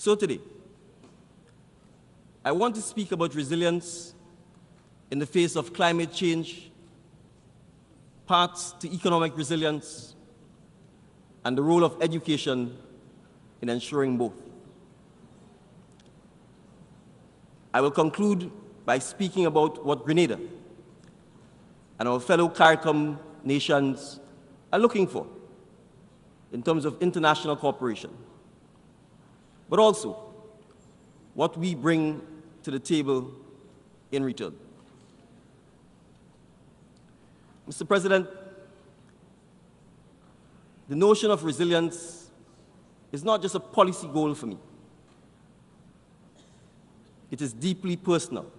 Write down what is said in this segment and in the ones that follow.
So today, I want to speak about resilience in the face of climate change, paths to economic resilience, and the role of education in ensuring both. I will conclude by speaking about what Grenada and our fellow CARICOM nations are looking for in terms of international cooperation, but also what we bring to the table in return. Mr. President, the notion of resilience is not just a policy goal for me. It is deeply personal.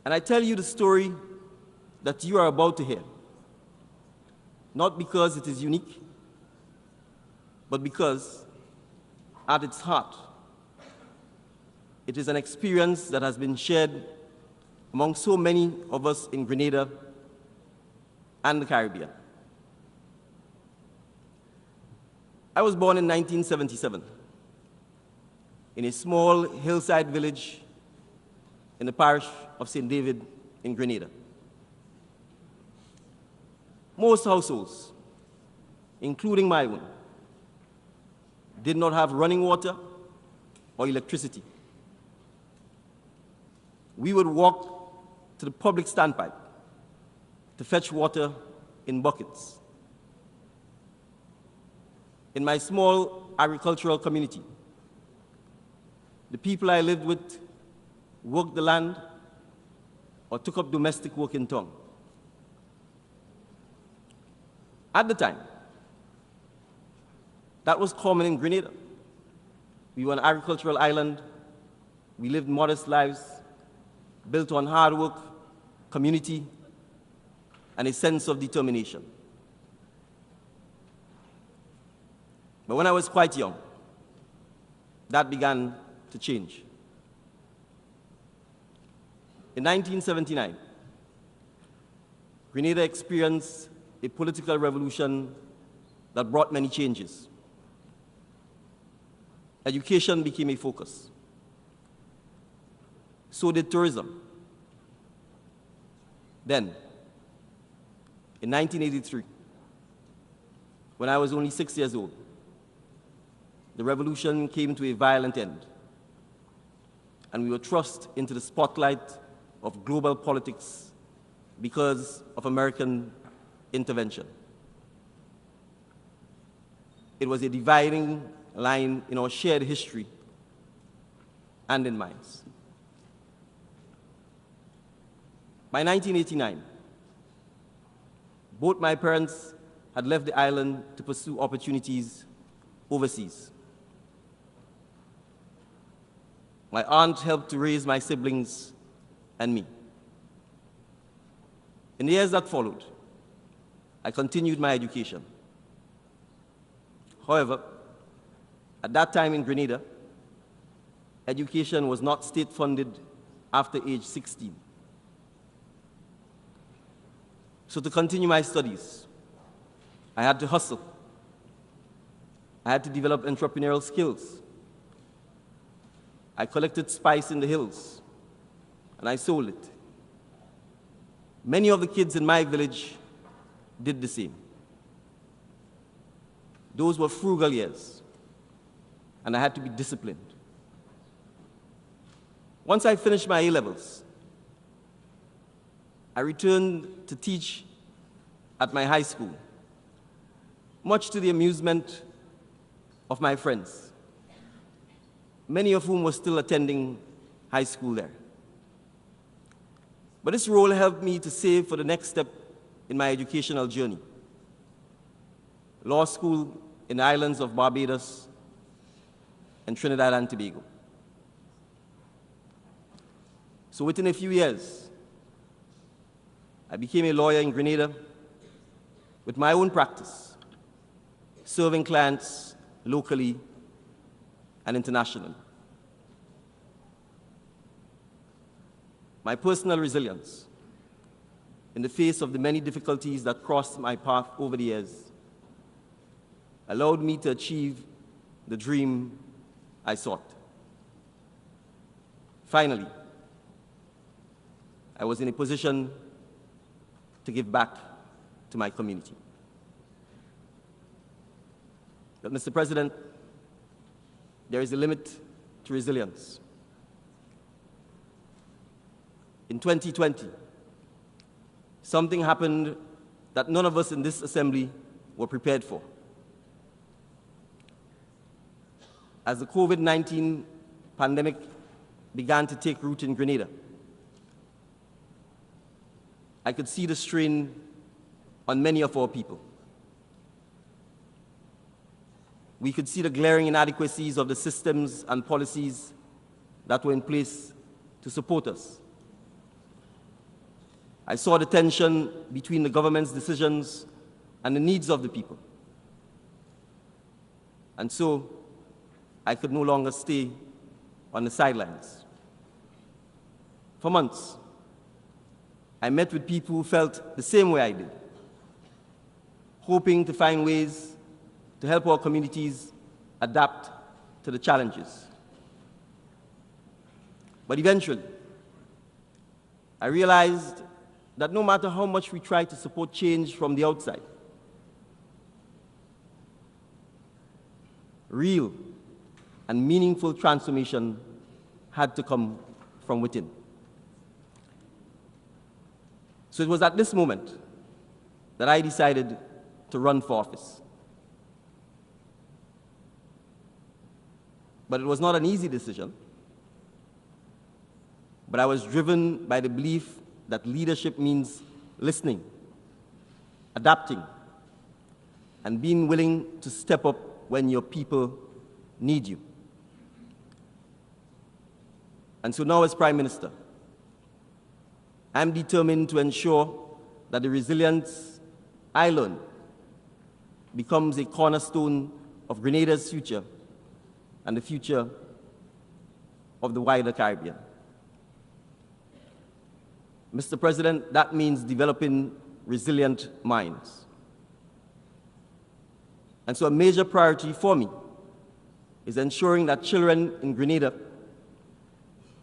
And I tell you the story that you are about to hear, not because it is unique, but because at its heart, it is an experience that has been shared among so many of us in Grenada and the Caribbean. I was born in 1977 in a small hillside village in the parish of St. David in Grenada. Most households, including my own, did not have running water or electricity. We would walk to the public standpipe to fetch water in buckets. In my small agricultural community, the people I lived with worked the land or took up domestic work in town. At the time, that was common in Grenada. We were an agricultural island. We lived modest lives, built on hard work, community, and a sense of determination. But when I was quite young, that began to change. In 1979, Grenada experienced a political revolution that brought many changes. Education became a focus. So did tourism. Then, in 1983, when I was only 6 years old, the revolution came to a violent end, and we were thrust into the spotlight of global politics because of American intervention. It was a dividing line in our shared history and in minds. By 1989, both my parents had left the island to pursue opportunities overseas. My aunt helped to raise my siblings and me. In the years that followed, I continued my education. However, at that time in Grenada, education was not state-funded after age 16. So to continue my studies, I had to hustle. I had to develop entrepreneurial skills. I collected spice in the hills, and I sold it. Many of the kids in my village did the same. Those were frugal years, and I had to be disciplined. Once I finished my A-levels, I returned to teach at my high school, much to the amusement of my friends, many of whom were still attending high school there. But this role helped me to save for the next step in my educational journey: law school in the islands of Barbados and Trinidad and Tobago. So within a few years, I became a lawyer in Grenada with my own practice, serving clients locally and internationally. My personal resilience in the face of the many difficulties that crossed my path over the years allowed me to achieve the dream I sought. Finally, I was in a position to give back to my community. But, Mr. President, there is a limit to resilience. In 2020, something happened that none of us in this assembly were prepared for. As the COVID-19 pandemic began to take root in Grenada, I could see the strain on many of our people. We could see the glaring inadequacies of the systems and policies that were in place to support us. I saw the tension between the government's decisions and the needs of the people. And so, I could no longer stay on the sidelines. For months, I met with people who felt the same way I did, hoping to find ways to help our communities adapt to the challenges. But eventually, I realized that no matter how much we try to support change from the outside, real and meaningful transformation had to come from within. So it was at this moment that I decided to run for office. But it was not an easy decision. But I was driven by the belief that leadership means listening, adapting, and being willing to step up when your people need you. And so now, as Prime Minister, I'm determined to ensure that the resilience I learned becomes a cornerstone of Grenada's future and the future of the wider Caribbean. Mr. President, that means developing resilient minds. And so a major priority for me is ensuring that children in Grenada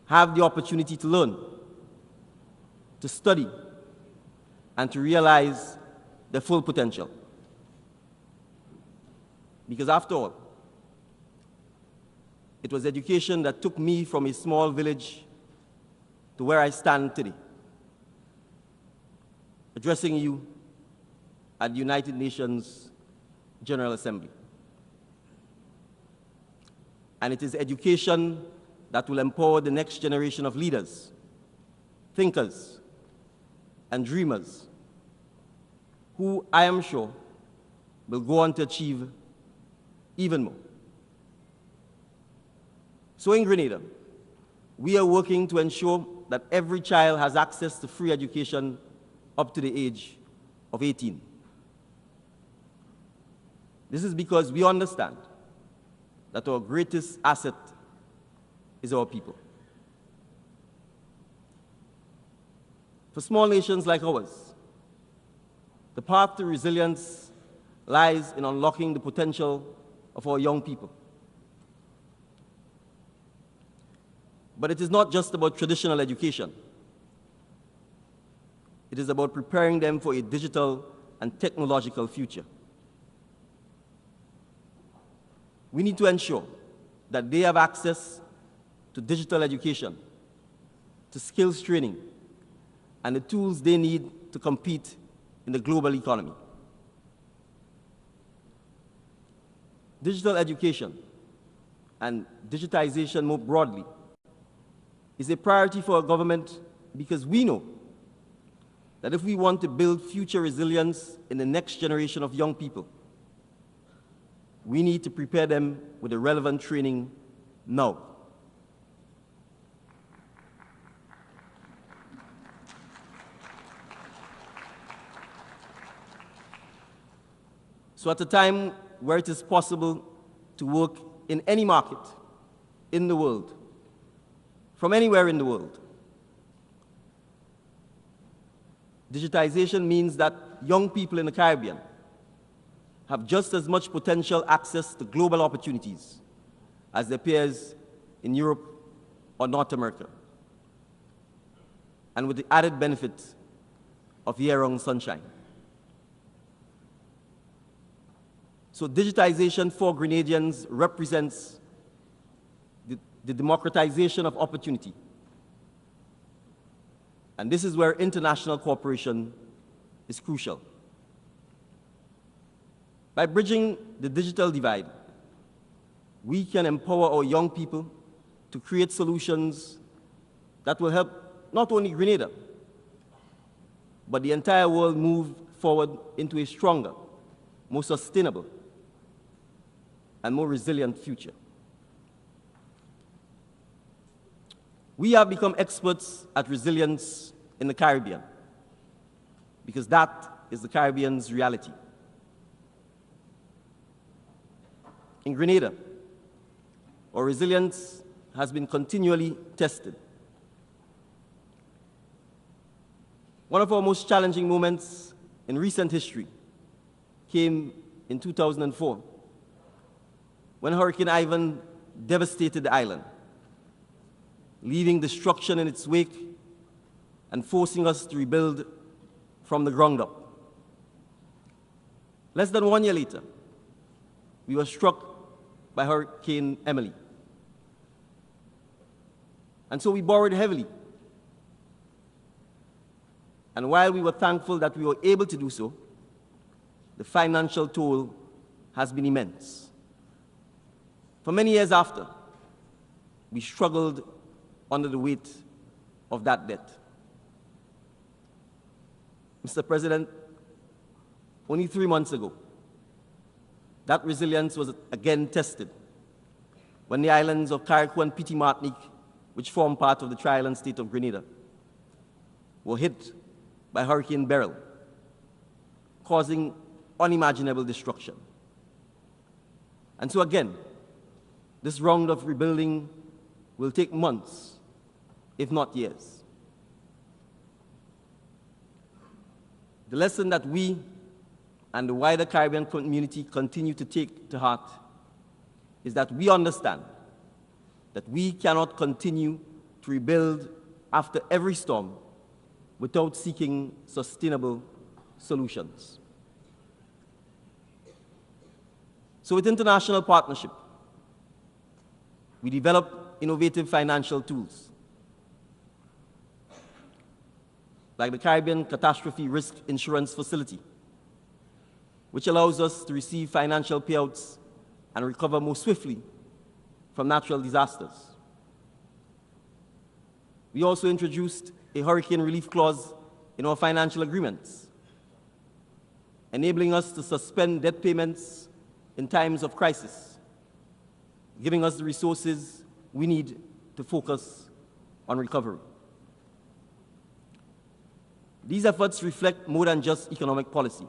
have the opportunity to learn, to study, and to realize their full potential. Because after all, it was education that took me from a small village to where I stand today, addressing you at the United Nations General Assembly. And it is education that will empower the next generation of leaders, thinkers, and dreamers, who I am sure will go on to achieve even more. So in Grenada, we are working to ensure that every child has access to free education up to the age of 18. This is because we understand that our greatest asset is our people. For small nations like ours, the path to resilience lies in unlocking the potential of our young people. But it is not just about traditional education. It is about preparing them for a digital and technological future. We need to ensure that they have access to digital education, to skills training, and the tools they need to compete in the global economy. Digital education and digitization more broadly is a priority for our government because we know that if we want to build future resilience in the next generation of young people, we need to prepare them with the relevant training now. So at a time where it is possible to work in any market in the world, from anywhere in the world, digitization means that young people in the Caribbean have just as much potential access to global opportunities as their peers in Europe or North America, and with the added benefit of year-round sunshine. So digitization for Grenadians represents the democratization of opportunity. And this is where international cooperation is crucial. By bridging the digital divide, we can empower our young people to create solutions that will help not only Grenada, but the entire world move forward into a stronger, more sustainable, and more resilient future. We have become experts at resilience in the Caribbean because that is the Caribbean's reality. In Grenada, our resilience has been continually tested. One of our most challenging moments in recent history came in 2004, when Hurricane Ivan devastated the island, leaving destruction in its wake and forcing us to rebuild from the ground up. Less than 1 year later, we were struck by Hurricane Emily. And so we borrowed heavily. And while we were thankful that we were able to do so, the financial toll has been immense. For many years after, we struggled under the weight of that debt. Mr. President, only 3 months ago, that resilience was again tested when the islands of Carriacou and Petite Martinique, which form part of the tri-island state of Grenada, were hit by Hurricane Beryl, causing unimaginable destruction. And so again, this round of rebuilding will take months, if not years. The lesson that we and the wider Caribbean community continue to take to heart is that we understand that we cannot continue to rebuild after every storm without seeking sustainable solutions. So with international partnership, we develop innovative financial tools, like the Caribbean Catastrophe Risk Insurance Facility, which allows us to receive financial payouts and recover more swiftly from natural disasters. We also introduced a hurricane relief clause in our financial agreements, enabling us to suspend debt payments in times of crisis, giving us the resources we need to focus on recovery. These efforts reflect more than just economic policy.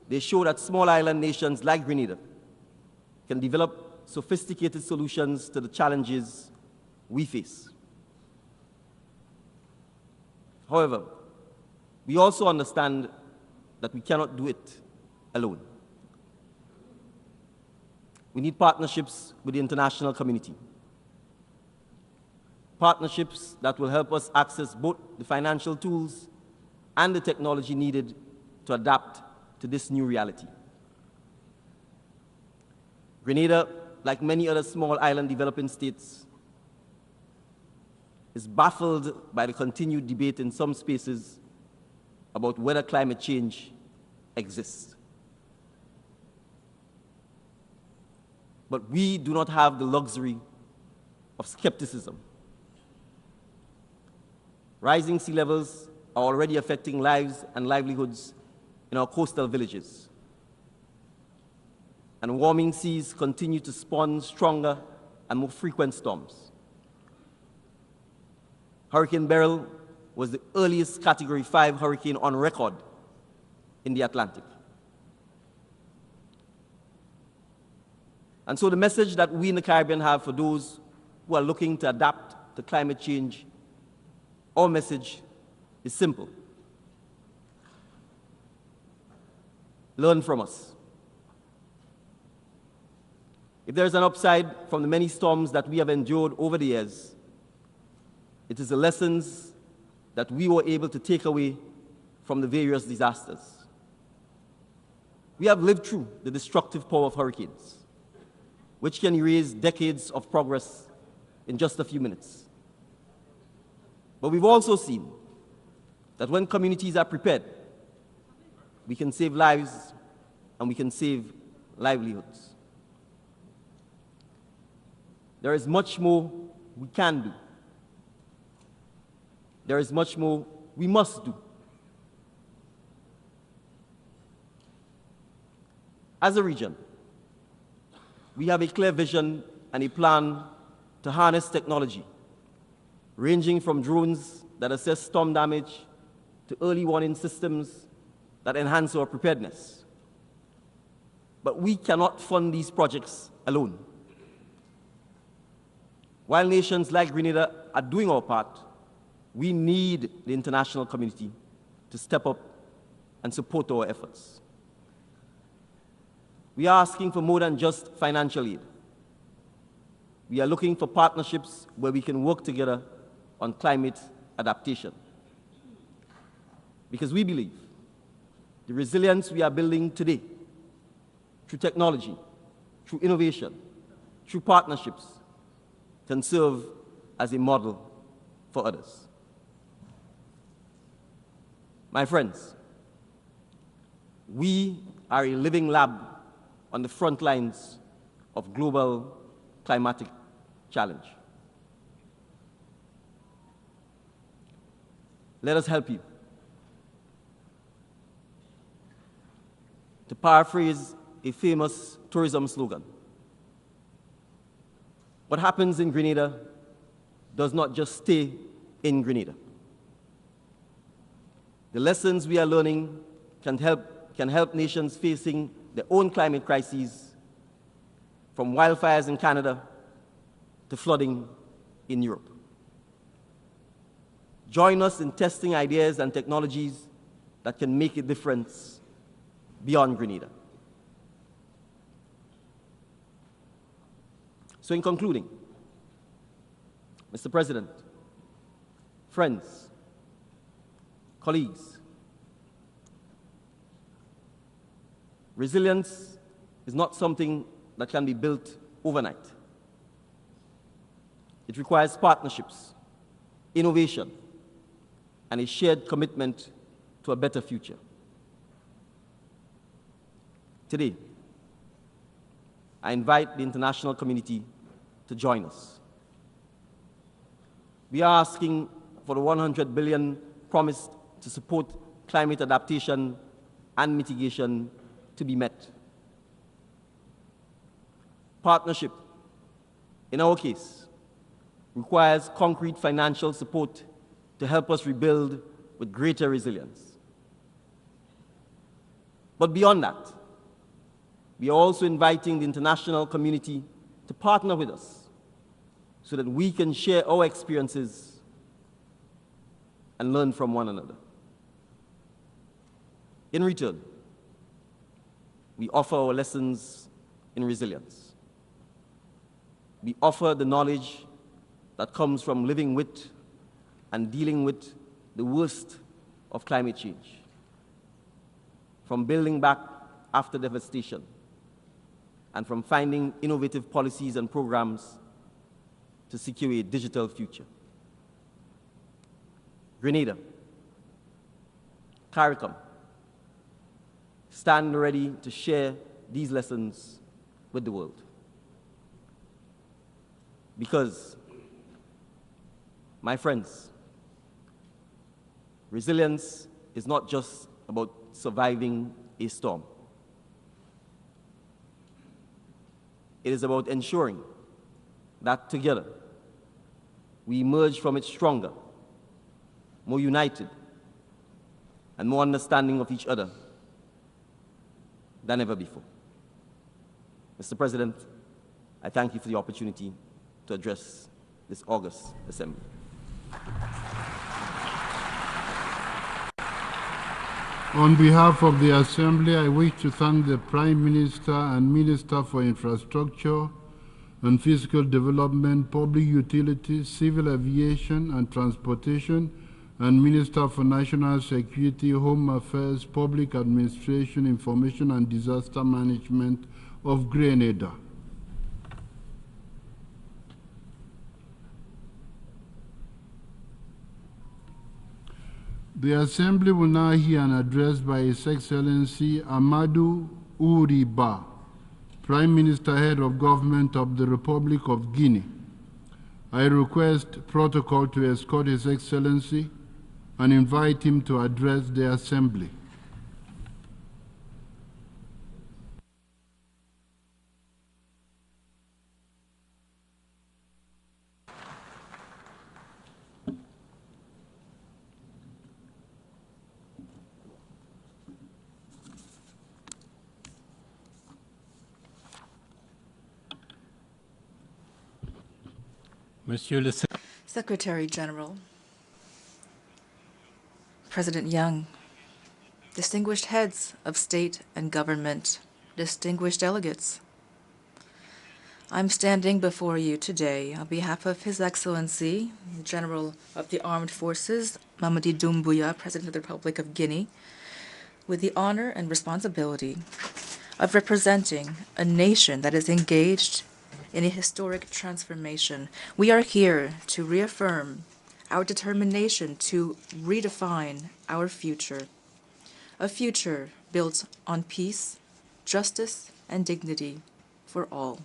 They show that small island nations like Grenada can develop sophisticated solutions to the challenges we face. However, we also understand that we cannot do it alone. We need partnerships with the international community. Partnerships that will help us access both the financial tools and the technology needed to adapt to this new reality. Grenada, like many other small island developing states, is baffled by the continued debate in some spaces about whether climate change exists. But we do not have the luxury of skepticism. Rising sea levels are already affecting lives and livelihoods in our coastal villages. And warming seas continue to spawn stronger and more frequent storms. Hurricane Beryl was the earliest Category 5 hurricane on record in the Atlantic. And so the message that we in the Caribbean have for those who are looking to adapt to climate change, our message is simple. learn from us. If there is an upside from the many storms that we have endured over the years, it is the lessons that we were able to take away from the various disasters. We have lived through the destructive power of hurricanes, which can erase decades of progress in just a few minutes. But we've also seen that when communities are prepared, we can save lives and we can save livelihoods. There is much more we can do. There is much more we must do. As a region, we have a clear vision and a plan to harness technology, ranging from drones that assess storm damage to early warning systems that enhance our preparedness. But we cannot fund these projects alone. While nations like Grenada are doing our part, we need the international community to step up and support our efforts. We are asking for more than just financial aid. We are looking for partnerships where we can work together on climate adaptation. Because we believe the resilience we are building today, through technology, through innovation, through partnerships, can serve as a model for others. My friends, we are a living lab on the front lines of global climatic challenge. Let us help you. To paraphrase a famous tourism slogan, what happens in Grenada does not just stay in Grenada. The lessons we are learning can help nations facing their own climate crises, from wildfires in Canada to flooding in Europe. Join us in testing ideas and technologies that can make a difference beyond Grenada. So in concluding, Mr. President, friends, colleagues, resilience is not something that can be built overnight. It requires partnerships, innovation, and a shared commitment to a better future. Today, I invite the international community to join us. We are asking for the $100 billion promised to support climate adaptation and mitigation to be met. Partnership, in our case, requires concrete financial support to help us rebuild with greater resilience. But beyond that, we are also inviting the international community to partner with us so that we can share our experiences and learn from one another. In return, we offer our lessons in resilience. We offer the knowledge that comes from living with and dealing with the worst of climate change, from building back after devastation, and from finding innovative policies and programs to secure a digital future. Grenada, CARICOM, stand ready to share these lessons with the world. Because, my friends, resilience is not just about surviving a storm. It is about ensuring that together we emerge from it stronger, more united, and more understanding of each other than ever before. Mr. President, I thank you for the opportunity to address this August Assembly. On behalf of the Assembly, I wish to thank the Prime Minister and Minister for Infrastructure and Physical Development, Public Utilities, Civil Aviation and Transportation, and Minister for National Security, Home Affairs, Public Administration, Information and Disaster Management of Grenada. The Assembly will now hear an address by His Excellency Amadou Uriba, Prime Minister, Head of Government of the Republic of Guinea. I request protocol to escort His Excellency and invite him to address the Assembly. Monsieur le Secretary General, President Young, distinguished heads of state and government, distinguished delegates, I'm standing before you today on behalf of His Excellency, the General of the Armed Forces, Mamadi Doumbouya, President of the Republic of Guinea, with the honor and responsibility of representing a nation that is engaged in a historic transformation. We are here to reaffirm our determination to redefine our future, a future built on peace, justice, and dignity for all.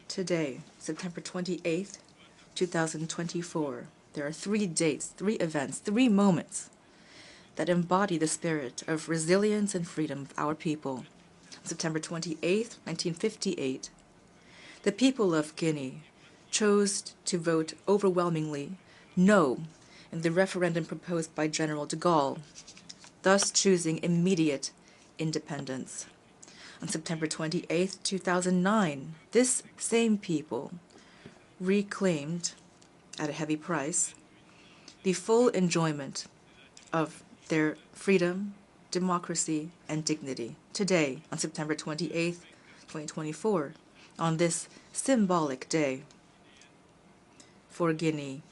Today, September 28th, 2024, there are 3 dates, 3 events, 3 moments that embody the spirit of resilience and freedom of our people. September 28th, 1958, the people of Guinea chose to vote overwhelmingly no in the referendum proposed by General de Gaulle, thus choosing immediate independence. On September 28th, 2009, this same people reclaimed, at a heavy price, the full enjoyment of their freedom, democracy, and dignity. Today, on September 28th, 2024, on this symbolic day for Guinea,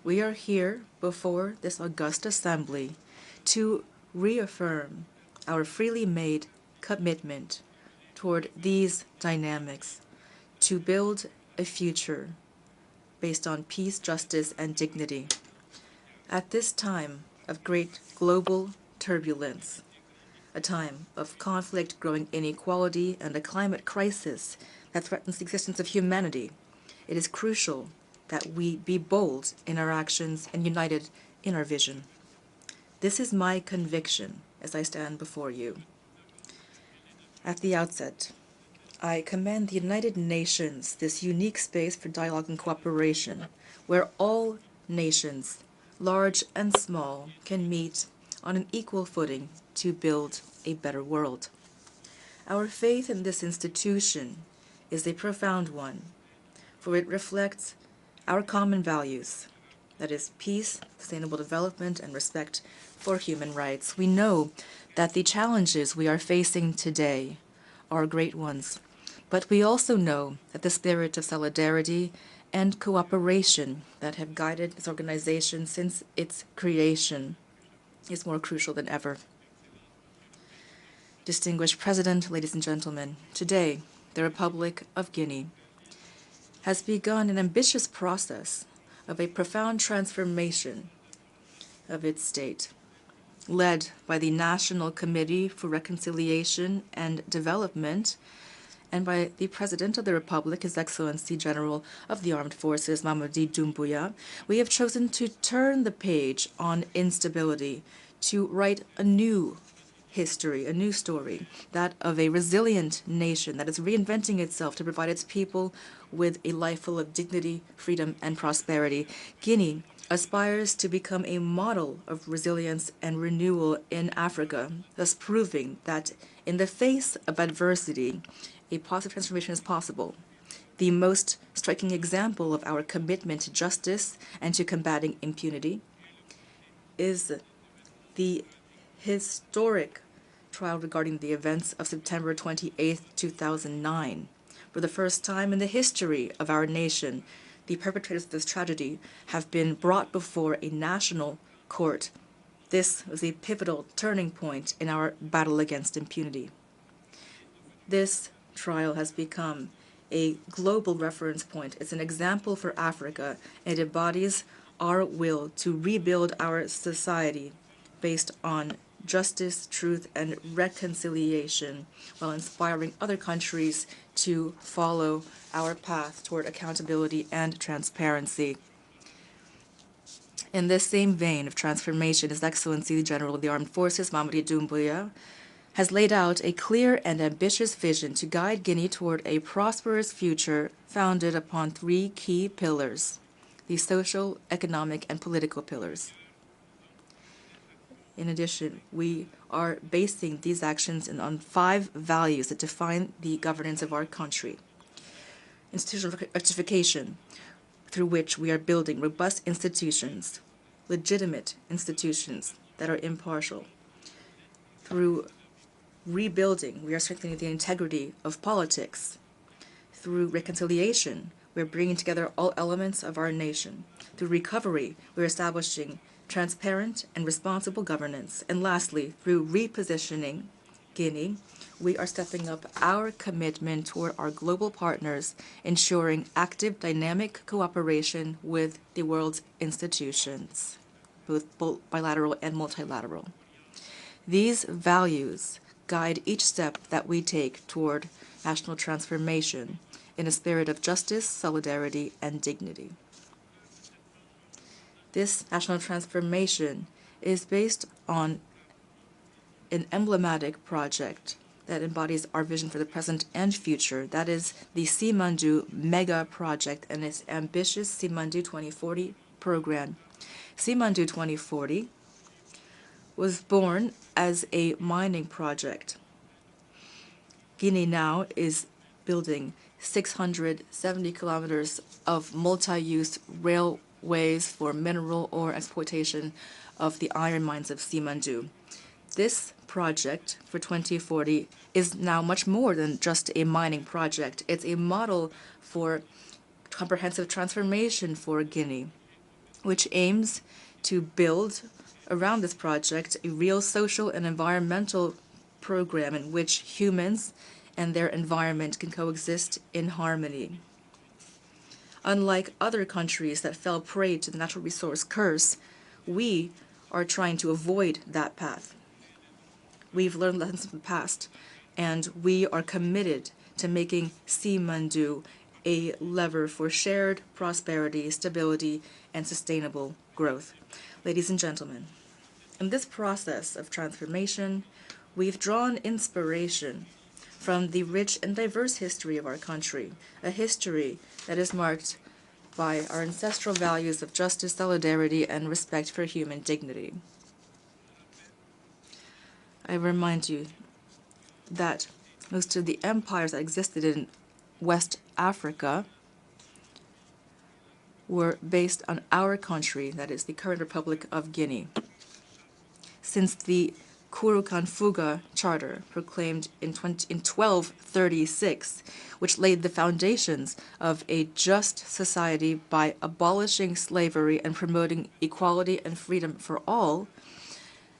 we are here before this august assembly to reaffirm our freely made commitment toward these dynamics to build a future based on peace, justice, and dignity. At this time of great global turbulence, a time of conflict, growing inequality, and a climate crisis that threatens the existence of humanity, it is crucial that we be bold in our actions and united in our vision. This is my conviction as I stand before you. At the outset, I commend the United Nations, this unique space for dialogue and cooperation, where all nations, large and small, can meet on an equal footing to build a better world. Our faith in this institution is a profound one, for it reflects our common values, that is, peace, sustainable development, and respect for human rights. We know that the challenges we are facing today are great ones, but we also know that the spirit of solidarity and cooperation that have guided this organization since its creation is more crucial than ever. Distinguished President, ladies and gentlemen, today, the Republic of Guinea has begun an ambitious process of a profound transformation of its state, led by the National Committee for Reconciliation and Development and by the President of the Republic, His Excellency General of the Armed Forces, Mamadi Doumbouya. We have chosen to turn the page on instability, to write a new history, a new story, that of a resilient nation that is reinventing itself to provide its people with a life full of dignity, freedom, and prosperity. Guinea aspires to become a model of resilience and renewal in Africa, thus proving that in the face of adversity, a positive transformation is possible. The most striking example of our commitment to justice and to combating impunity is The historic trial regarding the events of September 28, 2009. For the first time in the history of our nation, the perpetrators of this tragedy have been brought before a national court. This was a pivotal turning point in our battle against impunity. This trial has become a global reference point. It's an example for Africa, and it embodies our will to rebuild our society based on justice, truth, and reconciliation, while inspiring other countries to follow our path toward accountability and transparency. In this same vein of transformation, His Excellency the General of the Armed Forces, Mamadi Doumbouya, has laid out a clear and ambitious vision to guide Guinea toward a prosperous future founded upon three key pillars: the social, economic, and political pillars. In addition, we are basing these actions on 5 values that define the governance of our country. Institutional rectification, through which we are building robust institutions, legitimate institutions that are impartial. Through rebuilding, we are strengthening the integrity of politics. Through reconciliation, we are bringing together all elements of our nation. Through recovery, we are establishing transparent and responsible governance. And lastly, through repositioning Guinea, we are stepping up our commitment toward our global partners, ensuring active, dynamic cooperation with the world's institutions, both bilateral and multilateral. These values guide each step that we take toward national transformation in a spirit of justice, solidarity, and dignity. This national transformation is based on an emblematic project that embodies our vision for the present and future. That is the Simandou Mega Project and its ambitious Simandou 2040 program. Simandou 2040 was born as a mining project. Guinea now is building 670 kilometers of multi-use railways for mineral ore exploitation of the iron mines of Simandou. This project for 2040 is now much more than just a mining project. It's a model for comprehensive transformation for Guinea, which aims to build around this project a real social and environmental program in which humans and their environment can coexist in harmony. Unlike other countries that fell prey to the natural resource curse, we are trying to avoid that path. We've learned lessons from the past, and we are committed to making Simandou a lever for shared prosperity, stability, and sustainable growth. Ladies and gentlemen, in this process of transformation, we've drawn inspiration from the rich and diverse history of our country, a history that is marked by our ancestral values of justice, solidarity, and respect for human dignity. I remind you that most of the empires that existed in West Africa were based on our country, that is the current Republic of Guinea. Since the Kurukan-Fuga Charter, proclaimed in 1236, which laid the foundations of a just society by abolishing slavery and promoting equality and freedom for all,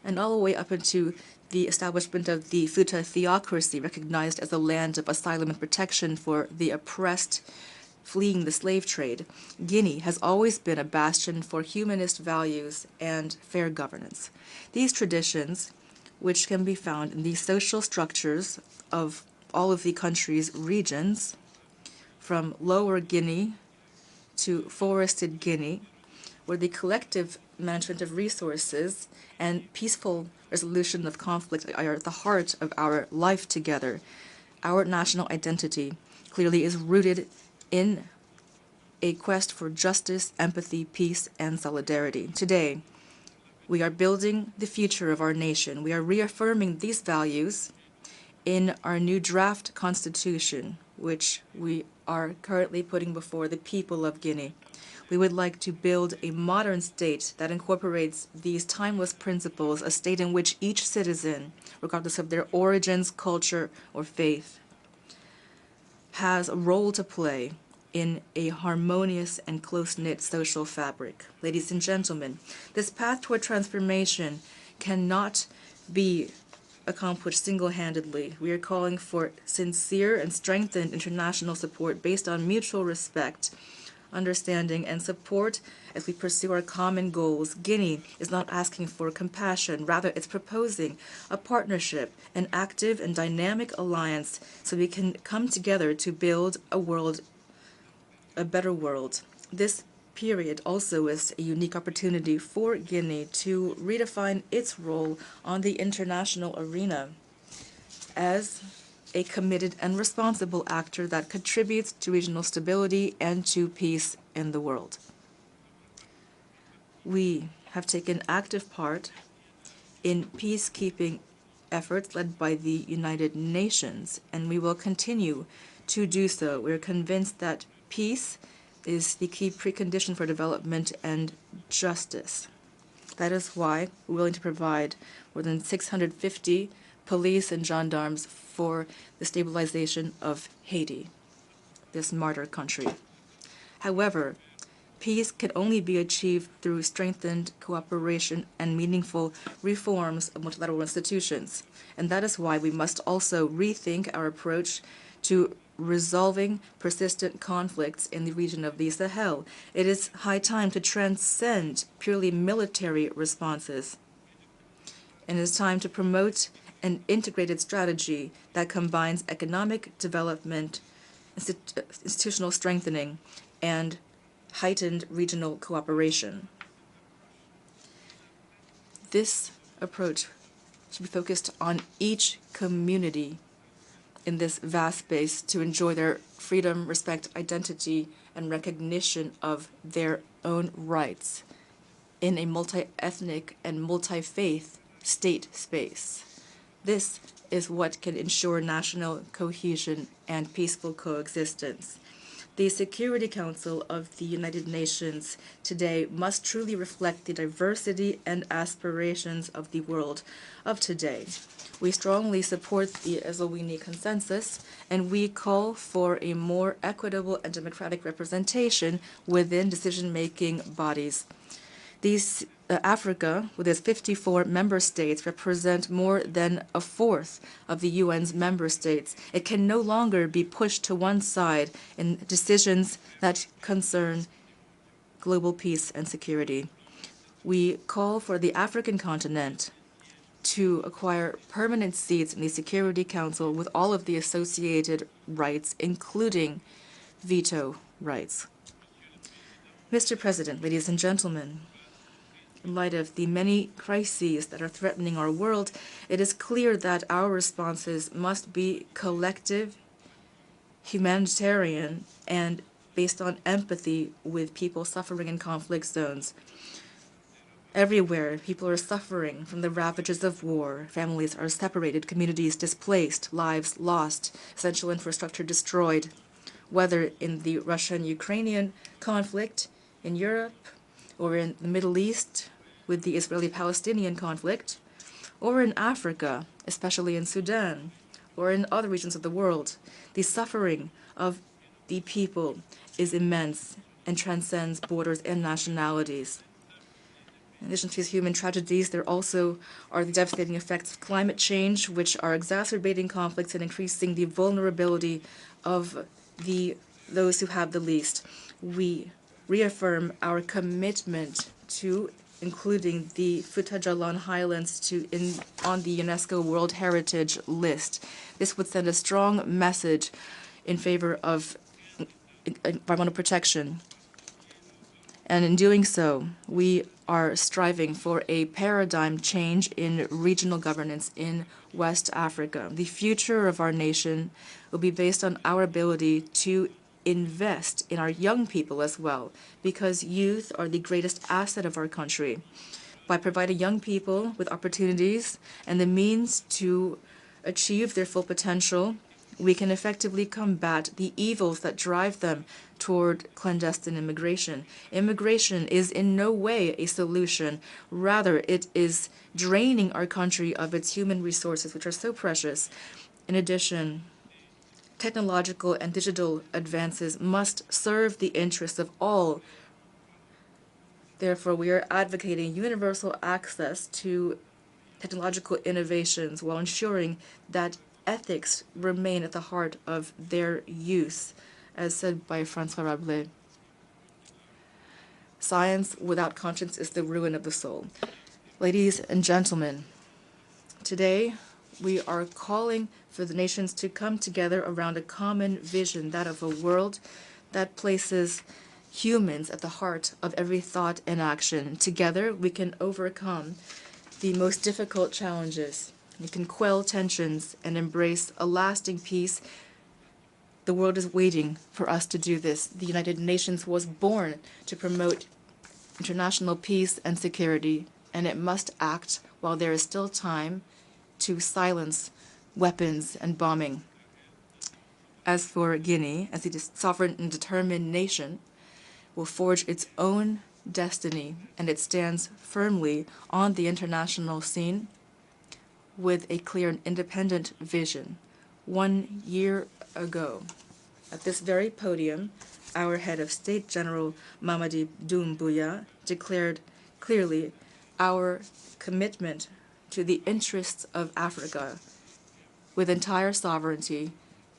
and all the way up into the establishment of the Futa theocracy, recognized as a land of asylum and protection for the oppressed fleeing the slave trade, Guinea has always been a bastion for humanist values and fair governance. These traditions, which can be found in the social structures of all of the country's regions, from Lower Guinea to Forested Guinea, where the collective management of resources and peaceful resolution of conflict are at the heart of our life together. Our national identity clearly is rooted in a quest for justice, empathy, peace, and solidarity. Today, we are building the future of our nation. We are reaffirming these values in our new draft constitution, which we are currently putting before the people of Guinea. We would like to build a modern state that incorporates these timeless principles, a state in which each citizen, regardless of their origins, culture, or faith, has a role to play in a harmonious and close-knit social fabric. Ladies and gentlemen, this path toward transformation cannot be accomplished single-handedly. We are calling for sincere and strengthened international support based on mutual respect, understanding, and support as we pursue our common goals. Guinea is not asking for compassion, rather it's proposing a partnership, an active and dynamic alliance so we can come together to build a world, a better world. This period also is a unique opportunity for Guinea to redefine its role on the international arena as a committed and responsible actor that contributes to regional stability and to peace in the world. We have taken active part in peacekeeping efforts led by the United Nations, and we will continue to do so. We are convinced that peace is the key precondition for development and justice. That is why we're willing to provide more than 650 police and gendarmes for the stabilization of Haiti, this martyr country. However, peace can only be achieved through strengthened cooperation and meaningful reforms of multilateral institutions. And that is why we must also rethink our approach to resolving persistent conflicts in the region of the Sahel. It is high time to transcend purely military responses. And it is time to promote an integrated strategy that combines economic development, institutional strengthening, and heightened regional cooperation. This approach should be focused on each community in this vast space to enjoy their freedom, respect, identity, and recognition of their own rights in a multi-ethnic and multi-faith state space. This is what can ensure national cohesion and peaceful coexistence. The Security Council of the United Nations today must truly reflect the diversity and aspirations of the world of today. We strongly support the Eswatini Consensus, and we call for a more equitable and democratic representation within decision-making bodies. Africa, with its 54 member states, represent more than a fourth of the UN's member states. It can no longer be pushed to one side in decisions that concern global peace and security. We call for the African continent to acquire permanent seats in the Security Council with all of the associated rights, including veto rights. Mr. President, ladies and gentlemen, in light of the many crises that are threatening our world, it is clear that our responses must be collective, humanitarian, and based on empathy with people suffering in conflict zones. Everywhere, people are suffering from the ravages of war. Families are separated, communities displaced, lives lost, essential infrastructure destroyed. Whether in the Russian-Ukrainian conflict, in Europe, or in the Middle East with the Israeli-Palestinian conflict, or in Africa, especially in Sudan, or in other regions of the world, the suffering of the people is immense and transcends borders and nationalities. In addition to these human tragedies, there also are the devastating effects of climate change, which are exacerbating conflicts and increasing the vulnerability of those who have the least. We reaffirm our commitment to including the Fouta-Djallon Highlands on the UNESCO World Heritage List. This would send a strong message in favor of environmental protection. And in doing so, we are striving for a paradigm change in regional governance in West Africa. The future of our nation will be based on our ability to invest in our young people as well, because youth are the greatest asset of our country. By providing young people with opportunities and the means to achieve their full potential, we can effectively combat the evils that drive them toward clandestine immigration. Immigration is in no way a solution. Rather, it is draining our country of its human resources, which are so precious. In addition, technological and digital advances must serve the interests of all. Therefore, we are advocating universal access to technological innovations while ensuring that ethics remain at the heart of their use, as said by François Rabelais. Science without conscience is the ruin of the soul. Ladies and gentlemen, today we are calling for the nations to come together around a common vision, that of a world that places humans at the heart of every thought and action. Together we can overcome the most difficult challenges. We can quell tensions and embrace a lasting peace. The world is waiting for us to do this. The United Nations was born to promote international peace and security, and it must act while there is still time to silence weapons and bombing. As for Guinea, as a sovereign and determined nation, will forge its own destiny, and it stands firmly on the international scene with a clear and independent vision. 1 year ago, at this very podium, our head of state, General Mamadi Doumbouya, declared clearly our commitment to the interests of Africa with entire sovereignty,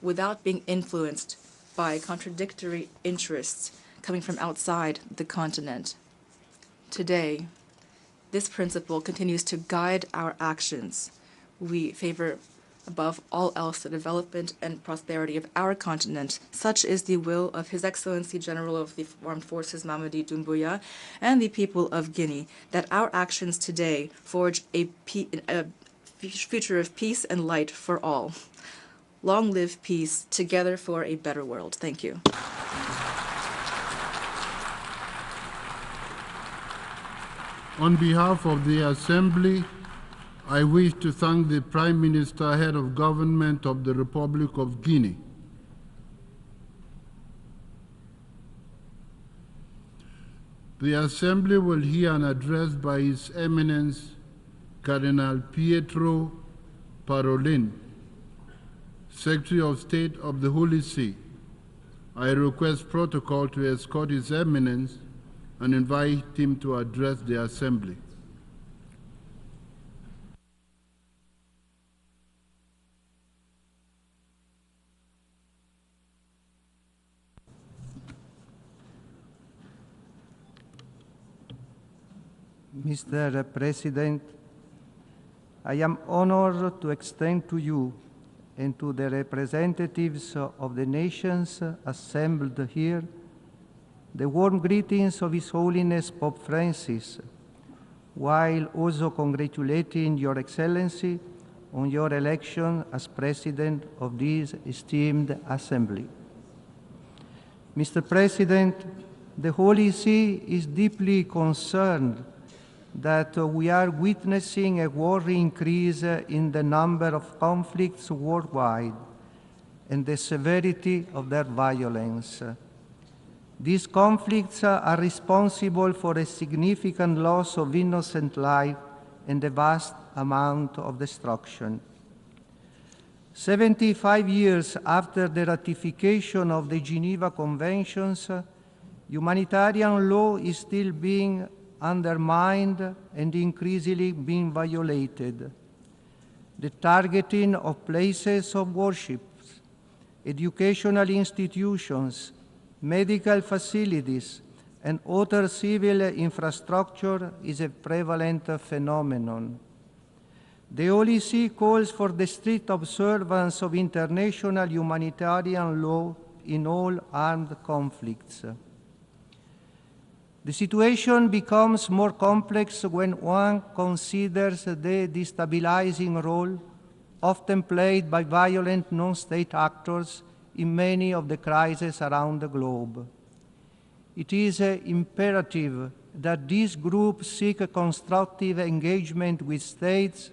without being influenced by contradictory interests coming from outside the continent. Today, this principle continues to guide our actions. We favor, above all else, the development and prosperity of our continent. Such is the will of His Excellency General of the Armed Forces, Mamadi Doumbouya, and the people of Guinea, that our actions today forge a future of peace and light for all. Long live peace, together for a better world. Thank you. On behalf of the Assembly, I wish to thank the Prime Minister, Head of Government of the Republic of Guinea. The Assembly will hear an address by His Eminence Cardinal Pietro Parolin, Secretary of State of the Holy See. I request protocol to escort His Eminence and invite him to address the Assembly. Mr. President, I am honored to extend to you and to the representatives of the nations assembled here the warm greetings of His Holiness Pope Francis, while also congratulating Your Excellency on your election as President of this esteemed Assembly. Mr. President, the Holy See is deeply concerned that we are witnessing a worrying increase in the number of conflicts worldwide and the severity of their violence. These conflicts are responsible for a significant loss of innocent life and a vast amount of destruction. 75 years after the ratification of the Geneva Conventions, humanitarian law is still being undermined and increasingly being violated. The targeting of places of worship, educational institutions, medical facilities, and other civil infrastructure is a prevalent phenomenon. The Holy See calls for the strict observance of international humanitarian law in all armed conflicts. The situation becomes more complex when one considers the destabilizing role often played by violent non-state actors in many of the crises around the globe. It is imperative that these groups seek a constructive engagement with states,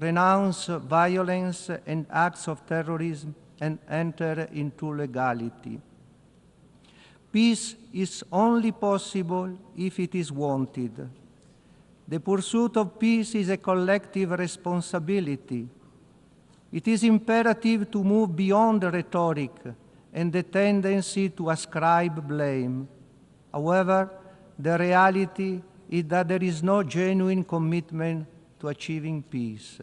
renounce violence and acts of terrorism, and enter into legality. Peace is only possible if it is wanted. The pursuit of peace is a collective responsibility. It is imperative to move beyond rhetoric and the tendency to ascribe blame. However, the reality is that there is no genuine commitment to achieving peace.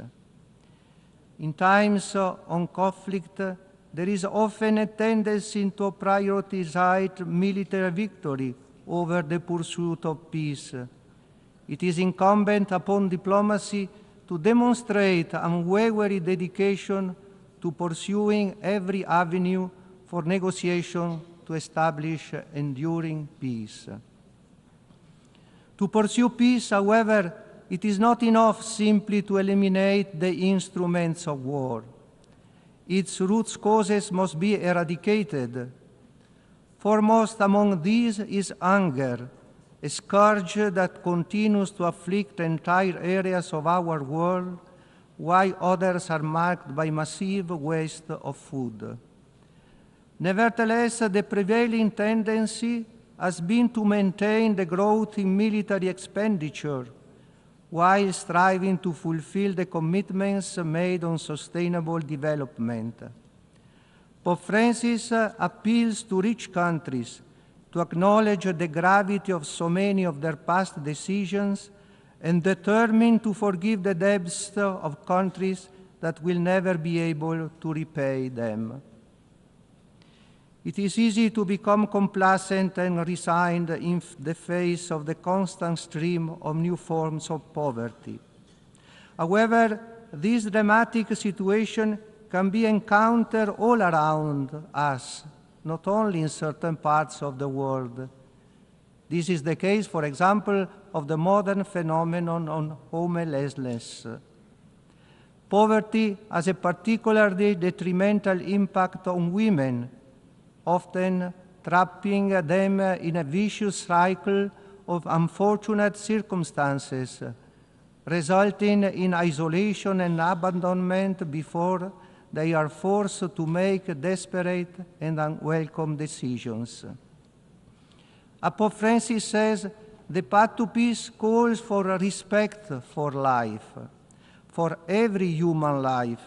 In times of conflict, there is often a tendency to prioritize military victory over the pursuit of peace. It is incumbent upon diplomacy to demonstrate unwavering dedication to pursuing every avenue for negotiation to establish enduring peace. To pursue peace, however, it is not enough simply to eliminate the instruments of war. Its root causes must be eradicated. Foremost among these is anger, a scourge that continues to afflict entire areas of our world, while others are marked by massive waste of food. Nevertheless, the prevailing tendency has been to maintain the growth in military expenditure, while striving to fulfill the commitments made on sustainable development. Pope Francis appeals to rich countries to acknowledge the gravity of so many of their past decisions and determined to forgive the debts of countries that will never be able to repay them. It is easy to become complacent and resigned in the face of the constant stream of new forms of poverty. However, this dramatic situation can be encountered all around us, not only in certain parts of the world. This is the case, for example, of the modern phenomenon of homelessness. Poverty has a particularly detrimental impact on women, often trapping them in a vicious cycle of unfortunate circumstances, resulting in isolation and abandonment before they are forced to make desperate and unwelcome decisions. Pope Francis says, the path to peace calls for respect for life, for every human life,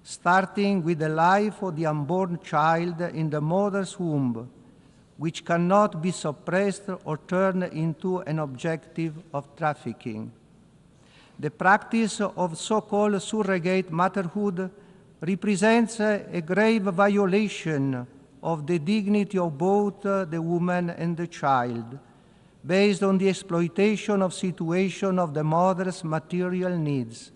starting with the life of the unborn child in the mother's womb, which cannot be suppressed or turned into an objective of trafficking. The practice of so-called surrogate motherhood represents a grave violation of the dignity of both the woman and the child, based on the exploitation of situation of the mother's material needs.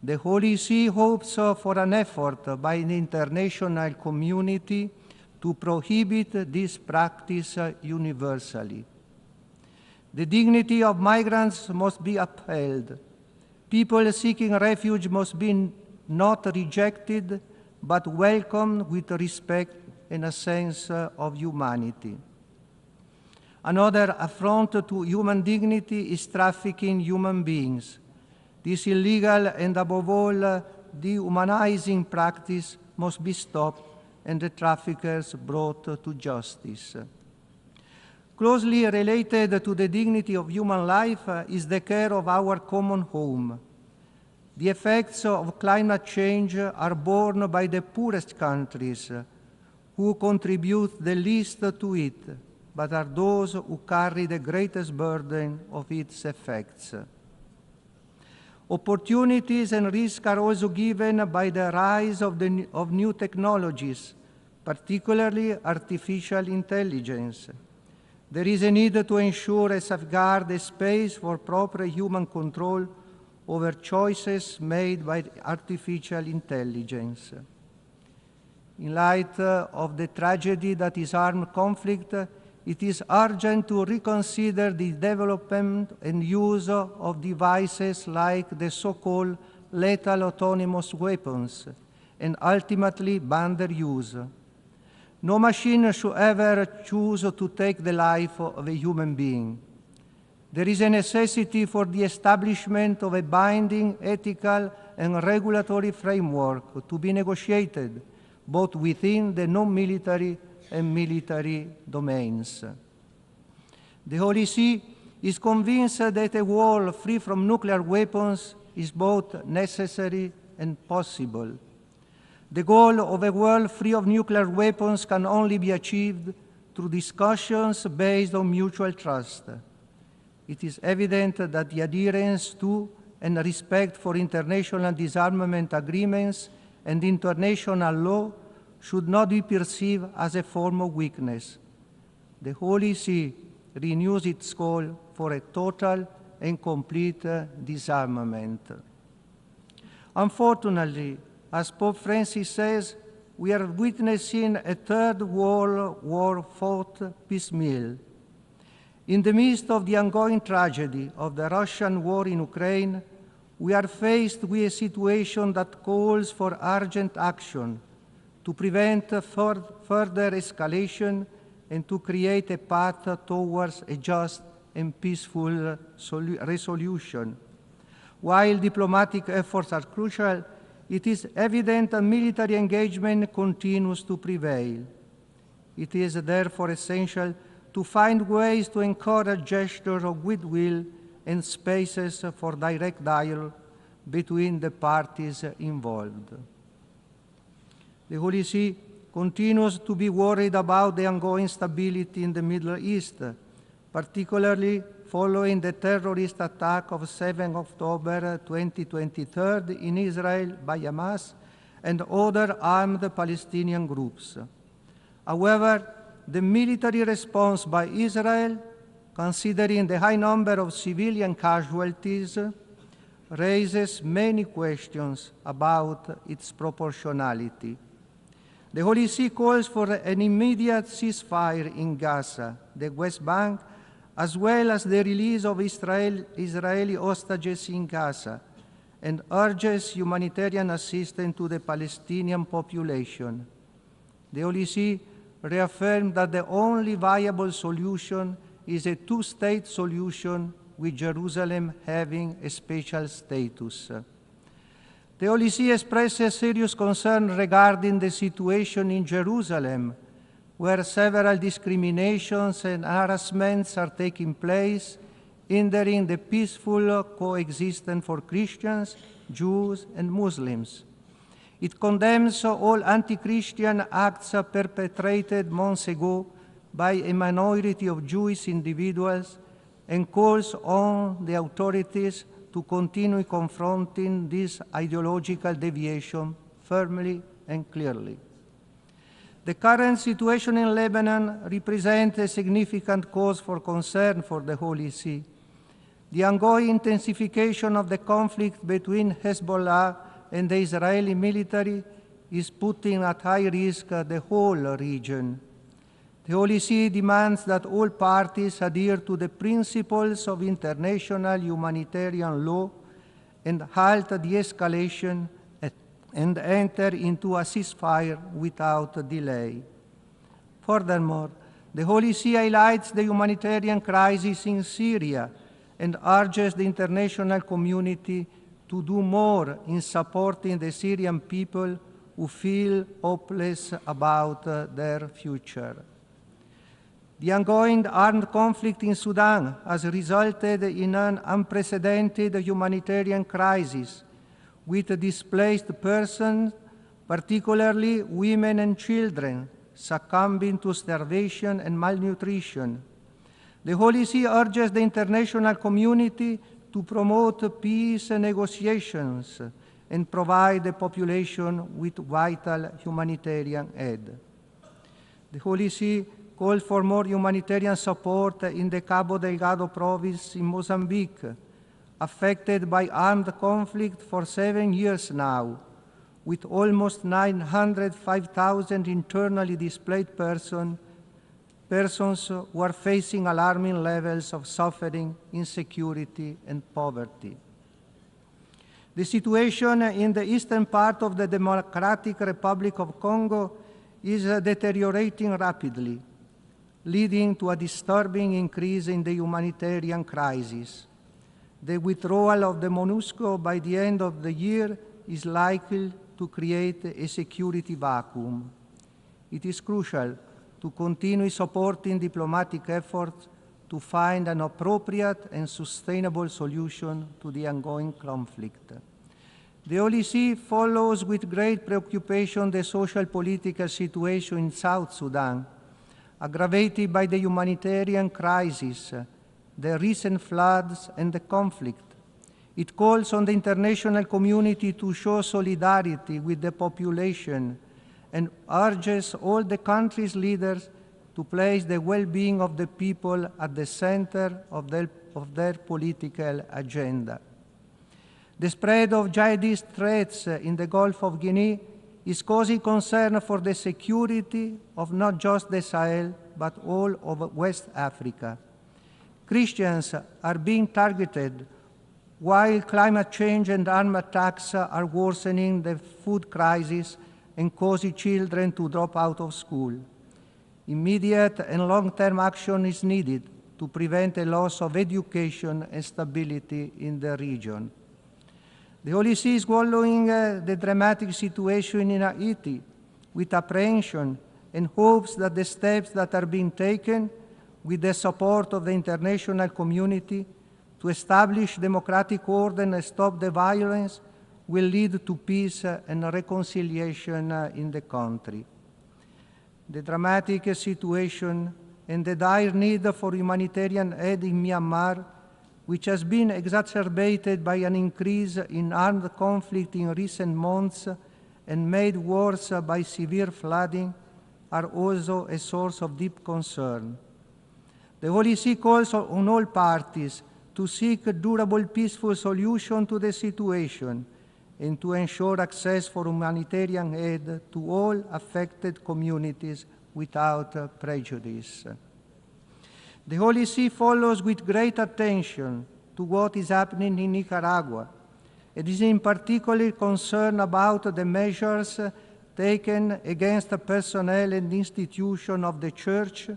The Holy See hopes for an effort by the international community to prohibit this practice universally. The dignity of migrants must be upheld. People seeking refuge must be not rejected, but welcomed with respect and a sense of humanity. Another affront to human dignity is trafficking human beings. This illegal and above all dehumanizing practice must be stopped and the traffickers brought to justice. Closely related to the dignity of human life is the care of our common home. The effects of climate change are borne by the poorest countries, who contribute the least to it, but are those who carry the greatest burden of its effects. Opportunities and risks are also given by the rise of new technologies, particularly artificial intelligence. There is a need to ensure and safeguard a space for proper human control over choices made by artificial intelligence. In light of the tragedy that is armed conflict, it is urgent to reconsider the development and use of devices like the so-called lethal autonomous weapons, and ultimately ban their use. No machine should ever choose to take the life of a human being. There is a necessity for the establishment of a binding ethical and regulatory framework to be negotiated both within the non-military and military domains. The Holy See is convinced that a world free from nuclear weapons is both necessary and possible. The goal of a world free of nuclear weapons can only be achieved through discussions based on mutual trust. It is evident that the adherence to and respect for international disarmament agreements and international law should not be perceived as a form of weakness. The Holy See renews its call for a total and complete disarmament. Unfortunately, as Pope Francis says, we are witnessing a third world war fought piecemeal. In the midst of the ongoing tragedy of the Russian war in Ukraine, we are faced with a situation that calls for urgent action to prevent further escalation and to create a path towards a just and peaceful resolution. While diplomatic efforts are crucial, it is evident that military engagement continues to prevail. It is therefore essential to find ways to encourage gestures of goodwill and spaces for direct dialogue between the parties involved. The Holy See continues to be worried about the ongoing stability in the Middle East, particularly following the terrorist attack of 7 October 2023 in Israel by Hamas and other armed Palestinian groups. However, the military response by Israel, considering the high number of civilian casualties, raises many questions about its proportionality. The Holy See calls for an immediate ceasefire in Gaza, the West Bank, as well as the release of Israeli hostages in Gaza, and urges humanitarian assistance to the Palestinian population. The Holy See reaffirmed that the only viable solution is a two-state solution with Jerusalem having a special status. The Holy See expresses serious concern regarding the situation in Jerusalem, where several discriminations and harassments are taking place, hindering the peaceful coexistence for Christians, Jews, and Muslims. It condemns all anti-Christian acts perpetrated months ago by a minority of Jewish individuals and calls on the authorities to continue confronting this ideological deviation firmly and clearly. The current situation in Lebanon represents a significant cause for concern for the Holy See. The ongoing intensification of the conflict between Hezbollah and the Israeli military is putting at high risk the whole region. The Holy See demands that all parties adhere to the principles of international humanitarian law and halt the escalation and enter into a ceasefire without delay. Furthermore, the Holy See highlights the humanitarian crisis in Syria and urges the international community to do more in supporting the Syrian people who feel hopeless about their future. The ongoing armed conflict in Sudan has resulted in an unprecedented humanitarian crisis, with displaced persons, particularly women and children, succumbing to starvation and malnutrition. The Holy See urges the international community to promote peace negotiations and provide the population with vital humanitarian aid. The Holy See calls for more humanitarian support in the Cabo Delgado province in Mozambique, affected by armed conflict for 7 years now, with almost 905,000 internally displaced persons who are facing alarming levels of suffering, insecurity, and poverty. The situation in the eastern part of the Democratic Republic of Congo is deteriorating rapidly, leading to a disturbing increase in the humanitarian crisis. The withdrawal of the MONUSCO by the end of the year is likely to create a security vacuum. It is crucial to continue supporting diplomatic efforts to find an appropriate and sustainable solution to the ongoing conflict. The Holy See follows with great preoccupation the social political situation in South Sudan, aggravated by the humanitarian crisis, the recent floods, and the conflict. It calls on the international community to show solidarity with the population and urges all the country's leaders to place the well-being of the people at the center of their political agenda. The spread of jihadist threats in the Gulf of Guinea is causing concern for the security of not just the Sahel, but all of West Africa. Christians are being targeted, while climate change and armed attacks are worsening the food crisis and causing children to drop out of school. Immediate and long-term action is needed to prevent a loss of education and stability in the region. The Holy See is following the dramatic situation in Haiti with apprehension and hopes that the steps that are being taken with the support of the international community to establish democratic order and stop the violence will lead to peace and reconciliation in the country. The dramatic situation and the dire need for humanitarian aid in Myanmar, which has been exacerbated by an increase in armed conflict in recent months and made worse by severe flooding, are also a source of deep concern. The Holy See calls on all parties to seek a durable, peaceful solution to the situation and to ensure access for humanitarian aid to all affected communities without prejudice. The Holy See follows with great attention to what is happening in Nicaragua. It is in particular concerned about the measures taken against the personnel and institutions of the Church,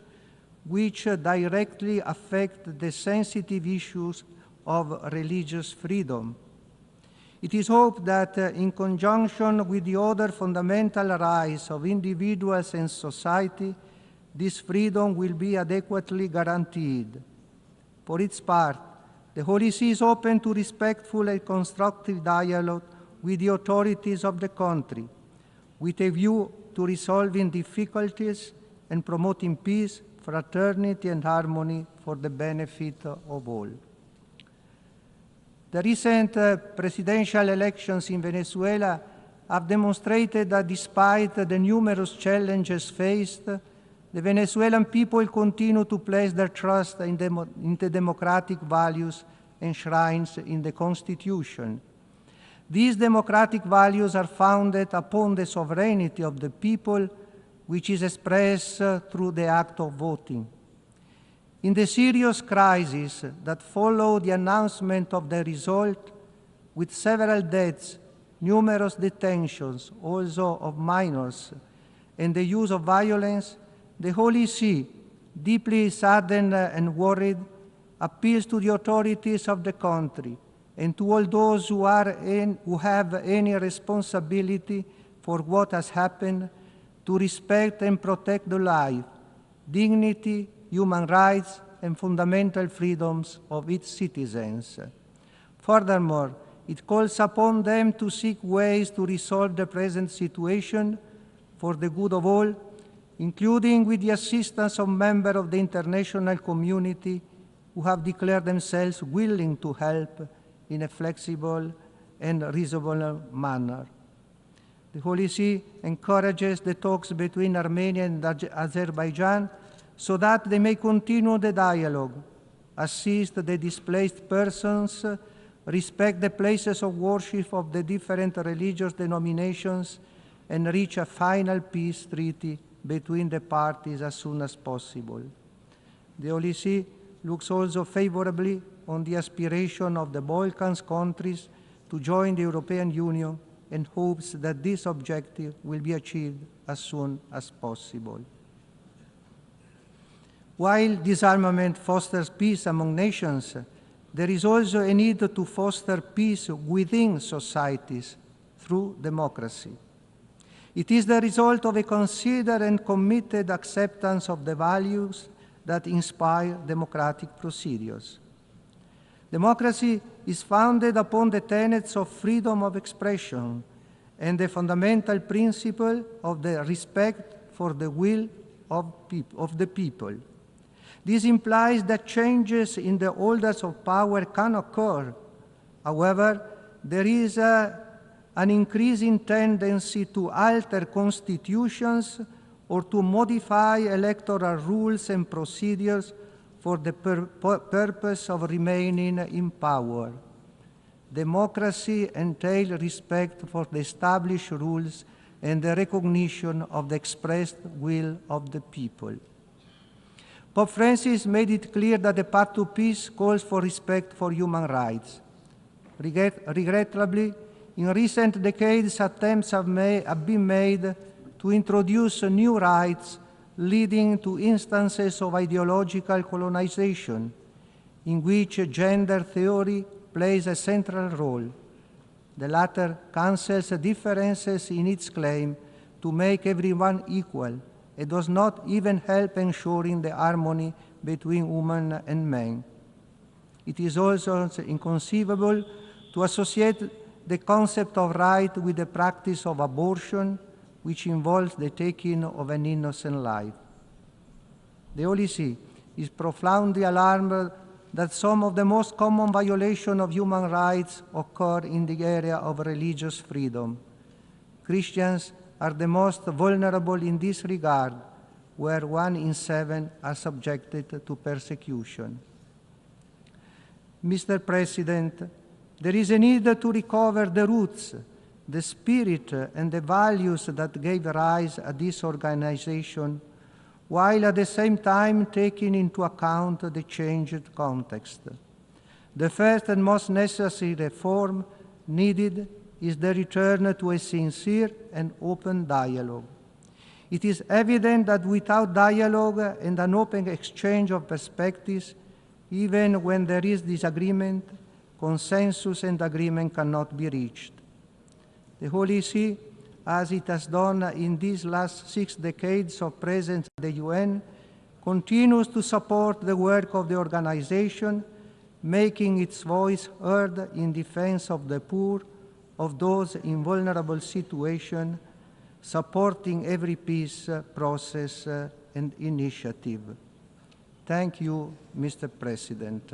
which directly affect the sensitive issues of religious freedom. It is hoped that in conjunction with the other fundamental rights of individuals and society, this freedom will be adequately guaranteed. For its part, the Holy See is open to respectful and constructive dialogue with the authorities of the country, with a view to resolving difficulties and promoting peace, fraternity, and harmony for the benefit of all. The recent presidential elections in Venezuela have demonstrated that despite the numerous challenges faced, the Venezuelan people continue to place their trust in the democratic values enshrined in the Constitution. These democratic values are founded upon the sovereignty of the people, which is expressed through the act of voting. In the serious crisis that followed the announcement of the result, with several deaths, numerous detentions, also of minors, and the use of violence, the Holy See, deeply saddened and worried, appeals to the authorities of the country and to all those who have any responsibility for what has happened to respect and protect the life, dignity, human rights, and fundamental freedoms of its citizens. Furthermore, it calls upon them to seek ways to resolve the present situation for the good of all, including with the assistance of members of the international community who have declared themselves willing to help in a flexible and reasonable manner. The Holy See encourages the talks between Armenia and Azerbaijan so that they may continue the dialogue, assist the displaced persons, respect the places of worship of the different religious denominations, and reach a final peace treaty between the parties as soon as possible. The Holy See looks also favorably on the aspiration of the Balkans countries to join the European Union and hopes that this objective will be achieved as soon as possible. While disarmament fosters peace among nations, there is also a need to foster peace within societies through democracy. It is the result of a considered and committed acceptance of the values that inspire democratic procedures. Democracy is founded upon the tenets of freedom of expression and the fundamental principle of the respect for the will of the people. This implies that changes in the orders of power can occur. However, there is an increasing tendency to alter constitutions or to modify electoral rules and procedures for the purpose of remaining in power. Democracy entails respect for the established rules and the recognition of the expressed will of the people. Pope Francis made it clear that the path to peace calls for respect for human rights. Regrettably, in recent decades, attempts have been made to introduce new rights, leading to instances of ideological colonization, in which gender theory plays a central role. The latter cancels differences in its claim to make everyone equal. It does not even help ensuring the harmony between women and men. It is also inconceivable to associate the concept of right with the practice of abortion, which involves the taking of an innocent life. The Holy See is profoundly alarmed that some of the most common violations of human rights occur in the area of religious freedom. Christians are the most vulnerable in this regard, where 1 in 7 are subjected to persecution. Mr. President, there is a need to recover the roots, the spirit, and the values that gave rise to this organization, while at the same time taking into account the changed context. The first and most necessary reform needed is the return to a sincere and open dialogue. It is evident that without dialogue and an open exchange of perspectives, even when there is disagreement, consensus and agreement cannot be reached. The Holy See, as it has done in these last 6 decades of presence at the UN, continues to support the work of the organization, making its voice heard in defense of the poor, of those in vulnerable situations, supporting every peace process and initiative. Thank you, Mr. President.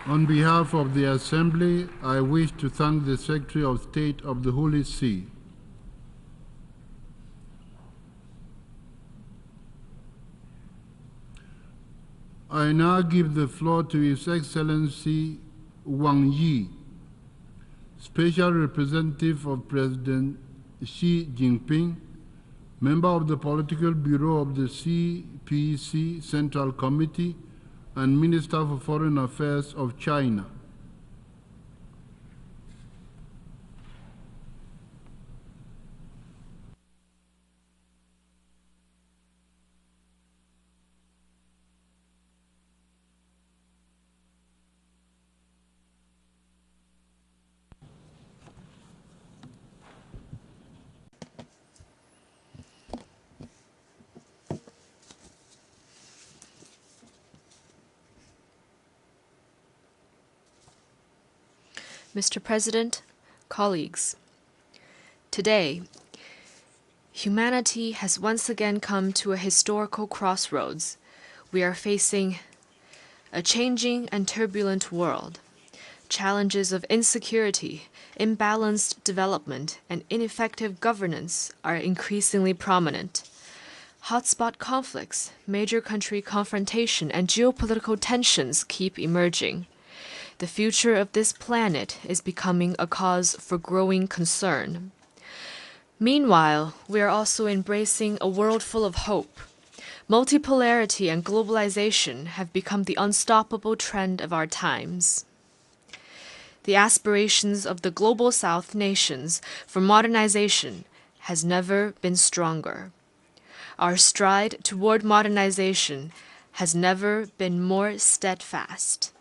On behalf of the Assembly, I wish to thank the Secretary of State of the Holy See. I now give the floor to His Excellency Wang Yi, Special Representative of President Xi Jinping, member of the Political Bureau of the CPC Central Committee, and Minister for Foreign Affairs of China. Mr. President, colleagues, today, humanity has once again come to a historical crossroads. We are facing a changing and turbulent world. Challenges of insecurity, imbalanced development, and ineffective governance are increasingly prominent. Hotspot conflicts, major country confrontation, and geopolitical tensions keep emerging. The future of this planet is becoming a cause for growing concern. Meanwhile, we are also embracing a world full of hope. Multipolarity and globalization have become the unstoppable trend of our times. The aspirations of the Global South nations for modernization has never been stronger. Our stride toward modernization has never been more steadfast.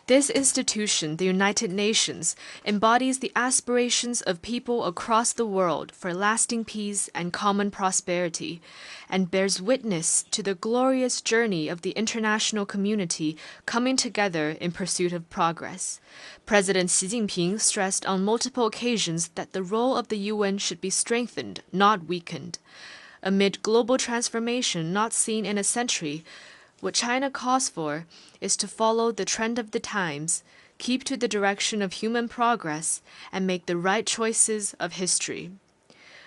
This institution, the United Nations, embodies the aspirations of people across the world for lasting peace and common prosperity, and bears witness to the glorious journey of the international community coming together in pursuit of progress. President Xi Jinping stressed on multiple occasions that the role of the UN should be strengthened, not weakened. Amid global transformation not seen in a century, what China calls for is to follow the trend of the times, keep to the direction of human progress, and make the right choices of history.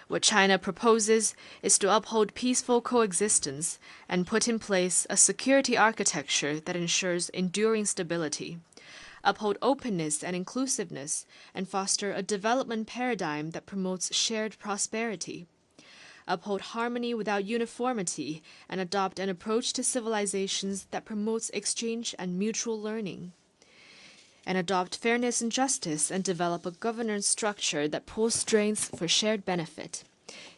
What China proposes is to uphold peaceful coexistence and put in place a security architecture that ensures enduring stability, uphold openness and inclusiveness, and foster a development paradigm that promotes shared prosperity, uphold harmony without uniformity, and adopt an approach to civilizations that promotes exchange and mutual learning, and adopt fairness and justice and develop a governance structure that pulls strengths for shared benefit.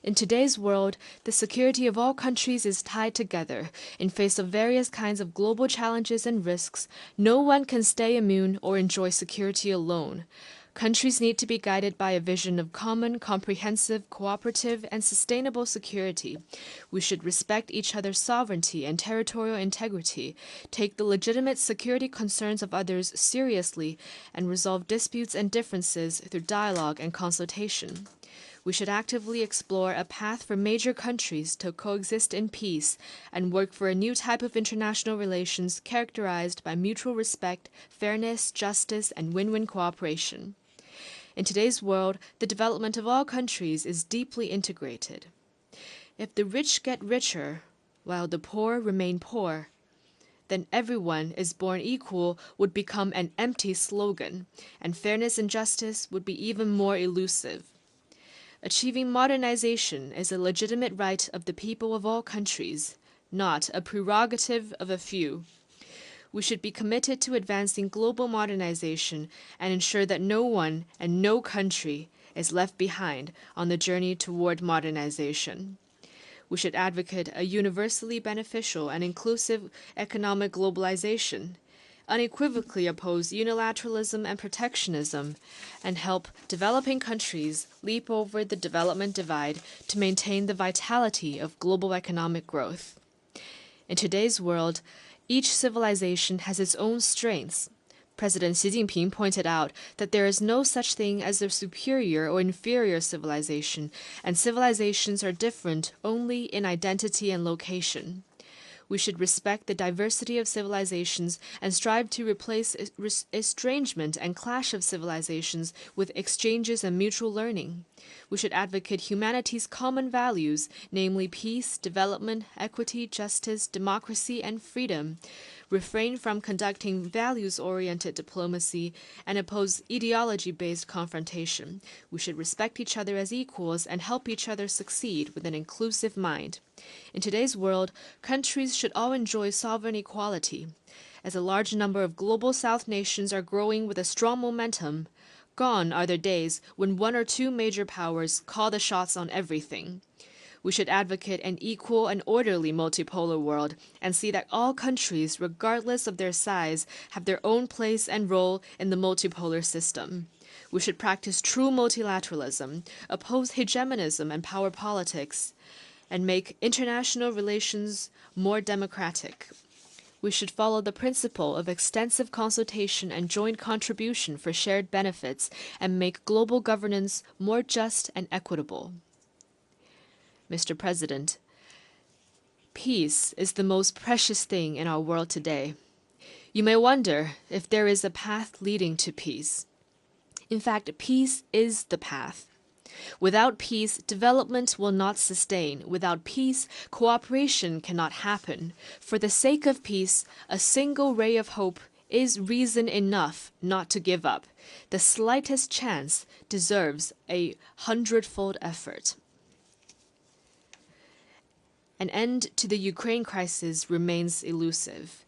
In today's world, the security of all countries is tied together. In face of various kinds of global challenges and risks, no one can stay immune or enjoy security alone. Countries need to be guided by a vision of common, comprehensive, cooperative, and sustainable security. We should respect each other's sovereignty and territorial integrity, take the legitimate security concerns of others seriously, and resolve disputes and differences through dialogue and consultation. We should actively explore a path for major countries to coexist in peace and work for a new type of international relations characterized by mutual respect, fairness, justice, and win-win cooperation. In today's world, the development of all countries is deeply integrated. If the rich get richer while the poor remain poor, then everyone is born equal would become an empty slogan, and fairness and justice would be even more elusive. Achieving modernization is a legitimate right of the people of all countries, not a prerogative of a few. We should be committed to advancing global modernization and ensure that no one and no country is left behind on the journey toward modernization. We should advocate a universally beneficial and inclusive economic globalization, unequivocally oppose unilateralism and protectionism, and help developing countries leap over the development divide to maintain the vitality of global economic growth. In today's world, each civilization has its own strengths. President Xi Jinping pointed out that there is no such thing as a superior or inferior civilization, and civilizations are different only in identity and location. We should respect the diversity of civilizations and strive to replace estrangement and clash of civilizations with exchanges and mutual learning. We should advocate humanity's common values, namely peace, development, equity, justice, democracy, and freedom, refrain from conducting values-oriented diplomacy, and oppose ideology-based confrontation. We should respect each other as equals and help each other succeed with an inclusive mind. In today's world, countries should all enjoy sovereign equality. As a large number of global South nations are growing with a strong momentum, gone are the days when one or two major powers call the shots on everything. We should advocate an equal and orderly multipolar world and see that all countries, regardless of their size, have their own place and role in the multipolar system. We should practice true multilateralism, oppose hegemonism and power politics, and make international relations more democratic. We should follow the principle of extensive consultation and joint contribution for shared benefits and make global governance more just and equitable. Mr. President, peace is the most precious thing in our world today. You may wonder if there is a path leading to peace. In fact, peace is the path. Without peace, development will not sustain. Without peace, cooperation cannot happen. For the sake of peace, a single ray of hope is reason enough not to give up. The slightest chance deserves 100-fold effort. An end to the Ukraine crisis remains elusive.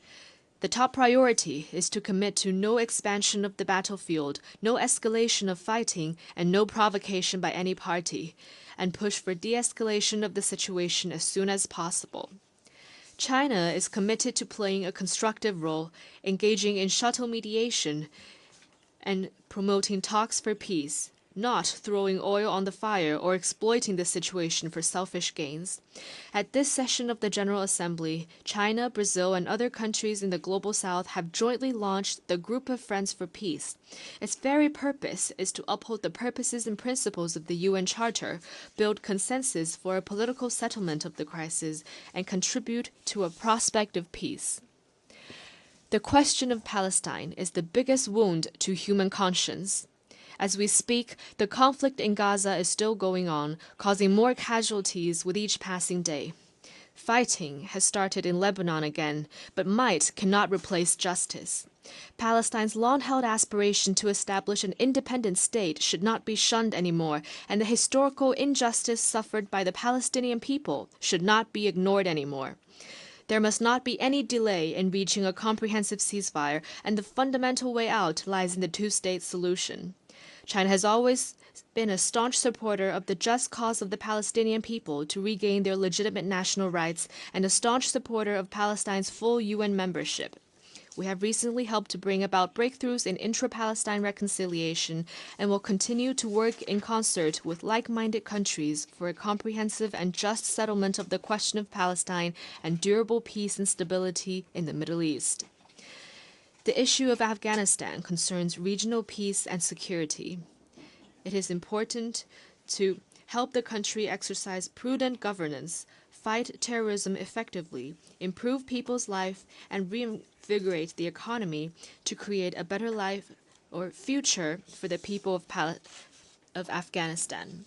The top priority is to commit to no expansion of the battlefield, no escalation of fighting, and no provocation by any party, and push for de-escalation of the situation as soon as possible. China is committed to playing a constructive role, engaging in shuttle mediation and promoting talks for peace, not throwing oil on the fire or exploiting the situation for selfish gains. At this session of the General Assembly, China, Brazil, and other countries in the Global South have jointly launched the Group of Friends for Peace. Its very purpose is to uphold the purposes and principles of the UN Charter, build consensus for a political settlement of the crisis, and contribute to a prospect of peace. The question of Palestine is the biggest wound to human conscience. As we speak, the conflict in Gaza is still going on, causing more casualties with each passing day. Fighting has started in Lebanon again, but might cannot replace justice. Palestine's long-held aspiration to establish an independent state should not be shunned anymore, and the historical injustice suffered by the Palestinian people should not be ignored anymore. There must not be any delay in reaching a comprehensive ceasefire, and the fundamental way out lies in the two-state solution. China has always been a staunch supporter of the just cause of the Palestinian people to regain their legitimate national rights and a staunch supporter of Palestine's full UN membership. We have recently helped to bring about breakthroughs in intra-Palestine reconciliation and will continue to work in concert with like-minded countries for a comprehensive and just settlement of the question of Palestine and durable peace and stability in the Middle East. The issue of Afghanistan concerns regional peace and security. It is important to help the country exercise prudent governance, fight terrorism effectively, improve people's life, and reinvigorate the economy to create a better life or future for the people of Afghanistan.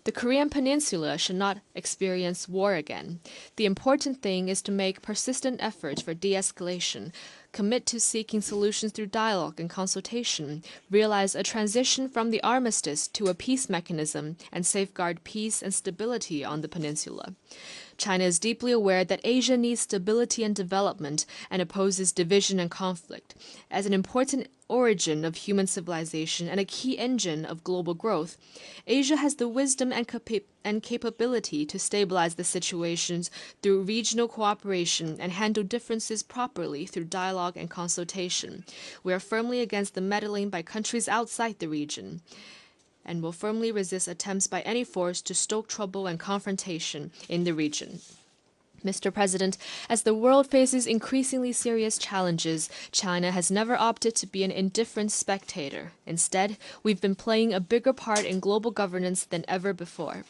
The Korean Peninsula should not experience war again. The important thing is to make persistent efforts for de-escalation, commit to seeking solutions through dialogue and consultation, realize a transition from the armistice to a peace mechanism, and safeguard peace and stability on the peninsula. China is deeply aware that Asia needs stability and development and opposes division and conflict. As an important origin of human civilization and a key engine of global growth, Asia has the wisdom and capability to stabilize the situations through regional cooperation and handle differences properly through dialogue and consultation. We are firmly against the meddling by countries outside the region, and will firmly resist attempts by any force to stoke trouble and confrontation in the region. Mr. President, as the world faces increasingly serious challenges, China has never opted to be an indifferent spectator. Instead, we've been playing a bigger part in global governance than ever before.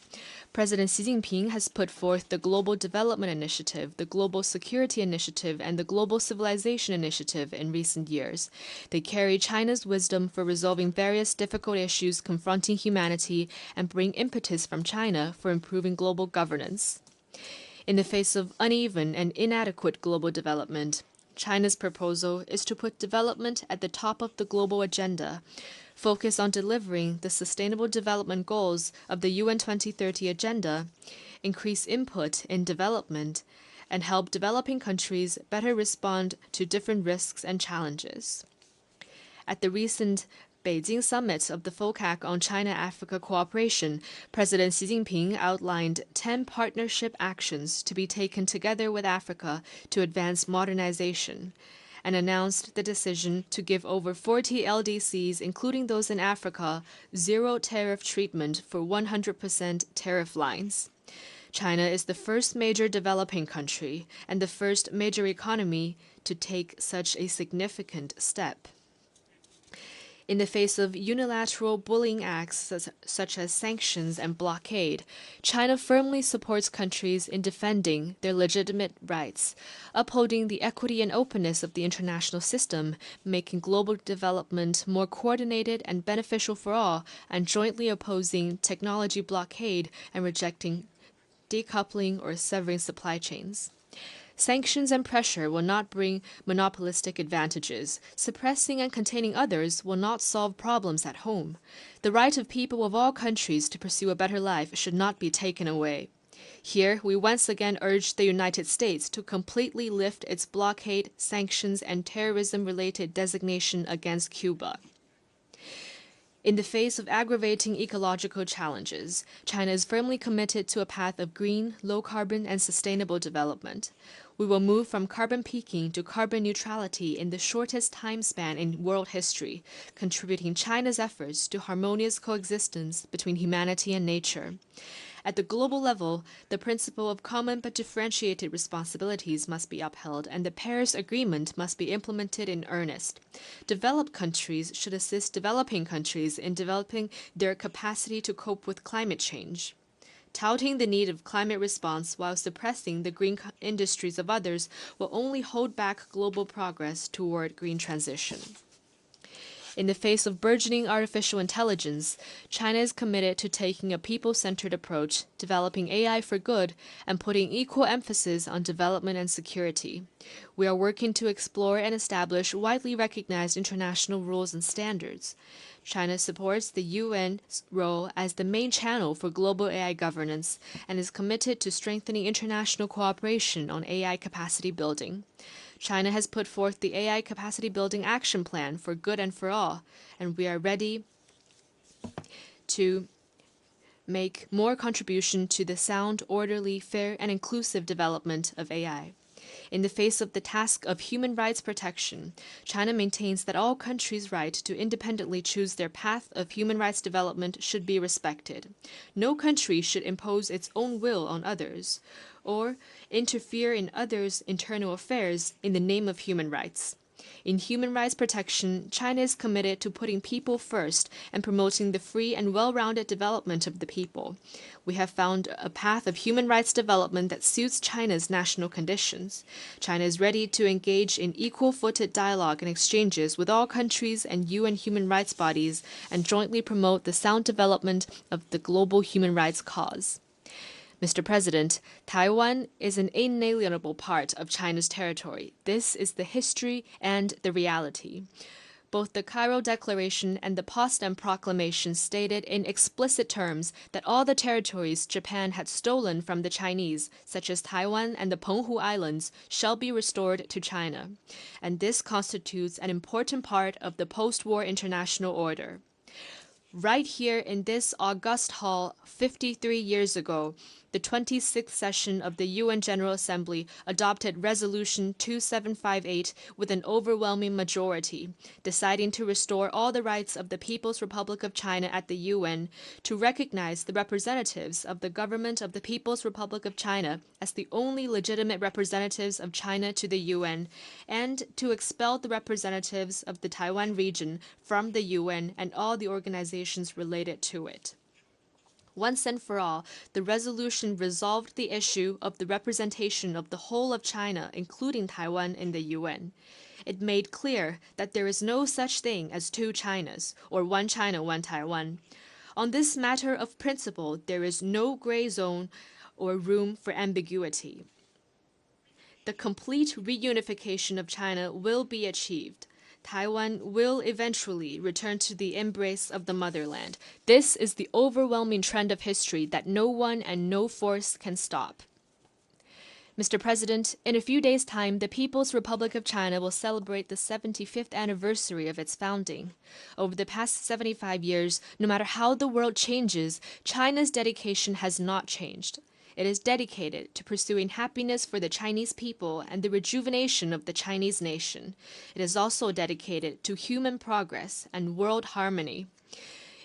President Xi Jinping has put forth the Global Development Initiative, the Global Security Initiative, and the Global Civilization Initiative in recent years. They carry China's wisdom for resolving various difficult issues confronting humanity and bring impetus from China for improving global governance. In the face of uneven and inadequate global development, China's proposal is to put development at the top of the global agenda, focus on delivering the Sustainable Development Goals of the UN 2030 Agenda, increase input in development, and help developing countries better respond to different risks and challenges. At the recent Beijing summit of the FOCAC on China-Africa cooperation, President Xi Jinping outlined 10 partnership actions to be taken together with Africa to advance modernization, and announced the decision to give over 40 LDCs, including those in Africa, zero tariff treatment for 100% tariff lines. China is the first major developing country and the first major economy to take such a significant step. In the face of unilateral bullying acts such as sanctions and blockade, China firmly supports countries in defending their legitimate rights, upholding the equity and openness of the international system, making global development more coordinated and beneficial for all, and jointly opposing technology blockade and rejecting decoupling or severing supply chains. Sanctions and pressure will not bring monopolistic advantages. Suppressing and containing others will not solve problems at home. The right of people of all countries to pursue a better life should not be taken away. Here, we once again urge the United States to completely lift its blockade, sanctions, and terrorism-related designation against Cuba. In the face of aggravating ecological challenges, China is firmly committed to a path of green, low-carbon, and sustainable development. We will move from carbon peaking to carbon neutrality in the shortest time span in world history, contributing China's efforts to harmonious coexistence between humanity and nature. At the global level, the principle of common but differentiated responsibilities must be upheld, and the Paris Agreement must be implemented in earnest. Developed countries should assist developing countries in developing their capacity to cope with climate change. Touting the need of climate response while suppressing the green industries of others will only hold back global progress toward green transition. In the face of burgeoning artificial intelligence, China is committed to taking a people-centered approach, developing AI for good, and putting equal emphasis on development and security. We are working to explore and establish widely recognized international rules and standards. China supports the UN's role as the main channel for global AI governance and is committed to strengthening international cooperation on AI capacity building. China has put forth the AI Capacity Building Action Plan for Good and for All, and we are ready to make more contribution to the sound, orderly, fair, and inclusive development of AI. In the face of the task of human rights protection, China maintains that all countries' right to independently choose their path of human rights development should be respected. No country should impose its own will on others or interfere in others' internal affairs in the name of human rights. In human rights protection, China is committed to putting people first and promoting the free and well-rounded development of the people. We have found a path of human rights development that suits China's national conditions. China is ready to engage in equal-footed dialogue and exchanges with all countries and UN human rights bodies and jointly promote the sound development of the global human rights cause. Mr. President, Taiwan is an inalienable part of China's territory. This is the history and the reality. Both the Cairo Declaration and the Potsdam Proclamation stated in explicit terms that all the territories Japan had stolen from the Chinese, such as Taiwan and the Penghu Islands, shall be restored to China. And this constitutes an important part of the post-war international order. Right here in this august hall 53 years ago, the 26th session of the UN General Assembly adopted Resolution 2758 with an overwhelming majority, deciding to restore all the rights of the People's Republic of China at the UN, to recognize the representatives of the government of the People's Republic of China as the only legitimate representatives of China to the UN, and to expel the representatives of the Taiwan region from the UN and all the organizations related to it. Once and for all, the resolution resolved the issue of the representation of the whole of China, including Taiwan, in the UN. It made clear that there is no such thing as two Chinas, or one China, one Taiwan. On this matter of principle, there is no gray zone or room for ambiguity. The complete reunification of China will be achieved. Taiwan will eventually return to the embrace of the motherland. This is the overwhelming trend of history that no one and no force can stop. Mr. President, in a few days' time, the People's Republic of China will celebrate the 75th anniversary of its founding. Over the past 75 years, no matter how the world changes, China's dedication has not changed. It is dedicated to pursuing happiness for the Chinese people and the rejuvenation of the Chinese nation. It is also dedicated to human progress and world harmony.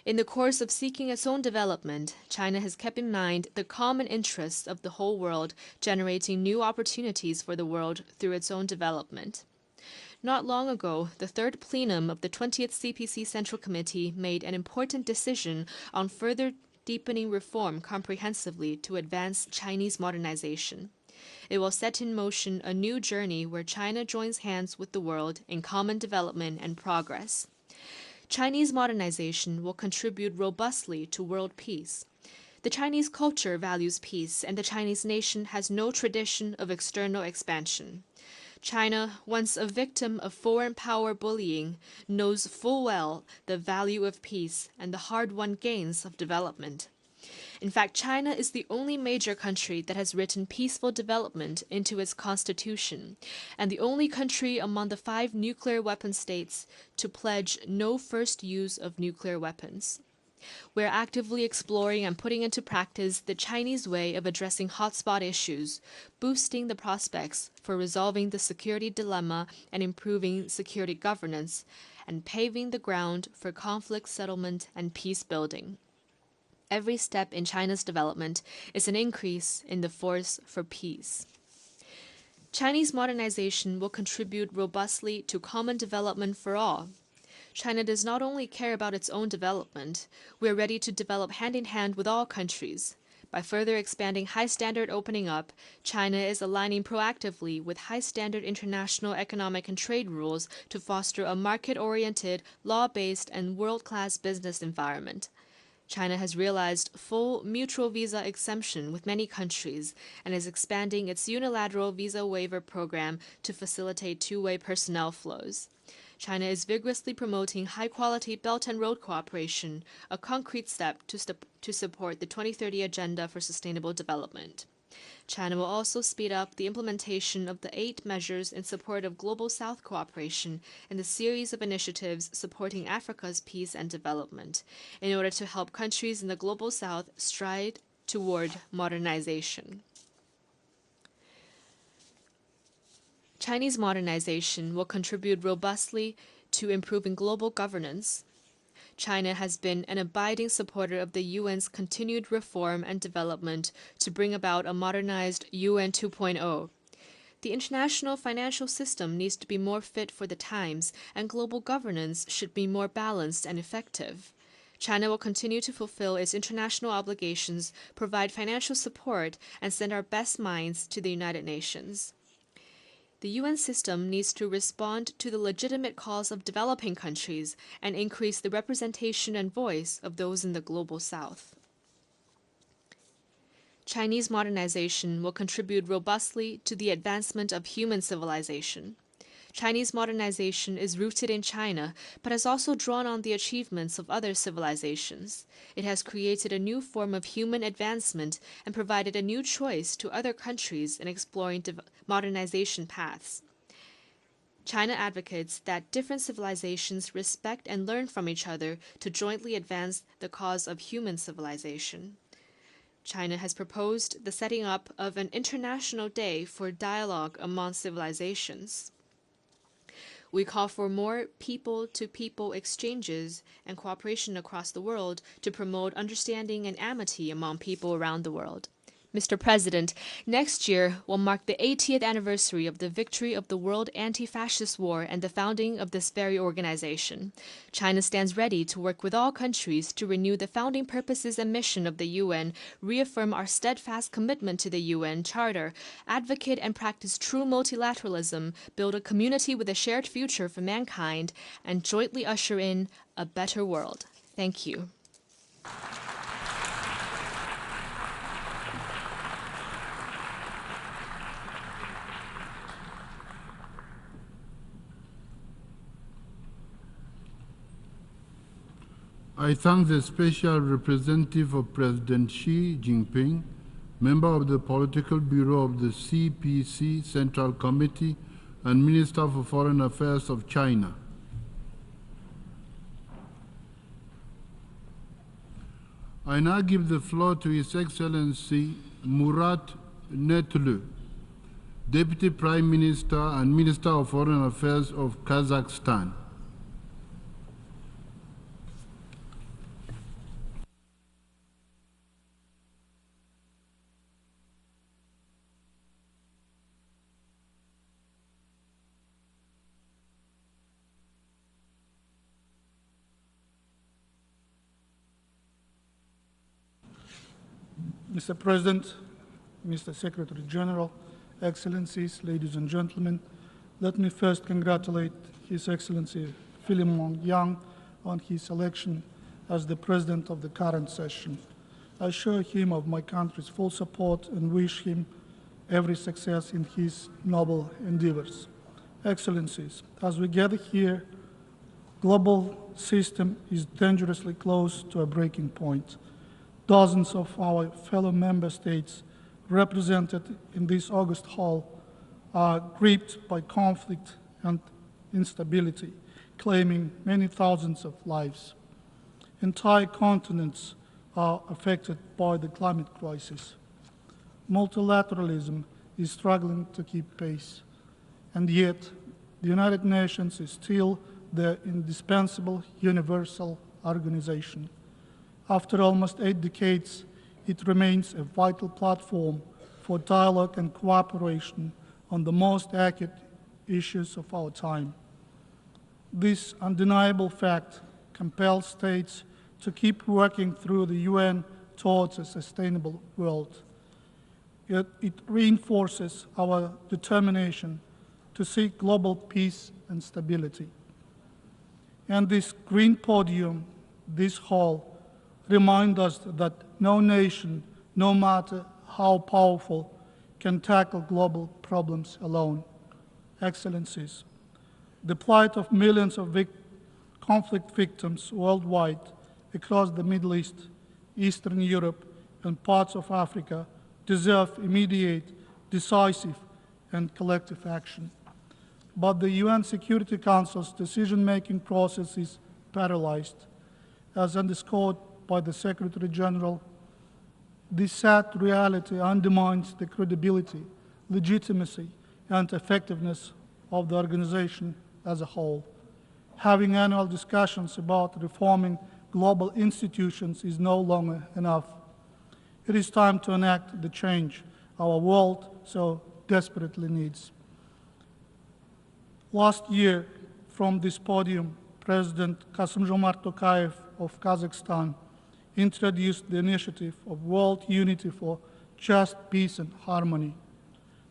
In the course of seeking its own development, China has kept in mind the common interests of the whole world, generating new opportunities for the world through its own development. Not long ago, the third plenum of the 20th CPC Central Committee made an important decision on further deepening reform comprehensively to advance Chinese modernization. It will set in motion a new journey where China joins hands with the world in common development and progress. Chinese modernization will contribute robustly to world peace. The Chinese culture values peace, and the Chinese nation has no tradition of external expansion. China, once a victim of foreign power bullying, knows full well the value of peace and the hard-won gains of development. In fact, China is the only major country that has written peaceful development into its constitution, and the only country among the 5 nuclear weapon states to pledge no first use of nuclear weapons. We are actively exploring and putting into practice the Chinese way of addressing hotspot issues, boosting the prospects for resolving the security dilemma and improving security governance, and paving the ground for conflict settlement and peace building. Every step in China's development is an increase in the force for peace. Chinese modernization will contribute robustly to common development for all. China does not only care about its own development, we are ready to develop hand in hand with all countries. By further expanding high standard opening up, China is aligning proactively with high standard international economic and trade rules to foster a market-oriented, law-based, and world-class business environment. China has realized full mutual visa exemption with many countries and is expanding its unilateral visa waiver program to facilitate two-way personnel flows. China is vigorously promoting high-quality Belt and Road cooperation, a concrete step to support the 2030 Agenda for Sustainable Development. China will also speed up the implementation of the 8 measures in support of Global South cooperation and the series of initiatives supporting Africa's peace and development, in order to help countries in the Global South stride toward modernization. Chinese modernization will contribute robustly to improving global governance. China has been an abiding supporter of the UN's continued reform and development to bring about a modernized UN 2.0. The international financial system needs to be more fit for the times, and global governance should be more balanced and effective. China will continue to fulfill its international obligations, provide financial support, and send our best minds to the United Nations. The UN system needs to respond to the legitimate calls of developing countries and increase the representation and voice of those in the Global South. Chinese modernization will contribute robustly to the advancement of human civilization. Chinese modernization is rooted in China, but has also drawn on the achievements of other civilizations. It has created a new form of human advancement and provided a new choice to other countries in exploring modernization paths. China advocates that different civilizations respect and learn from each other to jointly advance the cause of human civilization. China has proposed the setting up of an international day for dialogue among civilizations. We call for more people-to-people exchanges and cooperation across the world to promote understanding and amity among people around the world. Mr. President, next year will mark the 80th anniversary of the victory of the World Anti-Fascist War and the founding of this very organization. China stands ready to work with all countries to renew the founding purposes and mission of the UN, reaffirm our steadfast commitment to the UN Charter, advocate and practice true multilateralism, build a community with a shared future for mankind, and jointly usher in a better world. Thank you. I thank the Special Representative of President Xi Jinping, member of the Political Bureau of the CPC Central Committee, and Minister for Foreign Affairs of China. I now give the floor to His Excellency Murat Netlu, Deputy Prime Minister and Minister of Foreign Affairs of Kazakhstan. Mr. President, Mr. Secretary General, Excellencies, ladies and gentlemen, let me first congratulate His Excellency Philemon Yang on his election as the President of the current session. I assure him of my country's full support and wish him every success in his noble endeavors. Excellencies, as we gather here, global system is dangerously close to a breaking point. Dozens of our fellow member states represented in this August hall are gripped by conflict and instability, claiming many thousands of lives. Entire continents are affected by the climate crisis. Multilateralism is struggling to keep pace, and yet the United Nations is still the indispensable universal organization. After almost 8 decades, it remains a vital platform for dialogue and cooperation on the most acute issues of our time. This undeniable fact compels states to keep working through the UN towards a sustainable world. Yet it reinforces our determination to seek global peace and stability. And this green podium, this hall, remind us that no nation, no matter how powerful, can tackle global problems alone. Excellencies, the plight of millions of conflict victims worldwide across the Middle East, Eastern Europe, and parts of Africa deserve immediate, decisive, and collective action. But the UN Security Council's decision-making process is paralyzed, as underscored by the Secretary General. This sad reality undermines the credibility, legitimacy, and effectiveness of the organization as a whole. Having annual discussions about reforming global institutions is no longer enough. It is time to enact the change our world so desperately needs. Last year, from this podium, President Kassym-Jomart Tokayev of Kazakhstan introduced the initiative of World Unity for Just Peace and Harmony.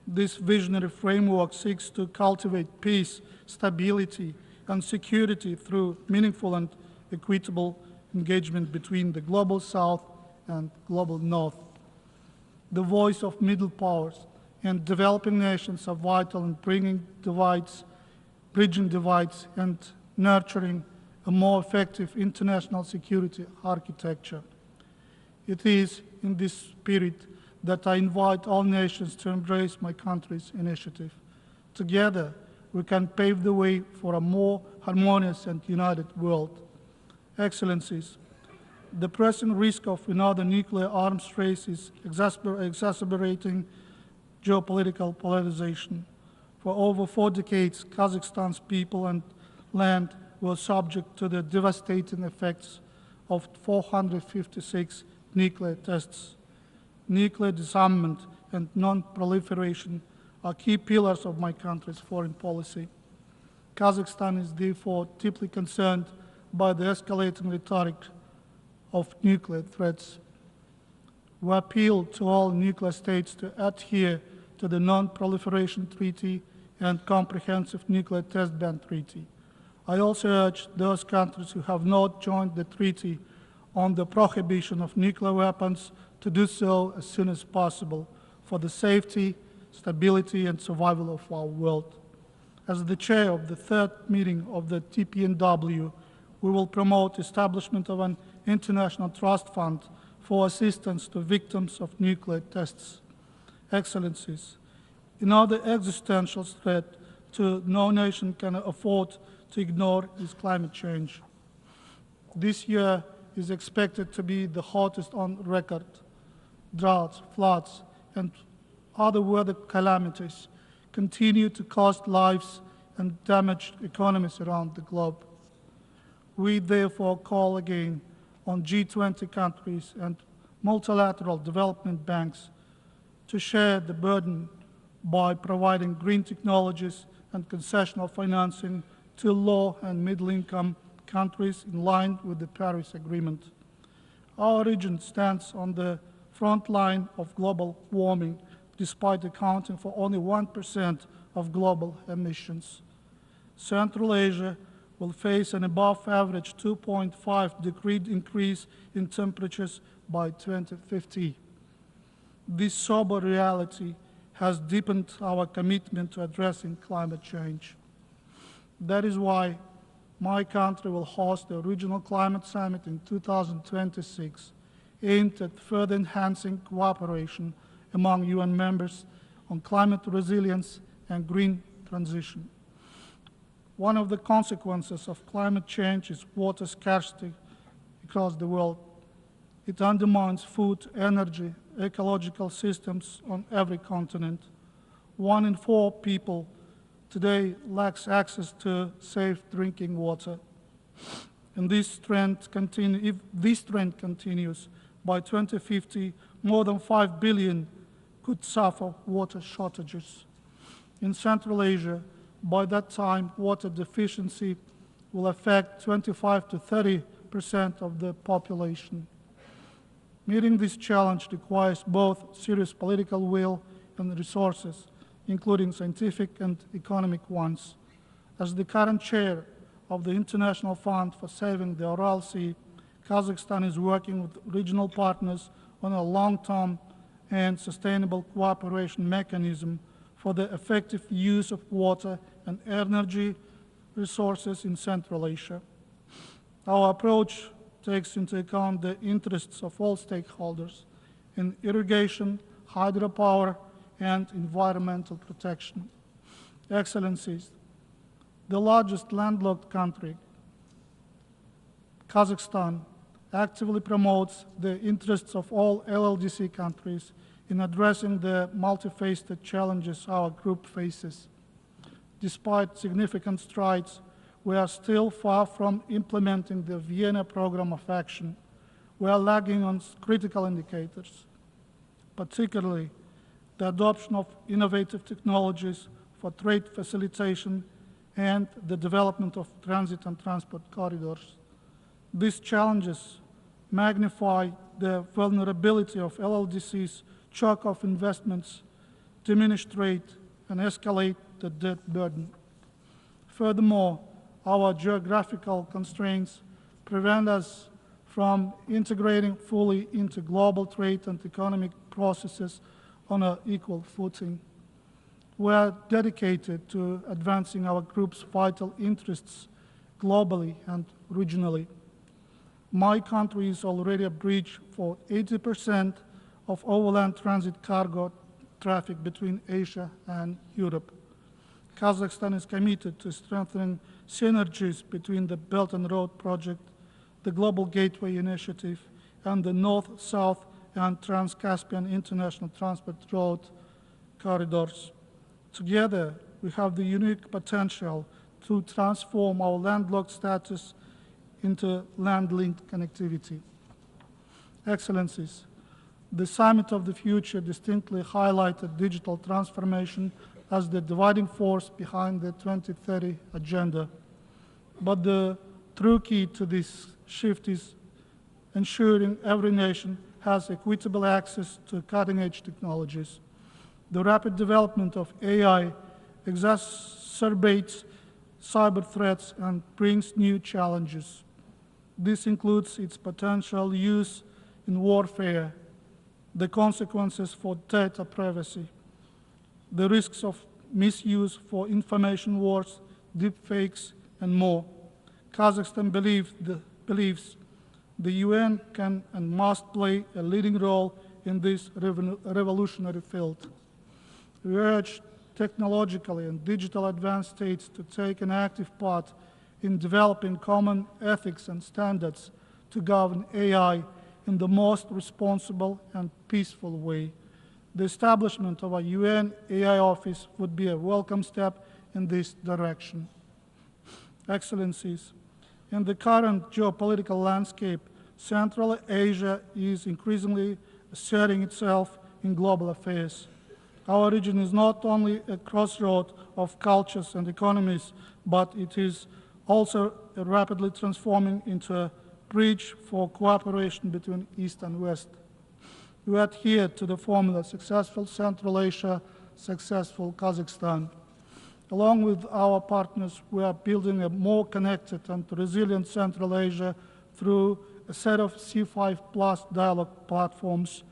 This visionary framework seeks to cultivate peace, stability, and security through meaningful and equitable engagement between the global South and global North. The voice of middle powers and developing nations are vital in bridging divides, and nurturing a more effective international security architecture. It is in this spirit that I invite all nations to embrace my country's initiative. Together, we can pave the way for a more harmonious and united world. Excellencies, the pressing risk of another nuclear arms race is exacerbating geopolitical polarization. For over 4 decades, Kazakhstan's people and land were subject to the devastating effects of 456 nuclear tests. Nuclear disarmament and non-proliferation are key pillars of my country's foreign policy. Kazakhstan is therefore deeply concerned by the escalating rhetoric of nuclear threats. We appeal to all nuclear states to adhere to the Non-Proliferation Treaty and Comprehensive Nuclear Test Ban Treaty. I also urge those countries who have not joined the treaty on the prohibition of nuclear weapons to do so as soon as possible for the safety, stability, and survival of our world. As the chair of the 3rd meeting of the TPNW, we will promote establishment of an international trust fund for assistance to victims of nuclear tests. Excellencies, another existential threat to no nation can afford to ignore is climate change. This year is expected to be the hottest on record. Droughts, floods, and other weather calamities continue to cost lives and damage economies around the globe. We therefore call again on G20 countries and multilateral development banks to share the burden by providing green technologies and concessional financing to low and middle-income countries in line with the Paris Agreement. Our region stands on the front line of global warming, despite accounting for only 1% of global emissions. Central Asia will face an above-average 2.5-degree increase in temperatures by 2050. This sober reality has deepened our commitment to addressing climate change. That is why my country will host the Regional Climate Summit in 2026, aimed at further enhancing cooperation among UN members on climate resilience and green transition. One of the consequences of climate change is water scarcity, across the world. It undermines food, energy, ecological systems on every continent. 1 in 4 people today lacks access to safe drinking water. And if this trend continues, by 2050, more than 5 billion could suffer water shortages. In Central Asia, by that time, water deficiency will affect 25 to 30% of the population. Meeting this challenge requires both serious political will and resources, including scientific and economic ones. As the current chair of the International Fund for Saving the Aral Sea, Kazakhstan is working with regional partners on a long-term and sustainable cooperation mechanism for the effective use of water and energy resources in Central Asia. Our approach takes into account the interests of all stakeholders in irrigation, hydropower, and environmental protection. Excellencies, the largest landlocked country, Kazakhstan, actively promotes the interests of all LLDC countries in addressing the multifaceted challenges our group faces. Despite significant strides, we are still far from implementing the Vienna Programme of Action. We are lagging on critical indicators, particularly the adoption of innovative technologies for trade facilitation and the development of transit and transport corridors. These challenges magnify the vulnerability of LLDC's choke of investments, diminish trade, and escalate the debt burden. Furthermore, our geographical constraints prevent us from integrating fully into global trade and economic processes on an equal footing. We are dedicated to advancing our group's vital interests globally and regionally. My country is already a bridge for 80% of overland transit cargo traffic between Asia and Europe. Kazakhstan is committed to strengthening synergies between the Belt and Road Project, the Global Gateway Initiative, and the North-South and Trans-Caspian International Transport Road corridors. Together, we have the unique potential to transform our landlocked status into land-linked connectivity. Excellencies, the Summit of the Future distinctly highlighted digital transformation as the dividing force behind the 2030 agenda. But the true key to this shift is ensuring every nation has equitable access to cutting-edge technologies. The rapid development of AI exacerbates cyber threats and brings new challenges. This includes its potential use in warfare, the consequences for data privacy, the risks of misuse for information wars, deepfakes, and more. Kazakhstan believes the UN can and must play a leading role in this revolutionary field. We urge technologically and digital advanced states to take an active part in developing common ethics and standards to govern AI in the most responsible and peaceful way. The establishment of a UN AI office would be a welcome step in this direction. Excellencies, in the current geopolitical landscape, Central Asia is increasingly asserting itself in global affairs. Our region is not only a crossroad of cultures and economies, but it is also rapidly transforming into a bridge for cooperation between East and West. We adhere to the formula successful Central Asia, successful Kazakhstan. Along with our partners, we are building a more connected and resilient Central Asia through a set of C5+ dialogue platforms.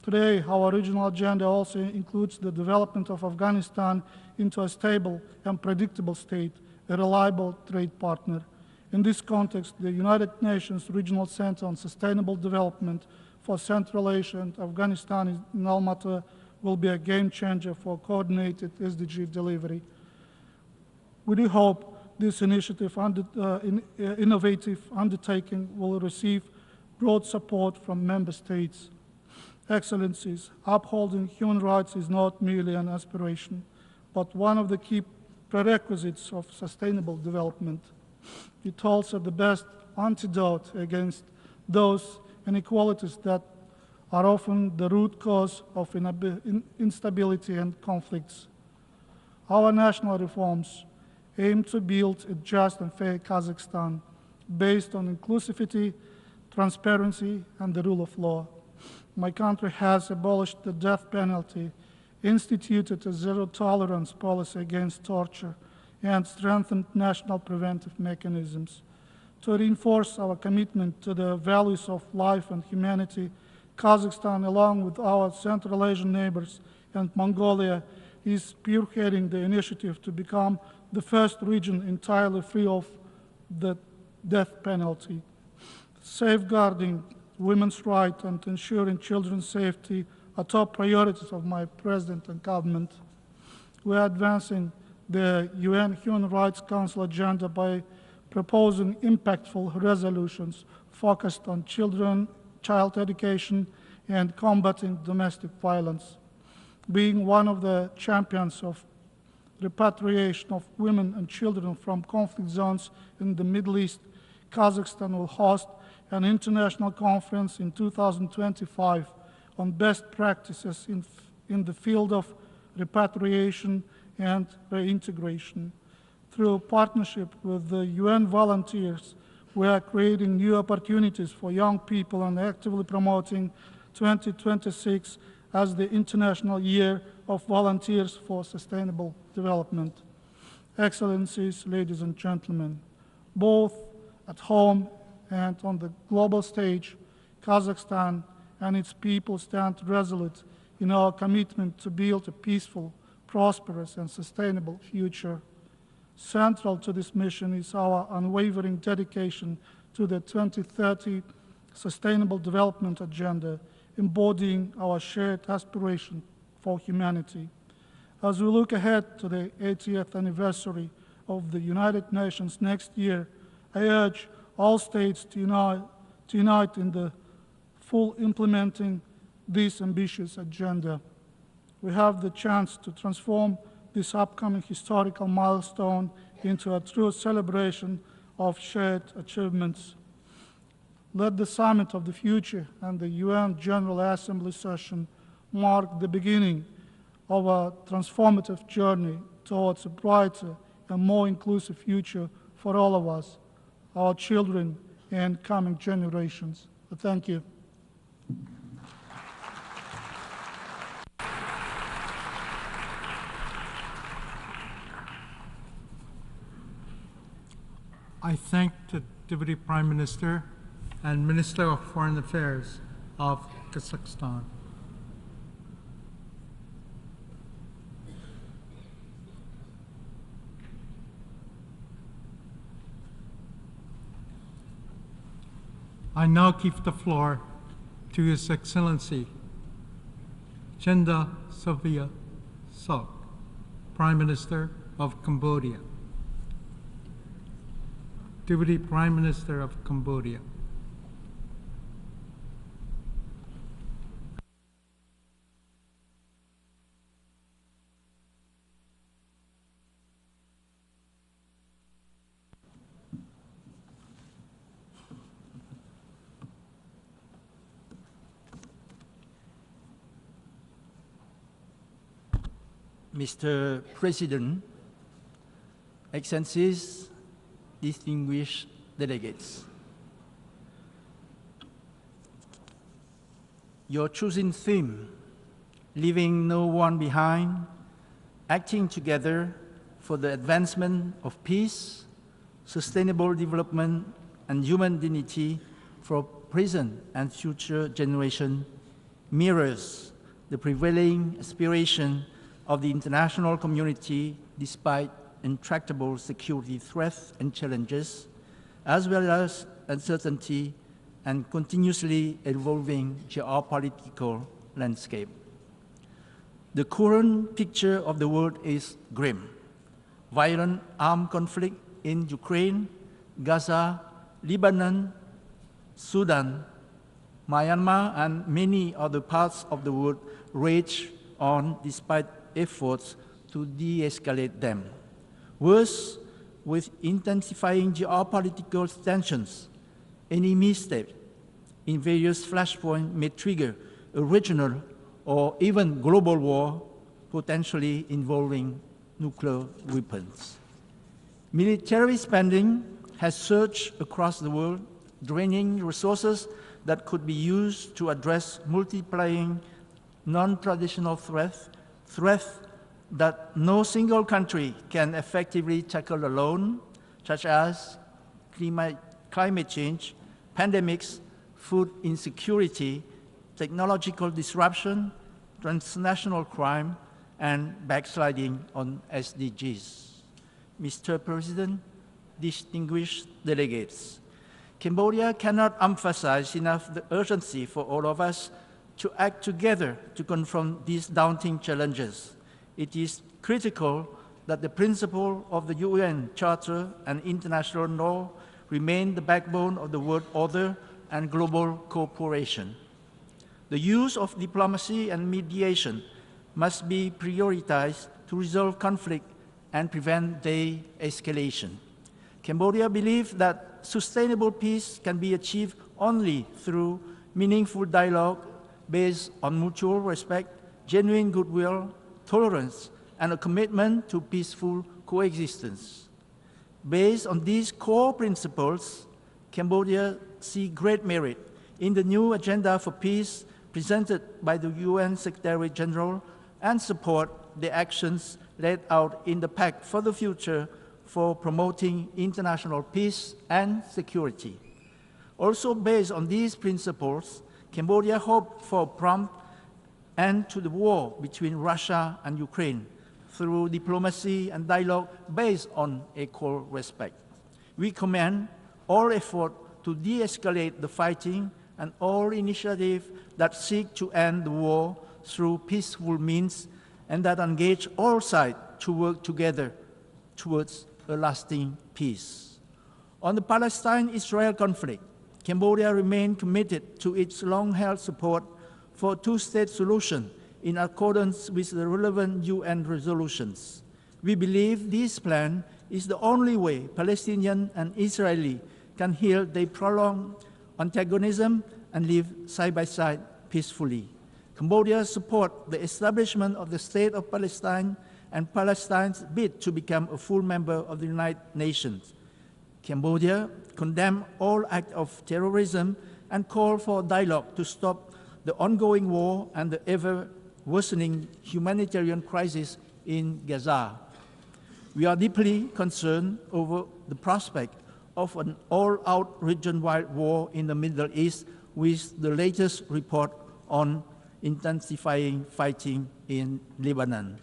Today, our regional agenda also includes the development of Afghanistan into a stable and predictable state, a reliable trade partner. In this context, the United Nations Regional Center on Sustainable Development for Central Asia and Afghanistan in Almaty will be a game changer for coordinated SDG delivery. We do hope This innovative undertaking will receive broad support from member states. Excellencies, upholding human rights is not merely an aspiration, but one of the key prerequisites of sustainable development. It's also the best antidote against those inequalities that are often the root cause of instability and conflicts. Our national reforms aim to build a just and fair Kazakhstan based on inclusivity, transparency, and the rule of law. My country has abolished the death penalty, instituted a zero-tolerance policy against torture, and strengthened national preventive mechanisms. To reinforce our commitment to the values of life and humanity, Kazakhstan, along with our Central Asian neighbors and Mongolia, is spearheading the initiative to become the first region entirely free of the death penalty. Safeguarding women's rights and ensuring children's safety are top priorities of my President and government. We are advancing the UN Human Rights Council agenda by proposing impactful resolutions focused on child education, and combating domestic violence. Being one of the champions of repatriation of women and children from conflict zones in the Middle East, Kazakhstan will host an international conference in 2025 on best practices in the field of repatriation and reintegration. Through partnership with the UN volunteers, we are creating new opportunities for young people and actively promoting 2026 as the International Year of Volunteers for Sustainable Development. Excellencies, ladies and gentlemen, both at home and on the global stage, Kazakhstan and its people stand resolute in our commitment to build a peaceful, prosperous, and sustainable future. Central to this mission is our unwavering dedication to the 2030 Sustainable Development Agenda, embodying our shared aspiration for humanity. As we look ahead to the 80th anniversary of the United Nations next year, I urge all states to unite in the full implementing this ambitious agenda. We have the chance to transform this upcoming historical milestone into a true celebration of shared achievements. Let the Summit of the Future and the UN General Assembly session mark the beginning of a transformative journey towards a brighter and more inclusive future for all of us, our children, and coming generations. Thank you. I thank the Deputy Prime Minister and Minister of Foreign Affairs of Kazakhstan. I now give the floor to His Excellency Chenda Sovia Sok, Prime Minister of Cambodia. Deputy Prime Minister of Cambodia. Mr. President, Excellencies, distinguished delegates. Your chosen theme, leaving no one behind, acting together for the advancement of peace, sustainable development, and human dignity for present and future generations, mirrors the prevailing aspiration of the international community despite intractable security threats and challenges, as well as uncertainty and continuously evolving geopolitical landscape. The current picture of the world is grim. Violent armed conflict in Ukraine, Gaza, Lebanon, Sudan, Myanmar, and many other parts of the world rage on despite efforts to de-escalate them. Worse, with intensifying geopolitical tensions, any misstep in various flashpoints may trigger a regional or even global war, potentially involving nuclear weapons. Military spending has surged across the world, draining resources that could be used to address multiplying non-traditional threats that no single country can effectively tackle alone, such as climate change, pandemics, food insecurity, technological disruption, transnational crime, and backsliding on SDGs. Mr. President, distinguished delegates, Cambodia cannot emphasize enough the urgency for all of us to act together to confront these daunting challenges. It is critical that the principle of the UN Charter and international law remain the backbone of the world order and global cooperation. The use of diplomacy and mediation must be prioritized to resolve conflict and prevent de-escalation. Cambodia believes that sustainable peace can be achieved only through meaningful dialogue based on mutual respect, genuine goodwill, tolerance, and a commitment to peaceful coexistence. Based on these core principles, Cambodia sees great merit in the new agenda for peace presented by the UN Secretary General and support the actions laid out in the Pact for the Future for promoting international peace and security. Also based on these principles, Cambodia hopes for a prompt end to the war between Russia and Ukraine through diplomacy and dialogue based on equal respect. We commend all effort to de-escalate the fighting and all initiatives that seek to end the war through peaceful means and that engage all sides to work together towards a lasting peace. On the Palestine-Israel conflict, Cambodia remains committed to its long-held support for a two-state solution in accordance with the relevant UN resolutions. We believe this plan is the only way Palestinian and Israeli can heal their prolonged antagonism and live side by side peacefully. Cambodia supports the establishment of the State of Palestine and Palestine's bid to become a full member of the United Nations. Cambodia condemns all acts of terrorism and calls for dialogue to stop the ongoing war and the ever-worsening humanitarian crisis in Gaza. We are deeply concerned over the prospect of an all-out region-wide war in the Middle East with the latest report on intensifying fighting in Lebanon.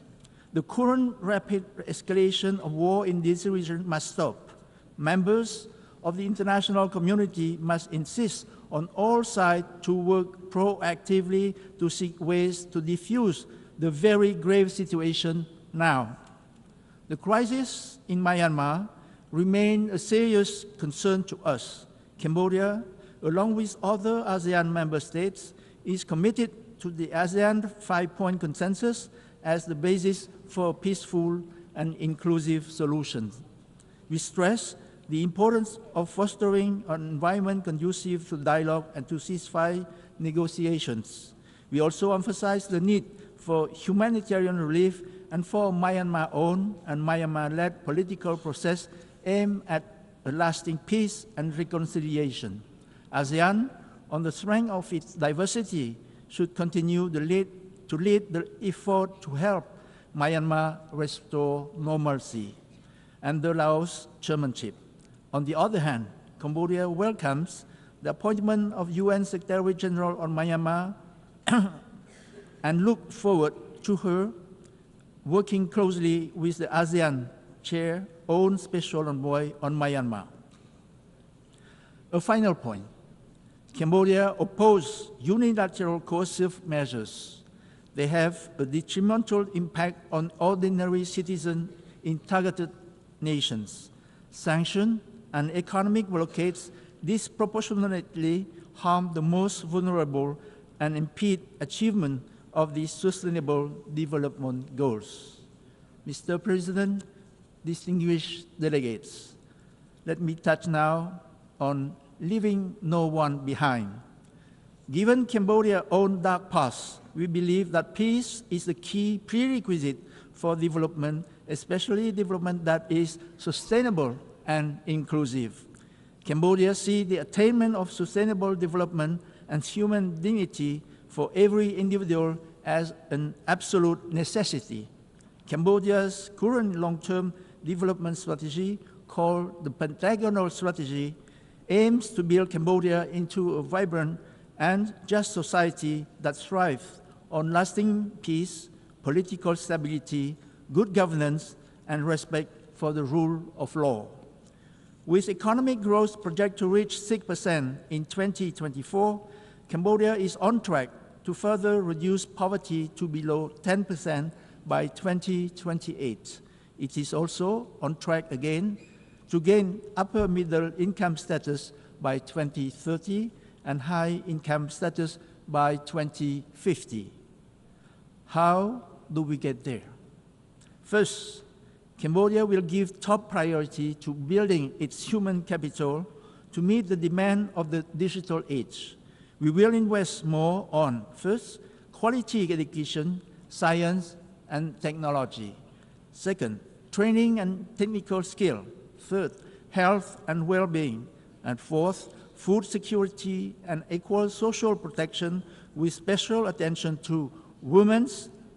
The current rapid escalation of war in this region must stop. Members of the international community must insist on all sides to work proactively to seek ways to defuse the very grave situation now. The crisis in Myanmar remains a serious concern to us. Cambodia, along with other ASEAN member states, is committed to the ASEAN 5-point consensus as the basis for peaceful and inclusive solutions. We stress the importance of fostering an environment conducive to dialogue and to ceasefire negotiations. We also emphasize the need for humanitarian relief and for Myanmar-owned and Myanmar-led political process aimed at a lasting peace and reconciliation. ASEAN, on the strength of its diversity, should continue to lead the effort to help Myanmar restore normalcy under Laos chairmanship. On the other hand, Cambodia welcomes the appointment of UN Secretary General on Myanmar and look forward to her working closely with the ASEAN Chair, own Special Envoy on Myanmar. A final point. Cambodia opposes unilateral coercive measures. They have a detrimental impact on ordinary citizens in targeted nations. Sanction and economic blockades disproportionately harm the most vulnerable and impede achievement of the Sustainable Development Goals. Mr. President, distinguished delegates, let me touch now on leaving no one behind. Given Cambodia's own dark past, we believe that peace is the key prerequisite for development, especially development that is sustainable and inclusive. Cambodia sees the attainment of sustainable development and human dignity for every individual as an absolute necessity. Cambodia's current long-term development strategy, called the Pentagonal Strategy, aims to build Cambodia into a vibrant and just society that thrives on lasting peace, political stability, good governance, and respect for the rule of law. With economic growth projected to reach 6% in 2024, Cambodia is on track to further reduce poverty to below 10% by 2028. It is also on track again to gain upper middle income status by 2030 and high income status by 2050. How do we get there? First, Cambodia will give top priority to building its human capital to meet the demand of the digital age. We will invest more on, first, quality education, science, and technology. Second, training and technical skill. Third, health and well-being. And fourth, food security and equal social protection with special attention to women,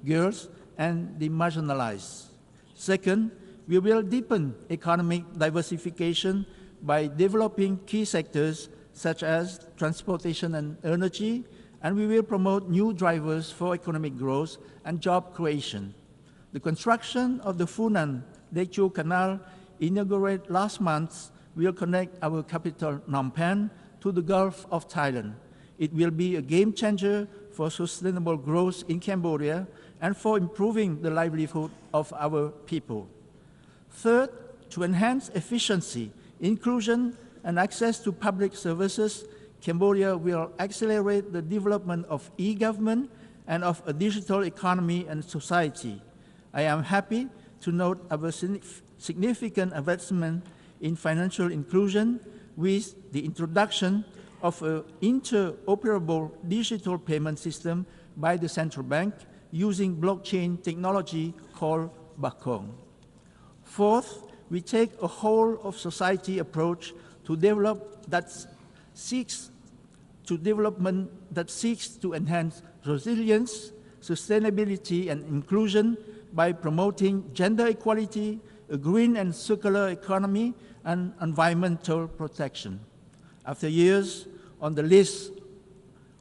girls, and the marginalized. Second, we will deepen economic diversification by developing key sectors such as transportation and energy, and we will promote new drivers for economic growth and job creation. The construction of the Funan Techu Canal, inaugurated last month, will connect our capital Phnom Penh to the Gulf of Thailand. It will be a game changer for sustainable growth in Cambodia and for improving the livelihood of our people. Third, to enhance efficiency, inclusion, and access to public services, Cambodia will accelerate the development of e-government and of a digital economy and society. I am happy to note our significant advancement in financial inclusion with the introduction of an interoperable digital payment system by the central bank using blockchain technology called Bakong. Fourth, we take a whole of society approach to development that seeks to enhance resilience, sustainability, and inclusion by promoting gender equality, a green and circular economy, and environmental protection. After years on the list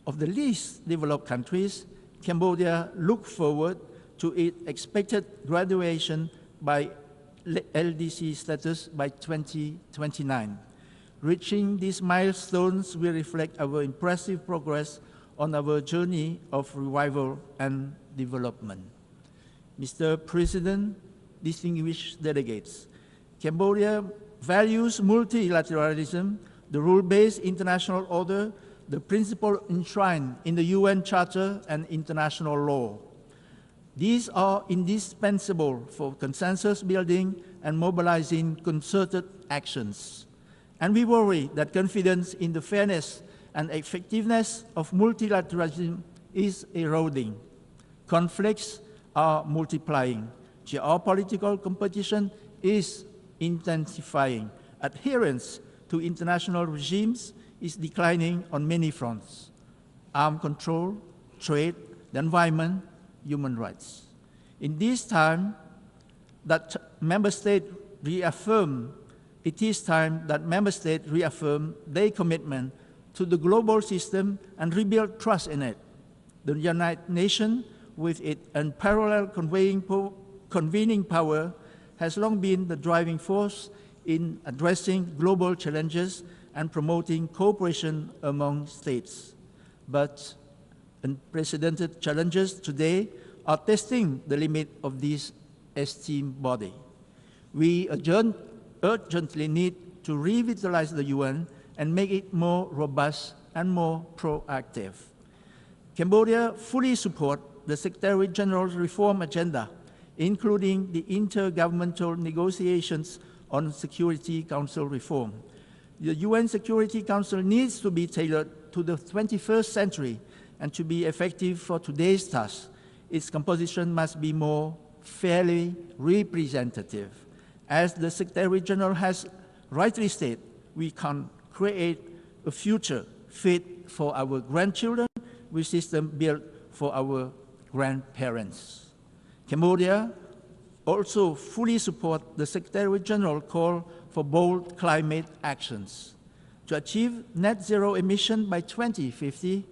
of the least developed countries, Cambodia looks forward to its expected graduation by LDC status by 2029. Reaching these milestones will reflect our impressive progress on our journey of revival and development. Mr. President, distinguished delegates, Cambodia values multilateralism, the rule-based international order, the principle enshrined in the UN Charter and international law. These are indispensable for consensus building and mobilizing concerted actions. And we worry that confidence in the fairness and effectiveness of multilateralism is eroding. Conflicts are multiplying. Geopolitical competition is intensifying. Adherence to international regimes is declining on many fronts: arms control, trade, the environment, human rights. In this time, it is time that member states reaffirm their commitment to the global system and rebuild trust in it. The United Nations, with its unparalleled convening power, has long been the driving force in addressing global challenges and promoting cooperation among states. But unprecedented challenges today are testing the limit of this esteemed body. We urgently need to revitalize the UN and make it more robust and more proactive. Cambodia fully supports the Secretary General's reform agenda, including the intergovernmental negotiations on Security Council reform. The UN Security Council needs to be tailored to the 21st century, and to be effective for today's task, its composition must be more fairly representative. As the Secretary General has rightly stated, we can create a future fit for our grandchildren with a system built for our grandparents. Cambodia also fully supports the Secretary General call for bold climate actions. To achieve net zero emission by 2050,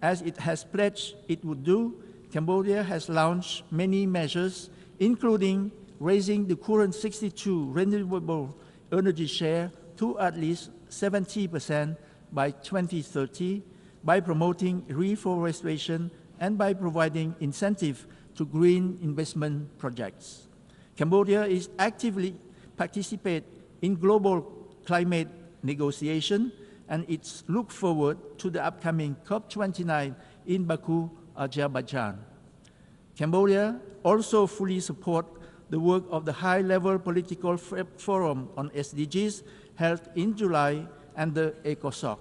as it has pledged it would do, Cambodia has launched many measures, including raising the current 62% renewable energy share to at least 70% by 2030, by promoting reforestation and by providing incentive to green investment projects. Cambodia is actively participate in global climate negotiation, and it's look forward to the upcoming COP29 in Baku, Azerbaijan. Cambodia also fully supports the work of the high-level political forum on SDGs held in July and the ECOSOC.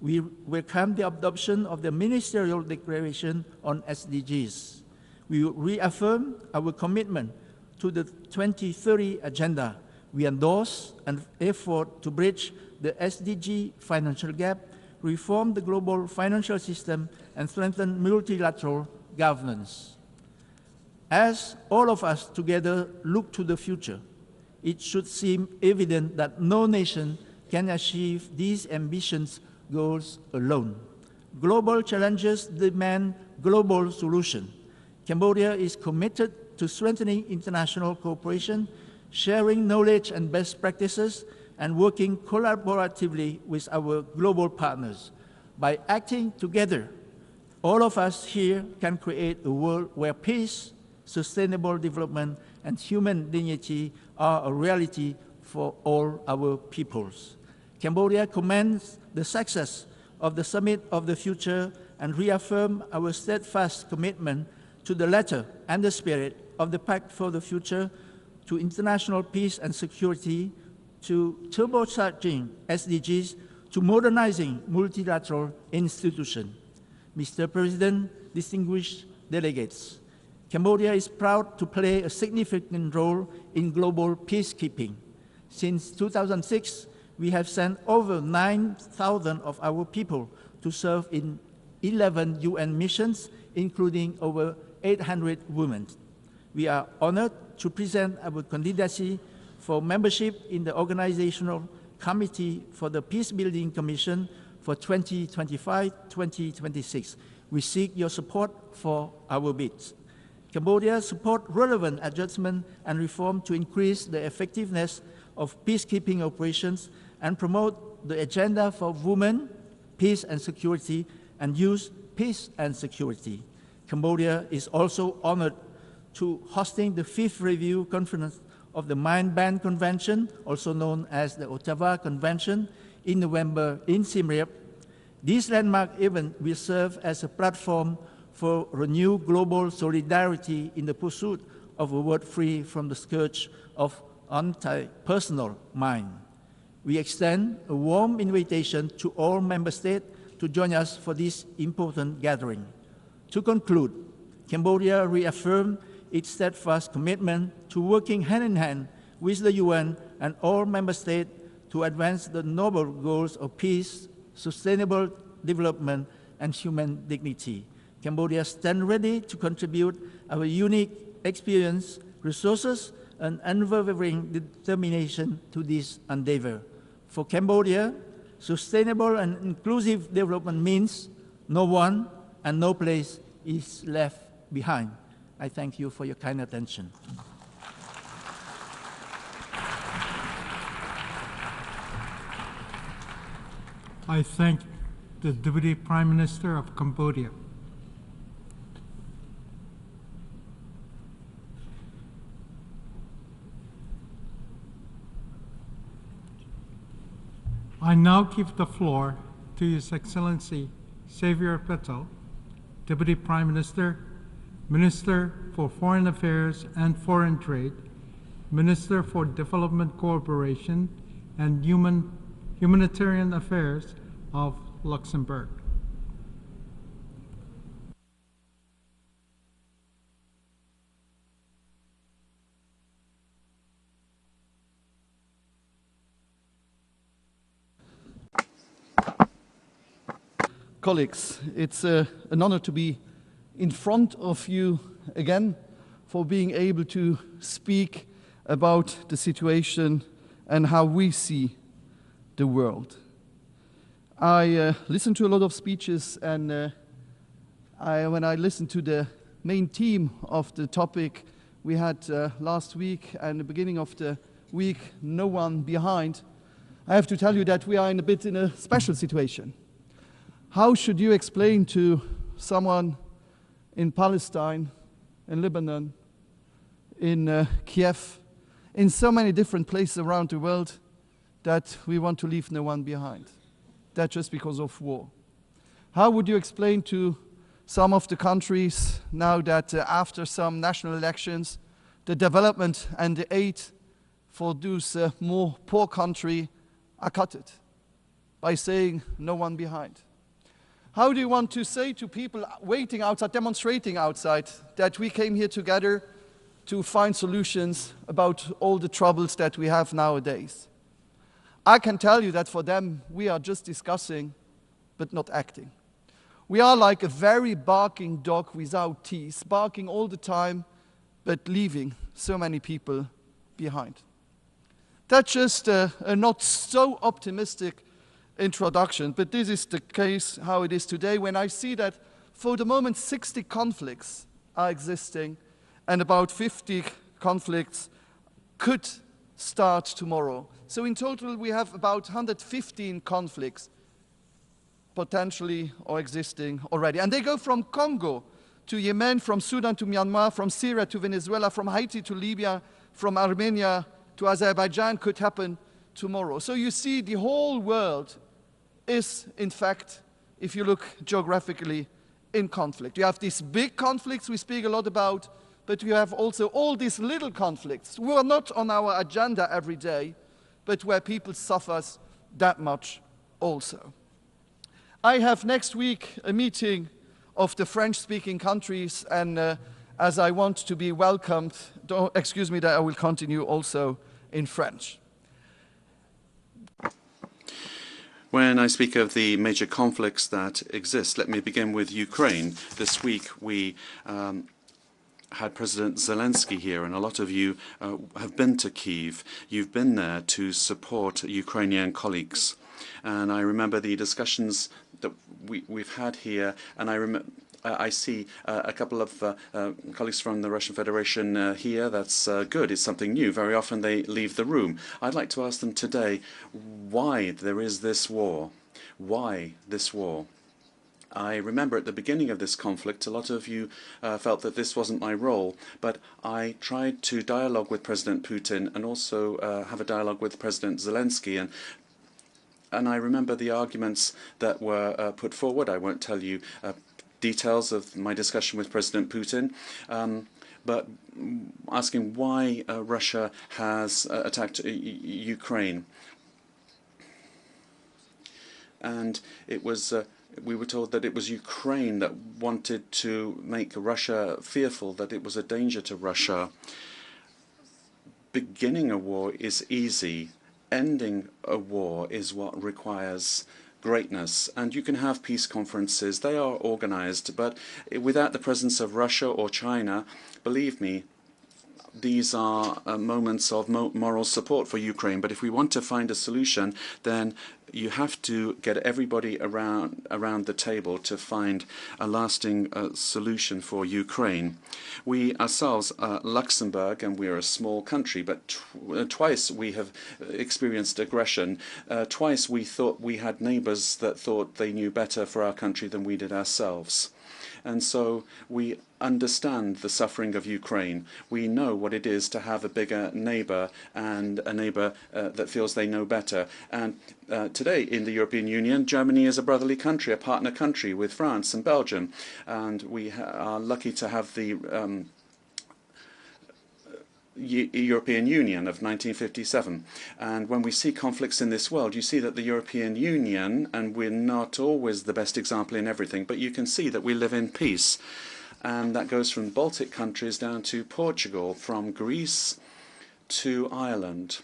We welcome the adoption of the Ministerial Declaration on SDGs. We reaffirm our commitment to the 2030 Agenda. We endorse an effort to bridge the SDG financial gap, reform the global financial system, and strengthen multilateral governance. As all of us together look to the future, it should seem evident that no nation can achieve these ambitious goals alone. Global challenges demand global solutions. Cambodia is committed to strengthening international cooperation, sharing knowledge and best practices, and working collaboratively with our global partners. By acting together, all of us here can create a world where peace, sustainable development, and human dignity are a reality for all our peoples. Cambodia commends the success of the Summit of the Future and reaffirm our steadfast commitment to the letter and the spirit of the Pact for the Future, to international peace and security, to turbocharging SDGs, to modernizing multilateral institutions. Mr. President, distinguished delegates, Cambodia is proud to play a significant role in global peacekeeping. Since 2006, we have sent over 9,000 of our people to serve in 11 UN missions, including over 800 women. We are honored to present our candidacy for membership in the Organizational Committee for the Peacebuilding Commission for 2025-2026. We seek your support for our bids. Cambodia supports relevant adjustment and reform to increase the effectiveness of peacekeeping operations and promote the agenda for women, peace and security, and youth, peace and security. Cambodia is also honored to hosting the 5th Review Conference of the Mine Ban Convention, also known as the Ottawa Convention, in November in Siem Reap. This landmark event will serve as a platform for renewed global solidarity in the pursuit of a world free from the scourge of anti-personal mine. We extend a warm invitation to all member states to join us for this important gathering. To conclude, Cambodia reaffirmed its steadfast commitment to working hand in hand with the UN and all member states to advance the noble goals of peace, sustainable development, and human dignity. Cambodia stands ready to contribute our unique experience, resources, and unwavering determination to this endeavor. For Cambodia, sustainable and inclusive development means no one and no place is left behind. I thank you for your kind attention. I thank the Deputy Prime Minister of Cambodia. I now give the floor to His Excellency Xavier Bettel, Deputy Prime Minister, Minister for Foreign Affairs and Foreign Trade, Minister for Development Cooperation and Humanitarian Affairs of Luxembourg. Colleagues, it's an honor to be in front of you again, for being able to speak about the situation and how we see the world. I listened to a lot of speeches, and when I listened to the main theme of the topic we had last week and the beginning of the week, No One Behind, I have to tell you that we are in a special situation. How should you explain to someone in Palestine, in Lebanon, in Kiev, in so many different places around the world, that we want to leave no one behind? That's just because of war. How would you explain to some of the countries now that after some national elections, the development and the aid for those more poor countries are cut by saying no one behind? How do you want to say to people waiting outside, demonstrating outside, that we came here together to find solutions about all the troubles that we have nowadays? I can tell you that for them, we are just discussing, but not acting. We are like a very barking dog without teeth, barking all the time, but leaving so many people behind. That's just a not so optimistic introduction, but this is the case how it is today, when I see that for the moment 60 conflicts are existing and about 50 conflicts could start tomorrow. So in total we have about 115 conflicts potentially or existing already. And they go from Congo to Yemen, from Sudan to Myanmar, from Syria to Venezuela, from Haiti to Libya, from Armenia to Azerbaijan could happen tomorrow. So you see, the whole world is, in fact, if you look geographically, in conflict. You have these big conflicts we speak a lot about, but you have also all these little conflicts who are not on our agenda every day, but where people suffer that much also. I have next week a meeting of the French-speaking countries, and as I want to be welcomed, excuse me that I will continue also in French. When I speak of the major conflicts that exist, let me begin with Ukraine. This week we had President Zelensky here, and a lot of you have been to Kyiv. You've been there to support Ukrainian colleagues. And I remember the discussions that we've had here, and I see a couple of colleagues from the Russian Federation here. That's good. It's something new. Very often they leave the room. I'd like to ask them today why there is this war. Why this war? I remember at the beginning of this conflict, a lot of you felt that this wasn't my role, but I tried to dialogue with President Putin and also have a dialogue with President Zelensky. And I remember the arguments that were put forward. I won't tell you details of my discussion with President Putin, but asking why Russia has attacked Ukraine. And it was, we were told that it was Ukraine that wanted to make Russia fearful, that it was a danger to Russia. Beginning a war is easy. Ending a war is what requires greatness. And you can have peace conferences. They are organized, but without the presence of Russia or China, believe me, these are moments of moral support for Ukraine. But if we want to find a solution, then you have to get everybody around the table to find a lasting solution for Ukraine. We ourselves are Luxembourg, and we are a small country, but twice we have experienced aggression. Twice we thought we had neighbors that thought they knew better for our country than we did ourselves. And so we understand the suffering of Ukraine. We know what it is to have a bigger neighbour and a neighbour that feels they know better. And today in the European Union, Germany is a brotherly country, a partner country with France and Belgium. And we are lucky to have the European Union of 1957. And when we see conflicts in this world, you see that the European Union, and we're not always the best example in everything, but you can see that we live in peace. And that goes from Baltic countries down to Portugal, from Greece to Ireland.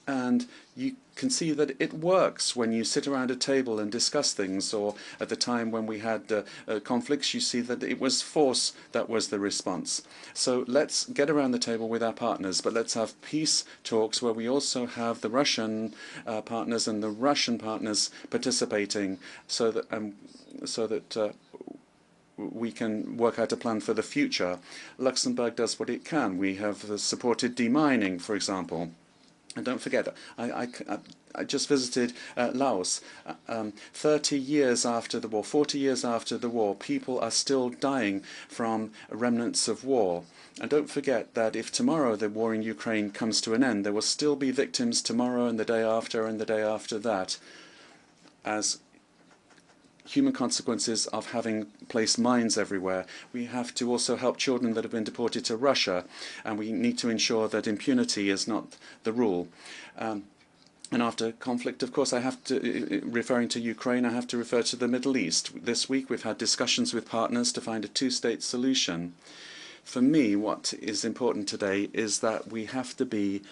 And you can see that it works when you sit around a table and discuss things, or at the time when we had conflicts, you see that it was force that was the response. So let's get around the table with our partners, but let's have peace talks where we also have the Russian partners and the Russian partners participating, so that we can work out a plan for the future. Luxembourg does what it can. We have supported demining, for example. And don't forget, I just visited Laos. 30 years after the war, 40 years after the war, people are still dying from remnants of war. And don't forget that if tomorrow the war in Ukraine comes to an end, there will still be victims tomorrow and the day after and the day after that, as human consequences of having placed mines everywhere. We have to also help children that have been deported to Russia, and we need to ensure that impunity is not the rule. And after conflict, of course, I have to, referring to Ukraine, I have to refer to the Middle East. This week we've had discussions with partners to find a two-state solution. For me, what is important today is that we have to be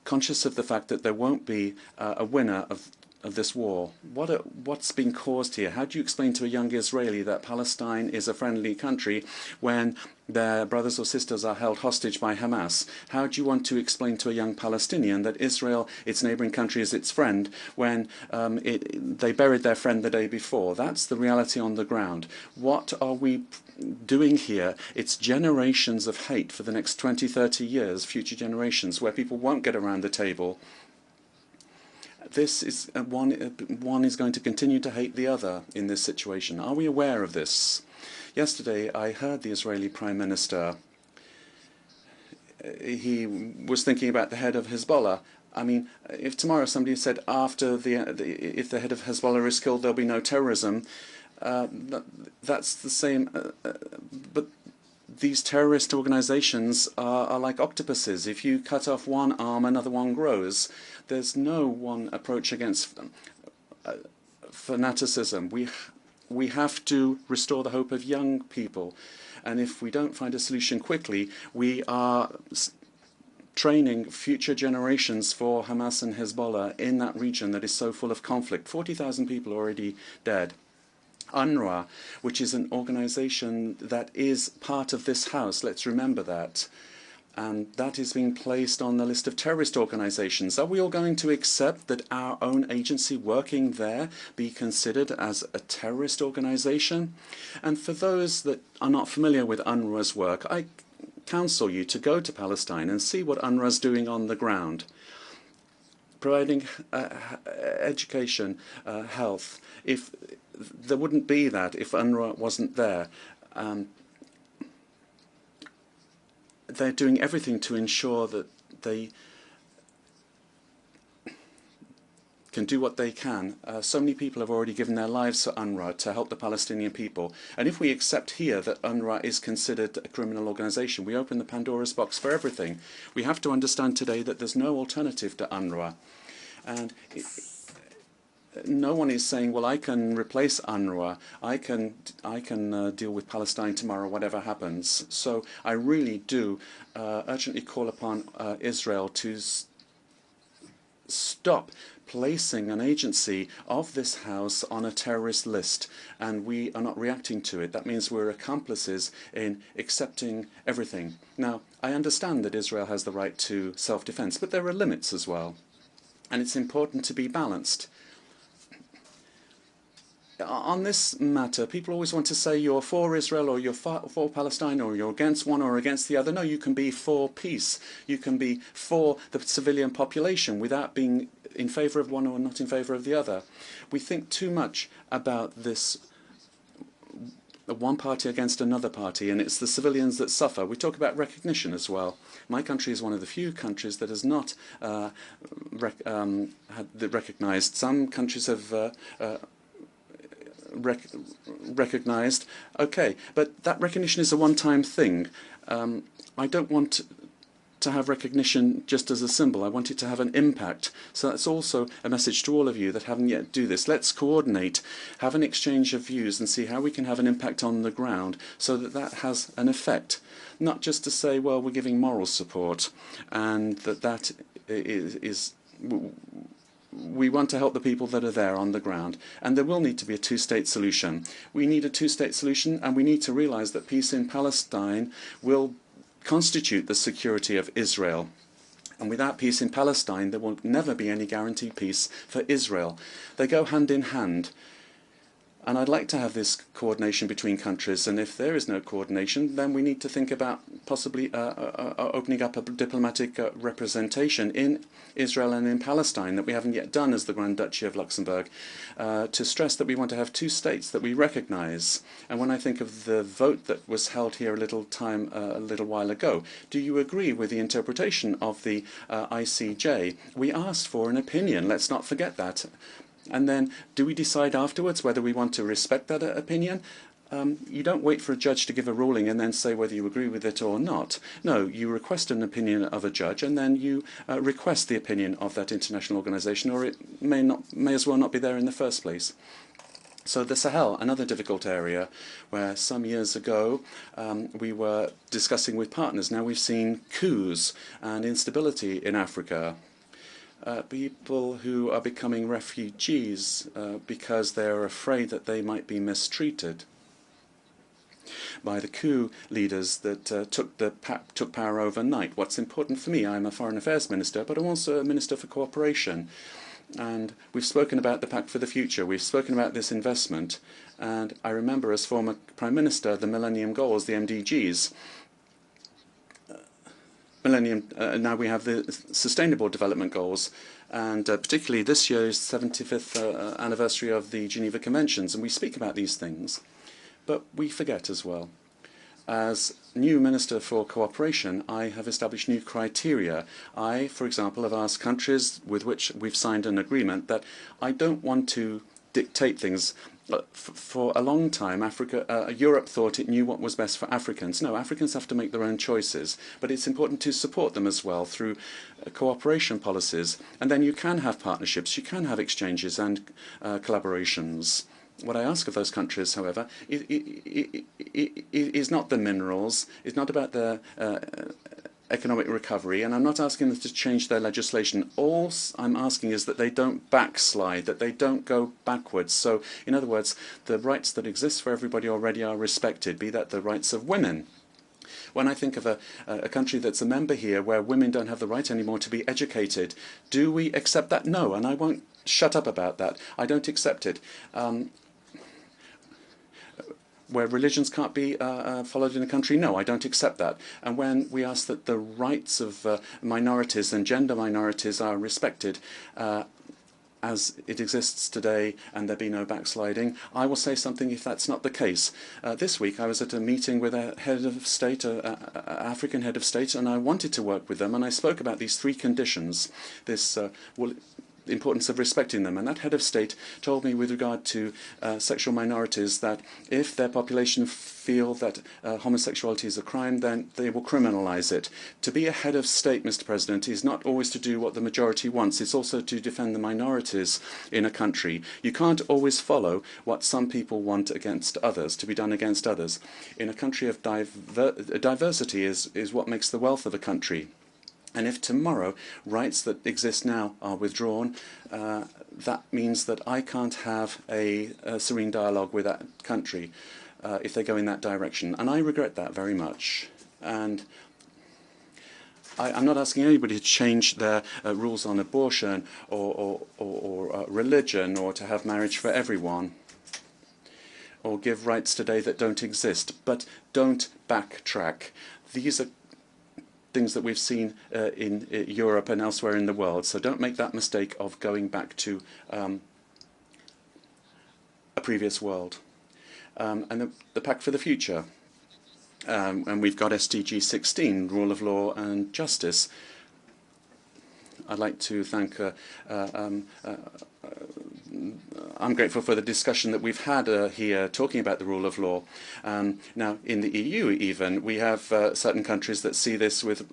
conscious of the fact that there won't be a winner of this war. What's been caused here? How do you explain to a young Israeli that Palestine is a friendly country when their brothers or sisters are held hostage by Hamas? How do you want to explain to a young Palestinian that Israel, its neighbouring country, is its friend when they buried their friend the day before? That's the reality on the ground. What are we doing here? It's generations of hate for the next 20, 30 years, future generations, where people won't get around the table. This is one is going to continue to hate the other in this situation. Are we aware of this? Yesterday I heard the Israeli Prime Minister. He was thinking about the head of Hezbollah. I mean, if tomorrow somebody said if the head of Hezbollah is killed, there'll be no terrorism, that's the same. But these terrorist organizations are like octopuses. If you cut off one arm, another one grows. There's no one approach against fanaticism. We have to restore the hope of young people. And if we don't find a solution quickly, we are training future generations for Hamas and Hezbollah in that region that is so full of conflict. 40,000 people already dead. UNRWA, which is an organization that is part of this house, let's remember that. And that is being placed on the list of terrorist organizations. Are we all going to accept that our own agency working there be considered as a terrorist organization? And for those that are not familiar with UNRWA's work, I counsel you to go to Palestine and see what UNRWA is doing on the ground, providing education, health. If there wouldn't be that if UNRWA wasn't there. They're doing everything to ensure that they can do what they can. So many people have already given their lives for UNRWA to help the Palestinian people. And if we accept here that UNRWA is considered a criminal organization, we open the Pandora's box for everything. We have to understand today that there's no alternative to UNRWA. And no one is saying, well, I can replace UNRWA. I can deal with Palestine tomorrow, whatever happens. So I really do urgently call upon Israel to stop placing an agency of this house on a terrorist list, and we are not reacting to it. That means we're accomplices in accepting everything. Now, I understand that Israel has the right to self-defense, but there are limits as well, and it's important to be balanced. On this matter, people always want to say you're for Israel or you're for Palestine or you're against one or against the other. No, you can be for peace. You can be for the civilian population without being in favor of one or not in favor of the other. We think too much about this one party against another party, and it's the civilians that suffer. We talk about recognition as well. My country is one of the few countries that has not recognized. Some countries have recognized. Okay, but that recognition is a one-time thing. I don't want to have recognition just as a symbol. I want it to have an impact. So that's also a message to all of you that haven't yet do this. Let's coordinate, have an exchange of views and see how we can have an impact on the ground so that that has an effect. Not just to say, well, we're giving moral support and that is we want to help the people that are there on the ground. And there will need to be a two-state solution. We need a two-state solution, and we need to realize that peace in Palestine will constitute the security of Israel. And without peace in Palestine, there will never be any guaranteed peace for Israel. They go hand in hand. And I'd like to have this coordination between countries, and if there is no coordination, then we need to think about possibly opening up a diplomatic representation in Israel and in Palestine that we haven't yet done as the Grand Duchy of Luxembourg, to stress that we want to have two states that we recognize. And when I think of the vote that was held here a little while ago, do you agree with the interpretation of the ICJ? We asked for an opinion, let's not forget that. And then, do we decide afterwards whether we want to respect that opinion? You don't wait for a judge to give a ruling and then say whether you agree with it or not. No, you request an opinion of a judge, and then you request the opinion of that international organization, or it may as well not be there in the first place. So the Sahel, another difficult area where some years ago we were discussing with partners. Now we've seen coups and instability in Africa. People who are becoming refugees because they're afraid that they might be mistreated by the coup leaders that took power overnight. What's important for me, I'm a foreign affairs minister, but I'm also a minister for cooperation. And we've spoken about the Pact for the Future, we've spoken about this investment, and I remember as former Prime Minister the Millennium Goals, the MDGs. Now we have the Sustainable Development Goals, and particularly this year's 75th anniversary of the Geneva Conventions, and we speak about these things, but we forget as well. As new Minister for Cooperation, I have established new criteria. I, for example, have asked countries with which we've signed an agreement that I don't want to dictate things. For a long time, Europe thought it knew what was best for Africans. No, Africans have to make their own choices, but it's important to support them as well through cooperation policies. And then you can have partnerships, you can have exchanges and collaborations. What I ask of those countries, however, is not the minerals, it's not about the economic recovery, and I'm not asking them to change their legislation. All I'm asking is that they don't backslide, that they don't go backwards. So, in other words, the rights that exist for everybody already are respected, be that the rights of women. When I think of a country that's a member here where women don't have the right anymore to be educated, do we accept that? No, and I won't shut up about that. I don't accept it. Where religions can't be followed in a country, no, I don't accept that. And when we ask that the rights of minorities and gender minorities are respected as it exists today and there be no backsliding, I will say something if that's not the case. This week I was at a meeting with a head of state, African head of state, and I wanted to work with them, and I spoke about these three conditions. This the importance of respecting them. And that head of state told me with regard to sexual minorities that if their population feel that homosexuality is a crime, then they will criminalize it. To be a head of state, Mr. President, is not always to do what the majority wants. It's also to defend the minorities in a country. You can't always follow what some people want against others, to be done against others. In a country of diversity is what makes the wealth of a country. And if tomorrow rights that exist now are withdrawn, that means that I can't have a serene dialogue with that country if they go in that direction. And I regret that very much. And I'm not asking anybody to change their rules on abortion or religion, or to have marriage for everyone, or give rights today that don't exist. But don't backtrack. These are things that we've seen in Europe and elsewhere in the world. So don't make that mistake of going back to a previous world. and the Pact for the Future. And we've got SDG 16, rule of law and justice. I'd like to thank I'm grateful for the discussion that we've had here talking about the rule of law. Now, in the EU even, we have certain countries that see this with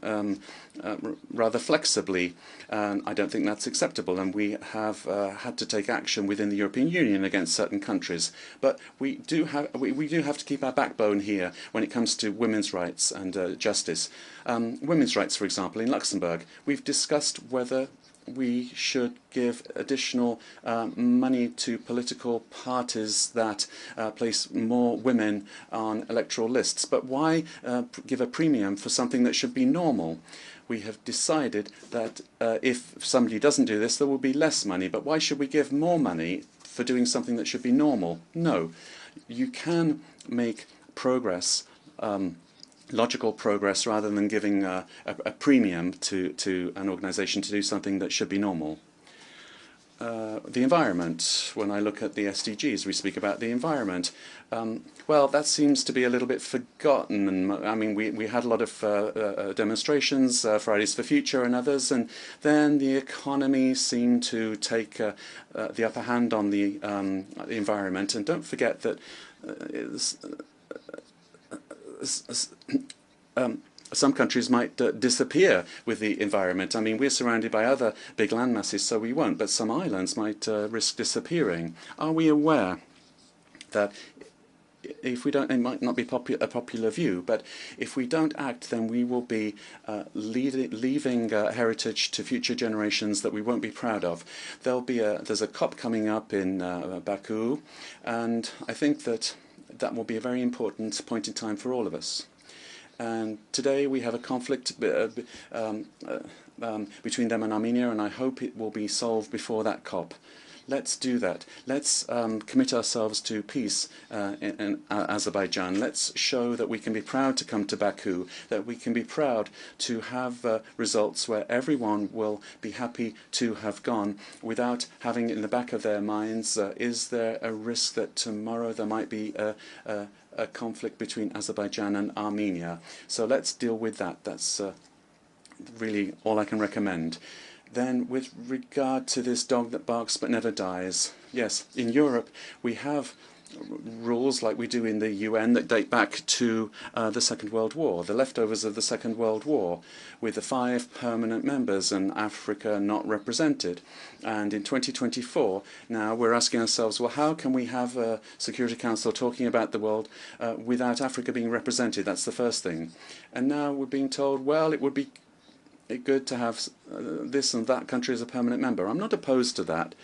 rather flexibly. I don't think that's acceptable, and we have had to take action within the European Union against certain countries. But we do have to keep our backbone here when it comes to women's rights and justice. Women's rights, for example, in Luxembourg, we've discussed whether we should give additional money to political parties that place more women on electoral lists. But why give a premium for something that should be normal? We have decided that if somebody doesn't do this, there will be less money. But why should we give more money for doing something that should be normal? No. You can make progress, logical progress, rather than giving a premium to an organization to do something that should be normal. The environment, when I look at the SDGs, we speak about the environment. Well, that seems to be a little bit forgotten. And I mean, we had a lot of demonstrations, Fridays for Future and others, and then the economy seemed to take the upper hand on the environment. And don't forget that some countries might disappear with the environment. I mean, we're surrounded by other big land masses, so we won't, but some islands might risk disappearing. Are we aware that if we don't, it might not be a popular view, but if we don't act, then we will be leaving heritage to future generations that we won't be proud of. There's a COP coming up in Baku, and I think that will be a very important point in time for all of us. And today we have a conflict between them and Armenia, and I hope it will be solved before that COP. Let's do that. Let's commit ourselves to peace in Azerbaijan. Let's show that we can be proud to come to Baku, that we can be proud to have results where everyone will be happy to have gone without having in the back of their minds, is there a risk that tomorrow there might be a conflict between Azerbaijan and Armenia? So let's deal with that. That's really all I can recommend. Then, with regard to this dog that barks but never dies, yes, in Europe we have rules like we do in the UN that date back to the Second World War, the leftovers of the Second World War, with the 5 permanent members and Africa not represented. And in 2024, now we're asking ourselves, well, how can we have a Security Council talking about the world without Africa being represented? That's the first thing. And now we're being told, well, it would be good to have this and that country as a permanent member. I'm not opposed to that,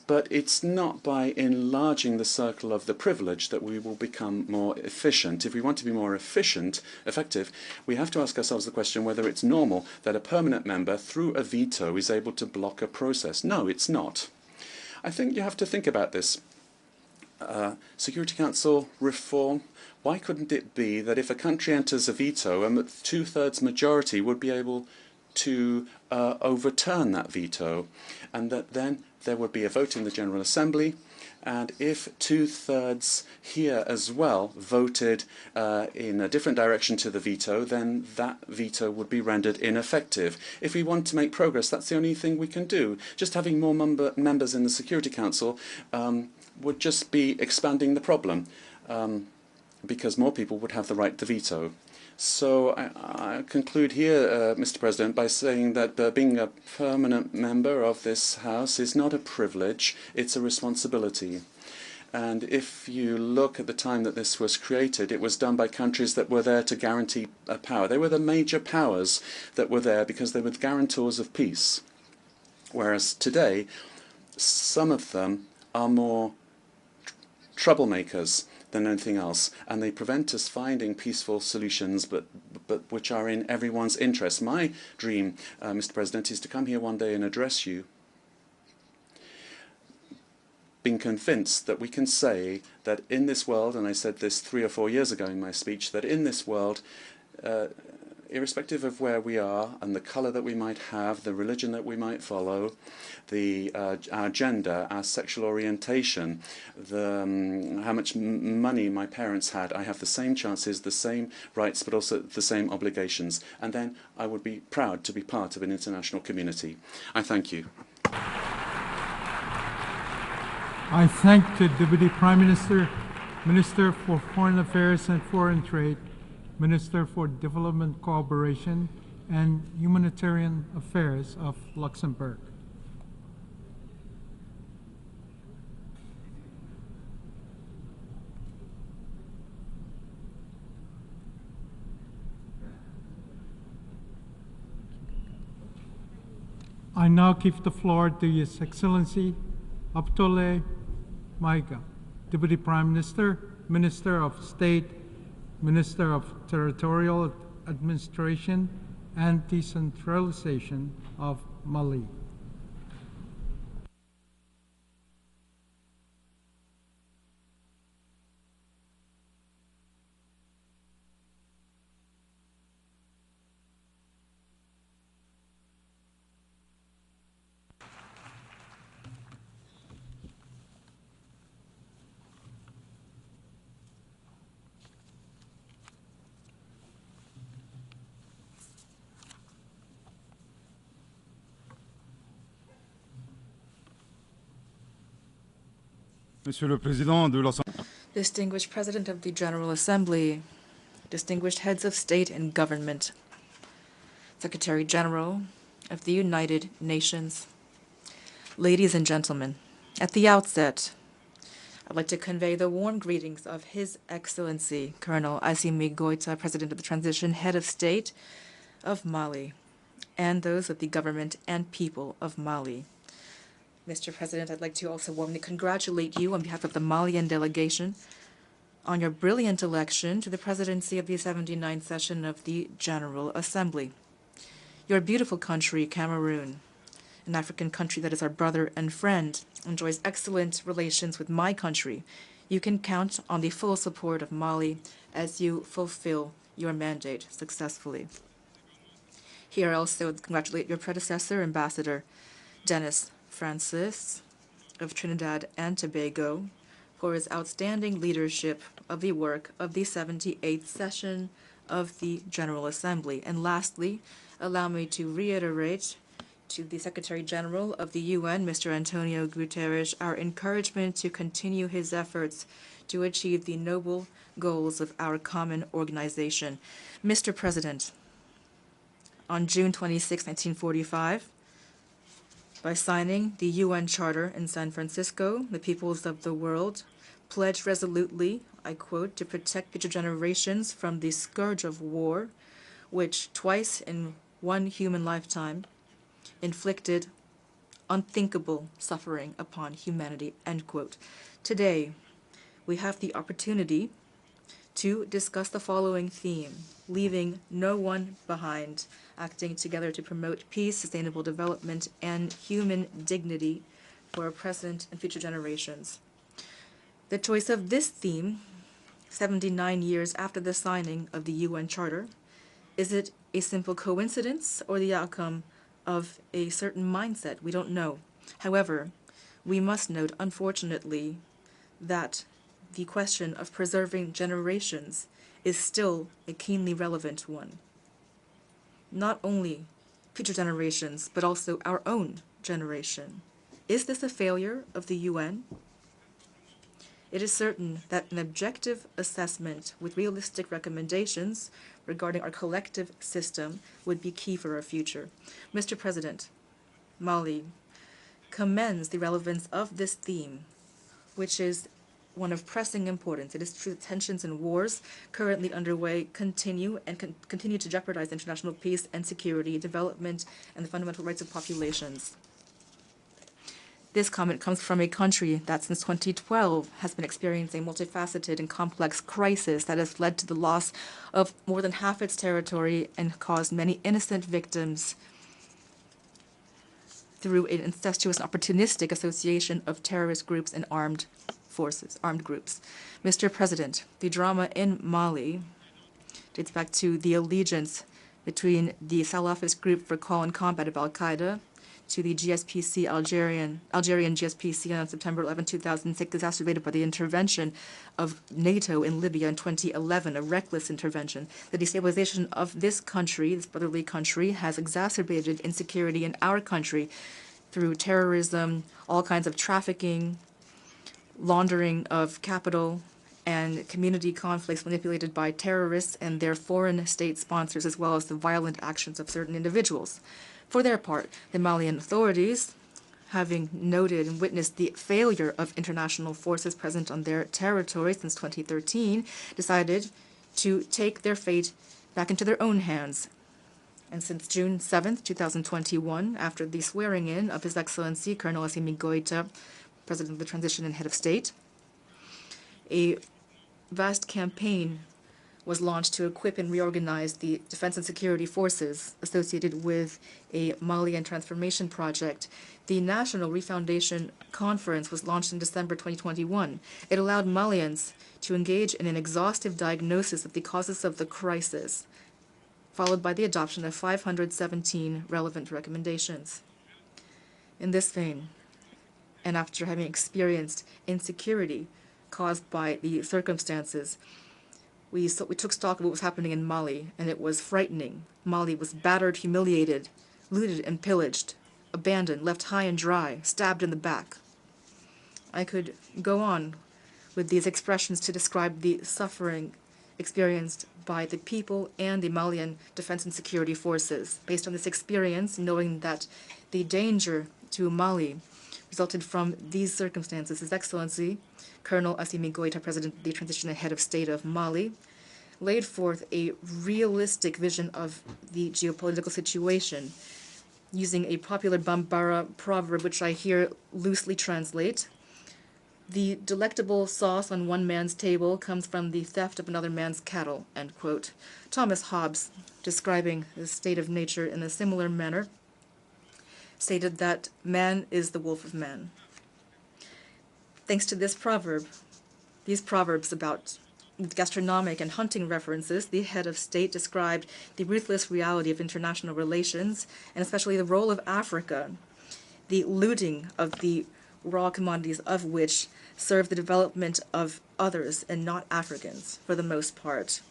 but it's not by enlarging the circle of the privilege that we will become more efficient. If we want to be more effective, we have to ask ourselves the question whether it's normal that a permanent member, through a veto, is able to block a process. No, it's not. I think you have to think about this. Security Council reform, why couldn't it be that if a country enters a veto, a 2/3 majority would be able to overturn that veto, and that then there would be a vote in the General Assembly, and if 2/3 here as well voted in a different direction to the veto, then that veto would be rendered ineffective. If we want to make progress, that's the only thing we can do. Just having more members in the Security Council would just be expanding the problem, because more people would have the right to veto. So I conclude here, Mr. President, by saying that being a permanent member of this House is not a privilege, it's a responsibility. And if you look at the time that this was created, it was done by countries that were there to guarantee power. They were the major powers that were there because they were the guarantors of peace. Whereas today, some of them are more troublemakers than anything else, and they prevent us finding peaceful solutions, but which are in everyone's interest. My dream, Mr. President, is to come here one day and address you, being convinced that we can say that in this world, and I said this 3 or 4 years ago in my speech, that in this world irrespective of where we are and the colour that we might have, the religion that we might follow, our gender, our sexual orientation, how much money my parents had, I have the same chances, the same rights, but also the same obligations. And then I would be proud to be part of an international community. I thank you. I thank the Deputy Prime Minister, Minister for Foreign Affairs and Foreign Trade, Minister for Development Cooperation and Humanitarian Affairs of Luxembourg. I now give the floor to His Excellency Abdoulaye Maïga, Deputy Prime Minister, Minister of State, Minister of Territorial Administration and Decentralization of Mali. Monsieur le Président de l'Assemblée. Distinguished President of the General Assembly, distinguished heads of state and government, Secretary General of the United Nations, ladies and gentlemen, at the outset, I'd like to convey the warm greetings of His Excellency Colonel Assimi Goïta, President of the Transition, Head of State of Mali, and those of the government and people of Mali. Mr. President, I'd like to also warmly congratulate you on behalf of the Malian delegation on your brilliant election to the presidency of the 79th session of the General Assembly. Your beautiful country, Cameroon, an African country that is our brother and friend, enjoys excellent relations with my country. You can count on the full support of Mali as you fulfill your mandate successfully. Here I also congratulate your predecessor, Ambassador Dennis Francis of Trinidad and Tobago, for his outstanding leadership of the work of the 78th session of the General Assembly. And lastly, allow me to reiterate to the Secretary General of the UN, Mr. Antonio Guterres, our encouragement to continue his efforts to achieve the noble goals of our common organization. Mr. President, on June 26, 1945, by signing the UN Charter in San Francisco, the peoples of the world pledged resolutely, I quote, to protect future generations from the scourge of war, which twice in one human lifetime inflicted unthinkable suffering upon humanity, end quote. Today, we have the opportunity to discuss the following theme: leaving no one behind, acting together to promote peace, sustainable development, and human dignity for our present and future generations. The choice of this theme, 79 years after the signing of the UN Charter, is it a simple coincidence or the outcome of a certain mindset? We don't know. However, we must note, unfortunately, that the question of preserving generations is still a keenly relevant one. Not only future generations, but also our own generation. Is this a failure of the UN? It is certain that an objective assessment with realistic recommendations regarding our collective system would be key for our future. Mr. President, Mali commends the relevance of this theme, which is one of pressing importance. It is true that tensions and wars currently underway continue to jeopardize international peace and security, development, and the fundamental rights of populations. This comment comes from a country that since 2012 has been experiencing a multifaceted and complex crisis that has led to the loss of more than half its territory and caused many innocent victims through an incestuous and opportunistic association of terrorist groups and armed groups. Mr. President, the drama in Mali dates back to the allegiance between the Salafist group for call and combat of al-Qaeda to the GSPC, Algerian GSPC on September 11, 2006, exacerbated by the intervention of NATO in Libya in 2011, a reckless intervention. The destabilization of this country, this brotherly country, has exacerbated insecurity in our country through terrorism, all kinds of trafficking, laundering of capital, and community conflicts manipulated by terrorists and their foreign state sponsors, as well as the violent actions of certain individuals. For their part, the Malian authorities, having noted and witnessed the failure of international forces present on their territory since 2013, decided to take their fate back into their own hands. And since June 7, 2021, after the swearing-in of His Excellency Colonel Assimi Goïta, President of the Transition and Head of State, a vast campaign was launched to equip and reorganize the defense and security forces associated with a Malian transformation project. The National Refoundation Conference was launched in December 2021. It allowed Malians to engage in an exhaustive diagnosis of the causes of the crisis, followed by the adoption of 517 relevant recommendations. In this vein, and after having experienced insecurity caused by the circumstances, we took stock of what was happening in Mali, and it was frightening. Mali was battered, humiliated, looted and pillaged, abandoned, left high and dry, stabbed in the back. I could go on with these expressions to describe the suffering experienced by the people and the Malian defense and security forces. Based on this experience, knowing that the danger to Mali resulted from these circumstances, His Excellency Colonel Assimi Goïta, President of the Transition and Head of State of Mali, laid forth a realistic vision of the geopolitical situation, using a popular Bambara proverb, which I here loosely translate: "The delectable sauce on one man's table comes from the theft of another man's cattle," end quote. Thomas Hobbes, describing the state of nature in a similar manner, stated that man is the wolf of man. Thanks to this proverb, these proverbs about gastronomic and hunting references, the head of state described the ruthless reality of international relations, and especially the role of Africa, the looting of the raw commodities of which serve the development of others and not Africans, for the most part.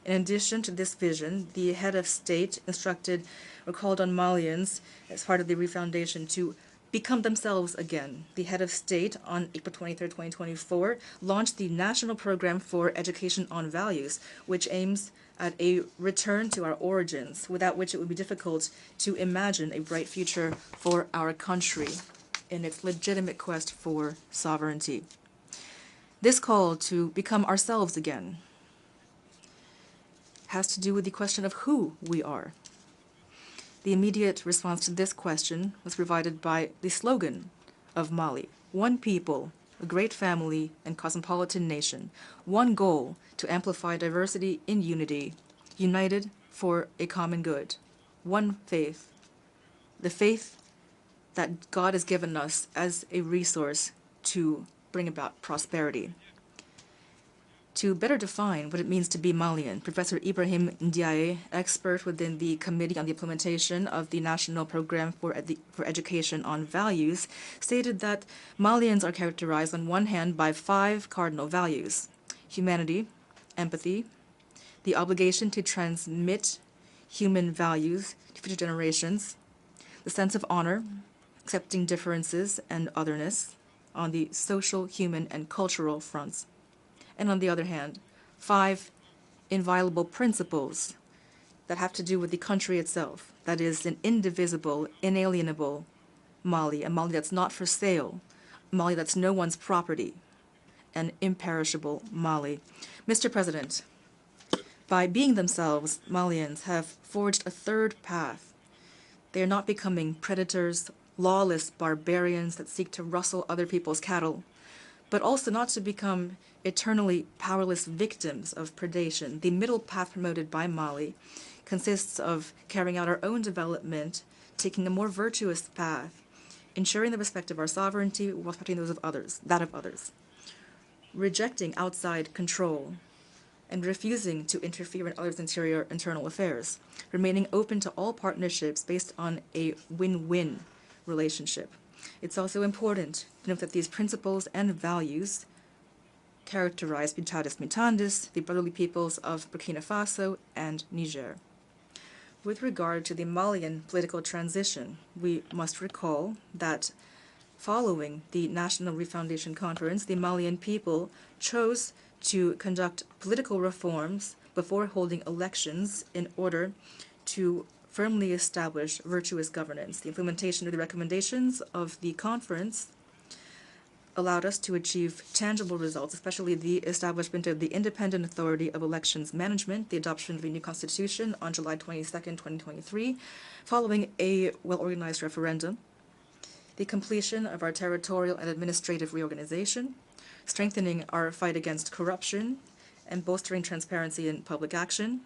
In addition to this vision, the head of state instructed or called on Malians, as part of the refoundation, to become themselves again. The head of state, on April 23, 2024, launched the National Program for Education on Values, which aims at a return to our origins, without which it would be difficult to imagine a bright future for our country in its legitimate quest for sovereignty. This call to become ourselves again has to do with the question of who we are. The immediate response to this question was provided by the slogan of Mali: one people, a great family and cosmopolitan nation, one goal to amplify diversity in unity, united for a common good, one faith, the faith that God has given us as a resource to bring about prosperity. To better define what it means to be Malian, Professor Ibrahim Ndiaye, expert within the Committee on the Implementation of the National Program for Education on Values, stated that Malians are characterized on one hand by 5 cardinal values: humanity, empathy, the obligation to transmit human values to future generations, the sense of honor, accepting differences and otherness on the social, human, and cultural fronts. And on the other hand, 5 inviolable principles that have to do with the country itself. That is, an indivisible, inalienable Mali, a Mali that's not for sale, a Mali that's no one's property, an imperishable Mali. Mr. President, by being themselves, Malians have forged a third path. They are not becoming predators, lawless barbarians that seek to rustle other people's cattle, but also not to become eternally powerless victims of predation. The middle path promoted by Mali consists of carrying out our own development, taking a more virtuous path, ensuring the respect of our sovereignty while respecting those of others, that of others, rejecting outside control, and refusing to interfere in others' internal affairs, remaining open to all partnerships based on a win-win relationship. It's also important to note that these principles and values characterize Mutatis Mutandis, the brotherly peoples of Burkina Faso and Niger. With regard to the Malian political transition, we must recall that following the National Refoundation Conference, the Malian people chose to conduct political reforms before holding elections in order to firmly establish virtuous governance. The implementation of the recommendations of the conference allowed us to achieve tangible results, especially the establishment of the Independent Authority of Elections Management, the adoption of a new constitution on July 22nd, 2023, following a well-organized referendum, the completion of our territorial and administrative reorganization, strengthening our fight against corruption, and bolstering transparency in public action,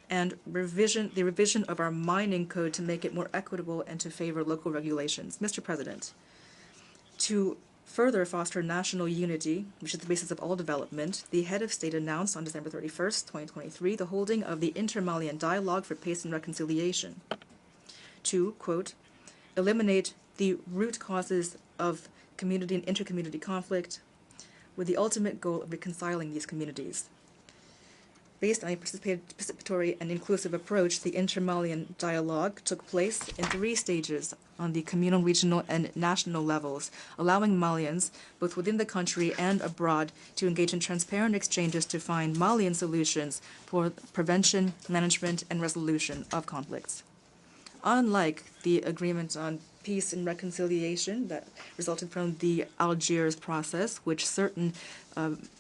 and the revision of our mining code to make it more equitable and to favor local regulations. Mr. President, to further foster national unity, which is the basis of all development, the head of state announced on December 31st, 2023, the holding of the Inter-Malian Dialogue for Peace and Reconciliation to, quote, eliminate the root causes of community and intercommunity conflict with the ultimate goal of reconciling these communities. Based on a participatory and inclusive approach, the Inter-Malian Dialogue took place in 3 stages on the communal, regional, and national levels, allowing Malians, both within the country and abroad, to engage in transparent exchanges to find Malian solutions for prevention, management, and resolution of conflicts. Unlike the agreement on peace and reconciliation that resulted from the Algiers process, which certain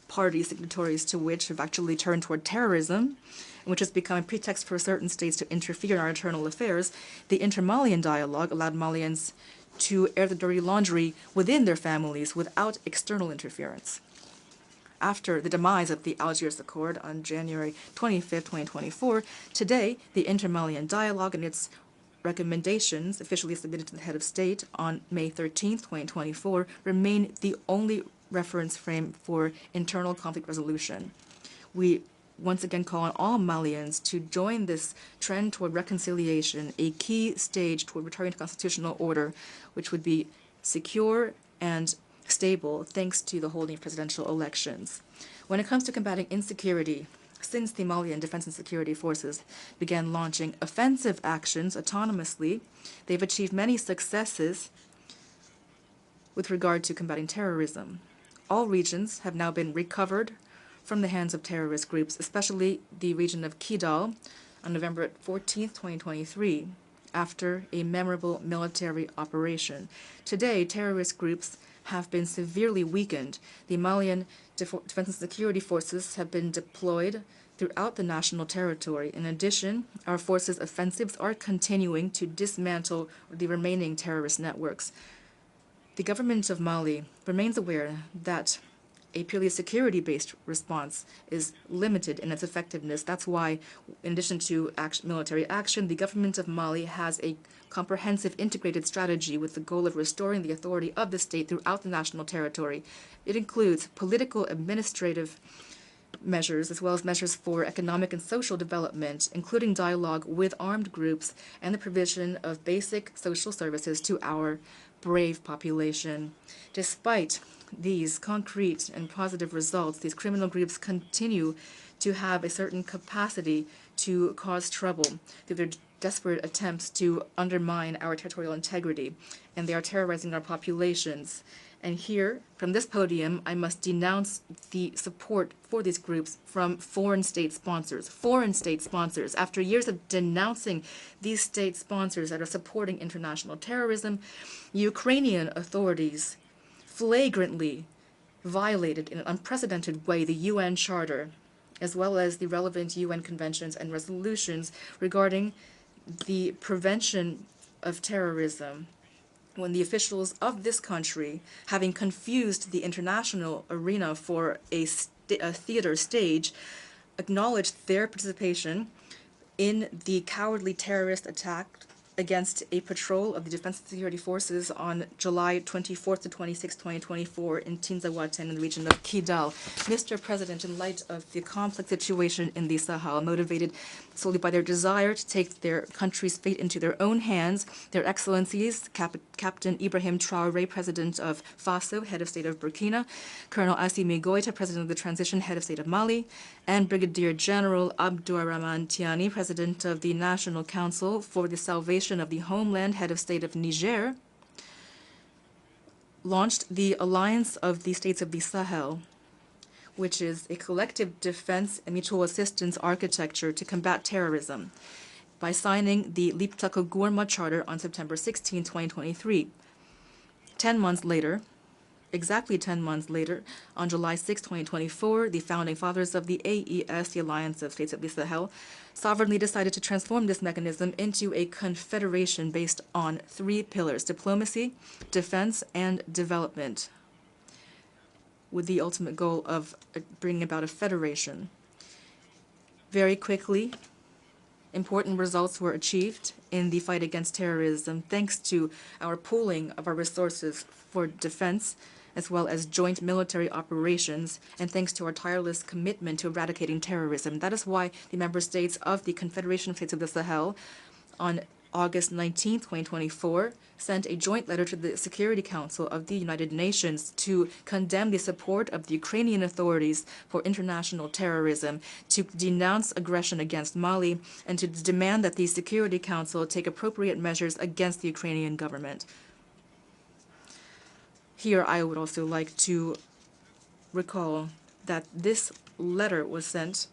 parties, signatories to which have actually turned toward terrorism, which has become a pretext for certain states to interfere in our internal affairs, the Inter-Malian Dialogue allowed Malians to air the dirty laundry within their families without external interference. After the demise of the Algiers Accord on January 25th, 2024, today the Inter-Malian Dialogue and its recommendations, officially submitted to the head of state on May 13th, 2024, remain the only reference frame for internal conflict resolution. We once again call on all Malians to join this trend toward reconciliation, a key stage toward returning to constitutional order, which would be secure and stable thanks to the holding of presidential elections. When it comes to combating insecurity, since the Malian Defense and Security Forces began launching offensive actions autonomously, they've achieved many successes with regard to combating terrorism. All regions have now been recovered from the hands of terrorist groups, especially the region of Kidal on November 14th, 2023, after a memorable military operation. Today, terrorist groups have been severely weakened. The Malian Defense and Security Forces have been deployed throughout the national territory. In addition, our forces' offensives are continuing to dismantle the remaining terrorist networks. The government of Mali remains aware that a purely security-based response is limited in its effectiveness. That's why, in addition to military action, the government of Mali has a comprehensive integrated strategy with the goal of restoring the authority of the state throughout the national territory. It includes political, administrative measures, as well as measures for economic and social development, including dialogue with armed groups and the provision of basic social services to our brave population. Despite these concrete and positive results, these criminal groups continue to have a certain capacity to cause trouble through their desperate attempts to undermine our territorial integrity, and they are terrorizing our populations. And here, from this podium, I must denounce the support for these groups from foreign state sponsors. Foreign state sponsors. After years of denouncing these state sponsors that are supporting international terrorism, Ukrainian authorities flagrantly violated in an unprecedented way the UN Charter, as well as the relevant UN conventions and resolutions regarding the prevention of terrorism, when the officials of this country, having confused the international arena for a theater stage, acknowledged their participation in the cowardly terrorist attack against a patrol of the Defense and Security Forces on July 24th to 26th, 2024 in Tinzaouaten in the region of Kidal. Mr. President, in light of the complex situation in the Sahel, motivated solely by their desire to take their country's fate into their own hands, Their Excellencies, Captain Ibrahim Traoré, President of FASO, Head of State of Burkina, Colonel Assimi Goïta, President of the Transition, Head of State of Mali, and Brigadier General Abdourahmane Tiani, President of the National Council for the Salvation of the Homeland, Head of State of Niger, launched the Alliance of the States of the Sahel, which is a collective defense and mutual assistance architecture to combat terrorism, by signing the Liptako Gourma Charter on September 16, 2023. 10 months later, exactly 10 months later, on July 6, 2024, the founding fathers of the AES, the Alliance of States of the Sahel, sovereignly decided to transform this mechanism into a confederation based on 3 pillars: diplomacy, defense, and development, with the ultimate goal of bringing about a federation. Very quickly, important results were achieved in the fight against terrorism thanks to our pooling of our resources for defense, as well as joint military operations, and thanks to our tireless commitment to eradicating terrorism. That is why the member states of the Confederation of States of the Sahel, on August 19, 2024, sent a joint letter to the Security Council of the United Nations to condemn the support of the Ukrainian authorities for international terrorism, to denounce aggression against Mali, and to demand that the Security Council take appropriate measures against the Ukrainian government. Here, I would also like to recall that this letter was sent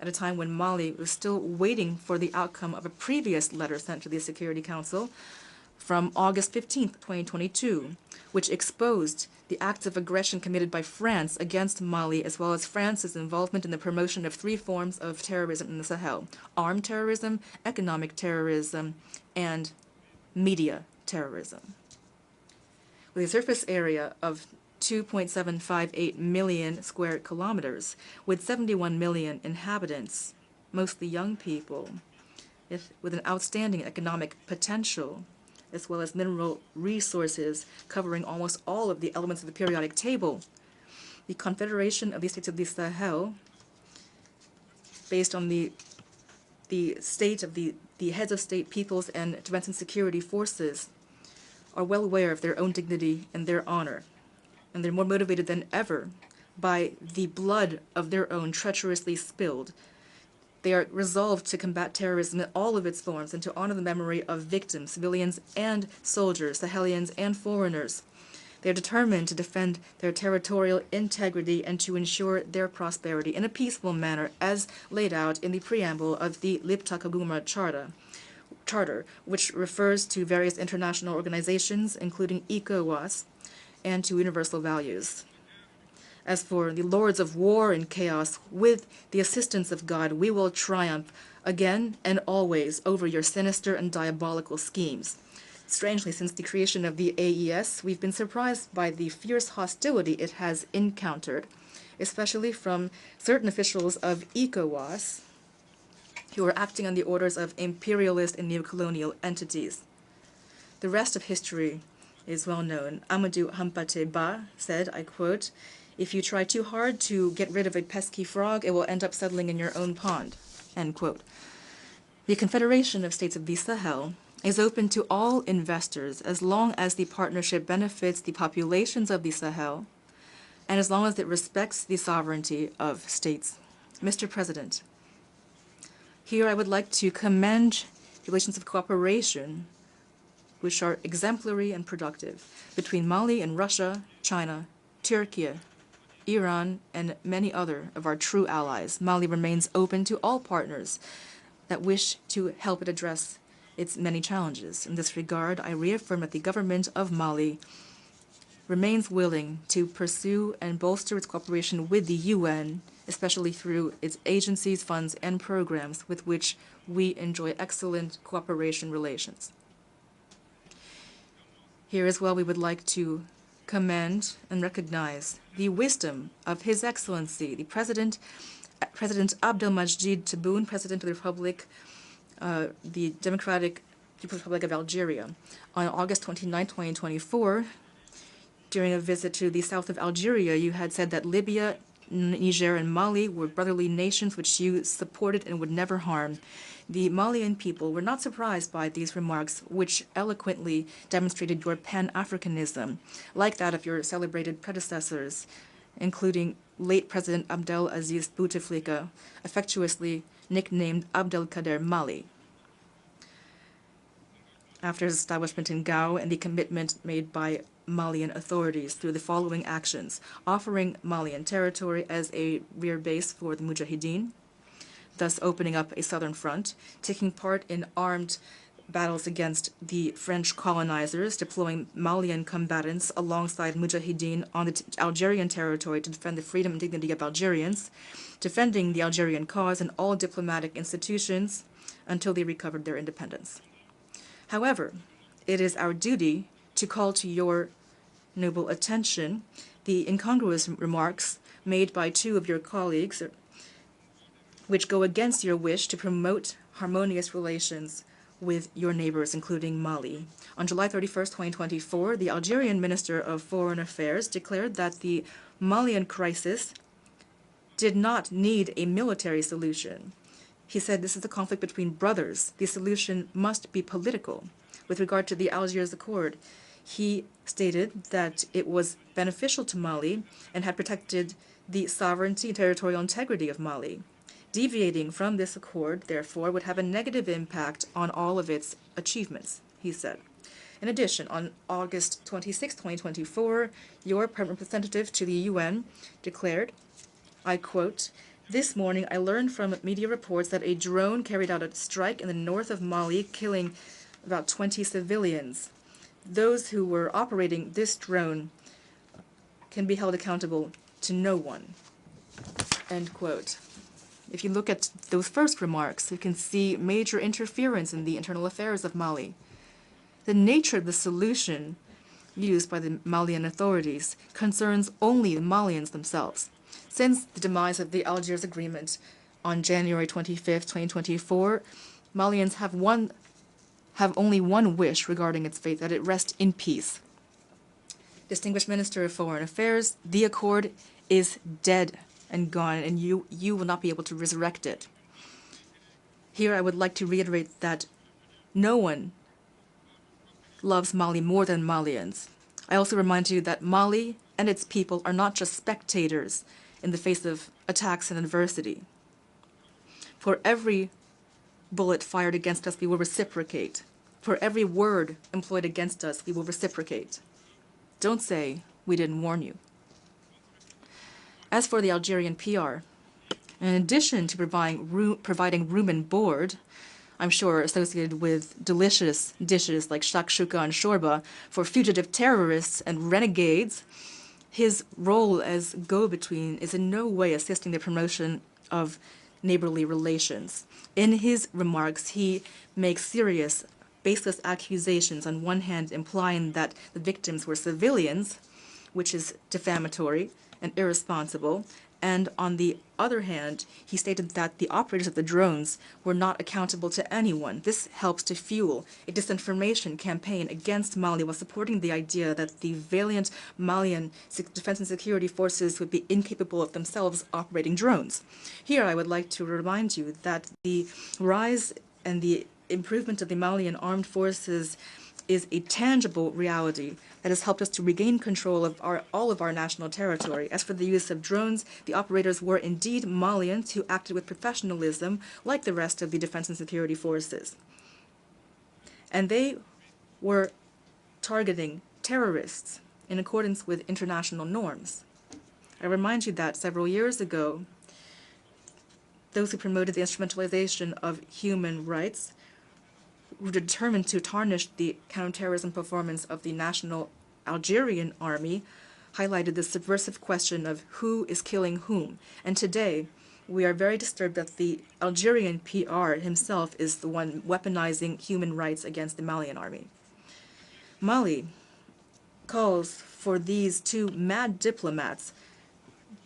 at a time when Mali was still waiting for the outcome of a previous letter sent to the Security Council from August 15, 2022, which exposed the acts of aggression committed by France against Mali, as well as France's involvement in the promotion of 3 forms of terrorism in the Sahel: armed terrorism, economic terrorism, and media terrorism. With a surface area of 2.758 million square kilometers, with 71 million inhabitants, mostly young people, with an outstanding economic potential, as well as mineral resources covering almost all of the elements of the periodic table, the Confederation of the States of the Sahel, based on the state of the heads of state, peoples, and defense and security forces, are well aware of their own dignity and their honor, and they're more motivated than ever by the blood of their own treacherously spilled. They are resolved to combat terrorism in all of its forms and to honor the memory of victims, civilians and soldiers, Sahelians and foreigners. They are determined to defend their territorial integrity and to ensure their prosperity in a peaceful manner, as laid out in the preamble of the Liptako Charter, which refers to various international organizations, including ECOWAS, and to universal values. As for the lords of war and chaos, with the assistance of God, we will triumph again and always over your sinister and diabolical schemes. Strangely, since the creation of the AES, we've been surprised by the fierce hostility it has encountered, especially from certain officials of ECOWAS, who are acting on the orders of imperialist and neocolonial entities. The rest of history is well known. Amadou Hampâté Bâ said, I quote, "If you try too hard to get rid of a pesky frog, it will end up settling in your own pond," end quote. The Confederation of States of the Sahel is open to all investors as long as the partnership benefits the populations of the Sahel and as long as it respects the sovereignty of states. Mr. President, here I would like to commend relations of cooperation which are exemplary and productive between Mali and Russia, China, Turkey, Iran, and many other of our true allies. Mali remains open to all partners that wish to help it address its many challenges. In this regard, I reaffirm that the government of Mali remains willing to pursue and bolster its cooperation with the UN, especially through its agencies, funds, and programs with which we enjoy excellent cooperation relations. Here as well, we would like to commend and recognize the wisdom of His Excellency, the President Abdelmajid Tebboune, President of the Republic, the Democratic People's Republic of Algeria. On August 29, 2024, during a visit to the south of Algeria, you had said that Libya, Niger, and Mali were brotherly nations which you supported and would never harm. The Malian people were not surprised by these remarks, which eloquently demonstrated your Pan-Africanism, like that of your celebrated predecessors, including late President Abdel Aziz Bouteflika, affectuously nicknamed Abdelkader Mali. After his establishment in Gao and the commitment made by Malian authorities through the following actions: offering Malian territory as a rear base for the Mujahideen, thus opening up a southern front, taking part in armed battles against the French colonizers, deploying Malian combatants alongside Mujahideen on the Algerian territory to defend the freedom and dignity of Algerians, defending the Algerian cause and all diplomatic institutions until they recovered their independence. However, it is our duty to call to your noble attention the incongruous remarks made by two of your colleagues, which go against your wish to promote harmonious relations with your neighbors, including Mali. On July 31st, 2024, the Algerian Minister of Foreign Affairs declared that the Malian crisis did not need a military solution. He said this is a conflict between brothers. The solution must be political. With regard to the Algiers Accord, he stated that it was beneficial to Mali and had protected the sovereignty and territorial integrity of Mali. Deviating from this accord, therefore, would have a negative impact on all of its achievements, he said. In addition, on August 26, 2024, your permanent representative to the UN declared, I quote, "This morning I learned from media reports that a drone carried out a strike in the north of Mali, killing about 20 civilians. Those who were operating this drone can be held accountable to no one." End quote. If you look at those first remarks, you can see major interference in the internal affairs of Mali. The nature of the solution used by the Malian authorities concerns only the Malians themselves. Since the demise of the Algiers Agreement on January 25, 2024, Malians have only one wish regarding its fate, that it rest in peace. Distinguished Minister of Foreign Affairs, the accord is dead and gone, and you will not be able to resurrect it. Here I would like to reiterate that no one loves Mali more than Malians. I also remind you that Mali and its people are not just spectators in the face of attacks and adversity. For every bullet fired against us, we will reciprocate. For every word employed against us, we will reciprocate. Don't say we didn't warn you. As for the Algerian PR, in addition to providing room and board, I'm sure associated with delicious dishes like shakshuka and shorba for fugitive terrorists and renegades, his role as go-between is in no way assisting the promotion of neighborly relations. In his remarks, he makes serious, baseless accusations, on one hand implying that the victims were civilians, which is defamatory and irresponsible, and on the other hand, he stated that the operators of the drones were not accountable to anyone. This helps to fuel a disinformation campaign against Mali while supporting the idea that the valiant Malian defense and security forces would be incapable of themselves operating drones. Here I would like to remind you that the rise and the improvement of the Malian armed forces is a tangible reality that has helped us to regain control of all of our national territory. As for the use of drones, the operators were indeed Malians who acted with professionalism like the rest of the defense and security forces. And they were targeting terrorists in accordance with international norms. I remind you that several years ago, those who promoted the instrumentalization of human rights were determined to tarnish the counterterrorism performance of the National Algerian Army, highlighted the subversive question of who is killing whom. And today, we are very disturbed that the Algerian PR himself is the one weaponizing human rights against the Malian army. Mali calls for these two mad diplomats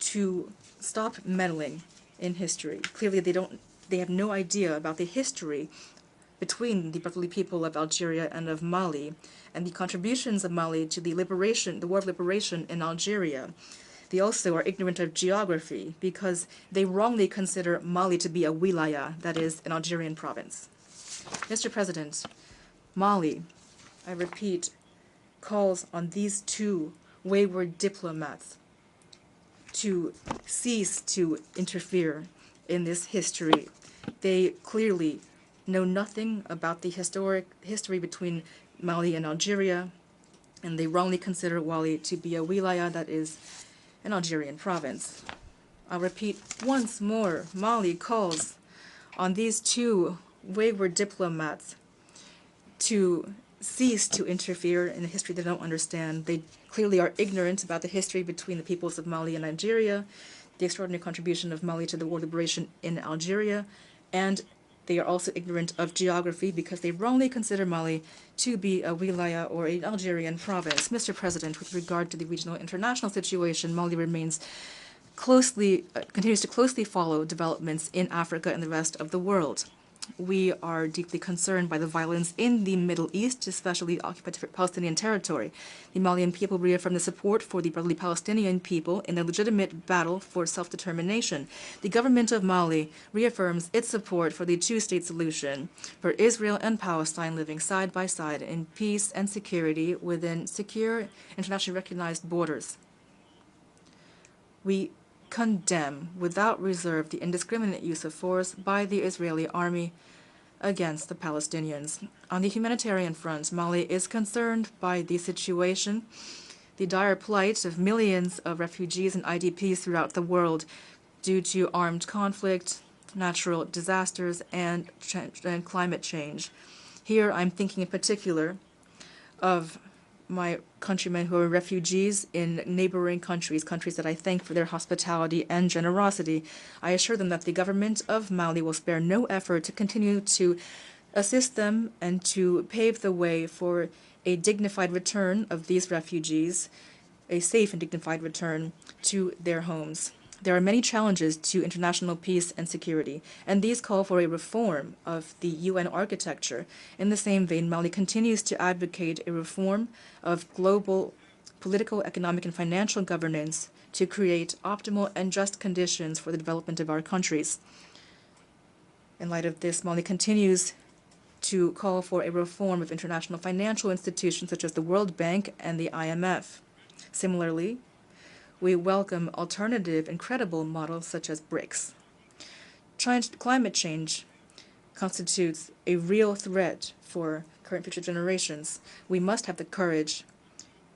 to stop meddling in history. Clearly, they have no idea about the history between the brotherly people of Algeria and of Mali, and the contributions of Mali to the war of liberation in Algeria. They also are ignorant of geography because they wrongly consider Mali to be a wilaya, that is, an Algerian province. Mr. President, Mali, I repeat, calls on these two wayward diplomats to cease to interfere in this history. They clearly know nothing about the history between Mali and Algeria, and they wrongly consider Mali to be a wilaya, that is, an Algerian province. I'll repeat once more, Mali calls on these two wayward diplomats to cease to interfere in a history they don't understand. They clearly are ignorant about the history between the peoples of Mali and Nigeria, the extraordinary contribution of Mali to the war of liberation in Algeria, and they are also ignorant of geography because they wrongly consider Mali to be a wilaya or an Algerian province. Mr. President, with regard to the regional international situation, Mali continues to closely follow developments in Africa and the rest of the world. We are deeply concerned by the violence in the Middle East, especially occupied Palestinian territory. The Malian people reaffirm the support for the brotherly Palestinian people in their legitimate battle for self-determination. The government of Mali reaffirms its support for the two-state solution, for Israel and Palestine living side by side in peace and security within secure, internationally recognized borders. We condemn without reserve the indiscriminate use of force by the Israeli army against the Palestinians. On the humanitarian front, Mali is concerned by the situation, the dire plight of millions of refugees and IDPs throughout the world due to armed conflict, natural disasters, and climate change. Here I'm thinking in particular of my countrymen who are refugees in neighboring countries that I thank for their hospitality and generosity. I assure them that the government of Mali will spare no effort to continue to assist them and to pave the way for a dignified return of these refugees, a safe and dignified return to their homes. There are many challenges to international peace and security, and these call for a reform of the UN architecture. In the same vein, Mali continues to advocate a reform of global political, economic, and financial governance to create optimal and just conditions for the development of our countries. In light of this, Mali continues to call for a reform of international financial institutions such as the World Bank and the IMF. Similarly, we welcome alternative and credible models such as BRICS. Climate change constitutes a real threat for current and future generations. We must have the courage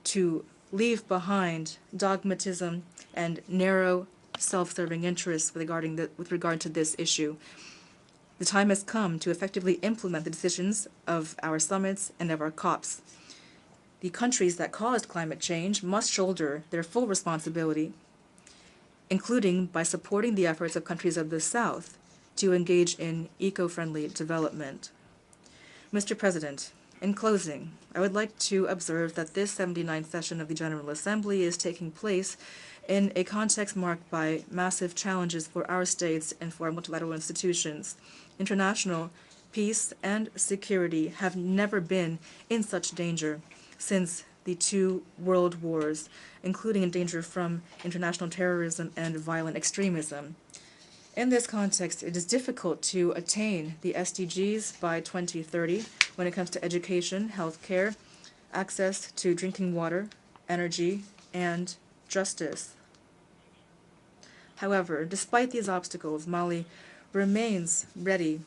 to leave behind dogmatism and narrow, self-serving interests with regard to this issue. The time has come to effectively implement the decisions of our summits and of our COPs. The countries that caused climate change must shoulder their full responsibility, including by supporting the efforts of countries of the South to engage in eco-friendly development. Mr. President, in closing, I would like to observe that this 79th session of the General Assembly is taking place in a context marked by massive challenges for our states and for our multilateral institutions. International peace and security have never been in such danger since the two world wars, including in danger from international terrorism and violent extremism. In this context, it is difficult to attain the SDGs by 2030 when it comes to education, healthcare, access to drinking water, energy, and justice. However, despite these obstacles, Mali remains ready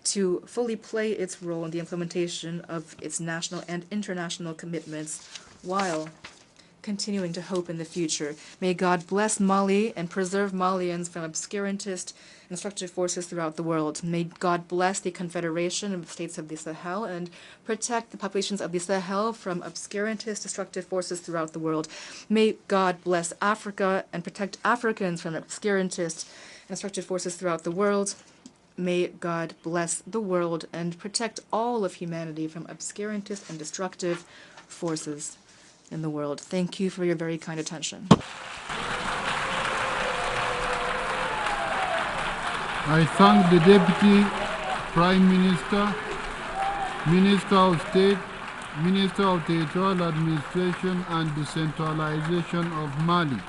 to fully play its role in the implementation of its national and international commitments while continuing to hope in the future. May God bless Mali and preserve Malians from obscurantist and destructive forces throughout the world. May God bless the Confederation of States of the Sahel and protect the populations of the Sahel from obscurantist destructive forces throughout the world. May God bless Africa and protect Africans from obscurantist and destructive forces throughout the world. May God bless the world and protect all of humanity from obscurantist and destructive forces in the world. Thank you for your very kind attention. I thank the Deputy Prime Minister Minister of State, Minister of Territorial Administration and Decentralization of Mali.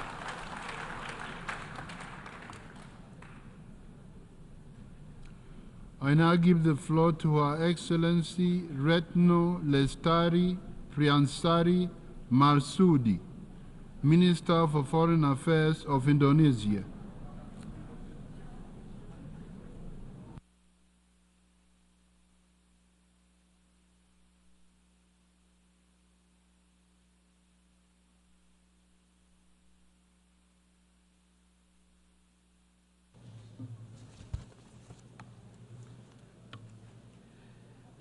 I now give the floor to Her Excellency Retno Lestari Priansari Marsudi, Minister for Foreign Affairs of Indonesia.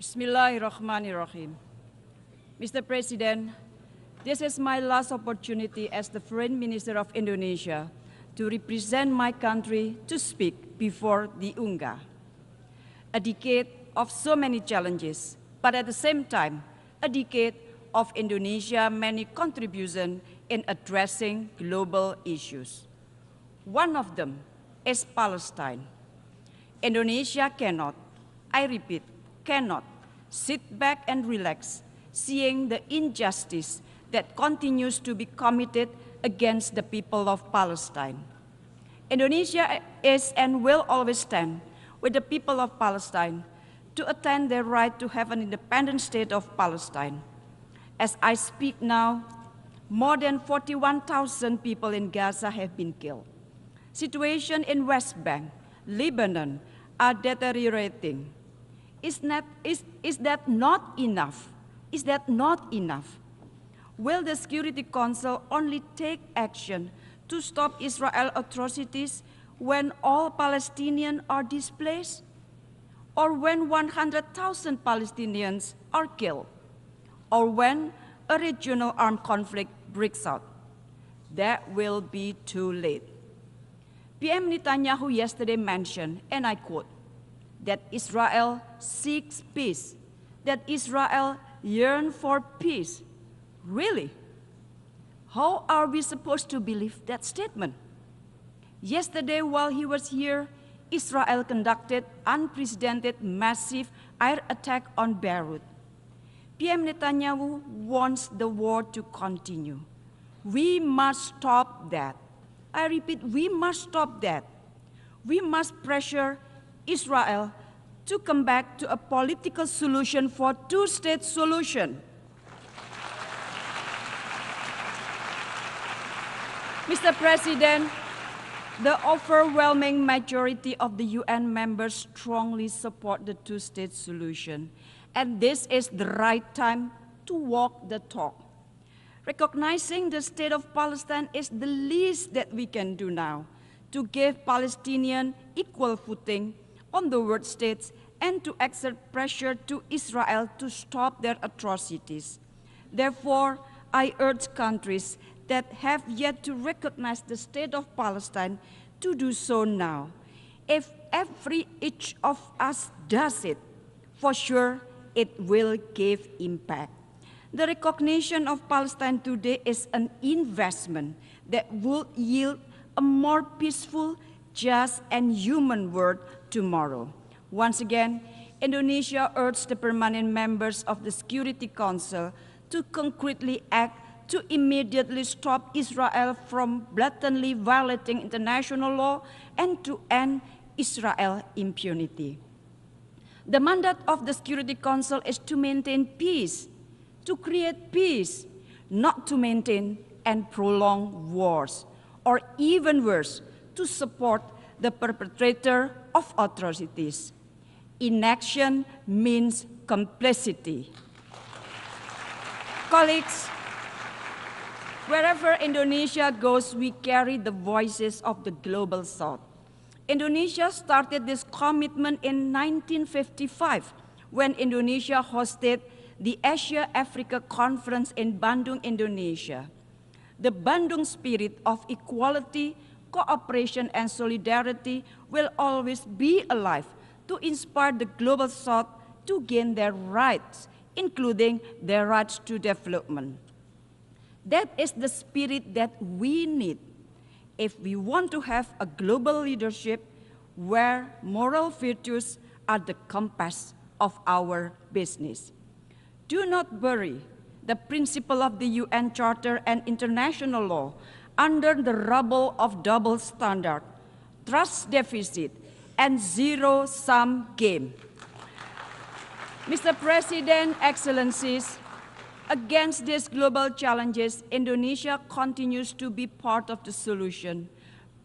Bismillahirrahmanirrahim. Mr. President, this is my last opportunity as the Foreign Minister of Indonesia to represent my country to speak before the UNGA. A decade of so many challenges, but at the same time, a decade of Indonesia's many contributions in addressing global issues. One of them is Palestine. Indonesia cannot, I repeat, cannot sit back and relax, seeing the injustice that continues to be committed against the people of Palestine. Indonesia is and will always stand with the people of Palestine to attain their right to have an independent state of Palestine. As I speak now, more than 41,000 people in Gaza have been killed. Situation in West Bank, Lebanon are deteriorating. Is that not enough? Is that not enough? Will the Security Council only take action to stop Israel atrocities when all Palestinians are displaced? Or when 100,000 Palestinians are killed? Or when a regional armed conflict breaks out? That will be too late. PM Netanyahu yesterday mentioned, and I quote, that Israel seeks peace, that Israel yearns for peace. Really? How are we supposed to believe that statement? Yesterday, while he was here, Israel conducted unprecedented massive air attack on Beirut. PM Netanyahu wants the war to continue. We must stop that. I repeat, we must stop that. We must pressure Israel to come back to a political solution for two-state solution. Mr. President, the overwhelming majority of the UN members strongly support the two-state solution, and this is the right time to walk the talk. Recognizing the state of Palestine is the least that we can do now to give Palestinians equal footing on the world states and to exert pressure to Israel to stop their atrocities. Therefore, I urge countries that have yet to recognize the state of Palestine to do so now. If each of us does it, for sure it will give impact. The recognition of Palestine today is an investment that will yield a more peaceful, just, and human world tomorrow. Once again, Indonesia urged the permanent members of the Security Council to concretely act to immediately stop Israel from blatantly violating international law and to end Israel impunity. The mandate of the Security Council is to maintain peace, to create peace, not to maintain and prolong wars, or even worse, to support the perpetrator of atrocities. Inaction means complicity. Colleagues, wherever Indonesia goes, we carry the voices of the global South. Indonesia started this commitment in 1955 when Indonesia hosted the Asia-Africa Conference in Bandung, Indonesia. The Bandung spirit of equality, cooperation, and solidarity will always be alive to inspire the global South to gain their rights, including their rights to development. That is the spirit that we need if we want to have a global leadership where moral virtues are the compass of our business. Do not bury the principle of the UN Charter and international law under the rubble of double standard, trust deficit, and zero-sum game. Mr. President, Excellencies, against these global challenges, Indonesia continues to be part of the solution.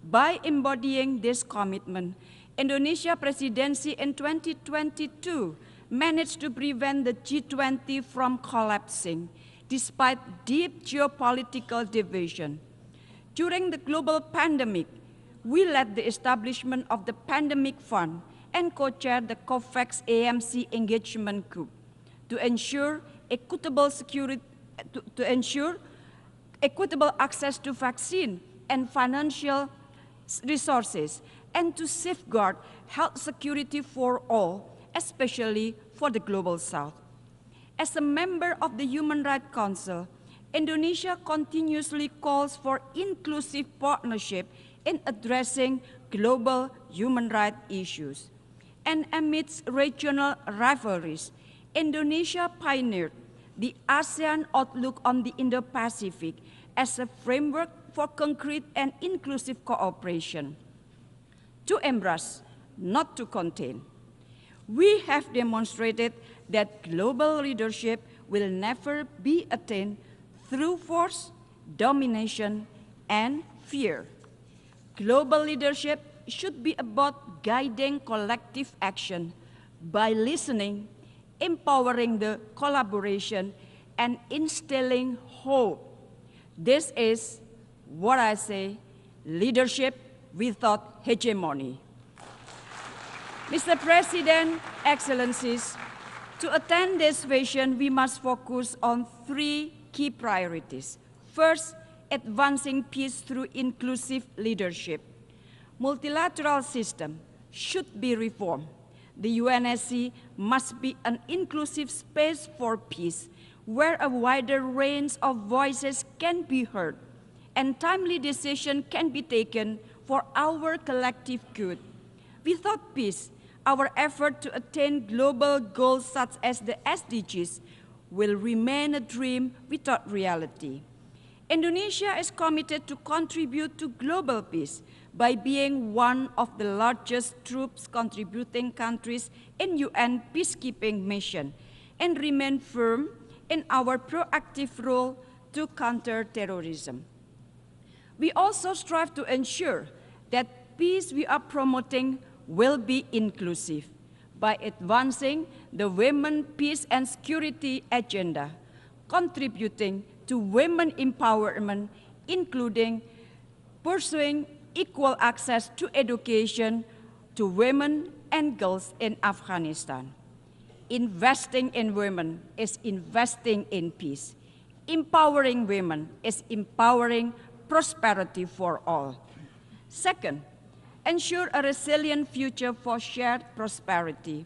By embodying this commitment, Indonesia presidency in 2022 managed to prevent the G20 from collapsing, despite deep geopolitical division. During the global pandemic, we led the establishment of the Pandemic Fund and co-chaired the COVAX AMC engagement group to ensure equitable access to vaccine and financial resources, and to safeguard health security for all, especially for the Global South. As a member of the Human Rights Council, Indonesia continuously calls for inclusive partnership in addressing global human rights issues. And amidst regional rivalries, Indonesia pioneered the ASEAN Outlook on the Indo-Pacific as a framework for concrete and inclusive cooperation. To embrace, not to contain. We have demonstrated that global leadership will never be attained through force, domination, and fear. Global leadership should be about guiding collective action by listening, empowering the collaboration, and instilling hope. This is what I say, leadership without hegemony. Mr. President, Excellencies, to attain this vision, we must focus on three key priorities. First, advancing peace through inclusive leadership. Multilateral system should be reformed. The UNSC must be an inclusive space for peace, where a wider range of voices can be heard and timely decisions can be taken for our collective good. Without peace, our effort to attain global goals such as the SDGs will remain a dream without reality. Indonesia is committed to contribute to global peace by being one of the largest troops contributing countries in UN peacekeeping mission and remain firm in our proactive role to counter terrorism. We also strive to ensure that peace we are promoting will be inclusive by advancing the Women, Peace and Security agenda, contributing to women empowerment, including pursuing equal access to education to women and girls in Afghanistan. Investing in women is investing in peace. Empowering women is empowering prosperity for all. Second, ensure a resilient future for shared prosperity.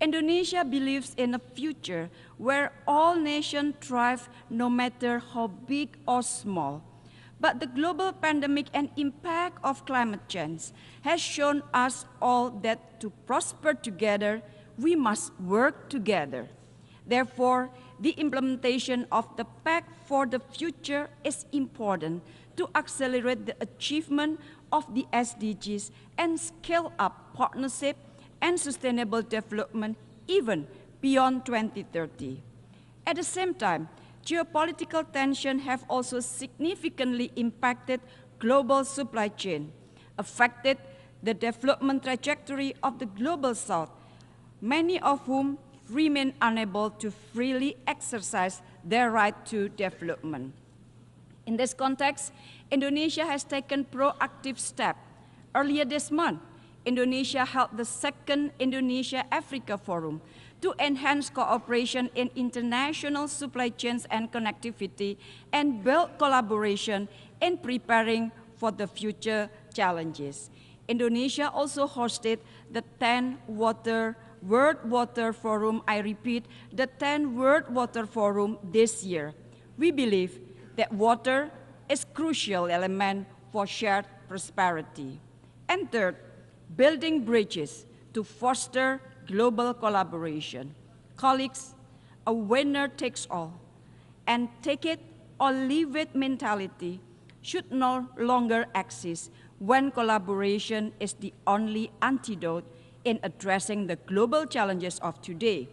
Indonesia believes in a future where all nations thrive no matter how big or small. But the global pandemic and impact of climate change has shown us all that to prosper together, we must work together. Therefore, the implementation of the Pact for the Future is important to accelerate the achievement of the SDGs and scale up partnership and sustainable development even beyond 2030. At the same time, geopolitical tensions have also significantly impacted global supply chain, affected the development trajectory of the Global South, many of whom remain unable to freely exercise their right to development. In this context, Indonesia has taken proactive steps. Earlier this month, Indonesia held the second Indonesia-Africa Forum to enhance cooperation in international supply chains and connectivity and build collaboration in preparing for the future challenges. Indonesia also hosted the 10th World Water Forum, I repeat, the 10th World Water Forum this year. We believe that water is a crucial element for shared prosperity. And third, building bridges to foster global collaboration. Colleagues, a winner takes all and take it or leave it mentality should no longer exist when collaboration is the only antidote in addressing the global challenges of today.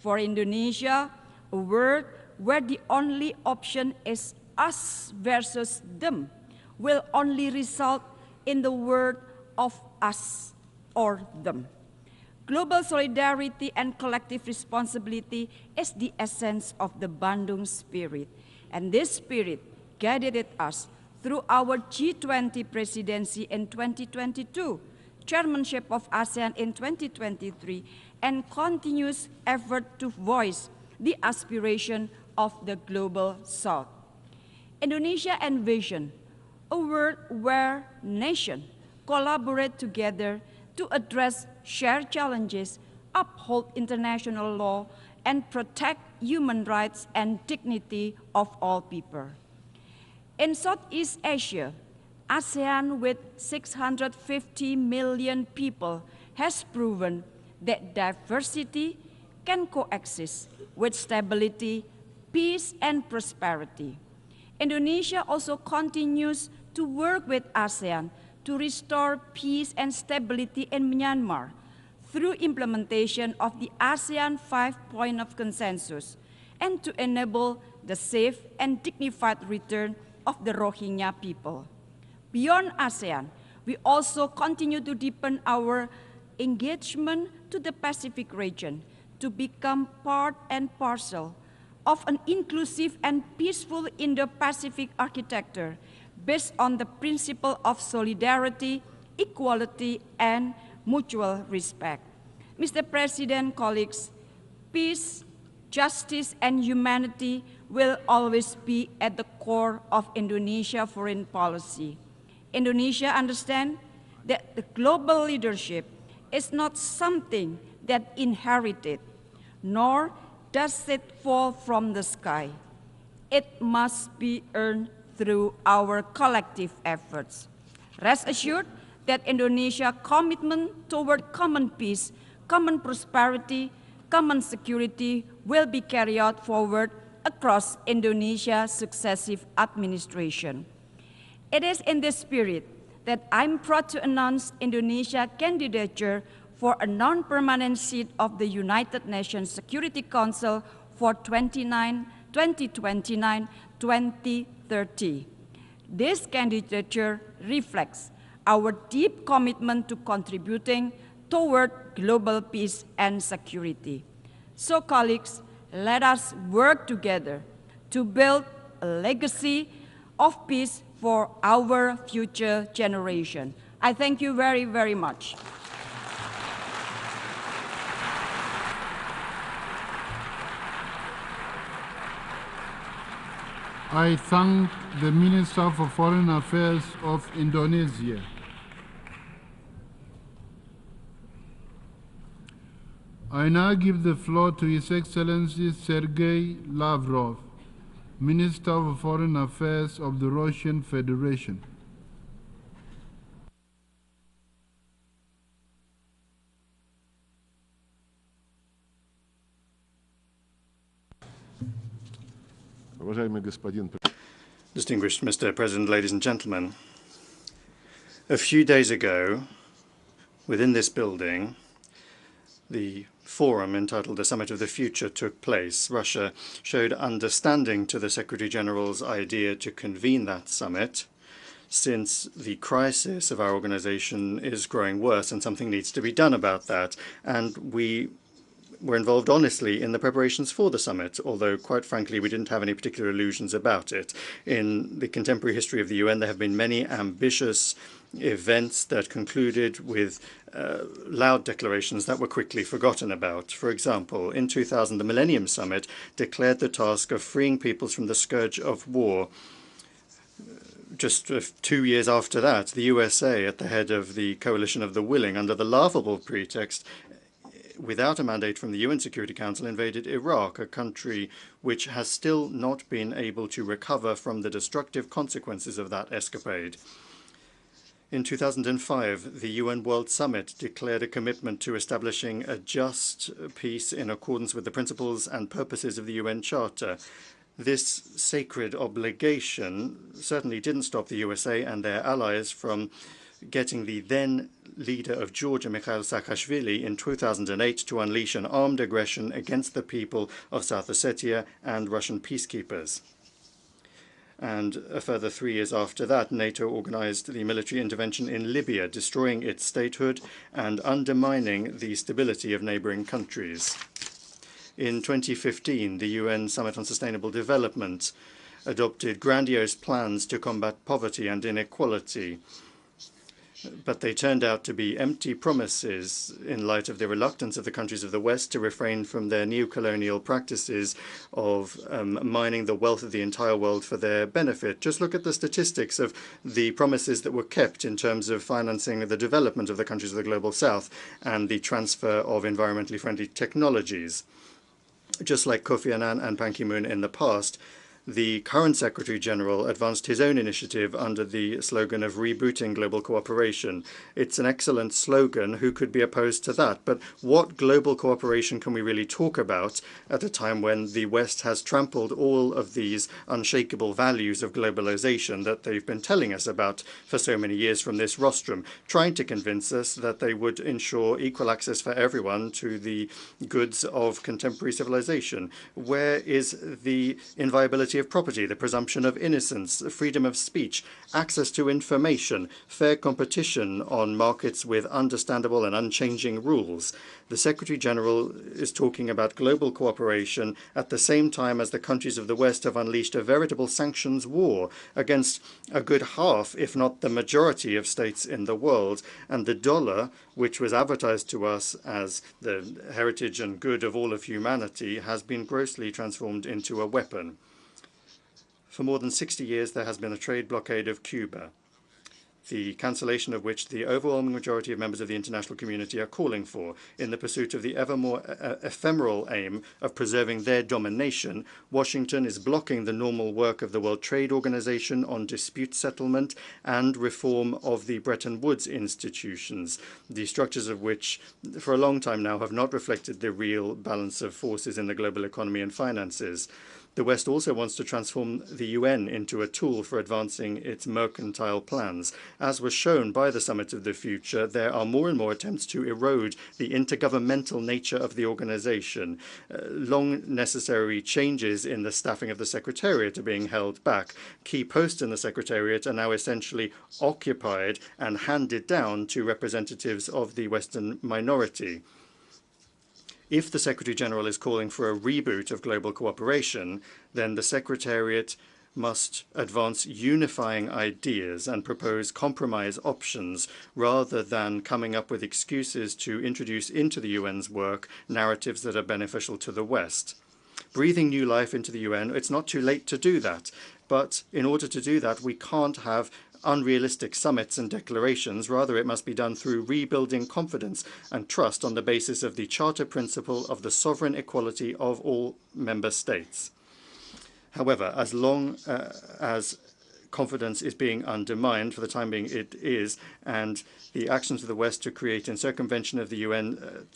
For Indonesia, a world where the only option is us versus them will only result in the word of us or them. Global solidarity and collective responsibility is the essence of the Bandung spirit, and this spirit guided us through our G20 presidency in 2022, chairmanship of ASEAN in 2023, and continuous effort to voice the aspiration of the global South. Indonesia envisioned a world where nations collaborate together to address shared challenges, uphold international law, and protect human rights and dignity of all people. In Southeast Asia, ASEAN with 650 million people has proven that diversity can coexist with stability, peace, and prosperity. Indonesia also continues to work with ASEAN to restore peace and stability in Myanmar through implementation of the ASEAN 5-point of consensus and to enable the safe and dignified return of the Rohingya people. Beyond ASEAN, we also continue to deepen our engagement to the Pacific region to become part and parcel of an inclusive and peaceful Indo-Pacific architecture based on the principle of solidarity, equality, and mutual respect. Mr. President, colleagues, peace, justice, and humanity will always be at the core of Indonesia's foreign policy. Indonesia understands that the global leadership is not something that inherited, nor does it fall from the sky. It must be earned through our collective efforts. Rest assured that Indonesia's commitment toward common peace, common prosperity, common security will be carried out forward across Indonesia's successive administration. It is in this spirit that I'm proud to announce Indonesia's candidature for a non-permanent seat of the United Nations Security Council for 2029-2030. This candidature reflects our deep commitment to contributing toward global peace and security. So, colleagues, let us work together to build a legacy of peace for our future generation. I thank you very, very much. I thank the Minister for Foreign Affairs of Indonesia. I now give the floor to His Excellency Sergei Lavrov, Minister of Foreign Affairs of the Russian Federation. Distinguished Mr. President, ladies and gentlemen, a few days ago, within this building, the forum entitled The Summit of the Future took place. Russia showed understanding to the Secretary-General's idea to convene that summit, since the crisis of our organization is growing worse and something needs to be done about that. And we were involved honestly in the preparations for the summit, although quite frankly we didn't have any particular illusions about it. In the contemporary history of the UN, there have been many ambitious events that concluded with loud declarations that were quickly forgotten about. For example, in 2000, the Millennium Summit declared the task of freeing peoples from the scourge of war. Just 2 years after that, the USA, at the head of the Coalition of the Willing, under the laughable pretext, without a mandate from the UN Security Council, invaded Iraq, a country which has still not been able to recover from the destructive consequences of that escapade. In 2005, the UN World Summit declared a commitment to establishing a just peace in accordance with the principles and purposes of the UN Charter. This sacred obligation certainly didn't stop the USA and their allies from getting the then leader of Georgia, Mikhail Saakashvili, in 2008 to unleash an armed aggression against the people of South Ossetia and Russian peacekeepers. And a further 3 years after that, NATO organized the military intervention in Libya, destroying its statehood and undermining the stability of neighboring countries. In 2015, the UN Summit on Sustainable Development adopted grandiose plans to combat poverty and inequality, but they turned out to be empty promises in light of the reluctance of the countries of the West to refrain from their neo-colonial practices of mining the wealth of the entire world for their benefit. Just look at the statistics of the promises that were kept in terms of financing the development of the countries of the Global South and the transfer of environmentally friendly technologies. Just like Kofi Annan and Ban Ki-moon in the past, the current Secretary General advanced his own initiative under the slogan of rebooting global cooperation. It's an excellent slogan. Who could be opposed to that? But what global cooperation can we really talk about at a time when the West has trampled all of these unshakable values of globalization that they've been telling us about for so many years from this rostrum, trying to convince us that they would ensure equal access for everyone to the goods of contemporary civilization? Where is the inviolability of property, the presumption of innocence, freedom of speech, access to information, fair competition on markets with understandable and unchanging rules? The Secretary General is talking about global cooperation at the same time as the countries of the West have unleashed a veritable sanctions war against a good half, if not the majority, of states in the world. And the dollar, which was advertised to us as the heritage and good of all of humanity, has been grossly transformed into a weapon. For more than 60 years, there has been a trade blockade of Cuba, the cancellation of which the overwhelming majority of members of the international community are calling for. In the pursuit of the ever more ephemeral aim of preserving their domination, Washington is blocking the normal work of the World Trade Organization on dispute settlement and reform of the Bretton Woods institutions, the structures of which for a long time now have not reflected the real balance of forces in the global economy and finances. The West also wants to transform the UN into a tool for advancing its mercantile plans. As was shown by the Summit of the Future, there are more and more attempts to erode the intergovernmental nature of the organization. Long necessary changes in the staffing of the Secretariat are being held back. Key posts in the Secretariat are now essentially occupied and handed down to representatives of the Western minority. If the Secretary General is calling for a reboot of global cooperation, then the Secretariat must advance unifying ideas and propose compromise options rather than coming up with excuses to introduce into the UN's work narratives that are beneficial to the West. Breathing new life into the UN, it's not too late to do that. But in order to do that, we can't have unrealistic summits and declarations. Rather, it must be done through rebuilding confidence and trust on the basis of the Charter principle of the sovereign equality of all member states. However, as long as confidence is being undermined, for the time being it is, and the actions of the West to create in circumvention of the UN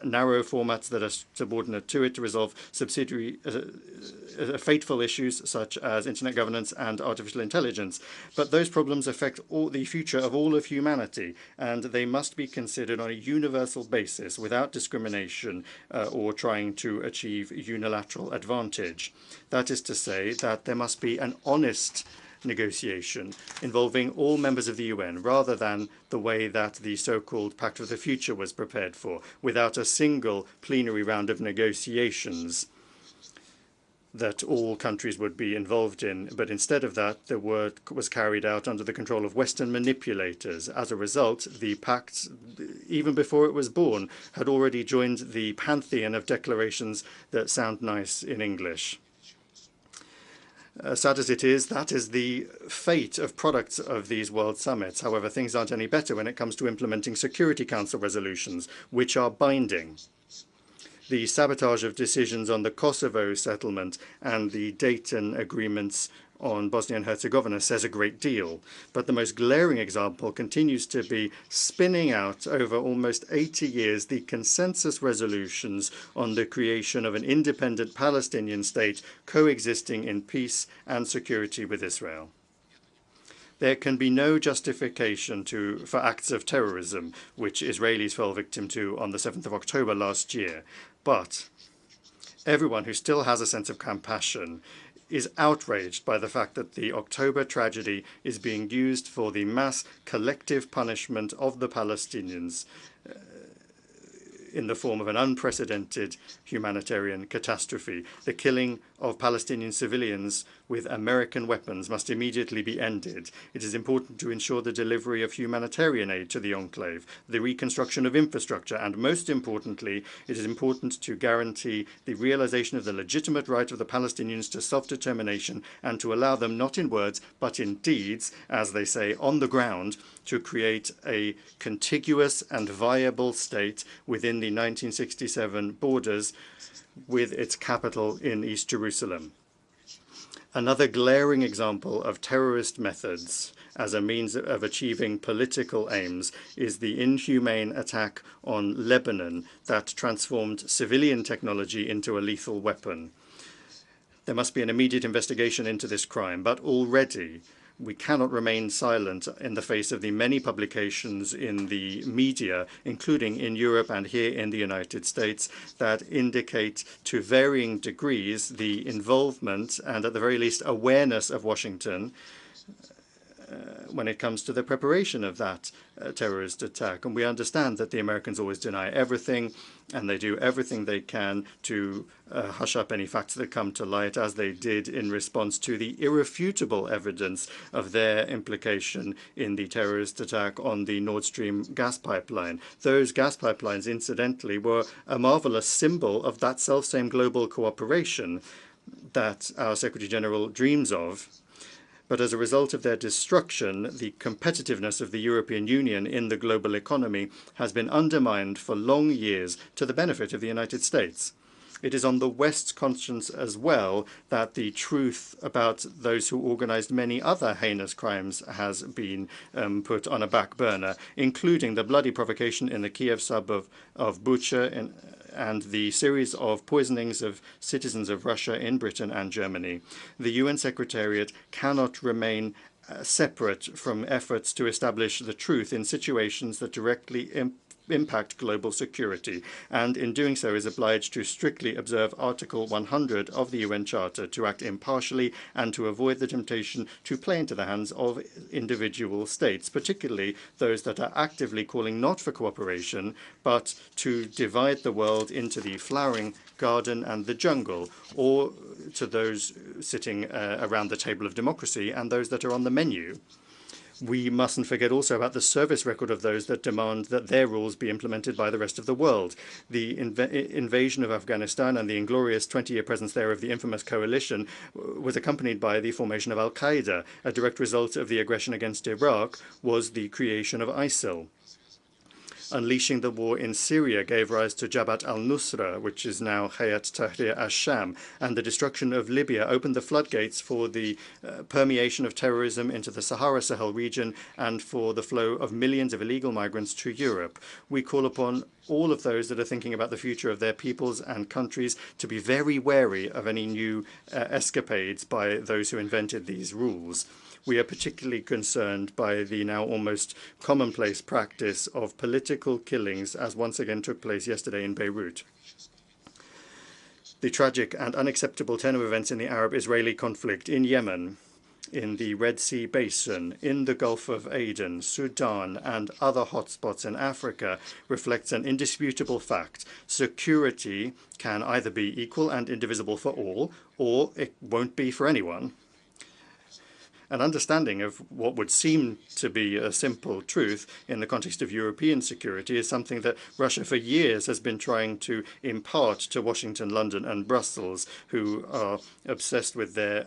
narrow formats that are subordinate to it to resolve subsidiary fateful issues such as internet governance and artificial intelligence. But those problems affect the future of all of humanity, and they must be considered on a universal basis without discrimination or trying to achieve unilateral advantage. That is to say that there must be an honest negotiation involving all members of the UN, rather than the way that the so-called Pact of the Future was prepared for, without a single plenary round of negotiations that all countries would be involved in. But instead of that, the work was carried out under the control of Western manipulators. As a result, the pact, even before it was born, had already joined the pantheon of declarations that sound nice in English. Sad as it is, that is the fate of products of these World Summits. However, things aren't any better when it comes to implementing Security Council resolutions, which are binding. The sabotage of decisions on the Kosovo settlement and the Dayton agreements on Bosnia and Herzegovina says a great deal, but the most glaring example continues to be spinning out over almost 80 years the consensus resolutions on the creation of an independent Palestinian state coexisting in peace and security with Israel. There can be no justification for acts of terrorism, which Israelis fell victim to on the 7th of October last year, but everyone who still has a sense of compassion is outraged by the fact that the October tragedy is being used for the mass collective punishment of the Palestinians in the form of an unprecedented humanitarian catastrophe. The killing of Palestinian civilians with American weapons must immediately be ended. It is important to ensure the delivery of humanitarian aid to the enclave, the reconstruction of infrastructure, and most importantly, it is important to guarantee the realization of the legitimate right of the Palestinians to self-determination and to allow them, not in words, but in deeds, as they say, on the ground, to create a contiguous and viable state within the 1967 borders with its capital in East Jerusalem. Another glaring example of terrorist methods as a means of achieving political aims is the inhumane attack on Lebanon that transformed civilian technology into a lethal weapon. There must be an immediate investigation into this crime, but already we cannot remain silent in the face of the many publications in the media, including in Europe and here in the United States, that indicate to varying degrees the involvement and at the very least awareness of Washington when it comes to the preparation of that terrorist attack. And we understand that the Americans always deny everything, and they do everything they can to hush up any facts that come to light, as they did in response to the irrefutable evidence of their implication in the terrorist attack on the Nord Stream gas pipeline. Those gas pipelines, incidentally, were a marvelous symbol of that selfsame global cooperation that our Secretary General dreams of. But as a result of their destruction, the competitiveness of the European Union in the global economy has been undermined for long years to the benefit of the United States. It is on the West's conscience as well that the truth about those who organized many other heinous crimes has been put on a back burner, including the bloody provocation in the Kiev suburb of Bucha and the series of poisonings of citizens of Russia in Britain and Germany. The UN Secretariat cannot remain separate from efforts to establish the truth in situations that directly impact global security, and in doing so is obliged to strictly observe Article 100 of the UN Charter, to act impartially and to avoid the temptation to play into the hands of individual states, particularly those that are actively calling not for cooperation, but to divide the world into the flowering garden and the jungle, or to those sitting around the table of democracy and those that are on the menu. We mustn't forget also about the service record of those that demand that their rules be implemented by the rest of the world. The invasion of Afghanistan and the inglorious 20-year presence there of the infamous coalition was accompanied by the formation of Al-Qaeda. A direct result of the aggression against Iraq was the creation of ISIL. Unleashing the war in Syria gave rise to Jabhat al-Nusra, which is now Hayat Tahrir al-Sham, and the destruction of Libya opened the floodgates for the permeation of terrorism into the Sahara-Sahel region and for the flow of millions of illegal migrants to Europe. We call upon all of those that are thinking about the future of their peoples and countries to be very wary of any new escapades by those who invented these rules. We are particularly concerned by the now almost commonplace practice of political killings, as once again took place yesterday in Beirut. The tragic and unacceptable turn of events in the Arab-Israeli conflict in Yemen, in the Red Sea Basin, in the Gulf of Aden, Sudan, and other hotspots in Africa reflects an indisputable fact. Security can either be equal and indivisible for all, or it won't be for anyone. An understanding of what would seem to be a simple truth in the context of European security is something that Russia for years has been trying to impart to Washington, London, and Brussels, who are obsessed with their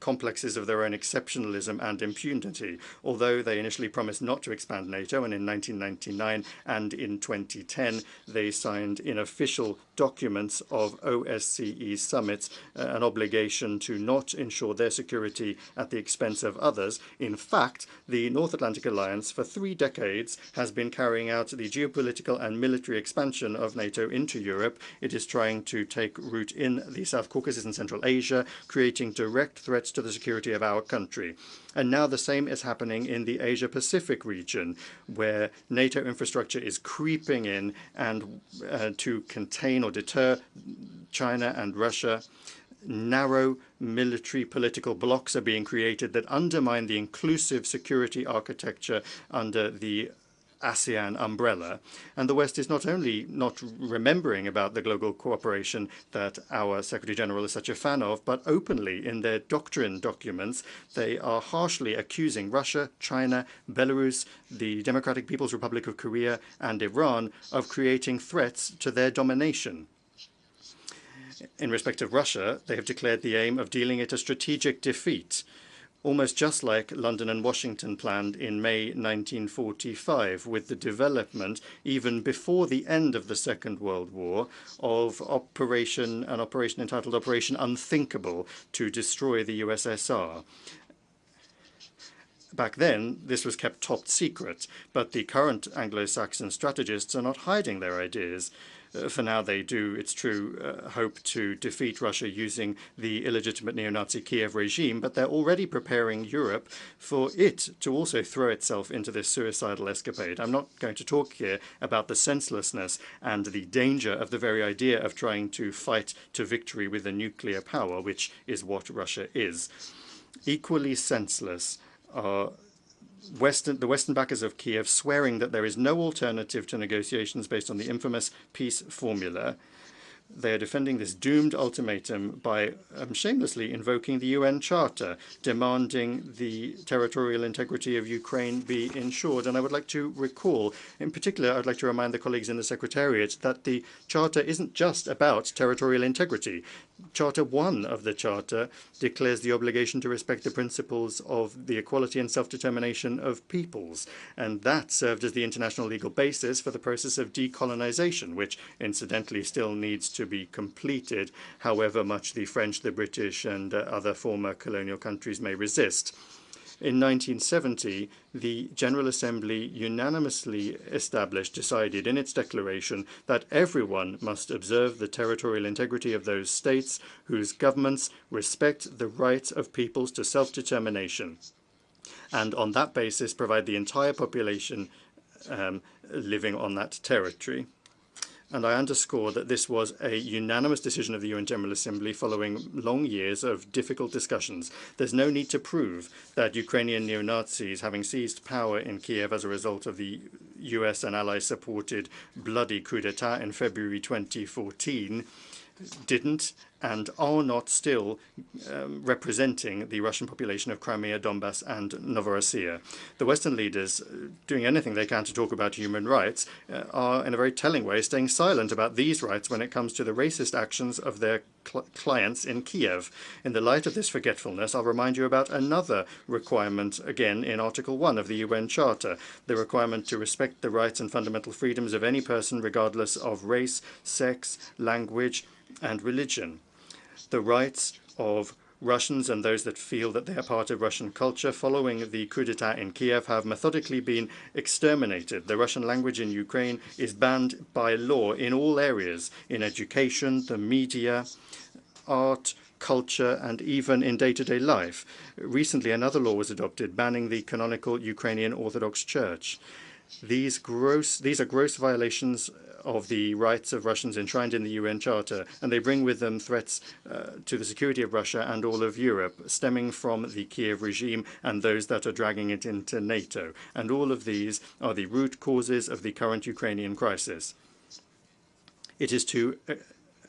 complexes of their own exceptionalism and impunity. Although they initially promised not to expand NATO, and in 1999 and in 2010 they signed in official documents of OSCE summits an obligation to not ensure their security at the expense of others. In fact, the North Atlantic Alliance for 3 decades has been carrying out the geopolitical and military expansion of NATO into Europe. It is trying to take root in the South Caucasus and Central Asia, creating direct threats to the security of our country. And now the same is happening in the Asia-Pacific region, where NATO infrastructure is creeping in and to contain or deter China and Russia. Narrow military political blocs are being created that undermine the inclusive security architecture under the ASEAN umbrella. And the West is not only not remembering about the global cooperation that our Secretary General is such a fan of, but openly in their doctrine documents, they are harshly accusing Russia, China, Belarus, the Democratic People's Republic of Korea, and Iran of creating threats to their domination. In respect of Russia, they have declared the aim of dealing it a strategic defeat, almost just like London and Washington planned in May 1945, with the development, even before the end of the Second World War, of an operation entitled Operation Unthinkable to destroy the USSR. Back then, this was kept top secret, but the current Anglo-Saxon strategists are not hiding their ideas. For now, they do, it's true, hope to defeat Russia using the illegitimate neo-Nazi Kiev regime, but they're already preparing Europe for it to also throw itself into this suicidal escapade. I'm not going to talk here about the senselessness and the danger of the very idea of trying to fight to victory with a nuclear power, which is what Russia is. Equally senseless are the Western backers of Kiev swearing that there is no alternative to negotiations based on the infamous peace formula. They are defending this doomed ultimatum by shamelessly invoking the UN Charter, demanding the territorial integrity of Ukraine be ensured. And I would like to recall, in particular, I'd like to remind the colleagues in the Secretariat that the Charter isn't just about territorial integrity. Charter 1 of the Charter declares the obligation to respect the principles of the equality and self-determination of peoples, and that served as the international legal basis for the process of decolonization, which incidentally still needs to be completed, however much the French, the British, and other former colonial countries may resist. In 1970, the General Assembly unanimously decided in its declaration that everyone must observe the territorial integrity of those states whose governments respect the right of peoples to self-determination, and on that basis provide the entire population living on that territory. And I underscore that this was a unanimous decision of the UN General Assembly following long years of difficult discussions. There's no need to prove that Ukrainian neo-Nazis, having seized power in Kiev as a result of the US and Allies-supported bloody coup d'etat in February 2014, didn't and are not still representing the Russian population of Crimea, Donbass, and Novorossiya. The Western leaders, doing anything they can to talk about human rights, are in a very telling way staying silent about these rights when it comes to the racist actions of their clients in Kiev. In the light of this forgetfulness, I'll remind you about another requirement, again in Article 1 of the UN Charter, the requirement to respect the rights and fundamental freedoms of any person regardless of race, sex, language, and religion. The rights of Russians and those that feel that they are part of Russian culture following the coup d'etat in Kiev have methodically been exterminated. The Russian language in Ukraine is banned by law in all areas, in education, the media, art, culture, and even in day-to-day life. Recently, another law was adopted banning the canonical Ukrainian Orthodox Church. These are gross violations of the rights of Russians enshrined in the UN Charter, and they bring with them threats to the security of Russia and all of Europe, stemming from the Kiev regime and those that are dragging it into NATO. And all of these are the root causes of the current Ukrainian crisis. It is to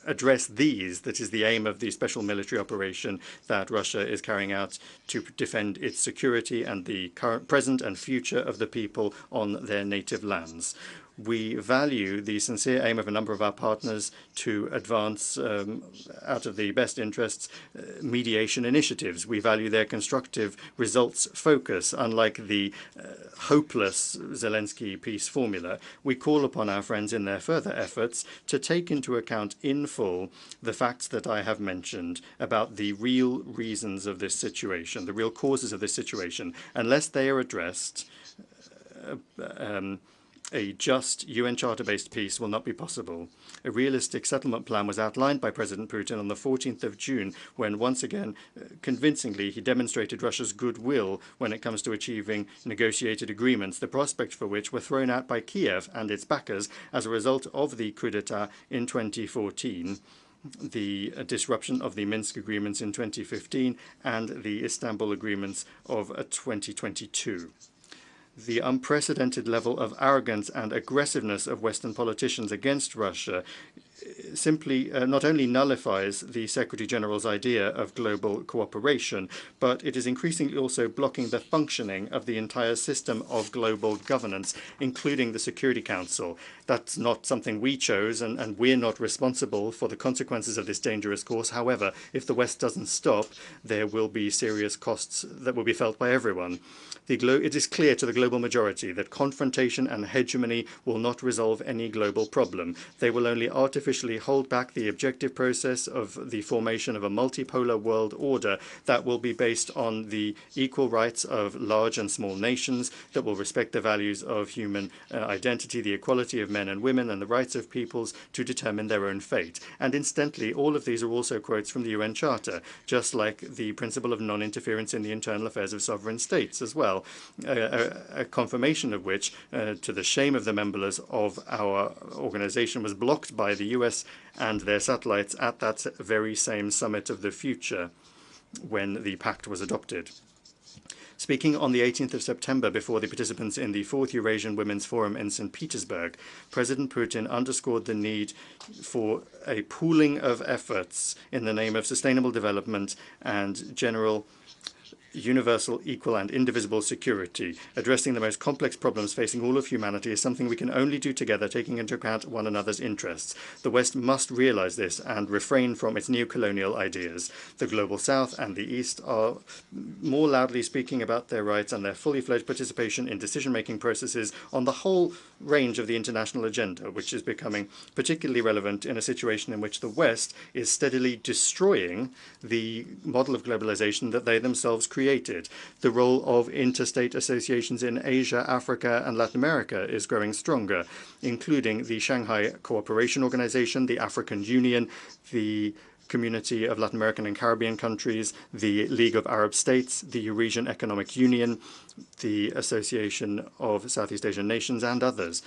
address these that is the aim of the special military operation that Russia is carrying out to defend its security and the current, present and future of the people on their native lands. We value the sincere aim of a number of our partners to advance, out of the best interests, mediation initiatives. We value their constructive results focus, unlike the hopeless Zelensky peace formula. We call upon our friends in their further efforts to take into account in full the facts that I have mentioned about the real reasons of this situation, the real causes of this situation. Unless they are addressed, a just UN Charter-based peace will not be possible. A realistic settlement plan was outlined by President Putin on the 14th of June, when once again, convincingly, he demonstrated Russia's goodwill when it comes to achieving negotiated agreements, the prospect for which were thrown out by Kiev and its backers as a result of the coup d'etat in 2014. The disruption of the Minsk agreements in 2015 and the Istanbul agreements of 2022. The unprecedented level of arrogance and aggressiveness of Western politicians against Russia simply not only nullifies the Secretary General's idea of global cooperation, but it is increasingly also blocking the functioning of the entire system of global governance, including the Security Council. That's not something we chose, and we're not responsible for the consequences of this dangerous course. However, if the West doesn't stop, there will be serious costs that will be felt by everyone. It is clear to the global majority that confrontation and hegemony will not resolve any global problem. They will only artificially hold back the objective process of the formation of a multipolar world order that will be based on the equal rights of large and small nations, that will respect the values of human identity, the equality of men and women, and the rights of peoples to determine their own fate. And incidentally, all of these are also quotes from the UN Charter, just like the principle of non-interference in the internal affairs of sovereign states as well. A confirmation of which, to the shame of the members of our organization, was blocked by the US and their satellites at that very same summit of the future when the pact was adopted. Speaking on the 18th of September before the participants in the 4th Eurasian Women's Forum in St. Petersburg, President Putin underscored the need for a pooling of efforts in the name of sustainable development and general universal, equal, and indivisible security. Addressing the most complex problems facing all of humanity is something we can only do together, taking into account one another's interests. The West must realize this and refrain from its neo-colonial ideas. The Global South and the East are more loudly speaking about their rights and their fully fledged participation in decision-making processes on the whole range of the international agenda, which is becoming particularly relevant in a situation in which the West is steadily destroying the model of globalization that they themselves created. The role of interstate associations in Asia, Africa, and Latin America is growing stronger, including the Shanghai Cooperation Organization, the African Union, the Community of Latin American and Caribbean Countries, the League of Arab States, the Eurasian Economic Union, the Association of Southeast Asian Nations, and others.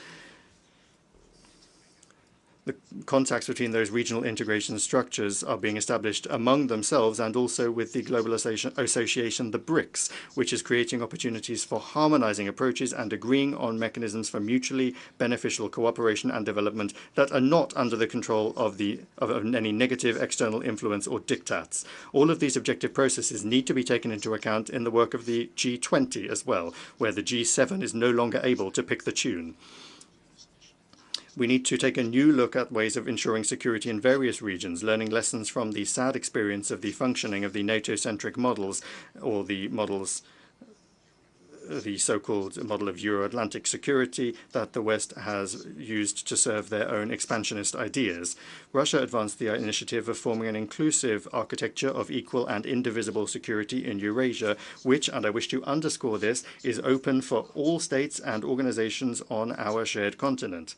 The contacts between those regional integration structures are being established among themselves and also with the global association, the BRICS, which is creating opportunities for harmonizing approaches and agreeing on mechanisms for mutually beneficial cooperation and development that are not under the control of any negative external influence or diktats. All of these objective processes need to be taken into account in the work of the G20 as well, where the G7 is no longer able to pick the tune. We need to take a new look at ways of ensuring security in various regions, learning lessons from the sad experience of the functioning of the NATO-centric models, or the models, the so-called model of Euro-Atlantic security that the West has used to serve their own expansionist ideas. Russia advanced the initiative of forming an inclusive architecture of equal and indivisible security in Eurasia, which, and I wish to underscore this, is open for all states and organizations on our shared continent.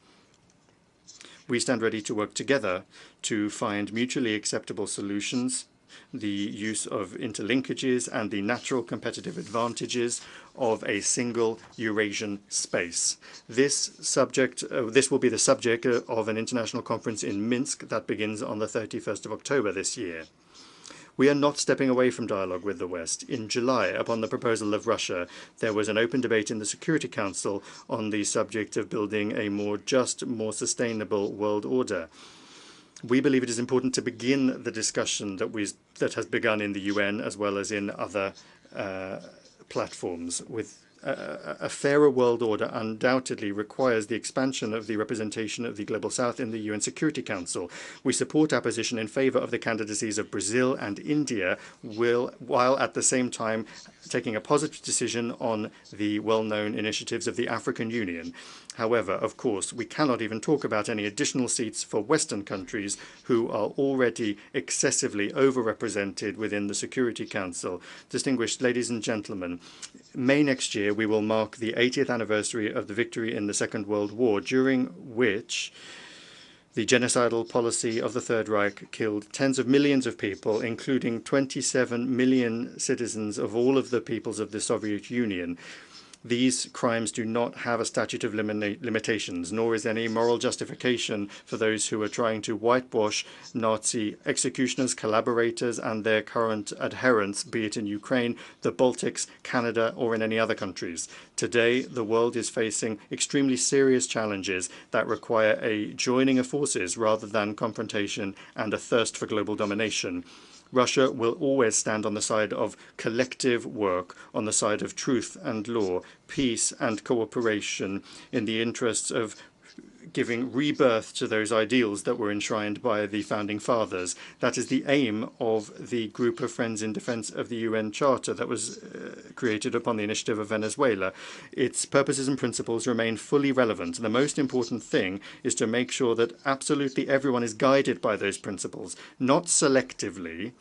We stand ready to work together to find mutually acceptable solutions, the use of interlinkages, and the natural competitive advantages of a single Eurasian space. This will be the subject of an international conference in Minsk that begins on the 31st of October this year. We are not stepping away from dialogue with the West. In July, upon the proposal of Russia, there was an open debate in the Security Council on the subject of building a more just, more sustainable world order. We believe it is important to begin the discussion that has begun in the UN as well as in other platforms a fairer world order undoubtedly requires the expansion of the representation of the Global South in the UN Security Council. We support our position in favor of the candidacies of Brazil and India, while at the same time taking a positive decision on the well-known initiatives of the African Union. However, of course, we cannot even talk about any additional seats for Western countries who are already excessively overrepresented within the Security Council. Distinguished ladies and gentlemen, May next year we will mark the 80th anniversary of the victory in the Second World War, during which the genocidal policy of the Third Reich killed tens of millions of people, including 27 million citizens of all of the peoples of the Soviet Union. These crimes do not have a statute of limitations, nor is any moral justification for those who are trying to whitewash Nazi executioners, collaborators, and their current adherents, be it in Ukraine, the Baltics, Canada, or in any other countries. Today, the world is facing extremely serious challenges that require a joining of forces rather than confrontation and a thirst for global domination. Russia will always stand on the side of collective work, on the side of truth and law, peace and cooperation, in the interests of giving rebirth to those ideals that were enshrined by the Founding Fathers. That is the aim of the Group of Friends in Defense of the UN Charter that was created upon the initiative of Venezuela. Its purposes and principles remain fully relevant. The most important thing is to make sure that absolutely everyone is guided by those principles, not selectively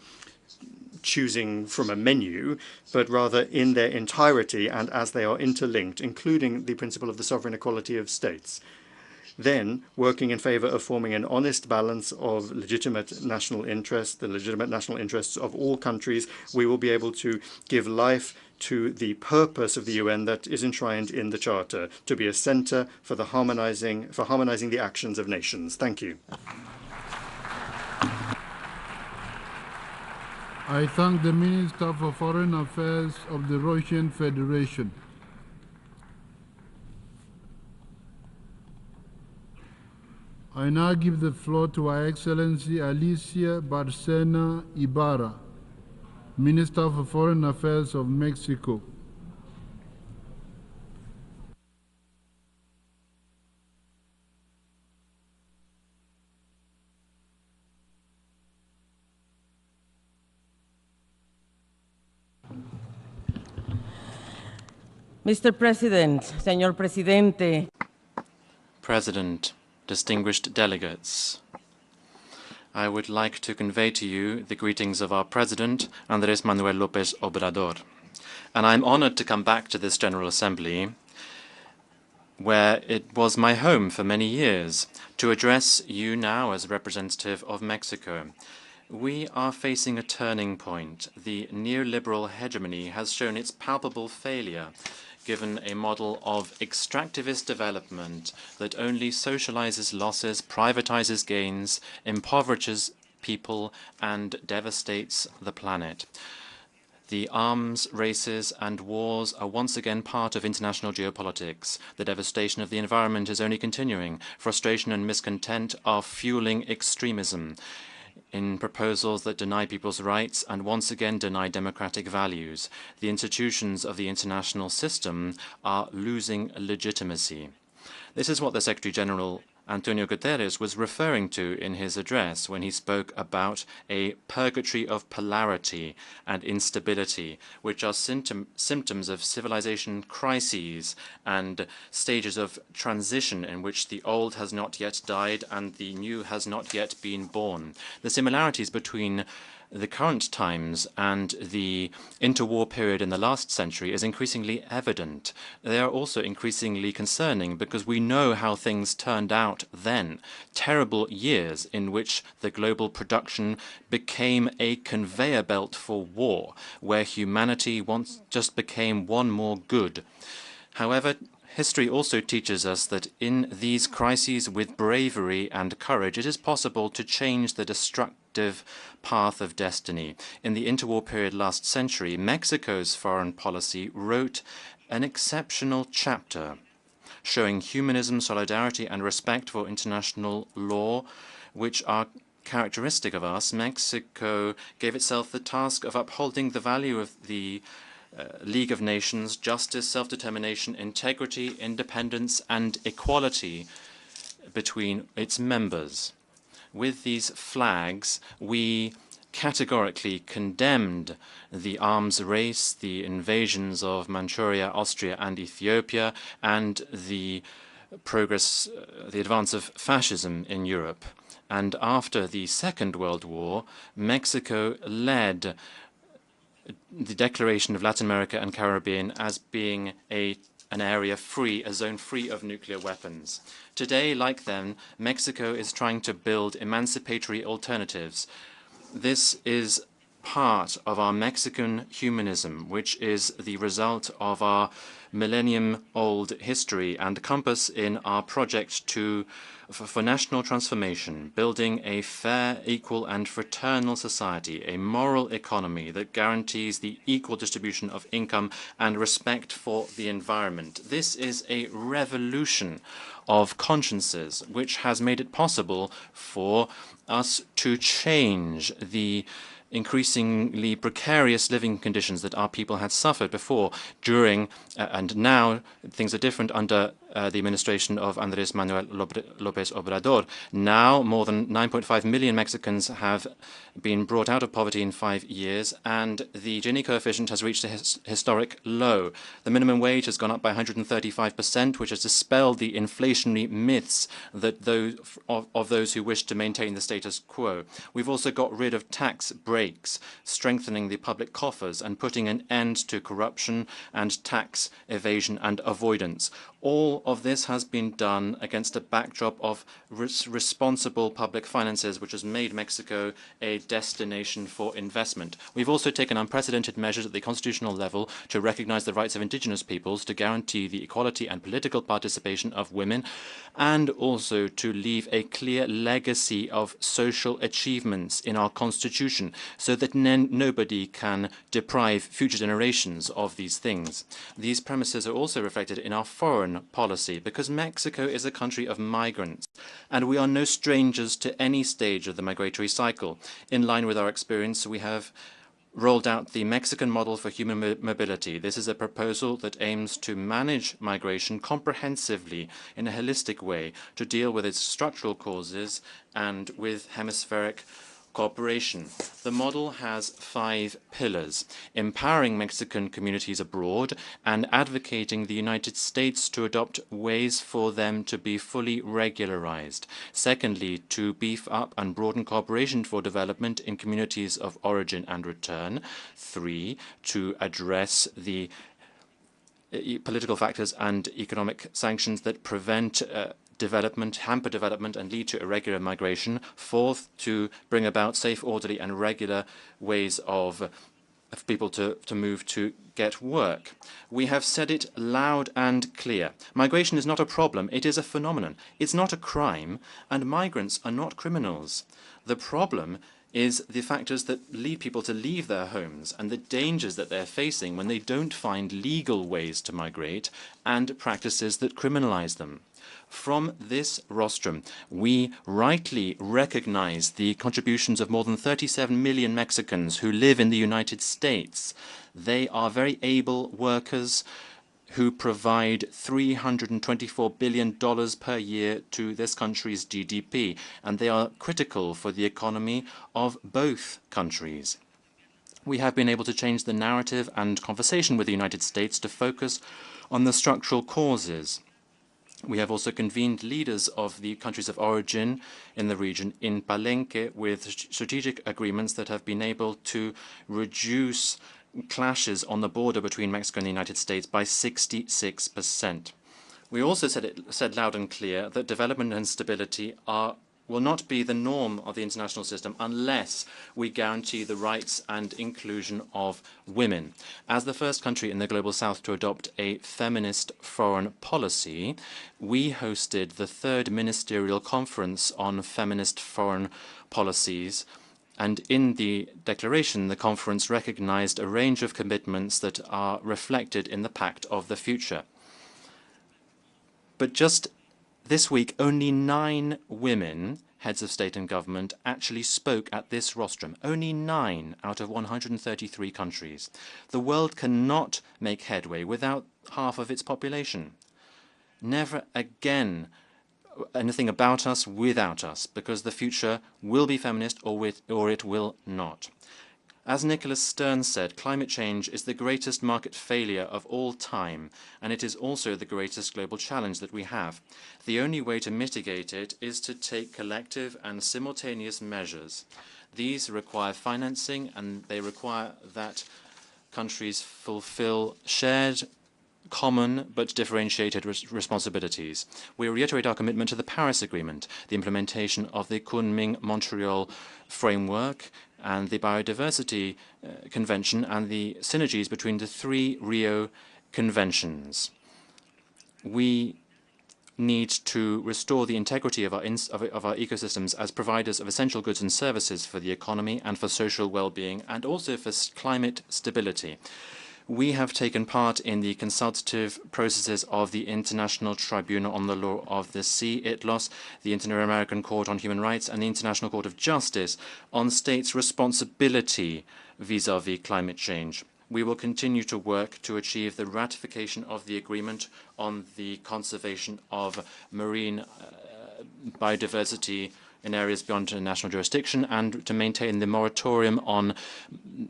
choosing from a menu, but rather in their entirety and as they are interlinked, including the principle of the sovereign equality of states. Then, working in favor of forming an honest balance of legitimate national interests, the legitimate national interests of all countries, we will be able to give life to the purpose of the UN that is enshrined in the Charter, to be a center for harmonizing the actions of nations. Thank you. I thank the Minister for Foreign Affairs of the Russian Federation. I now give the floor to Her Excellency Alicia Barcena Ibarra, Minister for Foreign Affairs of Mexico. Mr. President, Señor Presidente. President, distinguished delegates, I would like to convey to you the greetings of our President, Andrés Manuel López Obrador. And I'm honored to come back to this General Assembly, where it was my home for many years, to address you now as representative of Mexico. We are facing a turning point. The neoliberal hegemony has shown its palpable failure, given a model of extractivist development that only socializes losses, privatizes gains, impoverishes people, and devastates the planet. The arms races and wars are once again part of international geopolitics. The devastation of the environment is only continuing. Frustration and miscontent are fueling extremism in proposals that deny people's rights and once again deny democratic values. The institutions of the international system are losing legitimacy. This is what the Secretary General Antonio Guterres was referring to in his address when he spoke about a purgatory of polarity and instability, which are symptoms of civilization crises and stages of transition in which the old has not yet died and the new has not yet been born. The similarities between the current times and the interwar period in the last century is increasingly evident. They are also increasingly concerning because we know how things turned out then. Terrible years in which the global production became a conveyor belt for war, where humanity once just became one more good. However, history also teaches us that in these crises, with bravery and courage, it is possible to change the destructive path of destiny. In the interwar period last century, Mexico's foreign policy wrote an exceptional chapter showing humanism, solidarity, and respect for international law, which are characteristic of us. Mexico gave itself the task of upholding the value of the League of Nations, justice, self-determination, integrity, independence, and equality between its members. With these flags, we categorically condemned the arms race, the invasions of Manchuria, Austria, and Ethiopia, and the progress, the advance of fascism in Europe. And after the Second World War, Mexico led the declaration of Latin America and Caribbean as being an area free, a zone free of nuclear weapons. Today, like then, Mexico is trying to build emancipatory alternatives. This is part of our Mexican humanism, which is the result of our millennium-old history and compass in our project for national transformation, building a fair, equal, and fraternal society, a moral economy that guarantees the equal distribution of income and respect for the environment. This is a revolution of consciences, which has made it possible for us to change the increasingly precarious living conditions that our people had suffered before, during, and now things are different under the administration of Andrés Manuel López Obrador. Now, more than 9.5 million Mexicans have been brought out of poverty in 5 years, and the Gini coefficient has reached a historic low. The minimum wage has gone up by 135%, which has dispelled the inflationary myths that of those who wish to maintain the status quo. We've also got rid of tax breaks, strengthening the public coffers and putting an end to corruption and tax evasion and avoidance. All of this has been done against a backdrop of responsible public finances, which has made Mexico a destination for investment. We've also taken unprecedented measures at the constitutional level to recognize the rights of indigenous peoples, to guarantee the equality and political participation of women, and also to leave a clear legacy of social achievements in our constitution, so that nobody can deprive future generations of these things. These premises are also reflected in our foreign policy, because Mexico is a country of migrants, and we are no strangers to any stage of the migratory cycle. In line with our experience, we have rolled out the Mexican model for human mobility. This is a proposal that aims to manage migration comprehensively in a holistic way to deal with its structural causes and with hemispheric cooperation. The model has 5 pillars: empowering Mexican communities abroad and advocating the United States to adopt ways for them to be fully regularized. Secondly, to beef up and broaden cooperation for development in communities of origin and return. 3, to address the political factors and economic sanctions that prevent hamper development and lead to irregular migration. 4th, to bring about safe, orderly, and regular ways of people to move to get work. We have said it loud and clear. Migration is not a problem, it is a phenomenon. It's not a crime, and migrants are not criminals. The problem is the factors that lead people to leave their homes and the dangers that they're facing when they don't find legal ways to migrate and practices that criminalize them. From this rostrum, we rightly recognize the contributions of more than 37 million Mexicans who live in the United States. They are very able workers who provide $324 billion per year to this country's GDP, and they are critical for the economy of both countries. We have been able to change the narrative and conversation with the United States to focus on the structural causes. We have also convened leaders of the countries of origin in the region in Palenque with strategic agreements that have been able to reduce clashes on the border between Mexico and the United States by 66%. We also said loud and clear that development and stability will not be the norm of the international system unless we guarantee the rights and inclusion of women. As the first country in the Global South to adopt a feminist foreign policy, we hosted the 3rd Ministerial Conference on Feminist Foreign Policies, and in the declaration, the conference recognized a range of commitments that are reflected in the Pact of the Future. But just this week, only 9 women heads of state and government actually spoke at this rostrum. Only 9 out of 133 countries. The world cannot make headway without half of its population. Never again anything about us without us, because the future will be feminist or it will not. As Nicholas Stern said, climate change is the greatest market failure of all time, and it is also the greatest global challenge that we have. The only way to mitigate it is to take collective and simultaneous measures. These require financing, and they require that countries fulfill shared, common but differentiated responsibilities. We reiterate our commitment to the Paris Agreement, the implementation of the Kunming-Montreal framework, and the Biodiversity Convention, and the synergies between the 3 Rio Conventions. We need to restore the integrity of our ecosystems as providers of essential goods and services for the economy and for social well-being, and also for climate stability. We have taken part in the consultative processes of the International Tribunal on the Law of the Sea, ITLOS, the Inter-American Court on Human Rights, and the International Court of Justice on states' responsibility vis-à-vis climate change. We will continue to work to achieve the ratification of the agreement on the conservation of marine biodiversity in areas beyond national jurisdiction, and to maintain the moratorium on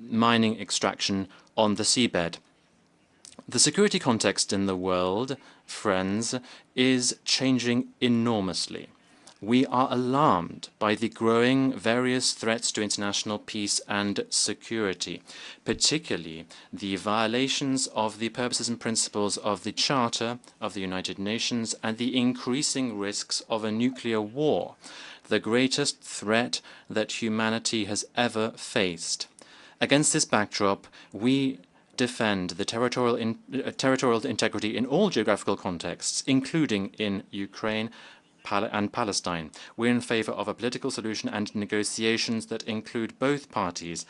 mining extraction on the seabed. The security context in the world, friends, is changing enormously. We are alarmed by the growing various threats to international peace and security, particularly the violations of the purposes and principles of the Charter of the United Nations and the increasing risks of a nuclear war, the greatest threat that humanity has ever faced. Against this backdrop, we defend the territorial integrity in all geographical contexts, including in Ukraine and Palestine. We're in favor of a political solution and negotiations that include both parties,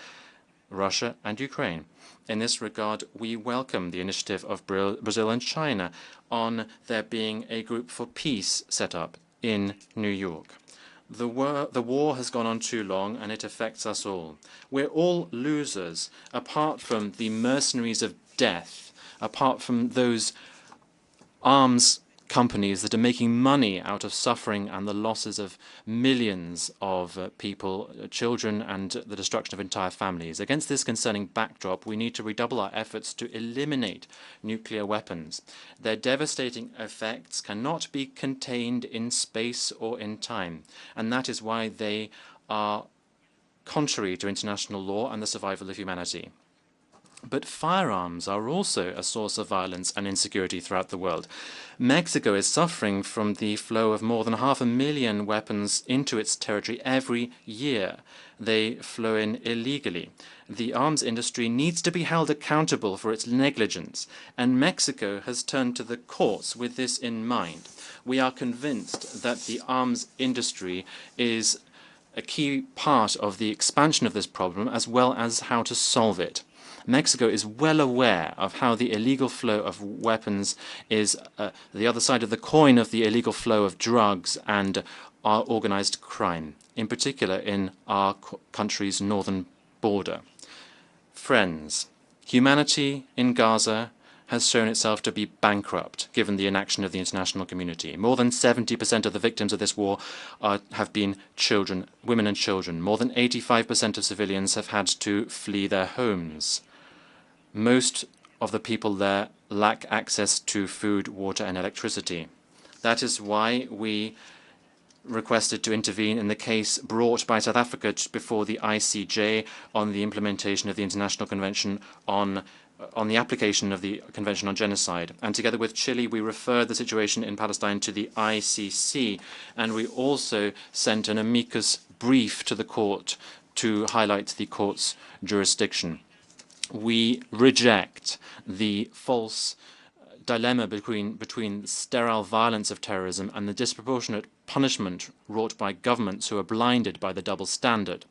Russia and Ukraine. In this regard, we welcome the initiative of Brazil and China on there being a group for peace set up in New York. The war has gone on too long, and it affects us all. We're all losers, apart from the mercenaries of death, apart from those arms companies that are making money out of suffering and the losses of millions of people, children, and the destruction of entire families. Against this concerning backdrop, we need to redouble our efforts to eliminate nuclear weapons. Their devastating effects cannot be contained in space or in time, and that is why they are contrary to international law and the survival of humanity. But firearms are also a source of violence and insecurity throughout the world. Mexico is suffering from the flow of more than 500,000 weapons into its territory every year. They flow in illegally. The arms industry needs to be held accountable for its negligence, and Mexico has turned to the courts with this in mind. We are convinced that the arms industry is a key part of the expansion of this problem, as well as how to solve it. Mexico is well aware of how the illegal flow of weapons is the other side of the coin of the illegal flow of drugs and our organized crime, in particular in our country's northern border. Friends, humanity in Gaza has shown itself to be bankrupt, given the inaction of the international community. More than 70% of the victims of this war have been children, women and children. More than 85% of civilians have had to flee their homes. Most of the people there lack access to food, water, and electricity. That is why we requested to intervene in the case brought by South Africa before the ICJ on the implementation of the International Convention on the application of the Convention on Genocide. And together with Chile, we referred the situation in Palestine to the ICC, and we also sent an amicus brief to the court to highlight the court's jurisdiction. We reject the false dilemma between the sterile violence of terrorism and the disproportionate punishment wrought by governments who are blinded by the double standard.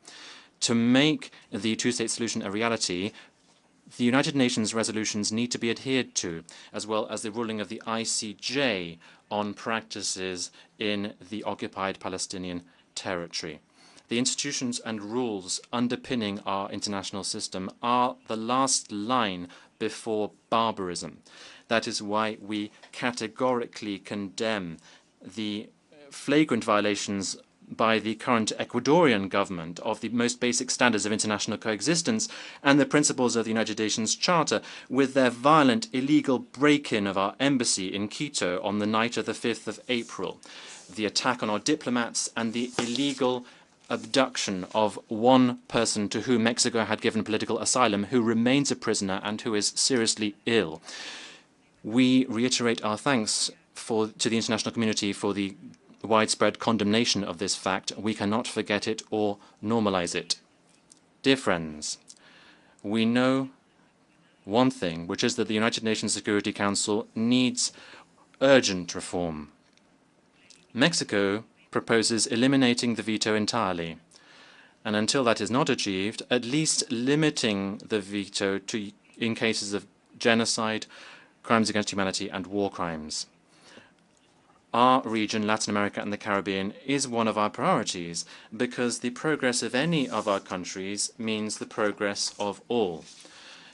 To make the two-state solution a reality, the United Nations resolutions need to be adhered to, as well as the ruling of the ICJ on practices in the occupied Palestinian territory. The institutions and rules underpinning our international system are the last line before barbarism. That is why we categorically condemn the flagrant violations by the current Ecuadorian government of the most basic standards of international coexistence and the principles of the United Nations Charter, with their violent, illegal break-in of our embassy in Quito on the night of the 5th of April, the attack on our diplomats, and the illegal abduction of one person to whom Mexico had given political asylum, who remains a prisoner and who is seriously ill. We reiterate our thanks to the international community for the widespread condemnation of this fact. We cannot forget it or normalize it. Dear friends, we know one thing, which is that the United Nations Security Council needs urgent reform. Mexico proposes eliminating the veto entirely, and until that is not achieved, at least limiting the veto to in cases of genocide, crimes against humanity, and war crimes. Our region, Latin America and the Caribbean, is one of our priorities because the progress of any of our countries means the progress of all.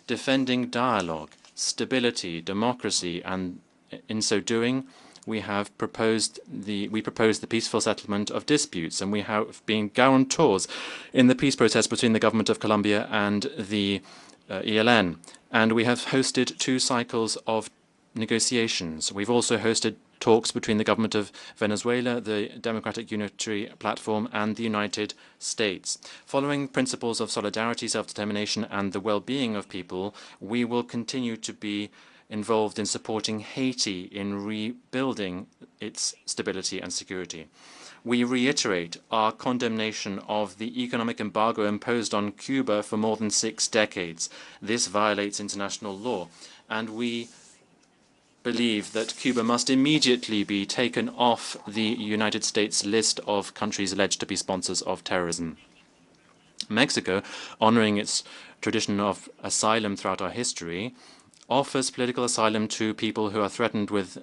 Defending dialogue, stability, democracy, and in so doing, we proposed the peaceful settlement of disputes, and we have been guarantors in the peace process between the government of Colombia and the ELN. And we have hosted 2 cycles of negotiations. We've also hosted talks between the government of Venezuela, the Democratic Unitary Platform, and the United States. Following principles of solidarity, self-determination, and the well-being of people, we will continue to be involved in supporting Haiti in rebuilding its stability and security. We reiterate our condemnation of the economic embargo imposed on Cuba for more than 6 decades. This violates international law, and we believe that Cuba must immediately be taken off the United States list of countries alleged to be sponsors of terrorism. Mexico, honoring its tradition of asylum throughout our history, offers political asylum to people who are threatened with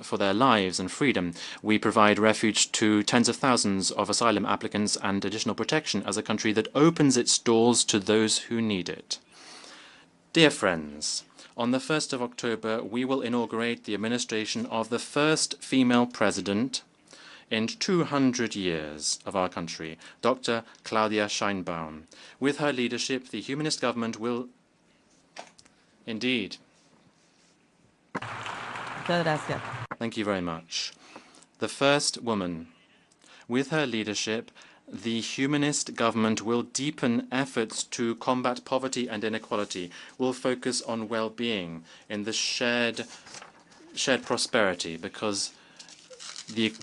for their lives and freedom. We provide refuge to tens of thousands of asylum applicants and additional protection as a country that opens its doors to those who need it. Dear friends, on the 1st of October, we will inaugurate the administration of the first female president in 200 years of our country, Dr. Claudia Sheinbaum. With her leadership, the humanist government will indeed. Thank you very much. The first woman. With her leadership, the humanist government will deepen efforts to combat poverty and inequality, will focus on well-being in the shared prosperity, because the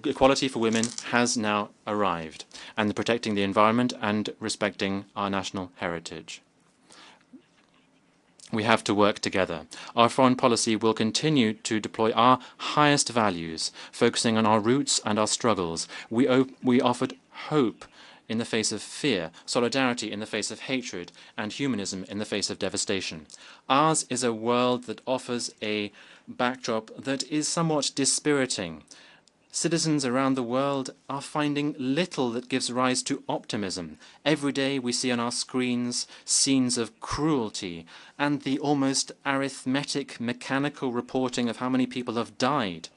equality for women has now arrived, and protecting the environment and respecting our national heritage. We have to work together. Our foreign policy will continue to deploy our highest values, focusing on our roots and our struggles. We offered hope in the face of fear, solidarity in the face of hatred, and humanism in the face of devastation. Ours is a world that offers a backdrop that is somewhat dispiriting. Citizens around the world are finding little that gives rise to optimism. Every day we see on our screens scenes of cruelty and the almost arithmetic, mechanical reporting of how many people have died.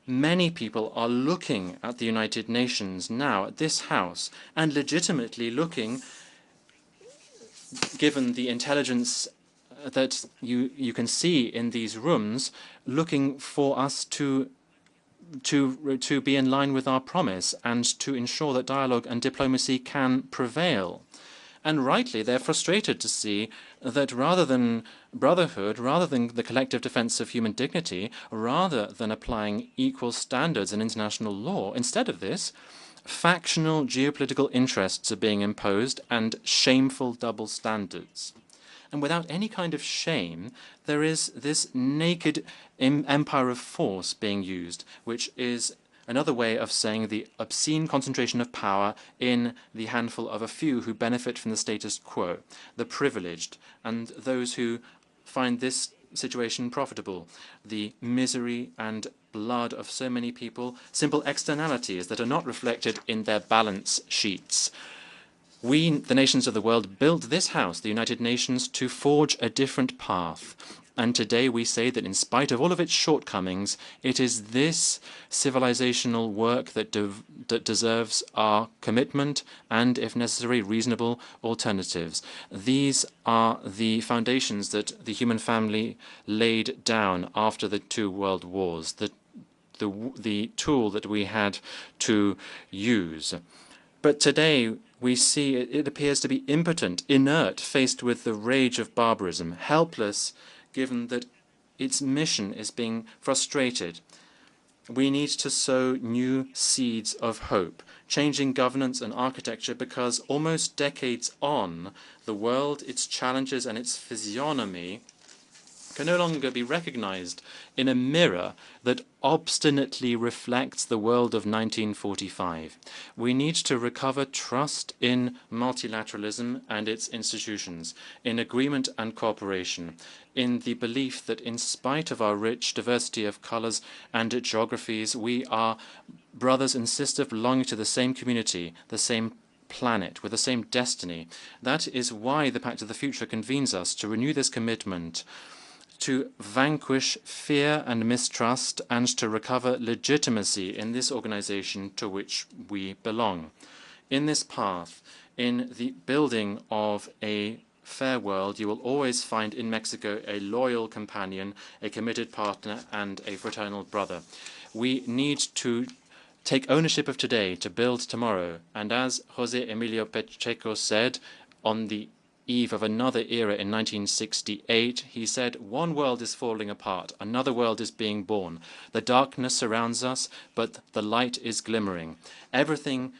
Many people are looking at the United Nations now, at this House, and legitimately looking, given the intelligence that you can see in these rooms, looking for us to be in line with our promise and to ensure that dialogue and diplomacy can prevail. And rightly, they're frustrated to see that rather than brotherhood, rather than the collective defense of human dignity, rather than applying equal standards in international law, instead of this, factional geopolitical interests are being imposed and shameful double standards. And without any kind of shame, there is this naked empire of force being used, which is another way of saying the obscene concentration of power in the handful of a few who benefit from the status quo, the privileged, and those who find this situation profitable. The misery and blood of so many people, simple externalities that are not reflected in their balance sheets. We, the nations of the world, built this house, the United Nations, to forge a different path. And today we say that in spite of all of its shortcomings, it is this civilizational work that deserves our commitment and, if necessary, reasonable alternatives. These are the foundations that the human family laid down after the 2 world wars, the tool that we had to use. But today we see it appears to be impotent, inert, faced with the rage of barbarism, helpless given that its mission is being frustrated. We need to sow new seeds of hope, changing governance and architecture, because almost decades on, the world, its challenges and its physiognomy can no longer be recognized in a mirror that obstinately reflects the world of 1945. We need to recover trust in multilateralism and its institutions, in agreement and cooperation, in the belief that in spite of our rich diversity of colors and geographies, we are brothers and sisters belonging to the same community, the same planet, with the same destiny. That is why the Pact of the Future convenes us to renew this commitment, to vanquish fear and mistrust, and to recover legitimacy in this organization to which we belong. In this path, in the building of a fair world, you will always find in Mexico a loyal companion, a committed partner, and a fraternal brother. We need to take ownership of today to build tomorrow. And as José Emilio Pacheco said on the eve of another era in 1968, he said, "One world is falling apart, another world is being born. The darkness surrounds us, but the light is glimmering. Everything,"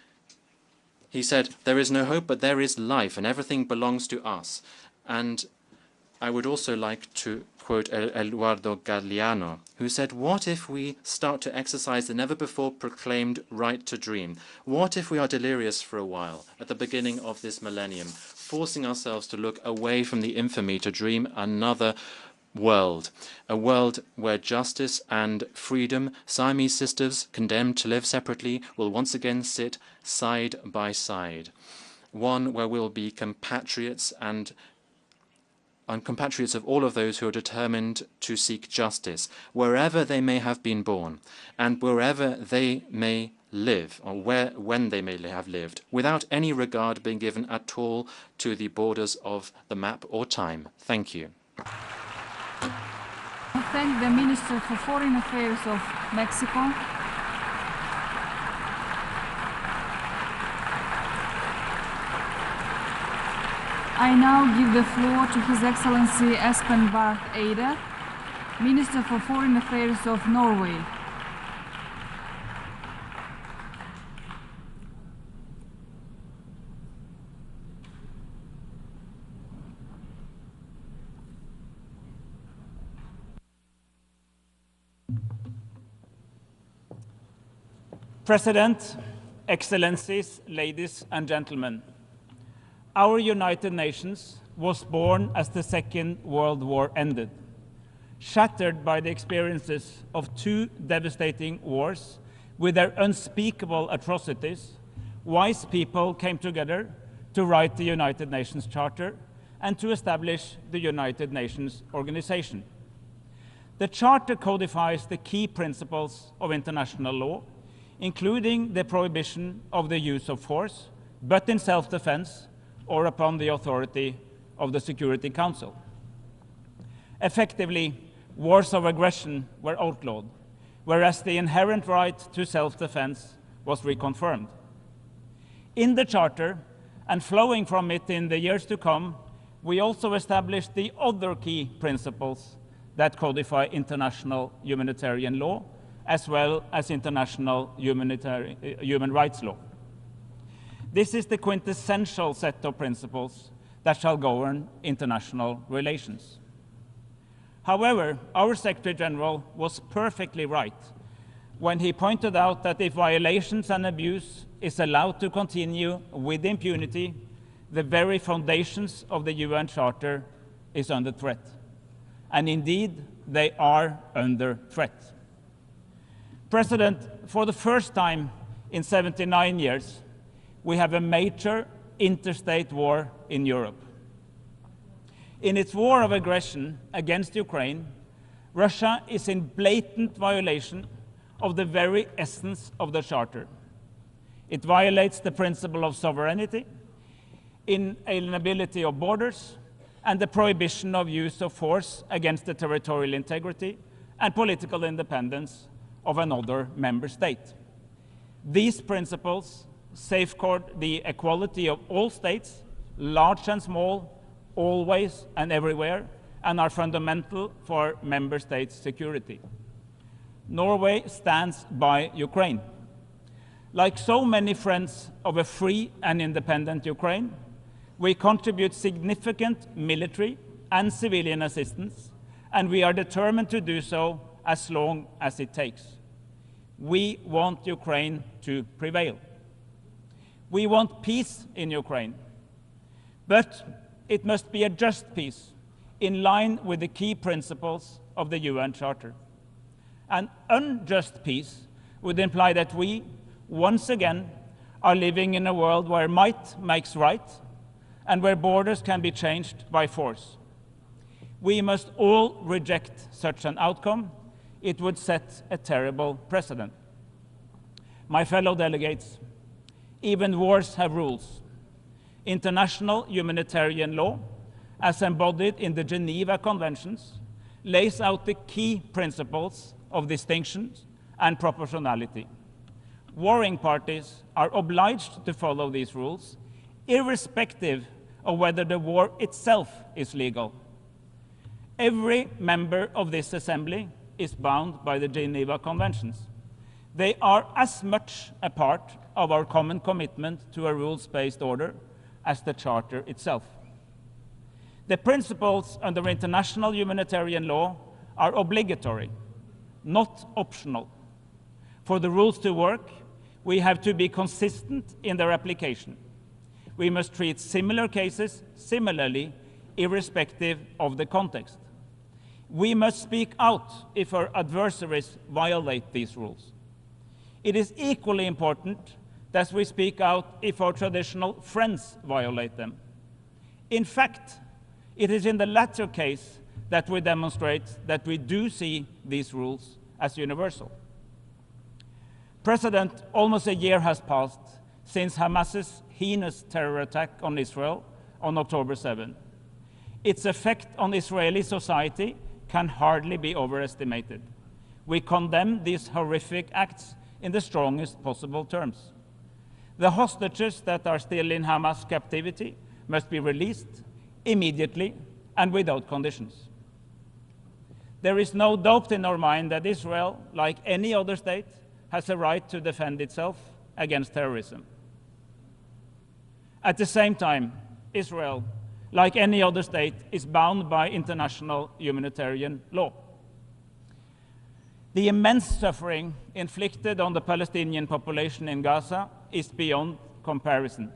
he said, "there is no hope, but there is life, and everything belongs to us." And I would also like to quote Eduardo Galeano, who said, "What if we start to exercise the never-before-proclaimed right to dream? What if we are delirious for a while at the beginning of this millennium, forcing ourselves to look away from the infamy to dream another world, a world where justice and freedom, Siamese sisters condemned to live separately, will once again sit side by side, one where we'll be compatriots and compatriots of all of those who are determined to seek justice, wherever they may have been born, and wherever they may live, or when they may have lived, without any regard being given at all to the borders of the map or time." Thank you. I thank the Minister for Foreign Affairs of Mexico. I now give the floor to His Excellency Espen Barth Eide, Minister for Foreign Affairs of Norway. President, Excellencies, ladies and gentlemen, our United Nations was born as the Second World War ended, shattered by the experiences of 2 devastating wars with their unspeakable atrocities. Wise people came together to write the United Nations Charter and to establish the United Nations Organization. The Charter codifies the key principles of international law, including the prohibition of the use of force, but in self-defense or upon the authority of the Security Council. Effectively, wars of aggression were outlawed, whereas the inherent right to self-defense was reconfirmed. In the Charter, and flowing from it in the years to come, we also established the other key principles that codify international humanitarian law, as well as international human rights law. This is the quintessential set of principles that shall govern international relations. However, our Secretary General was perfectly right when he pointed out that if violations and abuse is allowed to continue with impunity, the very foundations of the UN Charter is under threat. and indeed they are under threat. President, for the first time in 79 years, we have a major interstate war in Europe. In its war of aggression against Ukraine, Russia is in blatant violation of the very essence of the Charter. It violates the principle of sovereignty, inalienability of borders, and the prohibition of use of force against the territorial integrity and political independence of another member state. These principles safeguard the equality of all states, large and small, always and everywhere, and are fundamental for member states' security. Norway stands by Ukraine. Like so many friends of a free and independent Ukraine, we contribute significant military and civilian assistance, and we are determined to do so as long as it takes. We want Ukraine to prevail. We want peace in Ukraine, but it must be a just peace in line with the key principles of the UN Charter. An unjust peace would imply that we, once again, are living in a world where might makes right and where borders can be changed by force. We must all reject such an outcome. It would set a terrible precedent. My fellow delegates, even wars have rules. International humanitarian law, as embodied in the Geneva Conventions, lays out the key principles of distinction and proportionality. Warring parties are obliged to follow these rules, irrespective of whether the war itself is legal. Every member of this assembly is bound by the Geneva Conventions. They are as much a part of our common commitment to a rules-based order as the Charter itself. The principles under international humanitarian law are obligatory, not optional. For the rules to work, we have to be consistent in their application. We must treat similar cases similarly, irrespective of the context. We must speak out if our adversaries violate these rules. It is equally important that we speak out if our traditional friends violate them. In fact, it is in the latter case that we demonstrate that we do see these rules as universal. President, almost a year has passed since Hamas's heinous terror attack on Israel on October 7. Its effect on Israeli society can hardly be overestimated. We condemn these horrific acts in the strongest possible terms. The hostages that are still in Hamas captivity must be released immediately and without conditions. There is no doubt in our mind that Israel, like any other state, has a right to defend itself against terrorism. At the same time, Israel, like any other state, is bound by international humanitarian law. The immense suffering inflicted on the Palestinian population in Gaza is beyond comparison.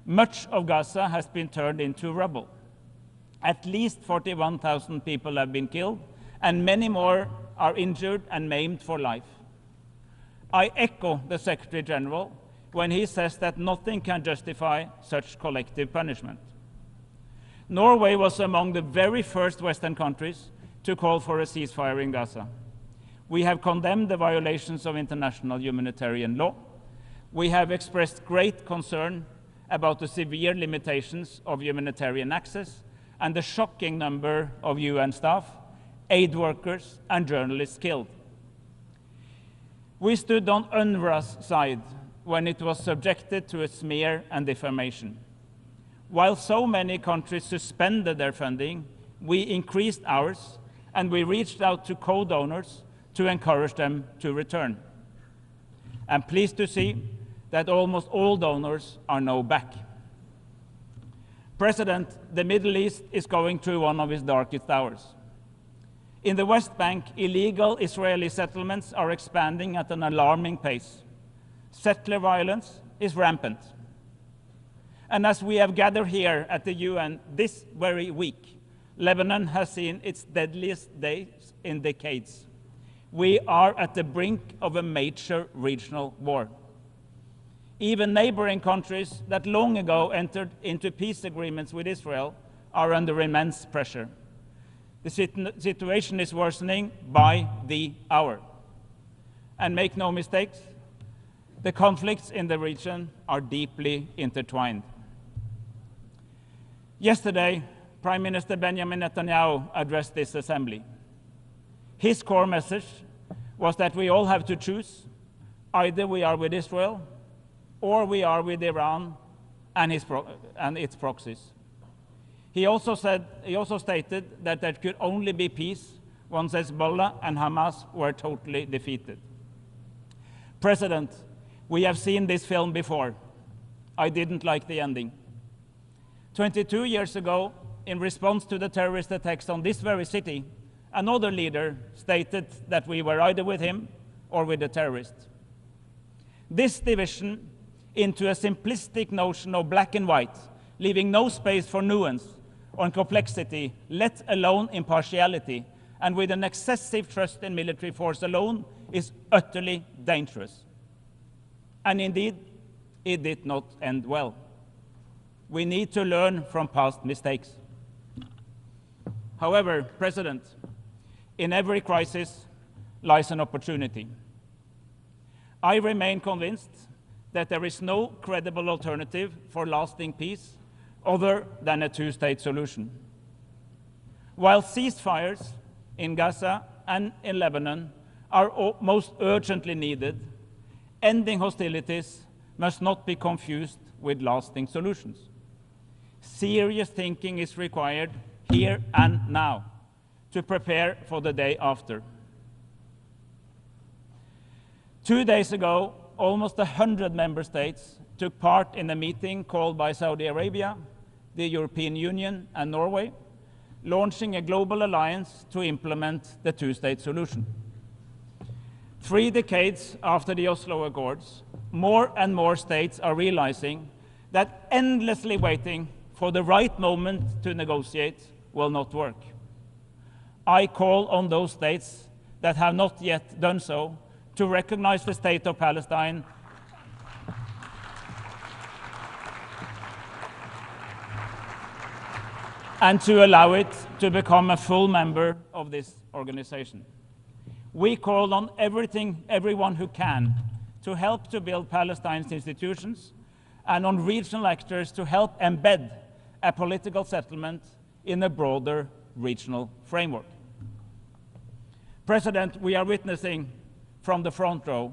Much of Gaza has been turned into rubble. At least 41,000 people have been killed, and many more are injured and maimed for life. I echo the Secretary General when he says that nothing can justify such collective punishment. Norway was among the very first Western countries to call for a ceasefire in Gaza. We have condemned the violations of international humanitarian law. We have expressed great concern about the severe limitations of humanitarian access and the shocking number of UN staff, aid workers, and journalists killed. We stood on UNRWA's side when it was subjected to a smear and defamation. While so many countries suspended their funding, we increased ours, and we reached out to co-donors to encourage them to return. I'm pleased to see that almost all donors are now back. President, the Middle East is going through one of its darkest hours. In the West Bank, illegal Israeli settlements are expanding at an alarming pace. Settler violence is rampant. And as we have gathered here at the UN this very week, Lebanon has seen its deadliest days in decades. We are at the brink of a major regional war. Even neighboring countries that long ago entered into peace agreements with Israel are under immense pressure. The situation is worsening by the hour. And make no mistakes, the conflicts in the region are deeply intertwined. Yesterday, Prime Minister Benjamin Netanyahu addressed this assembly. His core message was that we all have to choose. Either we are with Israel or we are with Iran and its proxies. He also stated that there could only be peace once Hezbollah and Hamas were totally defeated. President, we have seen this film before. I didn't like the ending. 22 years ago, in response to the terrorist attacks on this very city, another leader stated that we were either with him or with the terrorists. This division into a simplistic notion of black and white, leaving no space for nuance or complexity, let alone impartiality, and with an excessive trust in military force alone, is utterly dangerous. And indeed, it did not end well. We need to learn from past mistakes. However, President, in every crisis lies an opportunity. I remain convinced that there is no credible alternative for lasting peace other than a two-state solution. While ceasefires in Gaza and in Lebanon are most urgently needed, ending hostilities must not be confused with lasting solutions. Serious thinking is required here and now to prepare for the day after. 2 days ago, almost 100 member states took part in a meeting called by Saudi Arabia, the European Union, and Norway, launching a global alliance to implement the two-state solution. 3 decades after the Oslo Accords, more and more states are realizing that endlessly waiting for the right moment to negotiate will not work. I call on those states that have not yet done so to recognize the state of Palestine and to allow it to become a full member of this organization. We call on everyone who can to help to build Palestine's institutions and on regional actors to help embed a political settlement in a broader regional framework. President, we are witnessing from the front row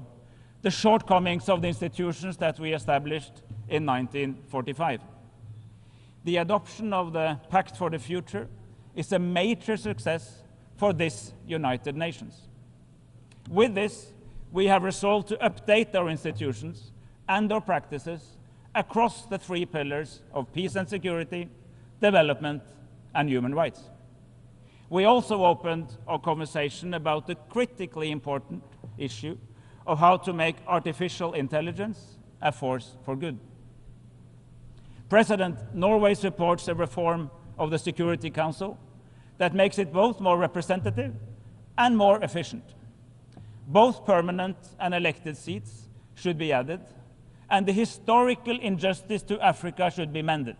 the shortcomings of the institutions that we established in 1945. The adoption of the Pact for the Future is a major success for this United Nations. With this, we have resolved to update our institutions and our practices across the 3 pillars of peace and security, development, and human rights. We also opened our conversation about the critically important issue of how to make artificial intelligence a force for good. President, Norway supports a reform of the Security Council that makes it both more representative and more efficient. Both permanent and elected seats should be added, and the historical injustice to Africa should be mended.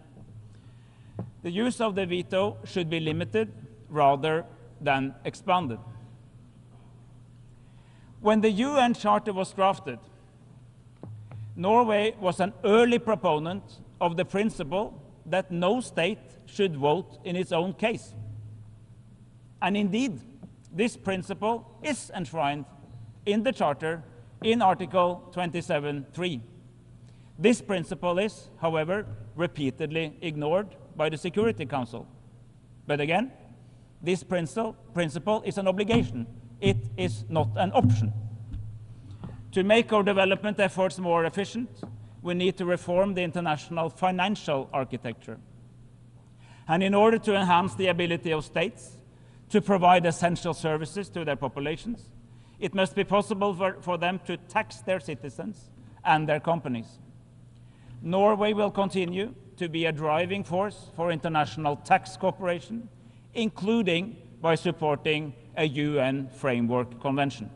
The use of the veto should be limited rather than expanded. When the UN Charter was drafted, Norway was an early proponent of the principle that no state should vote in its own case. And indeed, this principle is enshrined in the Charter in Article 27(3). This principle is, however, repeatedly ignored by the Security Council. But again, this principle is an obligation. It is not an option. To make our development efforts more efficient, we need to reform the international financial architecture. And in order to enhance the ability of states to provide essential services to their populations, it must be possible for them to tax their citizens and their companies. Norway will continue to be a driving force for international tax cooperation, including by supporting a UN framework convention.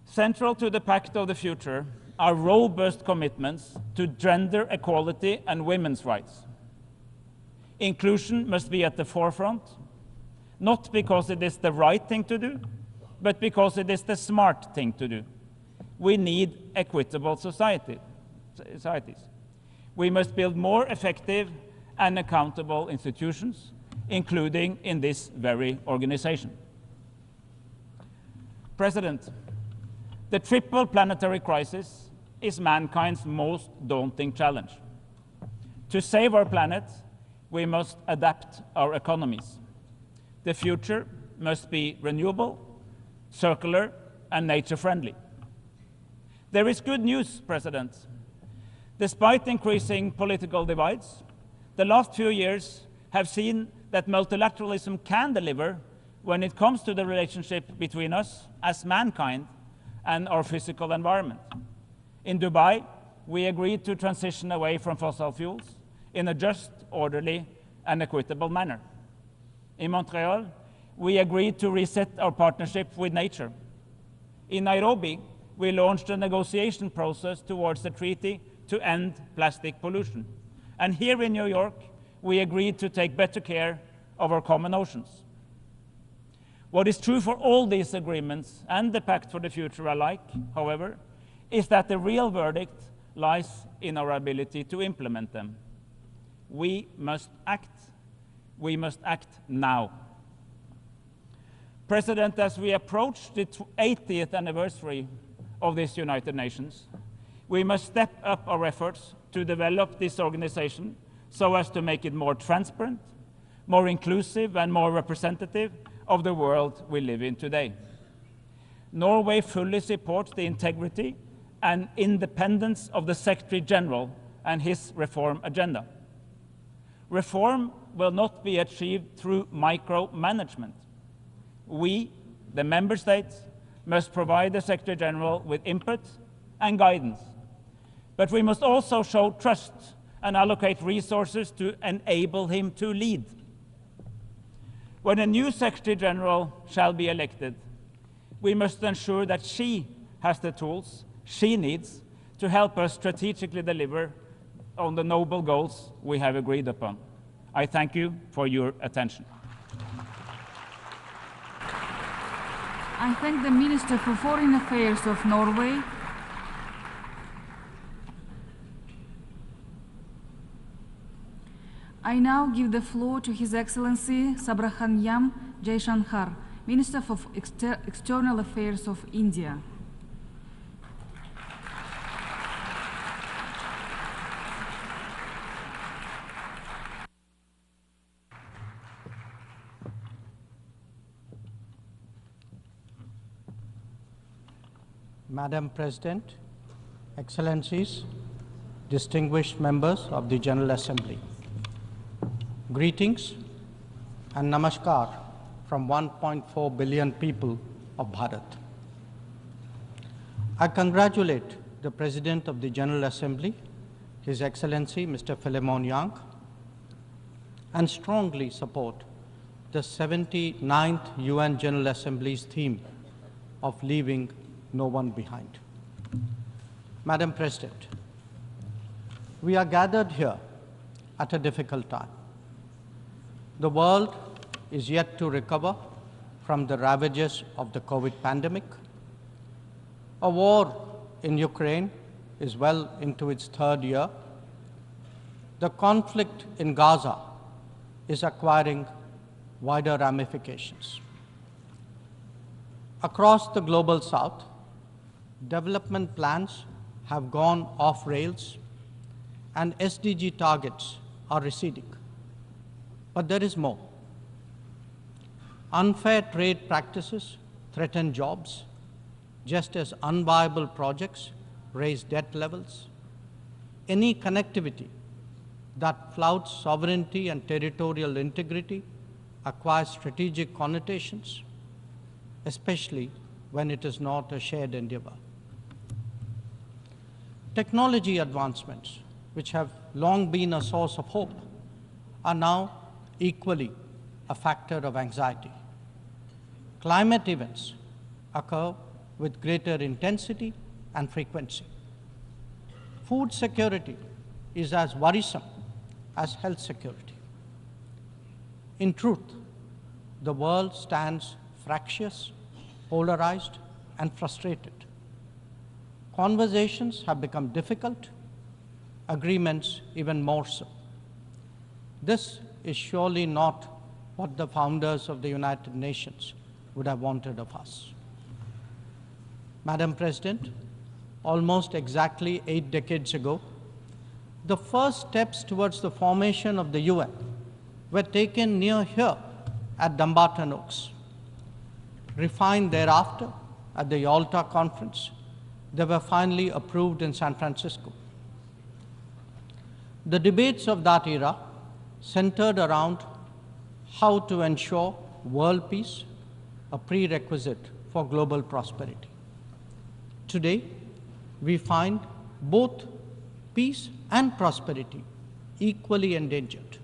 Central to the Pact of the Future are robust commitments to gender equality and women's rights. Inclusion must be at the forefront, not because it is the right thing to do, but because it is the smart thing to do. We need equitable societies. We must build more effective and accountable institutions, including in this very organization. President, the triple planetary crisis is mankind's most daunting challenge. To save our planet, we must adapt our economies. The future must be renewable, circular, and nature-friendly. There is good news, President. Despite increasing political divides, the last few years have seen that multilateralism can deliver when it comes to the relationship between us as mankind and our physical environment. In Dubai, we agreed to transition away from fossil fuels in a just, orderly, and equitable manner. In Montreal, we agreed to reset our partnership with nature. In Nairobi, we launched a negotiation process towards a treaty to end plastic pollution. And here in New York, we agreed to take better care of our common oceans. What is true for all these agreements and the Pact for the Future alike, however, is that the real verdict lies in our ability to implement them. We must act. We must act now. President, as we approach the 80th anniversary of this United Nations, we must step up our efforts to develop this organization so as to make it more transparent, more inclusive, and more representative of the world we live in today. Norway fully supports the integrity and independence of the Secretary General and his reform agenda. Reform will not be achieved through micromanagement. We, the member states, must provide the Secretary General with input and guidance. But we must also show trust and allocate resources to enable him to lead. When a new Secretary General shall be elected, we must ensure that she has the tools she needs to help us strategically deliver on the noble goals we have agreed upon. I thank you for your attention. I thank the Minister for Foreign Affairs of Norway. I now give the floor to His Excellency Subrahmanyam Jaishankar, Minister for External Affairs of India. Madam President, Excellencies, distinguished members of the General Assembly, greetings and namaskar from 1.4 billion people of Bharat. I congratulate the President of the General Assembly, His Excellency Mr. Philemon Yang, and strongly support the 79th UN General Assembly's theme of leaving no one behind. Madam President, we are gathered here at a difficult time. The world is yet to recover from the ravages of the COVID pandemic. A war in Ukraine is well into its third year. The conflict in Gaza is acquiring wider ramifications. Across the global south, development plans have gone off rails and SDG targets are receding. But there is more. Unfair trade practices threaten jobs, just as unviable projects raise debt levels. Any connectivity that flouts sovereignty and territorial integrity acquires strategic connotations, especially when it is not a shared endeavor. Technology advancements, which have long been a source of hope, are now equally a factor of anxiety. Climate events occur with greater intensity and frequency. Food security is as worrisome as health security. In truth, the world stands fractious, polarized, and frustrated. Conversations have become difficult, agreements even more so. This is surely not what the founders of the United Nations would have wanted of us. Madam President, almost exactly 8 decades ago, the first steps towards the formation of the UN were taken near here at Dumbarton Oaks. Refined thereafter at the Yalta Conference, they were finally approved in San Francisco. The debates of that era centered around how to ensure world peace, a prerequisite for global prosperity. Today, we find both peace and prosperity equally endangered.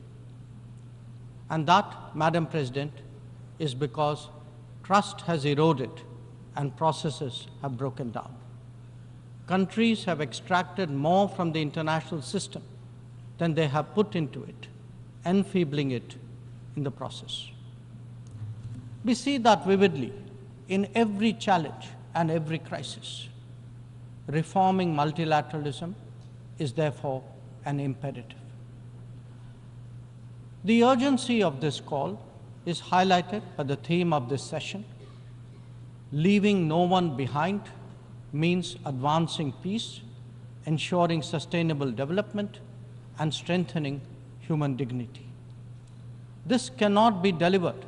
And that, Madam President, is because trust has eroded and processes have broken down. Countries have extracted more from the international system than they have put into it, enfeebling it in the process. We see that vividly in every challenge and every crisis. Reforming multilateralism is therefore an imperative. The urgency of this call is highlighted by the theme of this session. Leaving no one behind means advancing peace, ensuring sustainable development, and strengthening human dignity. This cannot be delivered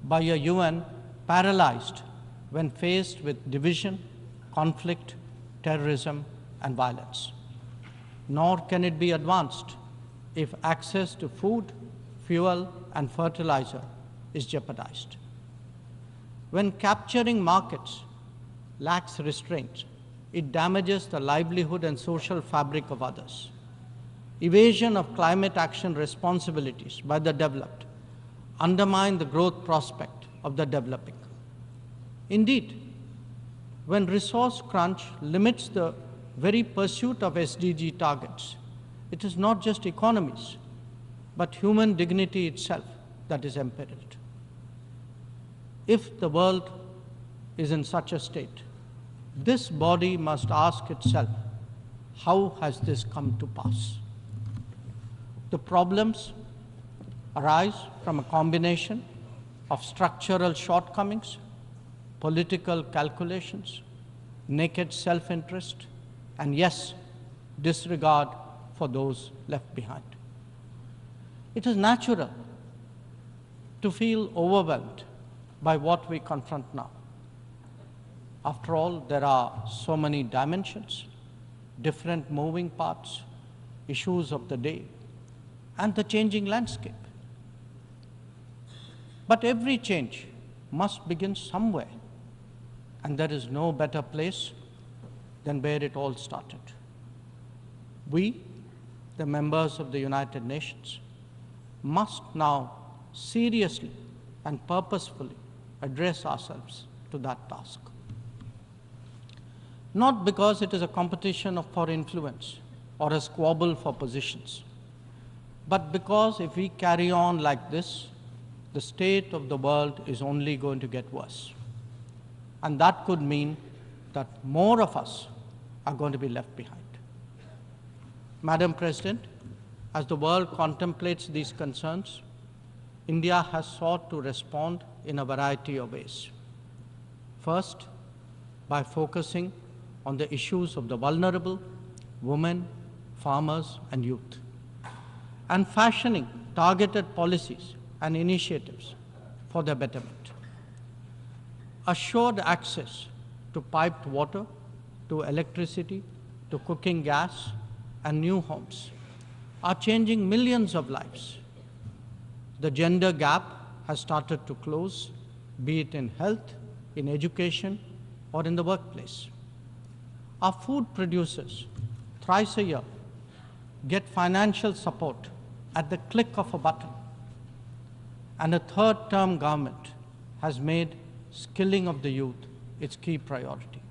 by a UN paralyzed when faced with division, conflict, terrorism, and violence. Nor can it be advanced if access to food, fuel, and fertilizer is jeopardized. When capturing markets lacks restraint, it damages the livelihood and social fabric of others. Evasion of climate action responsibilities by the developed undermine the growth prospect of the developing. Indeed, when resource crunch limits the very pursuit of SDG targets, it is not just economies, but human dignity itself that is imperiled. If the world is in such a state, this body must ask itself, how has this come to pass? The problems arise from a combination of structural shortcomings, political calculations, naked self-interest, and yes, disregard for those left behind. It is natural to feel overwhelmed by what we confront now. After all, there are so many dimensions, different moving parts, issues of the day, and the changing landscape. But every change must begin somewhere, and there is no better place than where it all started. We, the members of the United Nations, must now seriously and purposefully address ourselves to that task. Not because it is a competition for influence or a squabble for positions, but because if we carry on like this, the state of the world is only going to get worse. And that could mean that more of us are going to be left behind. Madam President, as the world contemplates these concerns, India has sought to respond in a variety of ways. First, by focusing on the issues of the vulnerable, women, farmers, and youth, and fashioning targeted policies and initiatives for their betterment. Assured access to piped water, to electricity, to cooking gas, and new homes are changing millions of lives. The gender gap has started to close, be it in health, in education, or in the workplace. Our food producers, thrice a year, get financial support at the click of a button. and a third-term government has made skilling of the youth its key priority.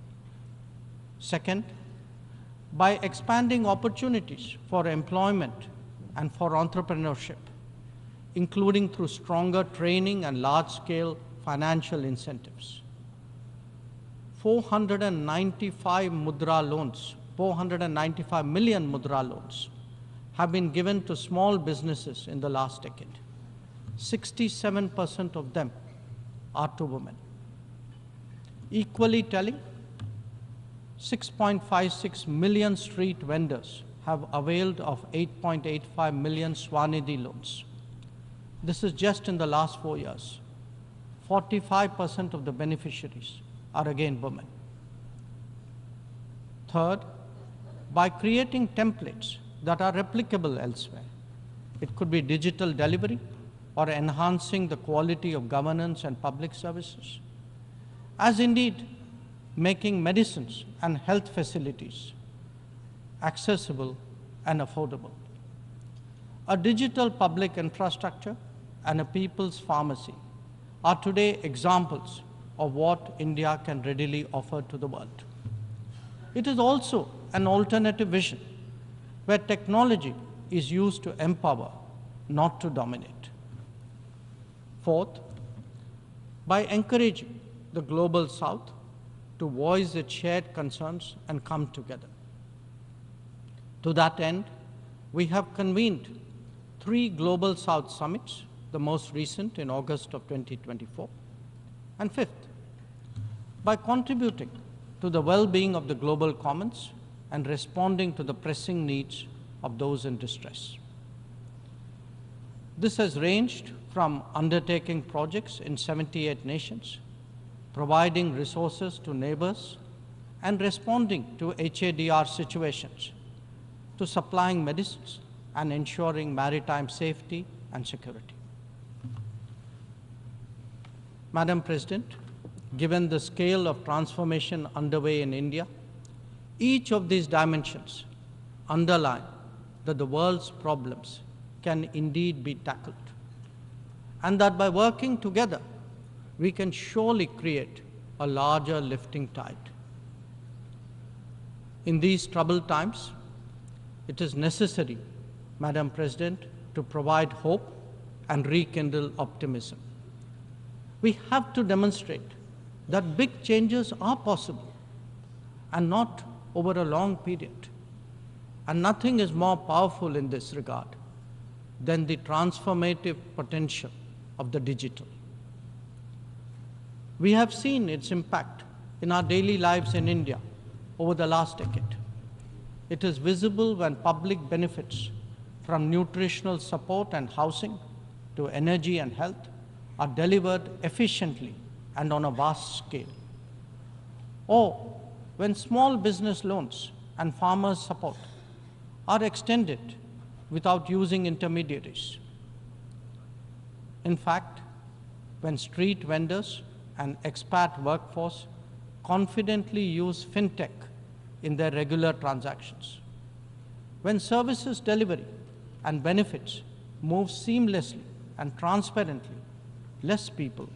Second, by expanding opportunities for employment and for entrepreneurship, including through stronger training and large-scale financial incentives. 495 million mudra loans have been given to small businesses in the last decade. 67% of them are to women. Equally telling, 6.56 million street vendors have availed of 8.85 million Swanidhi loans. This is just in the last 4 years. 45% of the beneficiaries are again women. Third, by creating templates that are replicable elsewhere. It could be digital delivery or enhancing the quality of governance and public services, as indeed making medicines and health facilities accessible and affordable. A digital public infrastructure and a people's pharmacy are today examples of what India can readily offer to the world. It is also an alternative vision where technology is used to empower, not to dominate. Fourth, by encouraging the Global South to voice its shared concerns and come together. To that end, we have convened 3 Global South summits, the most recent in August of 2024. And fifth, by contributing to the well-being of the global commons and responding to the pressing needs of those in distress. This has ranged from undertaking projects in 78 nations, providing resources to neighbors, and responding to HADR situations, to supplying medicines and ensuring maritime safety and security. Madam President, given the scale of transformation underway in India, each of these dimensions underline that the world's problems can indeed be tackled, and that by working together, we can surely create a larger lifting tide. In these troubled times, it is necessary, Madam President, to provide hope and rekindle optimism. We have to demonstrate that big changes are possible and not over a long period. And nothing is more powerful in this regard than the transformative potential of the digital. We have seen its impact in our daily lives in India over the last decade. It is visible when public benefits from nutritional support and housing to energy and health are delivered efficiently and on a vast scale. Or when small business loans and farmers' support are extended without using intermediaries. In fact, when street vendors and expat workforce confidently use fintech in their regular transactions, when services delivery and benefits move seamlessly and transparently, less people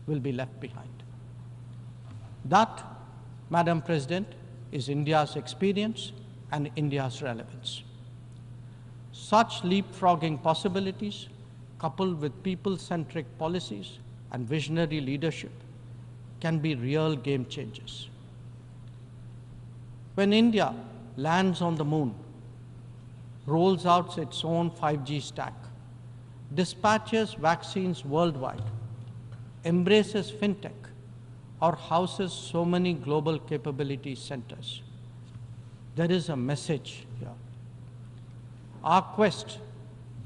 will be left behind. That, Madam President, is India's experience and India's relevance. Such leapfrogging possibilities, coupled with people-centric policies and visionary leadership, can be real game changers. When India lands on the moon, rolls out its own 5G stack, dispatches vaccines worldwide, embraces fintech, or houses so many global capability centers, there is a message here. Our quest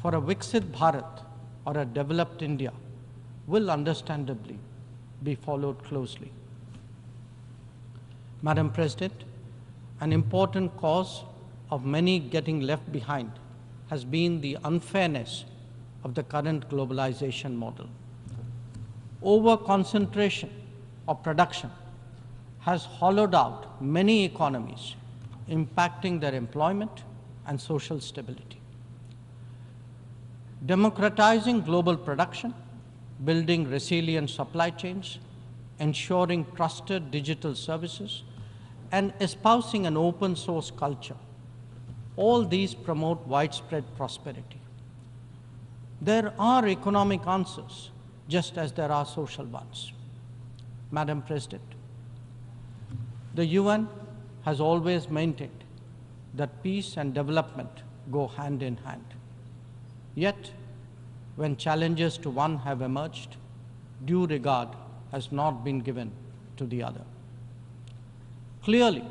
for a Viksit Bharat or a developed India will understandably be followed closely. Madam President, an important cause of many getting left behind has been the unfairness of the current globalization model. Over-concentration of production has hollowed out many economies, impacting their employment and social stability. Democratizing global production building resilient supply chains, ensuring trusted digital services, and espousing an open source culture. All these promote widespread prosperity. There are economic answers, just as there are social ones. Madam President, the UN has always maintained that peace and development go hand in hand. Yet, when challenges to one have emerged, due regard has not been given to the other. Clearly,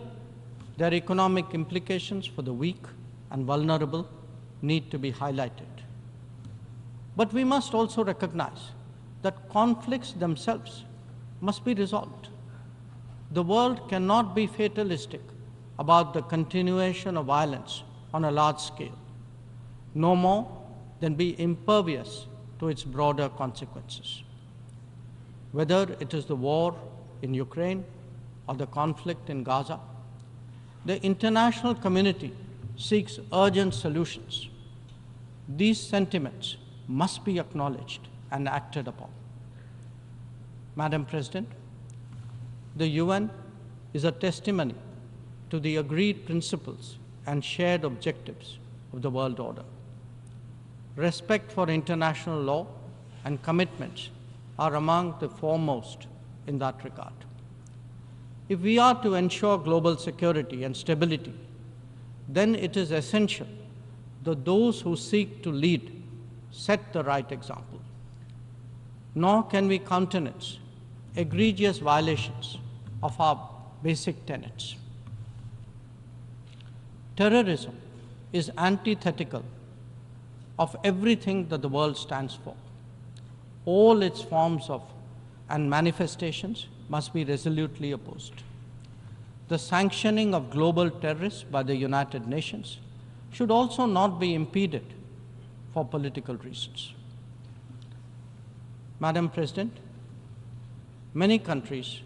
their economic implications for the weak and vulnerable need to be highlighted. But we must also recognize that conflicts themselves must be resolved. The world cannot be fatalistic about the continuation of violence on a large scale, no more than be impervious to its broader consequences. Whether it is the war in Ukraine or the conflict in Gaza, the international community seeks urgent solutions. These sentiments must be acknowledged and acted upon. Madam President, the UN is a testimony to the agreed principles and shared objectives of the world order. Respect for international law and commitments are among the foremost in that regard. If we are to ensure global security and stability, then it is essential that those who seek to lead set the right example. Nor can we countenance egregious violations of our basic tenets. Terrorism is antithetical of everything that the world stands for. All its forms of and manifestations must be resolutely opposed. The sanctioning of global terrorists by the United Nations should also not be impeded for political reasons. Madam President, many countries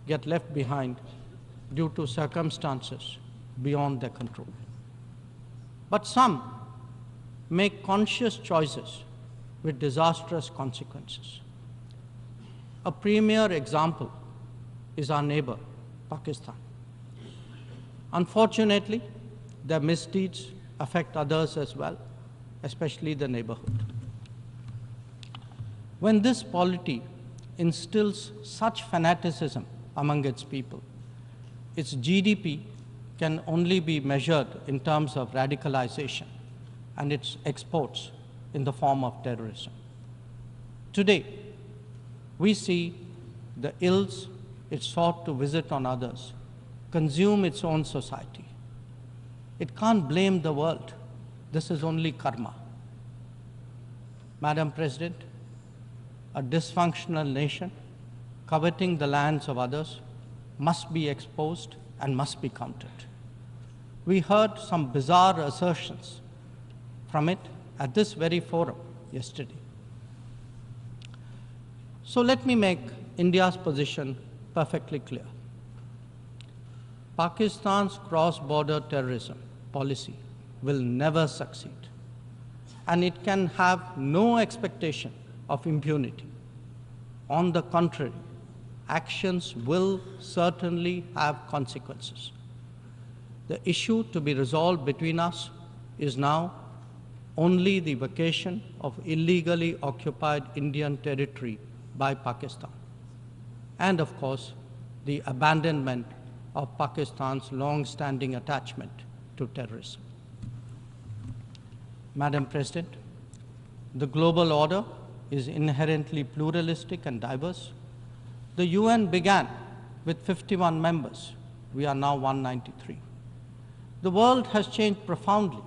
get left behind due to circumstances beyond their control. But some make conscious choices with disastrous consequences. A premier example is our neighbor, Pakistan. Unfortunately, their misdeeds affect others as well, especially the neighborhood. When this polity instills such fanaticism among its people, its GDP can only be measured in terms of radicalization and its exports in the form of terrorism. Today, we see the ills it sought to visit on others consume its own society. It can't blame the world. This is only karma. Madam President, a dysfunctional nation coveting the lands of others must be exposed and must be countered. We heard some bizarre assertions from it at this very forum yesterday. So let me make India's position perfectly clear. Pakistan's cross-border terrorism policy will never succeed, and it can have no expectation of impunity. On the contrary, actions will certainly have consequences. The issue to be resolved between us is now only the vacation of illegally occupied Indian territory by Pakistan, and of course, the abandonment of Pakistan's long-standing attachment to terrorism. Madam President, the global order is inherently pluralistic and diverse. The UN began with 51 members. We are now 193. The world has changed profoundly,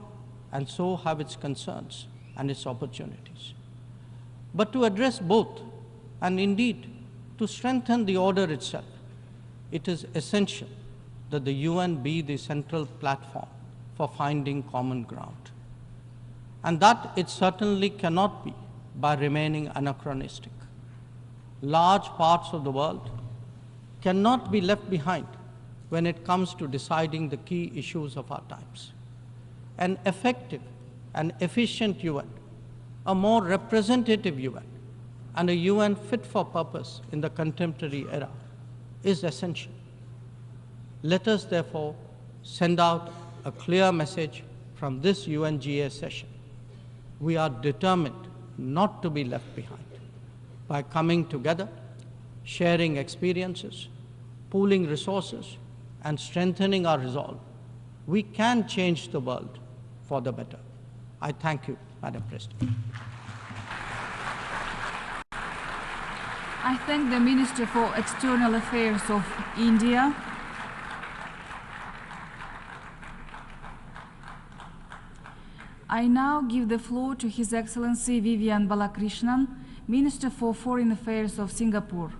and so have its concerns and its opportunities. But to address both, and indeed to strengthen the order itself, it is essential that the UN be the central platform for finding common ground. And that it certainly cannot be by remaining anachronistic. Large parts of the world cannot be left behind when it comes to deciding the key issues of our times. An effective and efficient UN, a more representative UN, and a UN fit for purpose in the contemporary era is essential. Let us therefore send out a clear message from this UNGA session. We are determined not to be left behind. By coming together, sharing experiences, pooling resources, and strengthening our resolve, we can change the world for the better. I thank you, Madam President. I thank the Minister for External Affairs of India. I now give the floor to His Excellency Vivian Balakrishnan, Minister for Foreign Affairs of Singapore.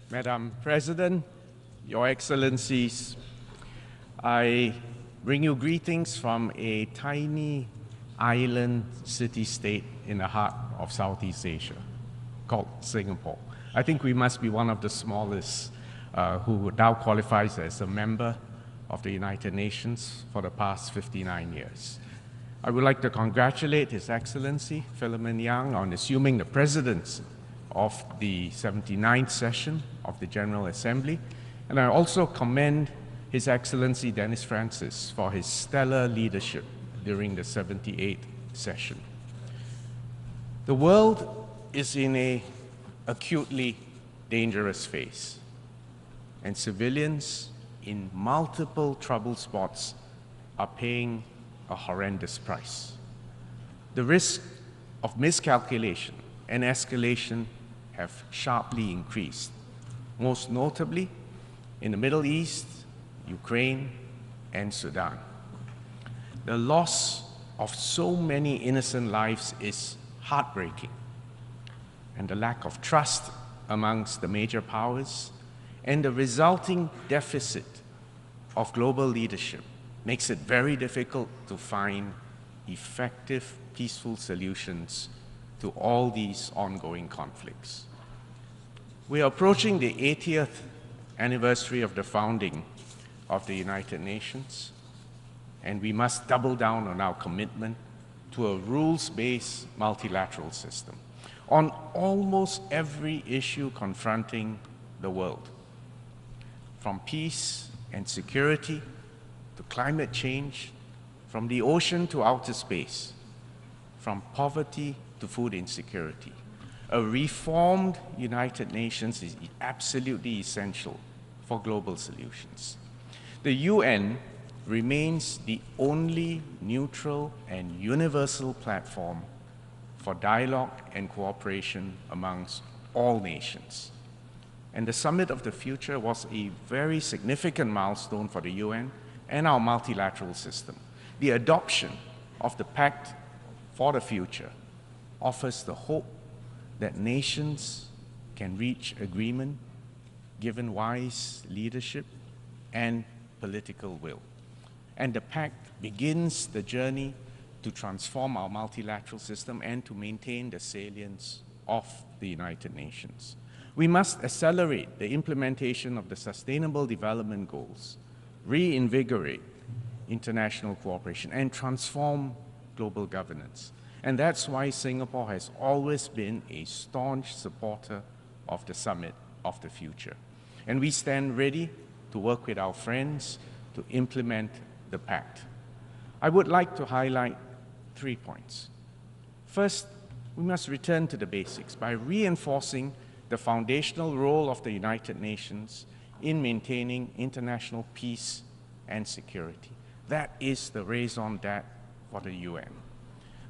Madam President, Your Excellencies, I bring you greetings from a tiny island city-state in the heart of Southeast Asia called Singapore. I think we must be one of the smallest who now qualifies as a member of the United Nations for the past 59 years. I would like to congratulate His Excellency Philemon Yang on assuming the presidency of the 79th session of the General Assembly, and I also commend His Excellency Dennis Francis for his stellar leadership during the 78th session. The world is in an acutely dangerous phase, and civilians in multiple trouble spots are paying a horrendous price. The risk of miscalculation and escalation have sharply increased, most notably in the Middle East, Ukraine, and Sudan. The loss of so many innocent lives is heartbreaking, and the lack of trust amongst the major powers and the resulting deficit of global leadership makes it very difficult to find effective, peaceful solutions to all these ongoing conflicts. We are approaching the 80th anniversary of the founding of the United Nations, and we must double down on our commitment to a rules-based multilateral system on almost every issue confronting the world, from peace and security to climate change, from the ocean to outer space, from poverty to food insecurity. A reformed United Nations is absolutely essential for global solutions. The UN remains the only neutral and universal platform for dialogue and cooperation amongst all nations. And the Summit of the Future was a very significant milestone for the UN and our multilateral system. The adoption of the Pact for the Future offers the hope that nations can reach agreement given wise leadership and political will. And the Pact begins the journey to transform our multilateral system and to maintain the salience of the United Nations. We must accelerate the implementation of the Sustainable Development Goals, reinvigorate international cooperation, and transform global governance. And that's why Singapore has always been a staunch supporter of the Summit of the Future. And we stand ready to work with our friends to implement the Pact. I would like to highlight 3 points. First, we must return to the basics by reinforcing the foundational role of the United Nations in maintaining international peace and security. That is the raison d'etre for the UN.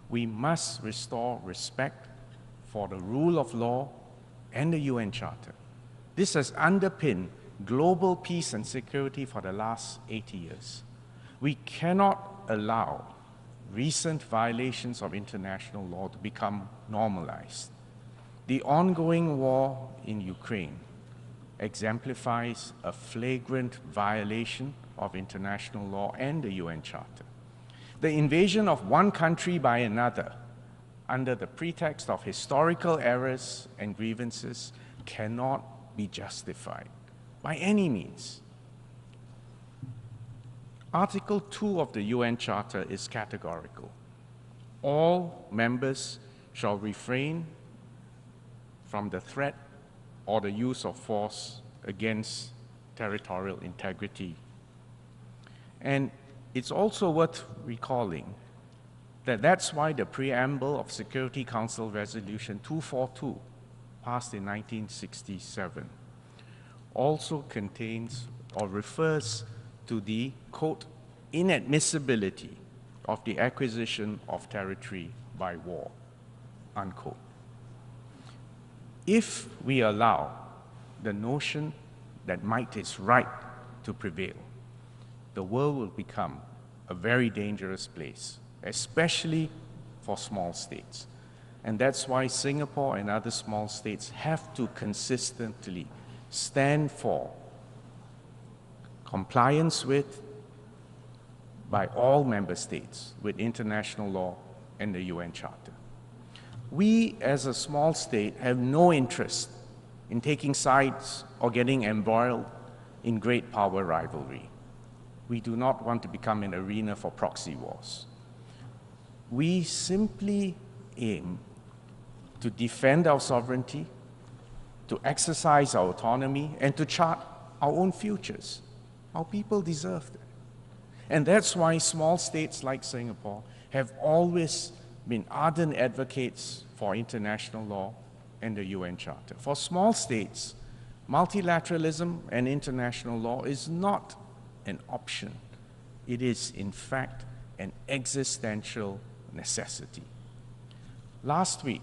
We must restore respect for the rule of law and the UN Charter. This has underpinned global peace and security for the last 80 years. We cannot allow recent violations of international law to become normalized. The ongoing war in Ukraine exemplifies a flagrant violation of international law and the UN Charter. The invasion of one country by another under the pretext of historical errors and grievances cannot be justified by any means. Article 2 of the UN Charter is categorical. All members shall refrain from the threat or the use of force against territorial integrity. And it's also worth recalling that that's why the preamble of Security Council Resolution 242, passed in 1967, also contains or refers to the, quote, inadmissibility of the acquisition of territory by war, unquote. If we allow the notion that might is right to prevail, the world will become a very dangerous place, especially for small states. And that's why Singapore and other small states have to consistently stand for compliance with, by all member states, with international law and the UN Charter. We, as a small state, have no interest in taking sides or getting embroiled in great power rivalry. We do not want to become an arena for proxy wars. We simply aim to defend our sovereignty, to exercise our autonomy, and to chart our own futures. Our people deserve that. And that's why small states like Singapore have always been ardent advocates for international law and the UN Charter. For small states, multilateralism and international law is not an option. It is, in fact, an existential necessity. Last week,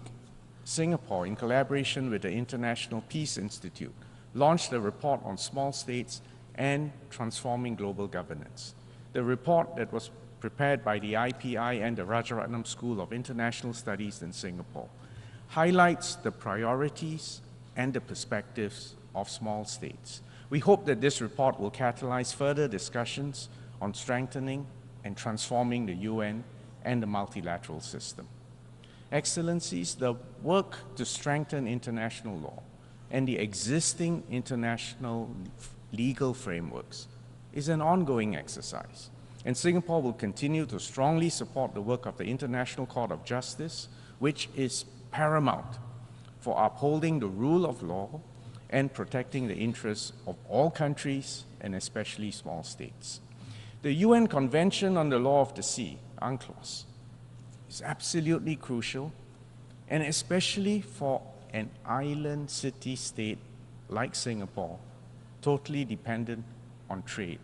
Singapore, in collaboration with the International Peace Institute, launched a report on small states and transforming global governance. The report that was prepared by the IPI and the Rajaratnam School of International Studies in Singapore highlights the priorities and the perspectives of small states. We hope that this report will catalyze further discussions on strengthening and transforming the UN and the multilateral system. Excellencies, the work to strengthen international law and the existing international legal frameworks is an ongoing exercise, and Singapore will continue to strongly support the work of the International Court of Justice, which is paramount for upholding the rule of law and protecting the interests of all countries and especially small states. The UN Convention on the Law of the Sea, UNCLOS, is absolutely crucial, and especially for an island city-state like Singapore, totally dependent on trade.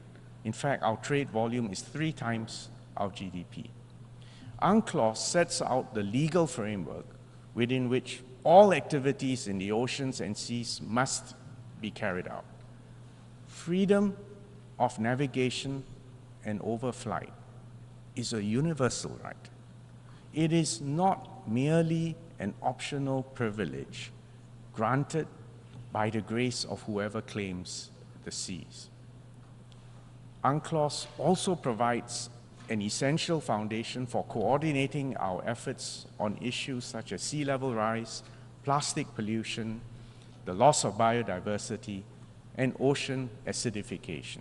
In fact, our trade volume is 3 times our GDP. UNCLOS sets out the legal framework within which all activities in the oceans and seas must be carried out. Freedom of navigation and overflight is a universal right. It is not merely an optional privilege granted by the grace of whoever claims the seas. UNCLOS also provides an essential foundation for coordinating our efforts on issues such as sea level rise, plastic pollution, the loss of biodiversity, and ocean acidification.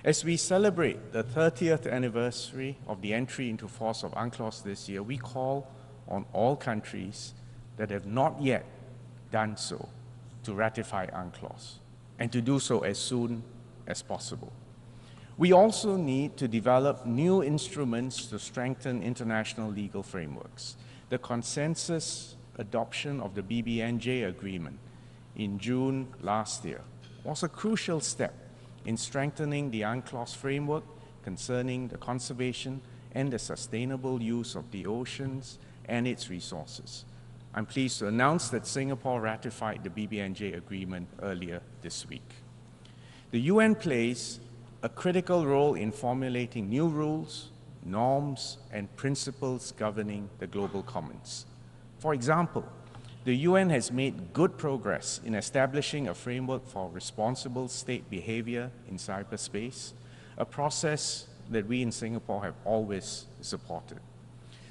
As we celebrate the 30th anniversary of the entry into force of UNCLOS this year, we call on all countries that have not yet done so to ratify UNCLOS, and to do so as soon as possible. We also need to develop new instruments to strengthen international legal frameworks. The consensus adoption of the BBNJ agreement in June last year was a crucial step in strengthening the UNCLOS framework concerning the conservation and the sustainable use of the oceans and its resources. I'm pleased to announce that Singapore ratified the BBNJ agreement earlier this week. The UN plays a critical role in formulating new rules, norms, and principles governing the global commons. For example, the UN has made good progress in establishing a framework for responsible state behavior in cyberspace, a process that we in Singapore have always supported.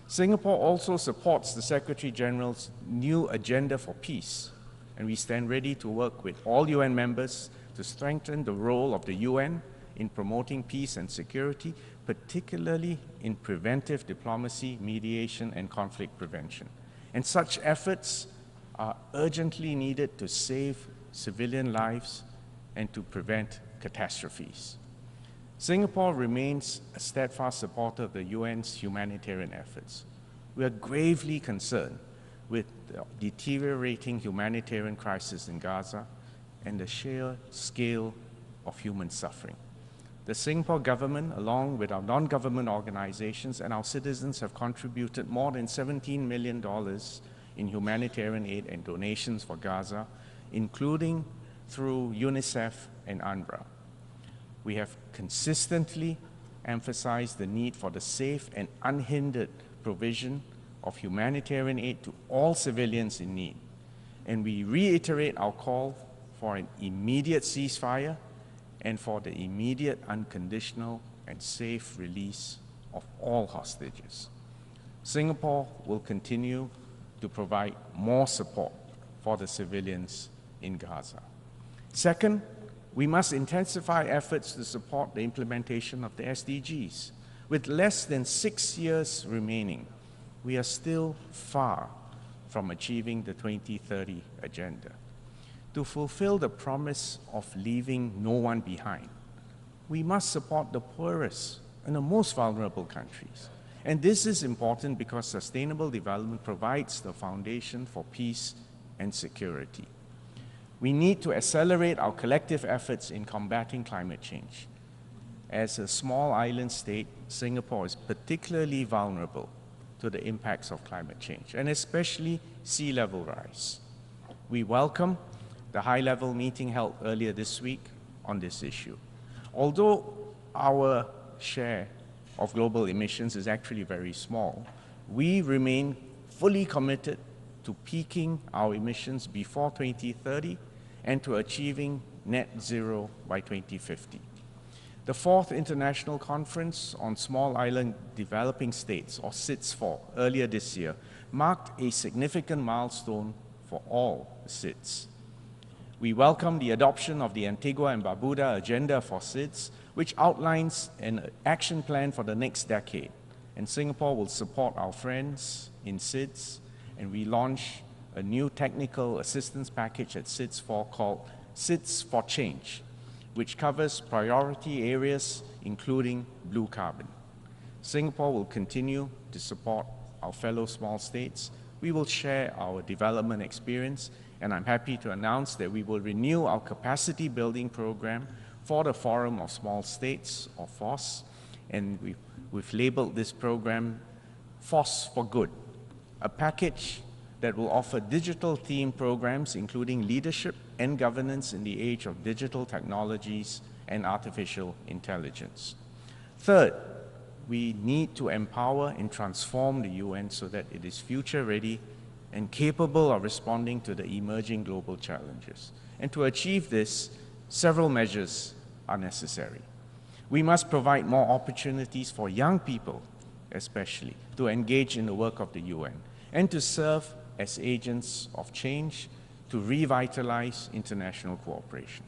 Singapore also supports the Secretary General's new agenda for peace, and we stand ready to work with all UN members to strengthen the role of the UN in promoting peace and security, particularly in preventive diplomacy, mediation, and conflict prevention. And such efforts are urgently needed to save civilian lives and to prevent catastrophes. Singapore remains a steadfast supporter of the UN's humanitarian efforts. We are gravely concerned with the deteriorating humanitarian crisis in Gaza and the sheer scale of human suffering. The Singapore government, along with our non-government organizations and our citizens, have contributed more than $17 million in humanitarian aid and donations for Gaza, including through UNICEF and UNRWA. We have consistently emphasized the need for the safe and unhindered provision of humanitarian aid to all civilians in need. And we reiterate our call for an immediate ceasefire and for the immediate, unconditional, and safe release of all hostages. Singapore will continue to provide more support for the civilians in Gaza. Second, we must intensify efforts to support the implementation of the SDGs. With less than 6 years remaining, we are still far from achieving the 2030 agenda. To fulfill the promise of leaving no one behind, we must support the poorest and the most vulnerable countries. And this is important because sustainable development provides the foundation for peace and security. We need to accelerate our collective efforts in combating climate change. As a small island state, Singapore is particularly vulnerable to the impacts of climate change, and especially sea level rise. We welcome the high-level meeting held earlier this week on this issue. Although our share of global emissions is actually very small, we remain fully committed to peaking our emissions before 2030 and to achieving net zero by 2050. The 4th International Conference on Small Island Developing States, or SIDS-4, earlier this year, marked a significant milestone for all SIDS. We welcome the adoption of the Antigua and Barbuda Agenda for SIDS, which outlines an action plan for the next decade. And Singapore will support our friends in SIDS, and we launch a new technical assistance package at SIDS-4 called SIDS for Change, which covers priority areas including blue carbon. Singapore will continue to support our fellow small states. We will share our development experience, and I'm happy to announce that we will renew our capacity building program for the Forum of Small States, or FOSS, and we've labeled this program FOSS for Good, a package that will offer digital themed programs including leadership and governance in the age of digital technologies and artificial intelligence. Third, we need to empower and transform the UN so that it is future ready and capable of responding to the emerging global challenges. And to achieve this, several measures are necessary. We must provide more opportunities for young people, especially, to engage in the work of the UN and to serve as agents of change to revitalize international cooperation.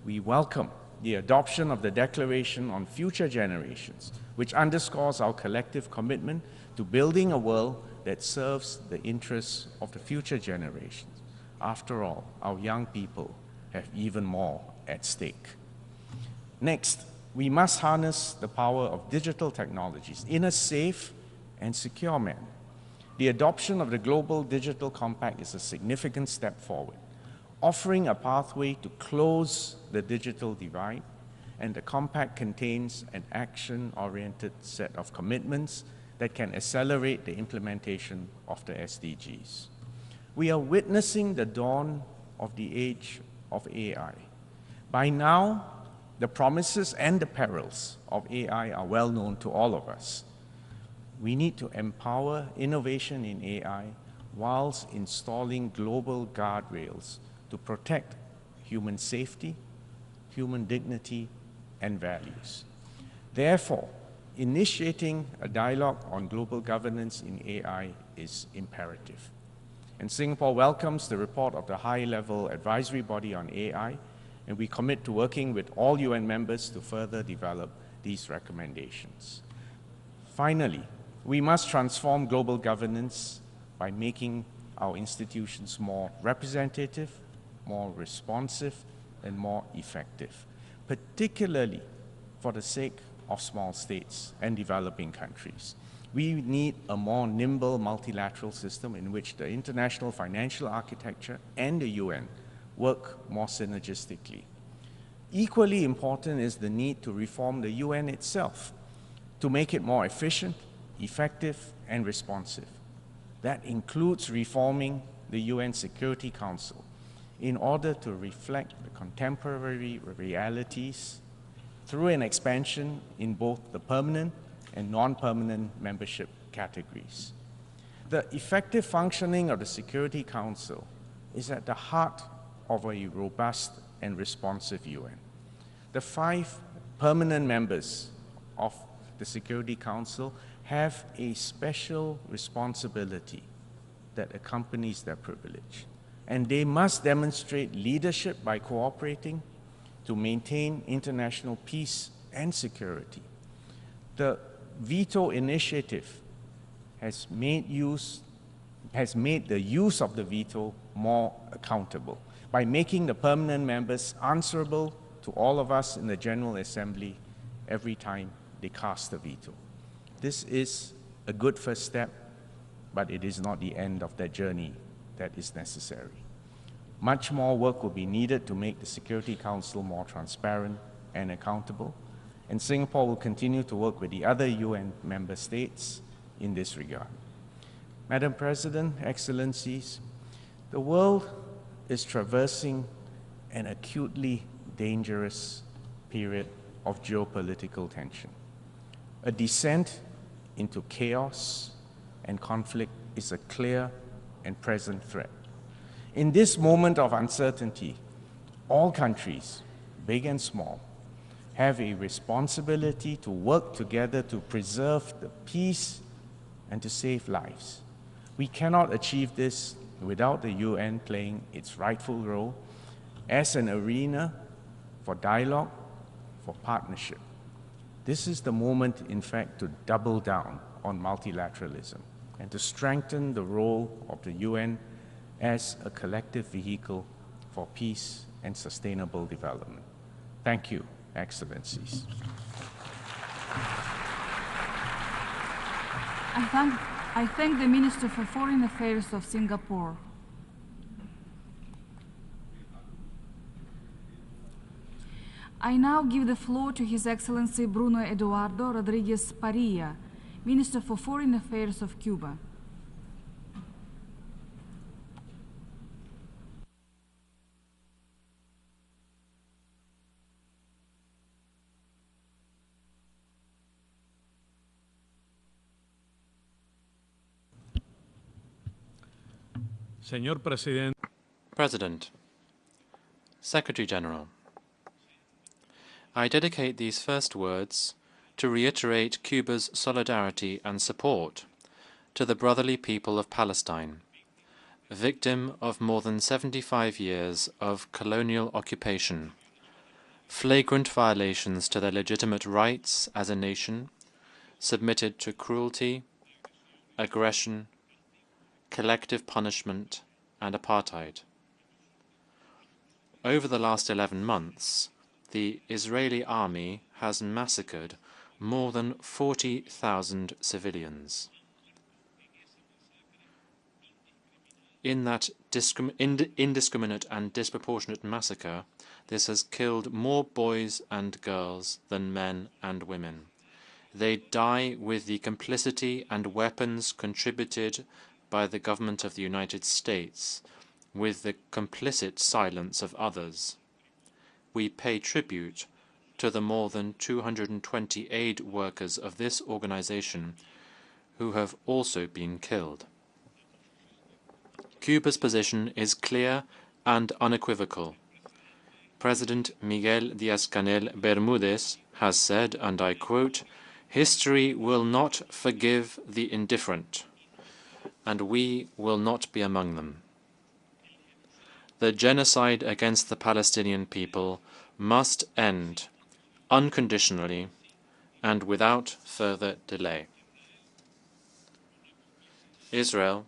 We welcome the adoption of the Declaration on Future Generations, which underscores our collective commitment to building a world that serves the interests of the future generations. After all, our young people have even more at stake. Next, we must harness the power of digital technologies in a safe and secure manner. The adoption of the Global Digital Compact is a significant step forward, offering a pathway to close the digital divide, and the compact contains an action-oriented set of commitments that can accelerate the implementation of the SDGs. We are witnessing the dawn of the age of AI. By now, the promises and the perils of AI are well known to all of us. We need to empower innovation in AI whilst installing global guardrails to protect human safety, human dignity, and values. Therefore, initiating a dialogue on global governance in AI is imperative. And Singapore welcomes the report of the high-level advisory body on AI, and we commit to working with all UN members to further develop these recommendations. Finally, we must transform global governance by making our institutions more representative, more responsive, and more effective, particularly for the sake of small states and developing countries. We need a more nimble multilateral system in which the international financial architecture and the UN work more synergistically. Equally important is the need to reform the UN itself to make it more efficient, effective, and responsive. That includes reforming the UN Security Council in order to reflect the contemporary realities through an expansion in both the permanent and non-permanent membership categories. The effective functioning of the Security Council is at the heart of a robust and responsive UN. The 5 permanent members of the Security Council have a special responsibility that accompanies their privilege, and they must demonstrate leadership by cooperating to maintain international peace and security. The veto initiative has made the use of the veto more accountable by making the permanent members answerable to all of us in the General Assembly every time they cast a veto. This is a good first step, but it is not the end of that journey that is necessary. Much more work will be needed to make the Security Council more transparent and accountable, and Singapore will continue to work with the other UN member states in this regard. Madam President, Excellencies, the world is traversing an acutely dangerous period of geopolitical tension. A descent into chaos and conflict is a clear and present threat. In this moment of uncertainty, all countries, big and small, have a responsibility to work together to preserve the peace and to save lives. We cannot achieve this without the UN playing its rightful role as an arena for dialogue, for partnership. This is the moment, in fact, to double down on multilateralism and to strengthen the role of the UN as a collective vehicle for peace and sustainable development. Thank you, Excellencies. I thank the Minister for Foreign Affairs of Singapore. I now give the floor to His Excellency Bruno Eduardo Rodriguez Parilla, Minister for Foreign Affairs of Cuba. Señor Presidente. President, Secretary General, I dedicate these first words to reiterate Cuba's solidarity and support to the brotherly people of Palestine, victim of more than 75 years of colonial occupation, flagrant violations to their legitimate rights as a nation, submitted to cruelty, aggression, collective punishment, and apartheid. Over the last 11 months, the Israeli army has massacred more than 40,000 civilians. In that indiscriminate and disproportionate massacre, this has killed more boys and girls than men and women. They die with the complicity and weapons contributed by the government of the United States, with the complicit silence of others. We pay tribute to the more than 220 aid workers of this organization who have also been killed. Cuba's position is clear and unequivocal. President Miguel Díaz-Canel Bermúdez has said, and I quote, History will not forgive the indifferent, and we will not be among them. The genocide against the Palestinian people must end unconditionally and without further delay. Israel,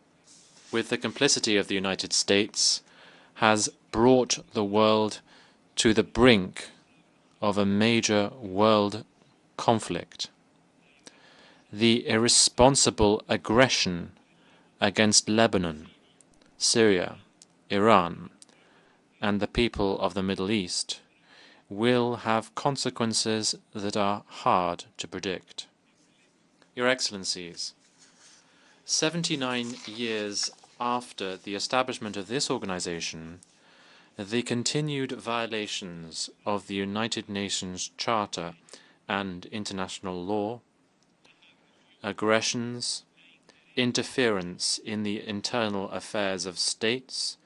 with the complicity of the United States, has brought the world to the brink of a major world conflict. The irresponsible aggression against Lebanon, Syria, Iran, and the people of the Middle East will have consequences that are hard to predict. Your Excellencies, 79 years after the establishment of this organization, the continued violations of the United Nations Charter and international law, aggressions, interference in the internal affairs of states,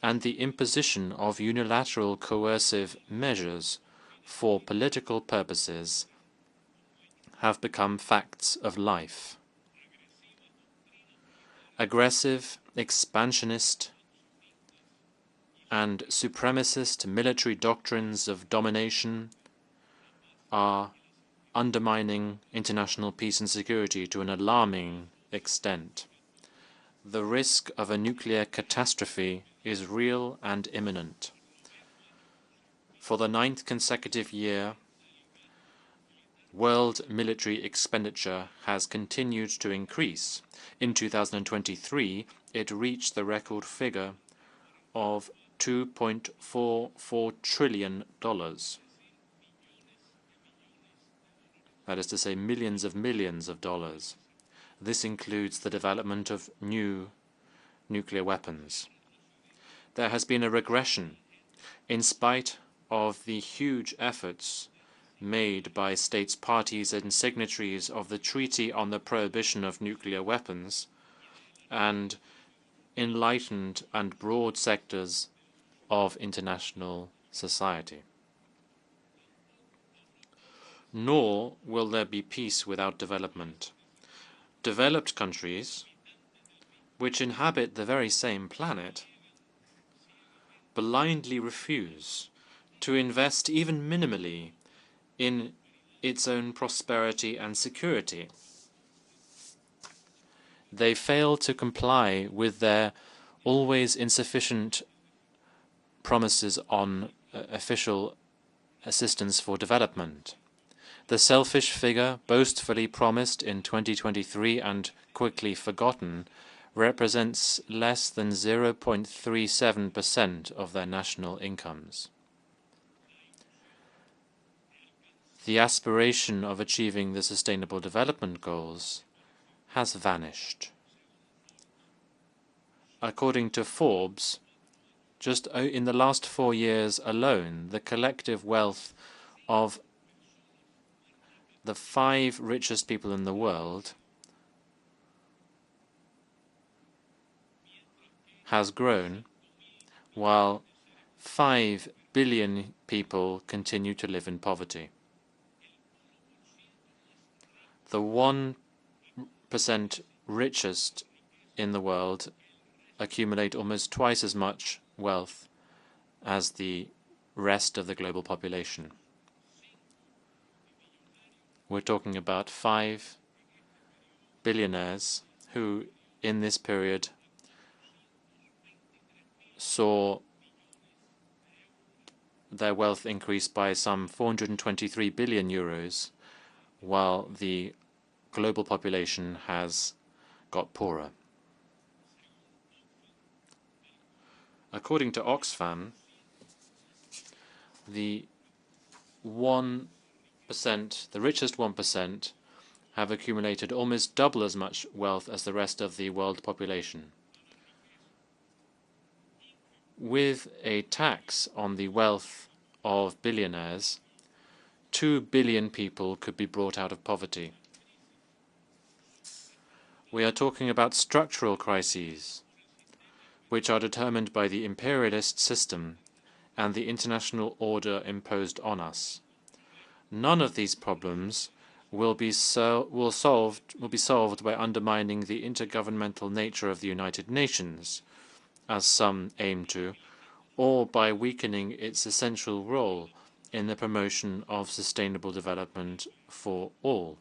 and the imposition of unilateral coercive measures for political purposes have become facts of life. Aggressive, expansionist, and supremacist military doctrines of domination are undermining international peace and security to an alarming extent. The risk of a nuclear catastrophe is real and imminent. For the 9th consecutive year, world military expenditure has continued to increase. In 2023, it reached the record figure of $2.44 trillion. That is to say, millions of dollars. This includes the development of new nuclear weapons. There has been a regression in spite of the huge efforts made by states parties and signatories of the Treaty on the Prohibition of Nuclear Weapons and enlightened and broad sectors of international society. Nor will there be peace without development. Developed countries, which inhabit the very same planet, blindly refuse to invest even minimally in its own prosperity and security. They fail to comply with their always insufficient promises on official assistance for development. The selfish figure boastfully promised in 2023 and quickly forgotten represents less than 0.37% of their national incomes. The aspiration of achieving the Sustainable Development Goals has vanished. According to Forbes, just in the last 4 years alone, the collective wealth of the 5 richest people in the world has grown, while 5 billion people continue to live in poverty. The 1% richest in the world accumulate almost twice as much wealth as the rest of the global population. We're talking about 5 billionaires who, in this period, saw their wealth increase by some 423 billion euros, while the global population has got poorer. According to Oxfam, the 1%, the richest 1%, have accumulated almost double as much wealth as the rest of the world population. With a tax on the wealth of billionaires, 2 billion people could be brought out of poverty. We are talking about structural crises, which are determined by the imperialist system and the international order imposed on us. None of these problems will be solved by undermining the intergovernmental nature of the United Nations, as some aim to, or by weakening its essential role in the promotion of sustainable development for all.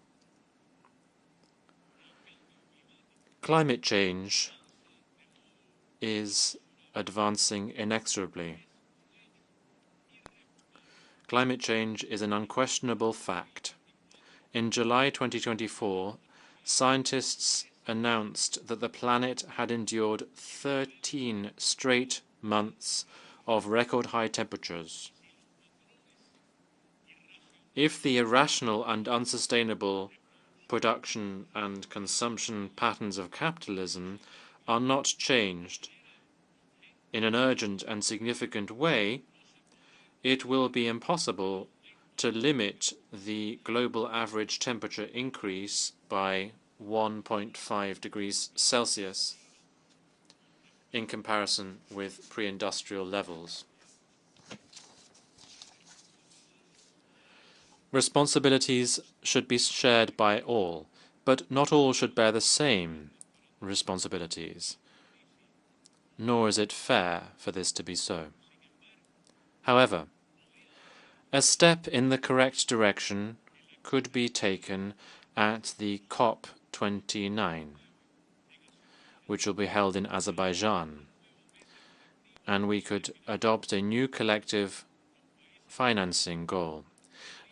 Climate change is advancing inexorably. Climate change is an unquestionable fact. In July 2024, scientists announced that the planet had endured 13 straight months of record-high temperatures. If the irrational and unsustainable production and consumption patterns of capitalism are not changed in an urgent and significant way, it will be impossible to limit the global average temperature increase by 1.5 degrees Celsius in comparison with pre-industrial levels. Responsibilities should be shared by all, but not all should bear the same responsibilities, nor is it fair for this to be so. However, a step in the correct direction could be taken at the COP29, which will be held in Azerbaijan, and we could adopt a new collective financing goal.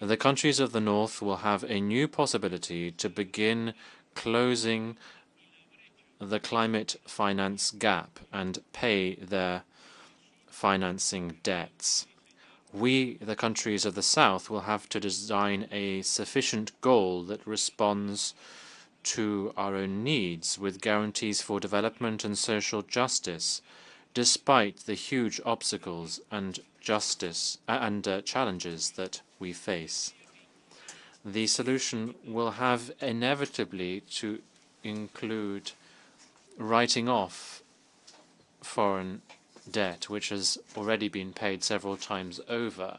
The countries of the North will have a new possibility to begin closing the climate finance gap and pay their financing debts. We, the countries of the South, will have to design a sufficient goal that responds to our own needs with guarantees for development and social justice, despite the huge obstacles and challenges that we face. The solution will have inevitably to include writing off foreign debt, which has already been paid several times over.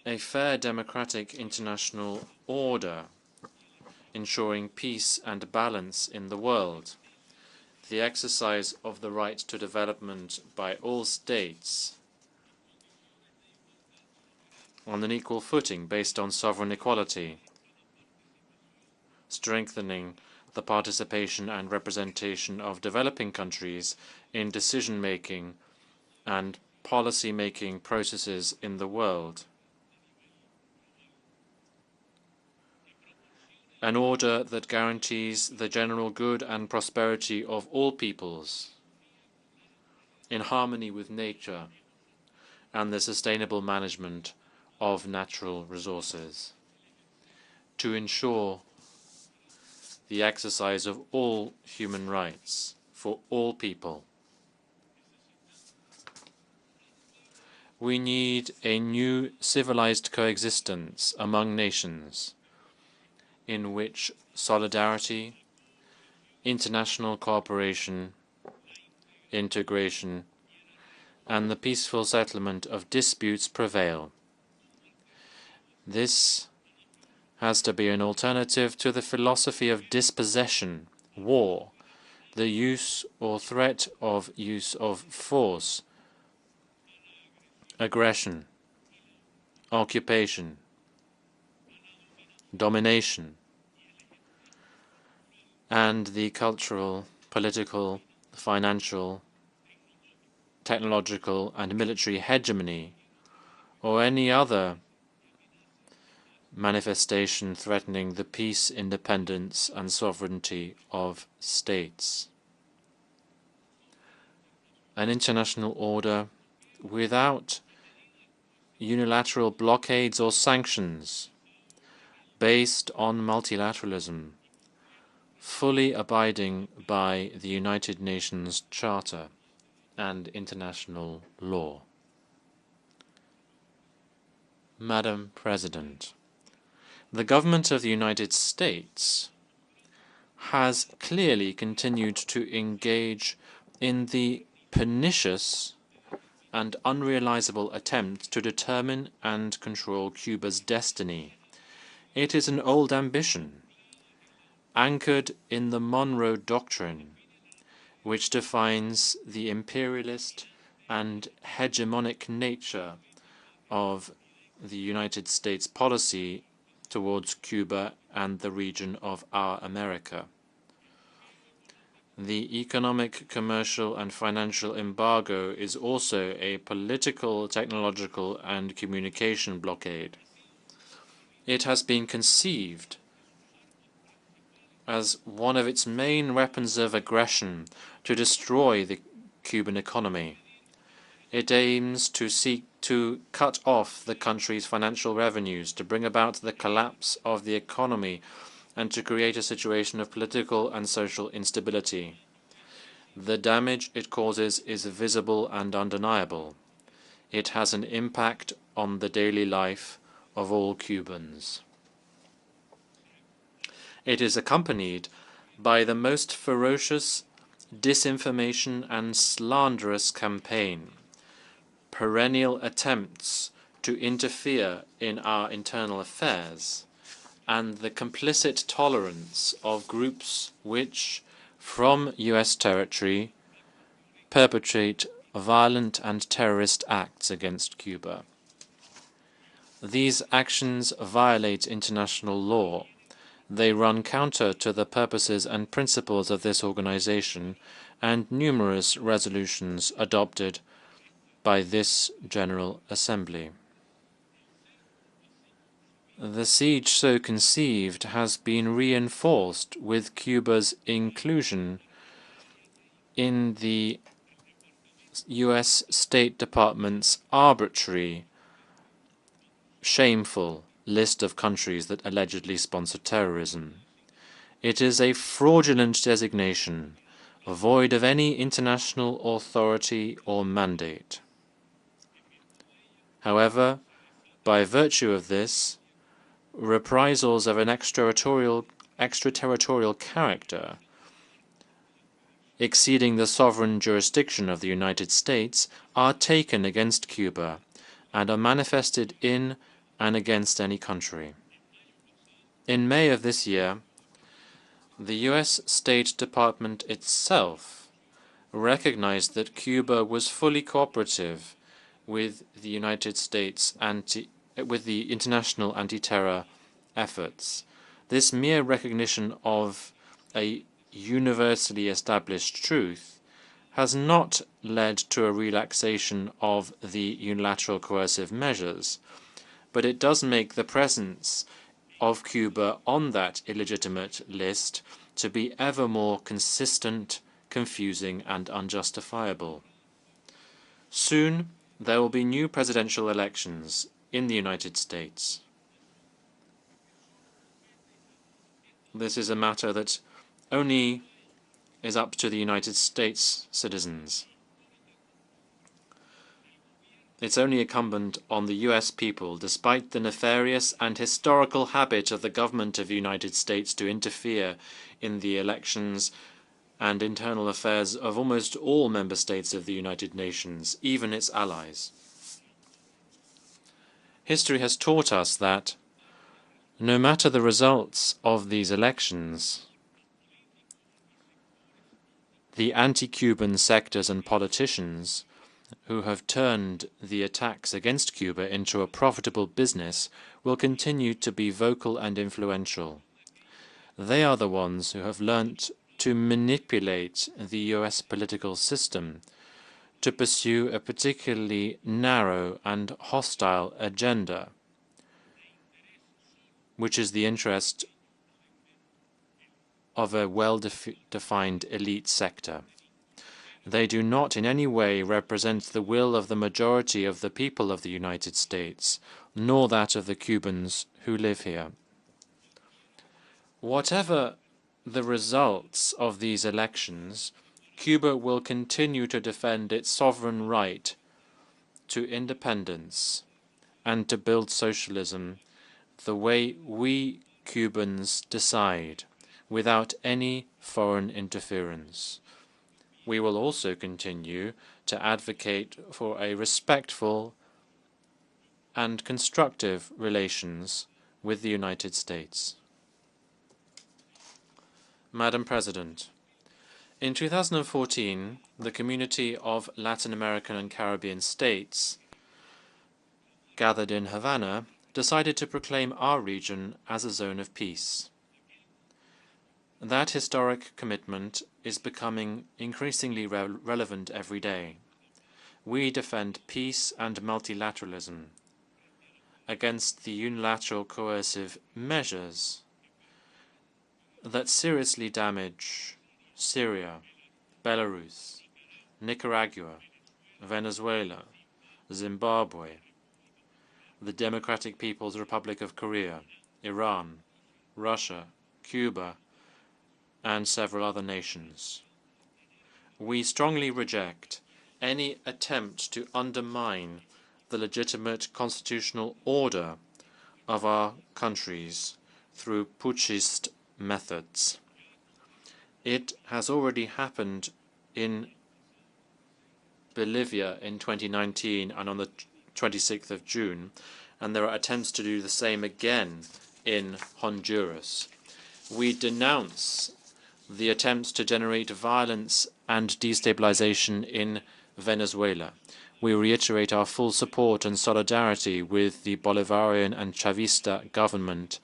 A fair democratic international order ensuring peace and balance in the world. The exercise of the right to development by all states on an equal footing based on sovereign equality. Strengthening the participation and representation of developing countries in decision-making and policy-making processes in the world. An order that guarantees the general good and prosperity of all peoples, in harmony with nature and the sustainable management of natural resources, to ensure the exercise of all human rights for all people. We need a new civilized coexistence among nations, in which solidarity, international cooperation, integration, and the peaceful settlement of disputes prevail. This has to be an alternative to the philosophy of dispossession, war, the use or threat of use of force, aggression, occupation, domination, and the cultural, political, financial, technological, and military hegemony, or any other manifestation threatening the peace, independence, and sovereignty of states. An international order without unilateral blockades or sanctions, based on multilateralism, fully abiding by the United Nations Charter and international law. Madam President, the government of the United States has clearly continued to engage in the pernicious and unrealizable attempt to determine and control Cuba's destiny. It is an old ambition, anchored in the Monroe Doctrine, which defines the imperialist and hegemonic nature of the United States policy towards Cuba and the region of our America. The economic, commercial, and financial embargo is also a political, technological, and communication blockade. It has been conceived as one of its main weapons of aggression to destroy the Cuban economy. It aims to seek to cut off the country's financial revenues, to bring about the collapse of the economy, and to create a situation of political and social instability. The damage it causes is visible and undeniable. It has an impact on the daily life of all Cubans. It is accompanied by the most ferocious disinformation and slanderous campaign, perennial attempts to interfere in our internal affairs, and the complicit tolerance of groups which, from U.S. territory, perpetrate violent and terrorist acts against Cuba. These actions violate international law. They run counter to the purposes and principles of this organization and numerous resolutions adopted by this General Assembly. The siege so conceived has been reinforced with Cuba's inclusion in the U.S. State Department's arbitrary, shameful list of countries that allegedly sponsor terrorism. It is a fraudulent designation, void of any international authority or mandate. However, by virtue of this, reprisals of an extraterritorial character, exceeding the sovereign jurisdiction of the United States, are taken against Cuba and are manifested in and against any country. In May of this year, the U.S. State Department itself recognized that Cuba was fully cooperative with the United States with the international anti-terror efforts. This mere recognition of a universally established truth has not led to a relaxation of the unilateral coercive measures, but it does make the presence of Cuba on that illegitimate list to be ever more consistent, confusing, and unjustifiable. Soon, there will be new presidential elections in the United States. This is a matter that only is up to the United States citizens. It's only incumbent on the U.S. people, despite the nefarious and historical habit of the government of the United States to interfere in the elections and internal affairs of almost all member states of the United Nations, even its allies. History has taught us that, no matter the results of these elections, the anti-Cuban sectors and politicians who have turned the attacks against Cuba into a profitable business will continue to be vocal and influential. They are the ones who have learnt to manipulate the U.S. political system to pursue a particularly narrow and hostile agenda, which is the interest of a well-defined elite sector. They do not in any way represent the will of the majority of the people of the United States, nor that of the Cubans who live here. Whatever the results of these elections, Cuba will continue to defend its sovereign right to independence and to build socialism the way we Cubans decide, without any foreign interference. We will also continue to advocate for a respectful and constructive relations with the United States. Madam President, in 2014, the Community of Latin American and Caribbean States, gathered in Havana, decided to proclaim our region as a zone of peace. That historic commitment is becoming increasingly relevant every day. We defend peace and multilateralism against the unilateral coercive measures that seriously damage Syria, Belarus, Nicaragua, Venezuela, Zimbabwe, the Democratic People's Republic of Korea, Iran, Russia, Cuba, and several other nations. We strongly reject any attempt to undermine the legitimate constitutional order of our countries through putschist methods. It has already happened in Bolivia in 2019 and on the 26th of June, and there are attempts to do the same again in Honduras. We denounce the attempts to generate violence and destabilization in Venezuela. We reiterate our full support and solidarity with the Bolivarian and Chavista government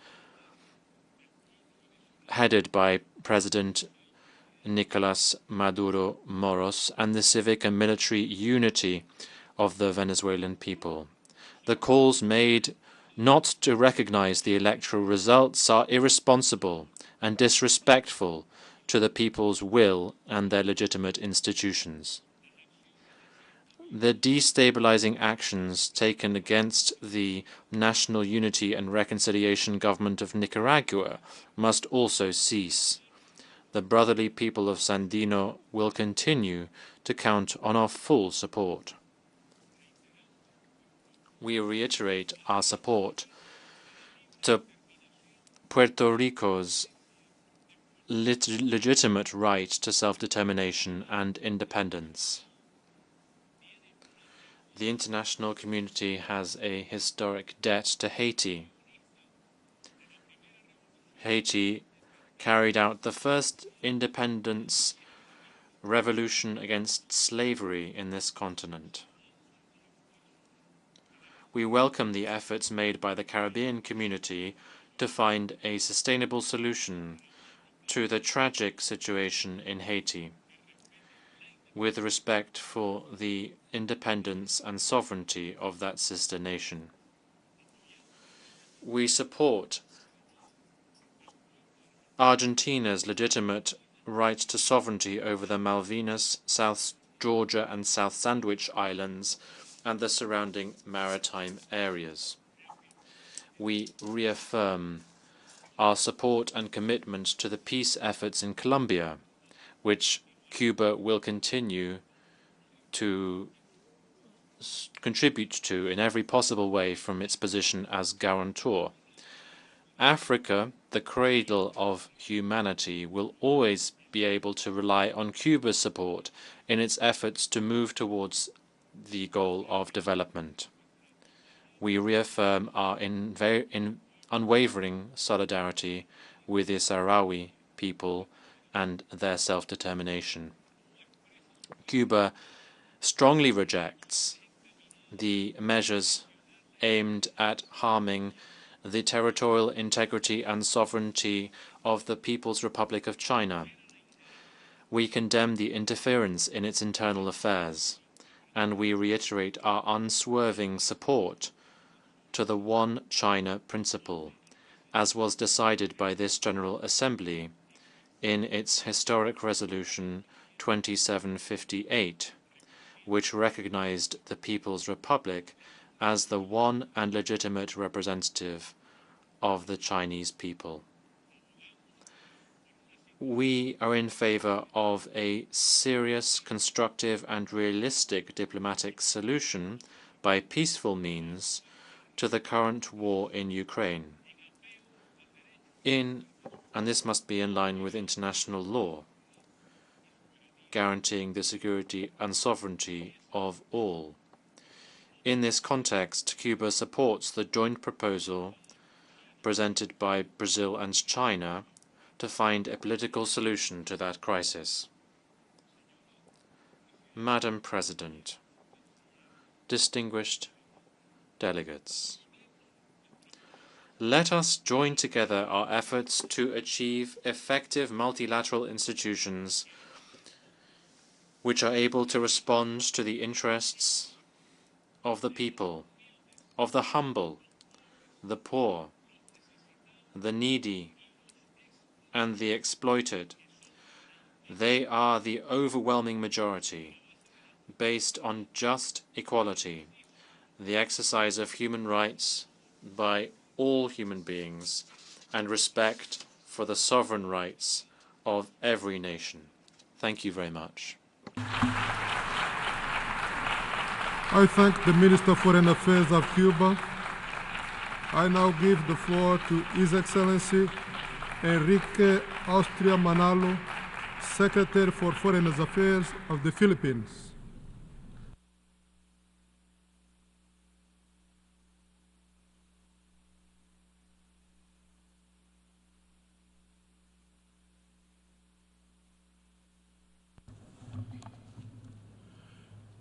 headed by President Nicolas Maduro Moros and the civic and military unity of the Venezuelan people. The calls made not to recognize the electoral results are irresponsible and disrespectful to the people's will and their legitimate institutions. The destabilizing actions taken against the National Unity and Reconciliation government of Nicaragua must also cease. The brotherly people of Sandino will continue to count on our full support. We reiterate our support to Puerto Rico's legitimate right to self-determination and independence. The international community has a historic debt to Haiti. Haiti carried out the first independence revolution against slavery in this continent. We welcome the efforts made by the Caribbean community to find a sustainable solution to the tragic situation in Haiti, with respect for the independence and sovereignty of that sister nation. We support Argentina's legitimate right to sovereignty over the Malvinas, South Georgia and South Sandwich Islands and the surrounding maritime areas. We reaffirm our support and commitment to the peace efforts in Colombia, which Cuba will continue to contribute to in every possible way from its position as guarantor. Africa, the cradle of humanity, will always be able to rely on Cuba's support in its efforts to move towards the goal of development. We reaffirm our unwavering solidarity with the Sahrawi people and their self-determination. Cuba strongly rejects the measures aimed at harming the territorial integrity and sovereignty of the People's Republic of China. We condemn the interference in its internal affairs, and we reiterate our unswerving support to the One China principle, as was decided by this General Assembly in its historic resolution 2758, which recognized the People's Republic as the one and legitimate representative of the Chinese people. We are in favor of a serious, constructive, and realistic diplomatic solution by peaceful means to the current war in Ukraine. And this must be in line with international law, guaranteeing the security and sovereignty of all. In this context, Cuba supports the joint proposal presented by Brazil and China to find a political solution to that crisis. Madam President, distinguished delegates, let us join together our efforts to achieve effective multilateral institutions which are able to respond to the interests of the people, of the humble, the poor, the needy, and the exploited. They are the overwhelming majority, based on just equality, the exercise of human rights by all human beings, and respect for the sovereign rights of every nation. Thank you very much. I thank the Minister of Foreign Affairs of Cuba. I now give the floor to His Excellency Enrique Austria Manalo, Secretary for Foreign Affairs of the Philippines.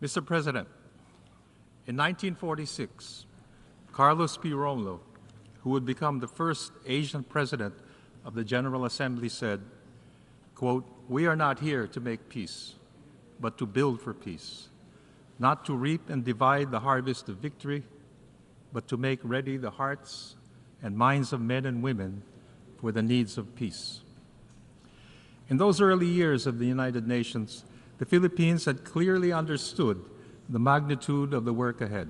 Mr. President, in 1946, Carlos P. Romulo, who would become the first Asian president of the General Assembly, said, quote, "We are not here to make peace, but to build for peace, not to reap and divide the harvest of victory, but to make ready the hearts and minds of men and women for the needs of peace." In those early years of the United Nations, the Philippines had clearly understood the magnitude of the work ahead.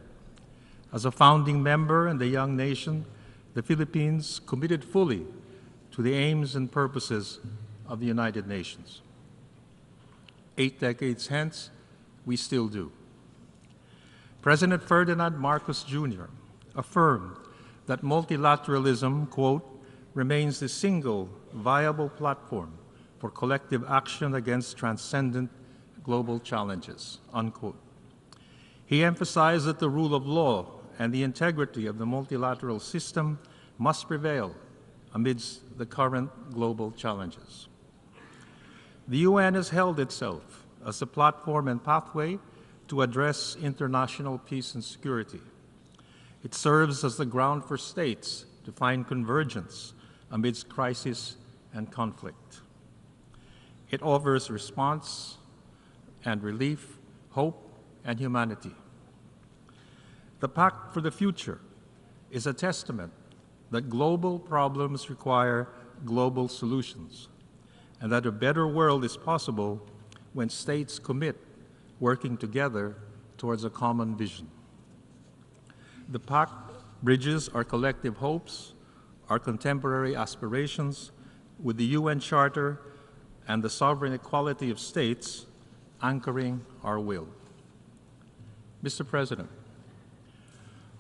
As a founding member and a young nation, the Philippines committed fully to the aims and purposes of the United Nations. 8 decades hence, we still do. President Ferdinand Marcos Jr. affirmed that multilateralism, quote, "remains the single viable platform for collective action against transcendent global challenges," unquote. He emphasized that the rule of law and the integrity of the multilateral system must prevail amidst the current global challenges. The UN has held itself as a platform and pathway to address international peace and security. It serves as the ground for states to find convergence amidst crisis and conflict. It offers response and relief, hope, and humanity. The Pact for the Future is a testament that global problems require global solutions, and that a better world is possible when states commit working together towards a common vision. The Pact bridges our collective hopes, our contemporary aspirations, with the UN Charter and the sovereign equality of states anchoring our will. Mr. President,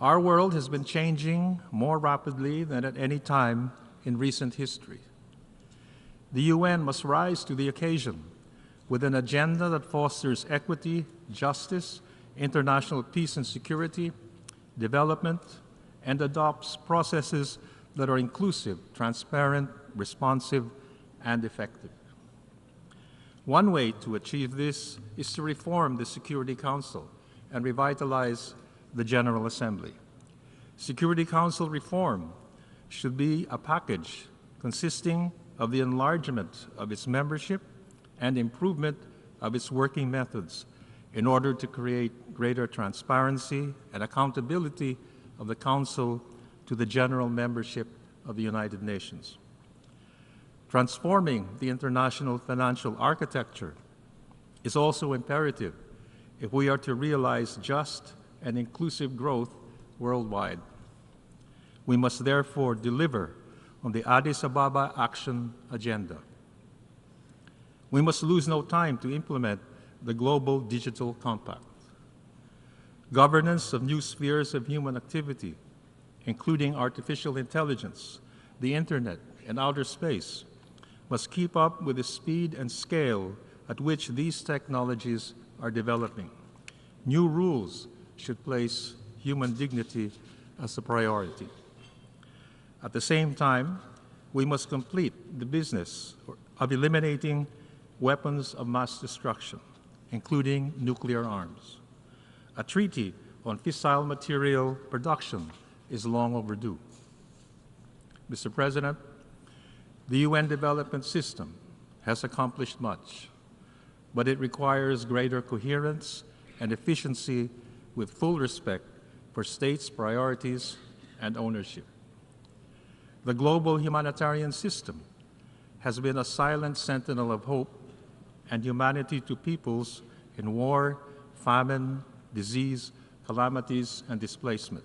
our world has been changing more rapidly than at any time in recent history. The UN must rise to the occasion with an agenda that fosters equity, justice, international peace and security, development, and adopts processes that are inclusive, transparent, responsive, and effective. One way to achieve this is to reform the Security Council and revitalize the General Assembly. Security Council reform should be a package consisting of the enlargement of its membership and improvement of its working methods in order to create greater transparency and accountability of the Council to the general membership of the United Nations. Transforming the international financial architecture is also imperative if we are to realize just and inclusive growth worldwide. We must therefore deliver on the Addis Ababa Action Agenda. We must lose no time to implement the Global Digital Compact. Governance of new spheres of human activity, including artificial intelligence, the Internet, and outer space, must keep up with the speed and scale at which these technologies are developing. New rules should place human dignity as a priority. At the same time, we must complete the business of eliminating weapons of mass destruction, including nuclear arms. A treaty on fissile material production is long overdue. Mr. President, the UN development system has accomplished much, but it requires greater coherence and efficiency with full respect for states' priorities and ownership. The global humanitarian system has been a silent sentinel of hope and humanity to peoples in war, famine, disease, calamities, and displacement.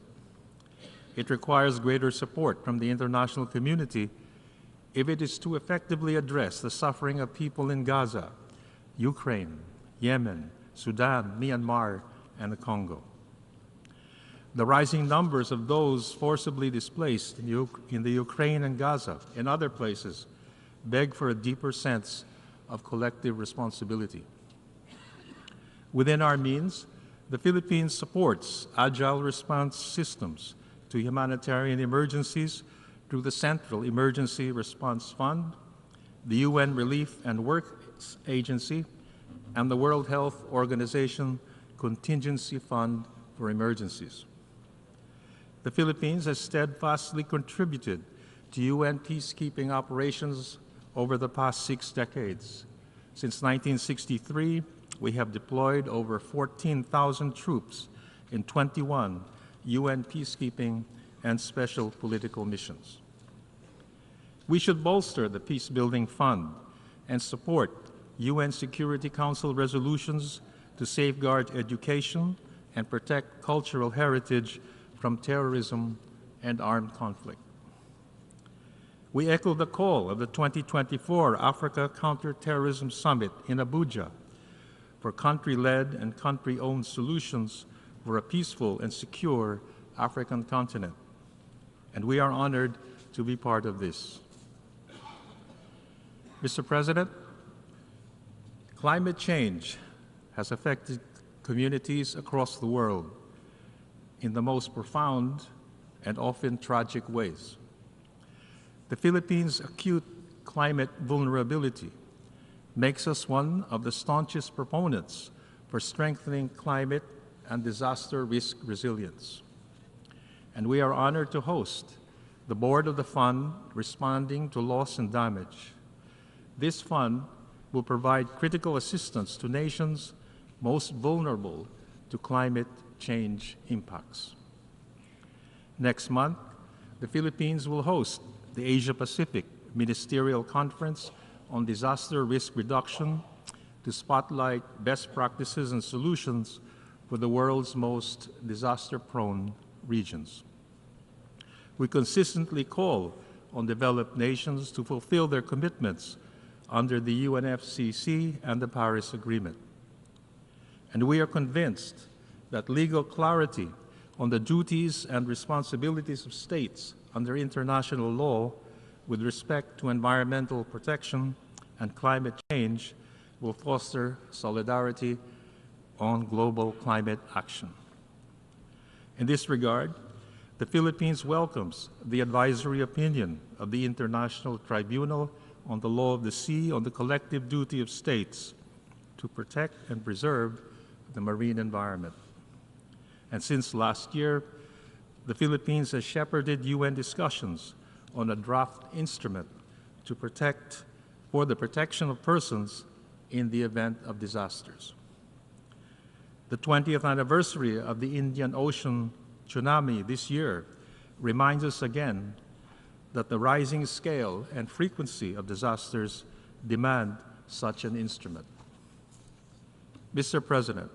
It requires greater support from the international community if it is to effectively address the suffering of people in Gaza, Ukraine, Yemen, Sudan, Myanmar, and the Congo. The rising numbers of those forcibly displaced in the Ukraine and Gaza and other places beg for a deeper sense of collective responsibility. Within our means, the Philippines supports agile response systems to humanitarian emergencies through the Central Emergency Response Fund, the UN Relief and Works Agency, and the World Health Organization Contingency Fund for Emergencies. The Philippines has steadfastly contributed to UN peacekeeping operations over the past 6 decades. Since 1963, we have deployed over 14,000 troops in 21 UN peacekeeping and special political missions. We should bolster the Peacebuilding Fund and support UN Security Council resolutions to safeguard education and protect cultural heritage from terrorism and armed conflict. We echo the call of the 2024 Africa Counterterrorism Summit in Abuja for country-led and country-owned solutions for a peaceful and secure African continent. And we are honored to be part of this. Mr. President, climate change has affected communities across the world in the most profound and often tragic ways. The Philippines' acute climate vulnerability makes us one of the staunchest proponents for strengthening climate and disaster risk resilience. And we are honored to host the board of the fund responding to loss and damage. This fund will provide critical assistance to nations most vulnerable to climate change impacts. Next month, the Philippines will host the Asia-Pacific Ministerial Conference on Disaster Risk Reduction to spotlight best practices and solutions for the world's most disaster-prone regions. We consistently call on developed nations to fulfill their commitments under the UNFCCC and the Paris Agreement. And we are convinced that legal clarity on the duties and responsibilities of states under international law with respect to environmental protection and climate change will foster solidarity on global climate action. In this regard, the Philippines welcomes the advisory opinion of the International Tribunal on the Law of the Sea on the collective duty of states to protect and preserve the marine environment. And since last year, the Philippines has shepherded UN discussions on a draft instrument for the protection of persons in the event of disasters. The 20th anniversary of the Indian Ocean tsunami this year reminds us again that the rising scale and frequency of disasters demand such an instrument. Mr. President,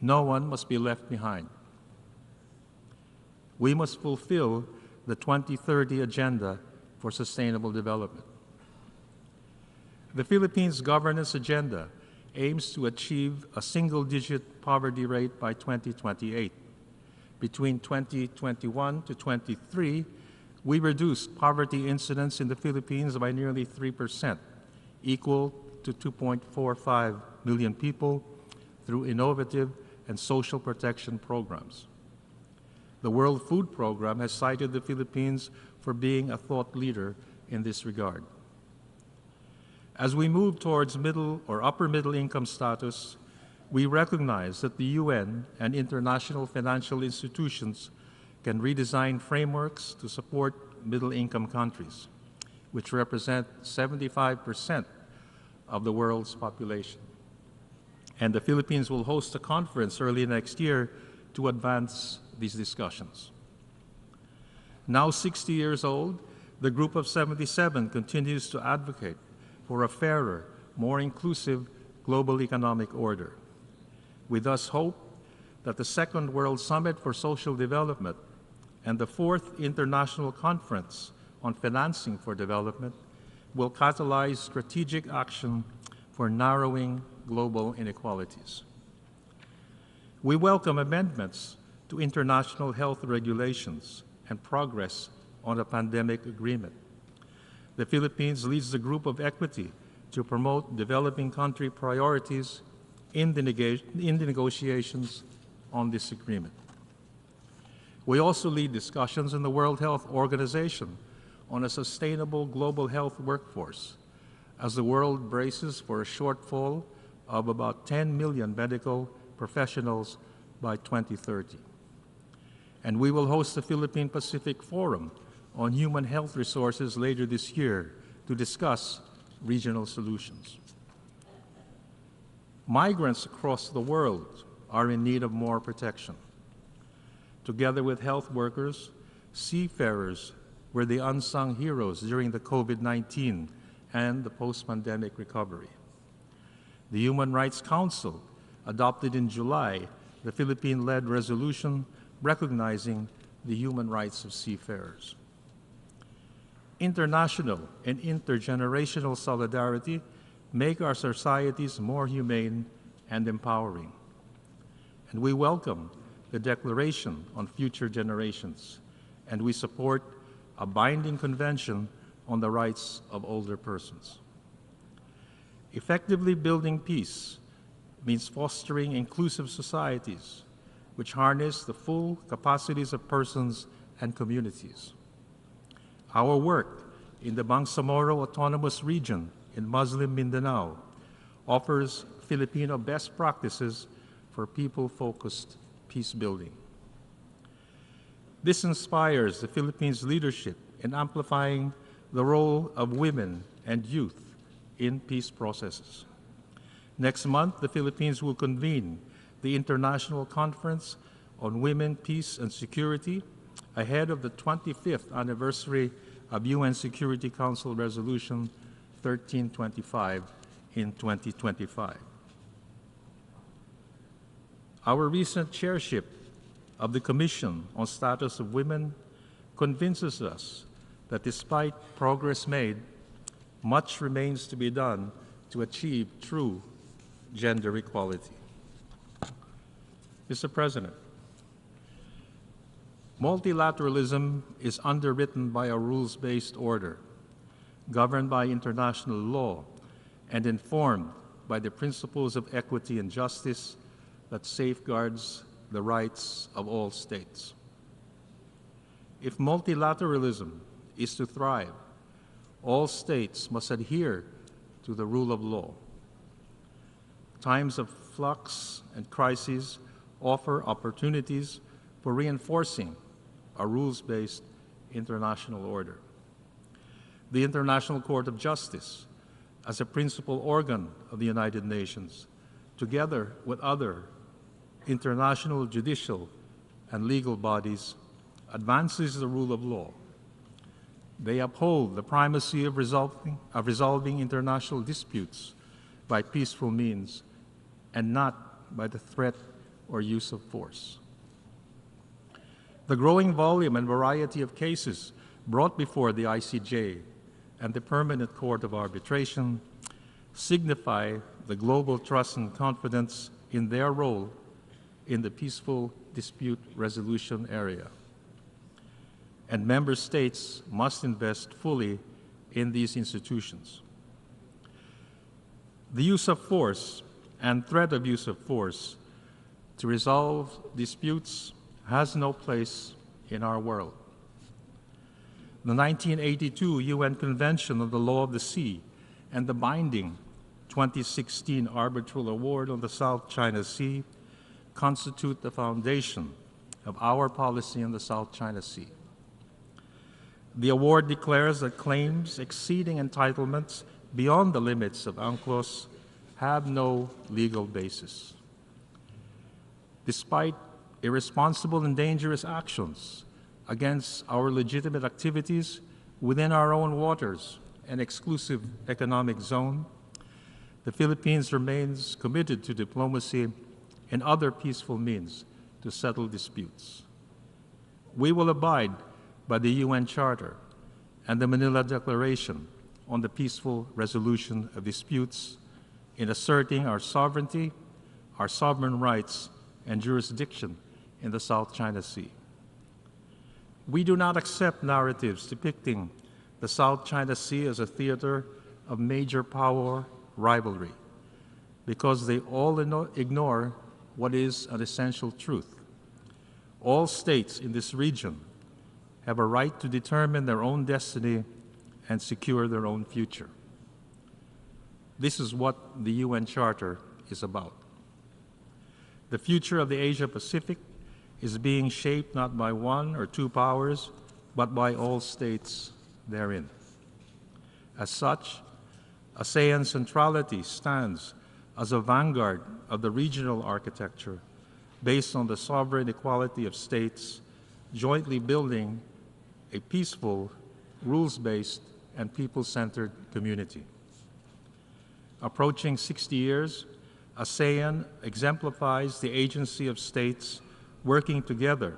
no one must be left behind. We must fulfill the 2030 Agenda for Sustainable Development. The Philippines' governance agenda aims to achieve a single-digit poverty rate by 2028. Between 2021 to 23, we reduced poverty incidence in the Philippines by nearly 3%, equal to 2.45 million people through innovative and social protection programs. The World Food Program has cited the Philippines for being a thought leader in this regard. As we move towards middle or upper middle income status, we recognize that the UN and international financial institutions can redesign frameworks to support middle-income countries, which represent 75% of the world's population. And the Philippines will host a conference early next year to advance these discussions. Now 60 years old, the Group of 77 continues to advocate for a fairer, more inclusive global economic order. We thus hope that the Second World Summit for Social Development and the Fourth International Conference on Financing for Development will catalyze strategic action for narrowing global inequalities. We welcome amendments to international health regulations and progress on a pandemic agreement. The Philippines leads the Group of Equity to promote developing country priorities in the negotiations on this agreement. We also lead discussions in the World Health Organization on a sustainable global health workforce as the world braces for a shortfall of about 10 million medical professionals by 2030. And we will host the Philippine Pacific Forum on Human Health Resources later this year to discuss regional solutions. Migrants across the world are in need of more protection. Together with health workers, seafarers were the unsung heroes during the COVID-19 and the post-pandemic recovery. The Human Rights Council adopted in July the Philippine-led resolution recognizing the human rights of seafarers. International and intergenerational solidarity make our societies more humane and empowering. And we welcome the Declaration on Future Generations, and we support a binding convention on the rights of older persons. Effectively building peace means fostering inclusive societies which harness the full capacities of persons and communities. Our work in the Bangsamoro Autonomous Region in Muslim Mindanao offers Filipino best practices for people-focused peace building. This inspires the Philippines' leadership in amplifying the role of women and youth in peace processes. Next month, the Philippines will convene the International Conference on Women, Peace, and Security ahead of the 25th anniversary of UN Security Council Resolution 1325 in 2025. Our recent chairship of the Commission on Status of Women convinces us that despite progress made, much remains to be done to achieve true gender equality. Mr. President, multilateralism is underwritten by a rules-based order, governed by international law, and informed by the principles of equity and justice that safeguards the rights of all states. If multilateralism is to thrive, all states must adhere to the rule of law. Times of flux and crises offer opportunities for reinforcing a rules-based international order. The International Court of Justice, as a principal organ of the United Nations, together with other international judicial and legal bodies, advances the rule of law. They uphold the primacy of resolving international disputes by peaceful means and not by the threat or use of force. The growing volume and variety of cases brought before the ICJ and the Permanent Court of Arbitration signify the global trust and confidence in their role in the peaceful dispute resolution area. And member states must invest fully in these institutions. The use of force and threat of use of force to resolve disputes has no place in our world. The 1982 UN Convention on the Law of the Sea and the binding 2016 Arbitral Award on the South China Sea constitute the foundation of our policy in the South China Sea. The award declares that claims exceeding entitlements beyond the limits of UNCLOS have no legal basis. Despite irresponsible and dangerous actions against our legitimate activities within our own waters and exclusive economic zone, the Philippines remains committed to diplomacy and other peaceful means to settle disputes. We will abide by the UN Charter and the Manila Declaration on the peaceful resolution of disputes in asserting our sovereignty, our sovereign rights, and jurisdiction in the South China Sea. We do not accept narratives depicting the South China Sea as a theater of major power rivalry, because they all ignore what is an essential truth. All states in this region have a right to determine their own destiny and secure their own future. This is what the UN Charter is about. The future of the Asia-Pacific is being shaped not by one or two powers, but by all states therein. As such, ASEAN centrality stands as a vanguard of the regional architecture based on the sovereign equality of states jointly building a peaceful, rules-based, and people-centered community. Approaching 60 years, ASEAN exemplifies the agency of states working together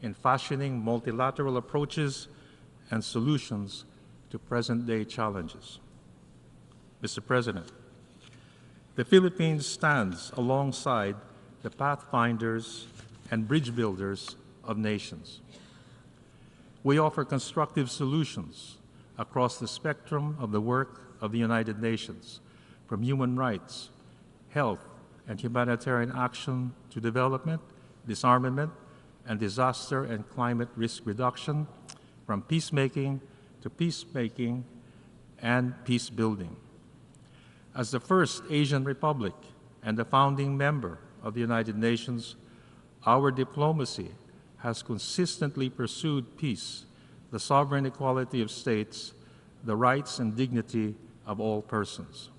in fashioning multilateral approaches and solutions to present-day challenges. Mr. President, the Philippines stands alongside the pathfinders and bridge builders of nations. We offer constructive solutions across the spectrum of the work of the United Nations, from human rights, health, and humanitarian action to development, disarmament, and disaster and climate risk reduction, from peacemaking to peacemaking and peace building. As the first Asian republic and the founding member of the United Nations, our diplomacy has consistently pursued peace, the sovereign equality of states, the rights and dignity of all persons.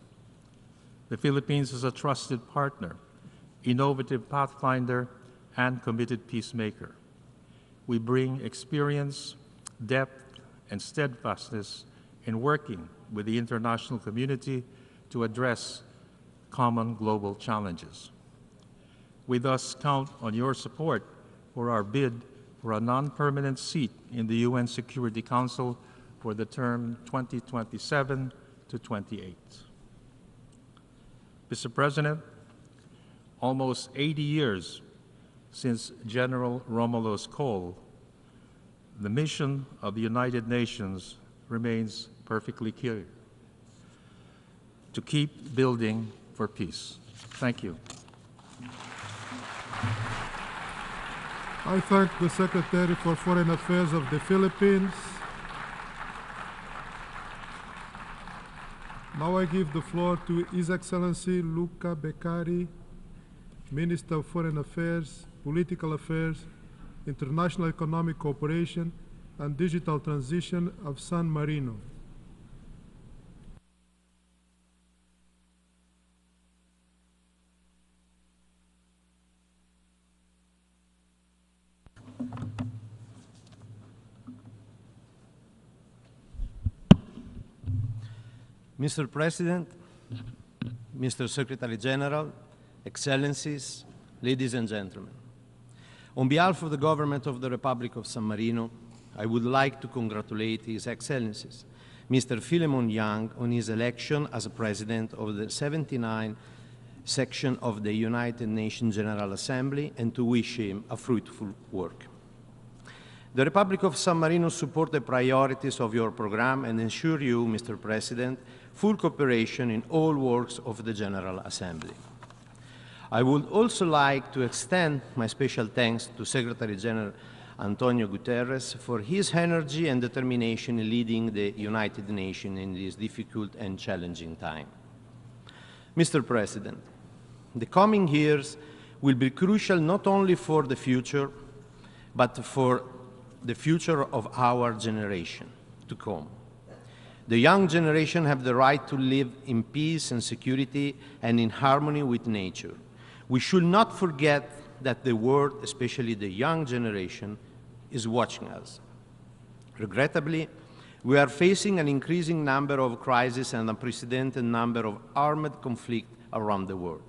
The Philippines is a trusted partner, innovative pathfinder, and committed peacemaker. We bring experience, depth, and steadfastness in working with the international community to address common global challenges. We thus count on your support for our bid for a non-permanent seat in the UN Security Council for the term 2027 to 28. Mr. President, almost 80 years since General Romulo's call, the mission of the United Nations remains perfectly clear: to keep building for peace. Thank you. I thank the Secretary for Foreign Affairs of the Philippines. Now I give the floor to His Excellency Luca Beccari, Minister of Foreign Affairs, Political Affairs, International Economic Cooperation, and Digital Transition of San Marino. Mr. President, Mr. Secretary General, Excellencies, ladies and gentlemen. On behalf of the Government of the Republic of San Marino, I would like to congratulate His Excellencies, Mr. Philemon Yang, on his election as President of the 79th section of the United Nations General Assembly and to wish him a fruitful work. The Republic of San Marino supports the priorities of your program and ensure you, Mr. President, full cooperation in all works of the General Assembly. I would also like to extend my special thanks to Secretary General Antonio Guterres for his energy and determination in leading the United Nations in this difficult and challenging time. Mr. President, the coming years will be crucial not only for the future, but for the future of our generation to come. The young generation have the right to live in peace and security and in harmony with nature. We should not forget that the world, especially the young generation, is watching us. Regrettably, we are facing an increasing number of crises and unprecedented number of armed conflicts around the world.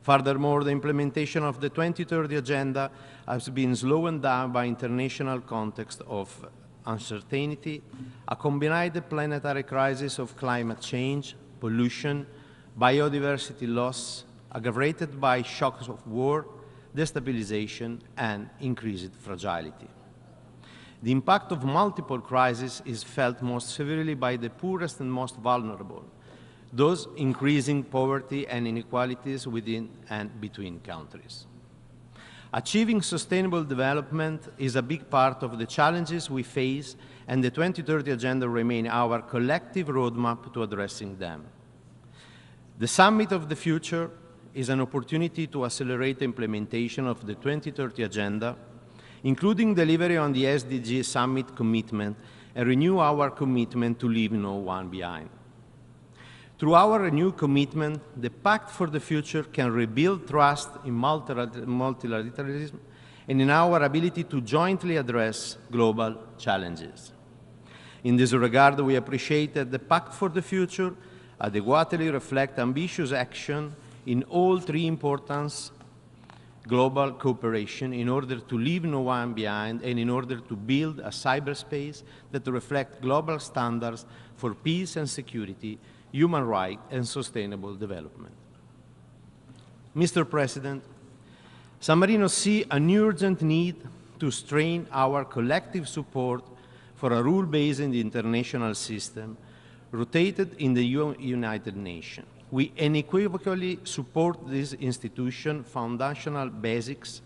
Furthermore, the implementation of the 2030 Agenda has been slowed down by international context of uncertainty, a combined planetary crisis of climate change, pollution, biodiversity loss, aggravated by shocks of war, destabilization, and increased fragility. The impact of multiple crises is felt most severely by the poorest and most vulnerable, those increasing poverty and inequalities within and between countries. Achieving sustainable development is a big part of the challenges we face, and the 2030 Agenda remains our collective roadmap to addressing them. The Summit of the Future is an opportunity to accelerate the implementation of the 2030 Agenda, including delivery on the SDG Summit commitment, and renew our commitment to leave no one behind. Through our renewed commitment, the Pact for the Future can rebuild trust in multilateralism and in our ability to jointly address global challenges. In this regard, we appreciate that the Pact for the Future adequately reflects ambitious action in all three important global cooperation in order to leave no one behind and in order to build a cyberspace that reflects global standards for peace and security, human rights, and sustainable development. Mr. President, San Marino sees an urgent need to strengthen our collective support for a rule-based international system rooted in the United Nations. We unequivocally support this institution's foundational basics,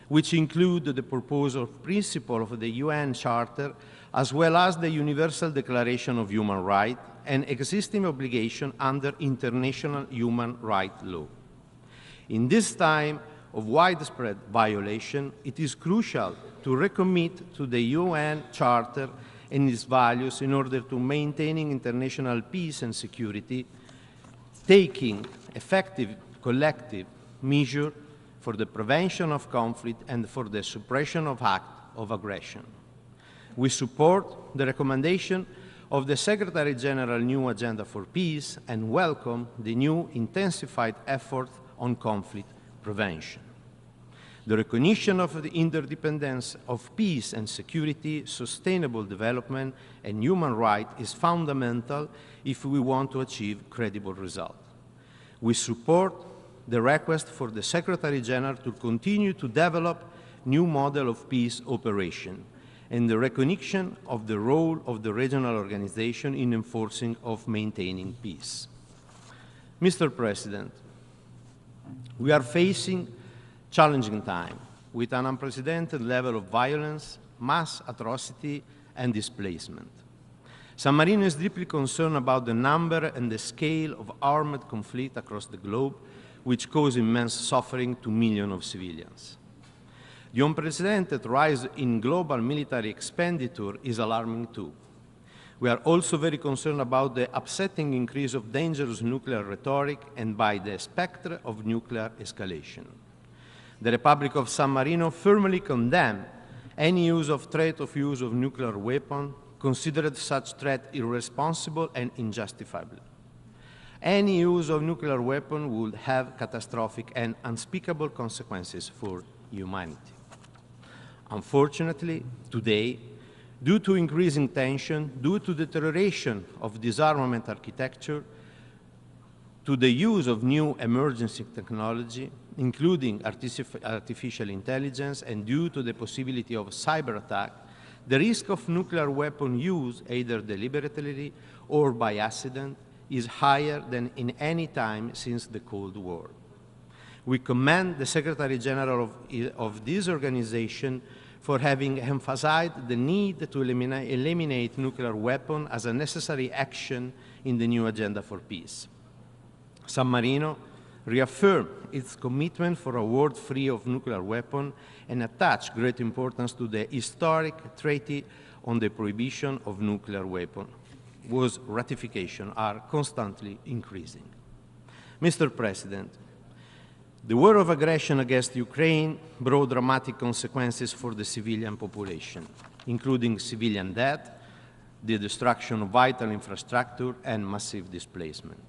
which include the purpose of principle of the UN Charter, as well as the Universal Declaration of Human Rights and existing obligation under international human rights law. In this time of widespread violation, it is crucial to recommit to the UN Charter and its values in order to maintain international peace and security, taking effective collective measures for the prevention of conflict and for the suppression of acts of aggression. We support the recommendation of the Secretary General new Agenda for Peace and welcome the new intensified effort on conflict prevention. The recognition of the interdependence of peace and security, sustainable development, and human rights is fundamental if we want to achieve credible results. We support the request for the Secretary General to continue to develop new model of peace operation and the recognition of the role of the regional organization in enforcing of maintaining peace. Mr. President, we are facing challenging time with an unprecedented level of violence, mass atrocity, and displacement. San Marino is deeply concerned about the number and the scale of armed conflict across the globe, which cause immense suffering to millions of civilians. The unprecedented rise in global military expenditure is alarming too. We are also very concerned about the upsetting increase of dangerous nuclear rhetoric and by the specter of nuclear escalation. The Republic of San Marino firmly condemns any use of threat of use of nuclear weapons, considered such threat irresponsible and injustifiable. Any use of nuclear weapon would have catastrophic and unspeakable consequences for humanity. Unfortunately, today, due to increasing tension, due to deterioration of disarmament architecture, to the use of new emergency technology, including artificial intelligence, and due to the possibility of cyber attack, the risk of nuclear weapon use, either deliberately or by accident, is higher than in any time since the Cold War. We commend the Secretary General of this organization for having emphasized the need to eliminate nuclear weapons as a necessary action in the new agenda for peace. San Marino reaffirmed its commitment for a world free of nuclear weapons and attached great importance to the historic Treaty on the Prohibition of Nuclear Weapons, whose ratifications are constantly increasing. Mr. President, the war of aggression against Ukraine brought dramatic consequences for the civilian population, including civilian death, the destruction of vital infrastructure, and massive displacement.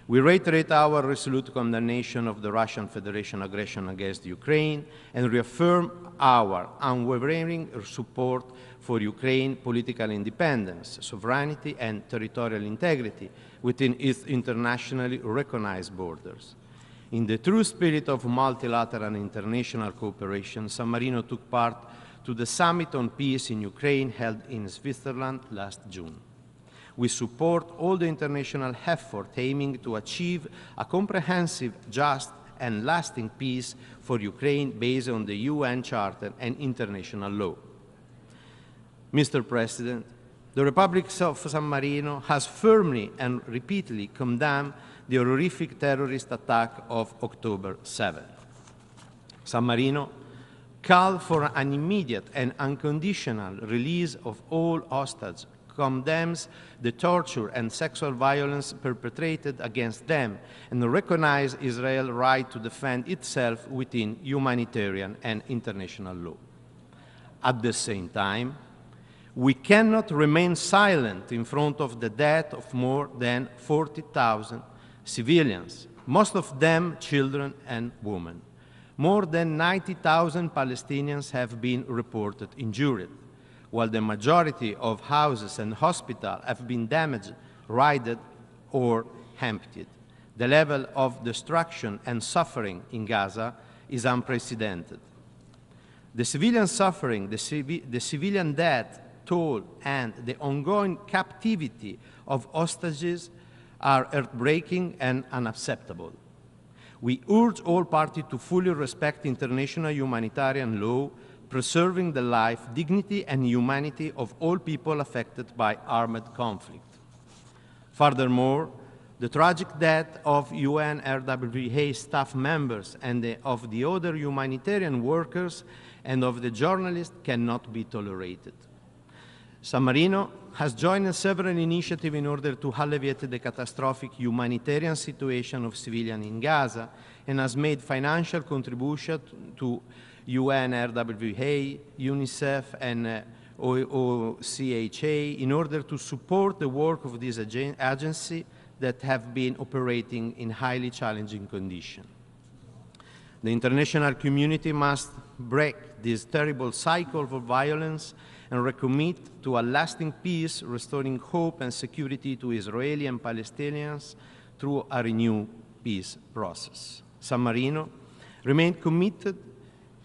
We reiterate our resolute condemnation of the Russian Federation aggression against Ukraine and reaffirm our unwavering support for Ukraine's political independence, sovereignty, and territorial integrity within its internationally recognized borders. In the true spirit of multilateral and international cooperation, San Marino took part to the Summit on Peace in Ukraine held in Switzerland last June. We support all the international effort aiming to achieve a comprehensive, just, and lasting peace for Ukraine based on the UN Charter and international law. Mr. President, the Republic of San Marino has firmly and repeatedly condemned the horrific terrorist attack of October 7. San Marino called for an immediate and unconditional release of all hostages, condemns the torture and sexual violence perpetrated against them, and recognizes Israel's right to defend itself within humanitarian and international law. At the same time, we cannot remain silent in front of the death of more than 40,000 civilians, most of them children and women. More than 90,000 Palestinians have been reported injured, while the majority of houses and hospitals have been damaged, raided, or emptied. The level of destruction and suffering in Gaza is unprecedented. The civilian suffering, the civilian death toll, and the ongoing captivity of hostages are heartbreaking and unacceptable. We urge all parties to fully respect international humanitarian law, preserving the life, dignity, and humanity of all people affected by armed conflict. Furthermore, the tragic death of UNRWA staff members and of the other humanitarian workers and of the journalists cannot be tolerated. San Marino has joined several initiatives in order to alleviate the catastrophic humanitarian situation of civilians in Gaza and has made financial contributions to UNRWA, UNICEF, and OCHA in order to support the work of this agency that have been operating in highly challenging conditions. The international community must break this terrible cycle of violence and recommit to a lasting peace, restoring hope and security to Israeli and Palestinians through a renewed peace process. San Marino remained committed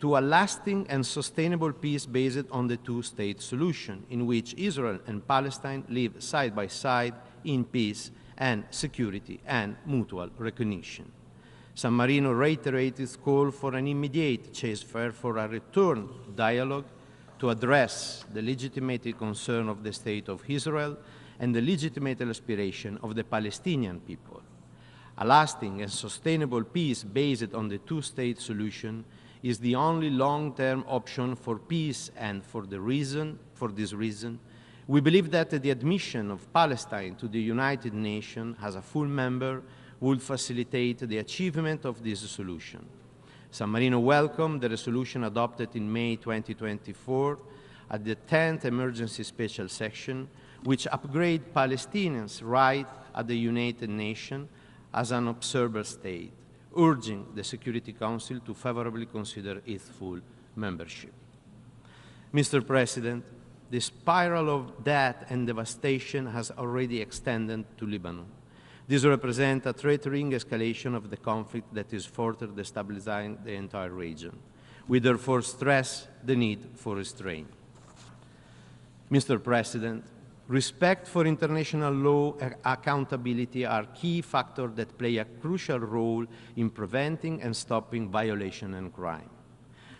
to a lasting and sustainable peace based on the two-state solution, in which Israel and Palestine live side by side in peace and security and mutual recognition. San Marino reiterated its call for an immediate ceasefire for a return to dialogue to address the legitimate concern of the State of Israel and the legitimate aspiration of the Palestinian people. A lasting and sustainable peace based on the two-state solution is the only long-term option for peace, and for this reason, we believe that the admission of Palestine to the United Nations as a full member would facilitate the achievement of this solution. San Marino welcomed the resolution adopted in May 2024 at the 10th Emergency Special Session, which upgraded Palestinians' right at the United Nations as an observer state, urging the Security Council to favorably consider its full membership. Mr. President, the spiral of death and devastation has already extended to Lebanon. This represents a threatening escalation of the conflict that is further destabilizing the entire region. We therefore stress the need for restraint. Mr. President, Respect for international law and accountability are key factors that play a crucial role in preventing and stopping violation and crime.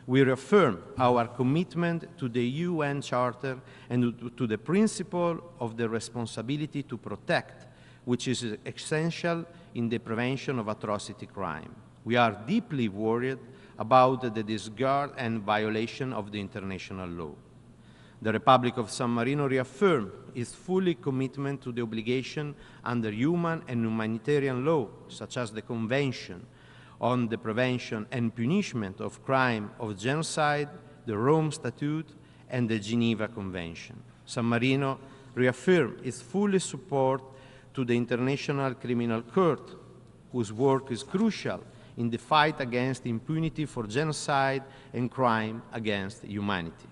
We reaffirm our commitment to the UN Charter and to the principle of the responsibility to protect, which is essential in the prevention of atrocity crime. We are deeply worried about the disregard and violation of the international law. The Republic of San Marino reaffirms its full commitment to the obligation under human and humanitarian law, such as the Convention on the Prevention and Punishment of Crime of Genocide, the Rome Statute, and the Geneva Convention. San Marino reaffirms its full support to the International Criminal Court, whose work is crucial in the fight against impunity for genocide and crime against humanity.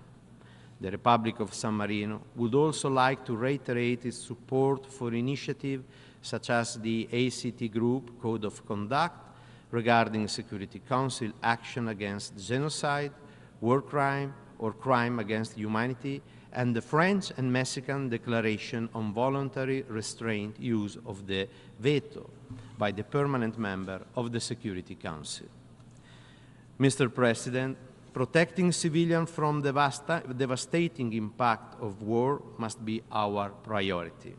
The Republic of San Marino would also like to reiterate its support for initiatives such as the ACT Group Code of Conduct regarding Security Council action against genocide, war crime, or crime against humanity, and the French and Mexican Declaration on Voluntary Restraint use of the veto by the permanent member of the Security Council. Mr. President, protecting civilians from the devastating impact of war must be our priority.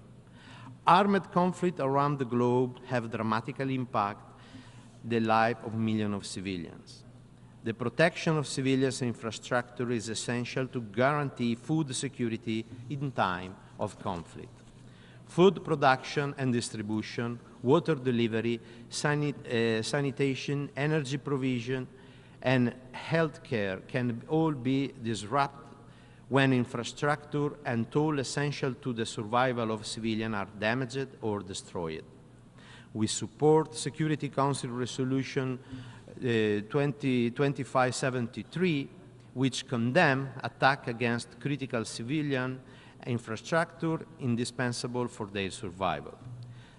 Armed conflict around the globe have dramatically impacted the life of millions of civilians. The protection of civilians' infrastructure is essential to guarantee food security in time of conflict. Food production and distribution, water delivery, sanitation, energy provision, and healthcare can all be disrupted when infrastructure and tools essential to the survival of civilians are damaged or destroyed. We support Security Council Resolution 2573, which condemns attacks against critical civilian infrastructure indispensable for their survival.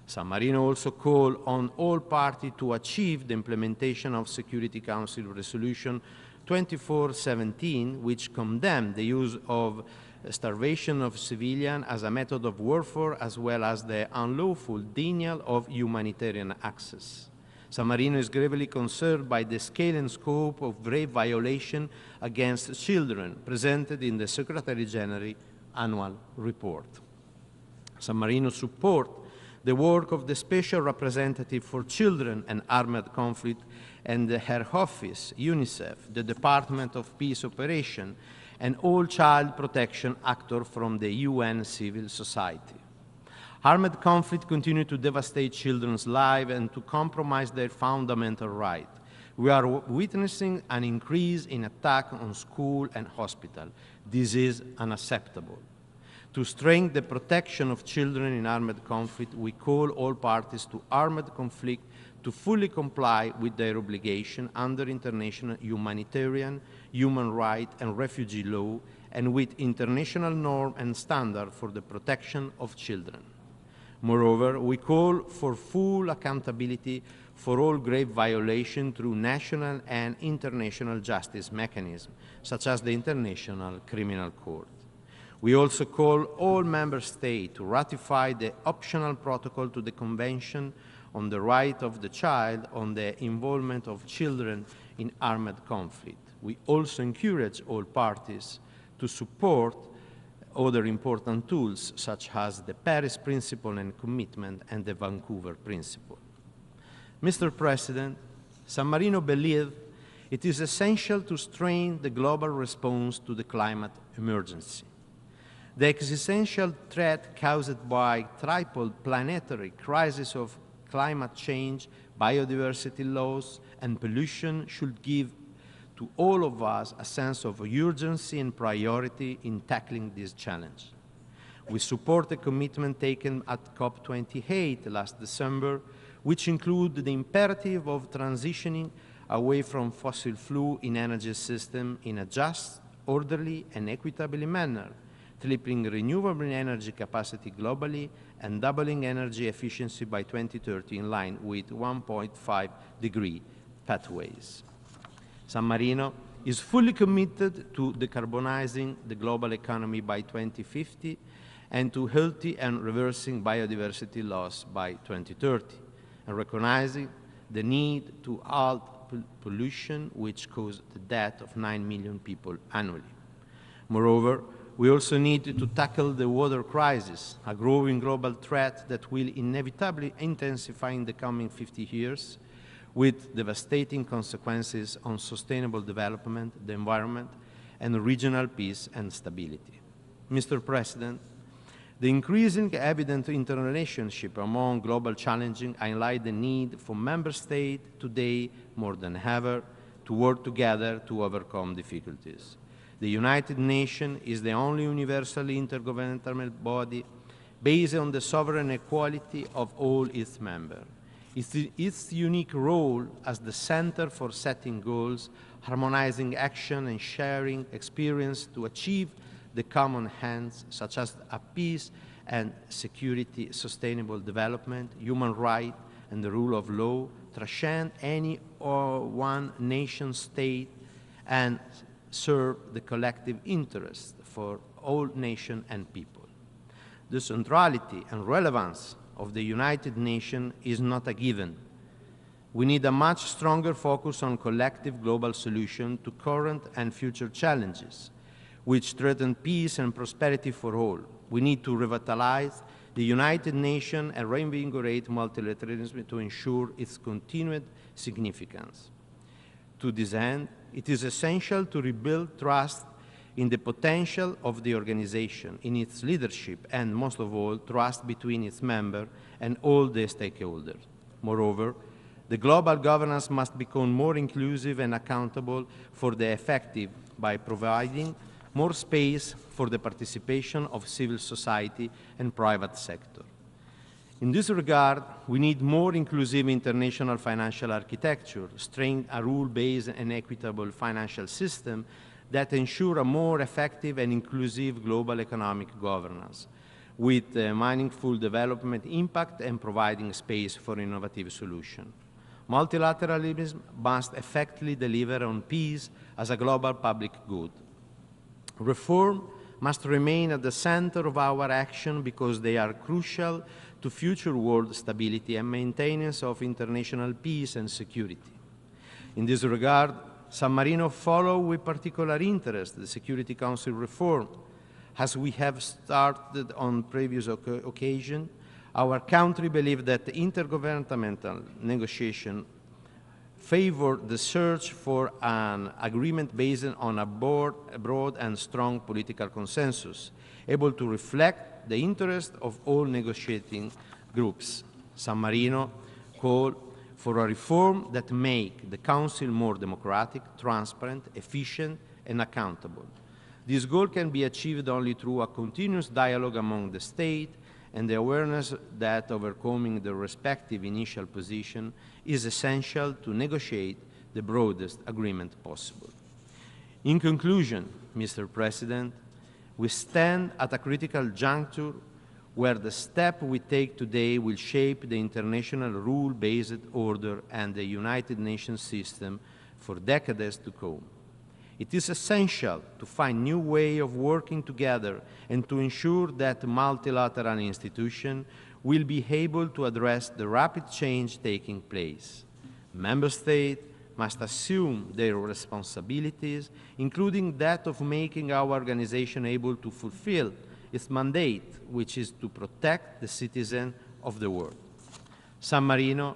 San Marino also calls on all parties to achieve the implementation of Security Council Resolution 2417, which condemns the use of starvation of civilians as a method of warfare, as well as the unlawful denial of humanitarian access. San Marino is gravely concerned by the scale and scope of grave violation against children presented in the Secretary General annual report. San Marino supports the work of the Special Representative for Children and Armed Conflict and her office, UNICEF, the Department of Peace Operations, and all child protection actors from the UN civil society. Armed conflict continues to devastate children's lives and to compromise their fundamental rights. We are witnessing an increase in attacks on schools and hospitals. This is unacceptable. To strengthen the protection of children in armed conflict, we call all parties to armed conflict to fully comply with their obligation under international humanitarian, human rights, and refugee law, and with international norms and standards for the protection of children. Moreover, we call for full accountability for all grave violations through national and international justice mechanisms, such as the International Criminal Court. We also call all member states to ratify the optional protocol to the Convention on the Right of the Child on the involvement of children in armed conflict. We also encourage all parties to support other important tools, such as the Paris Principle and Commitment and the Vancouver Principle. Mr. President, San Marino believes it is essential to strengthen the global response to the climate emergency. The existential threat caused by triple planetary crisis of climate change, biodiversity loss, and pollution should give to all of us a sense of urgency and priority in tackling this challenge. We support the commitment taken at COP28 last December, which include the imperative of transitioning away from fossil fuel in energy system in a just, orderly, and equitable manner, tripling renewable energy capacity globally and doubling energy efficiency by 2030 in line with 1.5-degree pathways. San Marino is fully committed to decarbonizing the global economy by 2050 and to healthy and reversing biodiversity loss by 2030, and recognizing the need to halt pollution, which caused the death of 9 million people annually. Moreover, we also need to tackle the water crisis, a growing global threat that will inevitably intensify in the coming 50 years, with devastating consequences on sustainable development, the environment, and regional peace and stability. Mr. President, the increasing evident interrelationship among global challenges highlight the need for member states today more than ever to work together to overcome difficulties. The United Nations is the only universally intergovernmental body based on the sovereign equality of all its members. Its unique role as the center for setting goals, harmonizing action, and sharing experience to achieve the common ends, such as peace and security, sustainable development, human rights, and the rule of law, transcend any one nation state and serve the collective interest for all nations and people. The centrality and relevance of the United Nations is not a given. We need a much stronger focus on collective global solutions to current and future challenges, which threaten peace and prosperity for all. We need to revitalize the United Nations and reinvigorate multilateralism to ensure its continued significance. To this end, it is essential to rebuild trust in the potential of the organization, in its leadership, and most of all, trust between its members and all the stakeholders. Moreover, the global governance must become more inclusive and accountable for the effective by providing more space for the participation of civil society and private sector. In this regard, we need more inclusive international financial architecture, strengthen a rule-based and equitable financial system that ensure a more effective and inclusive global economic governance, with meaningful development impact and providing space for innovative solutions. Multilateralism must effectively deliver on peace as a global public good. Reform must remain at the center of our action because they are crucial to future world stability and maintenance of international peace and security. In this regard, San Marino follows with particular interest the Security Council reform. As we have started on previous occasion, our country believes that the intergovernmental negotiation favor the search for an agreement based on a broad and strong political consensus, able to reflect the interest of all negotiating groups. San Marino called for a reform that make the Council more democratic, transparent, efficient, and accountable. This goal can be achieved only through a continuous dialogue among the states and the awareness that overcoming the respective initial position is essential to negotiate the broadest agreement possible. In conclusion, Mr. President, we stand at a critical juncture where the step we take today will shape the international rule-based order and the United Nations system for decades to come. It is essential to find new ways of working together and to ensure that multilateral institutions will be able to address the rapid change taking place. Member States must assume their responsibilities, including that of making our organization able to fulfill its mandate, which is to protect the citizens of the world. San Marino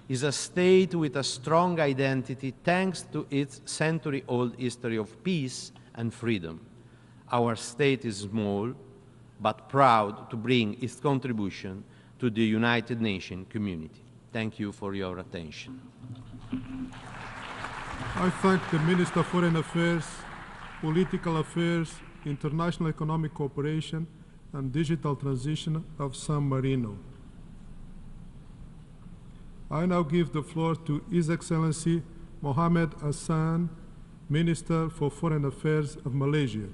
is a state with a strong identity thanks to its century-old history of peace and freedom. Our state is small, but proud to bring its contribution to the United Nations community. Thank you for your attention. I thank the Minister of Foreign Affairs, Political Affairs, International Economic Cooperation, and Digital Transition of San Marino. I now give the floor to His Excellency Mohammed Hassan, Minister for Foreign Affairs of Malaysia.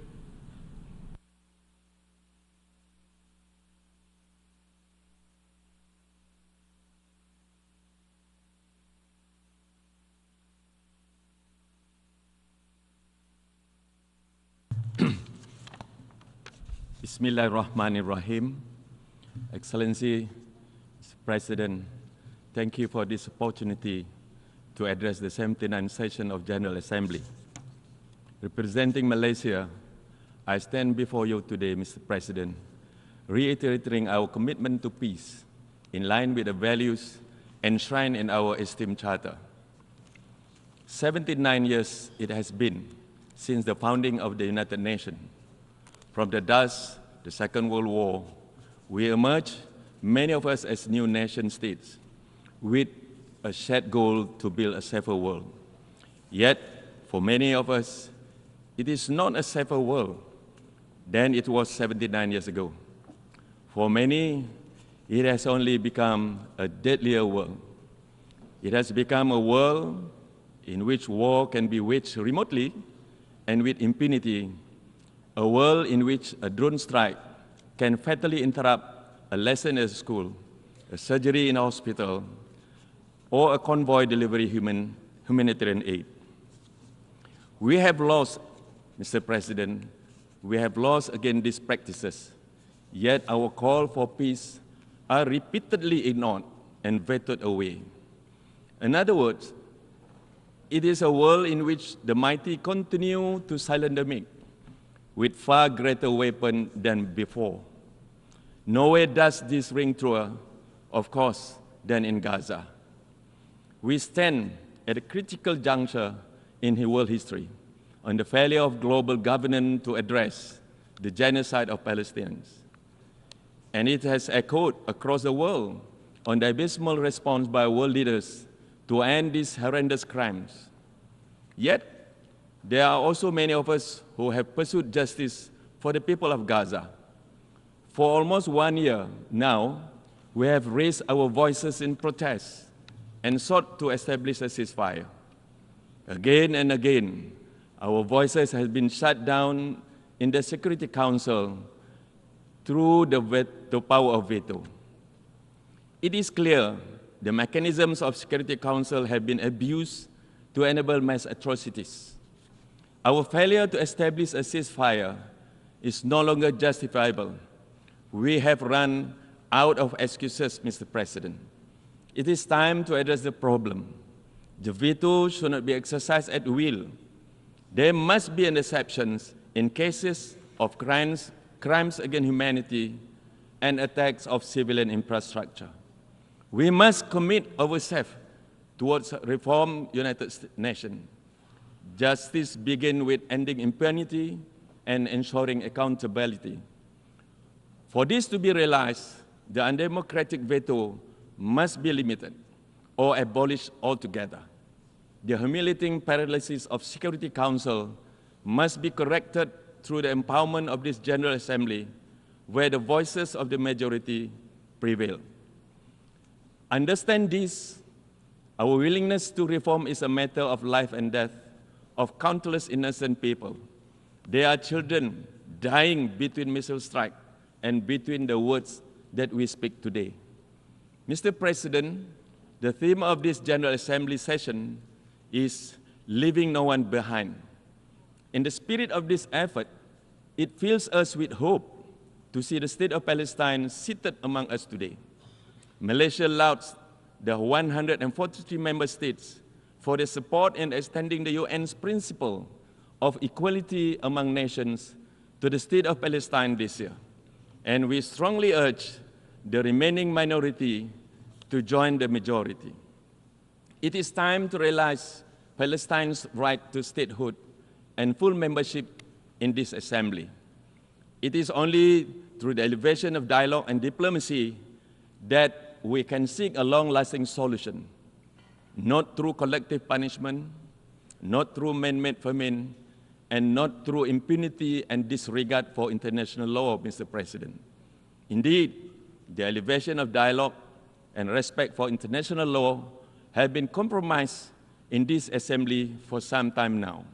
Bismillahirrahmanirrahim. Excellency, Mr. President, thank you for this opportunity to address the 79th session of General Assembly. Representing Malaysia, I stand before you today, Mr. President, reiterating our commitment to peace in line with the values enshrined in our esteemed charter. 79 years it has been since the founding of the United Nations. From the dust, the Second World War, we emerged, many of us as new nation states, with a shared goal to build a safer world. Yet, for many of us, it is not a safer world than it was 79 years ago. For many, it has only become a deadlier world. It has become a world in which war can be waged remotely and with impunity, a world in which a drone strike can fatally interrupt a lesson at school, a surgery in a hospital, or a convoy delivery humanitarian aid. We have lost, Mr. President, we have lost again these practices, yet our call for peace are repeatedly ignored and vetoed away. In other words, it is a world in which the mighty continue to silence the meek with far greater weapons than before. Nowhere does this ring truer, of course, than in Gaza. We stand at a critical juncture in world history on the failure of global governance to address the genocide of Palestinians. And it has echoed across the world on the abysmal response by world leaders to end these horrendous crimes. Yet, there are also many of us who have pursued justice for the people of Gaza. For almost 1 year now, we have raised our voices in protest and sought to establish a ceasefire. Again and again, our voices have been shut down in the Security Council through the power of veto. It is clear the mechanisms of Security Council have been abused to enable mass atrocities. Our failure to establish a ceasefire is no longer justifiable. We have run out of excuses, Mr. President. It is time to address the problem. The veto should not be exercised at will. There must be an exception in cases of crimes against humanity and attacks of civilian infrastructure. We must commit ourselves towards reform United Nations. Justice begins with ending impunity and ensuring accountability. For this to be realized, the undemocratic veto must be limited or abolished altogether. The humiliating paralysis of Security Council must be corrected through the empowerment of this General Assembly, where the voices of the majority prevail. Understand this, our willingness to reform is a matter of life and death of countless innocent people. There are children dying between missile strike and between the words that we speak today. Mr. President, the theme of this General Assembly session is leaving no one behind. In the spirit of this effort, it fills us with hope to see the state of Palestine seated among us today. Malaysia lauds the 143 member states for their support in extending the UN's principle of equality among nations to the state of Palestine this year. And we strongly urge the remaining minority to join the majority. It is time to realize Palestine's right to statehood and full membership in this assembly. It is only through the elevation of dialogue and diplomacy that we can seek a long-lasting solution, not through collective punishment, not through man-made famine, and not through impunity and disregard for international law, Mr. President. Indeed, the elevation of dialogue and respect for international law have been compromised in this assembly for some time now.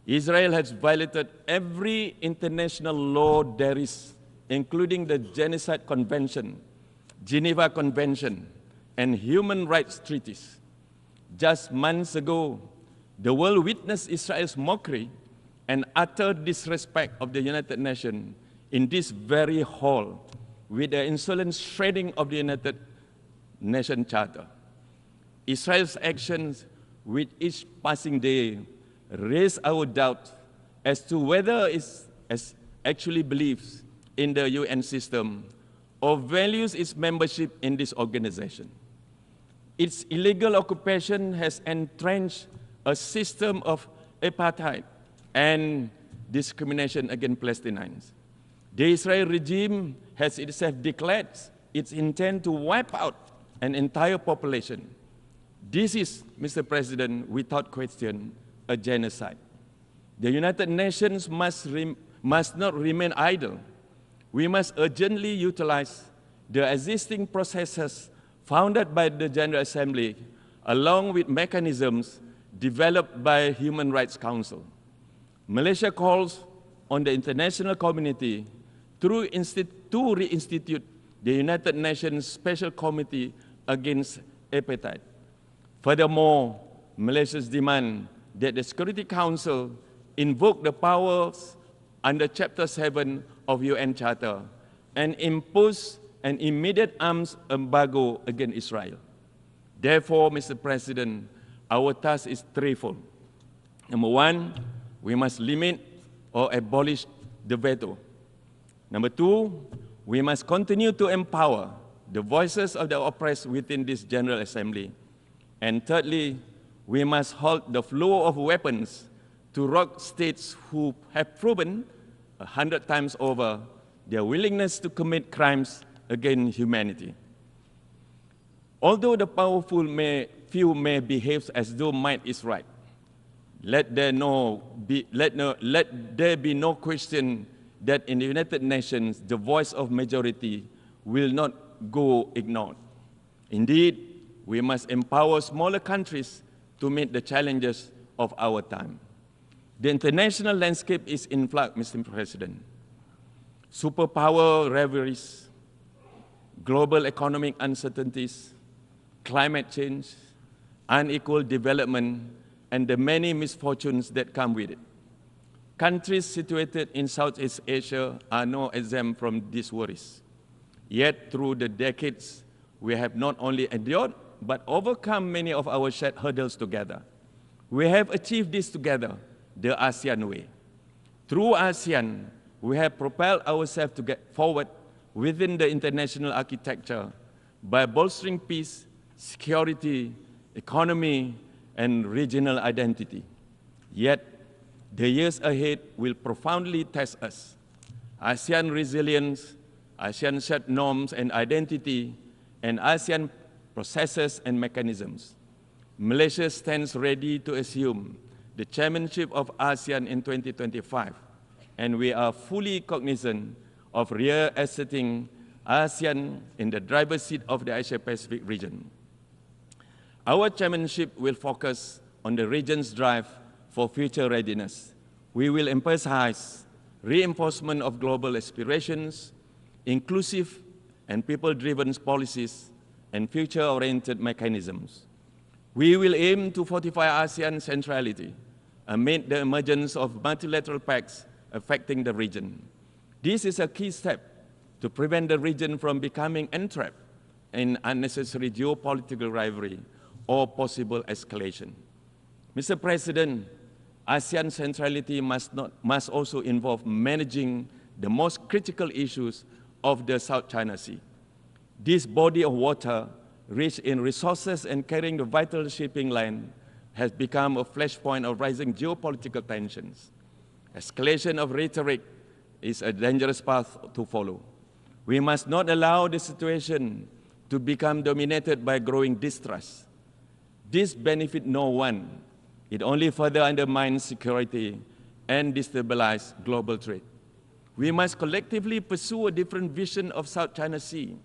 Israel has violated every international law there is, including the Genocide Convention, Geneva Convention, and human rights treaties. Just months ago, the world witnessed Israel's mockery and utter disrespect of the United Nations in this very hall with the insolent shredding of the United Nations Charter. Israel's actions with each passing day raise our doubt as to whether it actually believes in the UN system or values its membership in this organization. Its illegal occupation has entrenched a system of apartheid and discrimination against Palestinians. The Israeli regime has itself declared its intent to wipe out an entire population. This is, Mr. President, without question, a genocide. The United Nations must not remain idle. We must urgently utilize the existing processes founded by the General Assembly, along with mechanisms developed by Human Rights Council. Malaysia calls on the international community to reinstitute the United Nations Special Committee against Apartheid. Furthermore, Malaysia's demand that the Security Council invoke the powers under Chapter 7 of UN Charter and impose an immediate arms embargo against Israel. Therefore, Mr. President, our task is threefold. Number one, we must limit or abolish the veto. Number two, we must continue to empower the voices of the oppressed within this General Assembly. And thirdly, we must halt the flow of weapons to rogue states who have proven 100 times over their willingness to commit crimes against humanity. Although the powerful few may behave as though might is right, let there be no question that in the United Nations, the voice of majority will not go ignored. Indeed, we must empower smaller countries to meet the challenges of our time. The international landscape is in flux, Mr. President. Superpower rivalries, global economic uncertainties, climate change, unequal development, and the many misfortunes that come with it. Countries situated in Southeast Asia are no exempt from these worries. Yet, through the decades, we have not only endured, but overcome many of our shared hurdles together. We have achieved this together, the ASEAN way. Through ASEAN, we have propelled ourselves to get forward within the international architecture by bolstering peace, security, economy, and regional identity. Yet, the years ahead will profoundly test us. ASEAN resilience, ASEAN shared norms and identity, and ASEAN processes and mechanisms. Malaysia stands ready to assume the chairmanship of ASEAN in 2025, and we are fully cognizant of reasserting ASEAN in the driver's seat of the Asia-Pacific region. Our chairmanship will focus on the region's drive for future readiness. We will emphasize reinforcement of global aspirations, inclusive and people-driven policies, and future-oriented mechanisms. We will aim to fortify ASEAN centrality amid the emergence of multilateral pacts affecting the region. This is a key step to prevent the region from becoming entrapped in unnecessary geopolitical rivalry or possible escalation. Mr. President, ASEAN centrality must also involve managing the most critical issues of the South China Sea. This body of water, rich in resources and carrying the vital shipping line, has become a flashpoint of rising geopolitical tensions. Escalation of rhetoric is a dangerous path to follow. We must not allow the situation to become dominated by growing distrust. This benefits no one. It only further undermines security and destabilizes global trade. We must collectively pursue a different vision of South China Sea,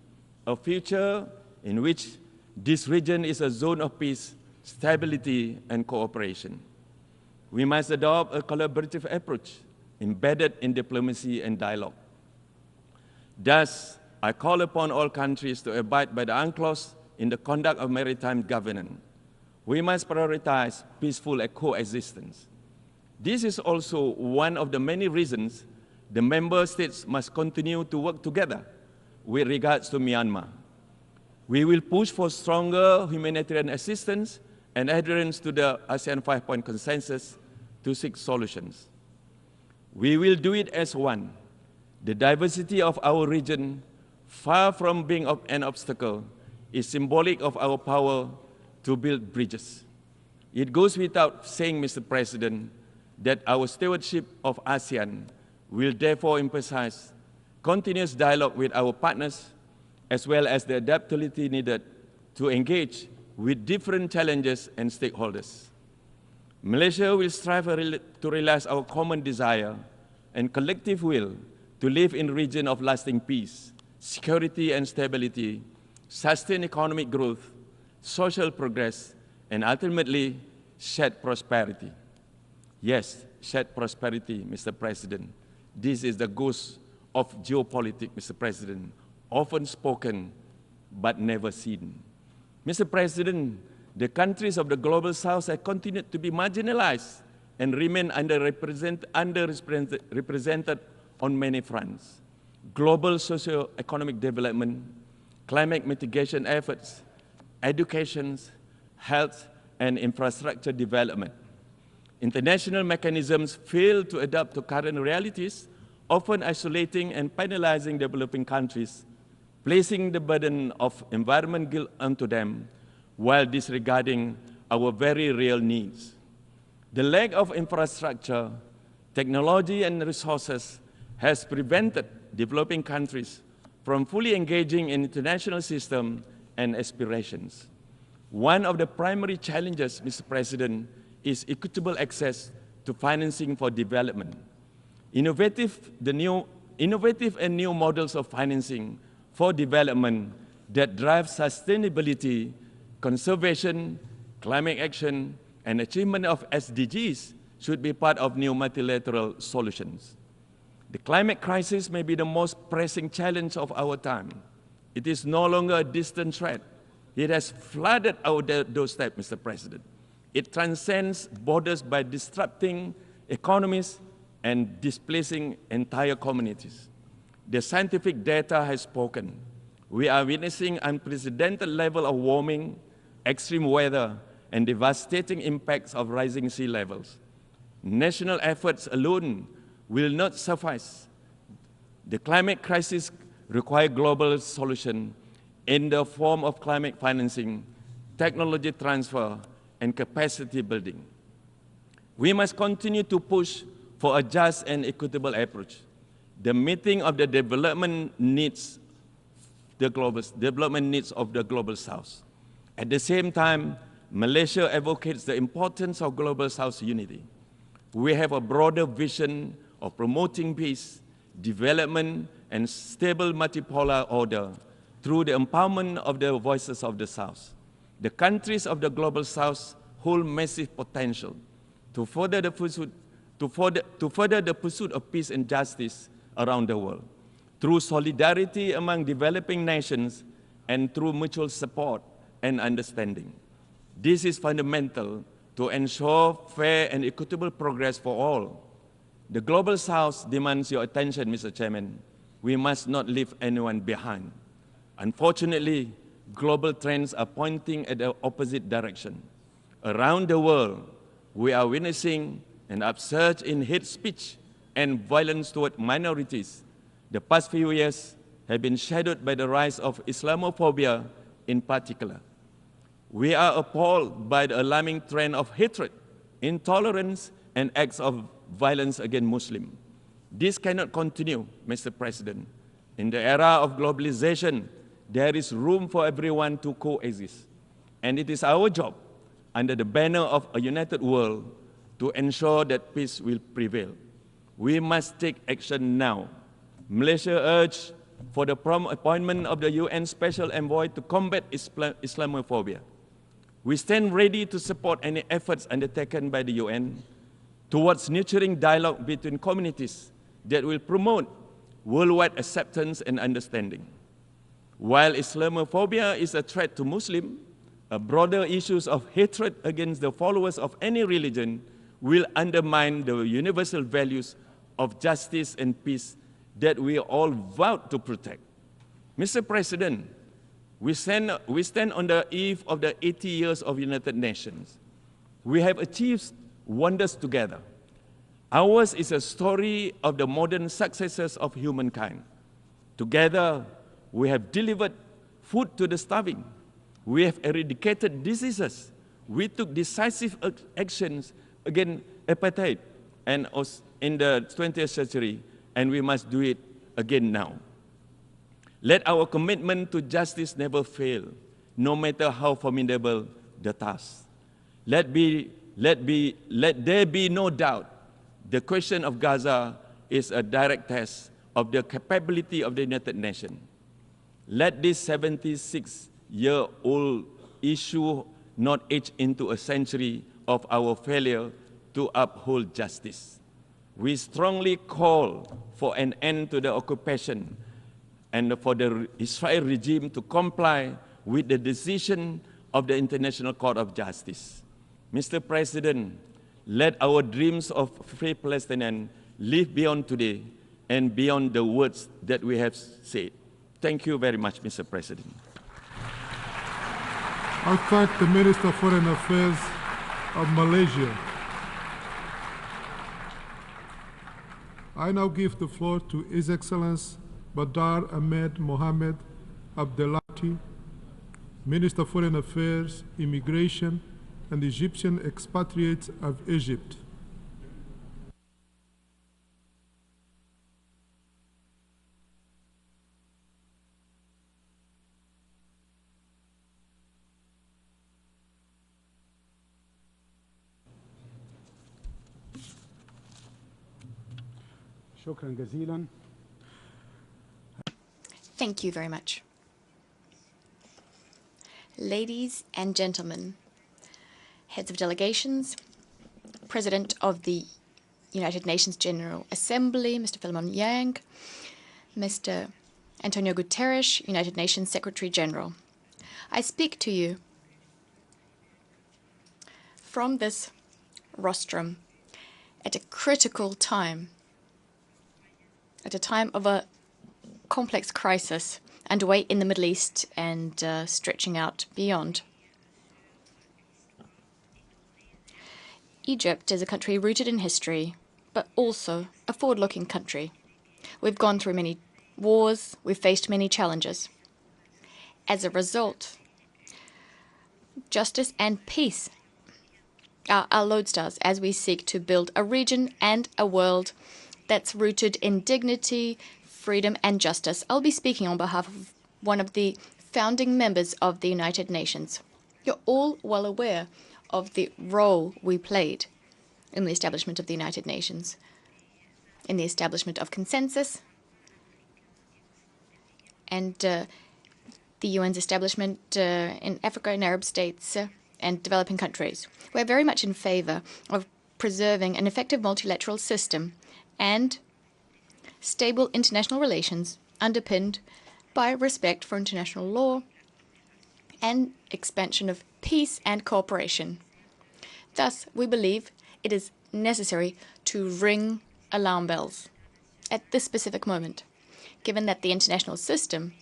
a future in which this region is a zone of peace, stability, and cooperation. We must adopt a collaborative approach embedded in diplomacy and dialogue. Thus, I call upon all countries to abide by the UNCLOS in the conduct of maritime governance. We must prioritize peaceful coexistence. This is also one of the many reasons the member states must continue to work together with regards to Myanmar. We will push for stronger humanitarian assistance and adherence to the ASEAN 5-point consensus to seek solutions. We will do it as one. The diversity of our region, far from being an obstacle, is symbolic of our power to build bridges. It goes without saying, Mr. President, that our stewardship of ASEAN will therefore emphasize continuous dialogue with our partners, as well as the adaptability needed to engage with different challenges and stakeholders. Malaysia will strive to realize our common desire and collective will to live in a region of lasting peace, security and stability, sustain economic growth, social progress, and ultimately shared prosperity. Yes, shared prosperity, Mr. President. This is the ghost of geopolitics, Mr. President, often spoken but never seen. Mr. President, the countries of the Global South have continued to be marginalized and remain underrepresented on many fronts. Global socio-economic development, climate mitigation efforts, education, health, and infrastructure development. International mechanisms fail to adapt to current realities, often isolating and penalizing developing countries, placing the burden of environment guilt onto them while disregarding our very real needs. The lack of infrastructure, technology, and resources has prevented developing countries from fully engaging in international systems and aspirations. One of the primary challenges, Mr. President, is equitable access to financing for development. Innovative and new models of financing for development that drive sustainability, conservation, climate action, and achievement of SDGs should be part of new multilateral solutions. The climate crisis may be the most pressing challenge of our time. It is no longer a distant threat. It has flooded our doorstep, Mr. President. It transcends borders by disrupting economies and displacing entire communities. The scientific data has spoken. We are witnessing unprecedented level of warming, extreme weather, and devastating impacts of rising sea levels. National efforts alone will not suffice. The climate crisis requires global solution in the form of climate financing, technology transfer, and capacity building. We must continue to push for a just and equitable approach, the meeting of the development needs of the Global South. At the same time, Malaysia advocates the importance of Global South unity. We have a broader vision of promoting peace, development, and stable multipolar order through the empowerment of the voices of the South. The countries of the Global South hold massive potential to further the pursuit of peace and justice around the world, through solidarity among developing nations and through mutual support and understanding. This is fundamental to ensure fair and equitable progress for all. The Global South demands your attention, Mr. Chairman. We must not leave anyone behind. Unfortunately, global trends are pointing at the opposite direction. Around the world, we are witnessing an upsurge in hate speech and violence toward minorities. The past few years have been shadowed by the rise of Islamophobia in particular. We are appalled by the alarming trend of hatred, intolerance, and acts of violence against Muslims. This cannot continue, Mr. President. In the era of globalization, there is room for everyone to coexist. And it is our job, under the banner of a united world, to ensure that peace will prevail. We must take action now. Malaysia urged for the prompt appointment of the UN Special Envoy to combat Islamophobia. We stand ready to support any efforts undertaken by the UN towards nurturing dialogue between communities that will promote worldwide acceptance and understanding. While Islamophobia is a threat to Muslims, broader issues of hatred against the followers of any religion will undermine the universal values of justice and peace that we all vowed to protect. Mr. President, we stand on the eve of the 80 years of United Nations. We have achieved wonders together. Ours is a story of the modern successes of humankind. Together, we have delivered food to the starving. We have eradicated diseases. We took decisive actions against apartheid and in the 20th century, and we must do it again now. Let our commitment to justice never fail, no matter how formidable the task. Let there be no doubt the question of Gaza is a direct test of the capability of the United Nations. Let this 76-year-old issue not age into a century of our failure to uphold justice. We strongly call for an end to the occupation and for the Israel regime to comply with the decision of the International Court of Justice. Mr. President, let our dreams of free Palestinians live beyond today and beyond the words that we have said. Thank you very much, Mr. President. I thank the Minister of Foreign Affairs of Malaysia. I now give the floor to His Excellency Badr Ahmed Mohamed Abdelati, Minister of Foreign Affairs, Immigration, and Egyptian expatriates of Egypt. Thank you very much. Ladies and gentlemen, heads of delegations, President of the United Nations General Assembly, Mr. Philemon Yang, Mr. Antonio Guterres, United Nations Secretary General. I speak to you from this rostrum at a critical time, at a time of a complex crisis underway in the Middle East and stretching out beyond. Egypt is a country rooted in history, but also a forward-looking country. We've gone through many wars, we've faced many challenges. As a result, justice and peace are our lodestars as we seek to build a region and a world that's rooted in dignity, freedom, and justice. I'll be speaking on behalf of one of the founding members of the United Nations. You're all well aware of the role we played in the establishment of the United Nations, in the establishment of consensus, and the UN's establishment in Africa and Arab states and developing countries. We're very much in favor of preserving an effective multilateral system and stable international relations underpinned by respect for international law and expansion of peace and cooperation. Thus, we believe it is necessary to ring alarm bells at this specific moment, given that the international system,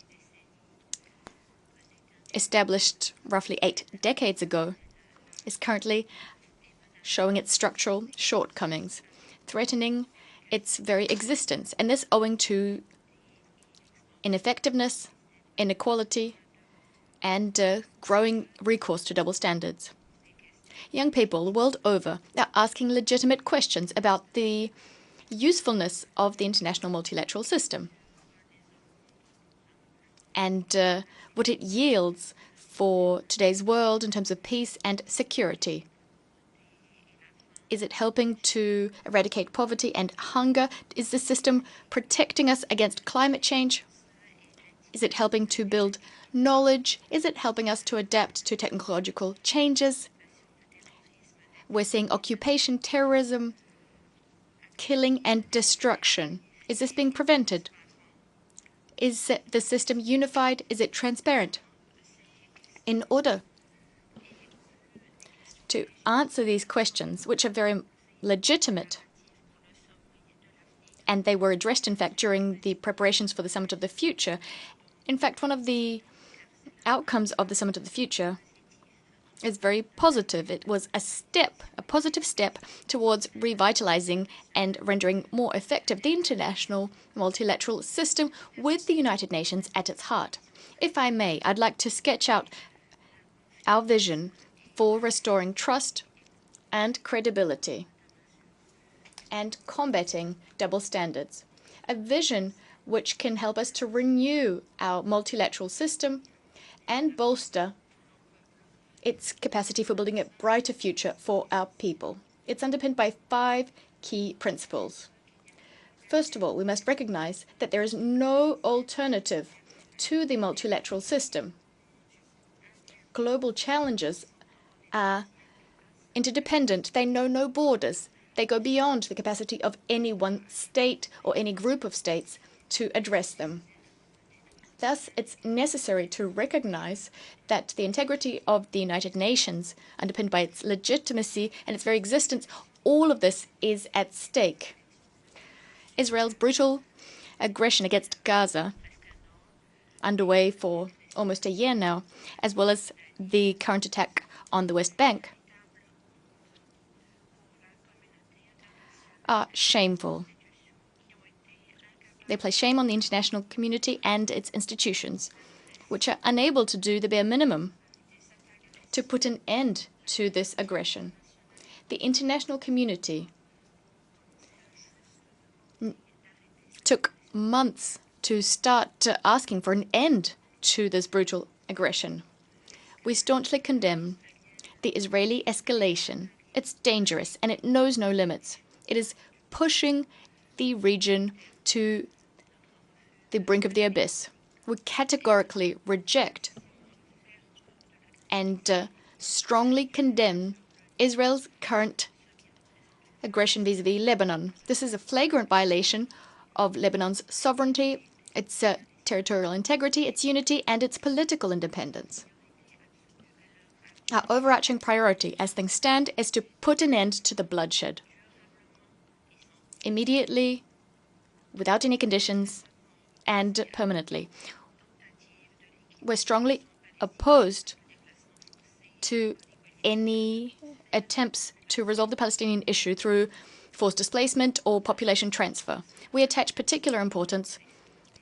established roughly 8 decades ago, is currently showing its structural shortcomings, threatening its very existence, and this owing to ineffectiveness, inequality, and growing recourse to double standards. Young people the world over are asking legitimate questions about the usefulness of the international multilateral system and what it yields for today's world in terms of peace and security. Is it helping to eradicate poverty and hunger? Is the system protecting us against climate change? Is it helping to build knowledge? Is it helping us to adapt to technological changes? We're seeing occupation, terrorism, killing and destruction. Is this being prevented? Is the system unified? Is it transparent? In order to answer these questions, which are very legitimate, and they were addressed, in fact, during the preparations for the Summit of the Future. In fact, one of the outcomes of the Summit of the Future is very positive. It was a positive step towards revitalizing and rendering more effective the international multilateral system with the United Nations at its heart. If I may, I'd like to sketch out our vision for restoring trust and credibility and combating double standards. A vision which can help us to renew our multilateral system and bolster its capacity for building a brighter future for our people. It's underpinned by 5 key principles. First of all, we must recognize that there is no alternative to the multilateral system. Global challenges are interdependent. They know no borders. They go beyond the capacity of any one state or any group of states to address them. Thus, it's necessary to recognize that the integrity of the United Nations, underpinned by its legitimacy and its very existence, all of this is at stake. Israel's brutal aggression against Gaza, underway for almost a year now, as well as the current attack on the West Bank, are shameful. They place shame on the international community and its institutions, which are unable to do the bare minimum to put an end to this aggression. The international community took months to start asking for an end to this brutal aggression. We staunchly condemn the Israeli escalation. It's dangerous and it knows no limits. It is pushing the region to the brink of the abyss. We categorically reject and strongly condemn Israel's current aggression vis-à-vis Lebanon. This is a flagrant violation of Lebanon's sovereignty, its territorial integrity, its unity, and its political independence. Our overarching priority, as things stand, is to put an end to the bloodshed. Immediately, without any conditions, and permanently. We're strongly opposed to any attempts to resolve the Palestinian issue through forced displacement or population transfer. We attach particular importance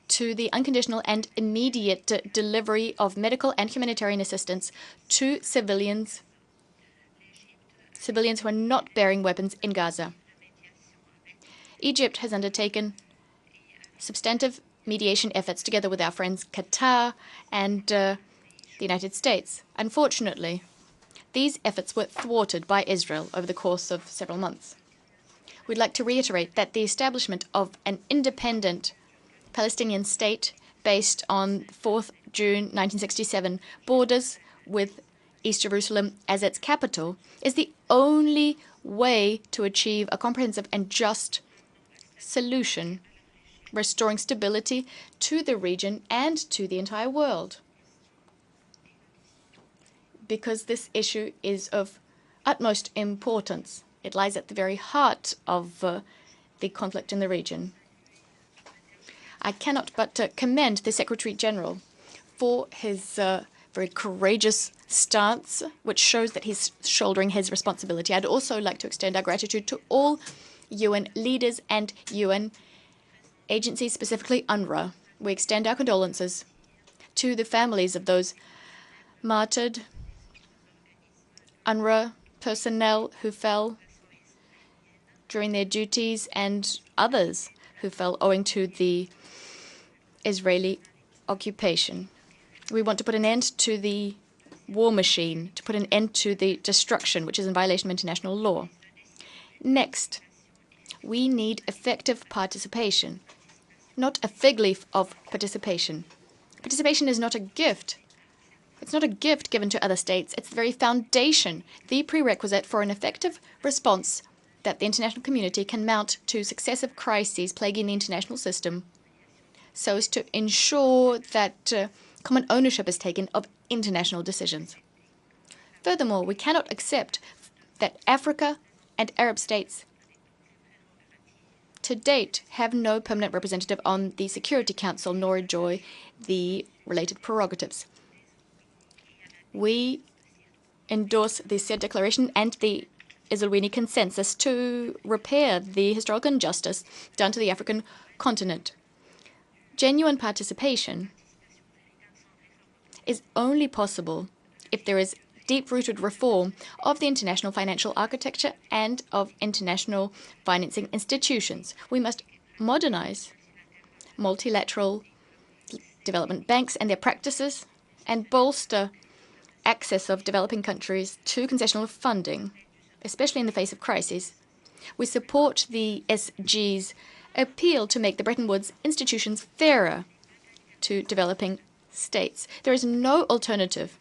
to the unconditional and immediate delivery of medical and humanitarian assistance to civilians who are not bearing weapons in Gaza. Egypt has undertaken substantive mediation efforts together with our friends Qatar and the United States. Unfortunately, these efforts were thwarted by Israel over the course of several months. We'd like to reiterate that the establishment of an independent Palestinian state based on 4th June 1967 borders with East Jerusalem as its capital is the only way to achieve a comprehensive and just solution, restoring stability to the region and to the entire world. Because this issue is of utmost importance. It lies at the very heart of the conflict in the region. I cannot but commend the Secretary General for his very courageous stance, which shows that he's shouldering his responsibility. I'd also like to extend our gratitude to all UN leaders and UN agencies, specifically UNRWA. We extend our condolences to the families of those martyred UNRWA personnel who fell during their duties and others who fell owing to the Israeli occupation. We want to put an end to the war machine, to put an end to the destruction, which is in violation of international law. Next, we need effective participation, not a fig leaf of participation. Participation is not a gift. It's not a gift given to other states. It's the very foundation, the prerequisite for an effective response that the international community can mount to successive crises plaguing the international system, so as to ensure that common ownership is taken of international decisions. Furthermore, we cannot accept that Africa and Arab states to date, have no permanent representative on the Security Council, nor enjoy the related prerogatives. We endorse the said declaration and the Eswatini Consensus to repair the historical injustice done to the African continent. Genuine participation is only possible if there is deep-rooted reform of the international financial architecture and of international financing institutions. We must modernize multilateral development banks and their practices and bolster access of developing countries to concessional funding, especially in the face of crises. We support the SG's appeal to make the Bretton Woods institutions fairer to developing states. There is no alternative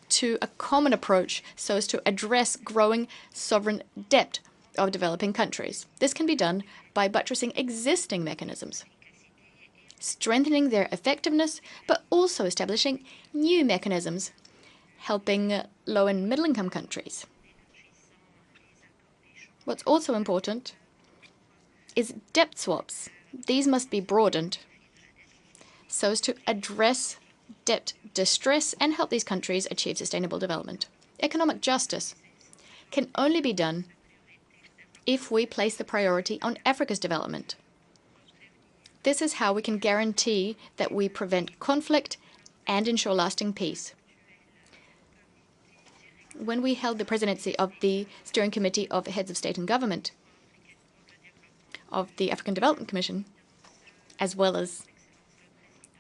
to a common approach so as to address growing sovereign debt of developing countries. This can be done by buttressing existing mechanisms, strengthening their effectiveness, but also establishing new mechanisms, helping low- and middle-income countries. What's also important is debt swaps. These must be broadened so as to address debt distress and help these countries achieve sustainable development. Economic justice can only be done if we place the priority on Africa's development. This is how we can guarantee that we prevent conflict and ensure lasting peace. When we held the presidency of the Steering Committee of Heads of State and Government of the African Development Commission, as well as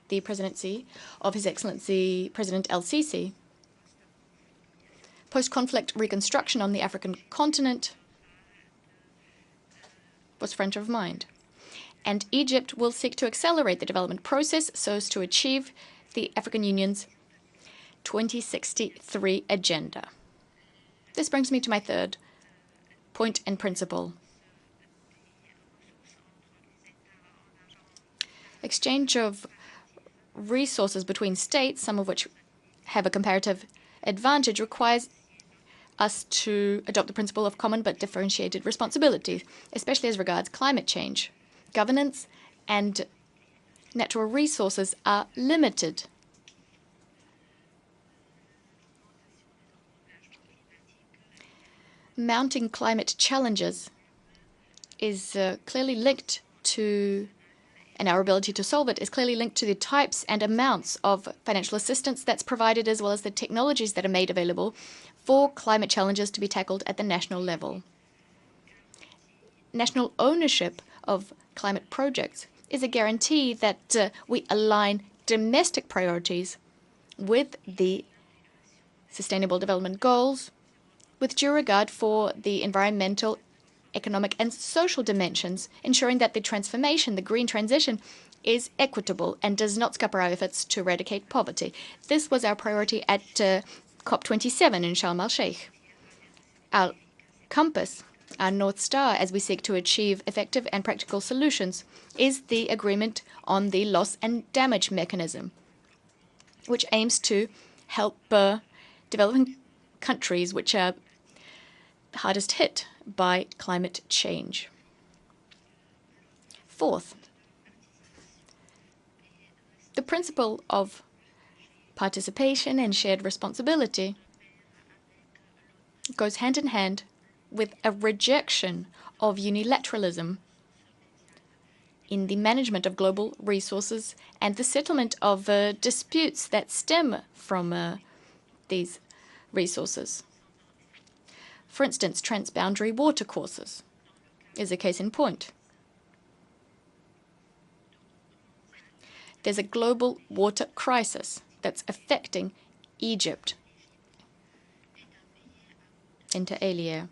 the presidency of His Excellency President El-Sisi, post-conflict reconstruction on the African continent was front of mind. And Egypt will seek to accelerate the development process so as to achieve the African Union's 2063 agenda. This brings me to my third point and principle. Exchange of resources between states, some of which have a comparative advantage, requires us to adopt the principle of common but differentiated responsibility, especially as regards climate change. Governance and natural resources are limited. Mounting climate challenges is clearly linked to, and our ability to solve it is clearly linked to the types and amounts of financial assistance that's provided, as well as the technologies that are made available for climate challenges to be tackled at the national level. National ownership of climate projects is a guarantee that we align domestic priorities with the Sustainable Development Goals, with due regard for the environmental, economic, and social dimensions, ensuring that the transformation, the green transition, is equitable and does not scupper our efforts to eradicate poverty. This was our priority at COP27 in Sharm el-Sheikh. Our compass, our North Star, as we seek to achieve effective and practical solutions, is the agreement on the loss and damage mechanism, which aims to help developing countries which are hardest hit by climate change. Fourth, the principle of participation and shared responsibility goes hand in hand with a rejection of unilateralism in the management of global resources and the settlement of disputes that stem from these resources. For instance, transboundary water courses is a case in point. There's a global water crisis that's affecting Egypt, inter alia.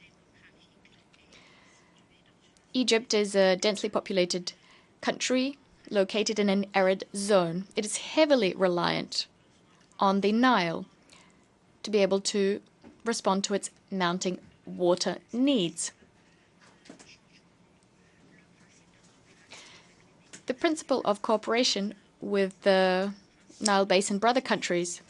Egypt is a densely populated country located in an arid zone. It is heavily reliant on the Nile to be able to respond to its mounting water needs. The principle of cooperation with the Nile Basin brother countries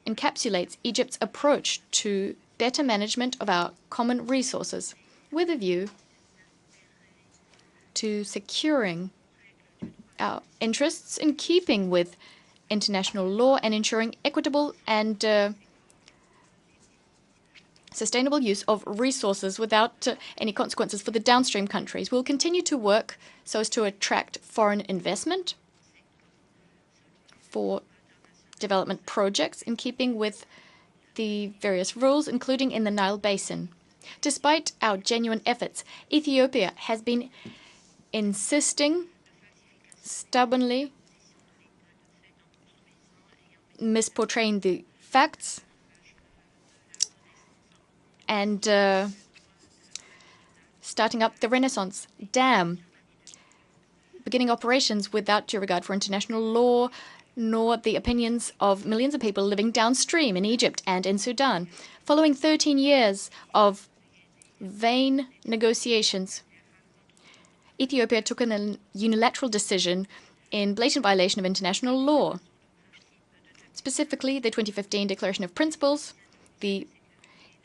encapsulates Egypt's approach to better management of our common resources with a view to securing our interests in keeping with international law and ensuring equitable and sustainable use of resources without any consequences for the downstream countries. We'll continue to work so as to attract foreign investment for development projects in keeping with the various rules, including in the Nile Basin. Despite our genuine efforts, Ethiopia has been insisting stubbornly, misportraying the facts, and starting up the Renaissance Dam, beginning operations without due regard for international law, nor the opinions of millions of people living downstream in Egypt and in Sudan. Following 13 years of vain negotiations, Ethiopia took a unilateral decision in blatant violation of international law, specifically the 2015 Declaration of Principles, the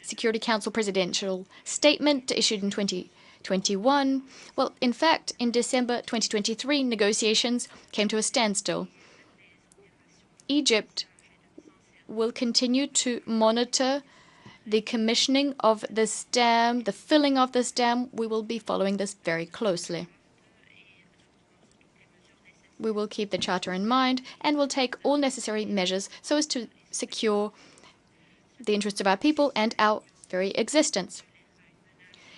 Security Council presidential statement issued in 2021. Well, in fact, in December 2023, negotiations came to a standstill. Egypt will continue to monitor the commissioning of this dam, the filling of this dam. We will be following this very closely. We will keep the Charter in mind and will take all necessary measures so as to secure the interests of our people and our very existence.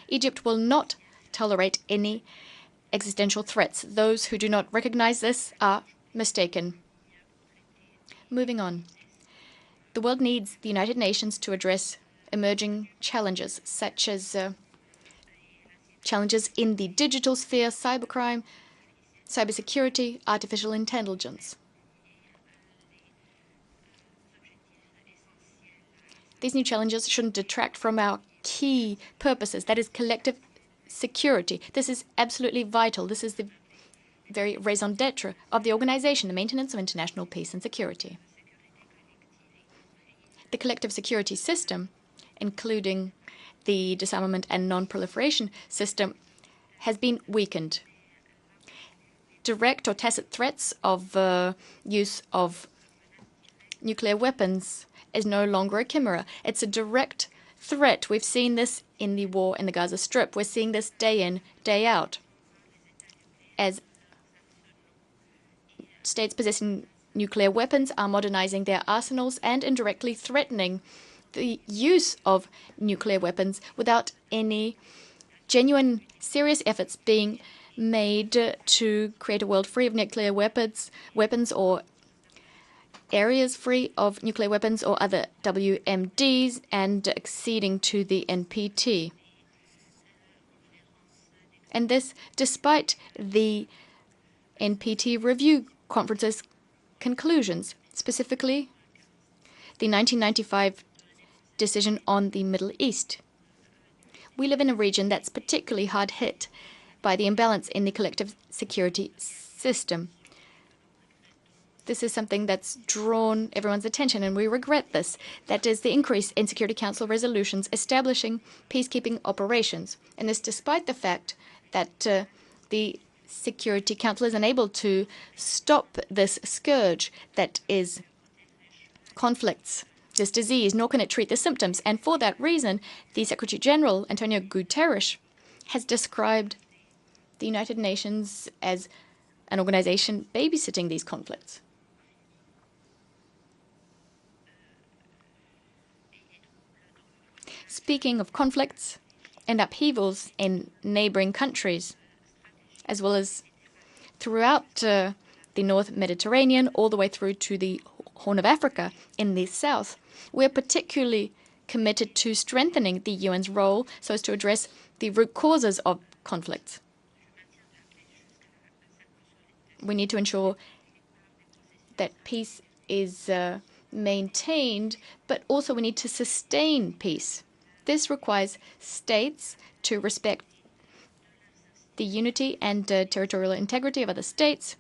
Egypt will not tolerate any existential threats. Those who do not recognize this are mistaken. Moving on. The world needs the United Nations to address emerging challenges, such as challenges in the digital sphere, cybercrime, cybersecurity, artificial intelligence. These new challenges shouldn't detract from our key purposes, that is collective security. This is absolutely vital. This is the very raison d'etre of the organization, the maintenance of international peace and security. The collective security system, including the disarmament and non-proliferation system, has been weakened. Direct or tacit threats of use of nuclear weapons is no longer a chimera. It's a direct threat. We've seen this in the war in the Gaza Strip. We're seeing this day in, day out. As states possessing nuclear weapons are modernizing their arsenals and indirectly threatening the use of nuclear weapons without any genuine, serious efforts being made to create a world free of nuclear weapons or areas free of nuclear weapons or other WMDs and acceding to the NPT. And this despite the NPT review conference's conclusions, specifically the 1995 decision on the Middle East. We live in a region that's particularly hard hit by the imbalance in the collective security system. This is something that's drawn everyone's attention, and we regret this. That is the increase in Security Council resolutions establishing peacekeeping operations. And this despite the fact that the Security Council is unable to stop this scourge that is conflicts, this disease, nor can it treat the symptoms. And for that reason, the Secretary General, Antonio Guterres, has described the United Nations as an organization babysitting these conflicts. Speaking of conflicts and upheavals in neighboring countries, as well as throughout the North Mediterranean, all the way through to the Horn of Africa in the south, we're particularly committed to strengthening the UN's role so as to address the root causes of conflicts. We need to ensure that peace is maintained, but also we need to sustain peace. This requires states to respect the unity and territorial integrity of other states.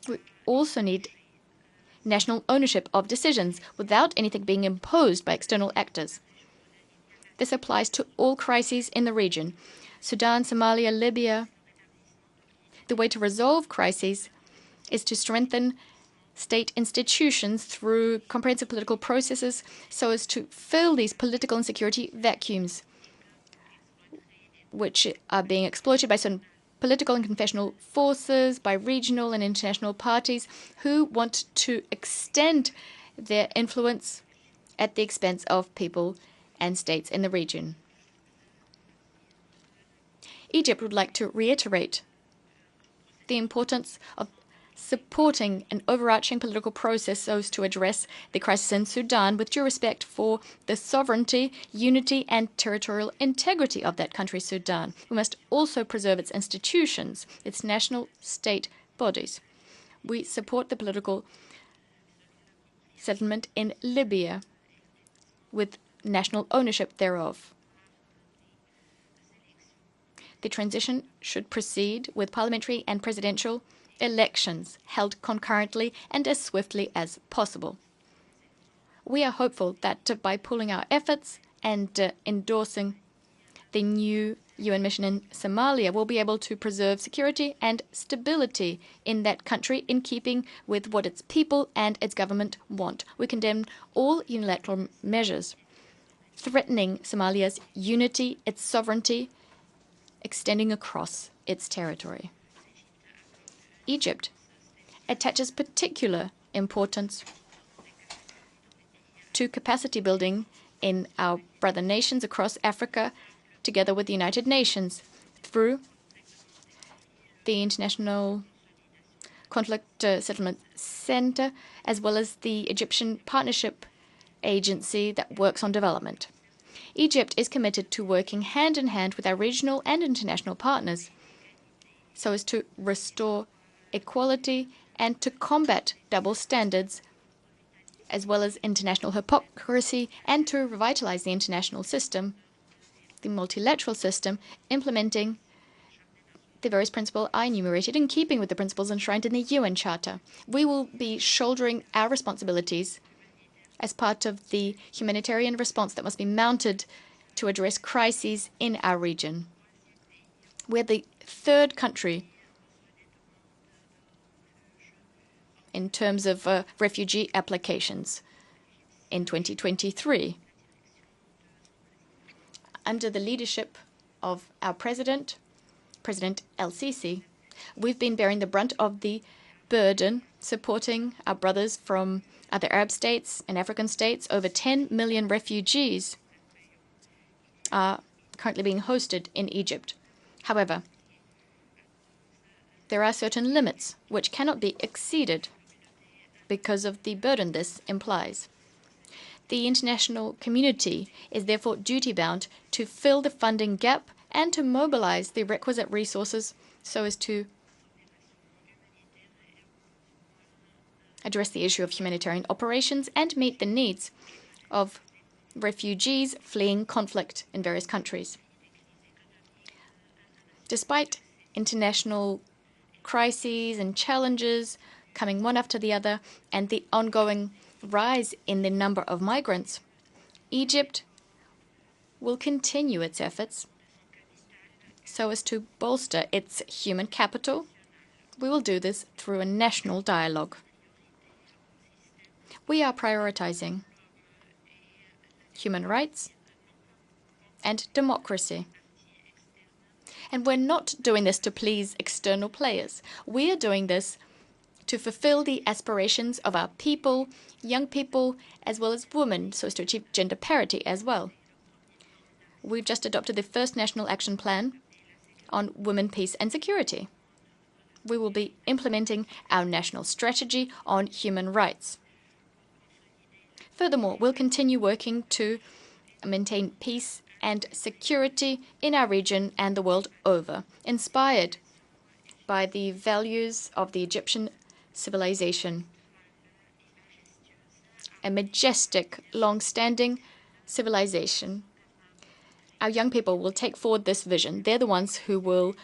We also need national ownership of decisions without anything being imposed by external actors. This applies to all crises in the region. Sudan, Somalia, Libya, the way to resolve crises is to strengthen state institutions through comprehensive political processes so as to fill these political and security vacuums, which are being exploited by certain political and confessional forces, by regional and international parties who want to extend their influence at the expense of people and states in the region. Egypt would like to reiterate the importance of supporting an overarching political process so as to address the crisis in Sudan with due respect for the sovereignty, unity, and territorial integrity of that country, Sudan. We must also preserve its institutions, its national state bodies. We support the political settlement in Libya with national ownership thereof. The transition should proceed with parliamentary and presidential elections held concurrently and as swiftly as possible. We are hopeful that by pooling our efforts and endorsing the new UN mission in Somalia, we'll be able to preserve security and stability in that country in keeping with what its people and its government want. We condemn all unilateral measures threatening Somalia's unity, its sovereignty, extending across its territory. Egypt attaches particular importance to capacity building in our brother nations across Africa, together with the United Nations, through the International Conflict Settlement Center, as well as the Egyptian Partnership Agency that works on development. Egypt is committed to working hand in hand with our regional and international partners so as to restore equality and to combat double standards, as well as international hypocrisy, and to revitalize the international system, the multilateral system, implementing the various principles I enumerated in keeping with the principles enshrined in the UN Charter. We will be shouldering our responsibilities as part of the humanitarian response that must be mounted to address crises in our region. We're the third country in terms of refugee applications in 2023. Under the leadership of our President El-Sisi, we've been bearing the brunt of the burden, supporting our brothers from other Arab states and African states. Over 10 million refugees are currently being hosted in Egypt. However, there are certain limits which cannot be exceeded because of the burden this implies. The international community is therefore duty-bound to fill the funding gap and to mobilize the requisite resources so as to address the issue of humanitarian operations and meet the needs of refugees fleeing conflict in various countries. Despite international crises and challenges coming one after the other and the ongoing rise in the number of migrants, Egypt will continue its efforts so as to bolster its human capital. We will do this through a national dialogue. We are prioritizing human rights and democracy. And we're not doing this to please external players. We are doing this to fulfill the aspirations of our people, young people, as well as women, so as to achieve gender parity as well. We've just adopted the first national action plan on women, peace and security. We will be implementing our national strategy on human rights. Furthermore, we'll continue working to maintain peace and security in our region and the world over, inspired by the values of the Egyptian civilization, a majestic, long-standing civilization. Our young people will take forward this vision. They're the ones who will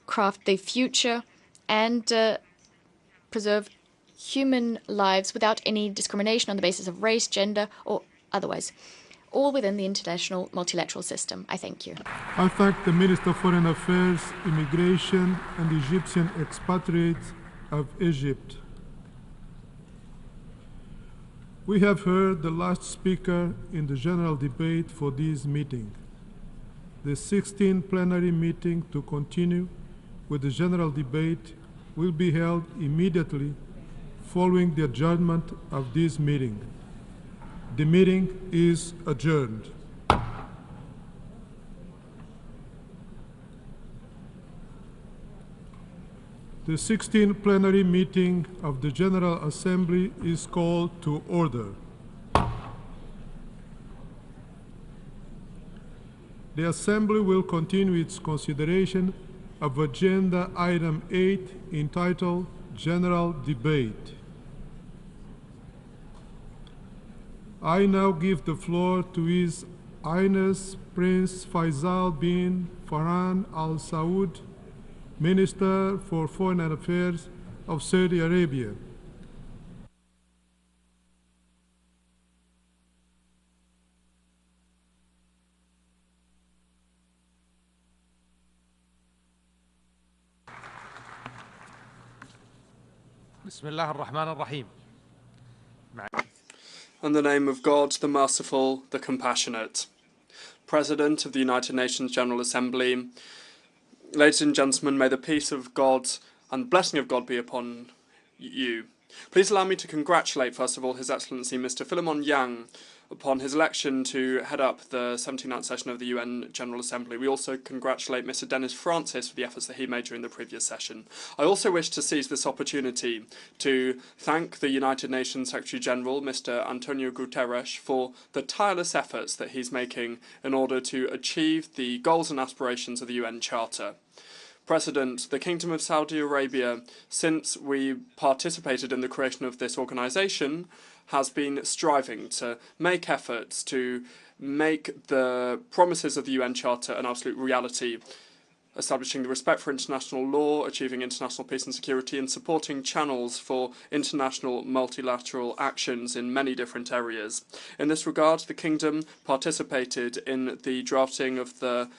craft the future and preserve human lives without any discrimination on the basis of race, gender, or otherwise. all within the international multilateral system. I thank you. I thank the Minister of Foreign Affairs, Immigration and Egyptian expatriates of Egypt. We have heard the last speaker in the general debate for this meeting. The 16th plenary meeting to continue with the general debate will be held immediately following the adjournment of this meeting. The meeting is adjourned. The 16th plenary meeting of the General Assembly is called to order. The Assembly will continue its consideration of Agenda Item 8 entitled General Debate. I now give the floor to His Highness Prince Faisal bin Farhan Al Saud, Minister for Foreign Affairs of Saudi Arabia. Bismillah ar-Rahman ar-Rahim. In the name of God, the Merciful, the Compassionate. President of the United Nations General Assembly, ladies and gentlemen, may the peace of God and the blessing of God be upon you. Please allow me to congratulate, first of all, His Excellency Mr. Philemon Yang upon his election to head up the 79th session of the UN General Assembly. We also congratulate Mr. Dennis Francis for the efforts that he made during the previous session. I also wish to seize this opportunity to thank the United Nations Secretary General, Mr. Antonio Guterres, for the tireless efforts that he's making in order to achieve the goals and aspirations of the UN Charter. President, the Kingdom of Saudi Arabia, since we participated in the creation of this organisation, has been striving to make efforts to make the promises of the UN Charter an absolute reality, establishing the respect for international law, achieving international peace and security, and supporting channels for international multilateral actions in many different areas. In this regard, the Kingdom participated in the drafting of the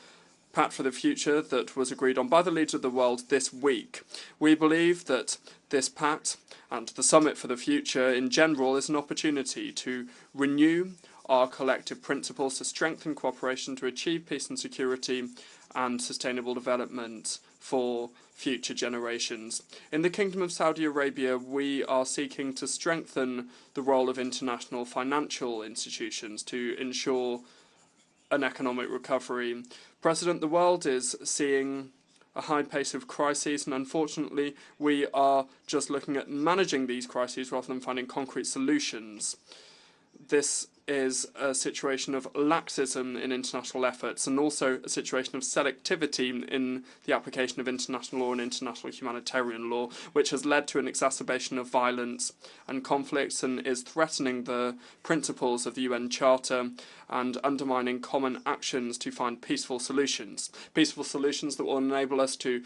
Pact for the Future that was agreed on by the leaders of the world this week. We believe that this pact and the Summit for the Future in general is an opportunity to renew our collective principles, to strengthen cooperation, to achieve peace and security and sustainable development for future generations. In the Kingdom of Saudi Arabia, we are seeking to strengthen the role of international financial institutions to ensure an economic recovery. President, the world is seeing a high pace of crises, and unfortunately we are just looking at managing these crises rather than finding concrete solutions. This is a situation of laxism in international efforts and also a situation of selectivity in the application of international law and international humanitarian law, which has led to an exacerbation of violence and conflicts and is threatening the principles of the UN Charter and undermining common actions to find peaceful solutions that will enable us to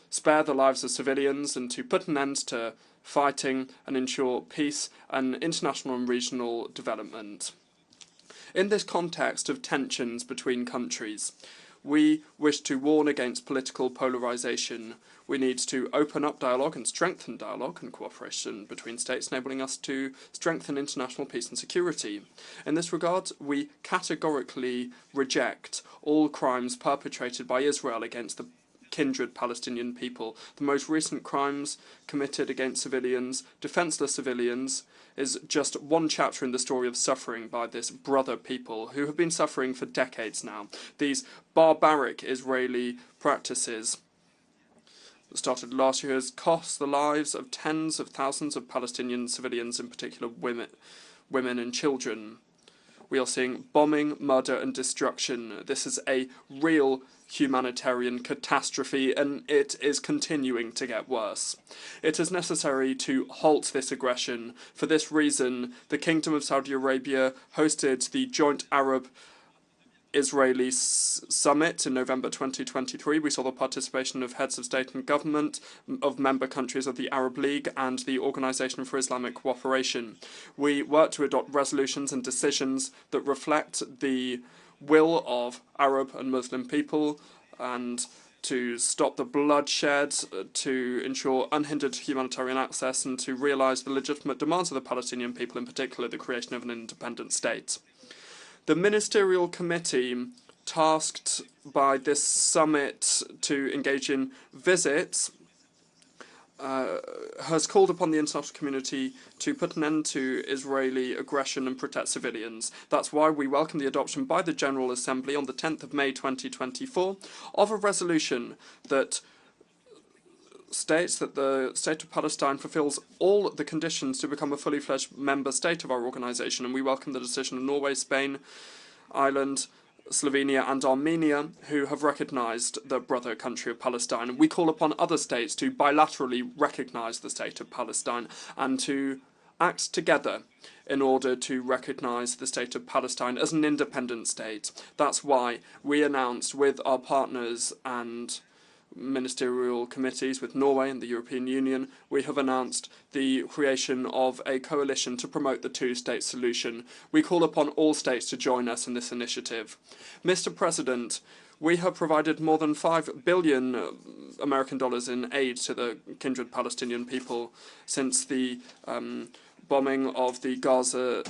spare the lives of civilians and to put an end to fighting and ensure peace and international and regional development. In this context of tensions between countries, we wish to warn against political polarisation. We need to open up dialogue and strengthen dialogue and cooperation between states, enabling us to strengthen international peace and security. In this regard, we categorically reject all crimes perpetrated by Israel against the kindred Palestinian people. The most recent crimes committed against civilians, defenceless civilians, is just one chapter in the story of suffering by this brother people who have been suffering for decades now. These barbaric Israeli practices that started last year has cost the lives of tens of thousands of Palestinian civilians, in particular women and children. We are seeing bombing, murder and destruction. This is a real humanitarian catastrophe, and it is continuing to get worse. It is necessary to halt this aggression. For this reason, the Kingdom of Saudi Arabia hosted the joint Arab Israeli summit in November 2023. We saw the participation of heads of state and government, of member countries of the Arab League and the Organization for Islamic Cooperation. We worked to adopt resolutions and decisions that reflect the will of Arab and Muslim people and to stop the bloodshed, to ensure unhindered humanitarian access, and to realise the legitimate demands of the Palestinian people, in particular the creation of an independent state. The Ministerial Committee tasked by this summit to engage in visits has called upon the international community to put an end to Israeli aggression and protect civilians. That's why we welcome the adoption by the General Assembly on the 10th of May 2024 of a resolution that states that the State of Palestine fulfills all the conditions to become a fully fledged member state of our organisation, and we welcome the decision of Norway, Spain, Ireland, Slovenia and Armenia, who have recognised the brother country of Palestine. We call upon other states to bilaterally recognise the State of Palestine and to act together in order to recognise the State of Palestine as an independent state. That's why we announced with our partners and ministerial committees with Norway and the European Union, we have announced the creation of a coalition to promote the two-state solution. We call upon all states to join us in this initiative. Mr. President, we have provided more than $5 billion American dollars in aid to the kindred Palestinian people since the bombing of the Gaza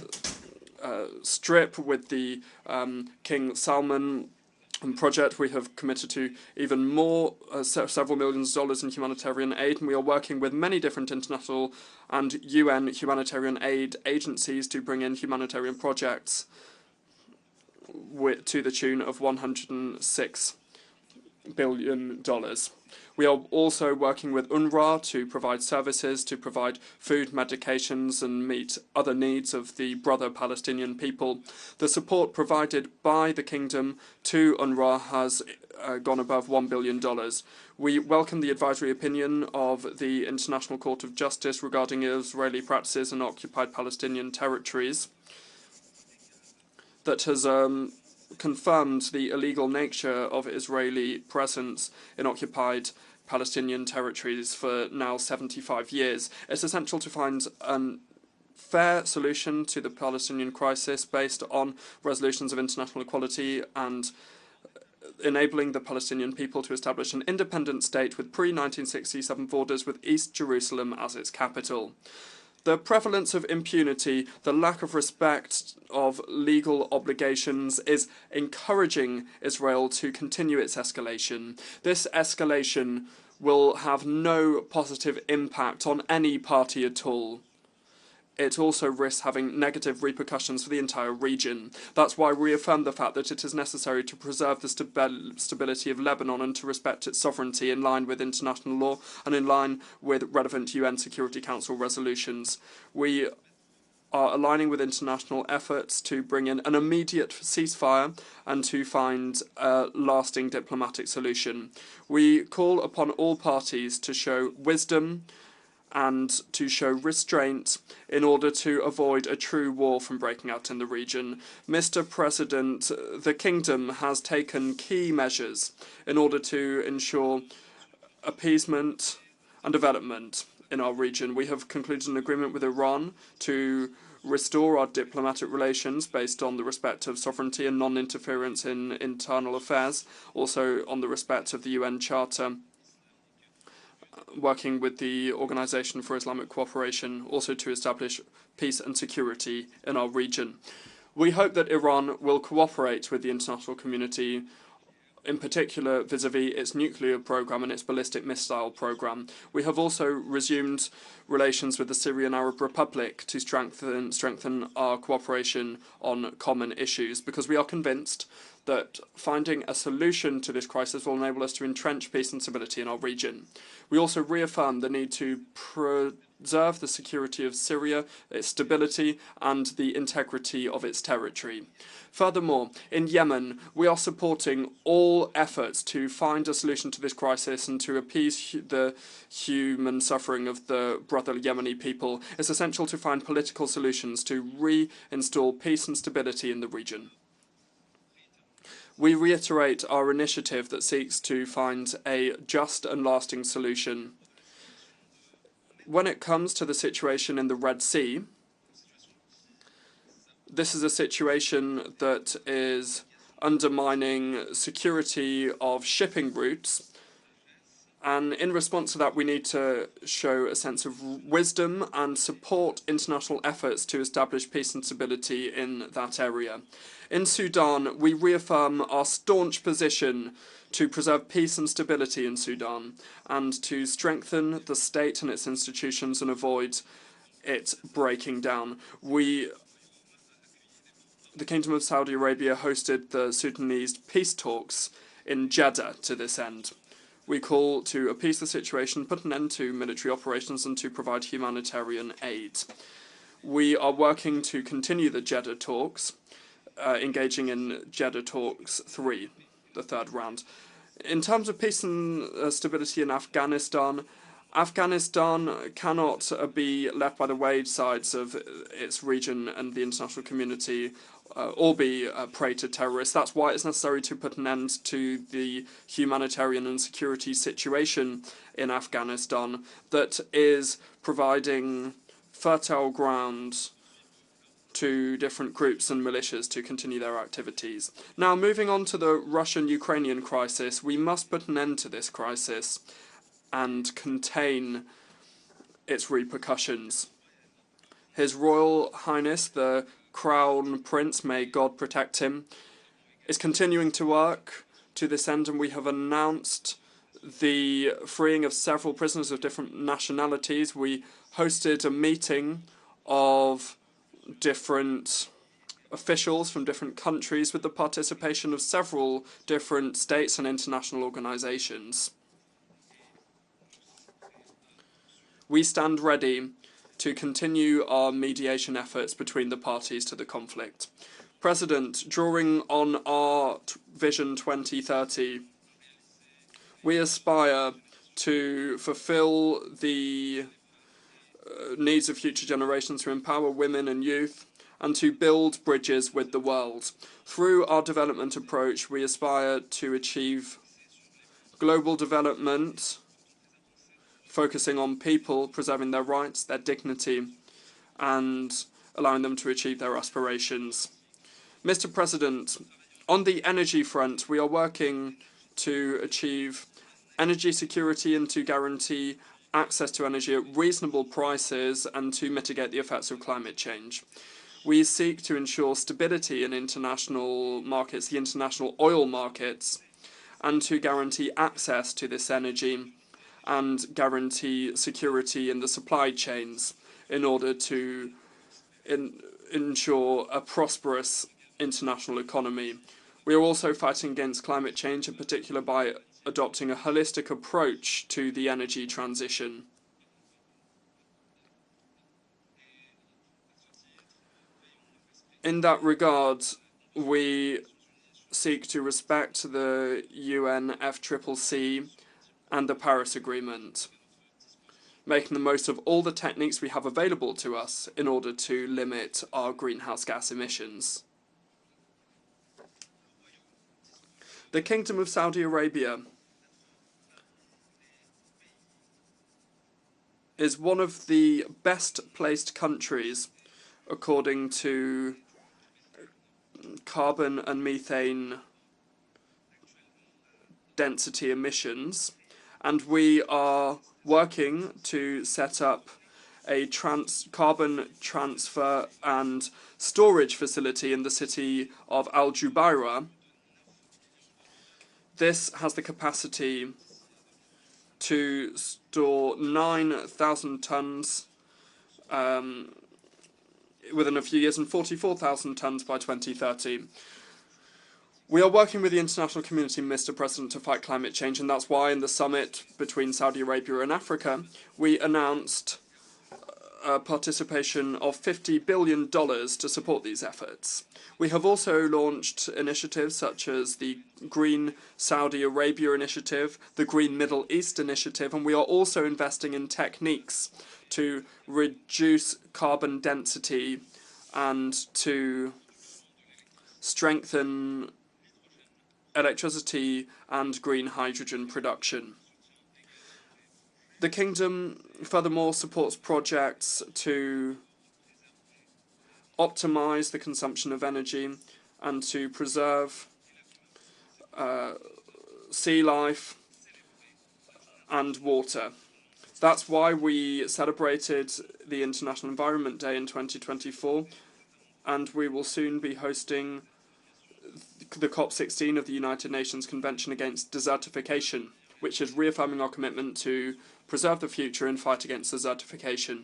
Strip with the King Salman project. We have committed to even more, several millions of dollars in humanitarian aid, and we are working with many different international and UN humanitarian aid agencies to bring in humanitarian projects to the tune of $106 billion. We are also working with UNRWA to provide services, to provide food, medications, and meet other needs of the brother Palestinian people. The support provided by the Kingdom to UNRWA has gone above $1 billion. We welcome the advisory opinion of the International Court of Justice regarding Israeli practices in occupied Palestinian territories that has confirmed the illegal nature of Israeli presence in occupied Palestinian territories for now 75 years. It's essential to find a fair solution to the Palestinian crisis based on resolutions of international equality and enabling the Palestinian people to establish an independent state with pre-1967 borders with East Jerusalem as its capital. The prevalence of impunity, the lack of respect of legal obligations is encouraging Israel to continue its escalation. This escalation will have no positive impact on any party at all. It also risks having negative repercussions for the entire region. That's why we reaffirm the fact that it is necessary to preserve the stability of Lebanon and to respect its sovereignty in line with international law and in line with relevant UN Security Council resolutions. We are aligning with international efforts to bring in an immediate ceasefire and to find a lasting diplomatic solution. We call upon all parties to show wisdom and to show restraint in order to avoid a true war from breaking out in the region. Mr. President, the Kingdom has taken key measures in order to ensure appeasement and development in our region. We have concluded an agreement with Iran to restore our diplomatic relations based on the respect of sovereignty and non-interference in internal affairs, also on the respect of the UN Charter, working with the Organization for Islamic Cooperation, also to establish peace and security in our region. We hope that Iran will cooperate with the international community, in particular vis-à-vis its nuclear program and its ballistic missile program. We have also resumed relations with the Syrian Arab Republic to strengthen our cooperation on common issues, because we are convinced that finding a solution to this crisis will enable us to entrench peace and stability in our region. We also reaffirm the need to preserve the security of Syria, its stability, and the integrity of its territory. Furthermore, in Yemen, we are supporting all efforts to find a solution to this crisis and to appease the human suffering of the brother Yemeni people. It's essential to find political solutions to reinstall peace and stability in the region. We reiterate our initiative that seeks to find a just and lasting solution. When it comes to the situation in the Red Sea, this is a situation that is undermining security of shipping routes. And in response to that, we need to show a sense of wisdom and support international efforts to establish peace and stability in that area. In Sudan, we reaffirm our staunch position to preserve peace and stability in Sudan and to strengthen the state and its institutions and avoid it breaking down. The Kingdom of Saudi Arabia hosted the Sudanese peace talks in Jeddah to this end. We call to appease the situation, put an end to military operations, and to provide humanitarian aid. We are working to continue the Jeddah talks, engaging in Jeddah Talks 3, the third round. In terms of peace and stability in Afghanistan, Afghanistan cannot be left by the waysides of its region and the international community or be prey to terrorists. That's why it's necessary to put an end to the humanitarian and security situation in Afghanistan that is providing fertile ground to different groups and militias to continue their activities. Now, moving on to the Russian-Ukrainian crisis, we must put an end to this crisis and contain its repercussions. His Royal Highness, the Crown Prince, may God protect him, is continuing to work to this end, and we have announced the freeing of several prisoners of different nationalities. We hosted a meeting of different officials from different countries with the participation of several different states and international organizations. We stand ready to continue our mediation efforts between the parties to the conflict. President, drawing on our Vision 2030, we aspire to fulfill the needs of future generations, to empower women and youth, and to build bridges with the world. Through our development approach, we aspire to achieve global development, focusing on people, preserving their rights, their dignity, and allowing them to achieve their aspirations. Mr. President, on the energy front, we are working to achieve energy security and to guarantee access to energy at reasonable prices and to mitigate the effects of climate change. We seek to ensure stability in international markets, the international oil markets, and to guarantee access to this energy and guarantee security in the supply chains in order to ensure a prosperous international economy. We are also fighting against climate change, in particular by adopting a holistic approach to the energy transition. In that regard, we seek to respect the UNFCCC and the Paris Agreement, making the most of all the techniques we have available to us in order to limit our greenhouse gas emissions. The Kingdom of Saudi Arabia is one of the best placed countries according to carbon and methane density emissions, and we are working to set up a carbon transfer and storage facility in the city of Al Jubairah. This has the capacity to store 9,000 tons within a few years and 44,000 tons by 2030. We are working with the international community, Mr. President, to fight climate change, and that's why in the summit between Saudi Arabia and Africa, we announced participation of $50 billion to support these efforts. We have also launched initiatives such as the Green Saudi Arabia Initiative, the Green Middle East Initiative, and we are also investing in techniques to reduce carbon density and to strengthen electricity and green hydrogen production. The Kingdom furthermore supports projects to optimise the consumption of energy and to preserve sea life and water. That's why we celebrated the International Environment Day in 2024, and we will soon be hosting the COP16 of the United Nations Convention Against Desertification, which is reaffirming our commitment to preserve the future and fight against desertification.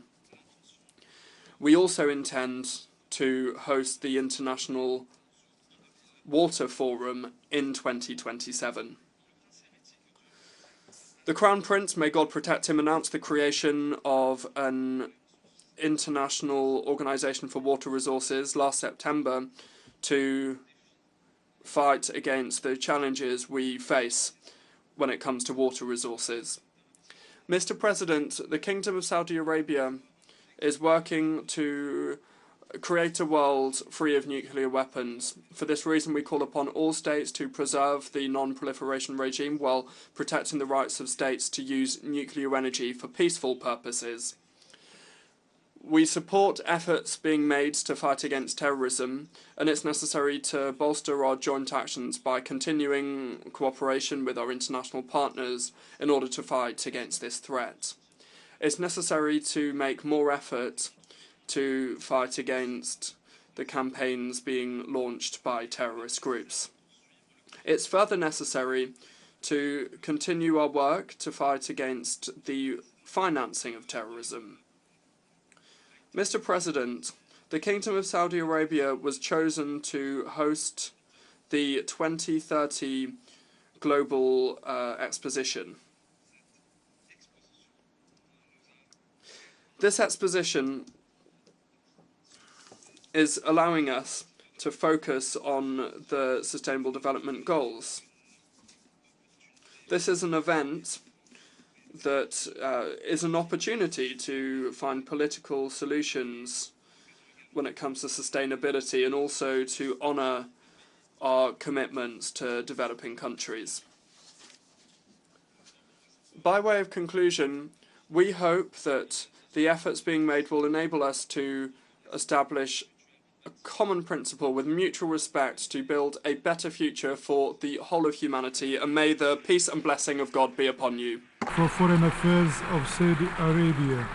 We also intend to host the International Water Forum in 2027. The Crown Prince, may God protect him, announced the creation of an international organisation for water resources last September to fight against the challenges we face when it comes to water resources. Mr. President, the Kingdom of Saudi Arabia is working to create a world free of nuclear weapons. For this reason, we call upon all states to preserve the non-proliferation regime while protecting the rights of states to use nuclear energy for peaceful purposes. We support efforts being made to fight against terrorism, and it's necessary to bolster our joint actions by continuing cooperation with our international partners in order to fight against this threat. It's necessary to make more effort to fight against the campaigns being launched by terrorist groups. It's further necessary to continue our work to fight against the financing of terrorism. Mr. President, the Kingdom of Saudi Arabia was chosen to host the 2030 Global Exposition. This exposition is allowing us to focus on the Sustainable Development Goals. This is an event that is an opportunity to find political solutions when it comes to sustainability and also to honour our commitments to developing countries. By way of conclusion, we hope that the efforts being made will enable us to establish a common principle with mutual respect to build a better future for the whole of humanity, and may the peace and blessing of God be upon you. For Foreign Affairs of Saudi Arabia,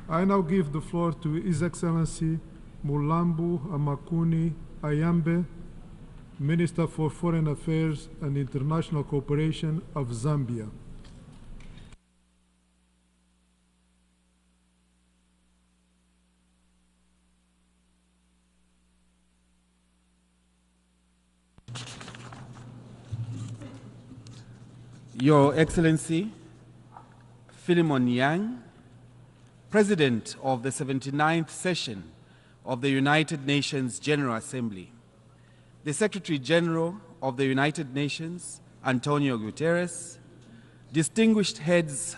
I now give the floor to His Excellency Mulambu Amakuni Ayambe, Minister for Foreign Affairs and International Cooperation of Zambia. Your Excellency, Philemon Yang, President of the 79th session of the United Nations General Assembly, the Secretary General of the United Nations, Antonio Guterres, distinguished heads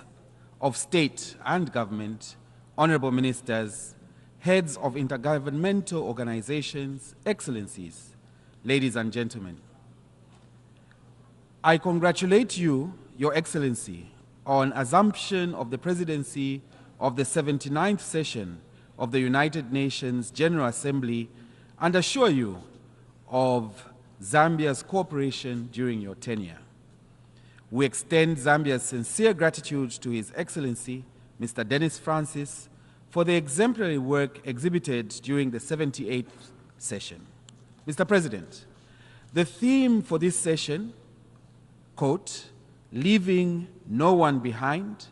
of state and government, honorable ministers, heads of intergovernmental organizations, excellencies, ladies and gentlemen. I congratulate you, Your Excellency, on assumption of the presidency of the 79th session of the United Nations General Assembly and assure you of Zambia's cooperation during your tenure. We extend Zambia's sincere gratitude to His Excellency, Mr. Dennis Francis, for the exemplary work exhibited during the 78th session. Mr. President, the theme for this session, quote, leaving no one behind,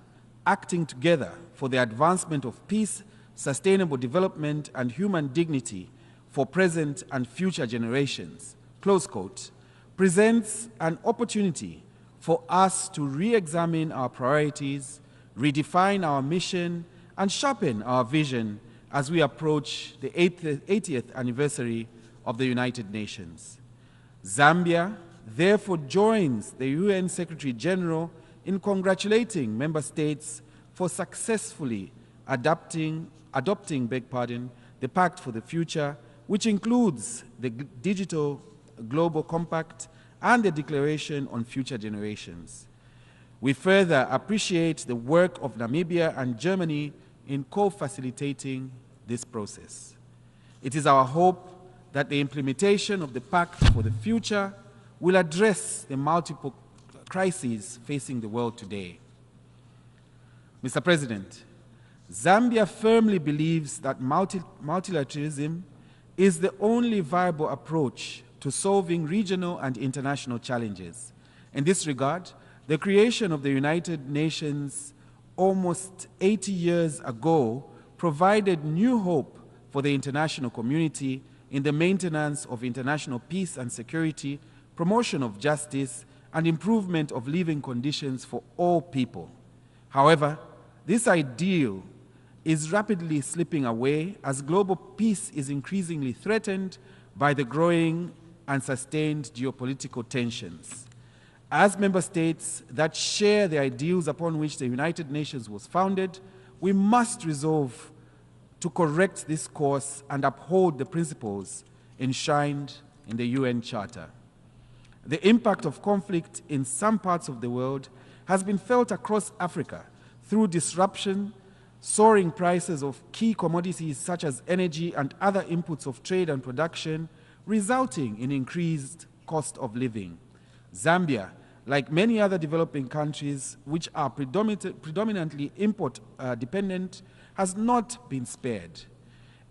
acting together for the advancement of peace, sustainable development, and human dignity for present and future generations, close quote, presents an opportunity for us to re-examine our priorities, redefine our mission, and sharpen our vision as we approach the 80th anniversary of the United Nations. Zambia therefore joins the UN Secretary General in congratulating member states for successfully adopting the Pact for the Future, which includes the digital Global Compact and the Declaration on Future Generations. We further appreciate the work of Namibia and Germany in co-facilitating this process. It is our hope that the implementation of the Pact for the Future will address the multiple crises facing the world today. Mr. President, Zambia firmly believes that multilateralism is the only viable approach to solving regional and international challenges. In this regard, the creation of the United Nations almost 80 years ago provided new hope for the international community in the maintenance of international peace and security, promotion of justice, and improvement of living conditions for all people. However, this ideal is rapidly slipping away as global peace is increasingly threatened by the growing and sustained geopolitical tensions. As member states that share the ideals upon which the United Nations was founded, we must resolve to correct this course and uphold the principles enshrined in the UN Charter. The impact of conflict in some parts of the world has been felt across Africa through disruption, soaring prices of key commodities such as energy and other inputs of trade and production, resulting in increased cost of living. Zambia, like many other developing countries which are predominantly import dependent, has not been spared.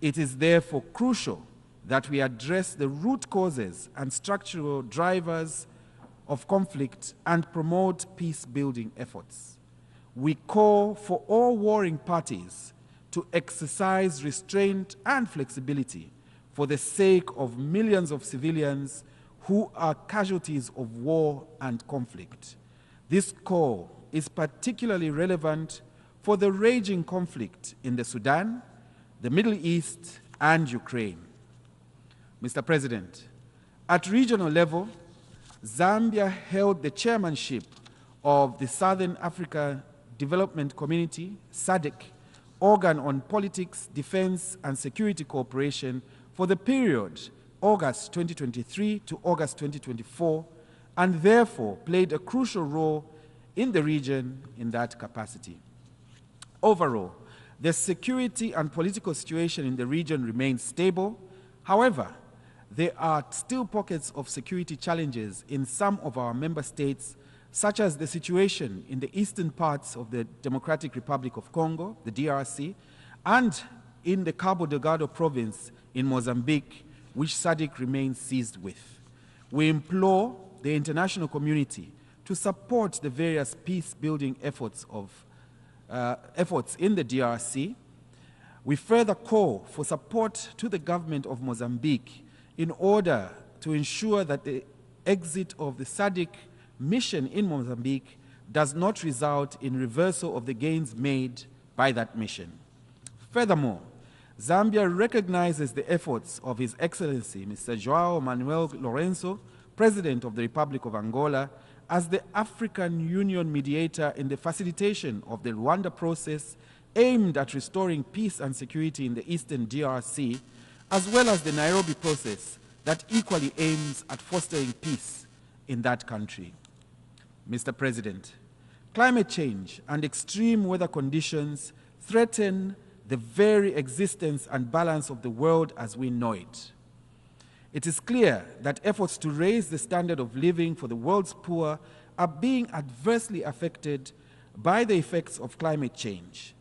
It is therefore crucial that we address the root causes and structural drivers of conflict and promote peace-building efforts. We call for all warring parties to exercise restraint and flexibility for the sake of millions of civilians who are casualties of war and conflict. This call is particularly relevant for the raging conflict in the Sudan, the Middle East, and Ukraine. Mr. President, at regional level, Zambia held the chairmanship of the Southern Africa Development Community, SADC, organ on politics, defense, and security cooperation for the period August 2023 to August 2024, and therefore played a crucial role in the region in that capacity. Overall, the security and political situation in the region remains stable. However, there are still pockets of security challenges in some of our member states, such as the situation in the eastern parts of the Democratic Republic of Congo, the DRC, and in the Cabo Delgado province in Mozambique, which SADC remains seized with. We implore the international community to support the various peace-building efforts in the DRC. We further call for support to the government of Mozambique in order to ensure that the exit of the SADC mission in Mozambique does not result in reversal of the gains made by that mission. Furthermore, Zambia recognizes the efforts of His Excellency Mr. João Manuel Lourenço, President of the Republic of Angola, as the African Union mediator in the facilitation of the Rwanda process aimed at restoring peace and security in the Eastern DRC, as well as the Nairobi process that equally aims at fostering peace in that country. Mr. President, climate change and extreme weather conditions threaten the very existence and balance of the world as we know it. It is clear that efforts to raise the standard of living for the world's poor are being adversely affected by the effects of climate change.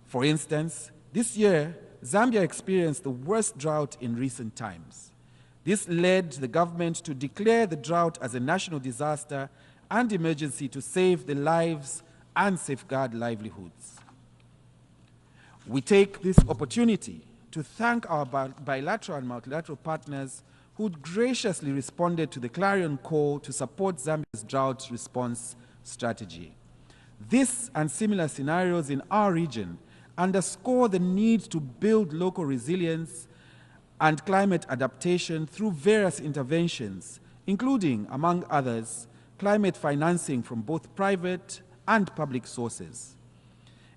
For instance, this year, Zambia experienced the worst drought in recent times. This led the government to declare the drought as a national disaster and emergency to save the lives and safeguard livelihoods. We take this opportunity to thank our bilateral and multilateral partners who graciously responded to the clarion call to support Zambia's drought response strategy. This and similar scenarios in our region underscore the need to build local resilience and climate adaptation through various interventions, including, among others, climate financing from both private and public sources.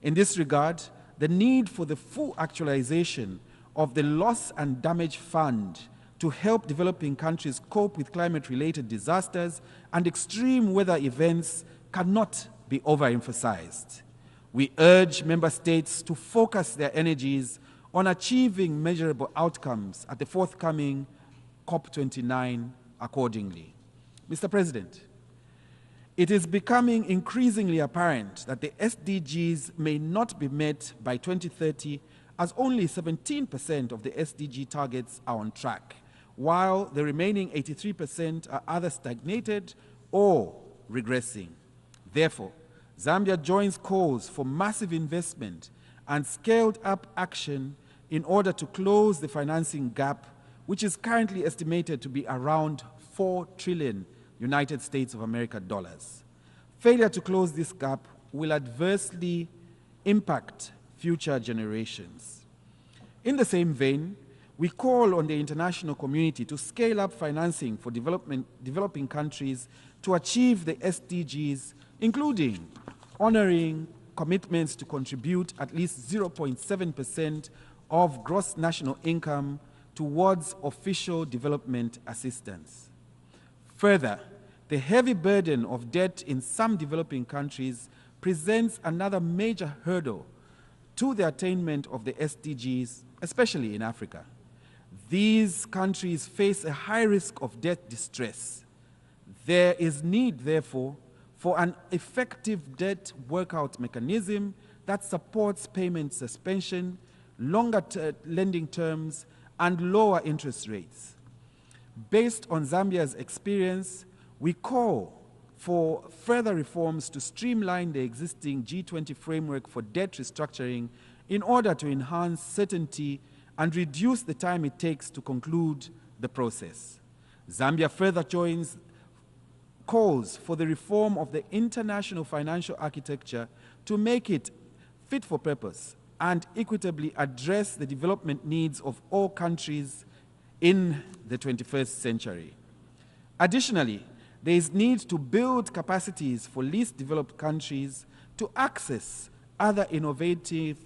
In this regard, the need for the full actualization of the Loss and Damage Fund to help developing countries cope with climate-related disasters and extreme weather events cannot be overemphasized. We urge member states to focus their energies on achieving measurable outcomes at the forthcoming COP29 accordingly. Mr. President, it is becoming increasingly apparent that the SDGs may not be met by 2030, as only 17% of the SDG targets are on track, while the remaining 83% are either stagnated or regressing. Therefore, Zambia joins calls for massive investment and scaled-up action in order to close the financing gap, which is currently estimated to be around 4 trillion United States of America dollars. Failure to close this gap will adversely impact future generations. In the same vein, we call on the international community to scale up financing for developing countries to achieve the SDGs, including honoring commitments to contribute at least 0.7% of gross national income towards official development assistance. Further, the heavy burden of debt in some developing countries presents another major hurdle to the attainment of the SDGs, especially in Africa. These countries face a high risk of debt distress. There is need, therefore, for an effective debt workout mechanism that supports payment suspension, longer lending terms, and lower interest rates. Based on Zambia's experience, we call for further reforms to streamline the existing G20 framework for debt restructuring in order to enhance certainty and reduce the time it takes to conclude the process. Zambia further joins calls for the reform of the international financial architecture to make it fit for purpose and equitably address the development needs of all countries in the 21st century. Additionally, there is need to build capacities for least developed countries to access other innovative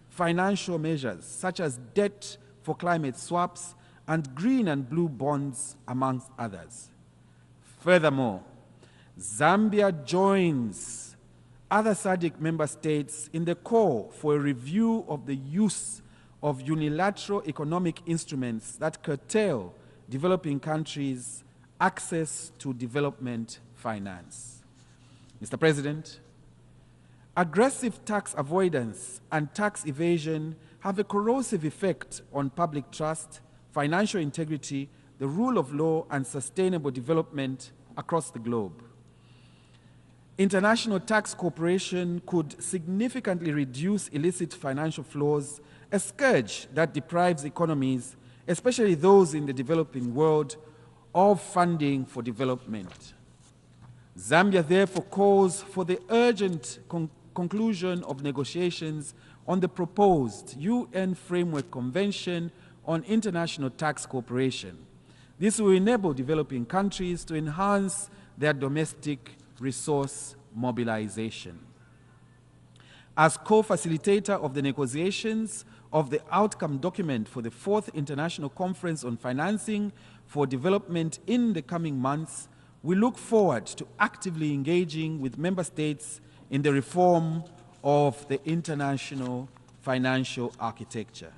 financial measures, such as debt for climate swaps and green and blue bonds, amongst others. Furthermore, Zambia joins other SADC member states in the call for a review of the use of unilateral economic instruments that curtail developing countries' access to development finance. Mr. President, aggressive tax avoidance and tax evasion have a corrosive effect on public trust, financial integrity, the rule of law, and sustainable development across the globe. International tax cooperation could significantly reduce illicit financial flows, a scourge that deprives economies, especially those in the developing world, of funding for development. Zambia therefore calls for the urgent conclusion of negotiations on the proposed UN Framework Convention on International Tax Cooperation. This will enable developing countries to enhance their domestic resource mobilization. As co-facilitator of the negotiations of the outcome document for the 4th International Conference on Financing for Development in the coming months, we look forward to actively engaging with member states in the reform of the international financial architecture.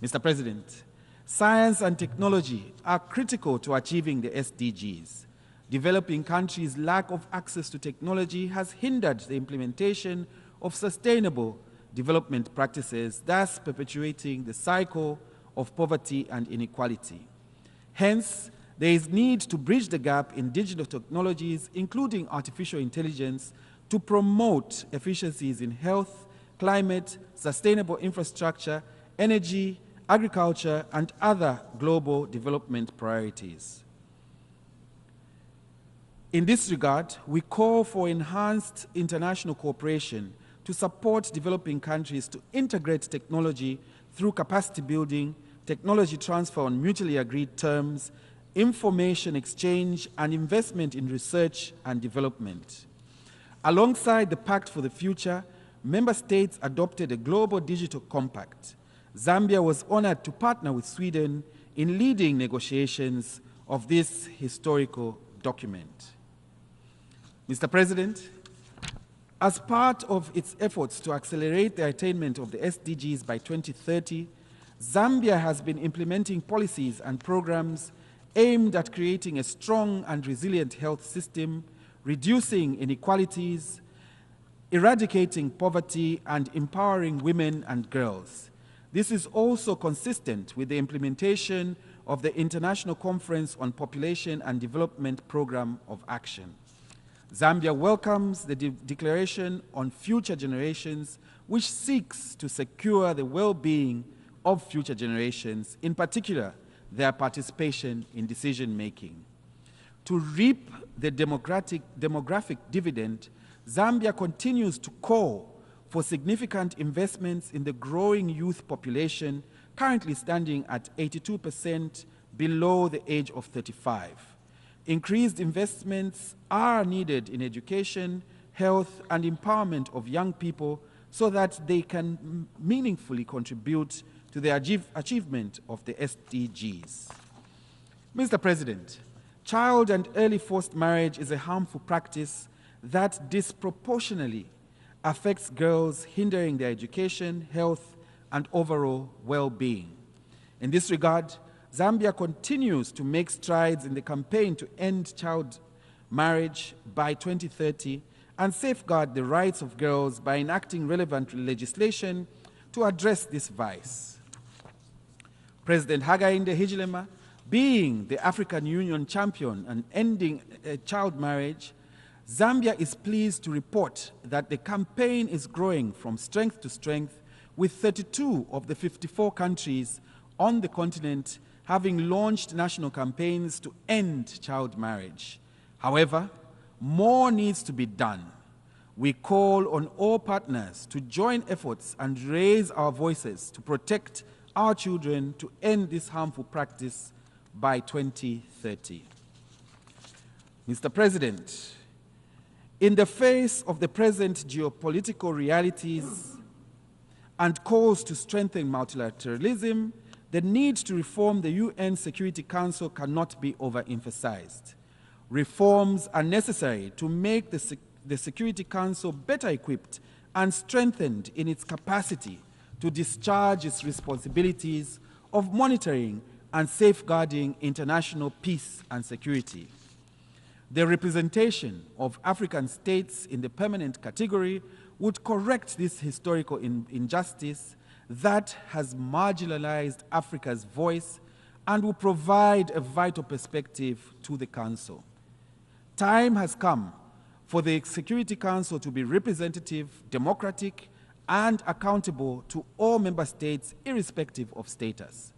Mr. President, science and technology are critical to achieving the SDGs. Developing countries' lack of access to technology has hindered the implementation of sustainable development practices, thus perpetuating the cycle of poverty and inequality. Hence, there is need to bridge the gap in digital technologies, including artificial intelligence, to promote efficiencies in health, climate, sustainable infrastructure, energy, agriculture, and other global development priorities. In this regard, we call for enhanced international cooperation to support developing countries to integrate technology through capacity building, technology transfer on mutually agreed terms, information exchange, and investment in research and development. Alongside the Pact for the Future, member states adopted a global digital compact. Zambia was honored to partner with Sweden in leading negotiations of this historical document. Mr. President, as part of its efforts to accelerate the attainment of the SDGs by 2030, Zambia has been implementing policies and programs aimed at creating a strong and resilient health system, reducing inequalities, eradicating poverty, and empowering women and girls. This is also consistent with the implementation of the International Conference on Population and Development Program of Action. Zambia welcomes the Declaration on Future Generations, which seeks to secure the well-being of future generations, in particular, their participation in decision-making. To reap the demographic dividend, Zambia continues to call for significant investments in the growing youth population, currently standing at 82% below the age of 35. Increased investments are needed in education, health, and empowerment of young people so that they can meaningfully contribute to the achievement of the SDGs. Mr. President, child and early forced marriage is a harmful practice that disproportionately affects girls, hindering their education, health, and overall well-being. In this regard, Zambia continues to make strides in the campaign to end child marriage by 2030 and safeguard the rights of girls by enacting relevant legislation to address this vice. President Hakainde Hichilema, being the African Union champion on ending child marriage, Zambia is pleased to report that the campaign is growing from strength to strength, with 32 of the 54 countries on the continent having launched national campaigns to end child marriage. However, more needs to be done. We call on all partners to join efforts and raise our voices to protect our children to end this harmful practice by 2030. Mr. President, in the face of the present geopolitical realities and calls to strengthen multilateralism, the need to reform the UN Security Council cannot be overemphasized. Reforms are necessary to make the Security Council better equipped and strengthened in its capacity to discharge its responsibilities of monitoring and safeguarding international peace and security. The representation of African states in the permanent category would correct this historical injustice that has marginalized Africa's voice and will provide a vital perspective to the Council. Time has come for the Security Council to be representative, democratic, and accountable to all member states, irrespective of status.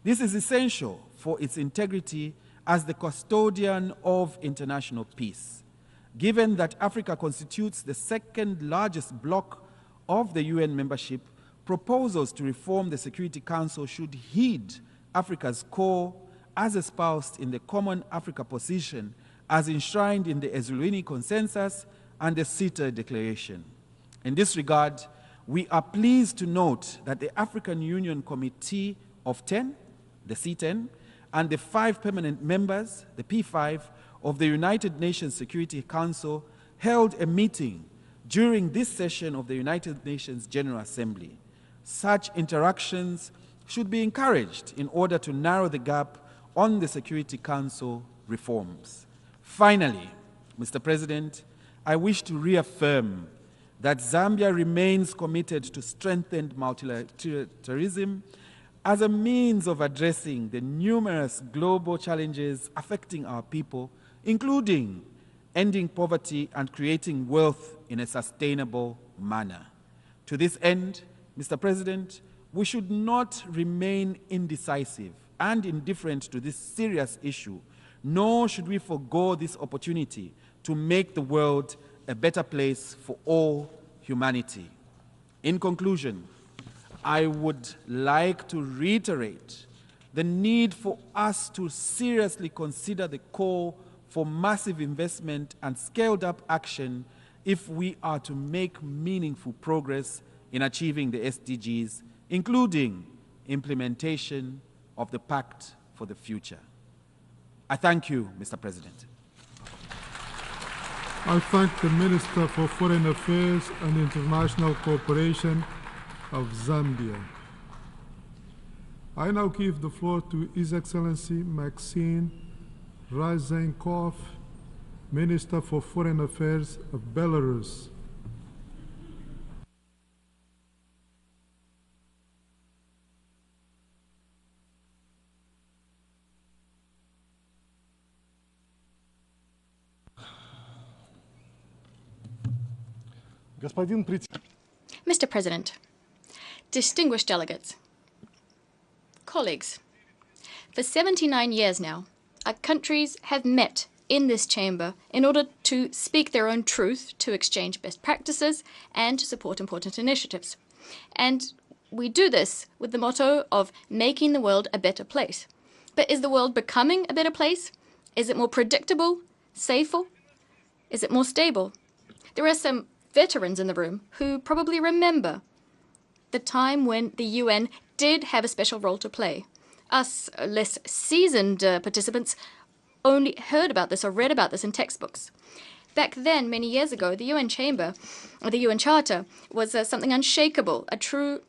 This is essential for its integrity as the custodian of international peace. Given that Africa constitutes the second largest bloc of the UN membership, proposals to reform the Security Council should heed Africa's core as espoused in the Common Africa Position as enshrined in the Ezulwini Consensus and the CETA Declaration. In this regard, we are pleased to note that the African Union Committee of 10, the C10, and the 5 permanent members, the P5, of the United Nations Security Council held a meeting during this session of the United Nations General Assembly. Such interactions should be encouraged in order to narrow the gap on the Security Council reforms. Finally, Mr. President, I wish to reaffirm that Zambia remains committed to strengthened multilateralism as a means of addressing the numerous global challenges affecting our people, including ending poverty and creating wealth in a sustainable manner. To this end, Mr. President, we should not remain indecisive and indifferent to this serious issue, nor should we forego this opportunity to make the world a better place for all humanity. In conclusion, I would like to reiterate the need for us to seriously consider the call for massive investment and scaled-up action if we are to make meaningful progress in achieving the SDGs, including implementation, of the Pact for the Future. I thank you, Mr. President. I thank the Minister for Foreign Affairs and International Cooperation of Zambia. I now give the floor to His Excellency Maxine Jaishankar, Minister for Foreign Affairs of Belarus. Mr. President, distinguished delegates, colleagues, for 79 years now, our countries have met in this chamber in order to speak their own truth, to exchange best practices, and to support important initiatives. And we do this with the motto of making the world a better place. But is the world becoming a better place? Is it more predictable, safer? Is it more stable? There are some veterans in the room who probably remember the time when the UN did have a special role to play. Us less seasoned participants only heard about this or read about this in textbooks. Back then, many years ago, the UN Chamber, or the UN Charter, was something unshakable, a true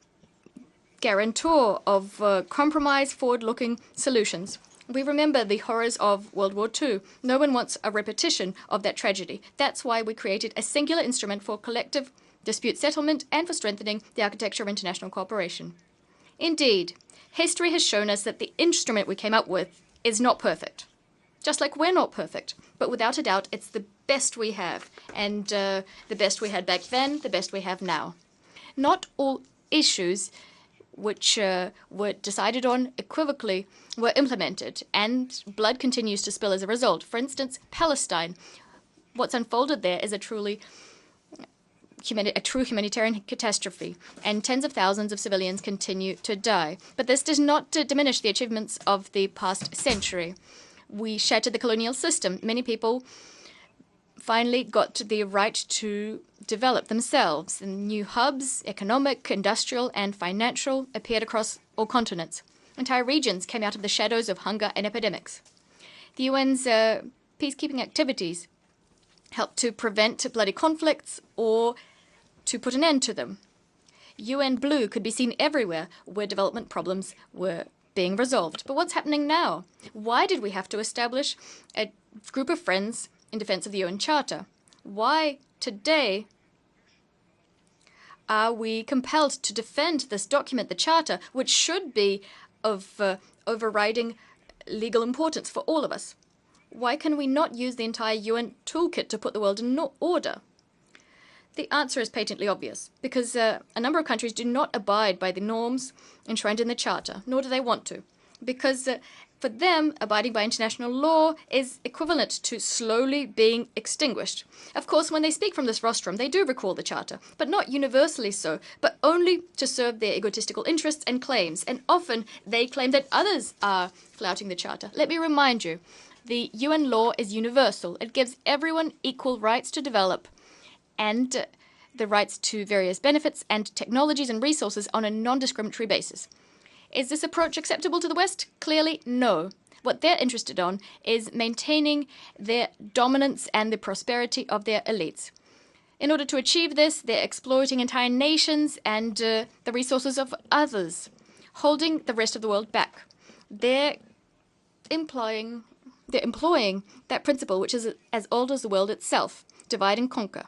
guarantor of compromise, forward-looking solutions. We remember the horrors of World War II. No one wants a repetition of that tragedy. That's why we created a singular instrument for collective dispute settlement and for strengthening the architecture of international cooperation. Indeed, history has shown us that the instrument we came up with is not perfect. Just like we're not perfect, but without a doubt, it's the best we have, and the best we had back then, the best we have now. Not all issues which were decided on equivocally were implemented, and blood continues to spill as a result. For instance, Palestine. What's unfolded there is a true humanitarian catastrophe, and tens of thousands of civilians continue to die. But this does not diminish the achievements of the past century. We shattered the colonial system. Many people finally got the right to develop themselves. And new hubs, economic, industrial, and financial, appeared across all continents. Entire regions came out of the shadows of hunger and epidemics. The UN's peacekeeping activities helped to prevent bloody conflicts or to put an end to them. UN Blue could be seen everywhere where development problems were being resolved. But what's happening now? Why did we have to establish a group of friends in defense of the UN Charter? Why today are we compelled to defend this document, the Charter, which should be of overriding legal importance for all of us? Why can we not use the entire UN toolkit to put the world in order? The answer is patently obvious, because a number of countries do not abide by the norms enshrined in the Charter, nor do they want to, because for them, abiding by international law is equivalent to slowly being extinguished. Of course, when they speak from this rostrum, they do recall the Charter, but not universally so, but only to serve their egotistical interests and claims, and often they claim that others are flouting the Charter. Let me remind you, the UN law is universal. It gives everyone equal rights to develop and the rights to various benefits and technologies and resources on a non-discriminatory basis. Is this approach acceptable to the West? Clearly, no. What they're interested in is maintaining their dominance and the prosperity of their elites. In order to achieve this, they're exploiting entire nations and the resources of others, holding the rest of the world back. They're employing that principle, which is as old as the world itself, divide and conquer.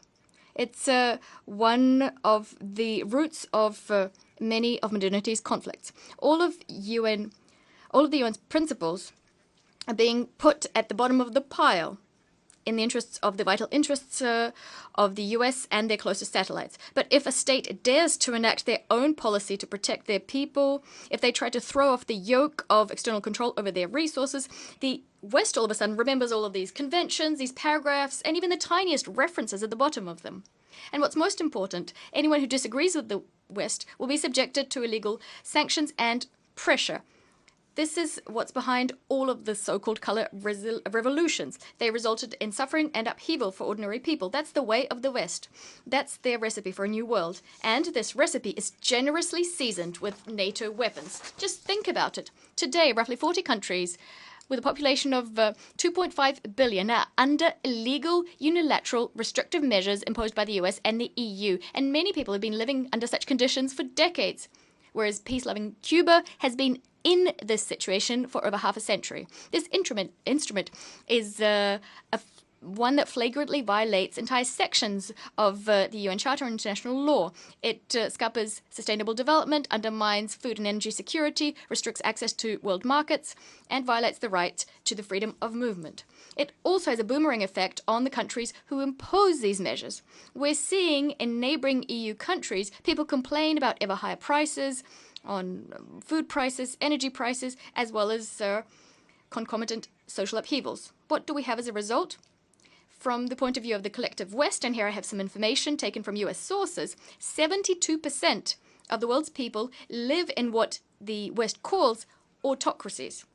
It's one of the roots of many of modernity's conflicts. All of the UN's principles are being put at the bottom of the pile in the interests of the vital interests of the US and their closest satellites. But if a state dares to enact their own policy to protect their people, if they try to throw off the yoke of external control over their resources, the West all of a sudden remembers all of these conventions, these paragraphs, and even the tiniest references at the bottom of them. And what's most important, anyone who disagrees with the West will be subjected to illegal sanctions and pressure. This is what's behind all of the so-called color revolutions. They resulted in suffering and upheaval for ordinary people. That's the way of the West. That's their recipe for a new world. And this recipe is generously seasoned with NATO weapons. Just think about it. Today, roughly 40 countries with a population of 2.5 billion are under illegal, unilateral, restrictive measures imposed by the US and the EU. And many people have been living under such conditions for decades, whereas peace-loving Cuba has been in this situation for over half a century. This instrument is one that flagrantly violates entire sections of the UN Charter and international law. It scuppers sustainable development, undermines food and energy security, restricts access to world markets, and violates the right to the freedom of movement. It also has a boomerang effect on the countries who impose these measures. We're seeing in neighboring EU countries people complain about ever higher prices on food prices, energy prices, as well as concomitant social upheavals. What do we have as a result? From the point of view of the collective West, and here I have some information taken from US sources, 72% of the world's people live in what the West calls autocracies.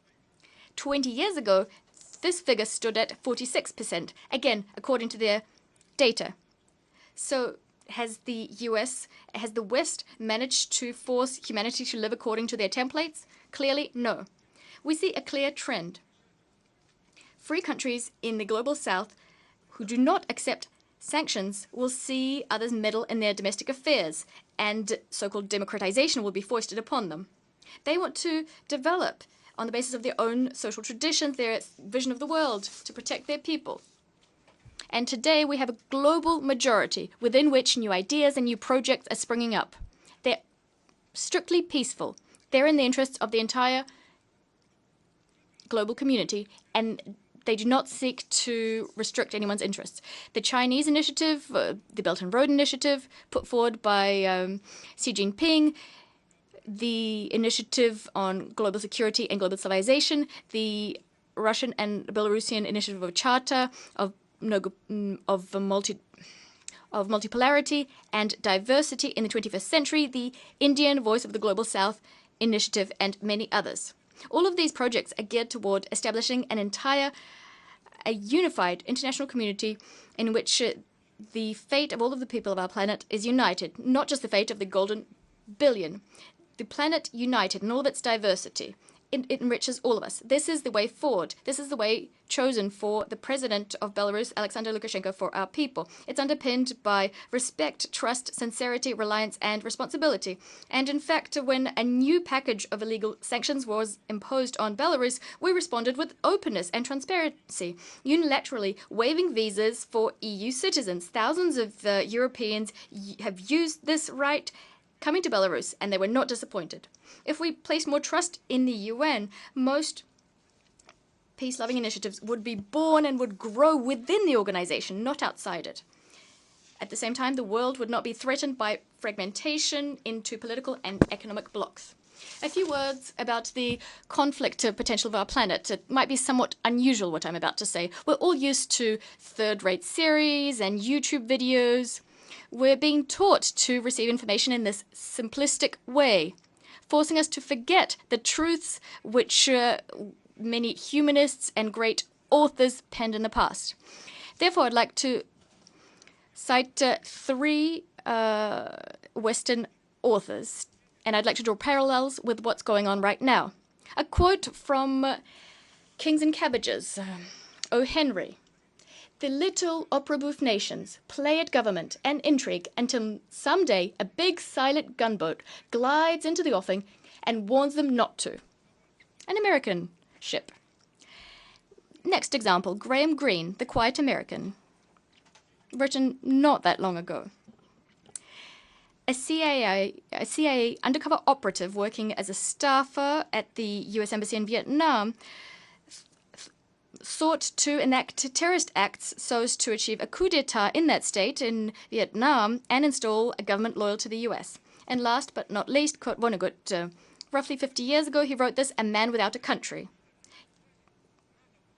20 years ago, this figure stood at 46%, again, according to their data. So has the West managed to force humanity to live according to their templates? Clearly, no. We see a clear trend. Free countries in the global South who do not accept sanctions will see others meddle in their domestic affairs, and so-called democratization will be foisted upon them. They want to develop on the basis of their own social traditions, their vision of the world, to protect their people. And today we have a global majority within which new ideas and new projects are springing up. They're strictly peaceful. They're in the interests of the entire global community, and they do not seek to restrict anyone's interests. The Chinese initiative, the Belt and Road Initiative, put forward by Xi Jinping, the initiative on global security and global civilization, the Russian and Belarusian initiative of Charter, of multipolarity and diversity in the 21st century, the Indian Voice of the Global South initiative, and many others. All of these projects are geared toward establishing a unified international community in which the fate of all of the people of our planet is united, not just the fate of the golden billion. The planet united in all of its diversity. It enriches all of us. This is the way forward. This is the way chosen for the president of Belarus, Alexander Lukashenko, for our people. It's underpinned by respect, trust, sincerity, reliance, and responsibility. And in fact, when a new package of illegal sanctions was imposed on Belarus, we responded with openness and transparency, unilaterally waiving visas for EU citizens. Thousands of Europeans have used this right coming to Belarus, and they were not disappointed. If we placed more trust in the UN, most peace-loving initiatives would be born and would grow within the organization, not outside it. At the same time, the world would not be threatened by fragmentation into political and economic blocs. A few words about the conflict potential of our planet. It might be somewhat unusual what I'm about to say. We're all used to third-rate series and YouTube videos. We're being taught to receive information in this simplistic way, forcing us to forget the truths which many humanists and great authors penned in the past. Therefore, I'd like to cite three Western authors, and I'd like to draw parallels with what's going on right now. A quote from Kings and Cabbages, O. Henry. The little opera bouffe nations play at government and intrigue until someday a big silent gunboat glides into the offing and warns them not to. An American ship. Next example, Graham Greene, The Quiet American. Written not that long ago. A CIA undercover operative working as a staffer at the US Embassy in Vietnam sought to enact terrorist acts so as to achieve a coup d'etat in that state, in Vietnam, and install a government loyal to the US. And last but not least, Kurt Vonnegut. Roughly 50 years ago, he wrote this, A Man Without a Country.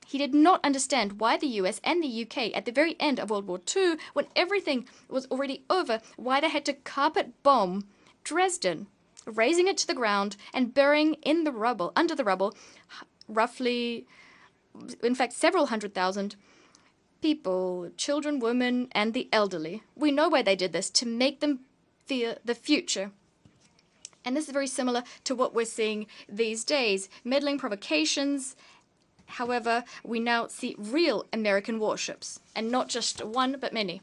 He did not understand why the US and the UK, at the very end of World War II, when everything was already over, why they had to carpet bomb Dresden. razing it to the ground and burying in the rubble, under the rubble, roughly, in fact, several 100,000 people, children, women, and the elderly. We know why they did this, to make them fear the future. And this is very similar to what we're seeing these days, meddling provocations. However, we now see real American warships, and not just one, but many.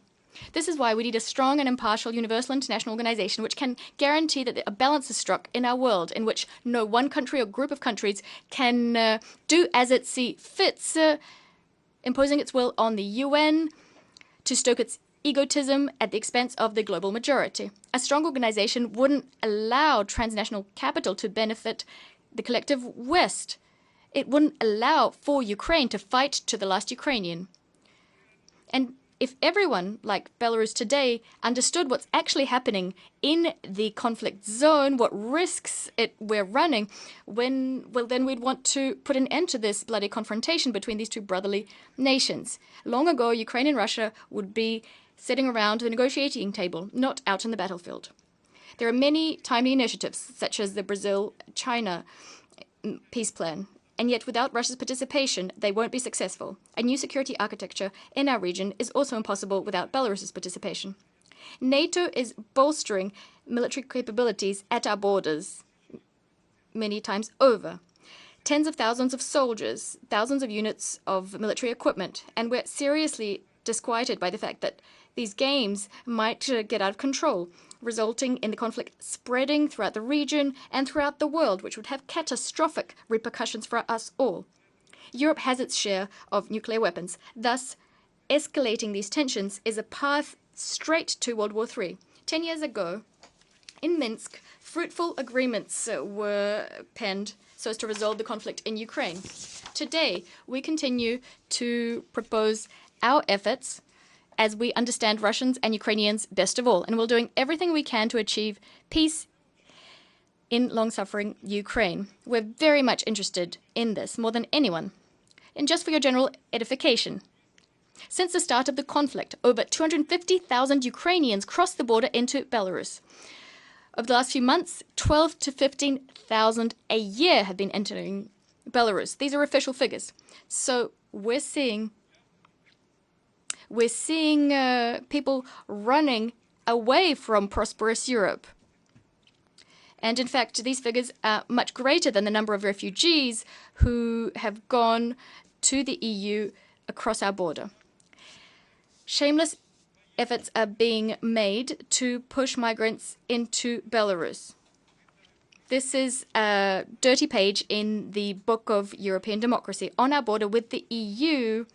This is why we need a strong and impartial universal international organization which can guarantee that a balance is struck in our world, in which no one country or group of countries can do as it sees fits, imposing its will on the UN to stoke its egotism at the expense of the global majority. A strong organization wouldn't allow transnational capital to benefit the collective West. It wouldn't allow for Ukraine to fight to the last Ukrainian. And if everyone, like Belarus today, understood what's actually happening in the conflict zone, what risks we're running, then we'd want to put an end to this bloody confrontation between these two brotherly nations. Long ago, Ukraine and Russia would be sitting around the negotiating table, not out in the battlefield. There are many timely initiatives, such as the Brazil-China peace plan, and yet without Russia's participation, they won't be successful. A new security architecture in our region is also impossible without Belarus's participation. NATO is bolstering military capabilities at our borders many times over. Tens of thousands of soldiers, thousands of units of military equipment, and we're seriously disquieted by the fact that these games might get out of control, resulting in the conflict spreading throughout the region and throughout the world, which would have catastrophic repercussions for us all. Europe has its share of nuclear weapons. Thus, escalating these tensions is a path straight to World War III. 10 years ago, in Minsk, fruitful agreements were penned so as to resolve the conflict in Ukraine. Today, we continue to propose our efforts as we understand Russians and Ukrainians best of all, and we're doing everything we can to achieve peace in long-suffering Ukraine. We're very much interested in this, more than anyone. And just for your general edification, since the start of the conflict, over 250,000 Ukrainians crossed the border into Belarus. Over the last few months, 12 to 15,000 a year have been entering Belarus. These are official figures. So we're seeing people running away from prosperous Europe. And in fact, these figures are much greater than the number of refugees who have gone to the EU across our border. Shameless efforts are being made to push migrants into Belarus. This is a dirty page in the Book of European Democracy. On our border with the EU,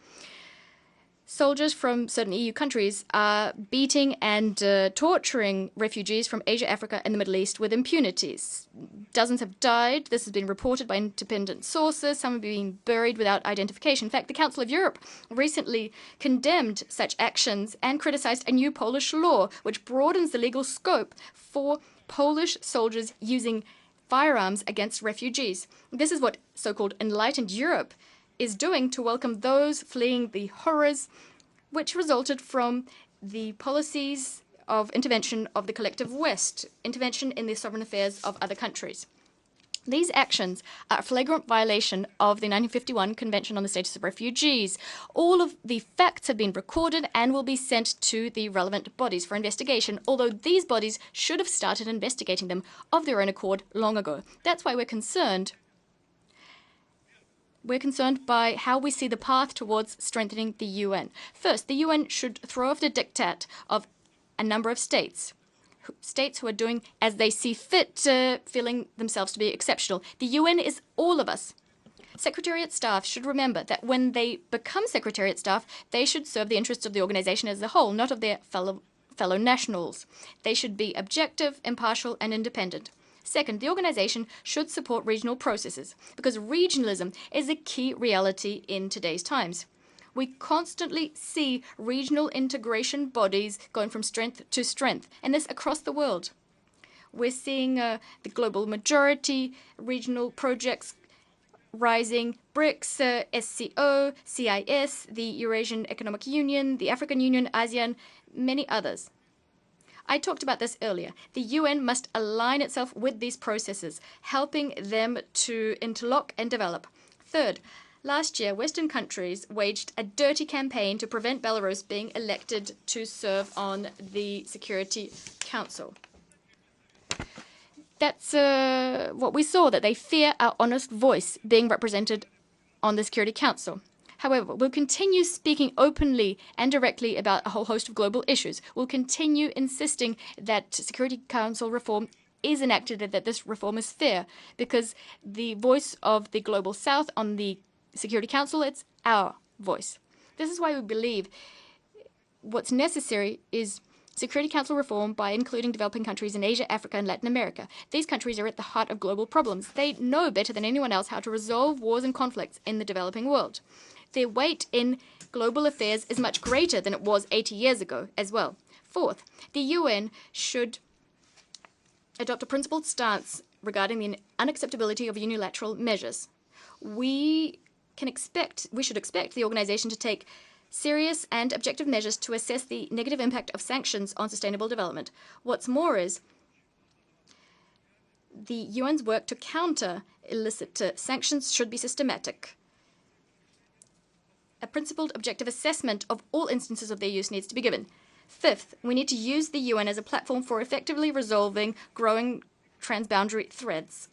soldiers from certain EU countries are beating and torturing refugees from Asia, Africa, and the Middle East with impunities. Dozens have died. This has been reported by independent sources. Some have been buried without identification. In fact, the Council of Europe recently condemned such actions and criticized a new Polish law which broadens the legal scope for Polish soldiers using firearms against refugees. This is what so-called enlightened Europe is doing to welcome those fleeing the horrors which resulted from the policies of intervention of the collective West, intervention in the sovereign affairs of other countries. These actions are a flagrant violation of the 1951 Convention on the Status of Refugees. All of the facts have been recorded and will be sent to the relevant bodies for investigation, although these bodies should have started investigating them of their own accord long ago. That's why we're concerned. We're concerned by how we see the path towards strengthening the UN. First, the UN should throw off the diktat of a number of states who are doing as they see fit, feeling themselves to be exceptional. The UN is all of us. Secretariat staff should remember that when they become Secretariat staff, they should serve the interests of the organization as a whole, not of their fellow nationals. They should be objective, impartial, and independent. Second, the organization should support regional processes, because regionalism is a key reality in today's times. We constantly see regional integration bodies going from strength to strength, and this across the world. We're seeing the global majority, regional projects rising, BRICS, SCO, CIS, the Eurasian Economic Union, the African Union, ASEAN, many others. I talked about this earlier. The UN must align itself with these processes, helping them to interlock and develop. Third, last year, Western countries waged a dirty campaign to prevent Belarus being elected to serve on the Security Council. That's what we saw, that they fear our honest voice being represented on the Security Council. However, we'll continue speaking openly and directly about a whole host of global issues. We'll continue insisting that Security Council reform is enacted, that this reform is fair, because the voice of the Global South on the Security Council, it's our voice. This is why we believe what's necessary is Security Council reform by including developing countries in Asia, Africa, and Latin America. These countries are at the heart of global problems. They know better than anyone else how to resolve wars and conflicts in the developing world. Their weight in global affairs is much greater than it was 80 years ago as well. Fourth, the UN should adopt a principled stance regarding the unacceptability of unilateral measures. We should expect the organization to take serious and objective measures to assess the negative impact of sanctions on sustainable development. What's more is the UN's work to counter illicit sanctions should be systematic. A principled objective assessment of all instances of their use needs to be given. Fifth, we need to use the UN as a platform for effectively resolving growing transboundary threats.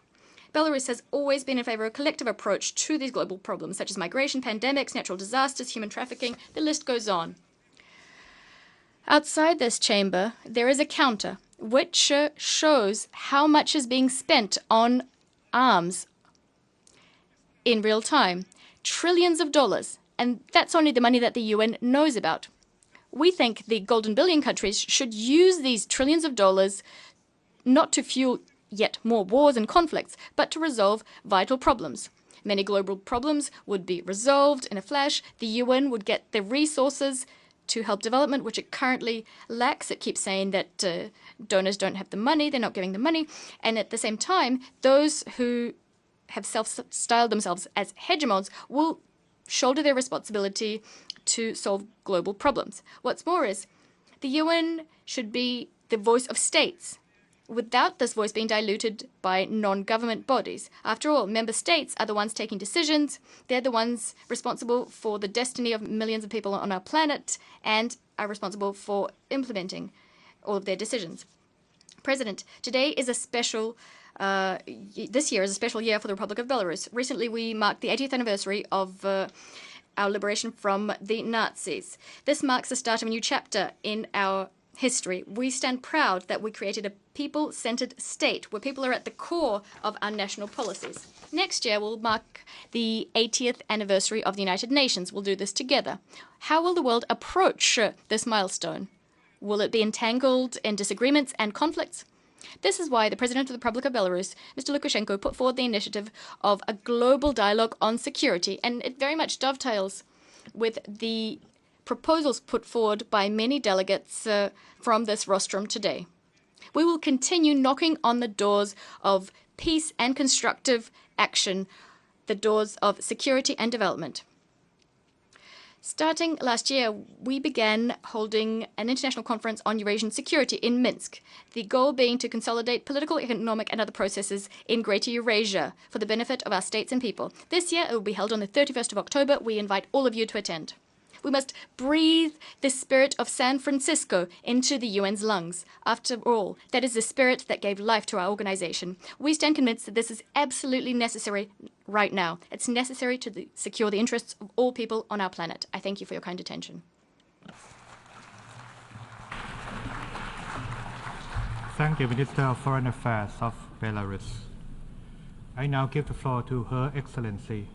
Belarus has always been in favor of a collective approach to these global problems, such as migration, pandemics, natural disasters, human trafficking, the list goes on. Outside this chamber, there is a counter, which shows how much is being spent on arms in real time. Trillions of dollars. And that's only the money that the UN knows about. We think the golden billion countries should use these trillions of dollars not to fuel yet more wars and conflicts, but to resolve vital problems. Many global problems would be resolved in a flash. The UN would get the resources to help development, which it currently lacks. It keeps saying that donors don't have the money, they're not giving the money. And at the same time, those who have self-styled themselves as hegemons will shoulder their responsibility to solve global problems. What's more is, the UN should be the voice of states, without this voice being diluted by non-government bodies. After all, member states are the ones taking decisions. They're the ones responsible for the destiny of millions of people on our planet and are responsible for implementing all of their decisions. President, today is a special this year is a special year for the Republic of Belarus. Recently, we marked the 80th anniversary of our liberation from the Nazis. This marks the start of a new chapter in our history. We stand proud that we created a people-centered state where people are at the core of our national policies. Next year, we'll mark the 80th anniversary of the United Nations. We'll do this together. How will the world approach this milestone? Will it be entangled in disagreements and conflicts? This is why the President of the Republic of Belarus, Mr. Lukashenko, put forward the initiative of a global dialogue on security, and it very much dovetails with the proposals put forward by many delegates from this rostrum today. We will continue knocking on the doors of peace and constructive action, the doors of security and development. Starting last year, we began holding an international conference on Eurasian security in Minsk, the goal being to consolidate political, economic, and other processes in Greater Eurasia for the benefit of our states and people. This year, it will be held on the 31st of October. We invite all of you to attend. We must breathe the spirit of San Francisco into the UN's lungs. After all, that is the spirit that gave life to our organization. We stand convinced that this is absolutely necessary right now. It's necessary to secure the interests of all people on our planet. I thank you for your kind attention. Thank the Minister of Foreign Affairs of Belarus. I now give the floor to Her Excellency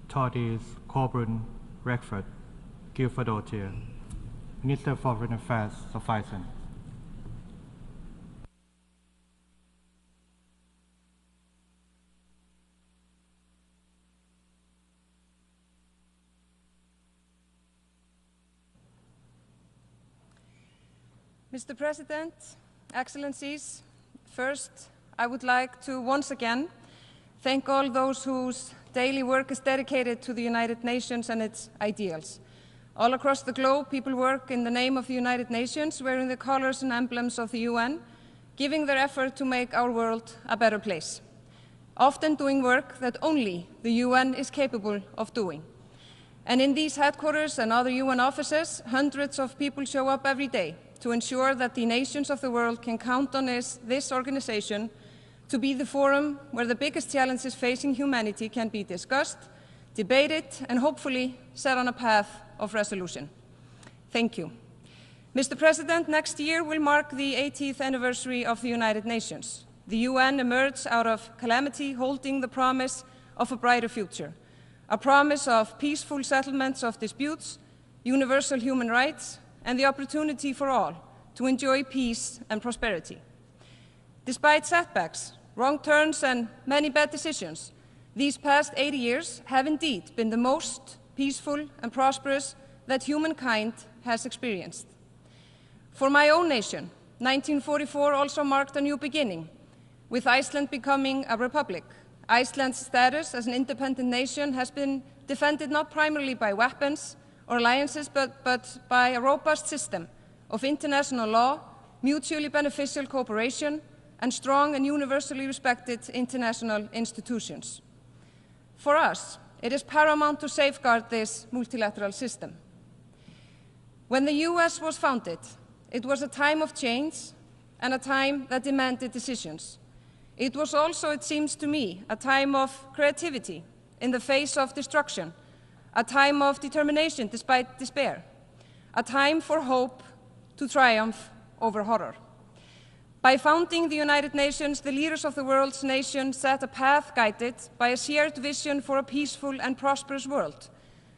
Tordis Coburn Redford Gilfadottir, Minister of Foreign Affairs of Iceland. Mr. President, Excellencies, first I would like to once again thank all those whose daily work is dedicated to the United Nations and its ideals. All across the globe, people work in the name of the United Nations, wearing the colors and emblems of the UN, giving their effort to make our world a better place, often doing work that only the UN is capable of doing. And in these headquarters and other UN offices, hundreds of people show up every day to ensure that the nations of the world can count on this organization to be the forum where the biggest challenges facing humanity can be discussed, debated, and hopefully set on a path of resolution. Thank you. Mr. President, next year will mark the 80th anniversary of the United Nations. The UN emerged out of calamity holding the promise of a brighter future, a promise of peaceful settlements of disputes, universal human rights, and the opportunity for all to enjoy peace and prosperity. Despite setbacks, wrong turns, and many bad decisions, these past 80 years have indeed been the most peaceful and prosperous that humankind has experienced. For my own nation, 1944 also marked a new beginning, with Iceland becoming a republic. Iceland's status as an independent nation has been defended not primarily by weapons or alliances, but by a robust system of international law, mutually beneficial cooperation, and strong and universally respected international institutions. For us, it is paramount to safeguard this multilateral system. When the US was founded, it was a time of change and a time that demanded decisions. It was also, it seems to me, a time of creativity in the face of destruction, a time of determination despite despair, a time for hope to triumph over horror. By founding the United Nations, the leaders of the world's nations set a path guided by a shared vision for a peaceful and prosperous world,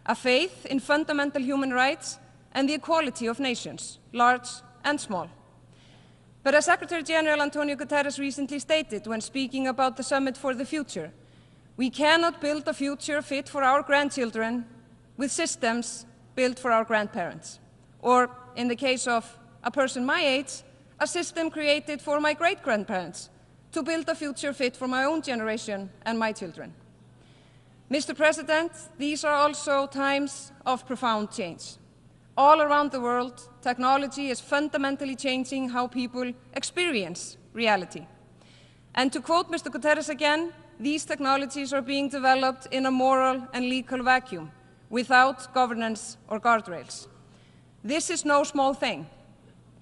a faith in fundamental human rights and the equality of nations, large and small. But as Secretary General Antonio Guterres recently stated when speaking about the Summit for the Future, we cannot build a future fit for our grandchildren with systems built for our grandparents, or in the case of a person my age, a system created for my great-grandparents to build a future fit for my own generation and my children. Mr. President, these are also times of profound change. All around the world, technology is fundamentally changing how people experience reality. And to quote Mr. Guterres again, these technologies are being developed in a moral and legal vacuum, without governance or guardrails. This is no small thing,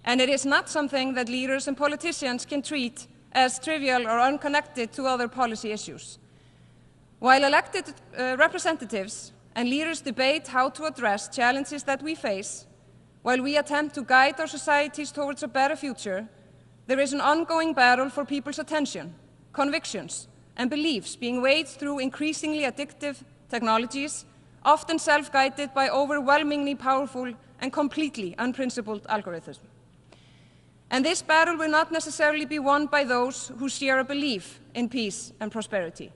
and it is not something that leaders and politicians can treat as trivial or unconnected to other policy issues. While elected representatives and leaders debate how to address challenges that we face, while we attempt to guide our societies towards a better future, there is an ongoing battle for people's attention, convictions, and beliefs being waged through increasingly addictive technologies, often self-guided by overwhelmingly powerful and completely unprincipled algorithms. And this battle will not necessarily be won by those who share a belief in peace and prosperity,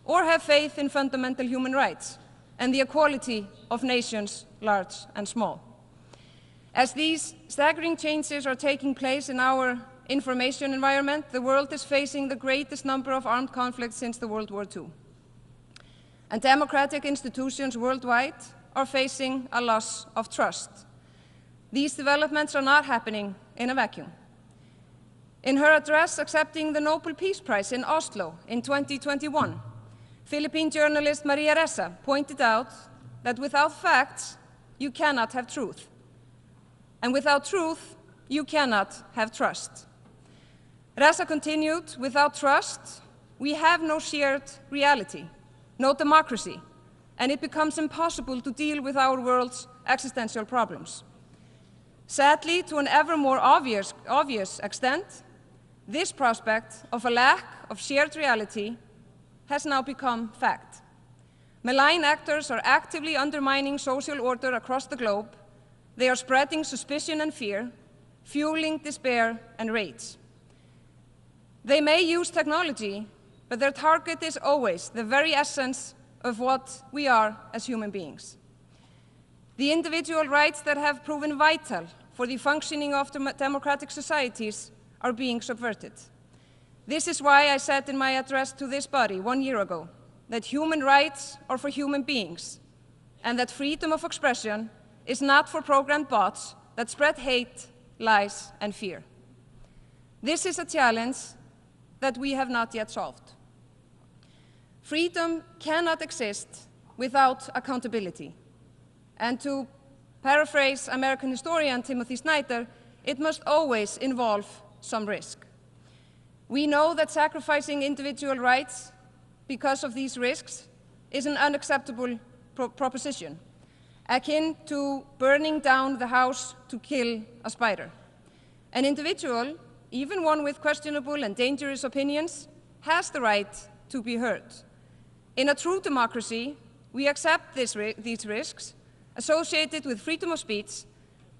or have faith in fundamental human rights and the equality of nations, large and small. As these staggering changes are taking place in our information environment, the world is facing the greatest number of armed conflicts since the World War II. And democratic institutions worldwide are facing a loss of trust. These developments are not happening in a vacuum. In her address accepting the Nobel Peace Prize in Oslo in 2021, Philippine journalist Maria Ressa pointed out that without facts, you cannot have truth. And without truth, you cannot have trust. Ressa continued, without trust, we have no shared reality, no democracy, and it becomes impossible to deal with our world's existential problems. Sadly, to an ever more obvious extent, this prospect of a lack of shared reality has now become fact. Malign actors are actively undermining social order across the globe. They are spreading suspicion and fear, fueling despair and rage. They may use technology, but their target is always the very essence of what we are as human beings. The individual rights that have proven vital for the functioning of democratic societies are being subverted. This is why I said in my address to this body 1 year ago that human rights are for human beings, and that freedom of expression is not for programmed bots that spread hate, lies, and fear. This is a challenge that we have not yet solved. Freedom cannot exist without accountability. And to paraphrase American historian Timothy Snyder, it must always involve some risk. We know that sacrificing individual rights because of these risks is an unacceptable proposition, akin to burning down the house to kill a spider. An individual, even one with questionable and dangerous opinions, has the right to be heard. In a true democracy, we accept these risks associated with freedom of speech,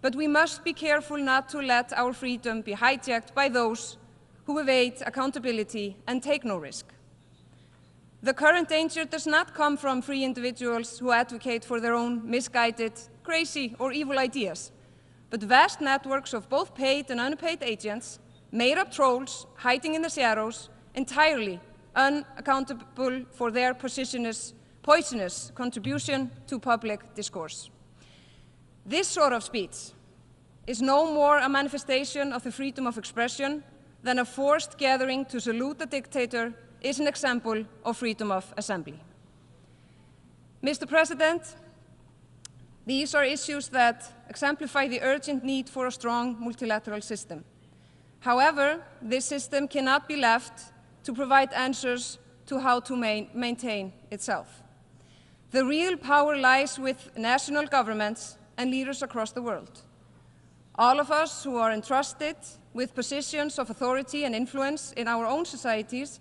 but we must be careful not to let our freedom be hijacked by those who evade accountability and take no risk. The current danger does not come from free individuals who advocate for their own misguided, crazy, or evil ideas, but vast networks of both paid and unpaid agents, made-up trolls hiding in the shadows, entirely unaccountable for their poisonous contribution to public discourse. This sort of speech is no more a manifestation of the freedom of expression than a forced gathering to salute a dictator is an example of freedom of assembly. Mr. President, these are issues that exemplify the urgent need for a strong multilateral system. However, this system cannot be left to provide answers to how to maintain itself. The real power lies with national governments and leaders across the world. All of us who are entrusted with positions of authority and influence in our own societies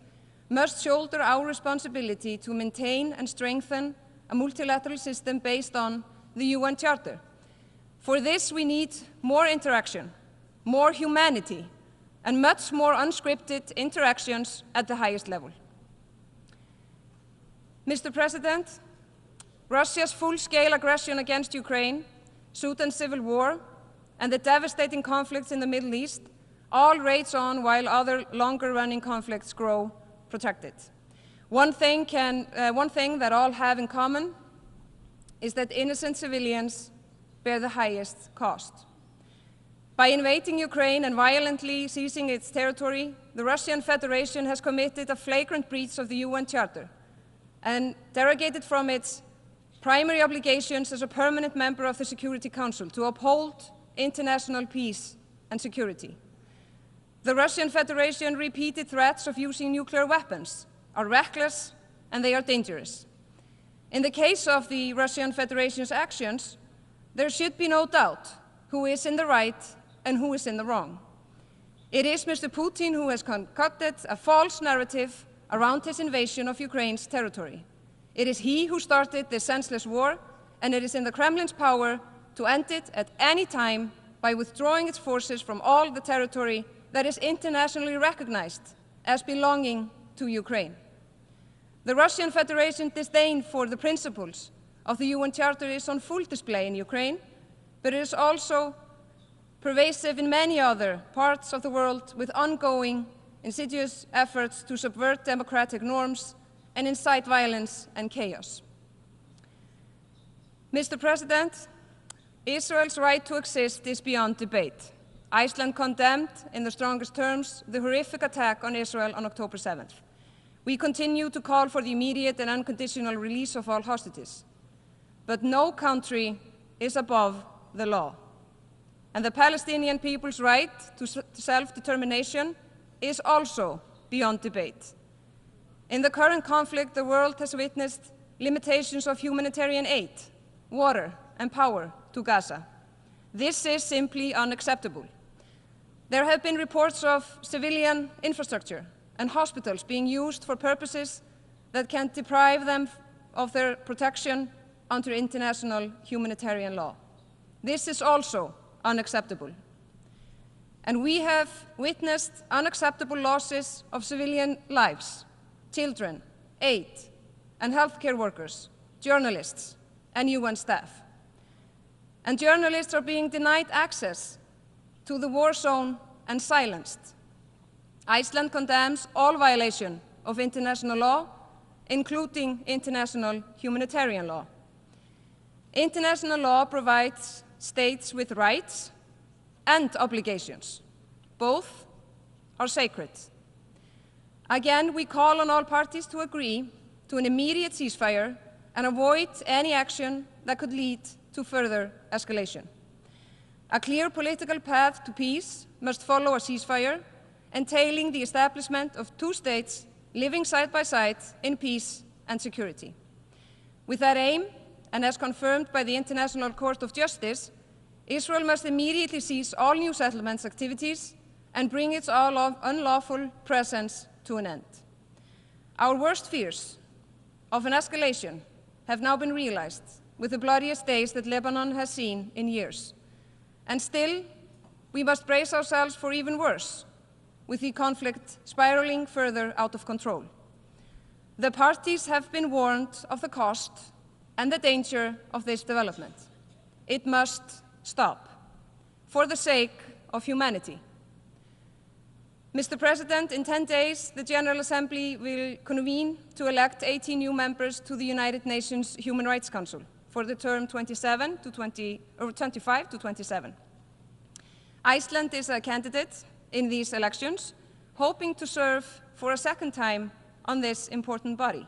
must shoulder our responsibility to maintain and strengthen a multilateral system based on the UN Charter. For this, we need more interaction, more humanity, and much more unscripted interactions at the highest level. Mr. President, Russia's full-scale aggression against Ukraine, Sudan's civil war, and the devastating conflicts in the Middle East all rage on while other longer-running conflicts grow protracted. One thing that all have in common is that innocent civilians bear the highest cost. By invading Ukraine and violently seizing its territory, the Russian Federation has committed a flagrant breach of the UN Charter and derogated from its primary obligations as a permanent member of the Security Council to uphold international peace and security. The Russian Federation repeated threats of using nuclear weapons are reckless and they are dangerous. In the case of the Russian Federation's actions, there should be no doubt who is in the right and who is in the wrong. It is Mr. Putin who has concocted a false narrative around his invasion of Ukraine's territory. It is he who started this senseless war, and it is in the Kremlin's power to end it at any time by withdrawing its forces from all the territory that is internationally recognized as belonging to Ukraine. The Russian Federation's disdain for the principles of the UN Charter is on full display in Ukraine, but it is also pervasive in many other parts of the world with ongoing, insidious efforts to subvert democratic norms and incite violence and chaos. Mr. President, Israel's right to exist is beyond debate. Iceland condemned in the strongest terms the horrific attack on Israel on October 7th. We continue to call for the immediate and unconditional release of all hostages. But no country is above the law. And the Palestinian people's right to self-determination is also beyond debate. In the current conflict, the world has witnessed limitations of humanitarian aid, water, and power to Gaza. This is simply unacceptable. There have been reports of civilian infrastructure and hospitals being used for purposes that can deprive them of their protection under international humanitarian law. This is also unacceptable. And we have witnessed unacceptable losses of civilian lives, children, aid, and healthcare workers, journalists, and UN staff. And journalists are being denied access to the war zone and silenced. Iceland condemns all violation of international law, including international humanitarian law. International law provides states with rights and obligations. Both are sacred. Again, we call on all parties to agree to an immediate ceasefire and avoid any action that could lead to further escalation. A clear political path to peace must follow a ceasefire, entailing the establishment of two states living side by side in peace and security. With that aim, and as confirmed by the International Court of Justice, Israel must immediately cease all new settlements activities and bring its unlawful presence to an end. Our worst fears of an escalation have now been realized with the bloodiest days that Lebanon has seen in years. And still, we must brace ourselves for even worse, with the conflict spiraling further out of control. The parties have been warned of the cost and the danger of this development. It must stop, for the sake of humanity. Mr. President, in 10 days, the General Assembly will convene to elect 18 new members to the United Nations Human Rights Council for the term 25 to 27. Iceland is a candidate in these elections, hoping to serve for a second time on this important body.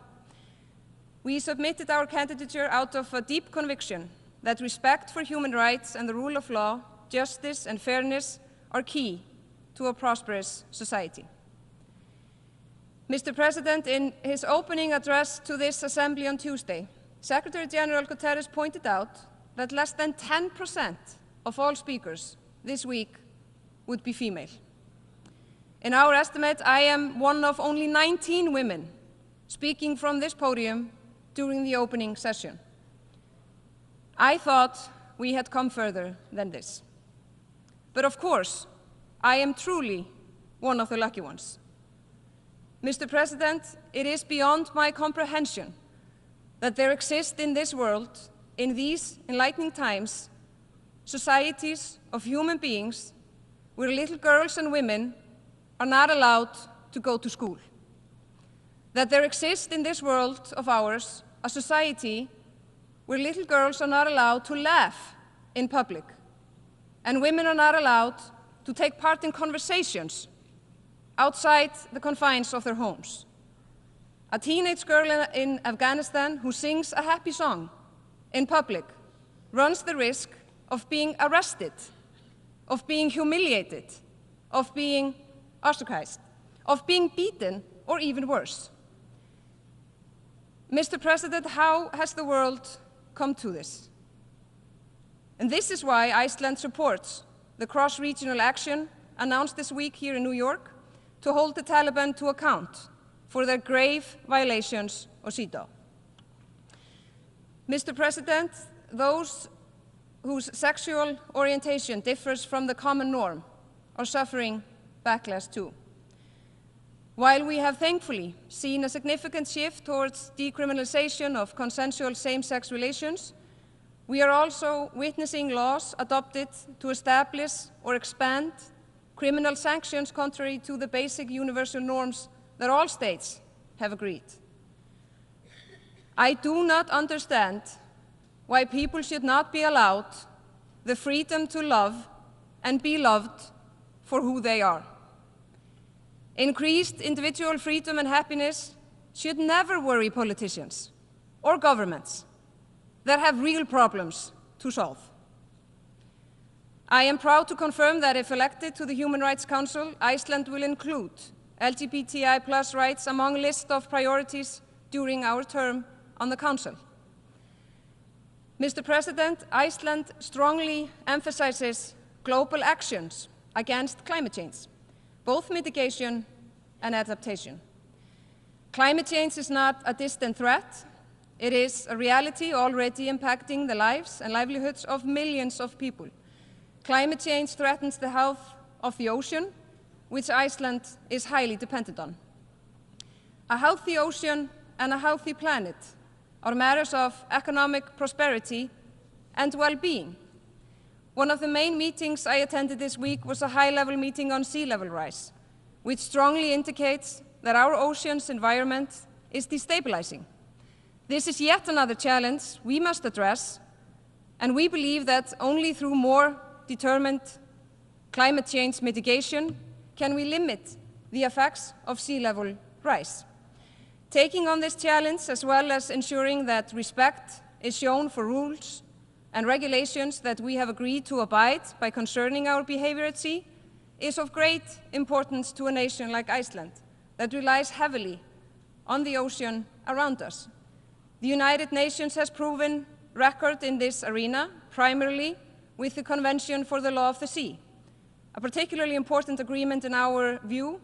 We submitted our candidature out of a deep conviction that respect for human rights and the rule of law, justice and fairness are key to a prosperous society. Mr. President, in his opening address to this Assembly on Tuesday, Secretary General Guterres pointed out that less than 10% of all speakers this week would be female. In our estimate, I am one of only 19 women speaking from this podium during the opening session. I thought we had come further than this. But of course, I am truly one of the lucky ones. Mr. President, it is beyond my comprehension that there exist in this world, in these enlightening times, societies of human beings where little girls and women are not allowed to go to school. That there exists in this world of ours a society where little girls are not allowed to laugh in public, and women are not allowed to take part in conversations outside the confines of their homes. A teenage girl in Afghanistan who sings a happy song in public runs the risk of being arrested, of being humiliated, of being ostracized, of being beaten, or even worse. Mr. President, how has the world come to this? And this is why Iceland supports the cross-regional action announced this week here in New York to hold the Taliban to account for their grave violations of CEDAW. Mr. President, those whose sexual orientation differs from the common norm are suffering backlash too. While we have thankfully seen a significant shift towards decriminalization of consensual same-sex relations, we are also witnessing laws adopted to establish or expand criminal sanctions contrary to the basic universal norms that all states have agreed. I do not understand why people should not be allowed the freedom to love and be loved for who they are. Increased individual freedom and happiness should never worry politicians or governments that have real problems to solve. I am proud to confirm that if elected to the Human Rights Council, Iceland will include LGBTI+ rights among a list of priorities during our term on the Council. Mr. President, Iceland strongly emphasizes global actions against climate change, both mitigation and adaptation. Climate change is not a distant threat. It is a reality already impacting the lives and livelihoods of millions of people. Climate change threatens the health of the ocean, which Iceland is highly dependent on. A healthy ocean and a healthy planet are matters of economic prosperity and well-being. One of the main meetings I attended this week was a high-level meeting on sea level rise, which strongly indicates that our ocean's environment is destabilizing. This is yet another challenge we must address And we believe that only through more determined climate change mitigation can we limit the effects of sea level rise. Taking on this challenge, as well as ensuring that respect is shown for rules and regulations that we have agreed to abide by concerning our behavior at sea, is of great importance to a nation like Iceland that relies heavily on the ocean around us. The United Nations has proven record in this arena, primarily with the Convention for the Law of the Sea, a particularly important agreement in our view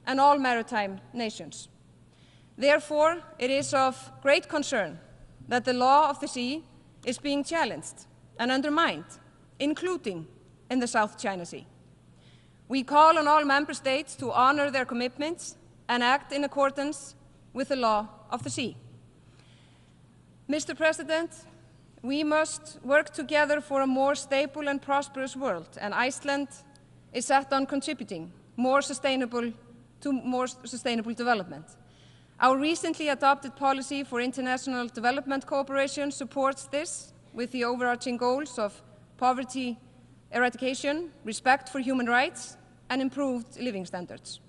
and all maritime nations. Therefore, it is of great concern that the law of the sea is being challenged and undermined, including in the South China Sea. We call on all member states to honor their commitments and act in accordance with the law of the sea. Mr. President, we must work together for a more stable and prosperous world, and Iceland is set on contributing to more sustainable development. Our recently adopted policy for international development cooperation supports this with the overarching goals of poverty eradication, respect for human rights, and improved living standards.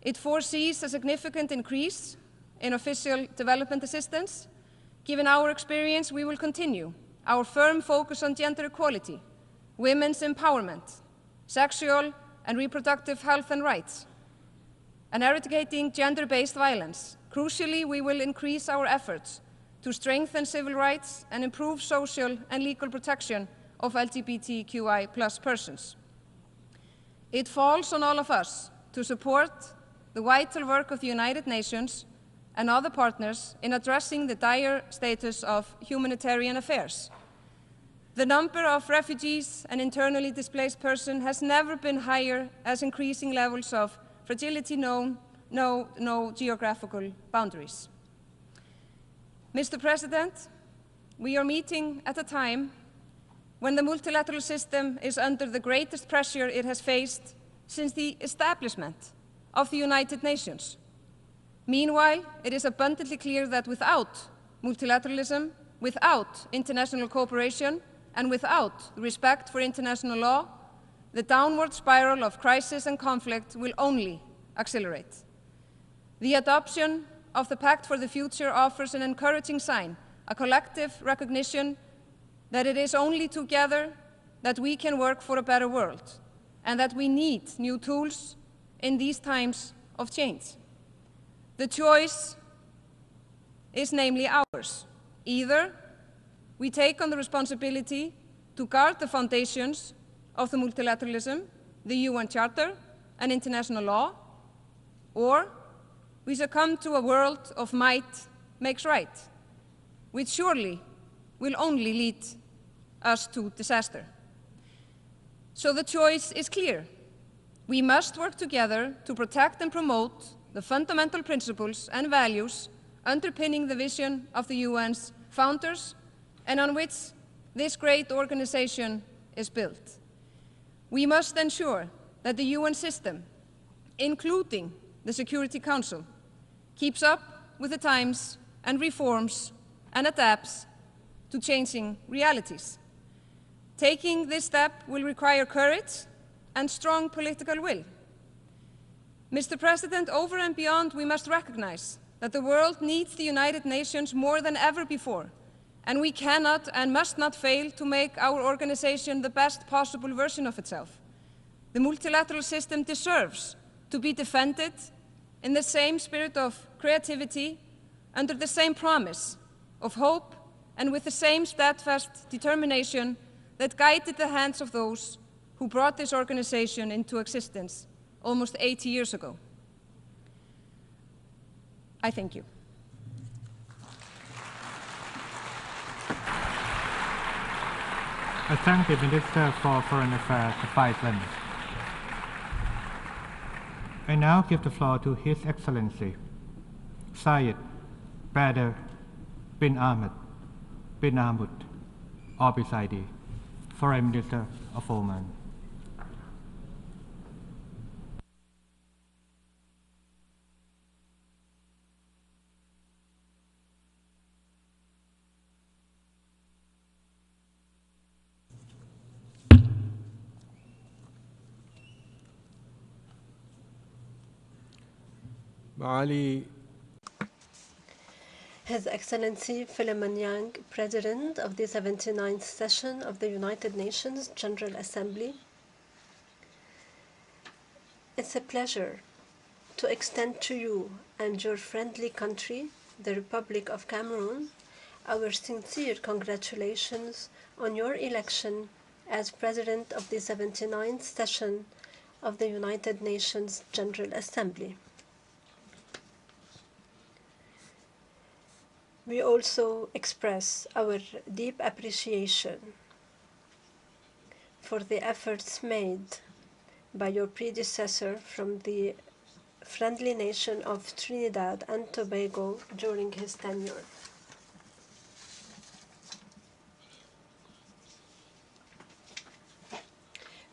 It foresees a significant increase in official development assistance. Given our experience, we will continue our firm focus on gender equality, women's empowerment, sexual and reproductive health and rights, and eradicating gender-based violence. Crucially, we will increase our efforts to strengthen civil rights and improve social and legal protection of LGBTQI+ persons. It falls on all of us to support the vital work of the United Nations and other partners in addressing the dire status of humanitarian affairs. The number of refugees and internally displaced persons has never been higher, as increasing levels of fragility know no geographical boundaries. Mr. President, we are meeting at a time when the multilateral system is under the greatest pressure it has faced since the establishment of the United Nations. Meanwhile, it is abundantly clear that without multilateralism, without international cooperation, and without respect for international law, the downward spiral of crisis and conflict will only accelerate. The adoption of the Pact for the Future offers an encouraging sign, a collective recognition that it is only together that we can work for a better world, and that we need new tools in these times of change. The choice is namely ours. Either we take on the responsibility to guard the foundations of the multilateralism, the UN Charter, and international law, or we succumb to a world of might makes right, which surely will only lead us to disaster. So the choice is clear. We must work together to protect and promote the fundamental principles and values underpinning the vision of the UN's founders and on which this great organization is built. We must ensure that the UN system, including the Security Council, keeps up with the times and reforms and adapts to changing realities. Taking this step will require courage and strong political will. Mr. President, over and beyond, we must recognize that the world needs the United Nations more than ever before, and we cannot and must not fail to make our organization the best possible version of itself. The multilateral system deserves to be defended in the same spirit of creativity, under the same promise of hope, and with the same steadfast determination that guided the hands of those who brought this organization into existence almost 80 years ago. I thank you. I thank the Minister for Foreign Affairs of Iceland. I now give the floor to His Excellency Syed Badr bin Ahmed bin Ahmad Al-Bisaidi, Foreign Minister of Oman. معالي His Excellency Philemon Yang, President of the 79th Session of the United Nations General Assembly, it's a pleasure to extend to you and your friendly country, the Republic of Cameroon, our sincere congratulations on your election as President of the 79th Session of the United Nations General Assembly. We also express our deep appreciation for the efforts made by your predecessor from the friendly nation of Trinidad and Tobago during his tenure.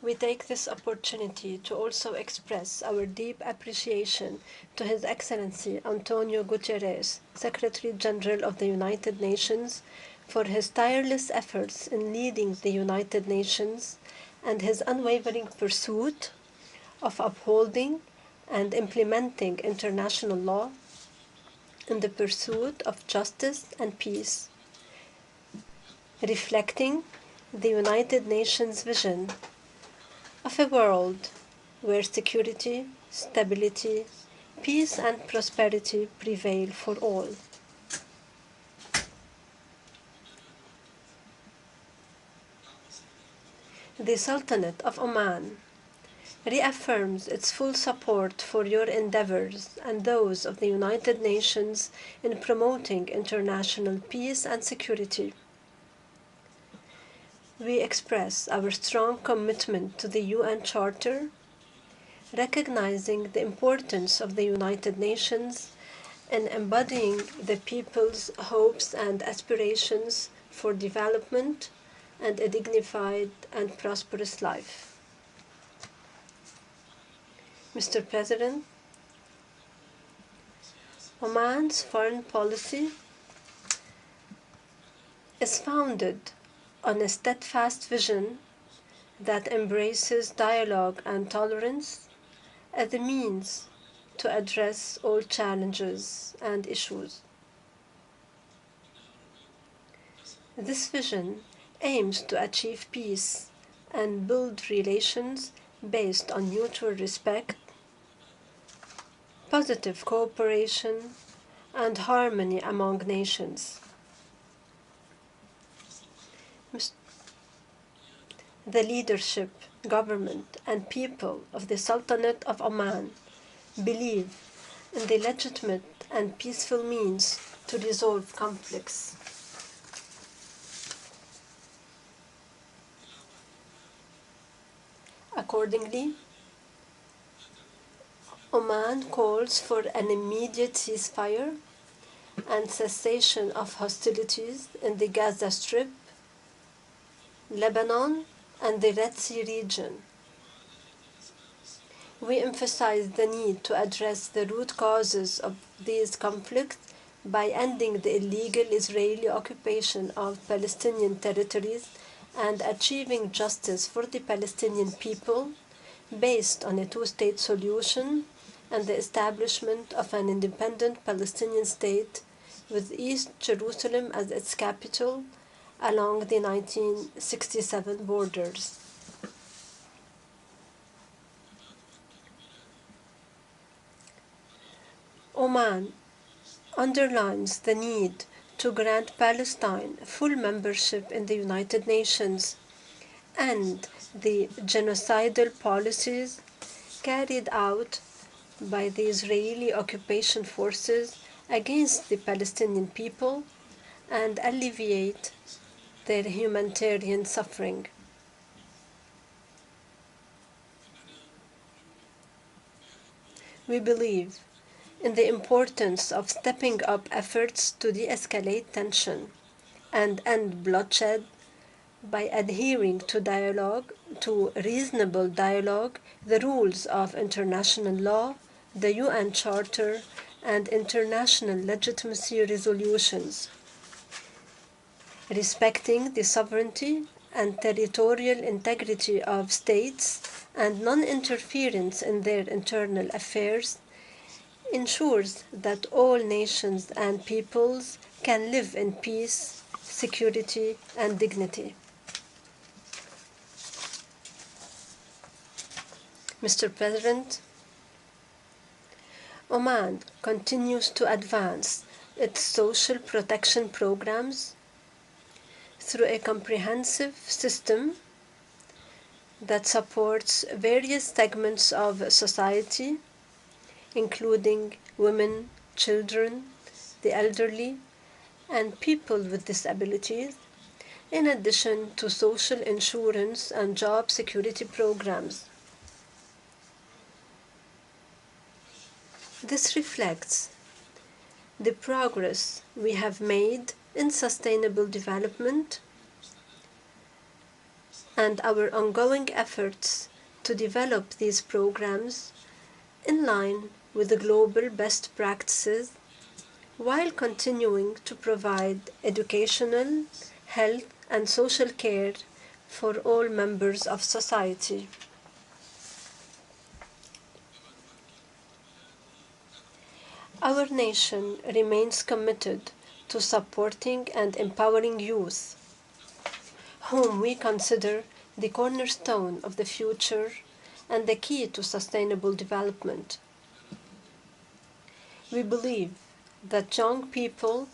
We take this opportunity to also express our deep appreciation to His Excellency Antonio Guterres, Secretary General of the United Nations, for his tireless efforts in leading the United Nations and his unwavering pursuit of upholding and implementing international law in the pursuit of justice and peace, reflecting the United Nations vision of a world where security, stability, peace and prosperity prevail for all. The Sultanate of Oman reaffirms its full support for your endeavors and those of the United Nations in promoting international peace and security. We express our strong commitment to the UN Charter, recognizing the importance of the United Nations in embodying the people's hopes and aspirations for development and a dignified and prosperous life. Mr. President, Oman's foreign policy is founded on a steadfast vision that embraces dialogue and tolerance as a means to address all challenges and issues. This vision aims to achieve peace and build relations based on mutual respect, positive cooperation, and harmony among nations. The leadership, government, and people of the Sultanate of Oman believe in the legitimate and peaceful means to resolve conflicts. Accordingly, Oman calls for an immediate ceasefire and cessation of hostilities in the Gaza Strip, Lebanon, and the Red Sea region. We emphasize the need to address the root causes of these conflicts by ending the illegal Israeli occupation of Palestinian territories and achieving justice for the Palestinian people based on a two-state solution and the establishment of an independent Palestinian state with East Jerusalem as its capital along the 1967 borders. Oman underlines the need to grant Palestine full membership in the United Nations and the genocidal policies carried out by the Israeli occupation forces against the Palestinian people and alleviate their humanitarian suffering. We believe in the importance of stepping up efforts to de-escalate tension and end bloodshed by adhering to dialogue, to reasonable dialogue, the rules of international law, the UN Charter, and international legitimacy resolutions, respecting the sovereignty and territorial integrity of states and non-interference in their internal affairs, ensures that all nations and peoples can live in peace, security, and dignity. Mr. President, Oman continues to advance its social protection programs through a comprehensive system that supports various segments of society, including women, children, the elderly, and people with disabilities, in addition to social insurance and job security programs. This reflects the progress we have made in sustainable development and our ongoing efforts to develop these programs in line with the global best practices while continuing to provide educational, health, and social care for all members of society. Our nation remains committed to supporting and empowering youth, whom we consider the cornerstone of the future and the key to sustainable development. We believe that young people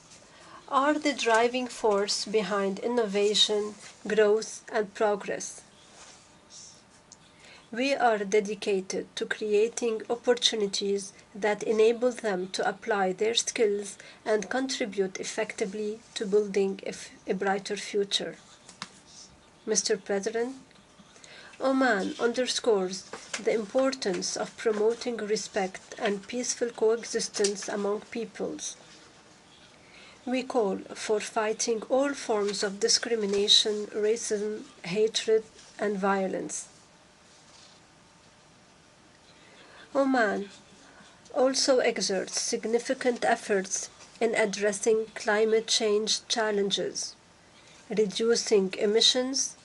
are the driving force behind innovation, growth, and progress. We are dedicated to creating opportunities that enable them to apply their skills and contribute effectively to building a brighter future. Mr. President, Oman underscores the importance of promoting respect and peaceful coexistence among peoples. We call for fighting all forms of discrimination, racism, hatred, and violence. Oman also exerts significant efforts in addressing climate change challenges, reducing emissions,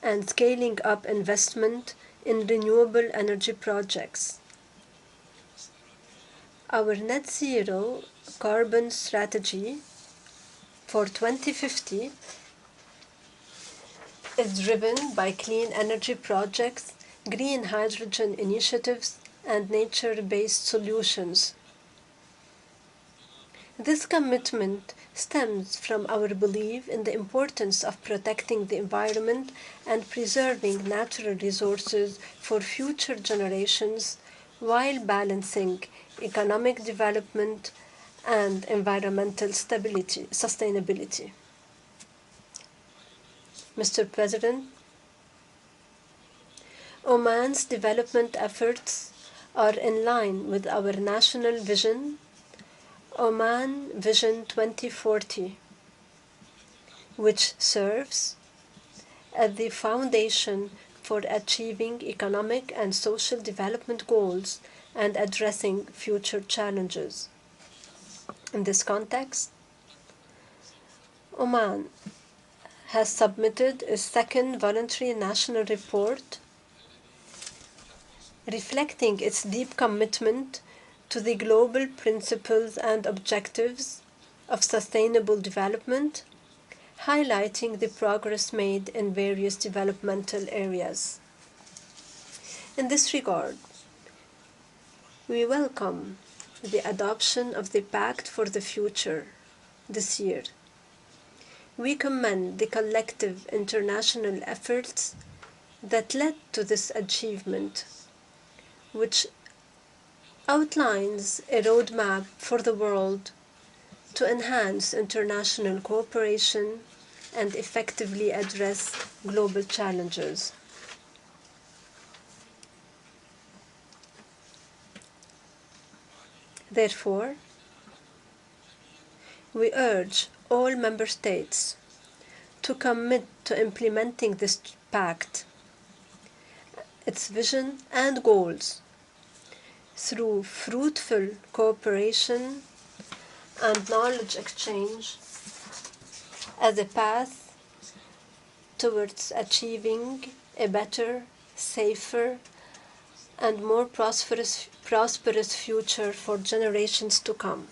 and scaling up investment in renewable energy projects. Our net zero carbon strategy for 2050 is driven by clean energy projects, green hydrogen initiatives, and nature-based solutions. This commitment stems from our belief in the importance of protecting the environment and preserving natural resources for future generations while balancing economic development and environmental sustainability. Mr. President, Oman's development efforts are in line with our national vision, Oman Vision 2040, which serves as the foundation for achieving economic and social development goals and addressing future challenges. In this context, Oman has submitted a second voluntary national report reflecting its deep commitment to the global principles and objectives of sustainable development, highlighting the progress made in various developmental areas. In this regard, we welcome the adoption of the Pact for the Future this year. We commend the collective international efforts that led to this achievement, which outlines a roadmap for the world to enhance international cooperation and effectively address global challenges. Therefore, we urge all member states to commit to implementing this pact, its vision and goals, through fruitful cooperation and knowledge exchange as a path towards achieving a better, safer, and more prosperous future for generations to come.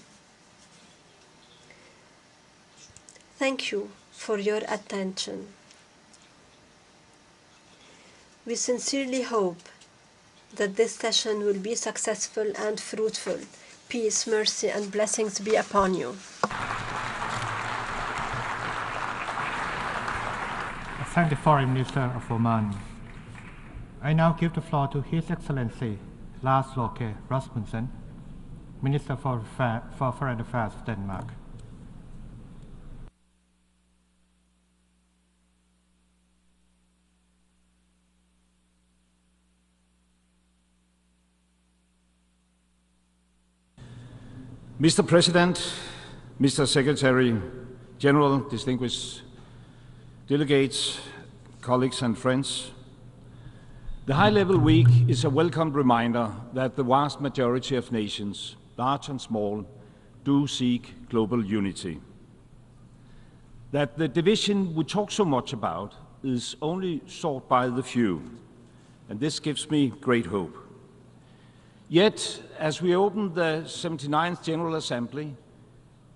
Thank you for your attention. We sincerely hope that this session will be successful and fruitful. Peace, mercy, and blessings be upon you. I thank the Foreign Minister of Oman. I now give the floor to His Excellency Lars Løkke Rasmussen, Minister for Foreign Affairs of Denmark. Mr. President, Mr. Secretary General, distinguished delegates, colleagues and friends, the High-Level Week is a welcome reminder that the vast majority of nations, large and small, do seek global unity. That the division we talk so much about is only sought by the few, and this gives me great hope. Yet, as we open the 79th General Assembly,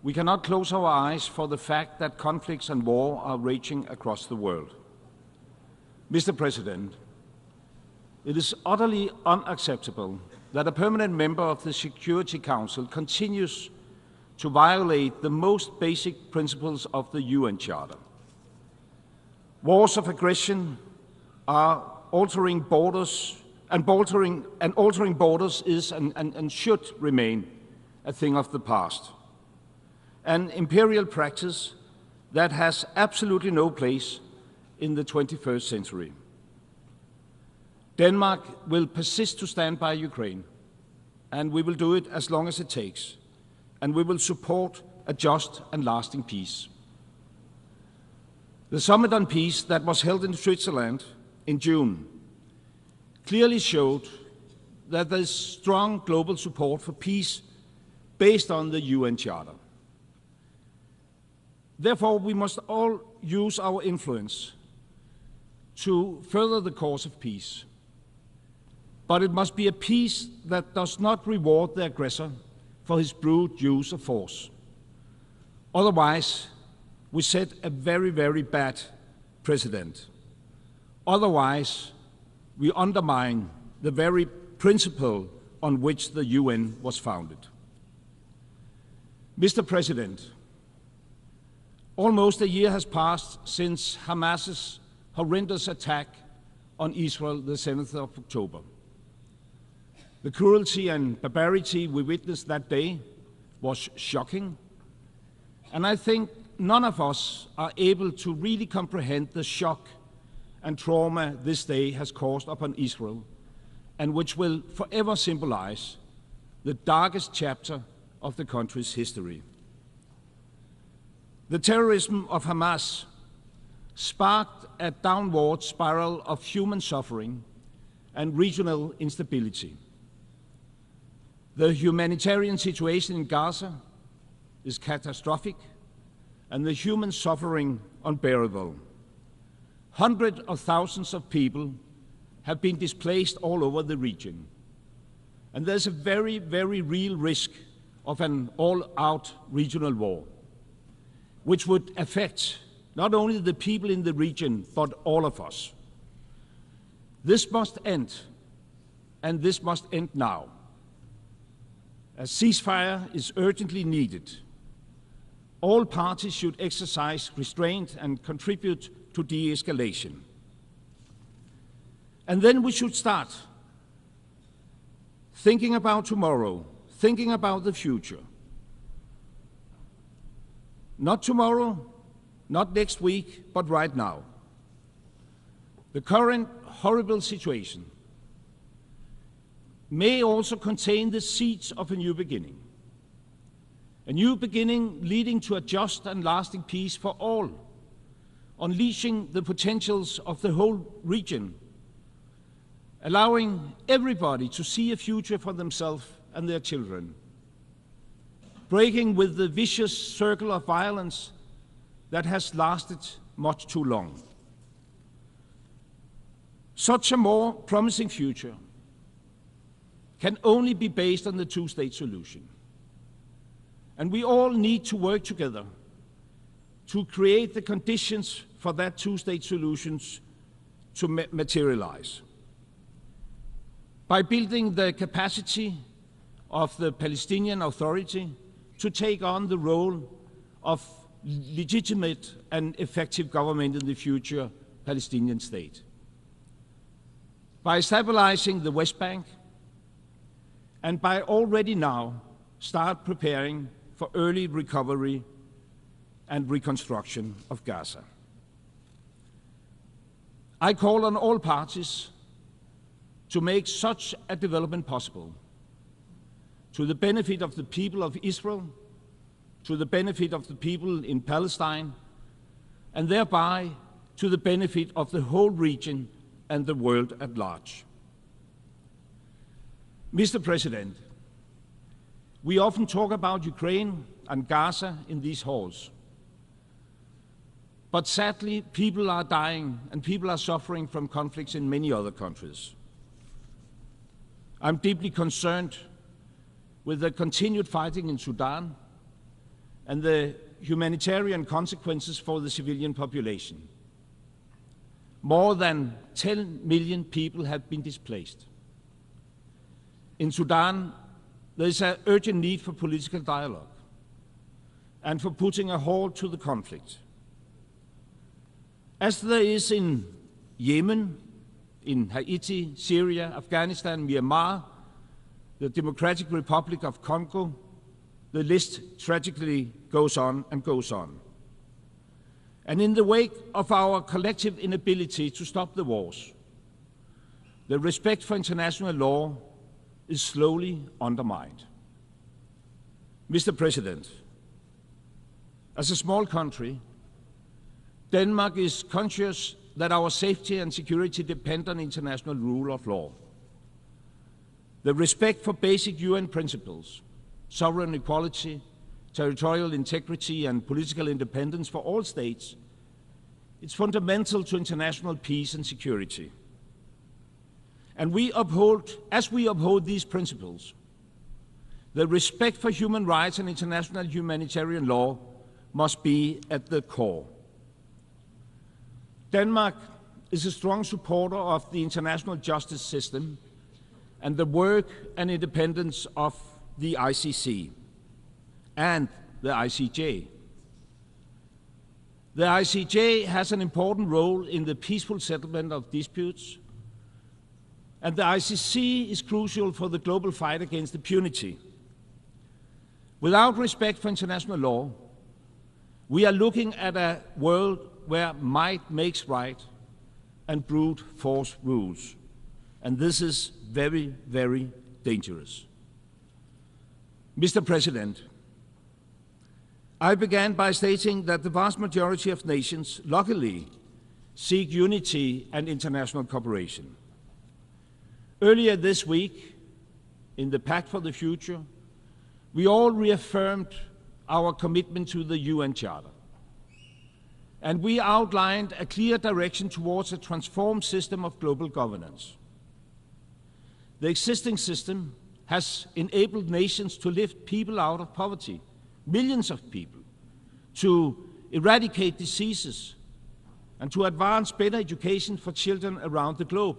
we cannot close our eyes for the fact that conflicts and war are raging across the world. Mr. President, it is utterly unacceptable that a permanent member of the Security Council continues to violate the most basic principles of the UN Charter. Wars of aggression are altering borders, and altering borders is and should remain a thing of the past. An imperial practice that has absolutely no place in the 21st century. Denmark will persist to stand by Ukraine, and we will do it as long as it takes, and we will support a just and lasting peace. The Summit on Peace that was held in Switzerland in June clearly showed that there is strong global support for peace based on the UN Charter. Therefore, we must all use our influence to further the cause of peace. But it must be a peace that does not reward the aggressor for his brute use of force. Otherwise, we set a very, very bad precedent. Otherwise, we undermine the very principle on which the UN was founded. Mr. President, almost a year has passed since Hamas's horrendous attack on Israel the 7th of October. The cruelty and barbarity we witnessed that day was shocking, and I think none of us are able to really comprehend the shock and trauma this day has caused upon Israel, and which will forever symbolize the darkest chapter of the country's history. The terrorism of Hamas sparked a downward spiral of human suffering and regional instability. The humanitarian situation in Gaza is catastrophic, and the human suffering unbearable. Hundreds of thousands of people have been displaced all over the region. And there's a very, very real risk of an all-out regional war, which would affect not only the people in the region, but all of us. This must end, and this must end now. A ceasefire is urgently needed. All parties should exercise restraint and contribute to de-escalation. And then we should start thinking about tomorrow, thinking about the future. Not tomorrow, not next week, but right now. The current horrible situation may also contain the seeds of a new beginning. A new beginning leading to a just and lasting peace for all, unleashing the potentials of the whole region, allowing everybody to see a future for themselves and their children, breaking with the vicious circle of violence that has lasted much too long. Such a more promising future can only be based on the two-state solution. And we all need to work together to create the conditions for that two-state solution to materialize. By building the capacity of the Palestinian Authority to take on the role of legitimate and effective government in the future Palestinian state. By stabilizing the West Bank, and by already now start preparing for early recovery and reconstruction of Gaza. I call on all parties to make such a development possible, to the benefit of the people of Israel, to the benefit of the people in Palestine, and thereby to the benefit of the whole region and the world at large. Mr. President, we often talk about Ukraine and Gaza in these halls. But sadly, people are dying and people are suffering from conflicts in many other countries. I'm deeply concerned with the continued fighting in Sudan and the humanitarian consequences for the civilian population. More than 10 million people have been displaced. In Sudan, there is an urgent need for political dialogue and for putting a halt to the conflict. As there is in Yemen, in Haiti, Syria, Afghanistan, Myanmar, the Democratic Republic of Congo, the list tragically goes on and goes on. And in the wake of our collective inability to stop the wars, the respect for international law is slowly undermined. Mr. President, as a small country, Denmark is conscious that our safety and security depend on international rule of law. The respect for basic UN principles, sovereign equality, territorial integrity and political independence for all states, it's fundamental to international peace and security. And as we uphold these principles, the respect for human rights and international humanitarian law must be at the core. Denmark is a strong supporter of the international justice system and the work and independence of the ICC and the ICJ. The ICJ has an important role in the peaceful settlement of disputes, and the ICC is crucial for the global fight against impunity. Without respect for international law, we are looking at a world where might makes right and brute force rules. And this is very, very dangerous. Mr. President, I began by stating that the vast majority of nations, luckily, seek unity and international cooperation. Earlier this week, in the Pact for the Future, we all reaffirmed our commitment to the UN Charter. And we outlined a clear direction towards a transformed system of global governance. The existing system has enabled nations to lift people out of poverty, millions of people, to eradicate diseases, and to advance better education for children around the globe.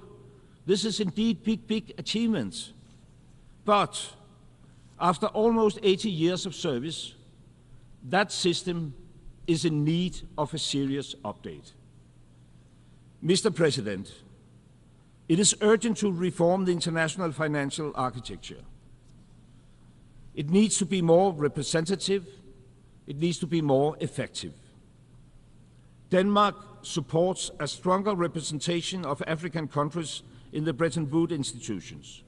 This is indeed big, big achievements. But after almost 80 years of service, that system is in need of a serious update. Mr. President, it is urgent to reform the international financial architecture. It needs to be more representative. It needs to be more effective. Denmark supports a stronger representation of African countries in the Bretton Woods institutions.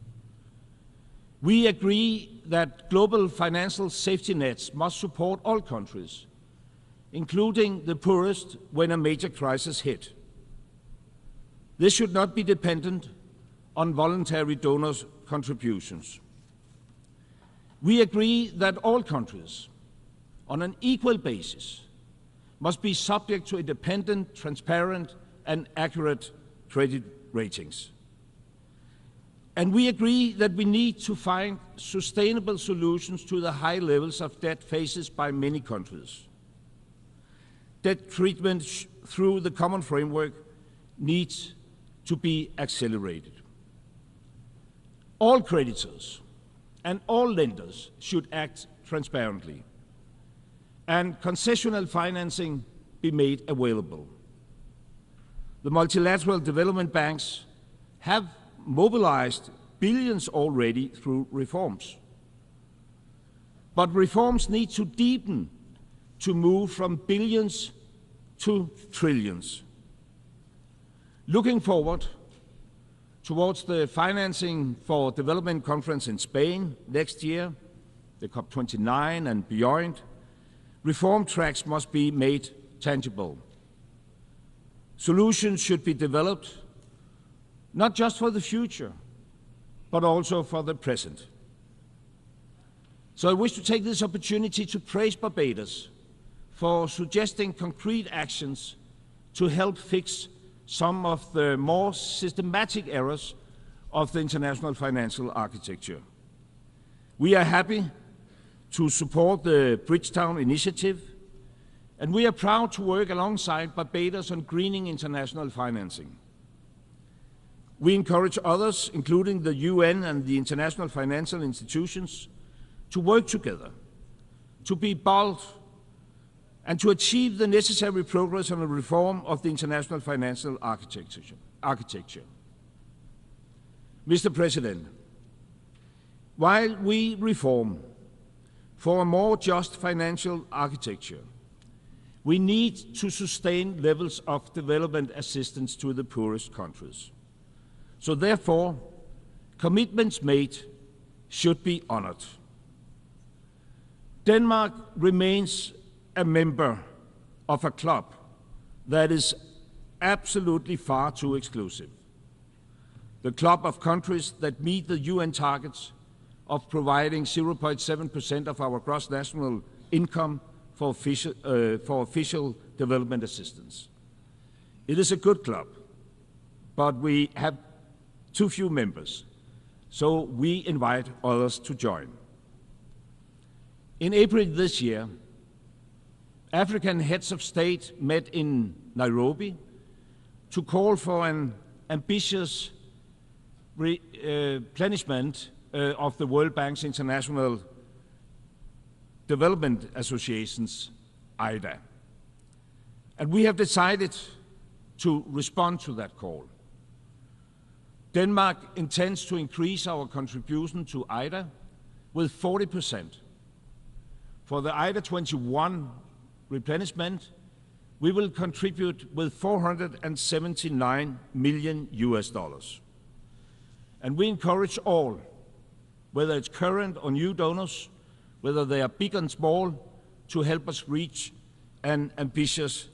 We agree that global financial safety nets must support all countries, including the poorest when a major crisis hit. This should not be dependent on voluntary donors' contributions. We agree that all countries, on an equal basis, must be subject to independent, transparent, and accurate credit ratings. And we agree that we need to find sustainable solutions to the high levels of debt faced by many countries. Debt treatment through the common framework needs to be accelerated. All creditors and all lenders should act transparently, and concessional financing be made available. The multilateral development banks have mobilized billions already through reforms. But reforms need to deepen to move from billions to trillions. Looking forward towards the Financing for Development conference in Spain next year, the COP29 and beyond, reform tracks must be made tangible. Solutions should be developed not just for the future, but also for the present. So I wish to take this opportunity to praise Barbados for suggesting concrete actions to help fix some of the more systematic errors of the international financial architecture. We are happy to support the Bridgetown Initiative, and we are proud to work alongside Barbados on greening international financing. We encourage others, including the UN and the international financial institutions, to work together, to be bold, and to achieve the necessary progress on the reform of the international financial architecture. Mr. President, while we reform for a more just financial architecture, we need to sustain levels of development assistance to the poorest countries. So therefore, commitments made should be honored. Denmark remains a member of a club that is absolutely far too exclusive. The club of countries that meet the UN targets of providing 0.7% of our gross national income for official development assistance. It is a good club, but we have too few members, so we invite others to join. In April this year, African heads of state met in Nairobi to call for an ambitious replenishment of the World Bank's International Development Association's IDA. And we have decided to respond to that call. Denmark intends to increase our contribution to IDA with 40%. For the IDA 21 replenishment, we will contribute with $479 million. And we encourage all, whether it's current or new donors, whether they are big and small, to help us reach an ambitious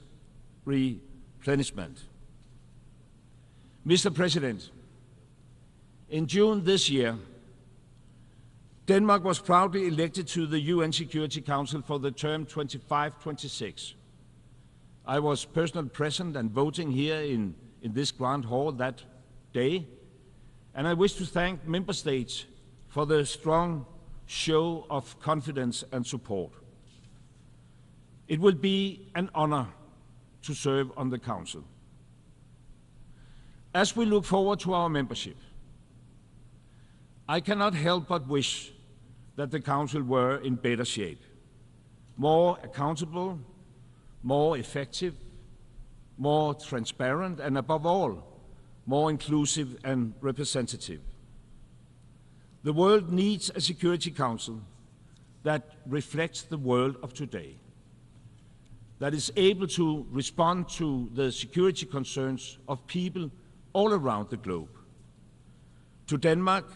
replenishment. Mr. President, in June this year, Denmark was proudly elected to the UN Security Council for the term 25-26. I was personally present and voting here in this grand hall that day, and I wish to thank member states for the strong show of confidence and support. It will be an honor to serve on the Council. As we look forward to our membership, I cannot help but wish that the Council were in better shape, more accountable, more effective, more transparent, and above all, more inclusive and representative. The world needs a Security Council that reflects the world of today, that is able to respond to the security concerns of people all around the globe. To Denmark,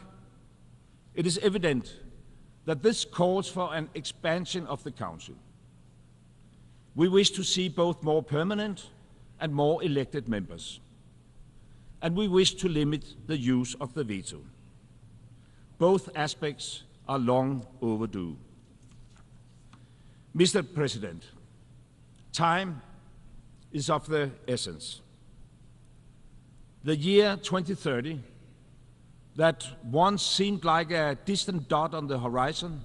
it is evident that this calls for an expansion of the Council. We wish to see both more permanent and more elected members. And we wish to limit the use of the veto. Both aspects are long overdue. Mr. President, time is of the essence. The year 2030, that once seemed like a distant dot on the horizon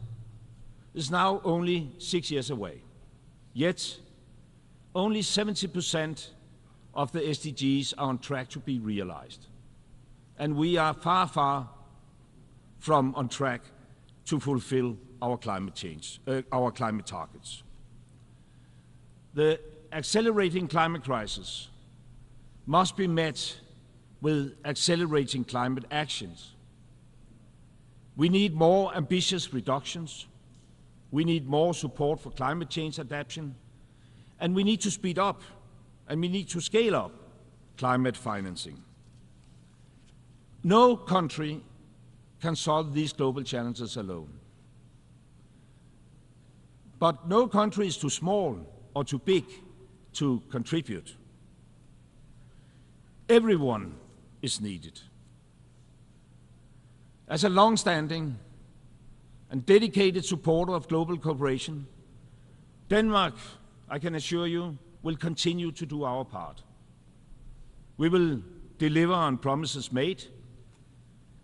is now only 6 years away. Yet, only 70% of the SDGs are on track to be realized. And we are far, far from on track to fulfill our climate targets. The accelerating climate crisis must be met with accelerating climate actions. We need more ambitious reductions. We need more support for climate change adaptation. And we need to speed up and we need to scale up climate financing. No country can solve these global challenges alone. But no country is too small or too big to contribute. Everyone is needed. As a long-standing and dedicated supporter of global cooperation, Denmark, I can assure you, will continue to do our part. We will deliver on promises made,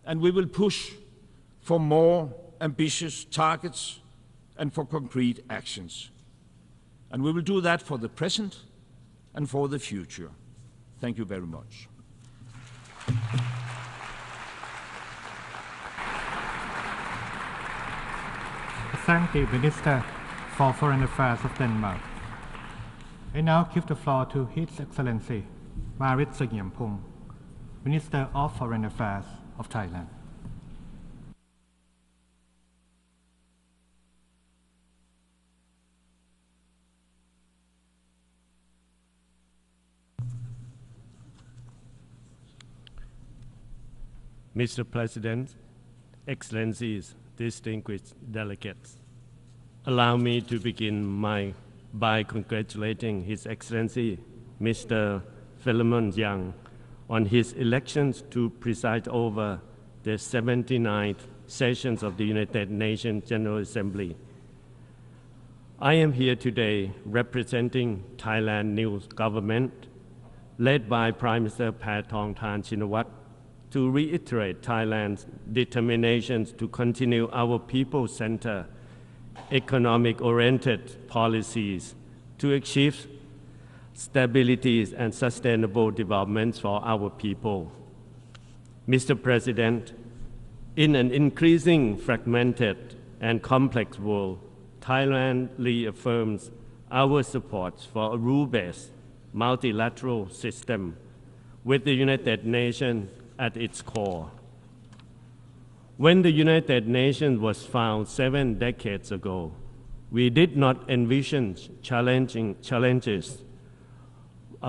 and we will push for more ambitious targets and for concrete actions. And we will do that for the present and for the future. Thank you very much. Thank the Minister for Foreign Affairs of Denmark. I now give the floor to His Excellency Marit Sagiampong, Minister of Foreign Affairs of Thailand. Mr. President, Excellencies, distinguished delegates, allow me to begin by congratulating His Excellency Mr. Philemon Yang on his elections to preside over the 79th sessions of the United Nations General Assembly. I am here today representing Thailand new government, led by Prime Minister Paetongtarn Shinawatra, to reiterate Thailand's determination to continue our people-centered, economic-oriented policies to achieve stability and sustainable development for our people. Mr. President, in an increasing fragmented and complex world, Thailand reaffirms our support for a rule-based multilateral system with the United Nations at its core. When the United Nations was founded 7 decades ago, we did not envision challenges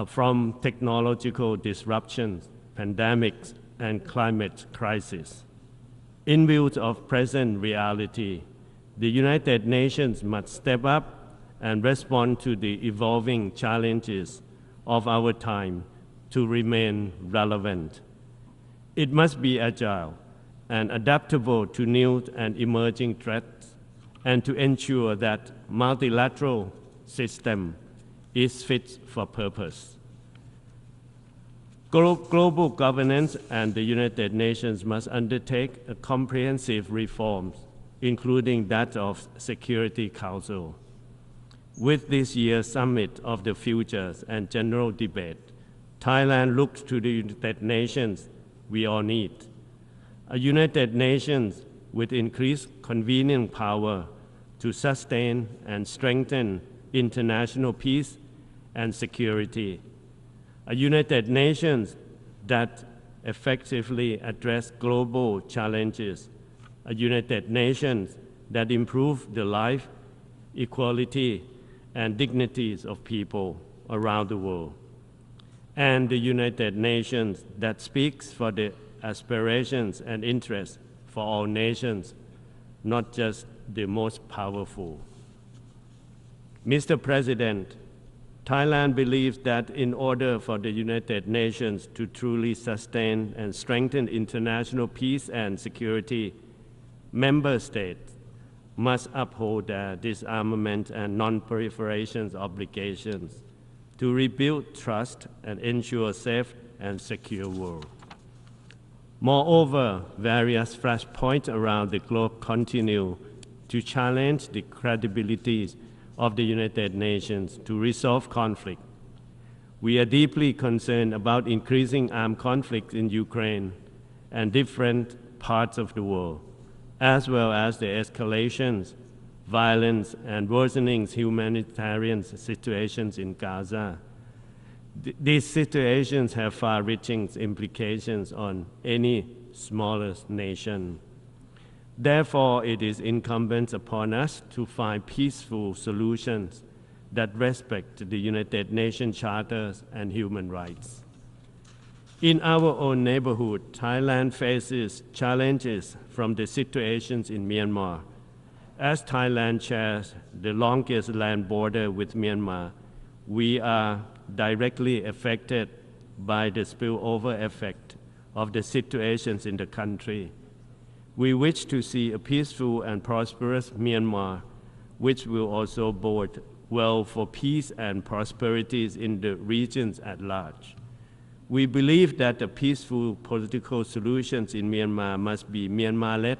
from technological disruptions, pandemics, and climate crisis. In view of present reality, the United Nations must step up and respond to the evolving challenges of our time to remain relevant. It must be agile and adaptable to new and emerging threats, and to ensure that multilateral system is fit for purpose. Global governance and the United Nations must undertake a comprehensive reforms, including that of Security Council. With this year's Summit of the Futures and general debate, Thailand looks to the United Nations we all need. A United Nations with increased convening power to sustain and strengthen international peace and security. A United Nations that effectively address global challenges. A United Nations that improve the life, equality, and dignities of people around the world. And the United Nations that speaks for the aspirations and interests for all nations, not just the most powerful. Mr. President, Thailand believes that in order for the United Nations to truly sustain and strengthen international peace and security, member states must uphold their disarmament and non-proliferation obligations to rebuild trust and ensure a safe and secure world. Moreover, various flashpoints around the globe continue to challenge the credibility of the United Nations to resolve conflict. We are deeply concerned about increasing armed conflict in Ukraine and different parts of the world, as well as the escalations, violence, and worsening humanitarian situations in Gaza. These situations have far-reaching implications on any smallest nation. Therefore, it is incumbent upon us to find peaceful solutions that respect the United Nations charters and human rights. In our own neighborhood, Thailand faces challenges from the situations in Myanmar. As Thailand shares the longest land border with Myanmar, we are directly affected by the spillover effect of the situations in the country. We wish to see a peaceful and prosperous Myanmar, which will also bode well for peace and prosperity in the regions at large. We believe that the peaceful political solutions in Myanmar must be Myanmar-led,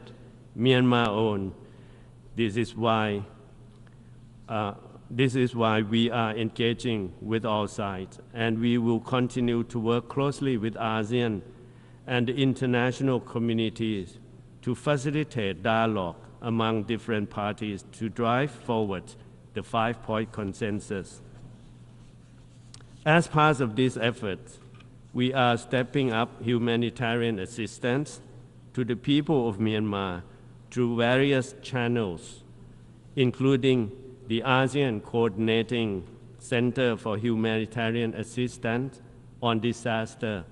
Myanmar-owned. This is why we are engaging with all sides, and we will continue to work closely with ASEAN and the international communities to facilitate dialogue among different parties to drive forward the 5-point consensus. As part of this effort, we are stepping up humanitarian assistance to the people of Myanmar through various channels, including the ASEAN Coordinating Center for Humanitarian Assistance on Disaster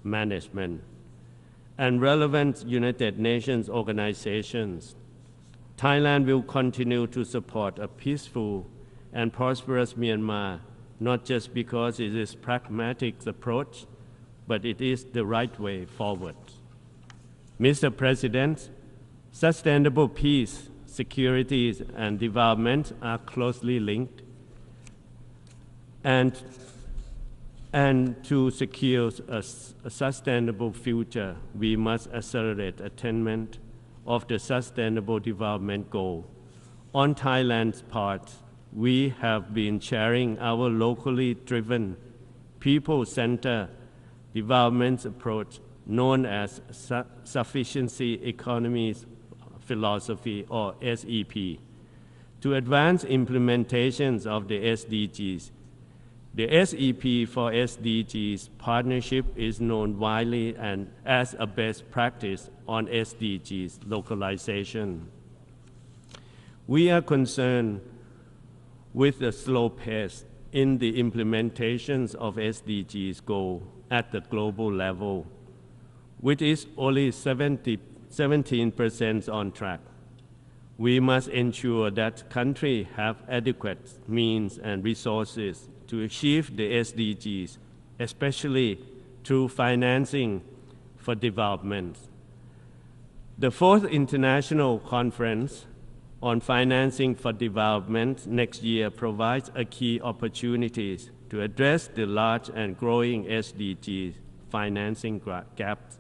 Management, and relevant United Nations organizations. Thailand will continue to support a peaceful and prosperous Myanmar, not just because it is a pragmatic approach, but it is the right way forward. Mr. President, sustainable peace, security, and development are closely linked, and to secure a sustainable future, we must accelerate attainment of the Sustainable Development Goal. On Thailand's part, we have been sharing our locally driven, people-centered development approach known as Sufficiency Economies Philosophy, or SEP, to advance implementations of the SDGs. The SEP for SDGs partnership is known widely and as a best practice on SDGs localization. We are concerned with the slow pace in the implementations of SDGs goal at the global level, which is only 17% on track. We must ensure that countries have adequate means and resources to achieve the SDGs, especially through financing for development. The 4th International Conference on Financing for Development next year provides a key opportunities to address the large and growing SDG financing gaps.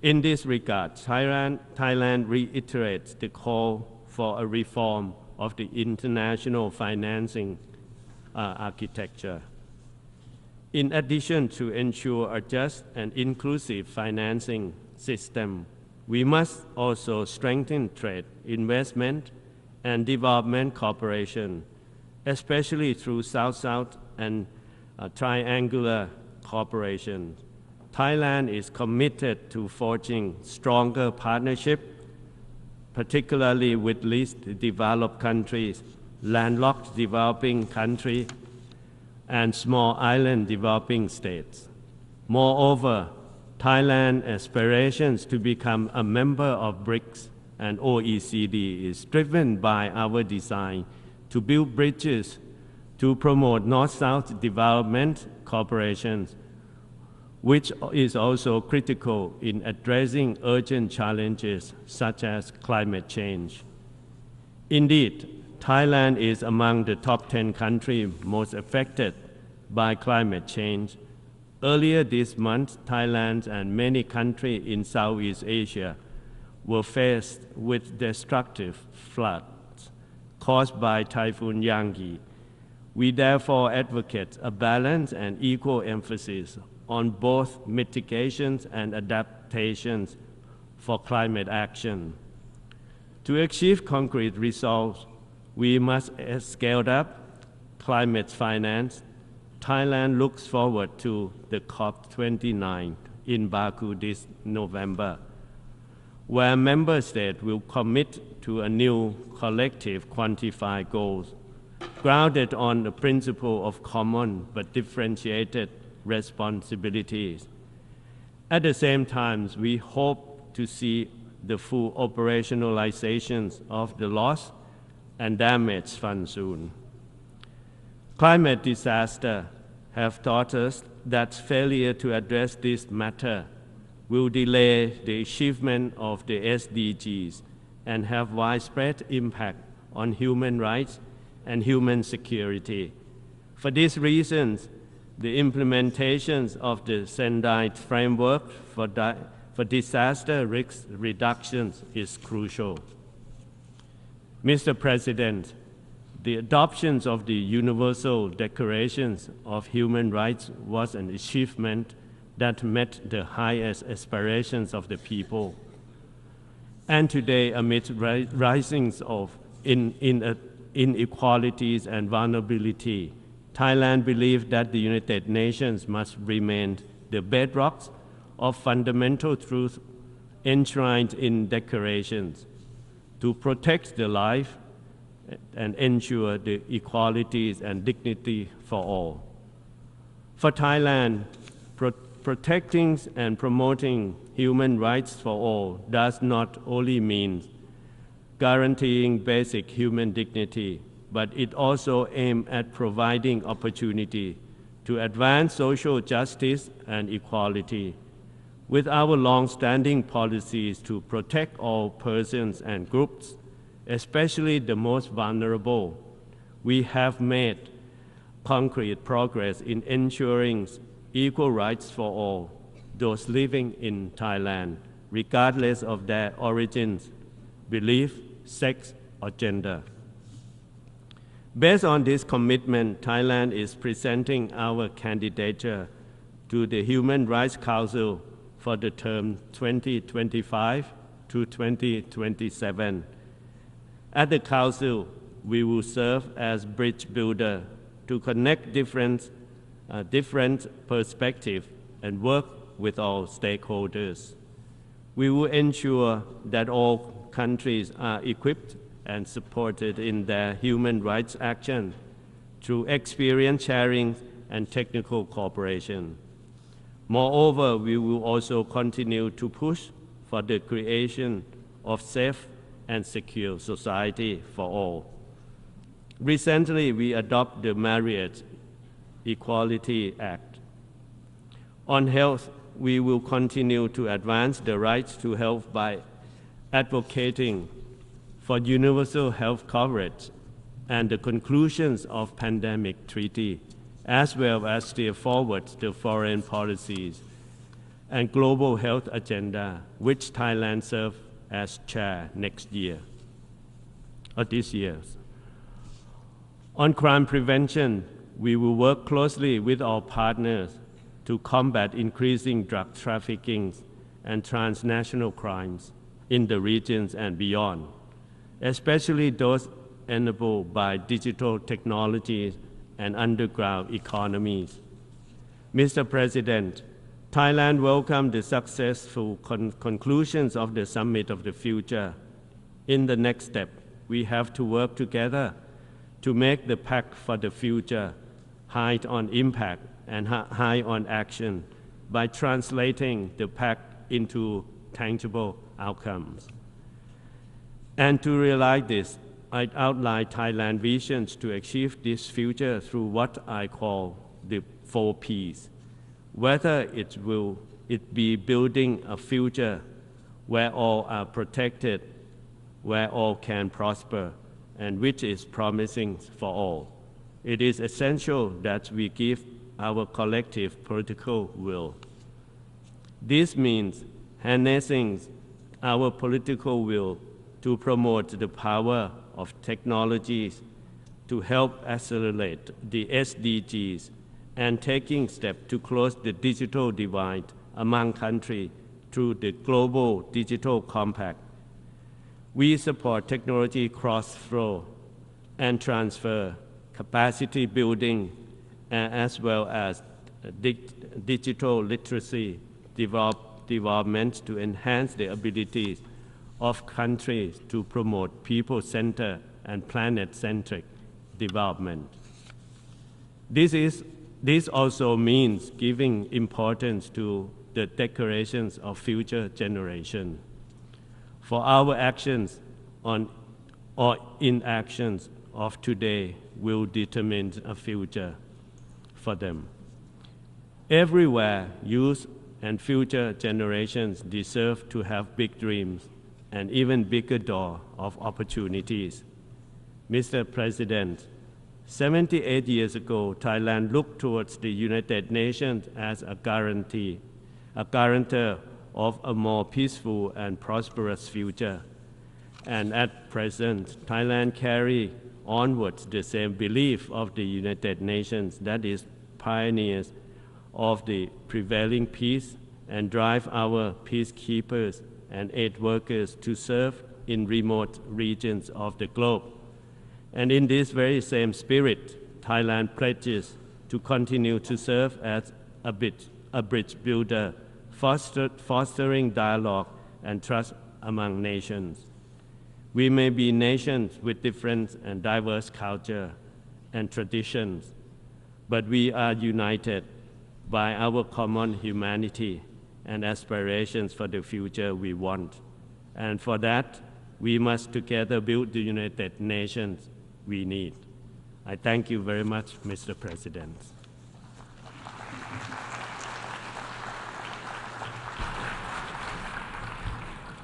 In this regard, Thailand reiterates the call for a reform of the international financing architecture. In addition to ensure a just and inclusive financing system, we must also strengthen trade, investment, and development cooperation, especially through South-South and triangular cooperation. Thailand is committed to forging stronger partnership, particularly with least developed countries, landlocked developing countries, and small island developing states. Moreover, Thailand's aspirations to become a member of BRICS and OECD is driven by our design to build bridges to promote North-South development cooperation, which is also critical in addressing urgent challenges such as climate change. Indeed, Thailand is among the top 10 countries most affected by climate change, Earlier this month, Thailand and many countries in Southeast Asia were faced with destructive floods caused by Typhoon Yanggi. We therefore advocate a balanced and equal emphasis on both mitigations and adaptations for climate action. To achieve concrete results, we must scale up climate finance. Thailand looks forward to the COP29 in Baku this November, where member states will commit to a new collective quantified goals grounded on the principle of common but differentiated responsibilities. At the same time, we hope to see the full operationalization of the loss and damage fund soon. Climate disaster have taught us that failure to address this matter will delay the achievement of the SDGs and have widespread impact on human rights and human security. For these reasons, the implementation of the Sendai framework for disaster risk reductions is crucial. Mr. President, the adoption of the Universal Declaration of Human Rights was an achievement that met the highest aspirations of the people. And today, amid risings of inequalities and vulnerability, Thailand believes that the United Nations must remain the bedrock of fundamental truth enshrined in declarations to protect the life and ensure the equalities and dignity for all. For Thailand, protecting and promoting human rights for all does not only mean guaranteeing basic human dignity, but it also aims at providing opportunity to advance social justice and equality. With our long-standing policies to protect all persons and groups, especially the most vulnerable, we have made concrete progress in ensuring equal rights for all those living in Thailand, regardless of their origins, belief, sex, or gender. Based on this commitment, Thailand is presenting our candidature to the Human Rights Council for the term 2025 to 2027. At the Council, we will serve as bridge builder to connect different perspectives and work with all stakeholders. We will ensure that all countries are equipped and supported in their human rights action through experience sharing and technical cooperation. Moreover, we will also continue to push for the creation of safe and secure society for all. Recently, we adopted the Marriage Equality Act. On health, we will continue to advance the rights to health by advocating for universal health coverage and the conclusions of pandemic treaty, as well as steer forward the foreign policies and global health agenda, which Thailand serves as chair next year, or this year. On crime prevention, we will work closely with our partners to combat increasing drug trafficking and transnational crimes in the regions and beyond, especially those enabled by digital technologies and underground economies. Mr. President, Thailand welcomed the successful conclusions of the Summit of the Future. In the next step, we have to work together to make the Pact for the Future high on impact and high on action by translating the Pact into tangible outcomes. And to realize this, I outline Thailand's visions to achieve this future through what I call the 4 Ps. Whether it be building a future where all are protected, where all can prosper, and which is promising for all. It is essential that we give our collective political will. This means harnessing our political will to promote the power of technologies to help accelerate the SDGs and taking steps to close the digital divide among countries through the Global Digital Compact. We support technology cross-flow and transfer, capacity building, as well as digital literacy development to enhance the abilities of countries to promote people-centered and planet-centric development. This also means giving importance to the declarations of future generations. For our actions or inactions of today will determine a future for them. Everywhere, youth and future generations deserve to have big dreams and even bigger door of opportunities. Mr. President, 78 years ago, Thailand looked towards the United Nations as a guarantor of a more peaceful and prosperous future. And at present, Thailand carries onwards the same belief of the United Nations, that is, pioneers of the prevailing peace and drive our peacekeepers and aid workers to serve in remote regions of the globe. And in this very same spirit, Thailand pledges to continue to serve as a bridge builder, fostering dialogue and trust among nations. We may be nations with different and diverse culture and traditions, but we are united by our common humanity and aspirations for the future we want. And for that, we must together build the United Nations we need. I thank you very much, Mr. President.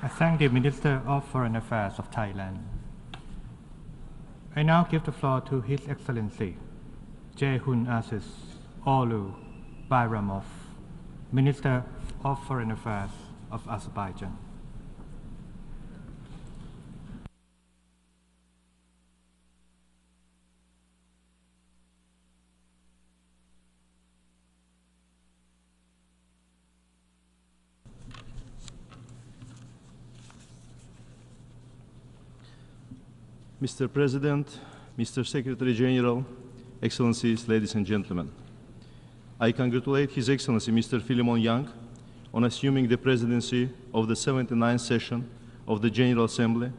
I thank the Minister of Foreign Affairs of Thailand. I now give the floor to His Excellency Jaishankar Olu Bayramov, Minister of Foreign Affairs of Azerbaijan. Mr. President, Mr. Secretary General, Excellencies, ladies and gentlemen, I congratulate His Excellency Mr. Philemon Yang on assuming the presidency of the 79th session of the General Assembly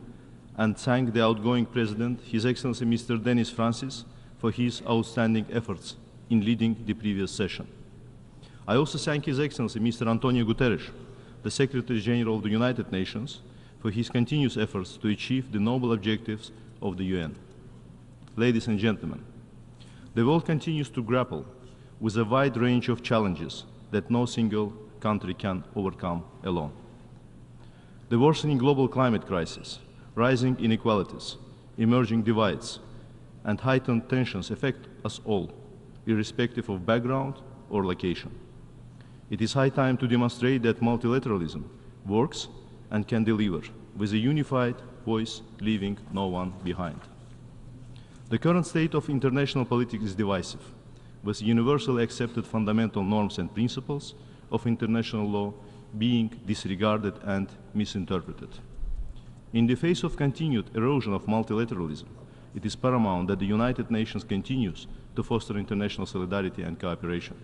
and thank the outgoing President, His Excellency Mr. Denis Francis, for his outstanding efforts in leading the previous session. I also thank His Excellency Mr. Antonio Guterres, the Secretary General of the United Nations, for his continuous efforts to achieve the noble objectives of the UN. Ladies and gentlemen, the world continues to grapple with a wide range of challenges that no single country can overcome alone. The worsening global climate crisis, rising inequalities, emerging divides, and heightened tensions affect us all, irrespective of background or location. It is high time to demonstrate that multilateralism works and can deliver, with a unified voice, leaving no one behind. The current state of international politics is divisive, with universally accepted fundamental norms and principles of international law being disregarded and misinterpreted. In the face of continued erosion of multilateralism, it is paramount that the United Nations continues to foster international solidarity and cooperation.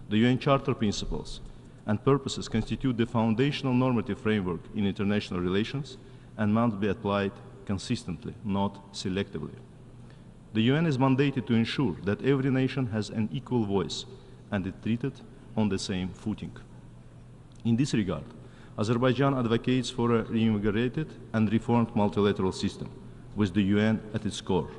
The UN Charter principles and purposes constitute the foundational normative framework in international relations and must be applied consistently, not selectively. The UN is mandated to ensure that every nation has an equal voice and is treated on the same footing. In this regard, Azerbaijan advocates for a reinvigorated and reformed multilateral system, with the UN at its core,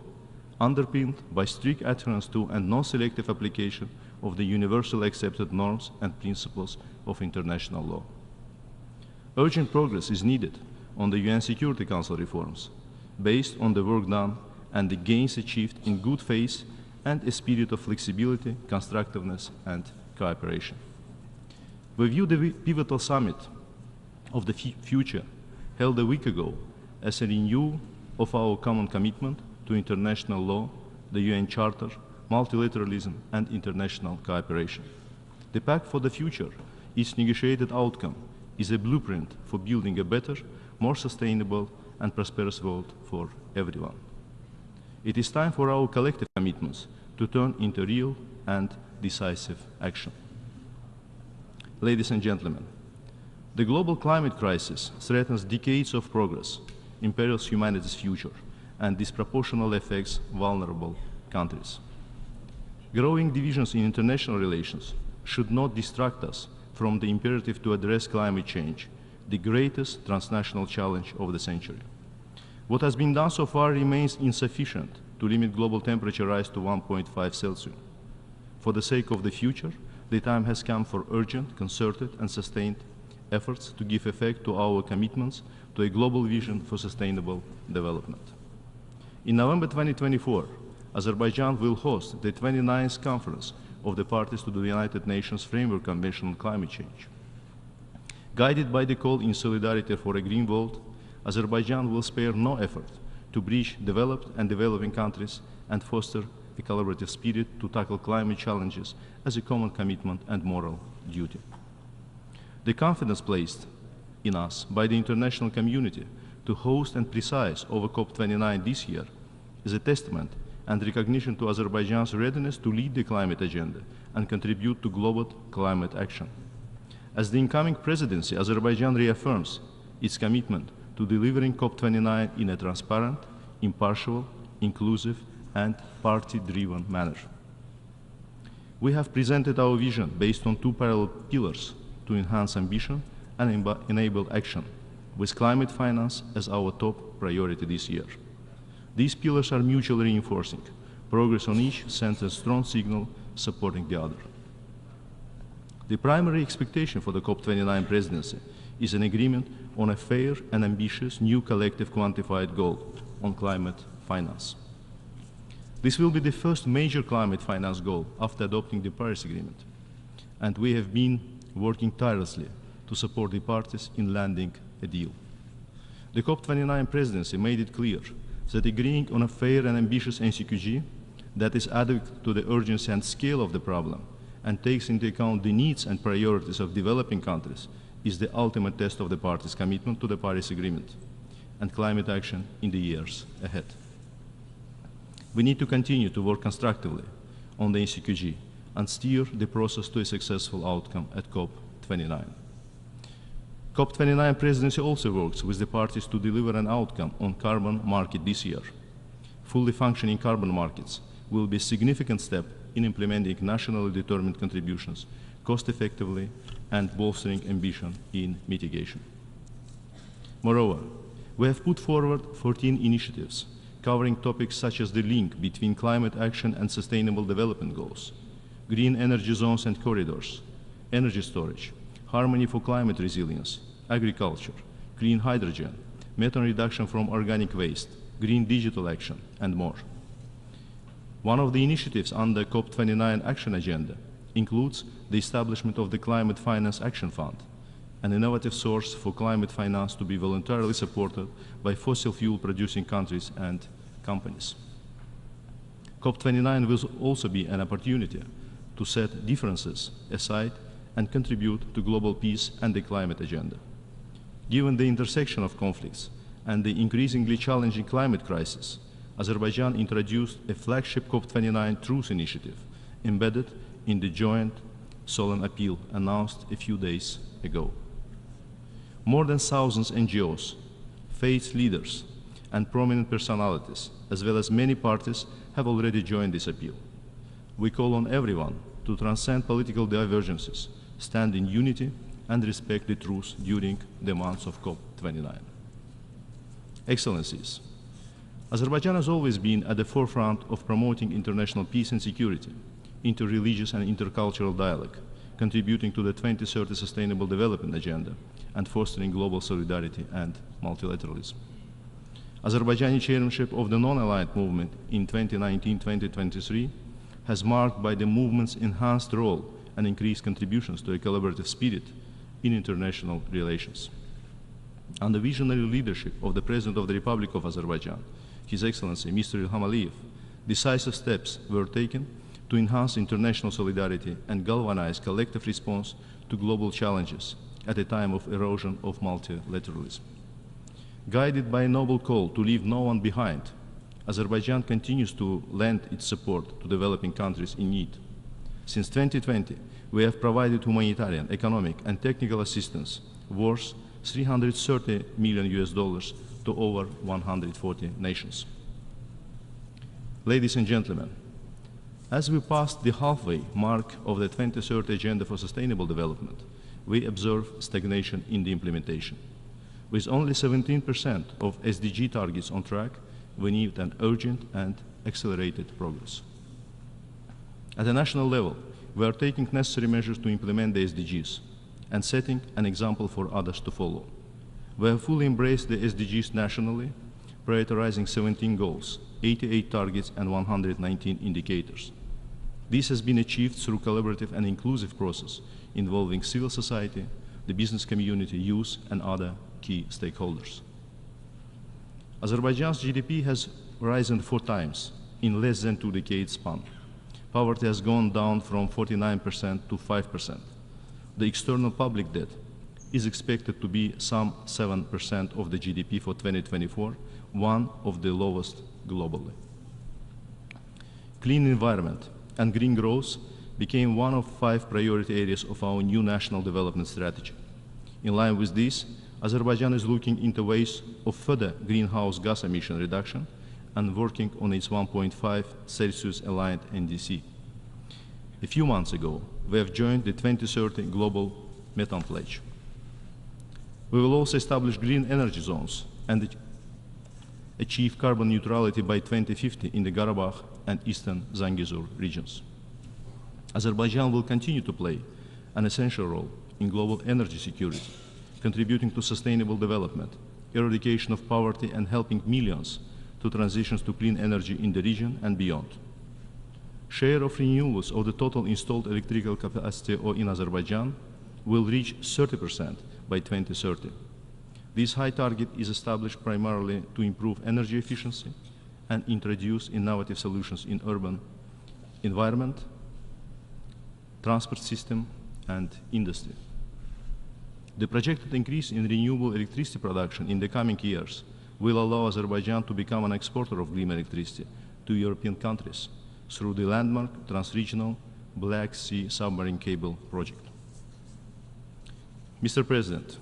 underpinned by strict adherence to and non-selective application of the universally accepted norms and principles of international law. Urgent progress is needed on the UN Security Council reforms, based on the work done and the gains achieved in good faith and a spirit of flexibility, constructiveness, and cooperation. We view the pivotal summit of the future held a week ago as a renewal of our common commitment to international law, the UN Charter, multilateralism, and international cooperation. The Pact for the Future, its negotiated outcome, is a blueprint for building a better, more sustainable, and prosperous world for everyone. It is time for our collective commitments to turn into real and decisive action. Ladies and gentlemen, the global climate crisis threatens decades of progress, imperils humanity's future, and disproportionately affects vulnerable countries. Growing divisions in international relations should not distract us from the imperative to address climate change, the greatest transnational challenge of the century. What has been done so far remains insufficient to limit global temperature rise to 1.5 Celsius. For the sake of the future, the time has come for urgent, concerted, and sustained efforts to give effect to our commitments to a global vision for sustainable development. In November 2024, Azerbaijan will host the 29th conference of the parties to the United Nations Framework Convention on Climate Change. Guided by the call in solidarity for a green world, Azerbaijan will spare no effort to bridge developed and developing countries and foster a collaborative spirit to tackle climate challenges as a common commitment and moral duty. The confidence placed in us by the international community to host and preside over COP29 this year is a testament and recognition to Azerbaijan's readiness to lead the climate agenda and contribute to global climate action. As the incoming presidency, Azerbaijan reaffirms its commitment to delivering COP29 in a transparent, impartial, inclusive, and party-driven manner. We have presented our vision based on two parallel pillars to enhance ambition and enable action, with climate finance as our top priority this year. These pillars are mutually reinforcing. Progress on each sends a strong signal supporting the other. The primary expectation for the COP29 presidency is an agreement on a fair and ambitious new collective quantified goal on climate finance. This will be the first major climate finance goal after adopting the Paris Agreement, and we have been working tirelessly to support the parties in landing a deal. The COP29 presidency made it clear that agreeing on a fair and ambitious NCQG that is adequate to the urgency and scale of the problem and takes into account the needs and priorities of developing countries is the ultimate test of the parties' commitment to the Paris Agreement and climate action in the years ahead. We need to continue to work constructively on the NCQG and steer the process to a successful outcome at COP29. COP29 presidency also works with the parties to deliver an outcome on carbon market this year. Fully functioning carbon markets will be a significant step in implementing nationally determined contributions cost-effectively and bolstering ambition in mitigation. Moreover, we have put forward 14 initiatives covering topics such as the link between climate action and sustainable development goals, green energy zones and corridors, energy storage, harmony for climate resilience, agriculture, green hydrogen, methane reduction from organic waste, green digital action, and more. One of the initiatives on the COP29 action agenda includes the establishment of the Climate Finance Action Fund, an innovative source for climate finance to be voluntarily supported by fossil fuel producing countries and companies. COP29 will also be an opportunity to set differences aside and contribute to global peace and the climate agenda. Given the intersection of conflicts and the increasingly challenging climate crisis, Azerbaijan introduced a flagship COP29 Truth Initiative embedded in the joint solemn appeal announced a few days ago. More than thousands NGOs, faith leaders, and prominent personalities, as well as many parties, have already joined this appeal. We call on everyone to transcend political divergences, stand in unity, and respect the truth during the months of COP29. Excellencies, Azerbaijan has always been at the forefront of promoting international peace and security, interreligious and intercultural dialogue, contributing to the 2030 Sustainable Development Agenda, and fostering global solidarity and multilateralism. Azerbaijani chairmanship of the non-aligned movement in 2019-2023 has marked by the movement's enhanced role and increased contributions to a collaborative spirit in international relations. Under visionary leadership of the President of the Republic of Azerbaijan, His Excellency Mr. Ilham Aliyev, decisive steps were taken to enhance international solidarity and galvanize collective response to global challenges at a time of erosion of multilateralism. Guided by a noble call to leave no one behind, Azerbaijan continues to lend its support to developing countries in need. Since 2020, we have provided humanitarian, economic, and technical assistance worth $330 million to over 140 nations. Ladies and gentlemen, as we pass the halfway mark of the 2030 Agenda for Sustainable Development, we observe stagnation in the implementation. With only 17% of SDG targets on track, we need an urgent and accelerated progress. At a national level, we are taking necessary measures to implement the SDGs and setting an example for others to follow. We have fully embraced the SDGs nationally, prioritizing 17 goals, 88 targets, and 119 indicators. This has been achieved through collaborative and inclusive process involving civil society, the business community, youth, and other key stakeholders. Azerbaijan's GDP has risen 4 times in less than 2 decades span. Poverty has gone down from 49% to 5%. The external public debt is expected to be some 7% of the GDP for 2024, one of the lowest globally. Clean environment and green growth became one of 5 priority areas of our new national development strategy. In line with this, Azerbaijan is looking into ways of further greenhouse gas emission reduction and working on its 1.5 Celsius aligned NDC. A few months ago, we have joined the 2030 Global Methane Pledge. We will also establish green energy zones and achieve carbon neutrality by 2050 in the Karabakh and Eastern Zangezur regions. Azerbaijan will continue to play an essential role in global energy security, contributing to sustainable development, eradication of poverty, and helping millions to transition to clean energy in the region and beyond. Share of renewables of the total installed electrical capacity in Azerbaijan will reach 30% by 2030. This high target is established primarily to improve energy efficiency and introduce innovative solutions in urban environment, transport system, and industry. The projected increase in renewable electricity production in the coming years will allow Azerbaijan to become an exporter of green electricity to European countries through the landmark Trans-Regional Black Sea Submarine Cable project. Mr. President,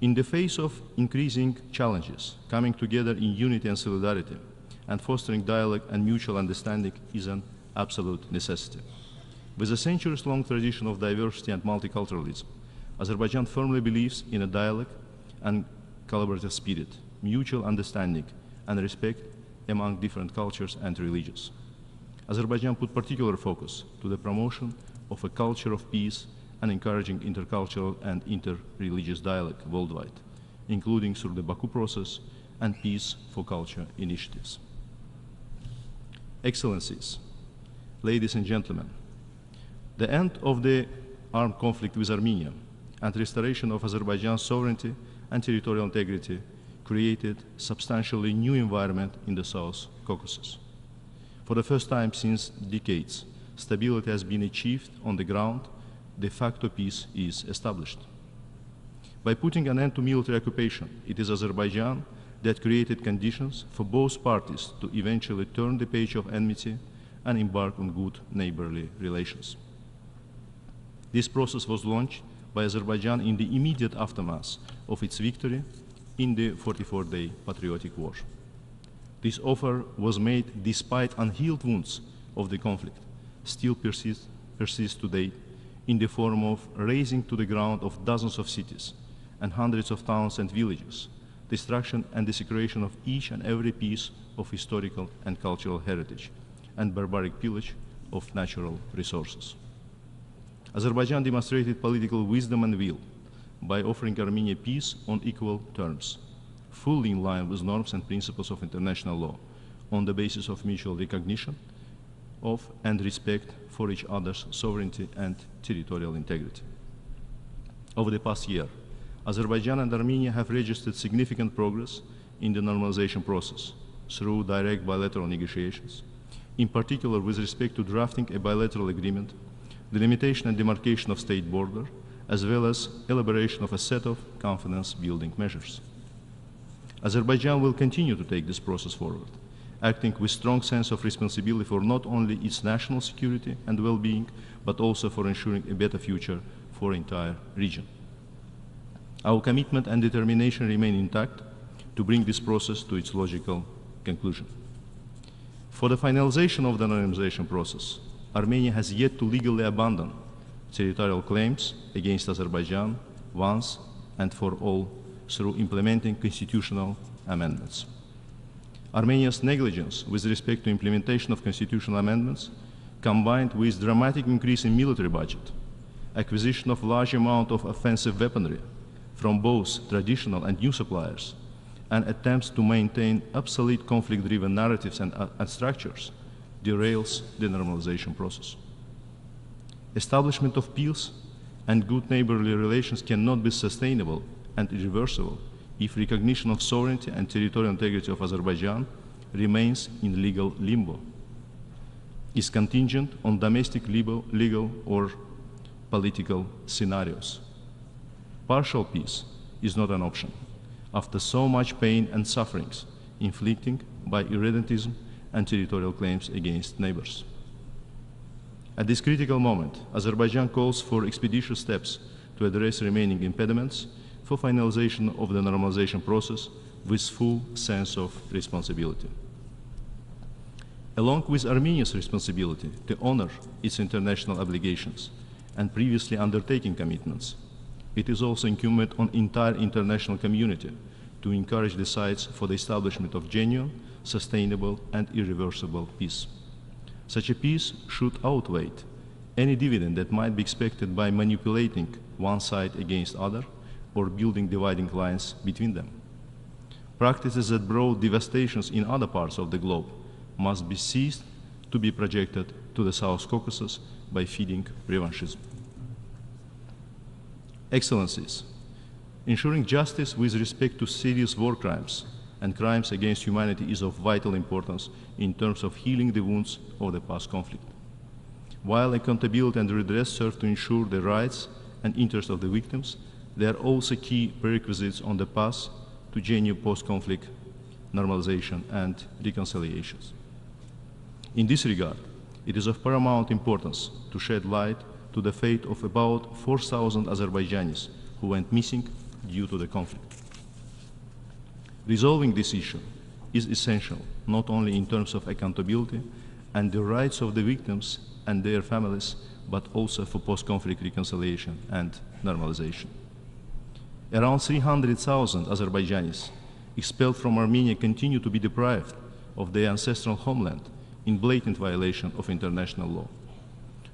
in the face of increasing challenges, coming together in unity and solidarity and fostering dialogue and mutual understanding is an absolute necessity. With a centuries-long tradition of diversity and multiculturalism, Azerbaijan firmly believes in a dialogue and collaborative spirit, mutual understanding, and respect among different cultures and religions. Azerbaijan put particular focus to the promotion of a culture of peace and encouraging intercultural and inter-religious dialogue worldwide, including through the Baku process and Peace for Culture initiatives. Excellencies, ladies and gentlemen, the end of the armed conflict with Armenia and restoration of Azerbaijan's sovereignty and territorial integrity created a substantially new environment in the South Caucasus. For the first time since decades, stability has been achieved on the ground, de facto peace is established. By putting an end to military occupation, it is Azerbaijan that created conditions for both parties to eventually turn the page of enmity and embark on good neighborly relations. This process was launched by Azerbaijan in the immediate aftermath of its victory in the 44-day patriotic war. This offer was made despite unhealed wounds of the conflict, still persist today in the form of razing to the ground of dozens of cities and hundreds of towns and villages, destruction and desecration of each and every piece of historical and cultural heritage, and barbaric pillage of natural resources. Azerbaijan demonstrated political wisdom and will by offering Armenia peace on equal terms, fully in line with norms and principles of international law, on the basis of mutual recognition of and respect for each other's sovereignty and territorial integrity. Over the past year, Azerbaijan and Armenia have registered significant progress in the normalization process through direct bilateral negotiations, in particular with respect to drafting a bilateral agreement, the limitation and demarcation of state border, as well as elaboration of a set of confidence-building measures. Azerbaijan will continue to take this process forward, acting with strong sense of responsibility for not only its national security and well-being, but also for ensuring a better future for the entire region. Our commitment and determination remain intact to bring this process to its logical conclusion. For the finalization of the normalization process, Armenia has yet to legally abandon territorial claims against Azerbaijan once and for all through implementing constitutional amendments. Armenia's negligence with respect to implementation of constitutional amendments, combined with dramatic increase in military budget, acquisition of large amount of offensive weaponry from both traditional and new suppliers, and attempts to maintain obsolete conflict-driven narratives and structures, derails the normalization process. Establishment of peace and good neighborly relations cannot be sustainable and irreversible if recognition of sovereignty and territorial integrity of Azerbaijan remains in legal limbo, is contingent on domestic legal or political scenarios. Partial peace is not an option after so much pain and sufferings inflicted by irredentism and territorial claims against neighbors. At this critical moment, Azerbaijan calls for expeditious steps to address remaining impediments for finalization of the normalization process with full sense of responsibility. Along with Armenia's responsibility to honor its international obligations and previously undertaking commitments, it is also incumbent on the entire international community to encourage the sides for the establishment of genuine, sustainable, and irreversible peace. Such a peace should outweigh any dividend that might be expected by manipulating one side against other or building dividing lines between them. Practices that brought devastations in other parts of the globe must be ceased to be projected to the South Caucasus by feeding revanchism. Excellencies, ensuring justice with respect to serious war crimes and crimes against humanity is of vital importance in terms of healing the wounds of the past conflict. While accountability and redress serve to ensure the rights and interests of the victims, they are also key prerequisites on the path to genuine post-conflict normalization and reconciliations. In this regard, it is of paramount importance to shed light to the fate of about 4,000 Azerbaijanis who went missing due to the conflict. Resolving this issue is essential, not only in terms of accountability and the rights of the victims and their families, but also for post-conflict reconciliation and normalization. Around 300,000 Azerbaijanis expelled from Armenia continue to be deprived of their ancestral homeland in blatant violation of international law.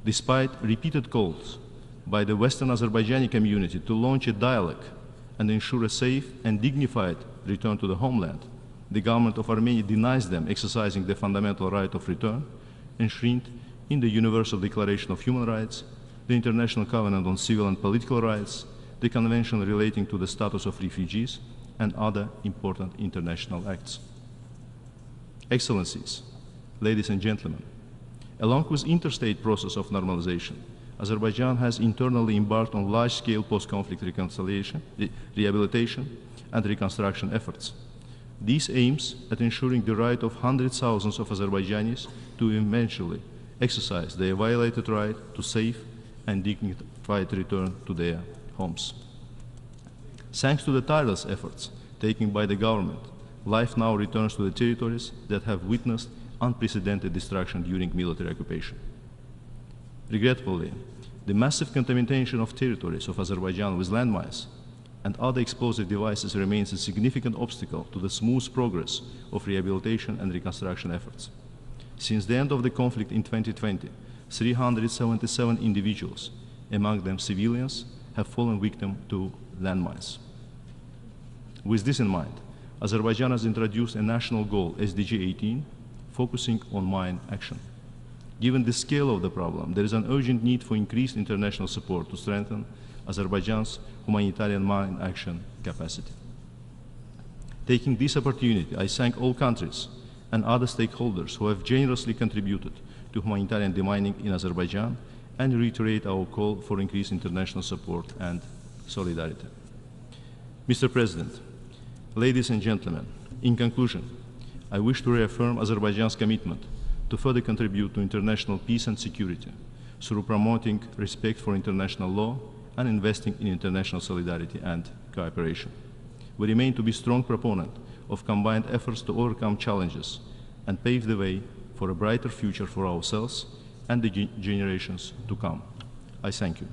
Despite repeated calls by the Western Azerbaijani community to launch a dialogue and ensure a safe and dignified return to the homeland, the government of Armenia denies them exercising the fundamental right of return enshrined in the Universal Declaration of Human Rights, the International Covenant on Civil and Political Rights, the Convention relating to the status of refugees, and other important international acts. Excellencies, ladies and gentlemen, along with interstate process of normalization, Azerbaijan has internally embarked on large-scale post-conflict reconciliation, rehabilitation, and reconstruction efforts. These aims at ensuring the right of hundreds of thousands of Azerbaijanis to eventually exercise their violated right to safe and dignified return to their homes. Thanks to the tireless efforts taken by the government, life now returns to the territories that have witnessed unprecedented destruction during military occupation. Regretfully, the massive contamination of territories of Azerbaijan with landmines and other explosive devices remains a significant obstacle to the smooth progress of rehabilitation and reconstruction efforts. Since the end of the conflict in 2020, 377 individuals, among them civilians, have fallen victim to landmines. With this in mind, Azerbaijan has introduced a national goal, SDG 18, focusing on mine action. Given the scale of the problem, there is an urgent need for increased international support to strengthen Azerbaijan's humanitarian mine action capacity. Taking this opportunity, I thank all countries and other stakeholders who have generously contributed to humanitarian demining in Azerbaijan and reiterate our call for increased international support and solidarity. Mr. President, ladies and gentlemen, in conclusion, I wish to reaffirm Azerbaijan's commitment to further contribute to international peace and security through promoting respect for international law and investing in international solidarity and cooperation. We remain to be strong proponents of combined efforts to overcome challenges and pave the way for a brighter future for ourselves and the generations to come. I thank you.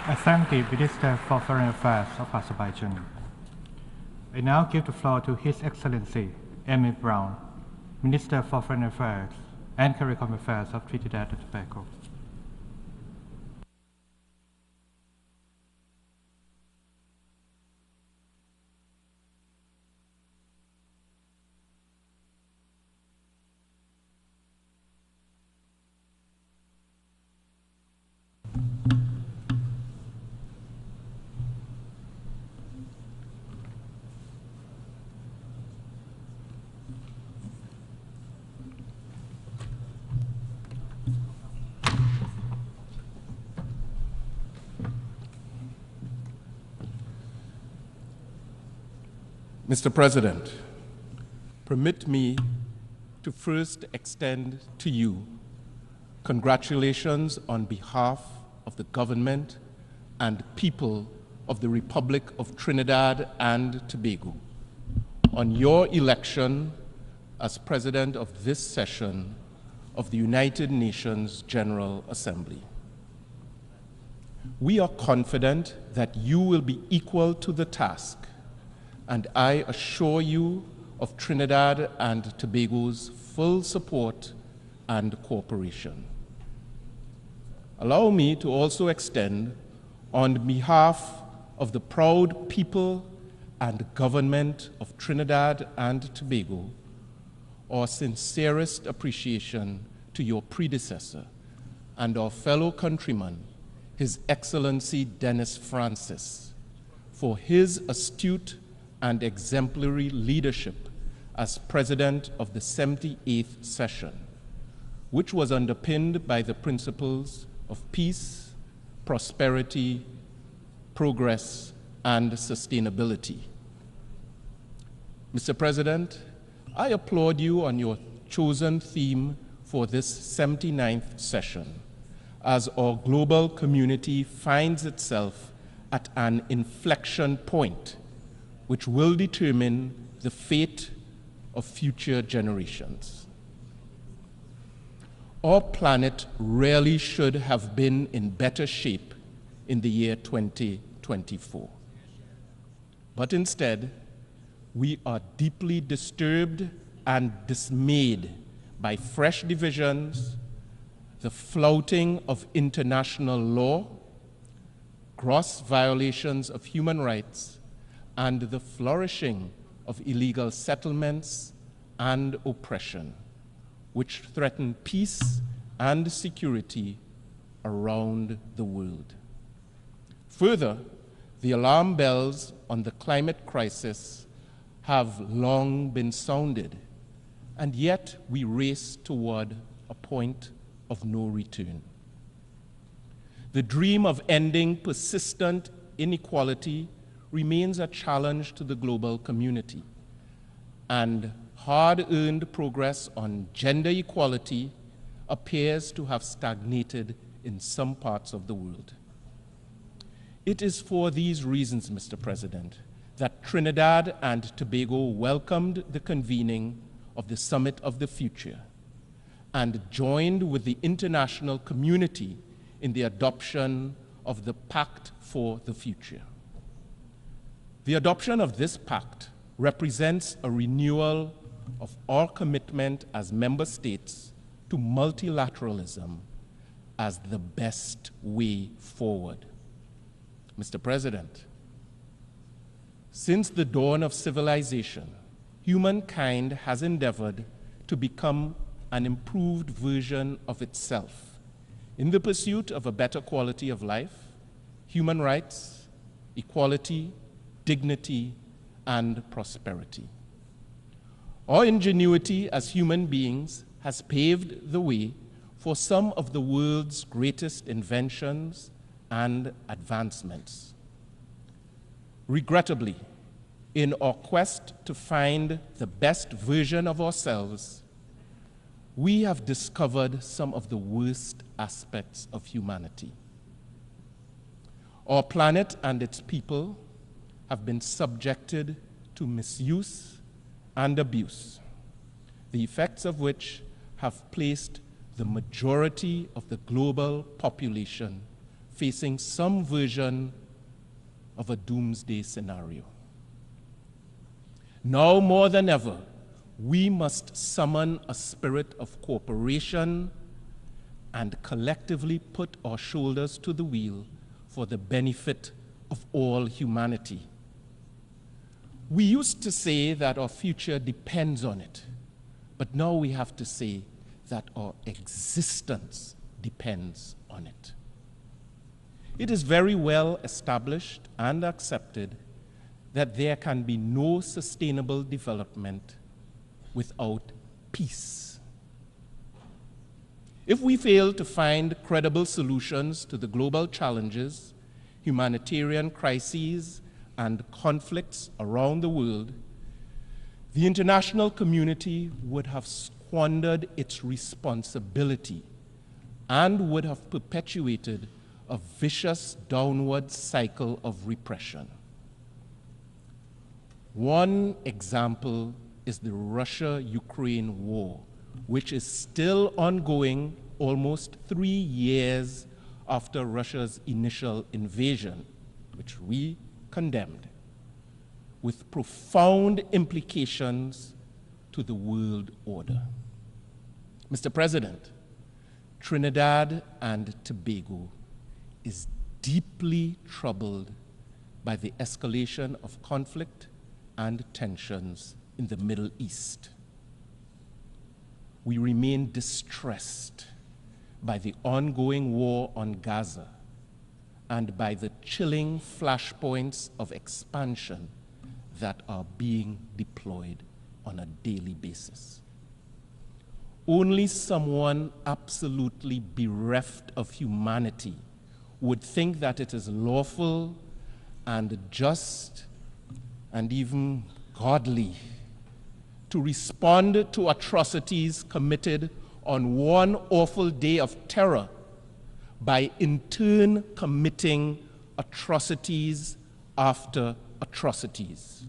I thank the Minister for Foreign Affairs of Azerbaijan. I now give the floor to His Excellency Amy Brown, Minister for Foreign Affairs and CARICOM Affairs of Trinidad and Tobago. Mr. President, permit me to first extend to you congratulations on behalf of the government and people of the Republic of Trinidad and Tobago on your election as President of this session of the United Nations General Assembly. We are confident that you will be equal to the task, and I assure you of Trinidad and Tobago's full support and cooperation. Allow me to also extend, on behalf of the proud people and government of Trinidad and Tobago, our sincerest appreciation to your predecessor and our fellow countryman, His Excellency Dennis Francis, for his astute and exemplary leadership as President of the 78th session, which was underpinned by the principles of peace, prosperity, progress, and sustainability. Mr. President, I applaud you on your chosen theme for this 79th session, as our global community finds itself at an inflection point which will determine the fate of future generations. Our planet really should have been in better shape in the year 2024. But instead, we are deeply disturbed and dismayed by fresh divisions, the flouting of international law, gross violations of human rights, and the flourishing of illegal settlements and oppression, which threaten peace and security around the world. Further, the alarm bells on the climate crisis have long been sounded, and yet we race toward a point of no return. The dream of ending persistent inequality remains a challenge to the global community, and hard-earned progress on gender equality appears to have stagnated in some parts of the world. It is for these reasons, Mr. President, that Trinidad and Tobago welcomed the convening of the Summit of the Future and joined with the international community in the adoption of the Pact for the Future. The adoption of this pact represents a renewal of our commitment as member states to multilateralism as the best way forward. Mr. President, since the dawn of civilization, humankind has endeavored to become an improved version of itself in the pursuit of a better quality of life, human rights, equality, dignity, and prosperity. Our ingenuity as human beings has paved the way for some of the world's greatest inventions and advancements. Regrettably, in our quest to find the best version of ourselves, we have discovered some of the worst aspects of humanity. Our planet and its people have been subjected to misuse and abuse, the effects of which have placed the majority of the global population facing some version of a doomsday scenario. Now more than ever, we must summon a spirit of cooperation and collectively put our shoulders to the wheel for the benefit of all humanity. We used to say that our future depends on it, but now we have to say that our existence depends on it. It is very well established and accepted that there can be no sustainable development without peace. If we fail to find credible solutions to the global challenges, humanitarian crises, and conflicts around the world, the international community would have squandered its responsibility and would have perpetuated a vicious downward cycle of repression. One example is the Russia-Ukraine war, which is still ongoing almost 3 years after Russia's initial invasion, which we condemned, with profound implications to the world order. Mr. President, Trinidad and Tobago is deeply troubled by the escalation of conflict and tensions in the Middle East. We remain distressed by the ongoing war on Gaza and by the chilling flashpoints of expansion that are being deployed on a daily basis. Only someone absolutely bereft of humanity would think that it is lawful and just and even godly to respond to atrocities committed on one awful day of terror by in turn committing atrocities after atrocities.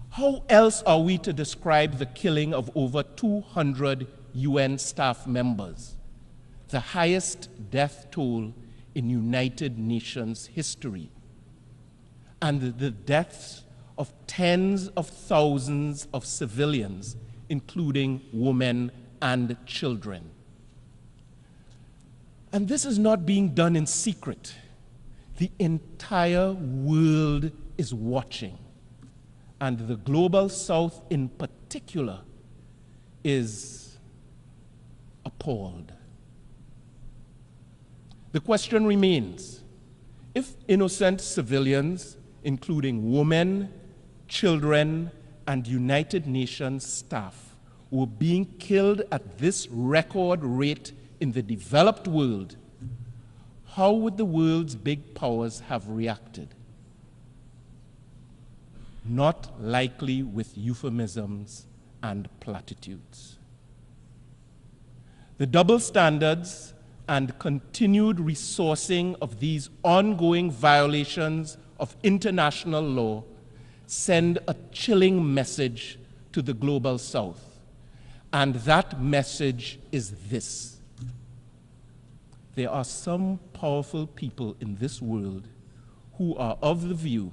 How else are we to describe the killing of over 200 UN staff members, the highest death toll in United Nations history, and the deaths of tens of thousands of civilians, including women and children? And this is not being done in secret. The entire world is watching, and the Global South in particular is appalled. The question remains, if innocent civilians, including women, children, and United Nations staff, were being killed at this record rate in the developed world, how would the world's big powers have reacted? Not likely with euphemisms and platitudes. The double standards and continued resourcing of these ongoing violations of international law send a chilling message to the Global South. And that message is this: there are some powerful people in this world who are of the view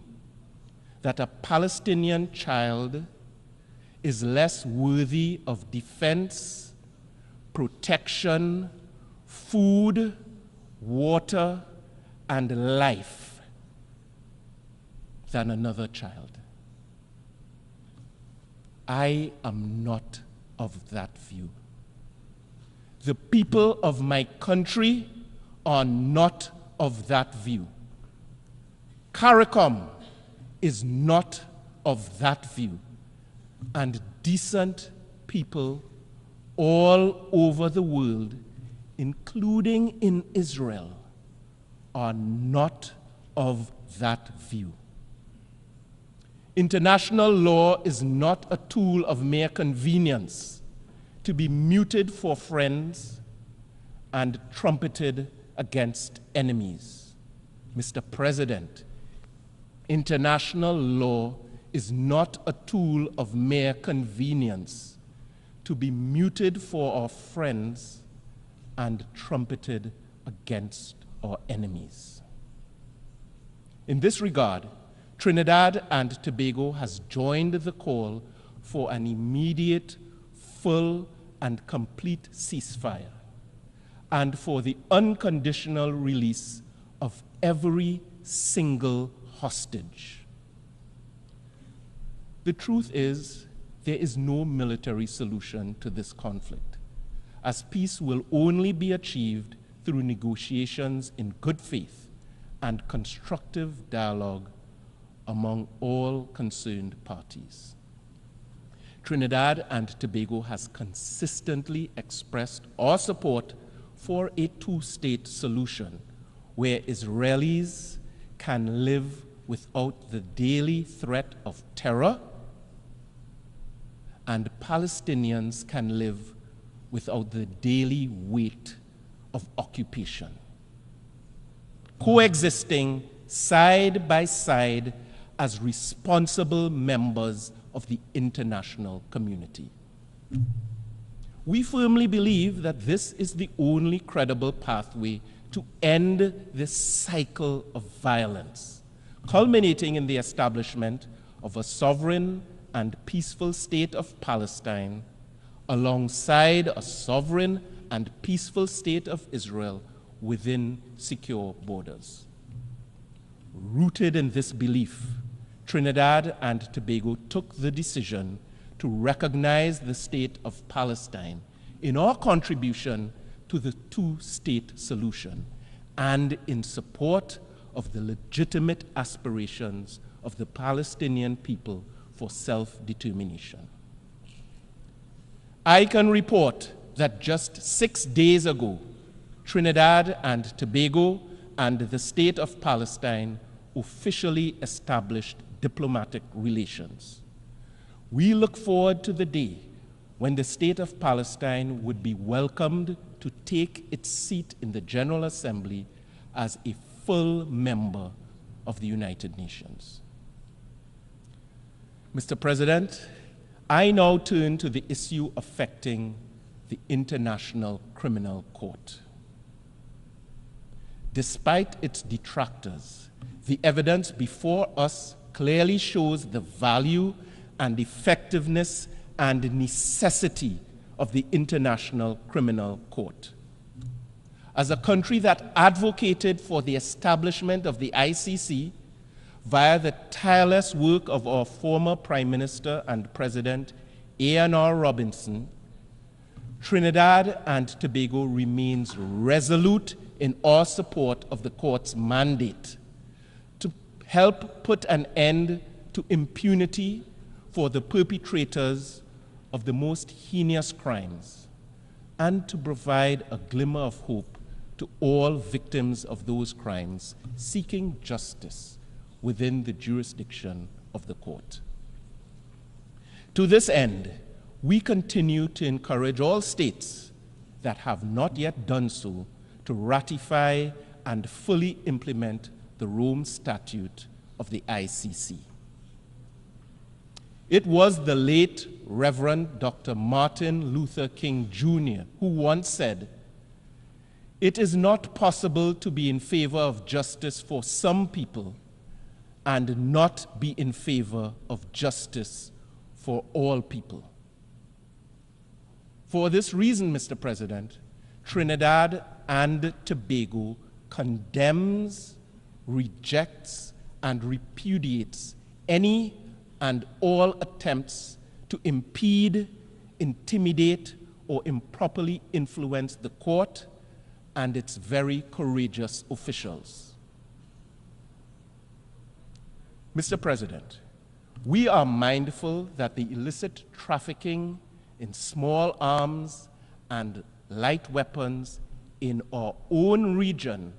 that a Palestinian child is less worthy of defense, protection, food, water, and life than another child. I am not of that view. The people of my country are not of that view. CARICOM is not of that view. And decent people all over the world, including in Israel, are not of that view. International law is not a tool of mere convenience to be muted for friends and trumpeted against enemies. Mr. President, international law is not a tool of mere convenience to be muted for our friends and trumpeted against our enemies. In this regard, Trinidad and Tobago has joined the call for an immediate, full, and complete ceasefire, and for the unconditional release of every single hostage. The truth is, there is no military solution to this conflict, as peace will only be achieved through negotiations in good faith and constructive dialogue among all concerned parties. Trinidad and Tobago has consistently expressed our support for a two-state solution where Israelis can live without the daily threat of terror and Palestinians can live without the daily weight of occupation, coexisting side by side as responsible members of the international community. We firmly believe that this is the only credible pathway to end this cycle of violence, culminating in the establishment of a sovereign and peaceful state of Palestine alongside a sovereign and peaceful state of Israel within secure borders. Rooted in this belief, Trinidad and Tobago took the decision to recognize the state of Palestine in our contribution to the two-state solution and in support of the legitimate aspirations of the Palestinian people for self-determination. I can report that just 6 days ago, Trinidad and Tobago and the State of Palestine officially established diplomatic relations. We look forward to the day when the State of Palestine would be welcomed to take its seat in the General Assembly as a full member of the United Nations. Mr. President, I now turn to the issue affecting the International Criminal Court. Despite its detractors, the evidence before us clearly shows the value and effectiveness and necessity of the International Criminal Court. As a country that advocated for the establishment of the ICC via the tireless work of our former Prime Minister and President, A.N.R. Robinson, Trinidad and Tobago remains resolute in our support of the court's mandate to help put an end to impunity for the perpetrators of the most heinous crimes and to provide a glimmer of hope to all victims of those crimes seeking justice within the jurisdiction of the court. To this end, we continue to encourage all states that have not yet done so to ratify and fully implement the Rome Statute of the ICC. It was the late Reverend Dr. Martin Luther King Jr. who once said, "It is not possible to be in favor of justice for some people and not be in favor of justice for all people." For this reason, Mr. President, Trinidad and Tobago condemns, rejects, and repudiates any and all attempts to impede, intimidate, or improperly influence the court and its very courageous officials. Mr. President, we are mindful that the illicit trafficking in small arms and light weapons in our own region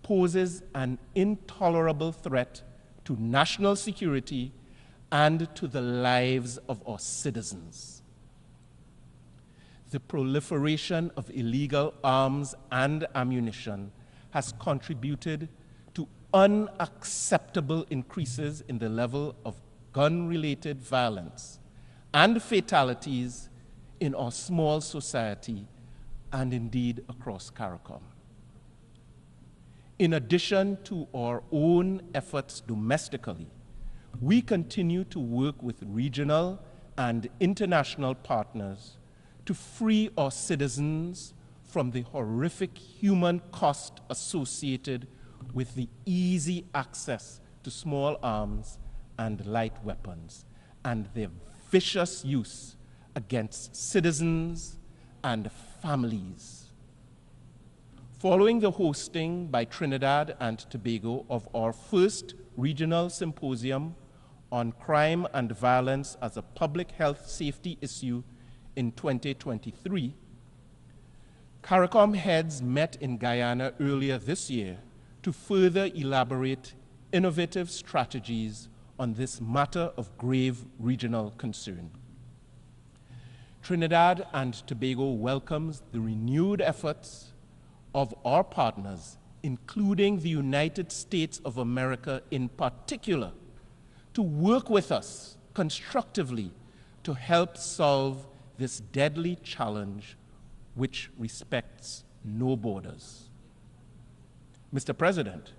poses an intolerable threat to national security and to the lives of our citizens. The proliferation of illegal arms and ammunition has contributed to unacceptable increases in the level of gun-related violence and fatalities in our small society and indeed across CARICOM. In addition to our own efforts domestically, we continue to work with regional and international partners to free our citizens from the horrific human cost associated with the easy access to small arms and light weapons and their vicious use against citizens and families. Following the hosting by Trinidad and Tobago of our first regional symposium on crime and violence as a public health safety issue in 2023, CARICOM heads met in Guyana earlier this year to further elaborate innovative strategies on this matter of grave regional concern. Trinidad and Tobago welcomes the renewed efforts of our partners, including the United States of America in particular, to work with us constructively to help solve this deadly challenge which respects no borders. Mr. President,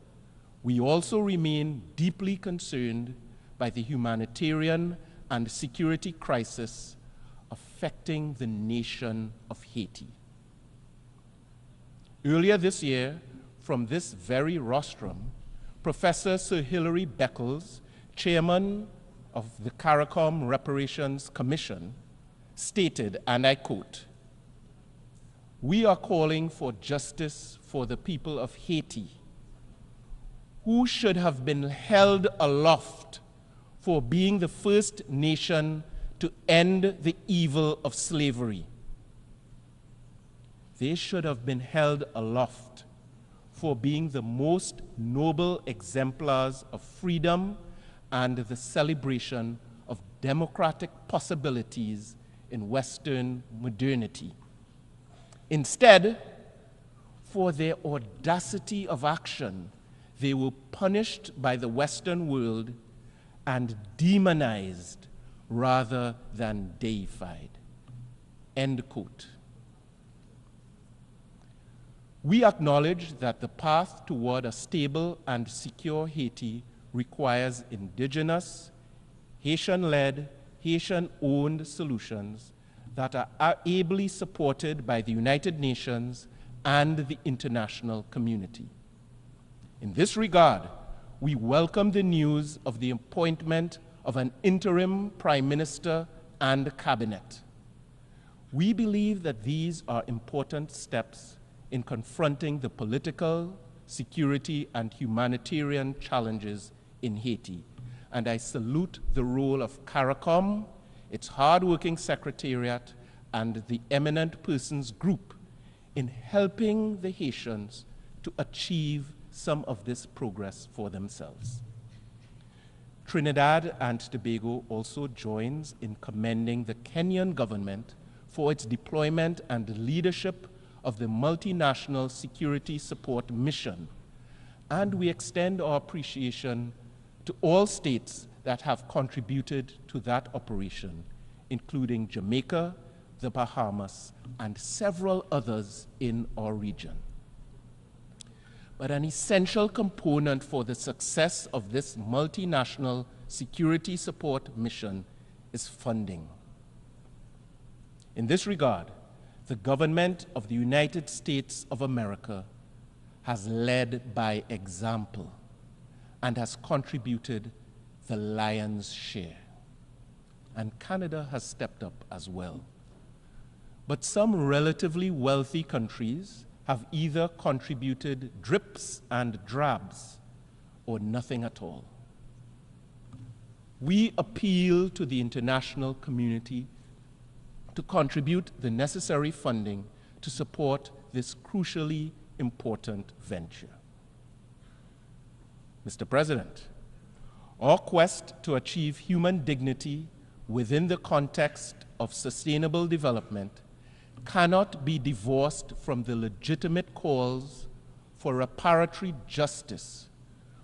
we also remain deeply concerned by the humanitarian and security crisis affecting the nation of Haiti. Earlier this year, from this very rostrum, Professor Sir Hilary Beckles, chairman of the CARICOM Reparations Commission, stated, and I quote, "We are calling for justice for the people of Haiti, who should have been held aloft for being the first nation to end the evil of slavery. They should have been held aloft for being the most noble exemplars of freedom and the celebration of democratic possibilities in Western modernity. Instead, for their audacity of action, they were punished by the Western world and demonized rather than deified." End quote. We acknowledge that the path toward a stable and secure Haiti requires indigenous, Haitian-led, Haitian-owned solutions that are ably supported by the United Nations and the international community. In this regard, we welcome the news of the appointment of an interim Prime Minister and cabinet. We believe that these are important steps in confronting the political, security, and humanitarian challenges in Haiti. And I salute the role of CARICOM, its hard-working secretariat, and the eminent persons group in helping the Haitians to achieve some of this progress for themselves. Trinidad and Tobago also joins in commending the Kenyan government for its deployment and leadership of the multinational security support mission, and we extend our appreciation to all states that have contributed to that operation, including Jamaica, the Bahamas, and several others in our region. But an essential component for the success of this multinational security support mission is funding. In this regard, the government of the United States of America has led by example and has contributed the lion's share. and Canada has stepped up as well. But some relatively wealthy countries have either contributed drips and drabs or nothing at all. We appeal to the international community to contribute the necessary funding to support this crucially important venture. Mr. President, our quest to achieve human dignity within the context of sustainable development cannot be divorced from the legitimate calls for reparatory justice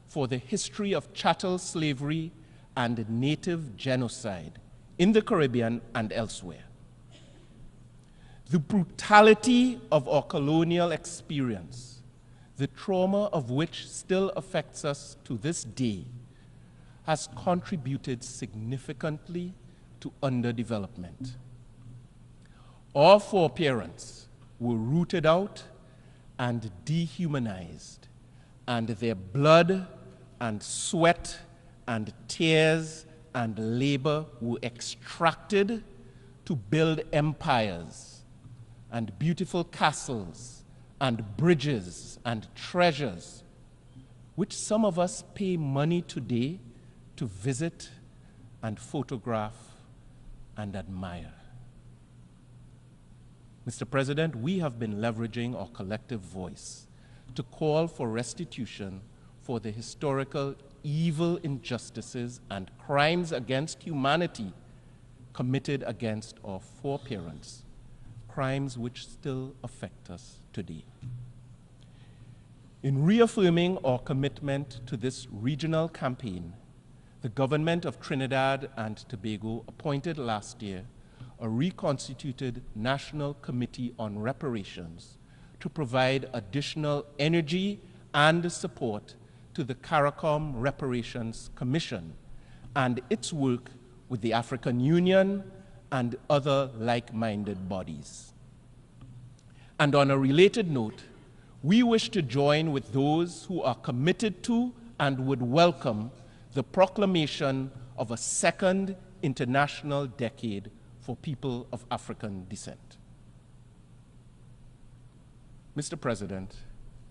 for the history of chattel slavery and native genocide in the Caribbean and elsewhere. The brutality of our colonial experience, the trauma of which still affects us to this day, has contributed significantly to underdevelopment. Our foreparents were rooted out and dehumanized, and their blood and sweat and tears and labor were extracted to build empires and beautiful castles and bridges and treasures, which some of us pay money today to visit and photograph and admire. Mr. President, we have been leveraging our collective voice to call for restitution for the historical evil injustices and crimes against humanity committed against our foreparents, crimes which still affect us today. In reaffirming our commitment to this regional campaign, the government of Trinidad and Tobago appointed last year a reconstituted National Committee on Reparations to provide additional energy and support to the CARICOM Reparations Commission and its work with the African Union and other like-minded bodies. And on a related note, we wish to join with those who are committed to and would welcome the proclamation of a second international decade for people of African descent. Mr. President,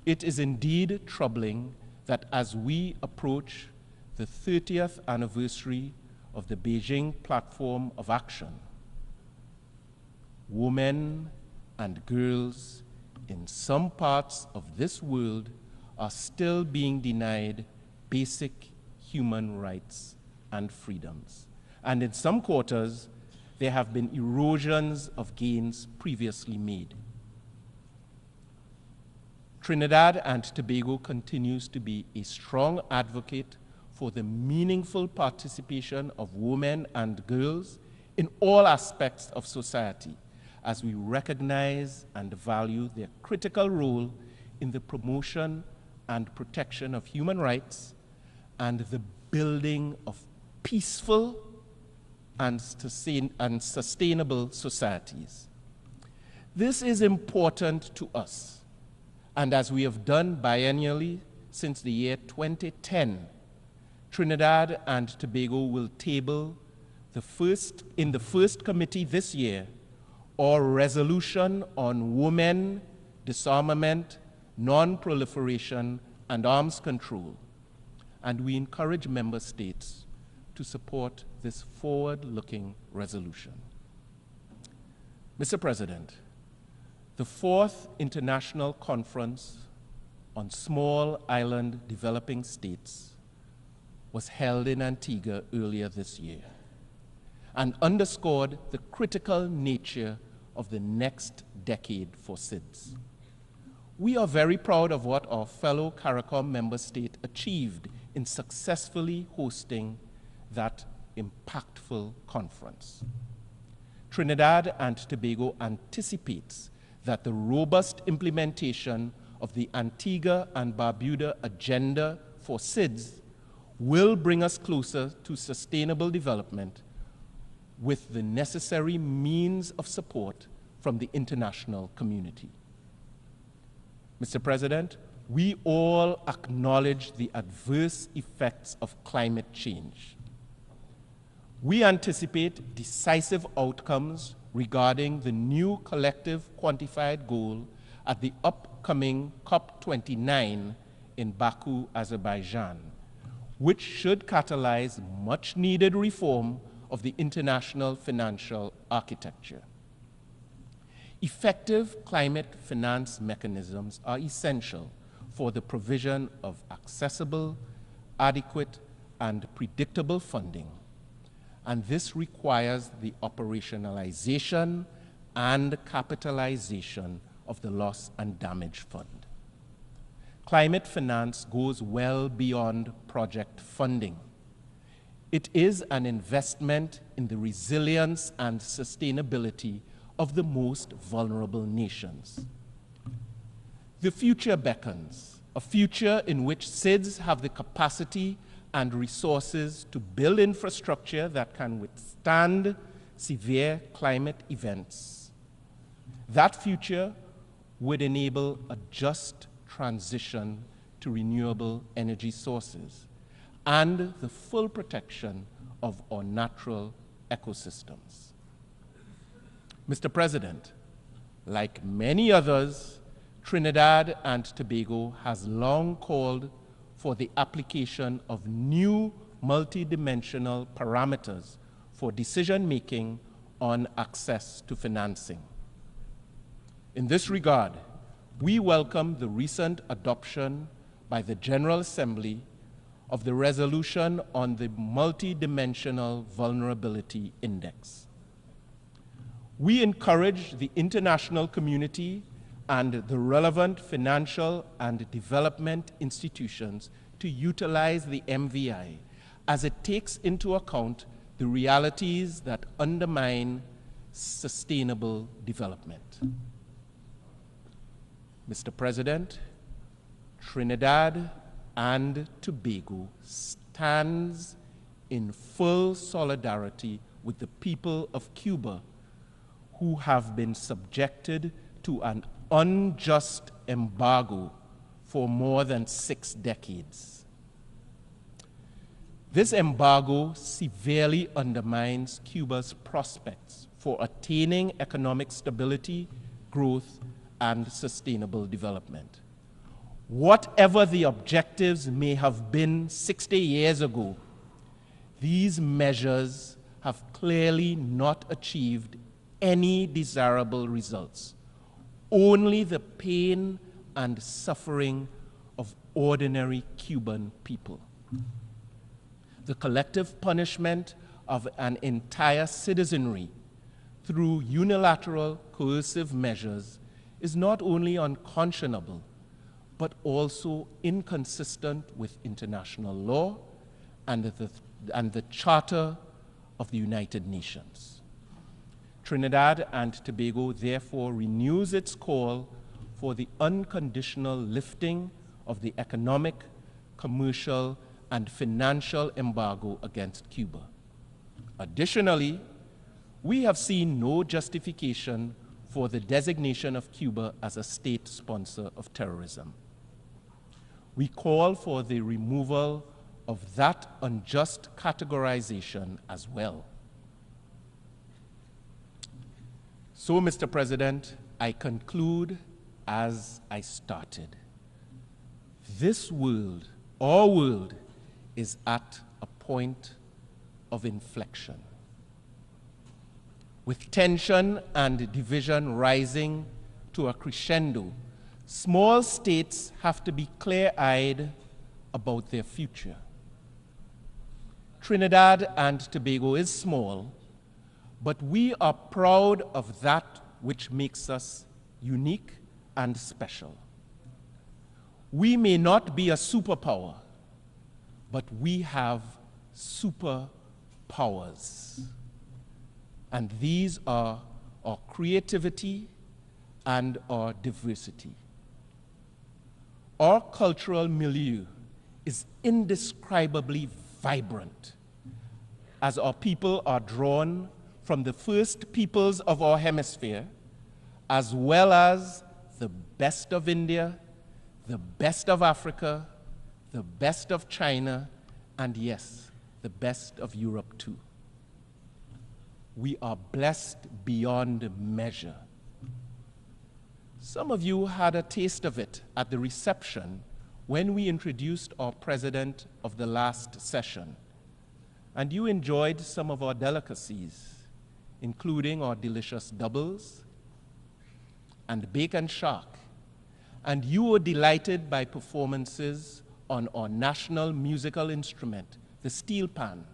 it is indeed troubling that as we approach the 30th anniversary of the Beijing Platform of Action, women and girls in some parts of this world are still being denied basic human rights and freedoms. And in some quarters, there have been erosions of gains previously made. Trinidad and Tobago continues to be a strong advocate for the meaningful participation of women and girls in all aspects of society, as we recognize and value their critical role in the promotion and protection of human rights and the building of peaceful and sustainable societies. This is important to us, and as we have done biennially since the year 2010, Trinidad and Tobago will table in the first committee this year our resolution on women, disarmament, non-proliferation, and arms control, and we encourage member states to support this forward-looking resolution. Mr. President, the 4th International Conference on Small Island Developing States was held in Antigua earlier this year and underscored the critical nature of the next decade for SIDS. We are very proud of what our fellow CARICOM member state achieved in successfully hosting that impactful conference. Trinidad and Tobago anticipates that the robust implementation of the Antigua and Barbuda agenda for SIDS will bring us closer to sustainable development with the necessary means of support from the international community. Mr. President, we all acknowledge the adverse effects of climate change. We anticipate decisive outcomes regarding the new collective quantified goal at the upcoming COP29 in Baku, Azerbaijan, which should catalyze much-needed reform of the international financial architecture. Effective climate finance mechanisms are essential for the provision of accessible, adequate, and predictable funding, and this requires the operationalization and capitalization of the Loss and Damage Fund. Climate finance goes well beyond project funding. It is an investment in the resilience and sustainability of the most vulnerable nations. The future beckons, a future in which SIDS have the capacity and resources to build infrastructure that can withstand severe climate events. That future would enable a just transition to renewable energy sources and the full protection of our natural ecosystems. Mr. President, like many others, Trinidad and Tobago has long called for the application of new multidimensional parameters for decision-making on access to financing. In this regard, we welcome the recent adoption by the General Assembly of the resolution on the Multidimensional Vulnerability Index. We encourage the international community and the relevant financial and development institutions to utilize the MVI as it takes into account the realities that undermine sustainable development. Mr. President, Trinidad and Tobago stands in full solidarity with the people of Cuba who have been subjected to an unjust embargo for more than 6 decades. This embargo severely undermines Cuba's prospects for attaining economic stability, growth, and sustainable development. Whatever the objectives may have been 60 years ago, these measures have clearly not achieved any desirable results, only the pain and suffering of ordinary Cuban people. The collective punishment of an entire citizenry through unilateral coercive measures is not only unconscionable, but also inconsistent with international law and the Charter of the United Nations. Trinidad and Tobago therefore renews its call for the unconditional lifting of the economic, commercial, and financial embargo against Cuba. Additionally, we have seen no justification for the designation of Cuba as a state sponsor of terrorism. We call for the removal of that unjust categorization as well. So, Mr. President, I conclude as I started. This world, our world, is at a point of inflection. With tension and division rising to a crescendo, small states have to be clear-eyed about their future. Trinidad and Tobago is small, but we are proud of that which makes us unique and special. We may not be a superpower, but we have superpowers. And these are our creativity and our diversity. Our cultural milieu is indescribably vibrant as our people are drawn from the first peoples of our hemisphere, as well as the best of India, the best of Africa, the best of China, and yes, the best of Europe too. we are blessed beyond measure. Some of you had a taste of it at the reception when we introduced our president of the last session, and you enjoyed some of our delicacies, including our delicious doubles and bacon shark, and you were delighted by performances on our national musical instrument, the steel pan,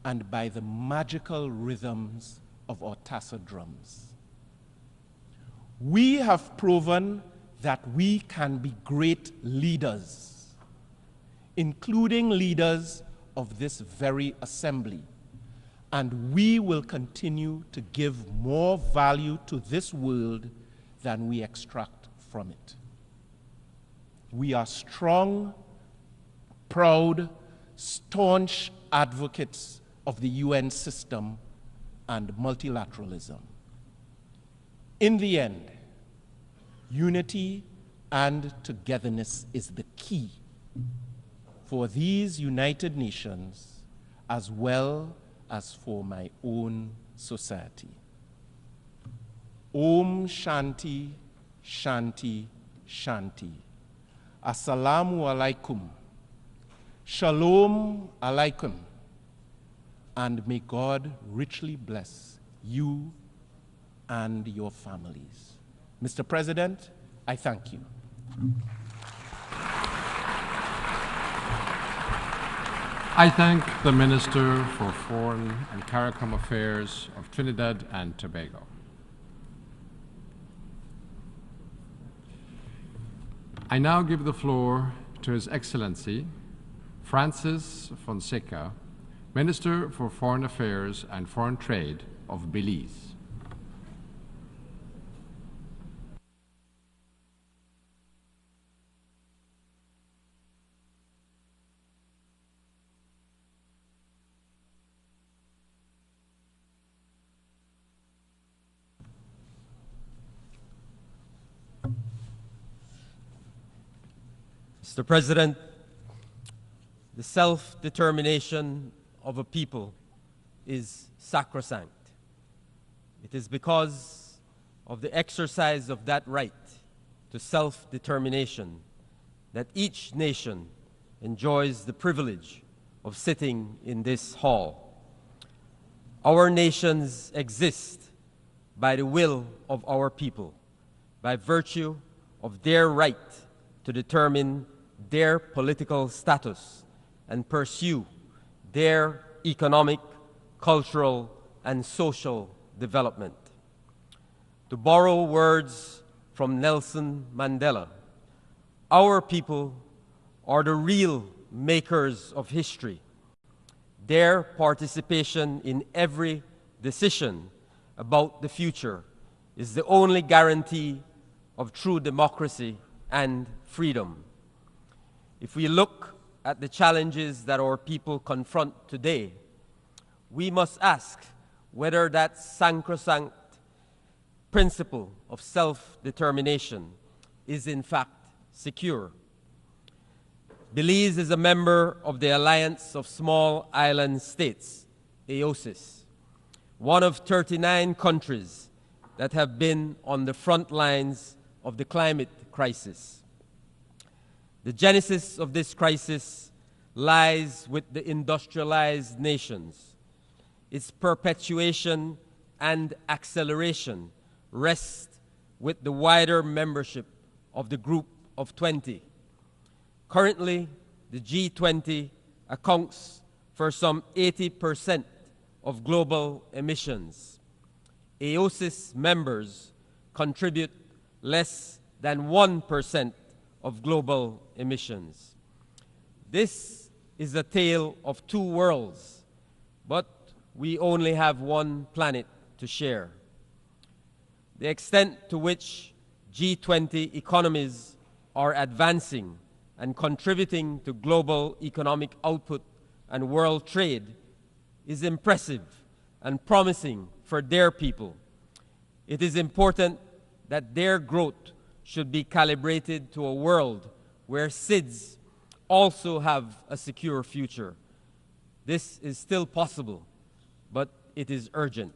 and by the magical rhythms of our tassa drums. We have proven that we can be great leaders, including leaders of this very assembly, and we will continue to give more value to this world than we extract from it. We are strong, proud, staunch advocates of the UN system and multilateralism. In the end, unity and togetherness is the key for these United Nations as well as for my own society. Om Shanti, Shanti, Shanti. Assalamu alaikum. Shalom alaikum. And may God richly bless you and your families. Mr. President, I thank you. I thank the Minister for Foreign and CARICOM Affairs of Trinidad and Tobago. I now give the floor to His Excellency Francis Fonseca, Minister for Foreign Affairs and Foreign Trade of Belize. Mr. President, the self-determination of a people is sacrosanct. It is because of the exercise of that right to self-determination that each nation enjoys the privilege of sitting in this hall. Our nations exist by the will of our people, by virtue of their right to determine their political status and pursue their economic, cultural, and social development. To borrow words from Nelson Mandela, our people are the real makers of history. Their participation in every decision about the future is the only guarantee of true democracy and freedom. If we look at the challenges that our people confront today, we must ask whether that sacrosanct principle of self-determination is in fact secure. Belize is a member of the Alliance of Small Island States, AOSIS, one of 39 countries that have been on the front lines of the climate crisis. The genesis of this crisis lies with the industrialized nations. Its perpetuation and acceleration rest with the wider membership of the Group of 20. Currently, the G20 accounts for some 80% of global emissions. AOSIS members contribute less than 1% of global emissions. This is a tale of two worlds, but we only have one planet to share. The extent to which G20 economies are advancing and contributing to global economic output and world trade is impressive and promising for their people. It is important that their growth should be calibrated to a world where SIDS also have a secure future. This is still possible, but it is urgent.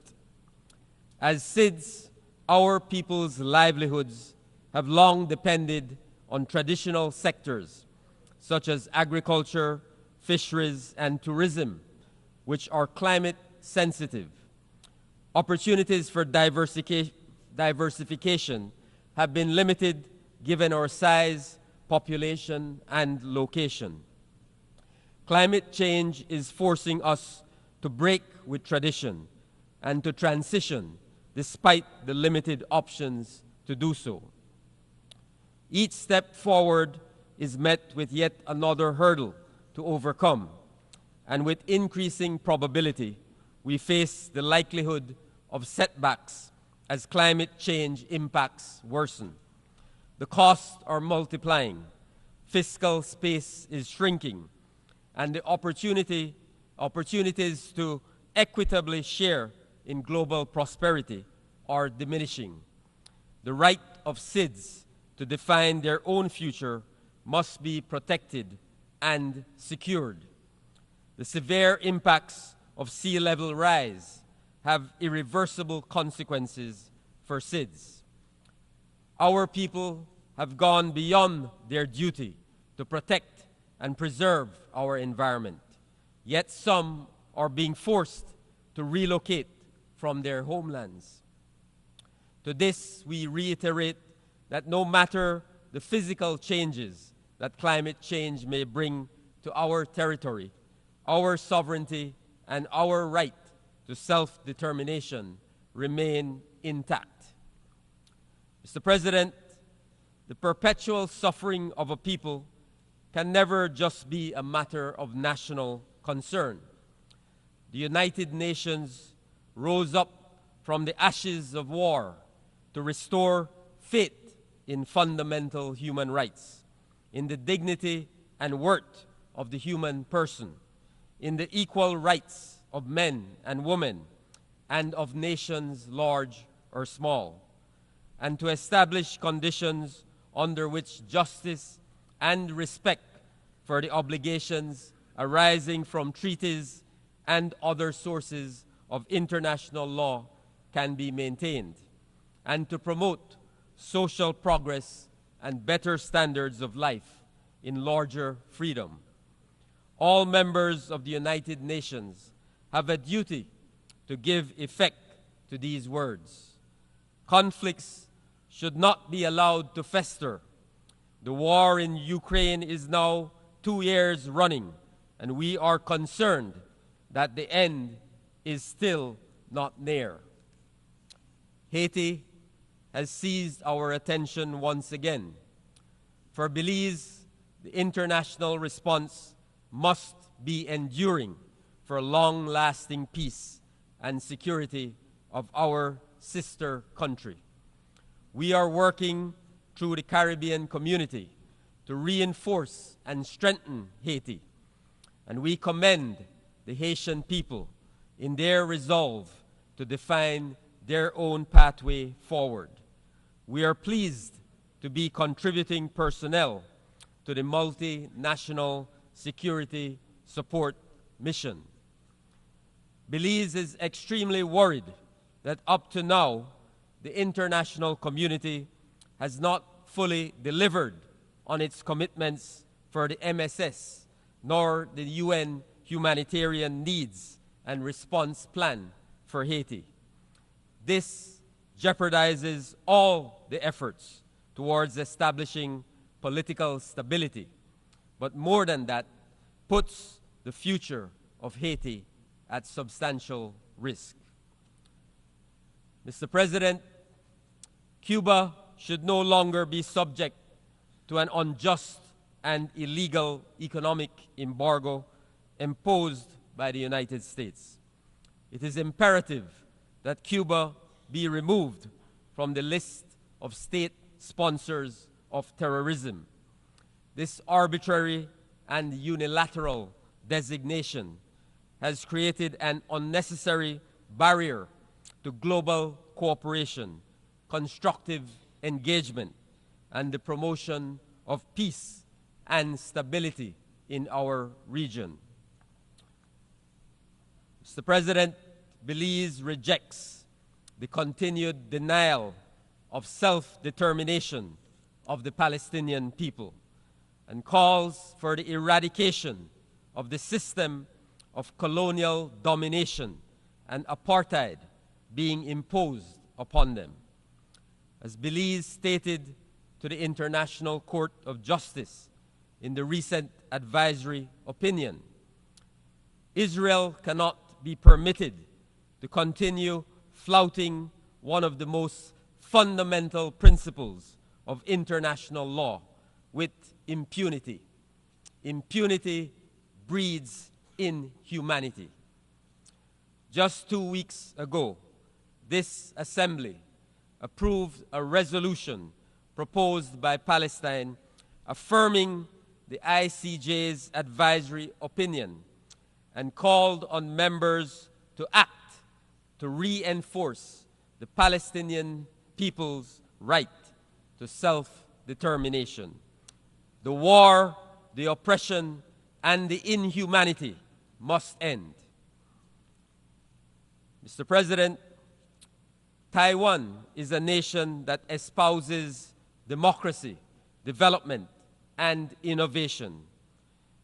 As SIDS, our people's livelihoods have long depended on traditional sectors such as agriculture, fisheries, and tourism, which are climate sensitive. Opportunities for diversification have been limited given our size, population, and location. Climate change is forcing us to break with tradition and to transition despite the limited options to do so. Each step forward is met with yet another hurdle to overcome, and with increasing probability, we face the likelihood of setbacks as climate change impacts worsen. The costs are multiplying, fiscal space is shrinking, and the opportunities to equitably share in global prosperity are diminishing. The right of SIDS to define their own future must be protected and secured. The severe impacts of sea level rise have irreversible consequences for SIDS. Our people have gone beyond their duty to protect and preserve our environment, yet some are being forced to relocate from their homelands. To this, we reiterate that no matter the physical changes that climate change may bring to our territory, our sovereignty and our right to self-determination remain intact. Mr. President, the perpetual suffering of a people can never just be a matter of national concern. The United Nations rose up from the ashes of war to restore faith in fundamental human rights, in the dignity and worth of the human person, in the equal rights of men and women, and of nations large or small, and to establish conditions under which justice and respect for the obligations arising from treaties and other sources of international law can be maintained, and to promote social progress and better standards of life in larger freedom. All members of the United Nations have a duty to give effect to these words. Conflicts should not be allowed to fester. The war in Ukraine is now 2 years running, and we are concerned that the end is still not near. Haiti has seized our attention once again. For Belize, the international response must be enduring for long-lasting peace and security of our sister country. We are working through the Caribbean community to reinforce and strengthen Haiti, and we commend the Haitian people in their resolve to define their own pathway forward. We are pleased to be contributing personnel to the multinational security support mission. Belize is extremely worried that up to now, the international community has not fully delivered on its commitments for the MSS, nor the UN humanitarian needs and response plan for Haiti. This jeopardizes all the efforts towards establishing political stability, but more than that, puts the future of Haiti at substantial risk. Mr. President, Cuba should no longer be subject to an unjust and illegal economic embargo imposed by the United States. It is imperative that Cuba be removed from the list of state sponsors of terrorism. This arbitrary and unilateral designation has created an unnecessary barrier to global cooperation, constructive engagement, and the promotion of peace and stability in our region. Mr. President, Belize rejects the continued denial of self-determination of the Palestinian people and calls for the eradication of the system of colonial domination and apartheid being imposed upon them. As Belize stated to the International Court of Justice in the recent advisory opinion, Israel cannot be permitted to continue flouting one of the most fundamental principles of international law with impunity. Impunity breeds inhumanity. Just 2 weeks ago, this Assembly approved a resolution proposed by Palestine affirming the ICJ's advisory opinion and called on members to act to reinforce the Palestinian people's right to self-determination. The war, the oppression, and the inhumanity must end. Mr. President, Taiwan is a nation that espouses democracy, development, and innovation.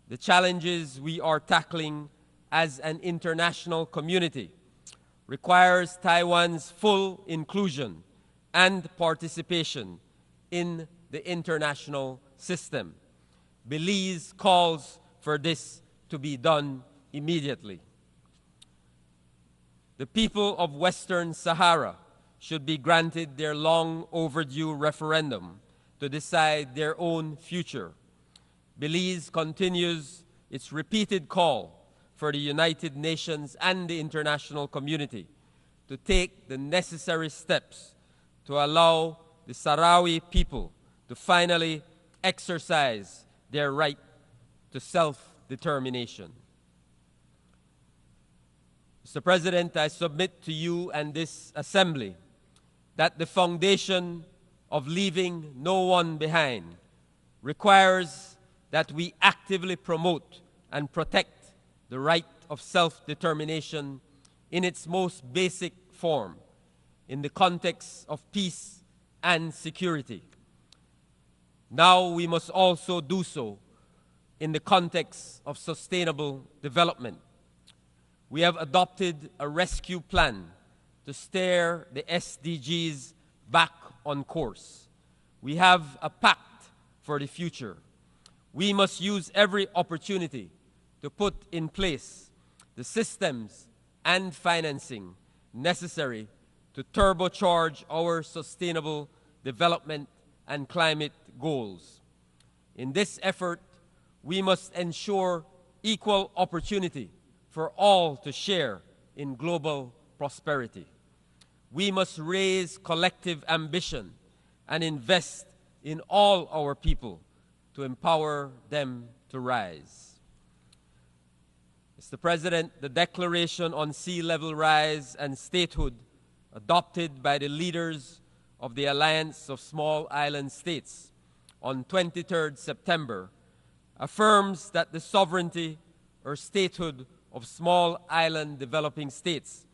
The challenges we are tackling as an international community requires Taiwan's full inclusion and participation in the international system. Belize calls for this to be done immediately. The people of Western Sahara should be granted their long overdue referendum to decide their own future. Belize continues its repeated call for the United Nations and the international community to take the necessary steps to allow the Sahrawi people to finally exercise their right to self-determination. Mr. President, I submit to you and this Assembly that the foundation of leaving no one behind requires that we actively promote and protect the right of self-determination in its most basic form in the context of peace and security. Now we must also do so in the context of sustainable development. We have adopted a rescue plan to steer the SDGs back on course. We have a pact for the future. We must use every opportunity to put in place the systems and financing necessary to turbocharge our sustainable development and climate goals. In this effort, we must ensure equal opportunity for all to share in global prosperity. We must raise collective ambition and invest in all our people to empower them to rise. Mr. President, the Declaration on Sea Level Rise and Statehood, adopted by the leaders of the Alliance of Small Island States on 23rd September, affirms that the sovereignty or statehood of small island developing states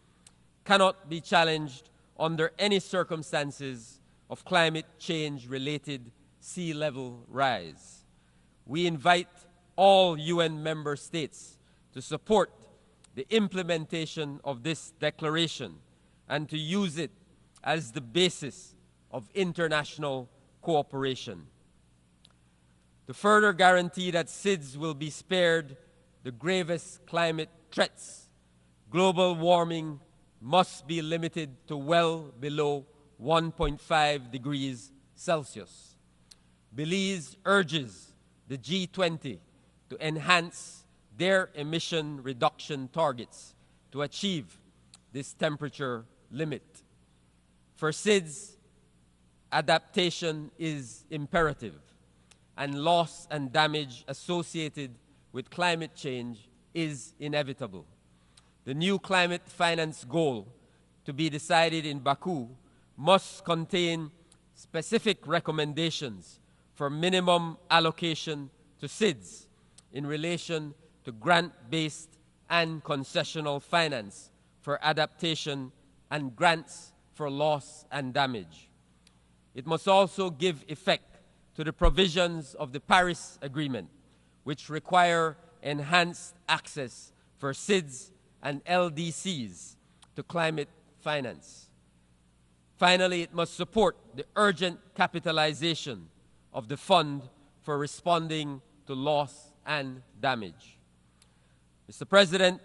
cannot be challenged under any circumstances of climate change-related sea level rise. We invite all UN member states to support the implementation of this declaration and to use it as the basis of international cooperation. To further guarantee that SIDS will be spared the gravest climate threats, global warming must be limited to well below 1.5 degrees Celsius. Belize urges the G20 to enhance their emission reduction targets to achieve this temperature limit. For SIDS, adaptation is imperative, and loss and damage associated with climate change is inevitable. The new climate finance goal to be decided in Baku must contain specific recommendations for minimum allocation to SIDS in relation to grant-based and concessional finance for adaptation and grants for loss and damage. It must also give effect to the provisions of the Paris Agreement, which require enhanced access for SIDS and LDCs to climate finance. Finally, it must support the urgent capitalization of the fund for responding to loss and damage. Mr. President,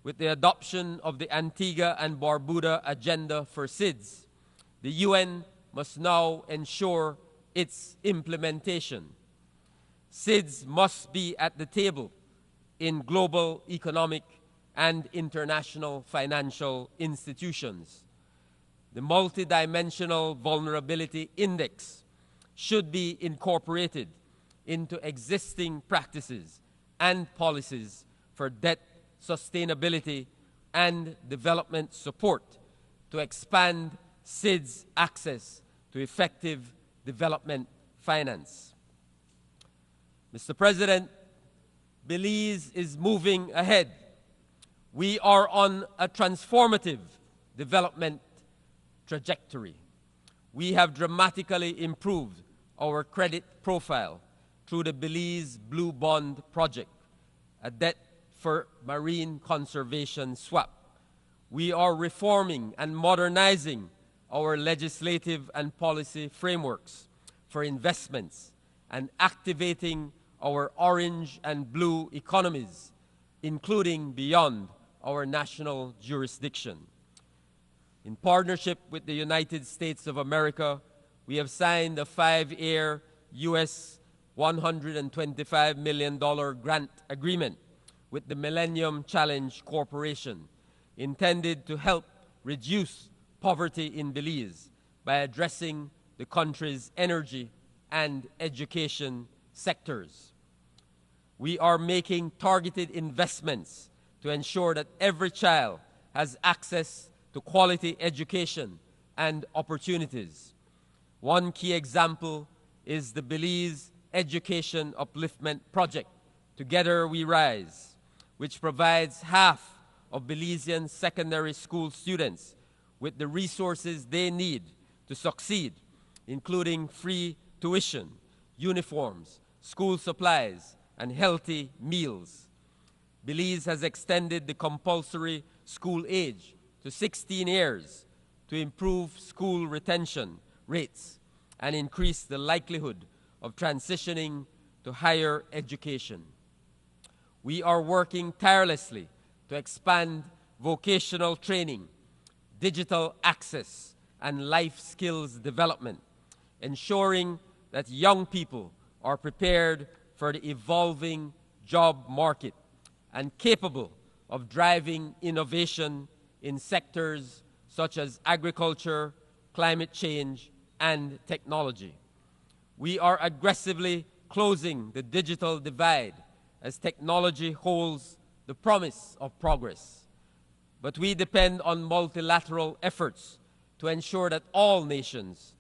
with the adoption of the Antigua and Barbuda Agenda for SIDS, the UN must now ensure its implementation. SIDS must be at the table in global economic and international financial institutions. The Multidimensional Vulnerability Index should be incorporated into existing practices and policies for debt sustainability and development support to expand SIDS access to effective development finance. Mr. President, Belize is moving ahead. We are on a transformative development trajectory. We have dramatically improved our credit profile through the Belize Blue Bond Project, a debt for marine conservation swap. We are reforming and modernizing our legislative and policy frameworks for investments and activating our orange and blue economies, including beyond our national jurisdiction. In partnership with the United States of America, we have signed a 5-year US $125 million grant agreement with the Millennium Challenge Corporation, intended to help reduce poverty in Belize by addressing the country's energy and education sectors. We are making targeted investments to ensure that every child has access to quality education and opportunities. One key example is the Belize Education Upliftment Project, Together We Rise, which provides half of Belizean secondary school students with the resources they need to succeed, including free tuition, uniforms, school supplies, and healthy meals. Belize has extended the compulsory school age to 16 years to improve school retention rates and increase the likelihood of transitioning to higher education. We are working tirelessly to expand vocational training, digital access, and life skills development, ensuring that young people are prepared for the evolving job market and capable of driving innovation in sectors such as agriculture, climate change, and technology. We are aggressively closing the digital divide as technology holds the promise of progress. But we depend on multilateral efforts to ensure that all nations,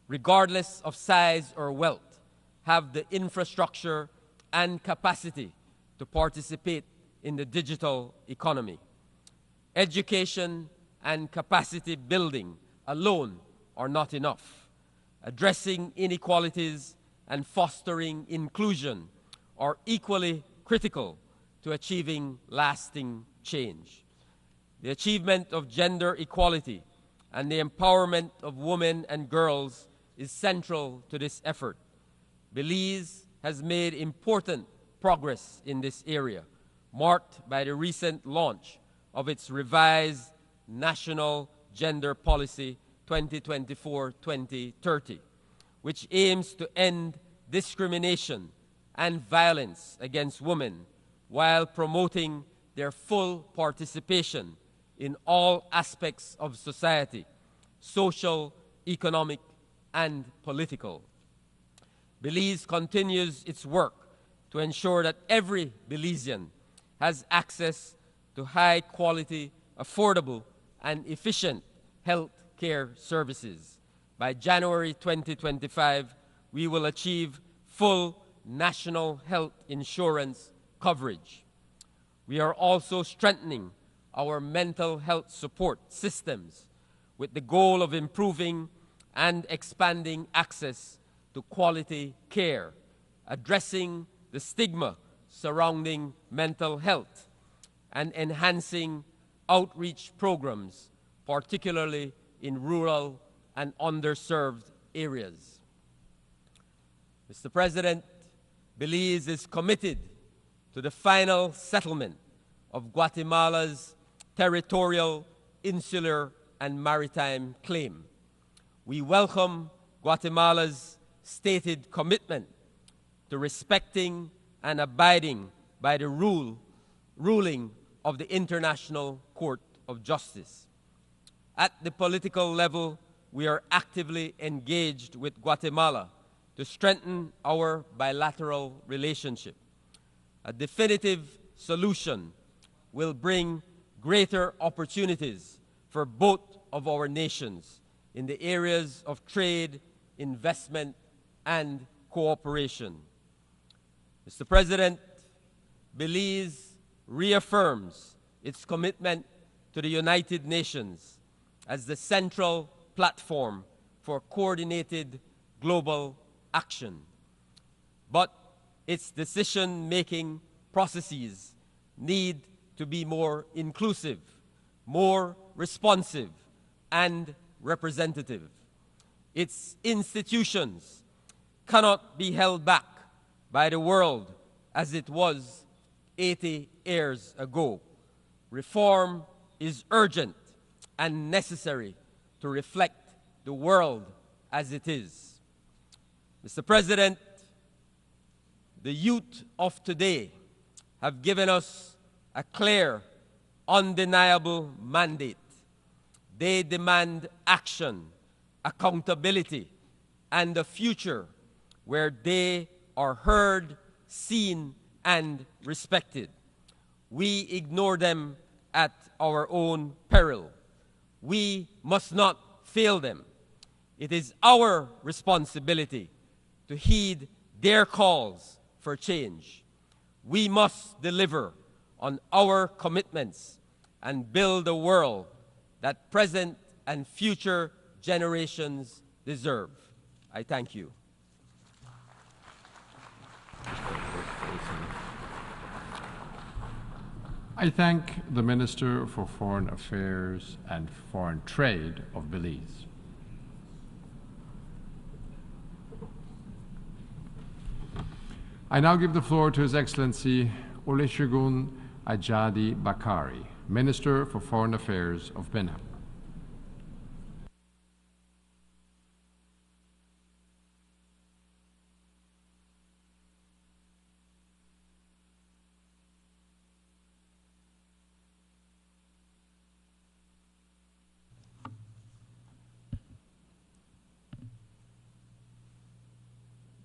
regardless of size or wealth, have the infrastructure and capacity to participate in the digital economy. Education and capacity building alone are not enough. Addressing inequalities and fostering inclusion are equally critical to achieving lasting change. The achievement of gender equality and the empowerment of women and girls is central to this effort. Belize has made important progress in this area, marked by the recent launch of its revised National Gender Policy 2024-2030, which aims to end discrimination and violence against women while promoting their full participation in all aspects of society, social, economic, and political. Belize continues its work to ensure that every Belizean has access to high-quality, affordable, and efficient health care services. By January 2025, we will achieve full national health insurance coverage. We are also strengthening our mental health support systems with the goal of improving and expanding access to quality care, addressing the stigma surrounding mental health, and enhancing outreach programs, particularly in rural and underserved areas. Mr. President, Belize is committed to the final settlement of Guatemala's territorial, insular, and maritime claim. We welcome Guatemala's stated commitment to respecting and abiding by the ruling of the International Court of Justice. At the political level, we are actively engaged with Guatemala to strengthen our bilateral relationship. A definitive solution will bring greater opportunities for both of our nations in the areas of trade, investment, and cooperation. Mr. President, Belize reaffirms its commitment to the United Nations as the central platform for coordinated global action. But its decision-making processes need to be more inclusive, more responsive, and representative. Its institutions cannot be held back by the world as it was 80 years ago. Reform is urgent and necessary to reflect the world as it is. Mr. President, the youth of today have given us a clear, undeniable mandate. They demand action, accountability, and a future where they are heard, seen, and respected. We ignore them at our own peril. We must not fail them. It is our responsibility to heed their calls for change. We must deliver on our commitments and build a world that present and future generations deserve. I thank you. I thank the Minister for Foreign Affairs and Foreign Trade of Belize. I now give the floor to His Excellency Olusegun Ajadi Bakari, Minister for Foreign Affairs of Benin.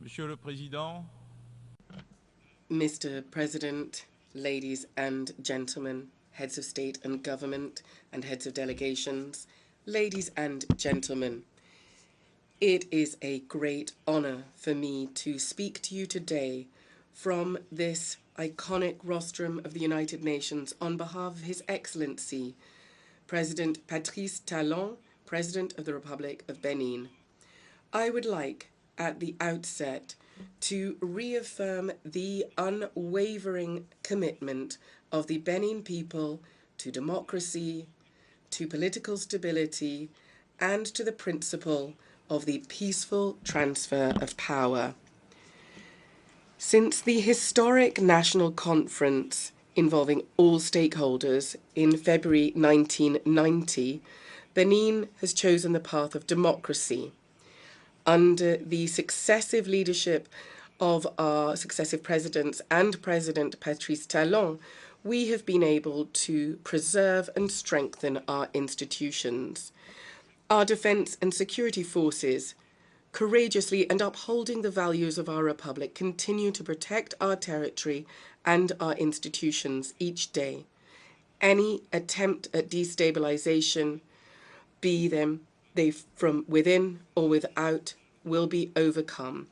Monsieur le Président, Mr. President, ladies and gentlemen, heads of state and government and heads of delegations, ladies and gentlemen, it is a great honor for me to speak to you today from this iconic rostrum of the United Nations on behalf of His Excellency, President Patrice Talon, President of the Republic of Benin. I would like, at the outset, to reaffirm the unwavering commitment of the Benin people to democracy, to political stability, and to the principle of the peaceful transfer of power. Since the historic national conference involving all stakeholders in February 1990, Benin has chosen the path of democracy. Under the successive leadership of our successive presidents and President Patrice Talon, we have been able to preserve and strengthen our institutions. Our defense and security forces, courageously and upholding the values of our republic, continue to protect our territory and our institutions each day. Any attempt at destabilization, be they from within or without, will be overcome.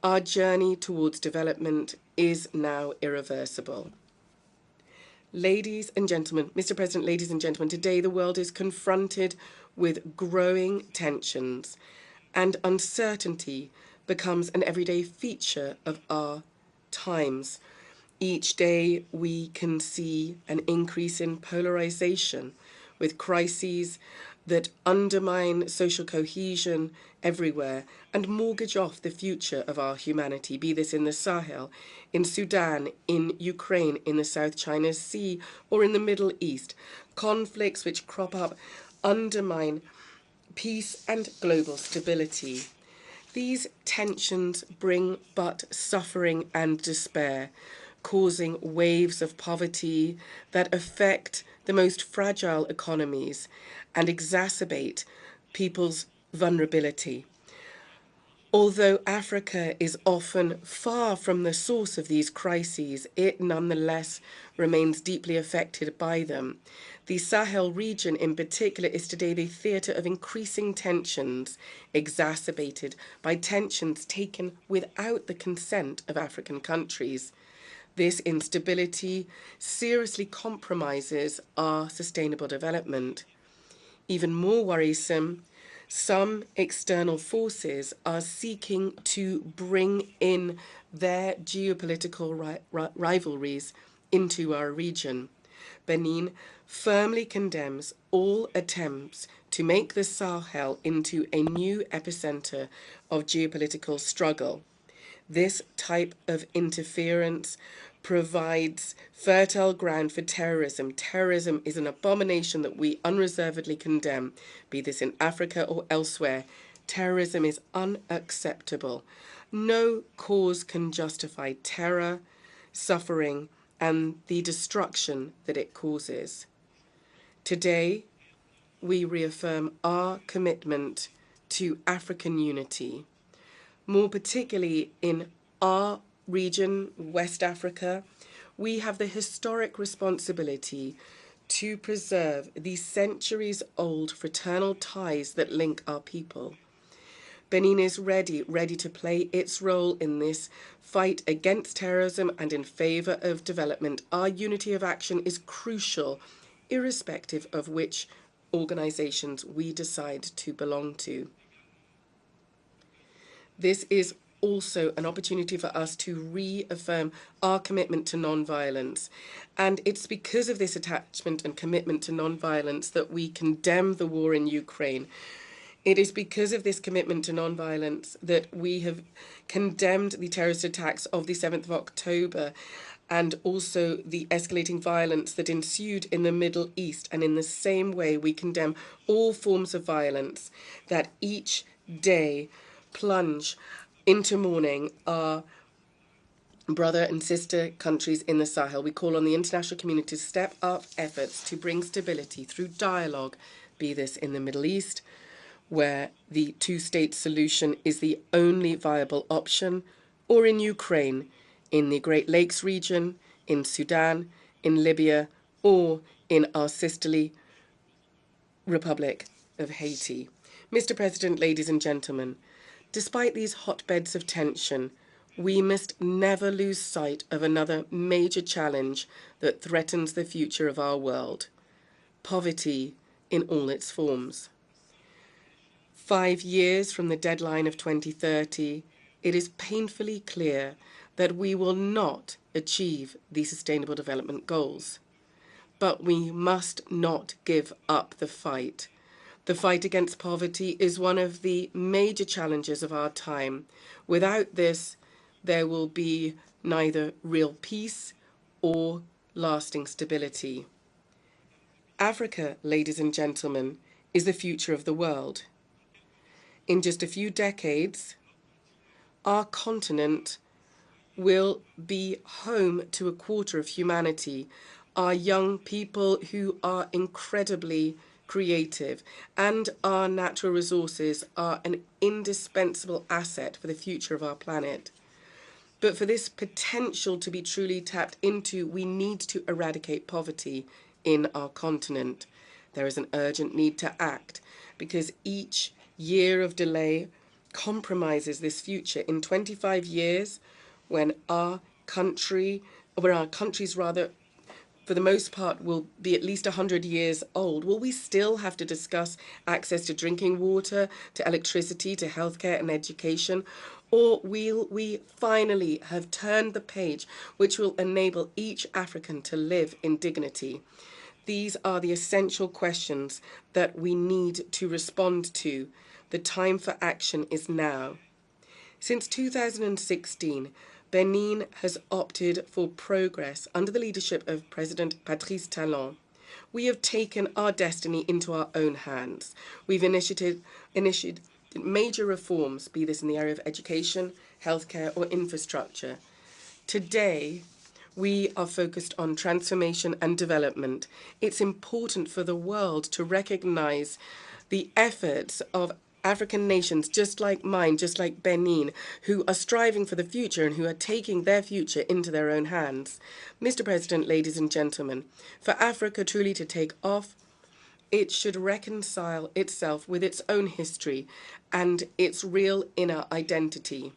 Our journey towards development is now irreversible. Ladies and gentlemen, Mr. President, ladies and gentlemen, today the world is confronted with growing tensions, and uncertainty becomes an everyday feature of our times. Each day we can see an increase in polarization, with crises that undermine social cohesion everywhere and mortgage off the future of our humanity, be this in the Sahel, in Sudan, in Ukraine, in the South China Sea, or in the Middle East. Conflicts which crop up undermine peace and global stability. These tensions bring but suffering and despair, causing waves of poverty that affect the most fragile economies and exacerbate people's vulnerability. Although Africa is often far from the source of these crises, it nonetheless remains deeply affected by them. The Sahel region in particular is today the theatre of increasing tensions, exacerbated by tensions taken without the consent of African countries. This instability seriously compromises our sustainable development. Even more worrisome, some external forces are seeking to bring in their geopolitical rivalries into our region. Benin firmly condemns all attempts to make the Sahel into a new epicenter of geopolitical struggle. This type of interference provides fertile ground for terrorism. Terrorism is an abomination that we unreservedly condemn, be this in Africa or elsewhere. Terrorism is unacceptable. No cause can justify terror, suffering, and the destruction that it causes. Today, we reaffirm our commitment to African unity, more particularly in our region, West Africa. We have the historic responsibility to preserve the centuries-old fraternal ties that link our people. Benin is ready to play its role in this fight against terrorism and in favour of development. Our unity of action is crucial, irrespective of which organisations we decide to belong to. This is also an opportunity for us to reaffirm our commitment to non-violence. And it's because of this attachment and commitment to non-violence that we condemn the war in Ukraine. It is because of this commitment to non-violence that we have condemned the terrorist attacks of the 7th of October and also the escalating violence that ensued in the Middle East. And in the same way, we condemn all forms of violence that each day plunge into mourning our brother and sister countries in the Sahel. We call on the international community to step up efforts to bring stability through dialogue, be this in the Middle East, where the two-state solution is the only viable option, or in Ukraine, in the Great Lakes region, in Sudan, in Libya, or in our sisterly Republic of Haiti. Mr. President, ladies and gentlemen, despite these hotbeds of tension, we must never lose sight of another major challenge that threatens the future of our world: poverty in all its forms. 5 years from the deadline of 2030, it is painfully clear that we will not achieve the Sustainable Development Goals. But we must not give up the fight. The fight against poverty is one of the major challenges of our time. Without this, there will be neither real peace or lasting stability. Africa, ladies and gentlemen, is the future of the world. In just a few decades, our continent will be home to a quarter of humanity, our young people who are incredibly creative, and our natural resources are an indispensable asset for the future of our planet. But for this potential to be truly tapped into, we need to eradicate poverty in our continent. There is an urgent need to act, because each year of delay compromises this future. In 25 years, when our countries for the most part, will be at least 100 years old, will we still have to discuss access to drinking water, to electricity, to healthcare and education? Or will we finally have turned the page which will enable each African to live in dignity? These are the essential questions that we need to respond to. The time for action is now. Since 2016, Benin has opted for progress under the leadership of President Patrice Talon. We have taken our destiny into our own hands. We've initiated major reforms, be this in the area of education, healthcare, or infrastructure. Today, we are focused on transformation and development. It's important for the world to recognize the efforts of African nations just like mine, just like Benin, who are striving for the future and who are taking their future into their own hands. Mr. President, ladies and gentlemen, for Africa truly to take off, it should reconcile itself with its own history and its real inner identity.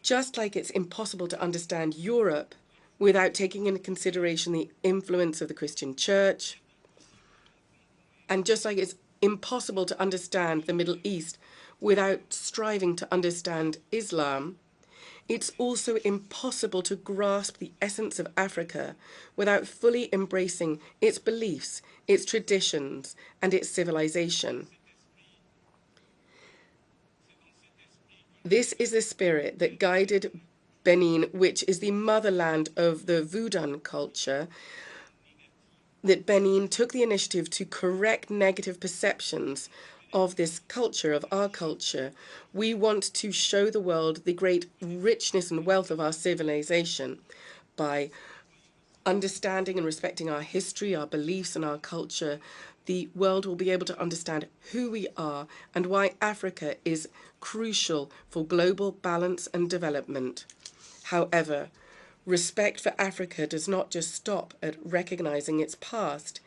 Just like it's impossible to understand Europe without taking into consideration the influence of the Christian Church, and just like it's impossible to understand the Middle East without striving to understand Islam, it's also impossible to grasp the essence of Africa without fully embracing its beliefs, its traditions, and its civilization. This is the spirit that guided Benin, which is the motherland of the Vodun culture, that Benin took the initiative to correct negative perceptions of this culture, of our culture. We want to show the world the great richness and wealth of our civilization by understanding and respecting our history, our beliefs, and our culture. The world will be able to understand who we are and why Africa is crucial for global balance and development. However, respect for Africa does not just stop at recognizing its past.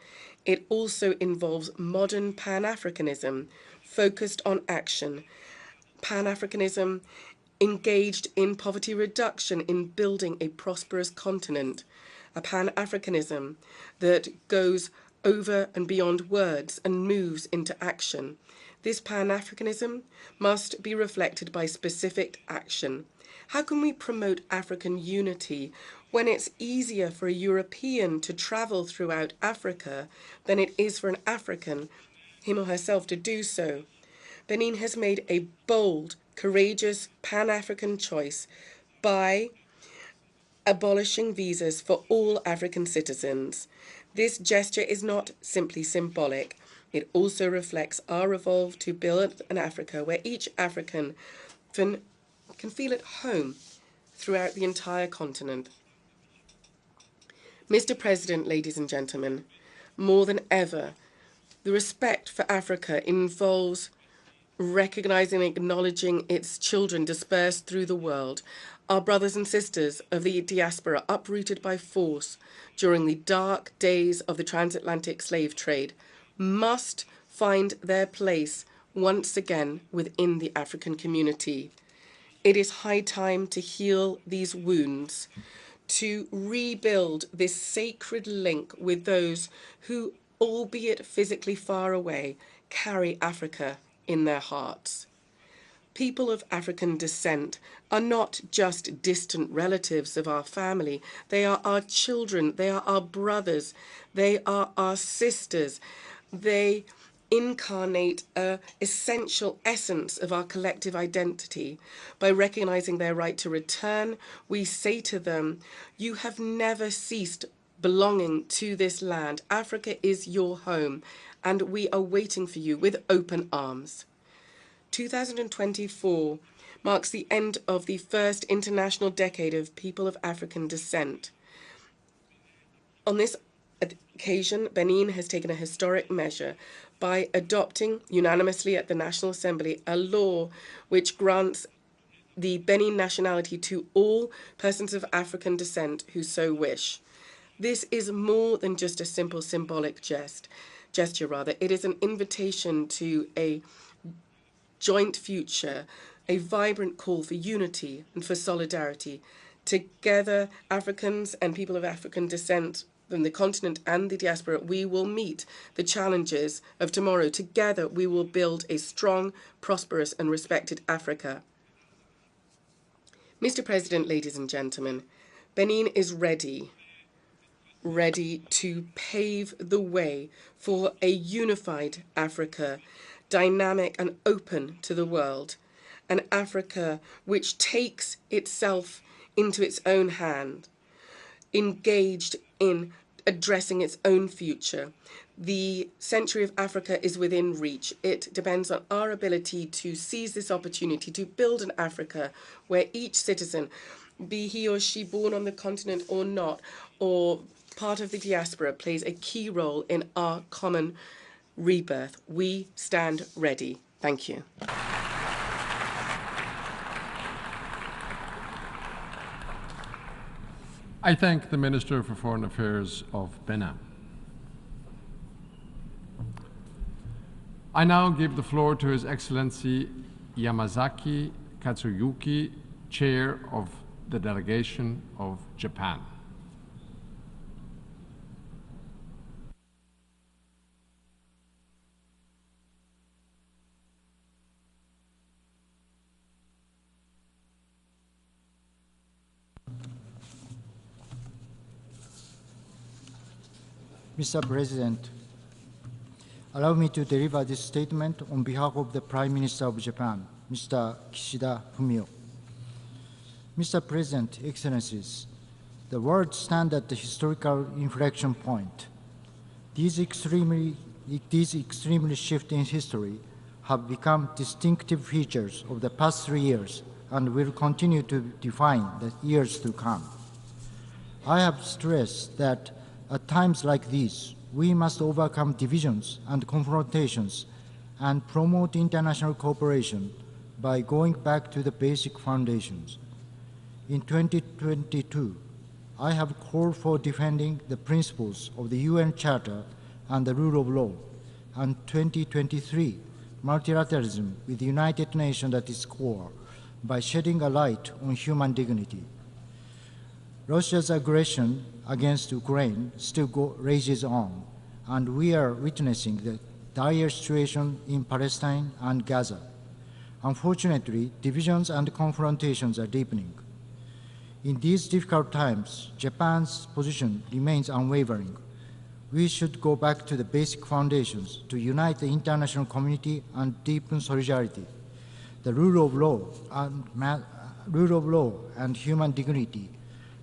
It also involves modern Pan-Africanism, focused on action. Pan-Africanism engaged in poverty reduction, in building a prosperous continent. A Pan-Africanism that goes over and beyond words and moves into action. This Pan-Africanism must be reflected by specific action. How can we promote African unity when it's easier for a European to travel throughout Africa than it is for an African, him or herself, to do so? Benin has made a bold, courageous Pan-African choice by abolishing visas for all African citizens. This gesture is not simply symbolic. It also reflects our resolve to build an Africa where each African can feel at home throughout the entire continent. Mr. President, ladies and gentlemen, more than ever, the respect for Africa involves recognizing and acknowledging its children dispersed through the world, our brothers and sisters of the diaspora uprooted by force during the dark days of the transatlantic slave trade, must find their place once again within the African community. It is high time to heal these wounds, to rebuild this sacred link with those who, albeit physically far away, carry Africa in their hearts. People of African descent are not just distant relatives of our family. They are our children, they are our brothers, they are our sisters. They incarnate an essential essence of our collective identity. By recognizing their right to return, we say to them, you have never ceased belonging to this land. Africa is your home, and we are waiting for you with open arms. 2024 marks the end of the first international decade of people of African descent. On this occasion, Benin has taken a historic measure by adopting unanimously at the National Assembly a law which grants the Benin nationality to all persons of African descent who so wish. This is more than just a simple symbolic gesture. It is an invitation to a joint future, a vibrant call for unity and for solidarity. Together, Africans and people of African descent from the continent and the diaspora, we will meet the challenges of tomorrow. Together, we will build a strong, prosperous, and respected Africa. Mr. President, ladies and gentlemen, Benin is ready to pave the way for a unified Africa, dynamic and open to the world, an Africa which takes itself into its own hand, engaged in addressing its own future. The century of Africa is within reach. It depends on our ability to seize this opportunity to build an Africa where each citizen, be he or she born on the continent or not, or part of the diaspora, plays a key role in our common rebirth. We stand ready. Thank you. I thank the Minister for Foreign Affairs of Benin. I now give the floor to His Excellency Yamazaki Katsuyuki, Chair of the Delegation of Japan. Mr. President, allow me to deliver this statement on behalf of the Prime Minister of Japan, Mr. Kishida Fumio. Mr. President, Excellencies, the world stands at the historical inflection point. These extremely shifts in history have become distinctive features of the past 3 years and will continue to define the years to come. I have stressed that at times like these, we must overcome divisions and confrontations and promote international cooperation by going back to the basic foundations. In 2022, I have called for defending the principles of the UN Charter and the rule of law, and 2023, multilateralism with the United Nations at its core by shedding a light on human dignity. Russia's aggression against Ukraine still rages on, and we are witnessing the dire situation in Palestine and Gaza. Unfortunately, divisions and confrontations are deepening. In these difficult times, Japan's position remains unwavering. We should go back to the basic foundations to unite the international community and deepen solidarity. The rule of law and human dignity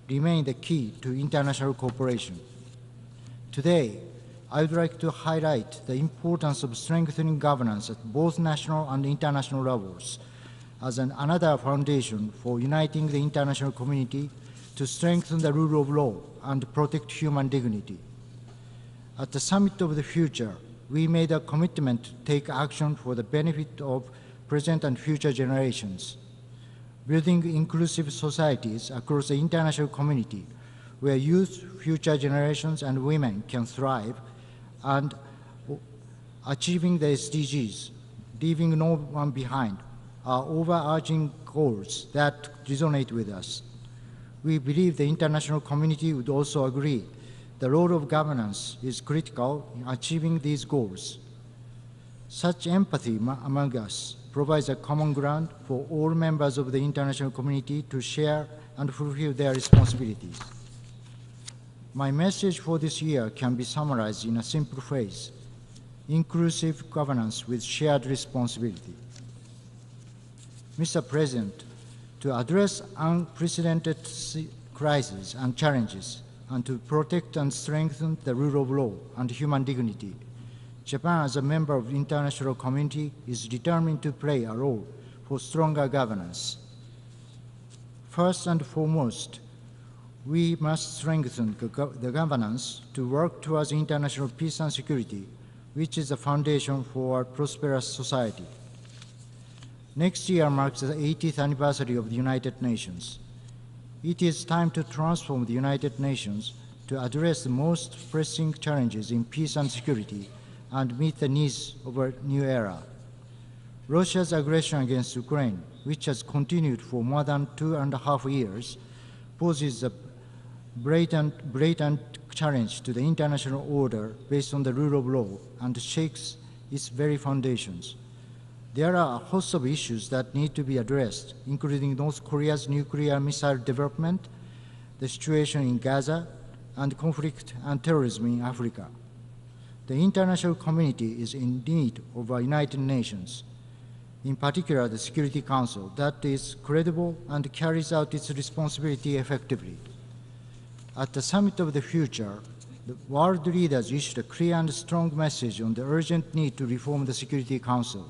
remain the key to international cooperation. Today, I would like to highlight the importance of strengthening governance at both national and international levels as another foundation for uniting the international community to strengthen the rule of law and protect human dignity. At the Summit of the Future, we made a commitment to take action for the benefit of present and future generations, building inclusive societies across the international community where youth, future generations, and women can thrive, and achieving the SDGs, leaving no one behind, are overarching goals that resonate with us. We believe the international community would also agree the role of governance is critical in achieving these goals. Such empathy among us provides a common ground for all members of the international community to share and fulfill their responsibilities. My message for this year can be summarized in a simple phrase: inclusive governance with shared responsibility. Mr. President, to address unprecedented crises and challenges, and to protect and strengthen the rule of law and human dignity, Japan, as a member of the international community, is determined to play a role for stronger governance. First and foremost, we must strengthen the governance to work towards international peace and security, which is the foundation for a prosperous society. Next year marks the 80th anniversary of the United Nations. It is time to transform the United Nations to address the most pressing challenges in peace and security and meet the needs of a new era. Russia's aggression against Ukraine, which has continued for more than 2.5 years, poses a blatant challenge to the international order based on the rule of law and shakes its very foundations. There are a host of issues that need to be addressed, including North Korea's nuclear missile development, the situation in Gaza, and conflict and terrorism in Africa. The international community is in need of a United Nations, in particular the Security Council, that is credible and carries out its responsibility effectively. At the Summit of the Future, the world leaders issued a clear and strong message on the urgent need to reform the Security Council.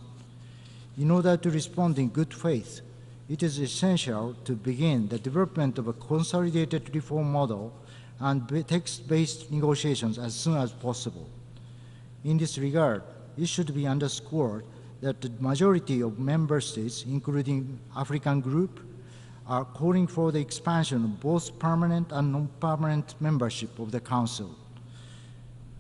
In order to respond in good faith, it is essential to begin the development of a consolidated reform model and text-based negotiations as soon as possible. In this regard, it should be underscored that the majority of member states, including African Group, are calling for the expansion of both permanent and non-permanent membership of the Council.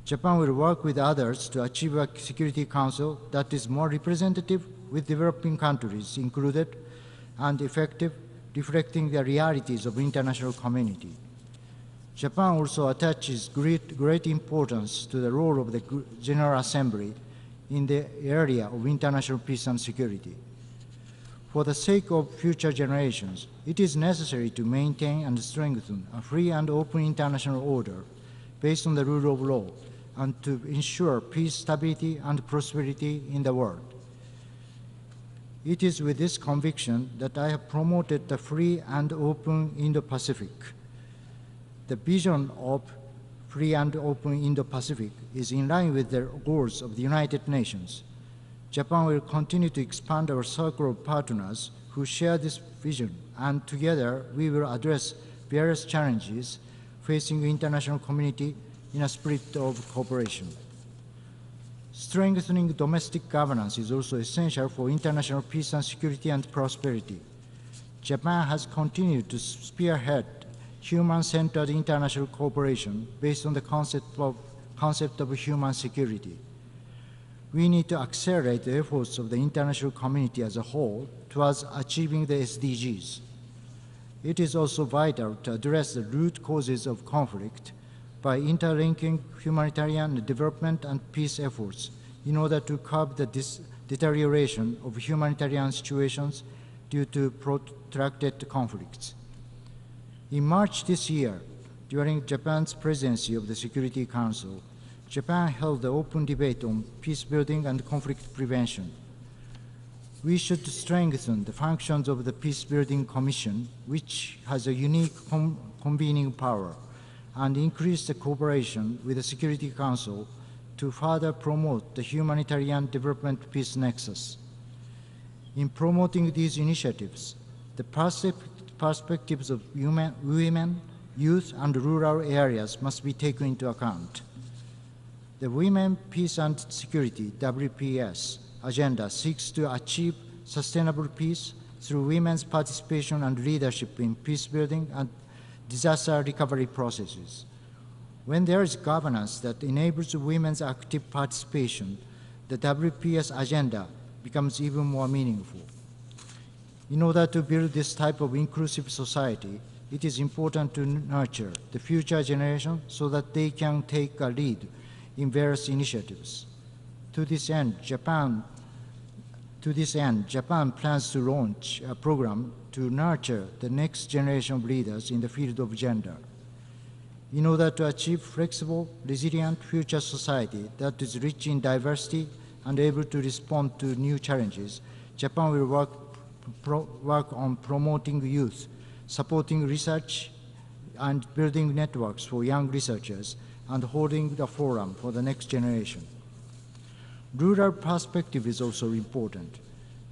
Japan will work with others to achieve a Security Council that is more representative with developing countries included and effective, reflecting the realities of the international community. Japan also attaches great importance to the role of the General Assembly in the area of international peace and security. For the sake of future generations, it is necessary to maintain and strengthen a free and open international order based on the rule of law and to ensure peace, stability, and prosperity in the world. It is with this conviction that I have promoted the free and open Indo-Pacific. The vision of free and open Indo-Pacific is in line with the goals of the United Nations. Japan will continue to expand our circle of partners who share this vision, and together we will address various challenges facing the international community in a spirit of cooperation. Strengthening domestic governance is also essential for international peace and security and prosperity. Japan has continued to spearhead human-centered international cooperation based on the concept of human security. We need to accelerate the efforts of the international community as a whole towards achieving the SDGs. It is also vital to address the root causes of conflict by interlinking humanitarian development and peace efforts in order to curb the deterioration of humanitarian situations due to protracted conflicts. In March this year, during Japan's presidency of the Security Council, Japan held the open debate on peace building and conflict prevention. We should strengthen the functions of the Peace Building Commission, which has a unique convening power, and increase the cooperation with the Security Council to further promote the humanitarian development peace nexus. In promoting these initiatives, the perspectives of women, youth, and rural areas must be taken into account. The Women, Peace and Security, WPS, agenda seeks to achieve sustainable peace through women's participation and leadership in peace building and disaster recovery processes. When there is governance that enables women's active participation, the WPS agenda becomes even more meaningful. In order to build this type of inclusive society, it is important to nurture the future generation so that they can take a lead in various initiatives. To this end, Japan plans to launch a program to nurture the next generation of leaders in the field of gender. In order to achieve flexible, resilient future society that is rich in diversity and able to respond to new challenges, Japan will work on promoting youth, supporting research, and building networks for young researchers, and holding the forum for the next generation. Rural perspective is also important.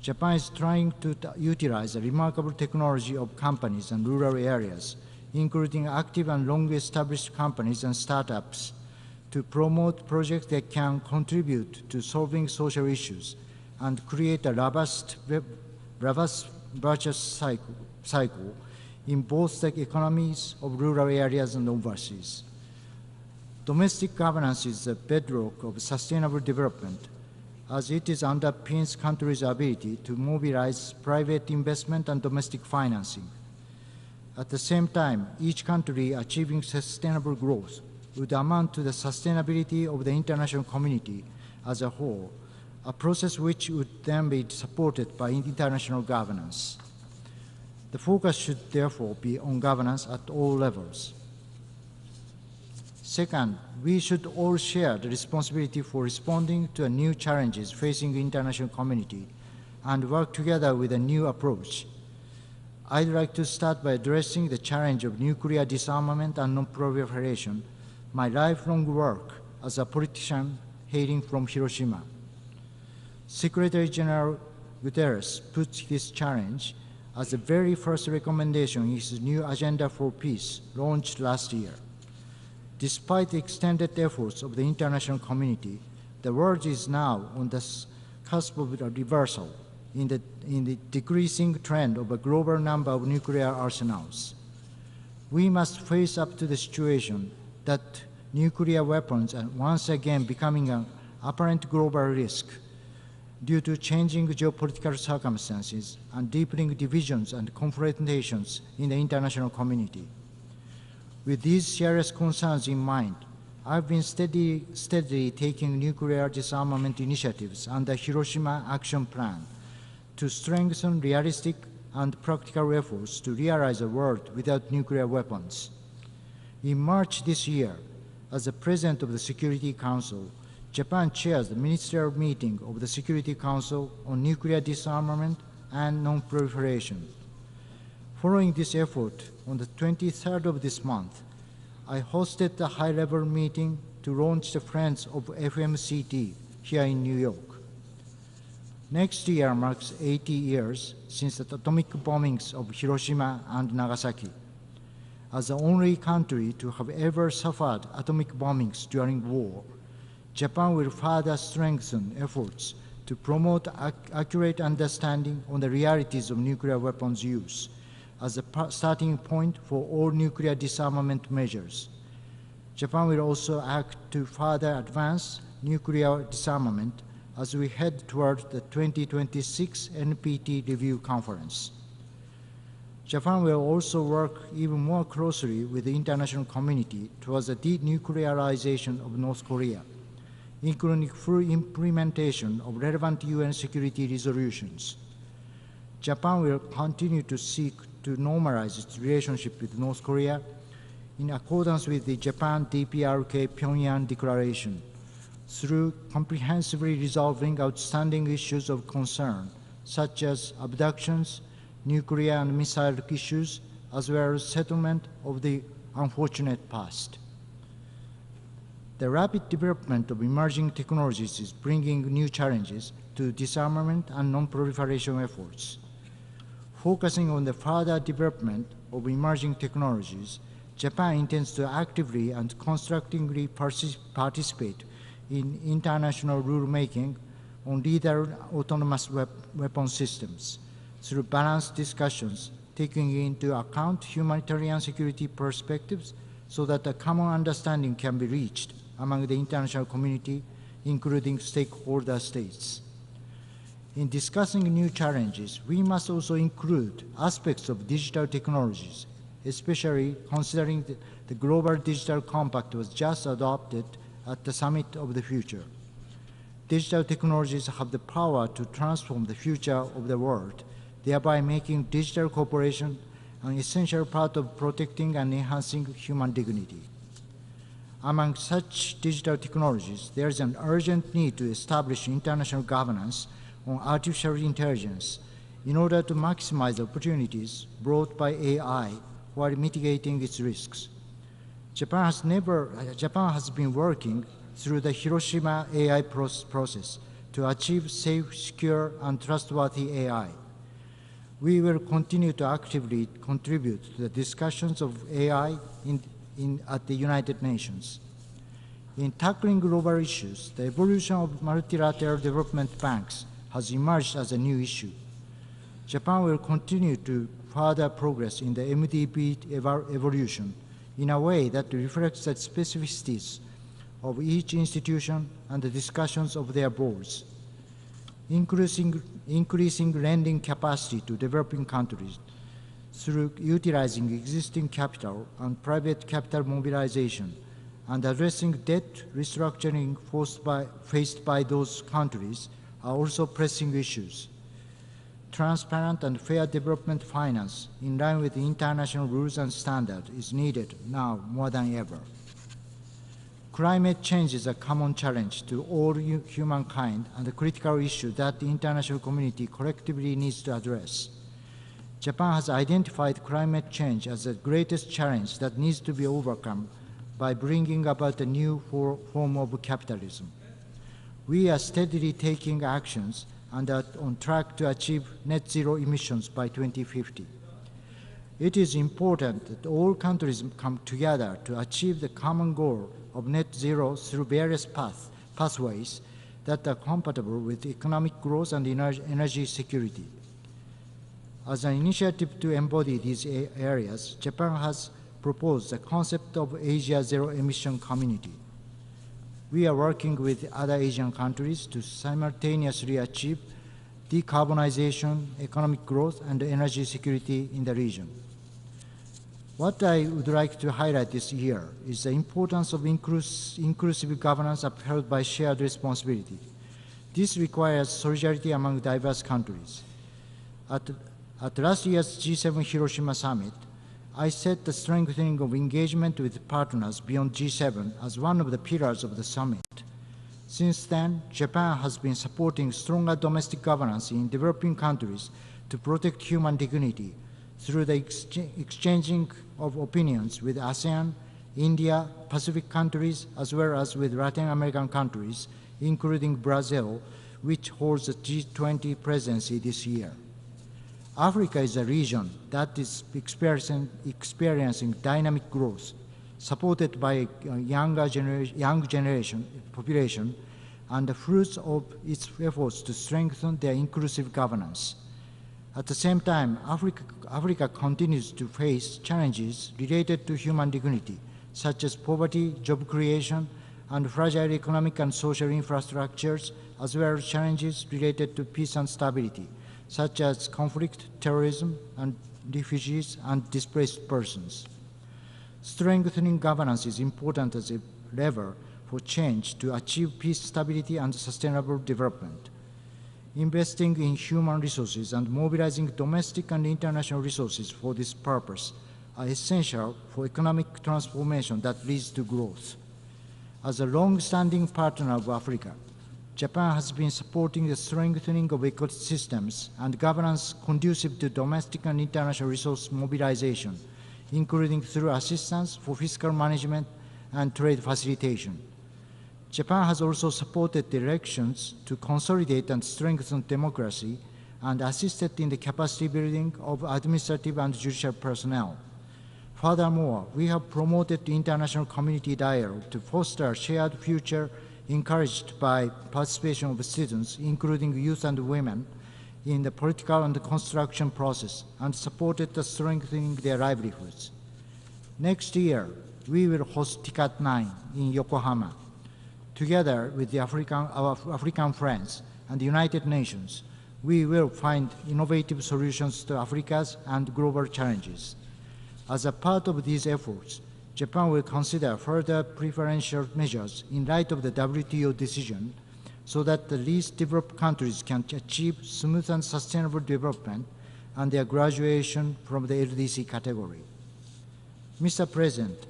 Japan is trying to utilize the remarkable technology of companies and rural areas, including active and long-established companies and startups, to promote projects that can contribute to solving social issues and create a robust virtuous cycle in both the economies of rural areas and overseas. Domestic governance is the bedrock of sustainable development, as it underpins countries' ability to mobilize private investment and domestic financing. At the same time, each country achieving sustainable growth would amount to the sustainability of the international community as a whole, a process which would then be supported by international governance. The focus should therefore be on governance at all levels. Second, we should all share the responsibility for responding to new challenges facing the international community and work together with a new approach. I'd like to start by addressing the challenge of nuclear disarmament and non-proliferation, my lifelong work as a politician hailing from Hiroshima. Secretary General Guterres puts this challenge as the very first recommendation in his new Agenda for Peace launched last year. Despite the extended efforts of the international community, the world is now on the cusp of a reversal in the decreasing trend of a global number of nuclear arsenals. We must face up to the situation that nuclear weapons are once again becoming an apparent global risk due to changing geopolitical circumstances and deepening divisions and confrontations in the international community. With these serious concerns in mind, I've been steadily taking nuclear disarmament initiatives under the Hiroshima Action Plan to strengthen realistic and practical efforts to realize a world without nuclear weapons. In March this year, as the President of the Security Council, Japan chairs the ministerial meeting of the Security Council on nuclear disarmament and non-proliferation. Following this effort, on the 23rd of this month, I hosted a high-level meeting to launch the Friends of FMCT here in New York. Next year marks 80 years since the atomic bombings of Hiroshima and Nagasaki. As the only country to have ever suffered atomic bombings during war, Japan will further strengthen efforts to promote accurate understanding on the realities of nuclear weapons use as a starting point for all nuclear disarmament measures. Japan will also act to further advance nuclear disarmament as we head toward the 2026 NPT Review Conference. Japan will also work even more closely with the international community towards the denuclearization of North Korea, including full implementation of relevant UN security resolutions. Japan will continue to seek to normalize its relationship with North Korea in accordance with the Japan DPRK Pyongyang Declaration, through comprehensively resolving outstanding issues of concern, such as abductions, nuclear and missile issues, as well as settlement of the unfortunate past. The rapid development of emerging technologies is bringing new challenges to disarmament and non-proliferation efforts. Focusing on the further development of emerging technologies, Japan intends to actively and constructively participate in international rulemaking on lethal autonomous weapon systems through balanced discussions, taking into account humanitarian security perspectives so that a common understanding can be reached among the international community, including stakeholder states. In discussing new challenges, we must also include aspects of digital technologies, especially considering the Global Digital Compact was just adopted at the Summit of the Future. Digital technologies have the power to transform the future of the world, thereby making digital cooperation an essential part of protecting and enhancing human dignity. Among such digital technologies, there is an urgent need to establish international governance on artificial intelligence in order to maximize the opportunities brought by AI while mitigating its risks. Japan has been working through the Hiroshima AI process to achieve safe, secure, and trustworthy AI. We will continue to actively contribute to the discussions of AI at the United Nations. In tackling global issues, the evolution of multilateral development banks has emerged as a new issue. Japan will continue to further progress in the MDB evolution in a way that reflects the specificities of each institution and the discussions of their boards. Increasing lending capacity to developing countries through utilizing existing capital and private capital mobilization and addressing debt restructuring faced by those countries are also pressing issues. Transparent and fair development finance in line with international rules and standards is needed now more than ever. Climate change is a common challenge to all humankind and a critical issue that the international community collectively needs to address. Japan has identified climate change as the greatest challenge that needs to be overcome by bringing about a new form of capitalism. We are steadily taking actions and are on track to achieve net zero emissions by 2050. It is important that all countries come together to achieve the common goal of net zero through various pathways that are compatible with economic growth and energy security. As an initiative to embody these areas, Japan has proposed the concept of Asia Zero Emission Community. We are working with other Asian countries to simultaneously achieve decarbonization, economic growth, and energy security in the region. What I would like to highlight this year is the importance of inclusive governance upheld by shared responsibility. This requires solidarity among diverse countries. At last year's G7 Hiroshima Summit, I set the strengthening of engagement with partners beyond G7 as one of the pillars of the summit. Since then, Japan has been supporting stronger domestic governance in developing countries to protect human dignity through the exchanging of opinions with ASEAN, India, Pacific countries, as well as with Latin American countries, including Brazil, which holds the G20 presidency this year. Africa is a region that is experiencing dynamic growth, supported by a young generation population, and the fruits of its efforts to strengthen their inclusive governance. At the same time, Africa continues to face challenges related to human dignity, such as poverty, job creation, and fragile economic and social infrastructures, as well as challenges related to peace and stability, such as conflict, terrorism, and refugees and displaced persons. Strengthening governance is important as a lever for change to achieve peace, stability, and sustainable development. Investing in human resources and mobilizing domestic and international resources for this purpose are essential for economic transformation that leads to growth. As a long-standing partner of Africa, Japan has been supporting the strengthening of ecosystems and governance conducive to domestic and international resource mobilization, including through assistance for fiscal management and trade facilitation. Japan has also supported the elections to consolidate and strengthen democracy and assisted in the capacity building of administrative and judicial personnel. Furthermore, we have promoted the international community dialogue to foster a shared future encouraged by participation of students, including youth and women, in the political and construction process, and supported the strengthening their livelihoods. Next year, we will host TICAD 9 in Yokohama. Together with our African friends and the United Nations, we will find innovative solutions to Africa's and global challenges. As a part of these efforts, Japan will consider further preferential measures in light of the WTO decision so that the least developed countries can achieve smooth and sustainable development and their graduation from the LDC category. Mr. President,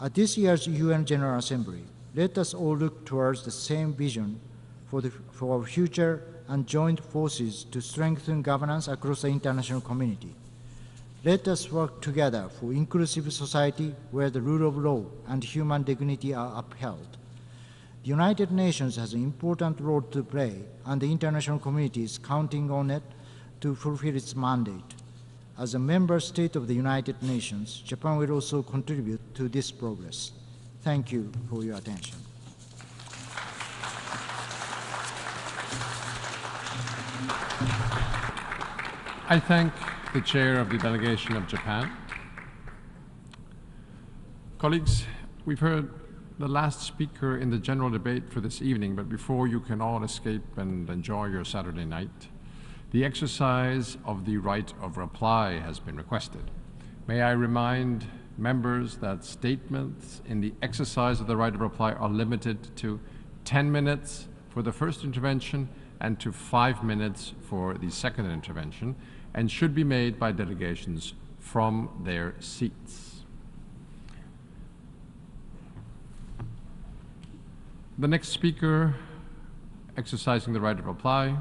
at this year's UN General Assembly, let us all look towards the same vision for our future and join forces to strengthen governance across the international community. Let us work together for inclusive society where the rule of law and human dignity are upheld. The United Nations has an important role to play, and the international community is counting on it to fulfill its mandate. As a member state of the United Nations, Japan will also contribute to this progress. Thank you for your attention. I thank the chair of the delegation of Japan. Colleagues, we've heard the last speaker in the general debate for this evening, but before you can all escape and enjoy your Saturday night, The exercise of the right of reply has been requested. May I remind members that statements in the exercise of the right of reply are limited to 10 minutes for the first intervention and to 5 minutes for the second intervention, and should be made by delegations from their seats. The next speaker exercising the right of reply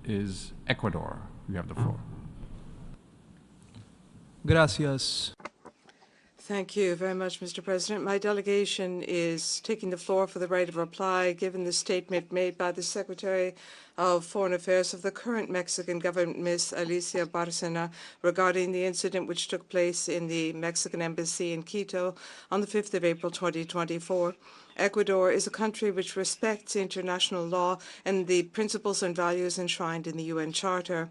is Ecuador. You have the floor. Gracias. Thank you very much, Mr. President. My delegation is taking the floor for the right of reply, given the statement made by the Secretary of Foreign Affairs of the current Mexican government, Ms. Alicia Bárcena, regarding the incident which took place in the Mexican embassy in Quito on the 5th of April 2024. Ecuador is a country which respects international law and the principles and values enshrined in the UN Charter.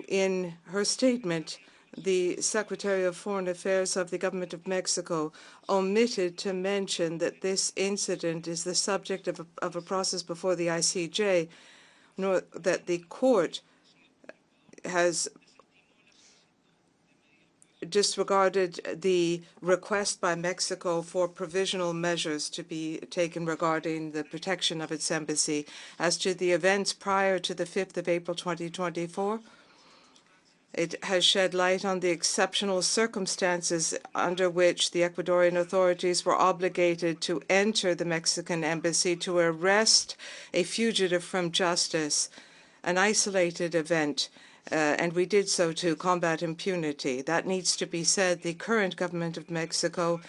In her statement, the Secretary of Foreign Affairs of the Government of Mexico omitted to mention that this incident is the subject of a process before the ICJ, nor that the court has disregarded the request by Mexico for provisional measures to be taken regarding the protection of its embassy. As to the events prior to the 5th of April 2024, it has shed light on the exceptional circumstances under which the Ecuadorian authorities were obligated to enter the Mexican embassy to arrest a fugitive from justice, an isolated event, and we did so to combat impunity. That needs to be said. The current government of Mexico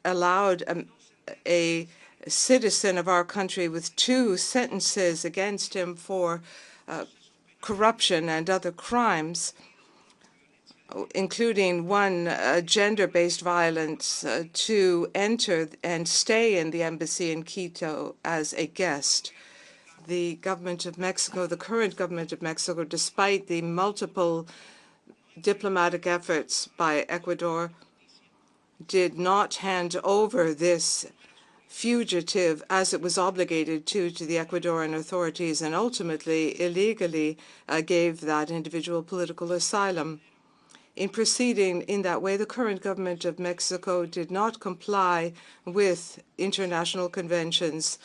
allowed a citizen of our country with 2 sentences against him for corruption and other crimes, including one gender-based violence, to enter and stay in the embassy in Quito as a guest. The government of Mexico, the current government of Mexico, despite the multiple diplomatic efforts by Ecuador, did not hand over this fugitive as it was obligated to the Ecuadorian authorities, and ultimately illegally gave that individual political asylum. In proceeding in that way, the current government of Mexico did not comply with international conventions,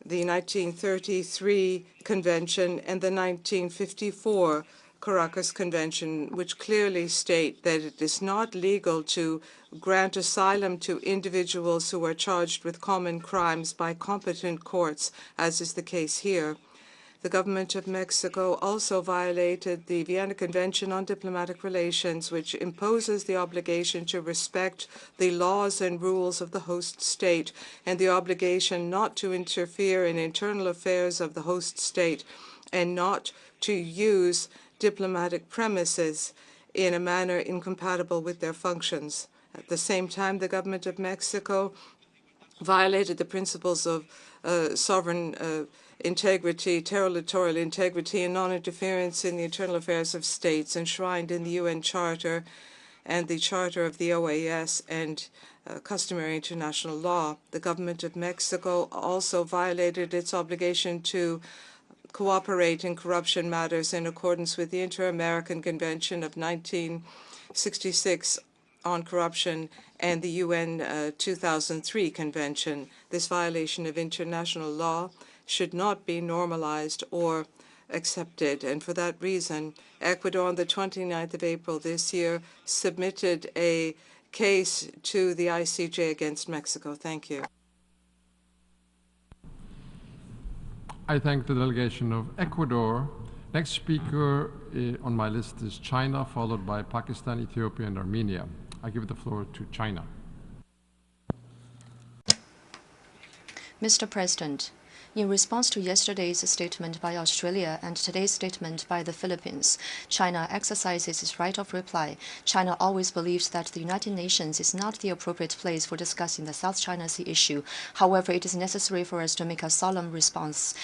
the 1933 Convention and the 1954 Caracas Convention, which clearly state that it is not legal to grant asylum to individuals who are charged with common crimes by competent courts, as is the case here. The government of Mexico also violated the Vienna Convention on Diplomatic Relations, which imposes the obligation to respect the laws and rules of the host state and the obligation not to interfere in internal affairs of the host state and not to use diplomatic premises in a manner incompatible with their functions. At the same time, the government of Mexico violated the principles of sovereign integrity, territorial integrity, and non-interference in the internal affairs of states enshrined in the UN Charter and the Charter of the OAS and customary international law. The government of Mexico also violated its obligation to cooperate in corruption matters in accordance with the Inter-American Convention of 1966 on corruption and the UN 2003 Convention. This violation of international law should not be normalized or accepted. And for that reason, Ecuador on the 29th of April this year submitted a case to the ICJ against Mexico. Thank you. I thank the delegation of Ecuador. Next speaker on my list is China, followed by Pakistan, Ethiopia, and Armenia. I give the floor to China. Mr. President, in response to yesterday's statement by Australia and today's statement by the Philippines, China exercises its right of reply. China always believes that the United Nations is not the appropriate place for discussing the South China Sea issue. However, it is necessary for us to make a solemn response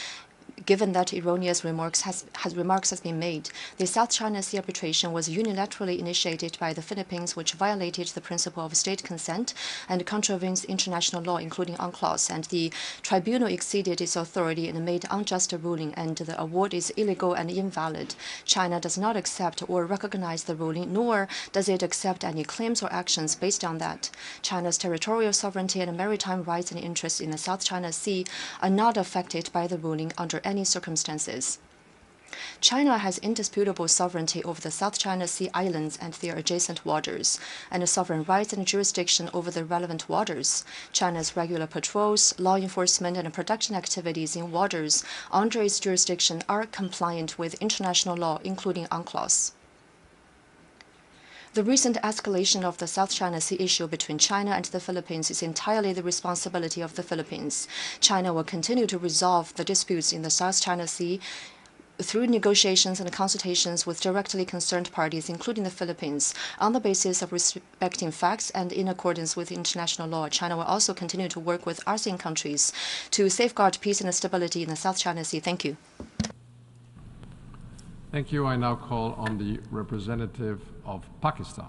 given that erroneous remarks has been made. The South China Sea arbitration was unilaterally initiated by the Philippines, which violated the principle of state consent and contravenes international law, including UNCLOS, and the tribunal exceeded its authority and made unjust ruling, and the award is illegal and invalid. China does not accept or recognize the ruling, nor does it accept any claims or actions based on that. China's territorial sovereignty and maritime rights and interests in the South China Sea are not affected by the ruling under any circumstances. China has indisputable sovereignty over the South China Sea islands and their adjacent waters, and sovereign rights and jurisdiction over the relevant waters. China's regular patrols, law enforcement, and production activities in waters under its jurisdiction are compliant with international law, including UNCLOS. The recent escalation of the South China Sea issue between China and the Philippines is entirely the responsibility of the Philippines. China will continue to resolve the disputes in the South China Sea through negotiations and consultations with directly concerned parties, including the Philippines, on the basis of respecting facts and in accordance with international law. China will also continue to work with ASEAN countries to safeguard peace and stability in the South China Sea. Thank you. Thank you. I now call on the representative of Pakistan.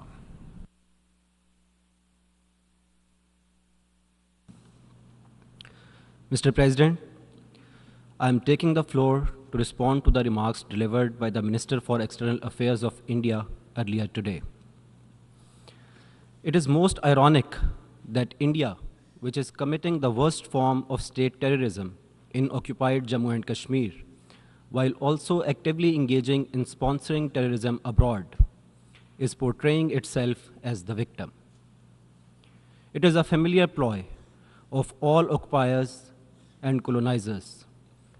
Mr. President, I am taking the floor to respond to the remarks delivered by the Minister for External Affairs of India earlier today. It is most ironic that India, which is committing the worst form of state terrorism in occupied Jammu and Kashmir, while also actively engaging in sponsoring terrorism abroad, is portraying itself as the victim. It is a familiar ploy of all occupiers and colonizers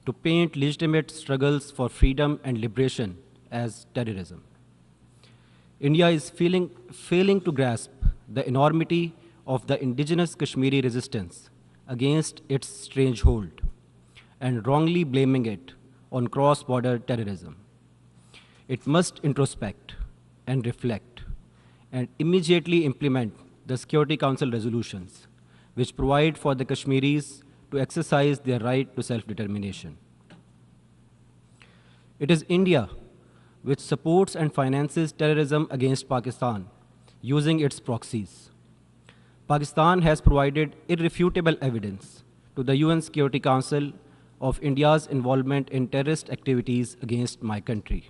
to paint legitimate struggles for freedom and liberation as terrorism. India is failing to grasp the enormity of the indigenous Kashmiri resistance against its strange hold and wrongly blaming it on cross-border terrorism. It must introspect and reflect and immediately implement the Security Council resolutions which provide for the Kashmiris to exercise their right to self-determination. It is India which supports and finances terrorism against Pakistan using its proxies. Pakistan has provided irrefutable evidence to the UN Security Council of India's involvement in terrorist activities against my country.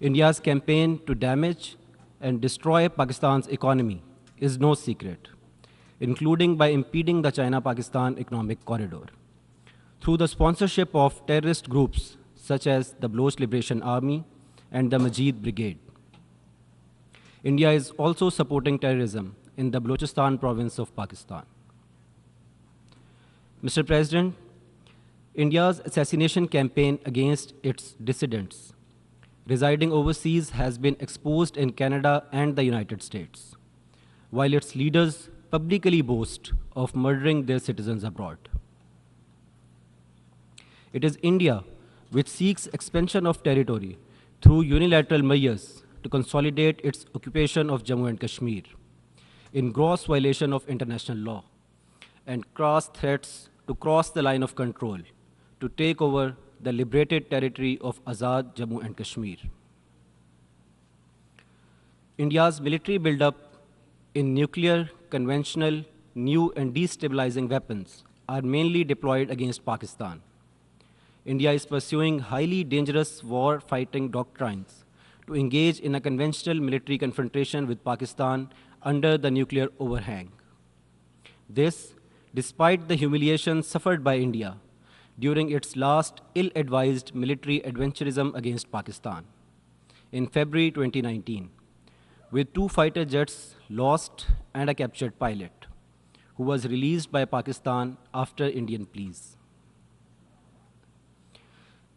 India's campaign to damage and destroy Pakistan's economy is no secret, including by impeding the China-Pakistan economic corridor. Through the sponsorship of terrorist groups such as the Baloch Liberation Army and the Majid Brigade. India is also supporting terrorism in the Balochistan province of Pakistan. Mr. President, India's assassination campaign against its dissidents residing overseas has been exposed in Canada and the United States, while its leaders publicly boast of murdering their citizens abroad. It is India which seeks expansion of territory through unilateral measures to consolidate its occupation of Jammu and Kashmir in gross violation of international law and crass threats to cross the line of control to take over the liberated territory of Azad Jammu and Kashmir. India's military buildup in nuclear, conventional, new and destabilizing weapons are mainly deployed against Pakistan. India is pursuing highly dangerous war-fighting doctrines to engage in a conventional military confrontation with Pakistan under the nuclear overhang. This, despite the humiliation suffered by India during its last ill-advised military adventurism against Pakistan in February 2019, with 2 fighter jets lost and a captured pilot, who was released by Pakistan after Indian pleas.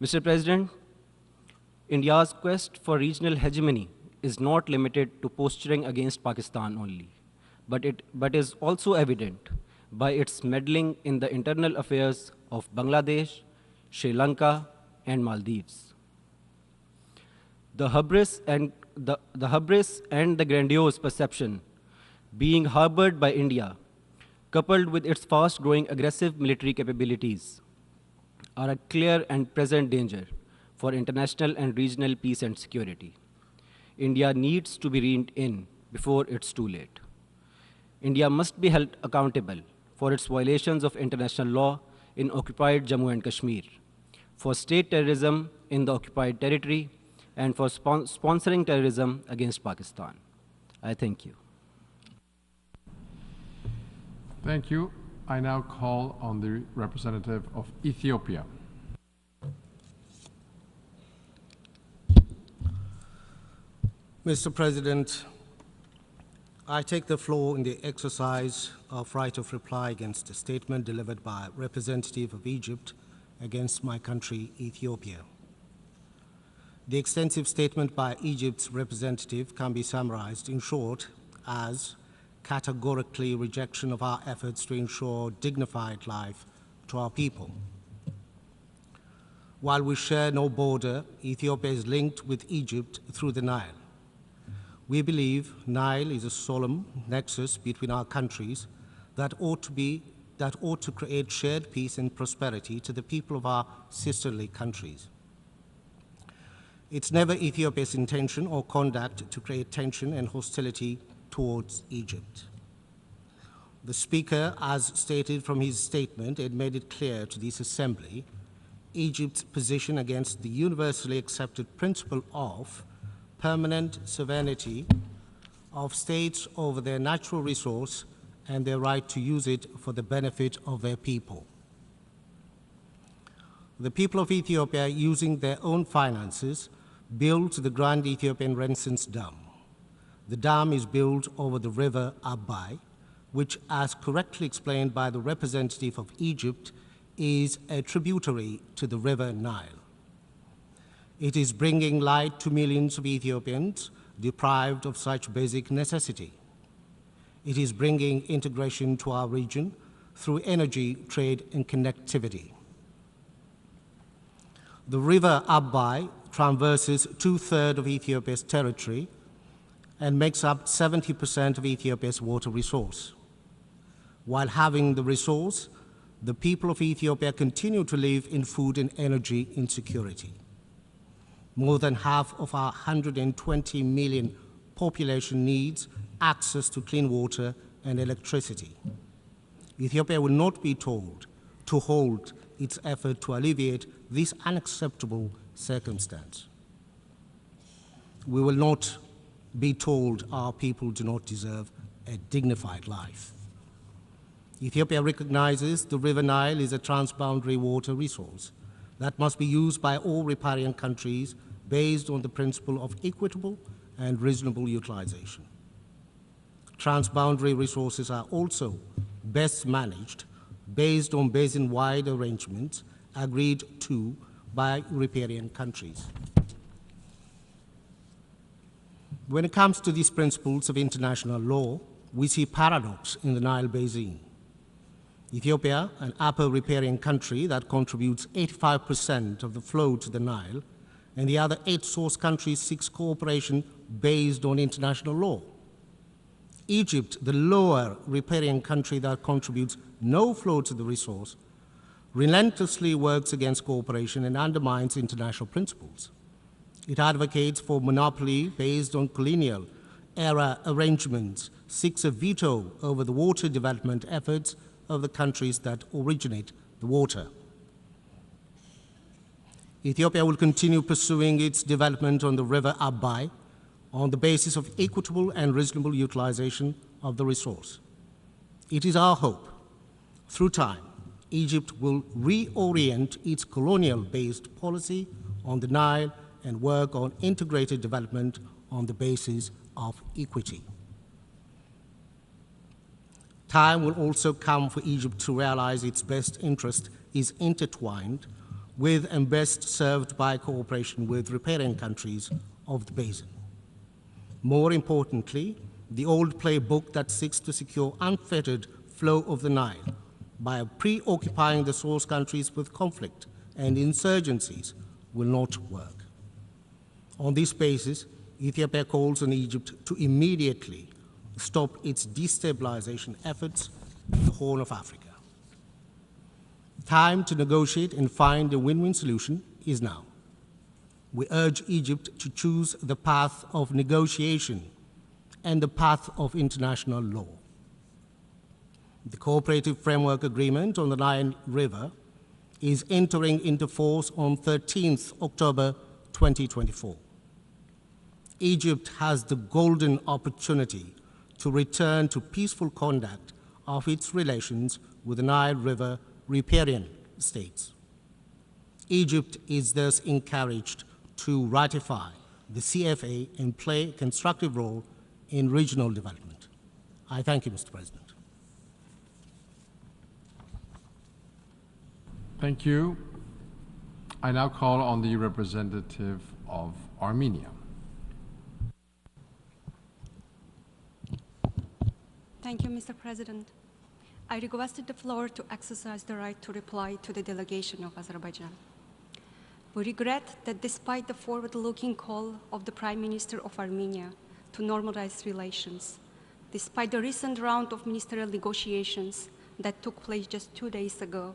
Mr. President, India's quest for regional hegemony is not limited to posturing against Pakistan only, but is also evident by its meddling in the internal affairs of Bangladesh, Sri Lanka, and Maldives. The hubris and the grandiose perception being harbored by India, coupled with its fast-growing aggressive military capabilities, are a clear and present danger for international and regional peace and security. India needs to be reined in before it's too late. India must be held accountable for its violations of international law in occupied Jammu and Kashmir, for state terrorism in the occupied territory, and for sponsoring terrorism against Pakistan. I thank you. Thank you. I now call on the representative of Ethiopia. Mr. President, I take the floor in the exercise of right of reply against a statement delivered by a representative of Egypt against my country, Ethiopia. The extensive statement by Egypt's representative can be summarized in short as categorically rejection of our efforts to ensure dignified life to our people. While we share no border, Ethiopia is linked with Egypt through the Nile. We believe Nile is a solemn nexus between our countries that ought to create shared peace and prosperity to the people of our sisterly countries. It's never Ethiopia's intention or conduct to create tension and hostility towards Egypt. The Speaker, as stated from his statement, had made it clear to this Assembly Egypt's position against the universally accepted principle of permanent sovereignty of states over their natural resource and their right to use it for the benefit of their people. The people of Ethiopia, using their own finances, built the Grand Ethiopian Renaissance Dam. The dam is built over the river Abai, which, as correctly explained by the representative of Egypt, is a tributary to the river Nile. It is bringing light to millions of Ethiopians deprived of such basic necessity. It is bringing integration to our region through energy, trade, and connectivity. The river Abai traverses 2/3 of Ethiopia's territory and makes up 70% of Ethiopia's water resource. While having the resource, the people of Ethiopia continue to live in food and energy insecurity. More than half of our 120 million population needs access to clean water and electricity. Ethiopia will not be told to hold its effort to alleviate this unacceptable circumstance. We will not be told our people do not deserve a dignified life. Ethiopia recognizes the River Nile is a transboundary water resource that must be used by all riparian countries based on the principle of equitable and reasonable utilization. Transboundary resources are also best managed based on basin-wide arrangements agreed to by riparian countries. When it comes to these principles of international law, we see paradox in the Nile Basin. Ethiopia, an upper riparian country that contributes 85% of the flow to the Nile, and the other 8 source countries seeks cooperation based on international law. Egypt, the lower riparian country that contributes no flow to the resource, relentlessly works against cooperation and undermines international principles. It advocates for monopoly based on colonial era arrangements, seeks a veto over the water development efforts of the countries that originate the water. Ethiopia will continue pursuing its development on the river Abai on the basis of equitable and reasonable utilization of the resource. It is our hope, through time, Egypt will reorient its colonial-based policy on the Nile and work on integrated development on the basis of equity. Time will also come for Egypt to realize its best interest is intertwined with and best served by cooperation with riparian countries of the basin. More importantly, the old playbook that seeks to secure unfettered flow of the Nile by preoccupying the source countries with conflict and insurgencies will not work. On this basis, Ethiopia calls on Egypt to immediately stop its destabilization efforts in the Horn of Africa. time to negotiate and find a win-win solution is now. We urge Egypt to choose the path of negotiation and the path of international law. The Cooperative Framework Agreement on the Nile River is entering into force on 13th October 2024. Egypt has the golden opportunity to return to peaceful conduct of its relations with the Nile River riparian states. Egypt is thus encouraged to ratify the CFA and play a constructive role in regional development. I thank you, Mr. President. Thank you. I now call on the representative of Armenia. Thank you, Mr. President. I requested the floor to exercise the right to reply to the delegation of Azerbaijan. We regret that despite the forward-looking call of the Prime Minister of Armenia to normalize relations, despite the recent round of ministerial negotiations that took place just 2 days ago,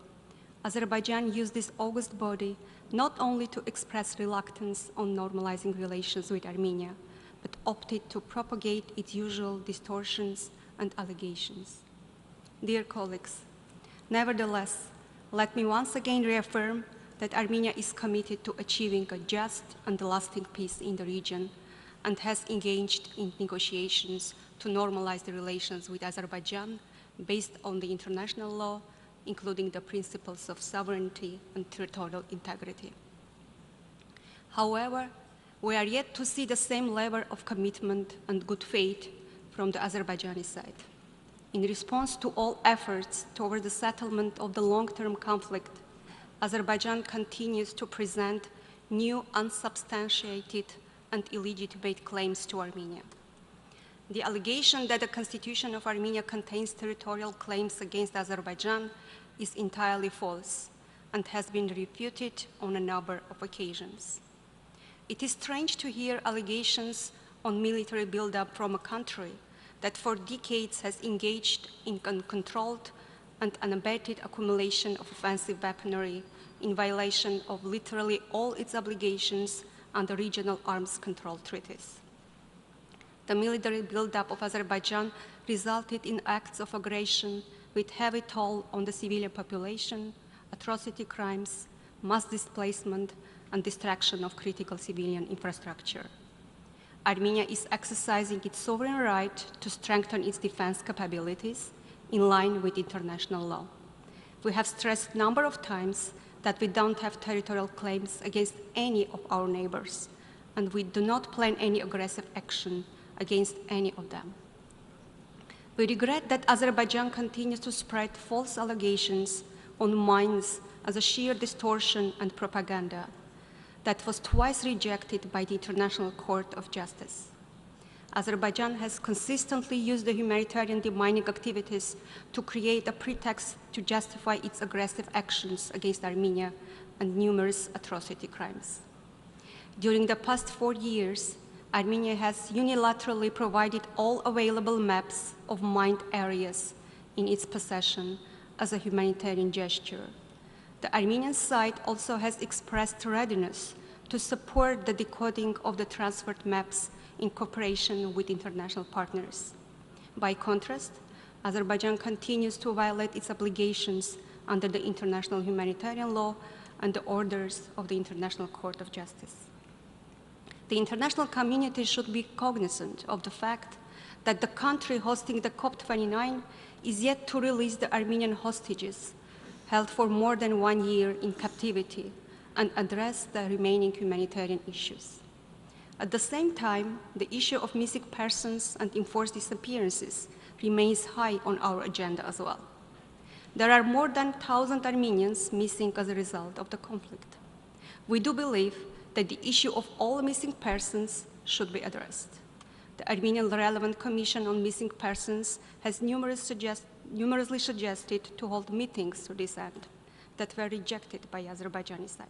Azerbaijan used this august body not only to express reluctance on normalizing relations with Armenia, but opted to propagate its usual distortions and allegations. Dear colleagues, nevertheless, let me once again reaffirm that Armenia is committed to achieving a just and lasting peace in the region and has engaged in negotiations to normalize the relations with Azerbaijan based on the international law, including the principles of sovereignty and territorial integrity. However, we are yet to see the same level of commitment and good faith from the Azerbaijani side. In response to all efforts toward the settlement of the long-term conflict, Azerbaijan continues to present new, unsubstantiated, and illegitimate claims to Armenia. The allegation that the Constitution of Armenia contains territorial claims against Azerbaijan is entirely false and has been refuted on a number of occasions. It is strange to hear allegations on military buildup from a country that for decades has engaged in uncontrolled and unabated accumulation of offensive weaponry in violation of literally all its obligations under regional arms control treaties. The military buildup of Azerbaijan resulted in acts of aggression with heavy toll on the civilian population, atrocity crimes, mass displacement, and destruction of critical civilian infrastructure. Armenia is exercising its sovereign right to strengthen its defense capabilities in line with international law. We have stressed a number of times that we don't have territorial claims against any of our neighbors, and we do not plan any aggressive action against any of them. We regret that Azerbaijan continues to spread false allegations on mines as a sheer distortion and propaganda that was twice rejected by the International Court of Justice. Azerbaijan has consistently used the humanitarian demining activities to create a pretext to justify its aggressive actions against Armenia and numerous atrocity crimes. During the past 4 years, Armenia has unilaterally provided all available maps of mined areas in its possession as a humanitarian gesture. The Armenian side also has expressed readiness to support the decoding of the transferred maps in cooperation with international partners. By contrast, Azerbaijan continues to violate its obligations under the international humanitarian law and the orders of the International Court of Justice. The international community should be cognizant of the fact that the country hosting the COP29 is yet to release the Armenian hostages held for more than 1 year in captivity and address the remaining humanitarian issues. At the same time, the issue of missing persons and enforced disappearances remains high on our agenda as well. There are more than 1,000 Armenians missing as a result of the conflict. We do believe that the issue of all missing persons should be addressed. The Armenian Relevant Commission on Missing Persons has numerously suggested to hold meetings to this end that were rejected by Azerbaijani side.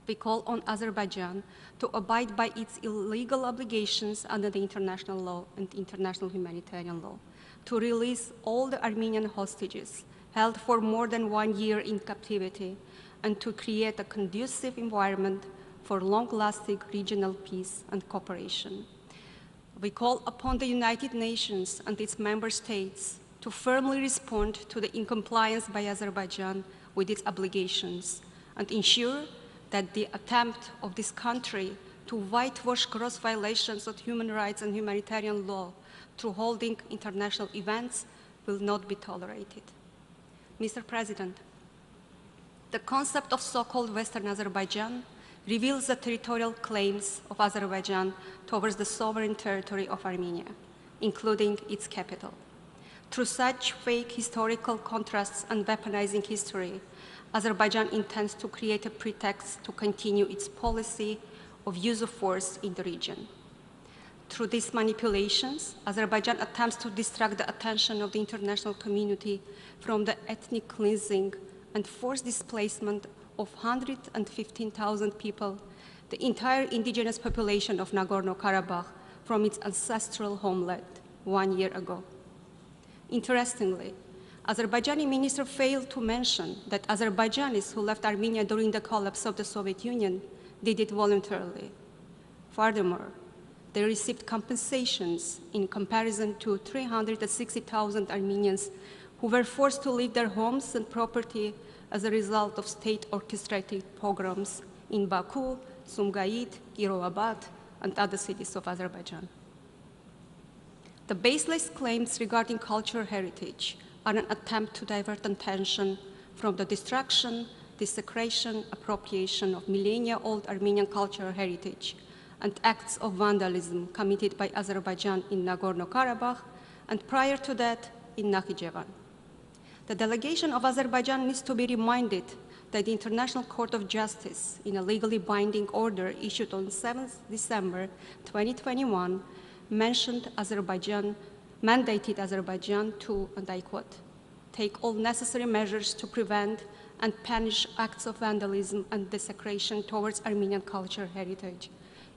We call on Azerbaijan to abide by its illegal obligations under the international law and international humanitarian law, to release all the Armenian hostages held for more than 1 year in captivity, and to create a conducive environment for long-lasting regional peace and cooperation. We call upon the United Nations and its member states to firmly respond to the incompliance by Azerbaijan with its obligations and ensure that the attempt of this country to whitewash gross violations of human rights and humanitarian law through holding international events will not be tolerated. Mr. President, the concept of so-called Western Azerbaijan reveals the territorial claims of Azerbaijan towards the sovereign territory of Armenia, including its capital. Through such fake historical contrasts and weaponizing history, Azerbaijan intends to create a pretext to continue its policy of use of force in the region. Through these manipulations, Azerbaijan attempts to distract the attention of the international community from the ethnic cleansing and forced displacement of 115,000 people, the entire indigenous population of Nagorno-Karabakh, from its ancestral homeland 1 year ago. Interestingly, Azerbaijani minister failed to mention that Azerbaijanis who left Armenia during the collapse of the Soviet Union did it voluntarily. Furthermore, they received compensations in comparison to 360,000 Armenians who were forced to leave their homes and property as a result of state-orchestrated pogroms in Baku, Sumgait, Kiroabad, and other cities of Azerbaijan. The baseless claims regarding cultural heritage are an attempt to divert attention from the destruction, desecration, appropriation of millennia-old Armenian cultural heritage and acts of vandalism committed by Azerbaijan in Nagorno-Karabakh and prior to that in Nakhichevan. The delegation of Azerbaijan needs to be reminded that the International Court of Justice, in a legally binding order issued on 7 December 2021, mandated Azerbaijan to, and I quote, take all necessary measures to prevent and punish acts of vandalism and desecration towards Armenian cultural heritage,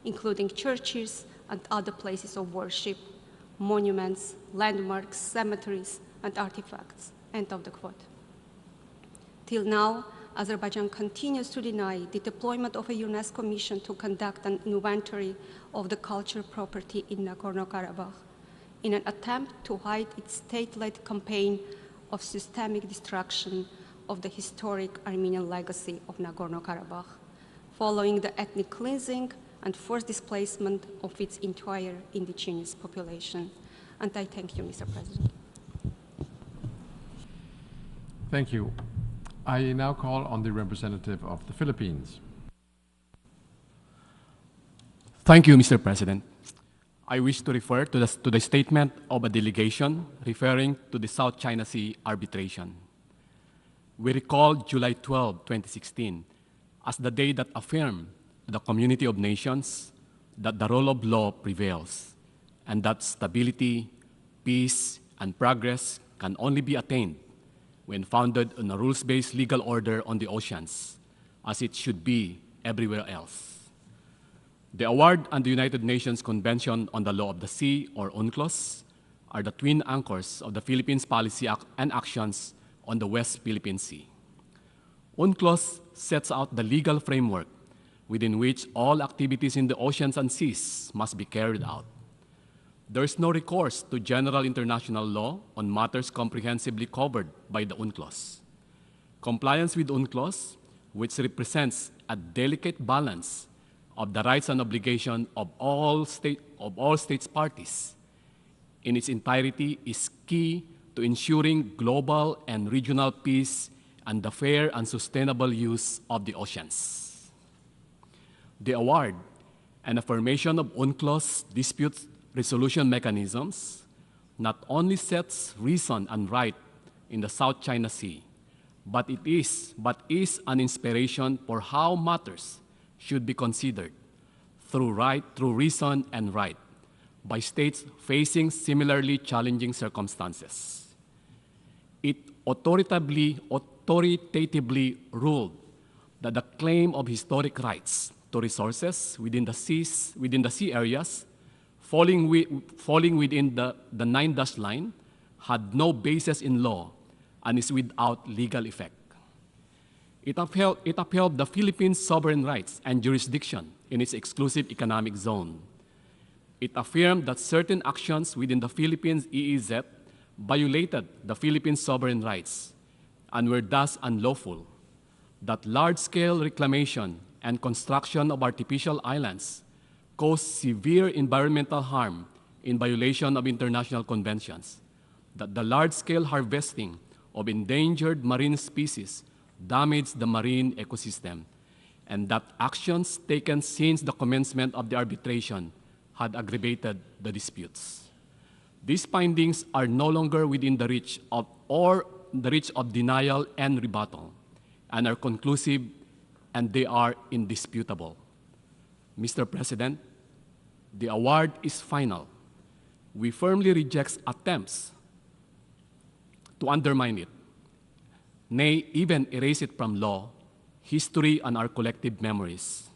including churches and other places of worship, monuments, landmarks, cemeteries, and artifacts. End of the quote. Till now, Azerbaijan continues to deny the deployment of a UNESCO mission to conduct an inventory of the cultural property in Nagorno-Karabakh in an attempt to hide its state-led campaign of systemic destruction of the historic Armenian legacy of Nagorno-Karabakh, following the ethnic cleansing and forced displacement of its entire indigenous population. And I thank you, Mr. President. Thank you. I now call on the representative of the Philippines. Thank you, Mr. President. I wish to refer to the statement of a delegation referring to the South China Sea arbitration. We recall July 12, 2016, as the day that affirmed to the community of nations that the rule of law prevails and that stability, peace, and progress can only be attained when founded on a rules-based legal order on the oceans, as it should be everywhere else. The award and the United Nations Convention on the Law of the Sea, or UNCLOS, are the twin anchors of the Philippines' policy and actions on the West Philippine Sea. UNCLOS sets out the legal framework within which all activities in the oceans and seas must be carried out. There is no recourse to general international law on matters comprehensively covered by the UNCLOS. Compliance with UNCLOS, which represents a delicate balance of the rights and obligations of all states parties, in its entirety is key to ensuring global and regional peace and the fair and sustainable use of the oceans. The award and affirmation of UNCLOS dispute resolution mechanisms not only sets reason and right in the South China Sea, but is an inspiration for how matters should be considered through reason and right by states facing similarly challenging circumstances. It authoritatively ruled that the claim of historic rights to resources within the sea areas falling within the 9-dash line had no basis in law and is without legal effect. It upheld the Philippines' sovereign rights and jurisdiction in its exclusive economic zone. It affirmed that certain actions within the Philippines EEZ violated the Philippines' sovereign rights and were thus unlawful, that large-scale reclamation and construction of artificial islands caused severe environmental harm in violation of international conventions, that the large-scale harvesting of endangered marine species damaged the marine ecosystem, and that actions taken since the commencement of the arbitration had aggravated the disputes. These findings are no longer within the reach of denial and rebuttal, and are conclusive, and they are indisputable. Mr. President, the award is final. We firmly reject attempts to undermine it, nay, even erase it from law, history, and our collective memories.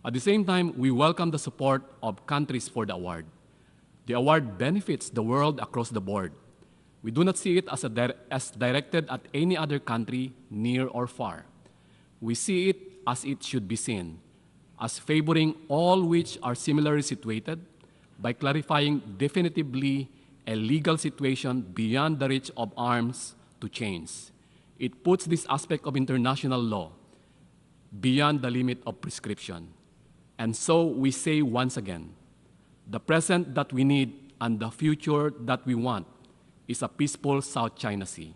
At the same time, we welcome the support of countries for the award. The award benefits the world across the board. We do not see it as directed at any other country, near or far. We see it as it should be seen, as favoring all which are similarly situated by clarifying definitively a legal situation beyond the reach of arms to change. It puts this aspect of international law beyond the limit of prescription. And so we say once again, the present that we need and the future that we want is a peaceful South China Sea.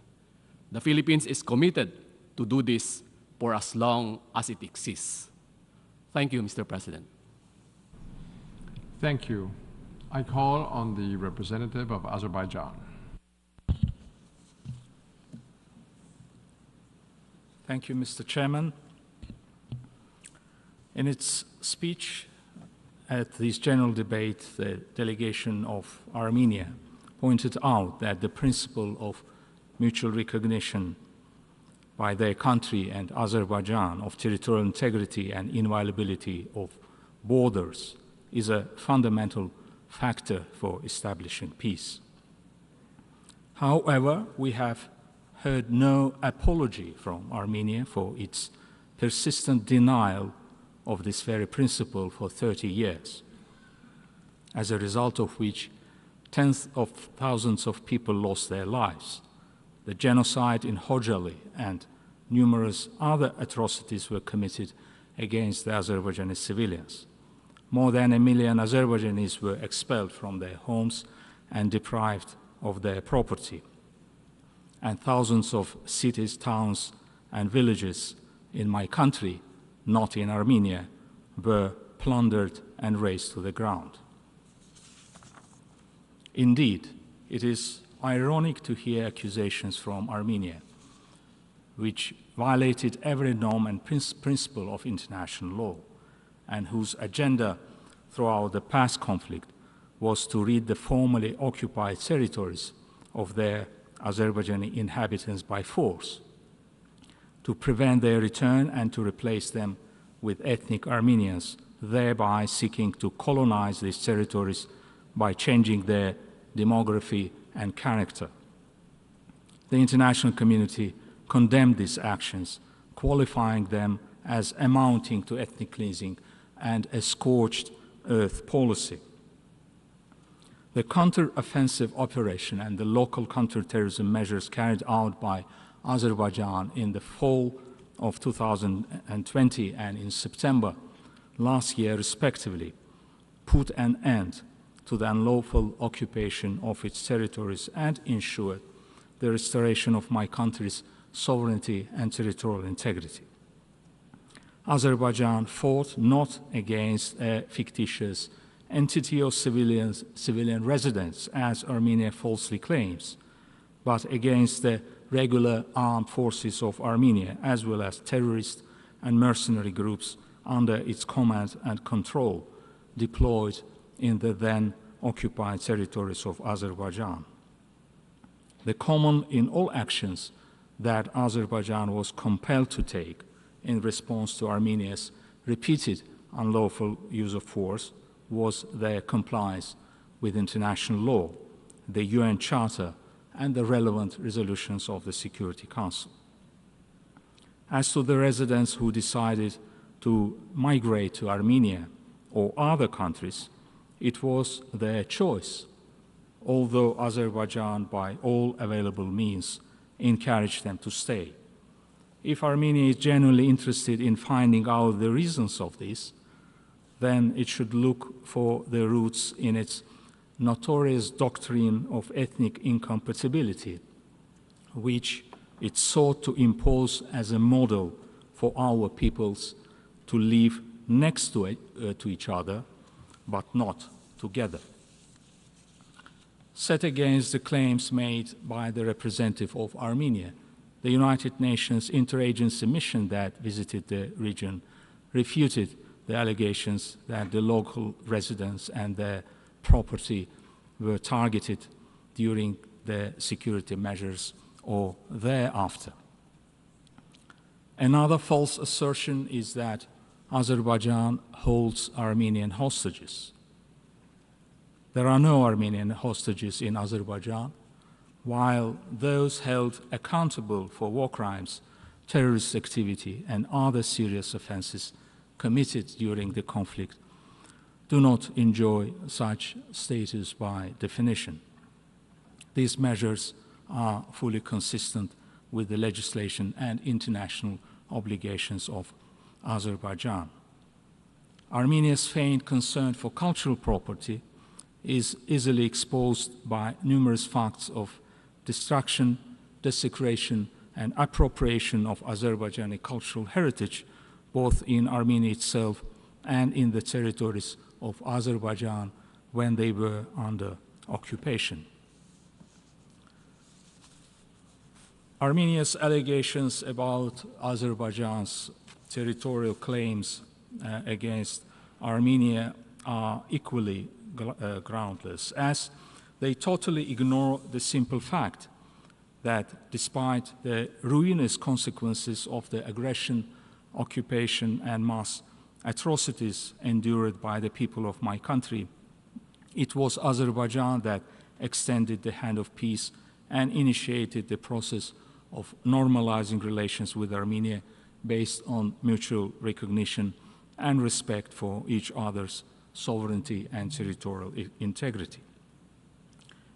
The Philippines is committed to do this for as long as it exists. Thank you, Mr. President. Thank you. I call on the representative of Azerbaijan. Thank you, Mr. Chairman. In its speech at this general debate, the delegation of Armenia pointed out that the principle of mutual recognition by their country and Azerbaijan of territorial integrity and inviolability of borders is a fundamental factor for establishing peace. However, we have heard no apology from Armenia for its persistent denial of this very principle for 30 years, as a result of which tens of thousands of people lost their lives. The genocide in Khojaly and numerous other atrocities were committed against the Azerbaijani civilians. More than 1 million Azerbaijanis were expelled from their homes and deprived of their property. And thousands of cities, towns, and villages in my country, not in Armenia, were plundered and razed to the ground. Indeed, it is ironic to hear accusations from Armenia, which violated every norm and principle of international law, and whose agenda throughout the past conflict was to rid the formerly occupied territories of their Azerbaijani inhabitants by force, to prevent their return and to replace them with ethnic Armenians, thereby seeking to colonize these territories by changing their demography and character. The international community condemned these actions, qualifying them as amounting to ethnic cleansing and a scorched earth policy. The counter-offensive operation and the local counter-terrorism measures carried out by Azerbaijan in the fall of 2020 and in September last year, respectively, put an end to the unlawful occupation of its territories and ensured the restoration of my country's sovereignty and territorial integrity. Azerbaijan fought not against a fictitious entity of civilian residents, as Armenia falsely claims, but against the regular armed forces of Armenia, as well as terrorist and mercenary groups under its command and control, deployed in the then occupied territories of Azerbaijan. The common in all actions that Azerbaijan was compelled to take in response to Armenia's repeated unlawful use of force was their compliance with international law, the UN Charter, and the relevant resolutions of the Security Council. As to the residents who decided to migrate to Armenia or other countries, it was their choice, although Azerbaijan, by all available means, encouraged them to stay. If Armenia is genuinely interested in finding out the reasons of this, then it should look for the roots in its notorious doctrine of ethnic incompatibility, which it sought to impose as a model for our peoples to live next to each other, but not together. Set against the claims made by the representative of Armenia, the United Nations interagency mission that visited the region refuted the allegations that the local residents and their property were targeted during the security measures or thereafter. Another false assertion is that Azerbaijan holds Armenian hostages. There are no Armenian hostages in Azerbaijan, while those held accountable for war crimes, terrorist activity, and other serious offenses committed during the conflict do not enjoy such status by definition. These measures are fully consistent with the legislation and international obligations of Azerbaijan. Armenia's feigned concern for cultural property is easily exposed by numerous facts of destruction, desecration, and appropriation of Azerbaijani cultural heritage, both in Armenia itself and in the territories of Azerbaijan when they were under occupation. Armenia's allegations about Azerbaijan's territorial claims against Armenia are equally groundless, as they totally ignore the simple fact that despite the ruinous consequences of the aggression, occupation, and mass atrocities endured by the people of my country, it was Azerbaijan that extended the hand of peace and initiated the process of normalizing relations with Armenia based on mutual recognition and respect for each other's sovereignty and territorial integrity.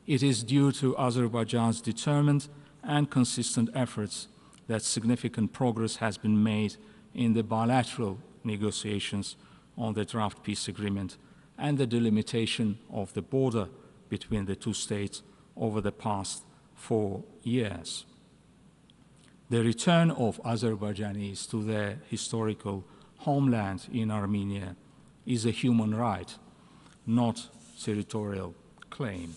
It is due to Azerbaijan's determined and consistent efforts that significant progress has been made in the bilateral negotiations on the draft peace agreement and the delimitation of the border between the two states over the past 4 years. The return of Azerbaijanis to their historical homeland in Armenia is a human right, not territorial claim.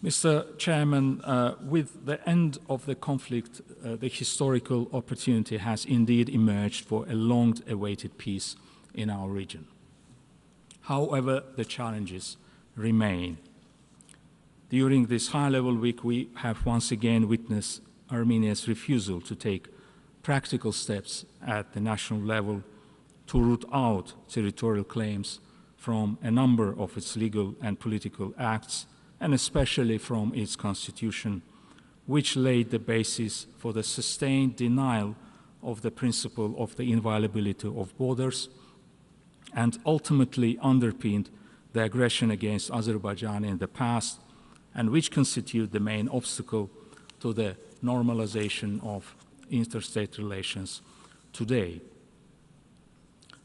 Mr. Chairman, with the end of the conflict, the historical opportunity has indeed emerged for a long-awaited peace in our region. However, the challenges remain. During this high-level week, we have once again witnessed Armenia's refusal to take practical steps at the national level to root out territorial claims from a number of its legal and political acts, and especially from its constitution, which laid the basis for the sustained denial of the principle of the inviolability of borders and ultimately underpinned the aggression against Azerbaijan in the past, and which constitute the main obstacle to the normalization of interstate relations today.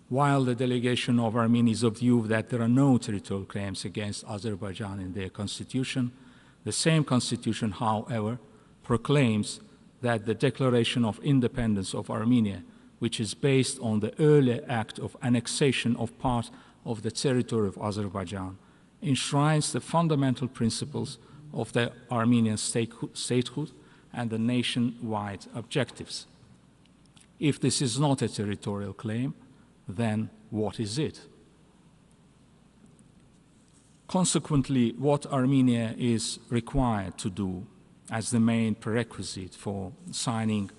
While the delegation of Armenia is of the view that there are no territorial claims against Azerbaijan in their constitution, the same constitution, however, proclaims that the declaration of independence of Armenia, which is based on the earlier act of annexation of part of the territory of Azerbaijan, enshrines the fundamental principles of the Armenian statehood and the nation-wide objectives. If this is not a territorial claim, then what is it? Consequently, what Armenia is required to do as the main prerequisite for signing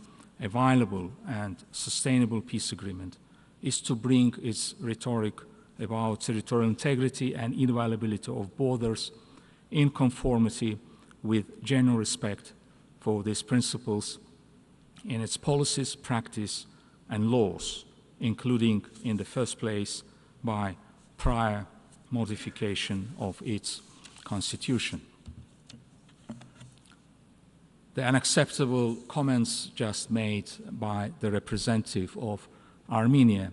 a viable and sustainable peace agreement is to bring its rhetoric about territorial integrity and inviolability of borders in conformity with genuine respect for these principles in its policies, practice, and laws, including, in the first place, by prior modification of its constitution. The unacceptable comments just made by the representative of Armenia,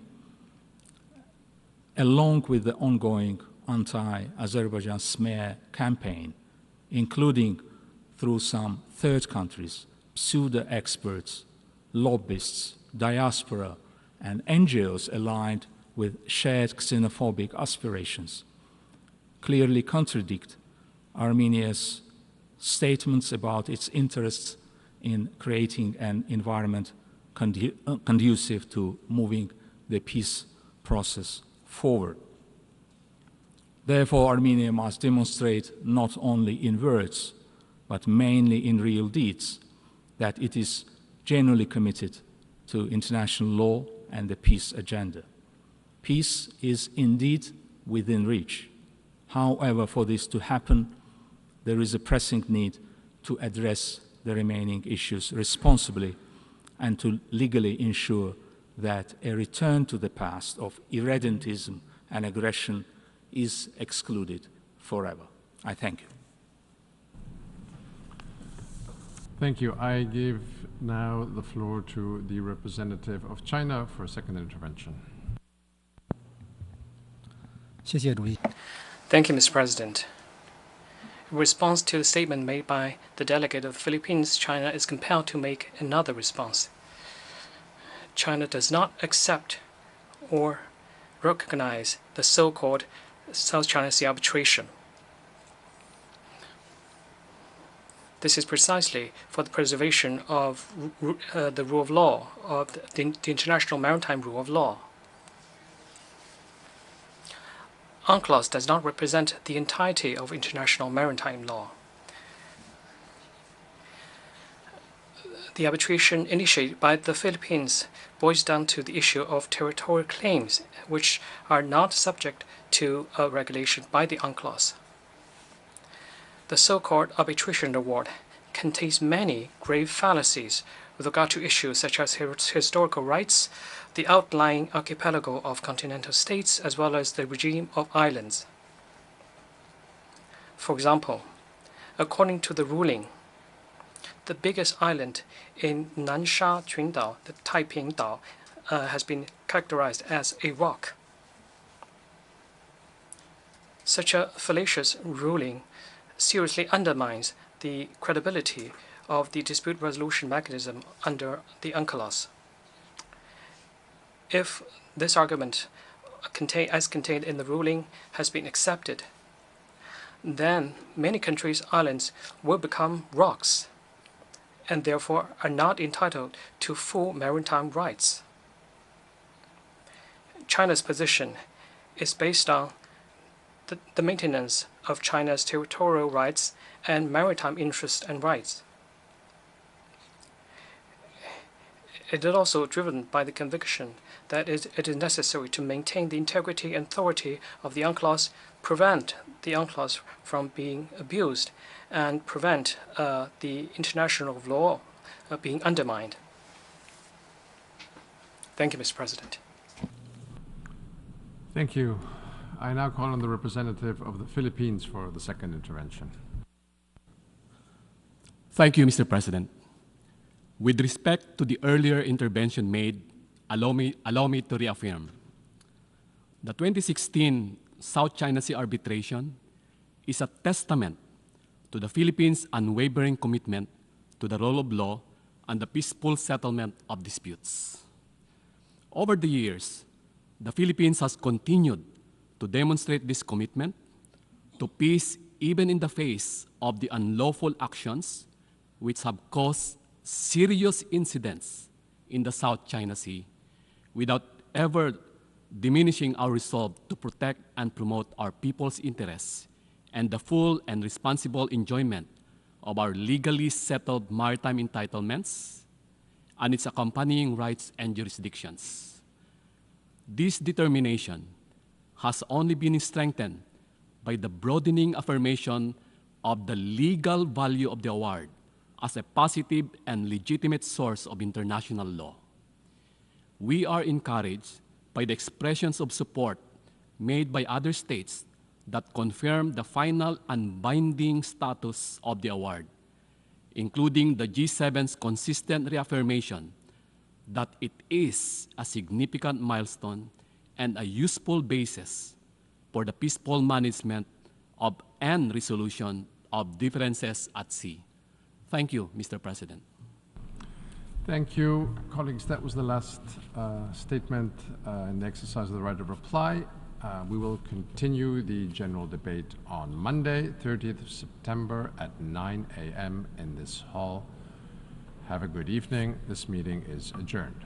along with the ongoing anti-Azerbaijan smear campaign, including through some third countries, pseudo-experts, lobbyists, diaspora, and NGOs aligned with shared xenophobic aspirations, clearly contradict Armenia's statements about its interests in creating an environment conducive to moving the peace process forward. Therefore, Armenia must demonstrate not only in words, but mainly in real deeds, that it is genuinely committed to international law and the peace agenda. Peace is indeed within reach. However, for this to happen, there is a pressing need to address the remaining issues responsibly and to legally ensure that a return to the past of irredentism and aggression is excluded forever. I thank you. Thank you. I give now the floor to the representative of China for a second intervention. Thank you, Mr. President. In response to the statement made by the delegate of the Philippines, China is compelled to make another response. China does not accept or recognize the so-called South China Sea arbitration. This is precisely for the preservation of the rule of law, of the international maritime rule of law. UNCLOS does not represent the entirety of international maritime law. The arbitration initiated by the Philippines boils down to the issue of territorial claims, which are not subject to a regulation by the UNCLOS. The so-called arbitration award contains many grave fallacies with regard to issues such as historical rights, the outlying archipelago of continental states, as well as the regime of islands. For example, according to the ruling, the biggest island in Nansha Qundao, the Taiping Dao, has been characterized as a rock. Such a fallacious ruling seriously undermines the credibility of the dispute resolution mechanism under the UNCLOS. If this argument, as contained in the ruling, has been accepted, then many countries' islands will become rocks and therefore are not entitled to full maritime rights. China's position is based on the maintenance of China's territorial rights and maritime interests and rights. It is also driven by the conviction that it is necessary to maintain the integrity and authority of the UNCLOS, prevent the UNCLOS from being abused, and prevent the international law being undermined. Thank you, Mr. President. Thank you. I now call on the representative of the Philippines for the second intervention. Thank you, Mr. President. With respect to the earlier intervention made, allow me to reaffirm. The 2016 South China Sea arbitration is a testament to the Philippines' unwavering commitment to the rule of law and the peaceful settlement of disputes. Over the years, the Philippines has continued to demonstrate this commitment to peace even in the face of the unlawful actions which have caused serious incidents in the South China Sea without ever diminishing our resolve to protect and promote our people's interests and the full and responsible enjoyment of our legally settled maritime entitlements and its accompanying rights and jurisdictions. This determination has only been strengthened by the broadening affirmation of the legal value of the award as a positive and legitimate source of international law. We are encouraged by the expressions of support made by other states that confirm the final and binding status of the award, including the G7's consistent reaffirmation that it is a significant milestone and a useful basis for the peaceful management of and resolution of differences at sea. Thank you, Mr. President. Thank you, colleagues. That was the last statement in the exercise of the right of reply. We will continue the general debate on Monday, 30th of September at 9 a.m. in this hall. Have a good evening. This meeting is adjourned.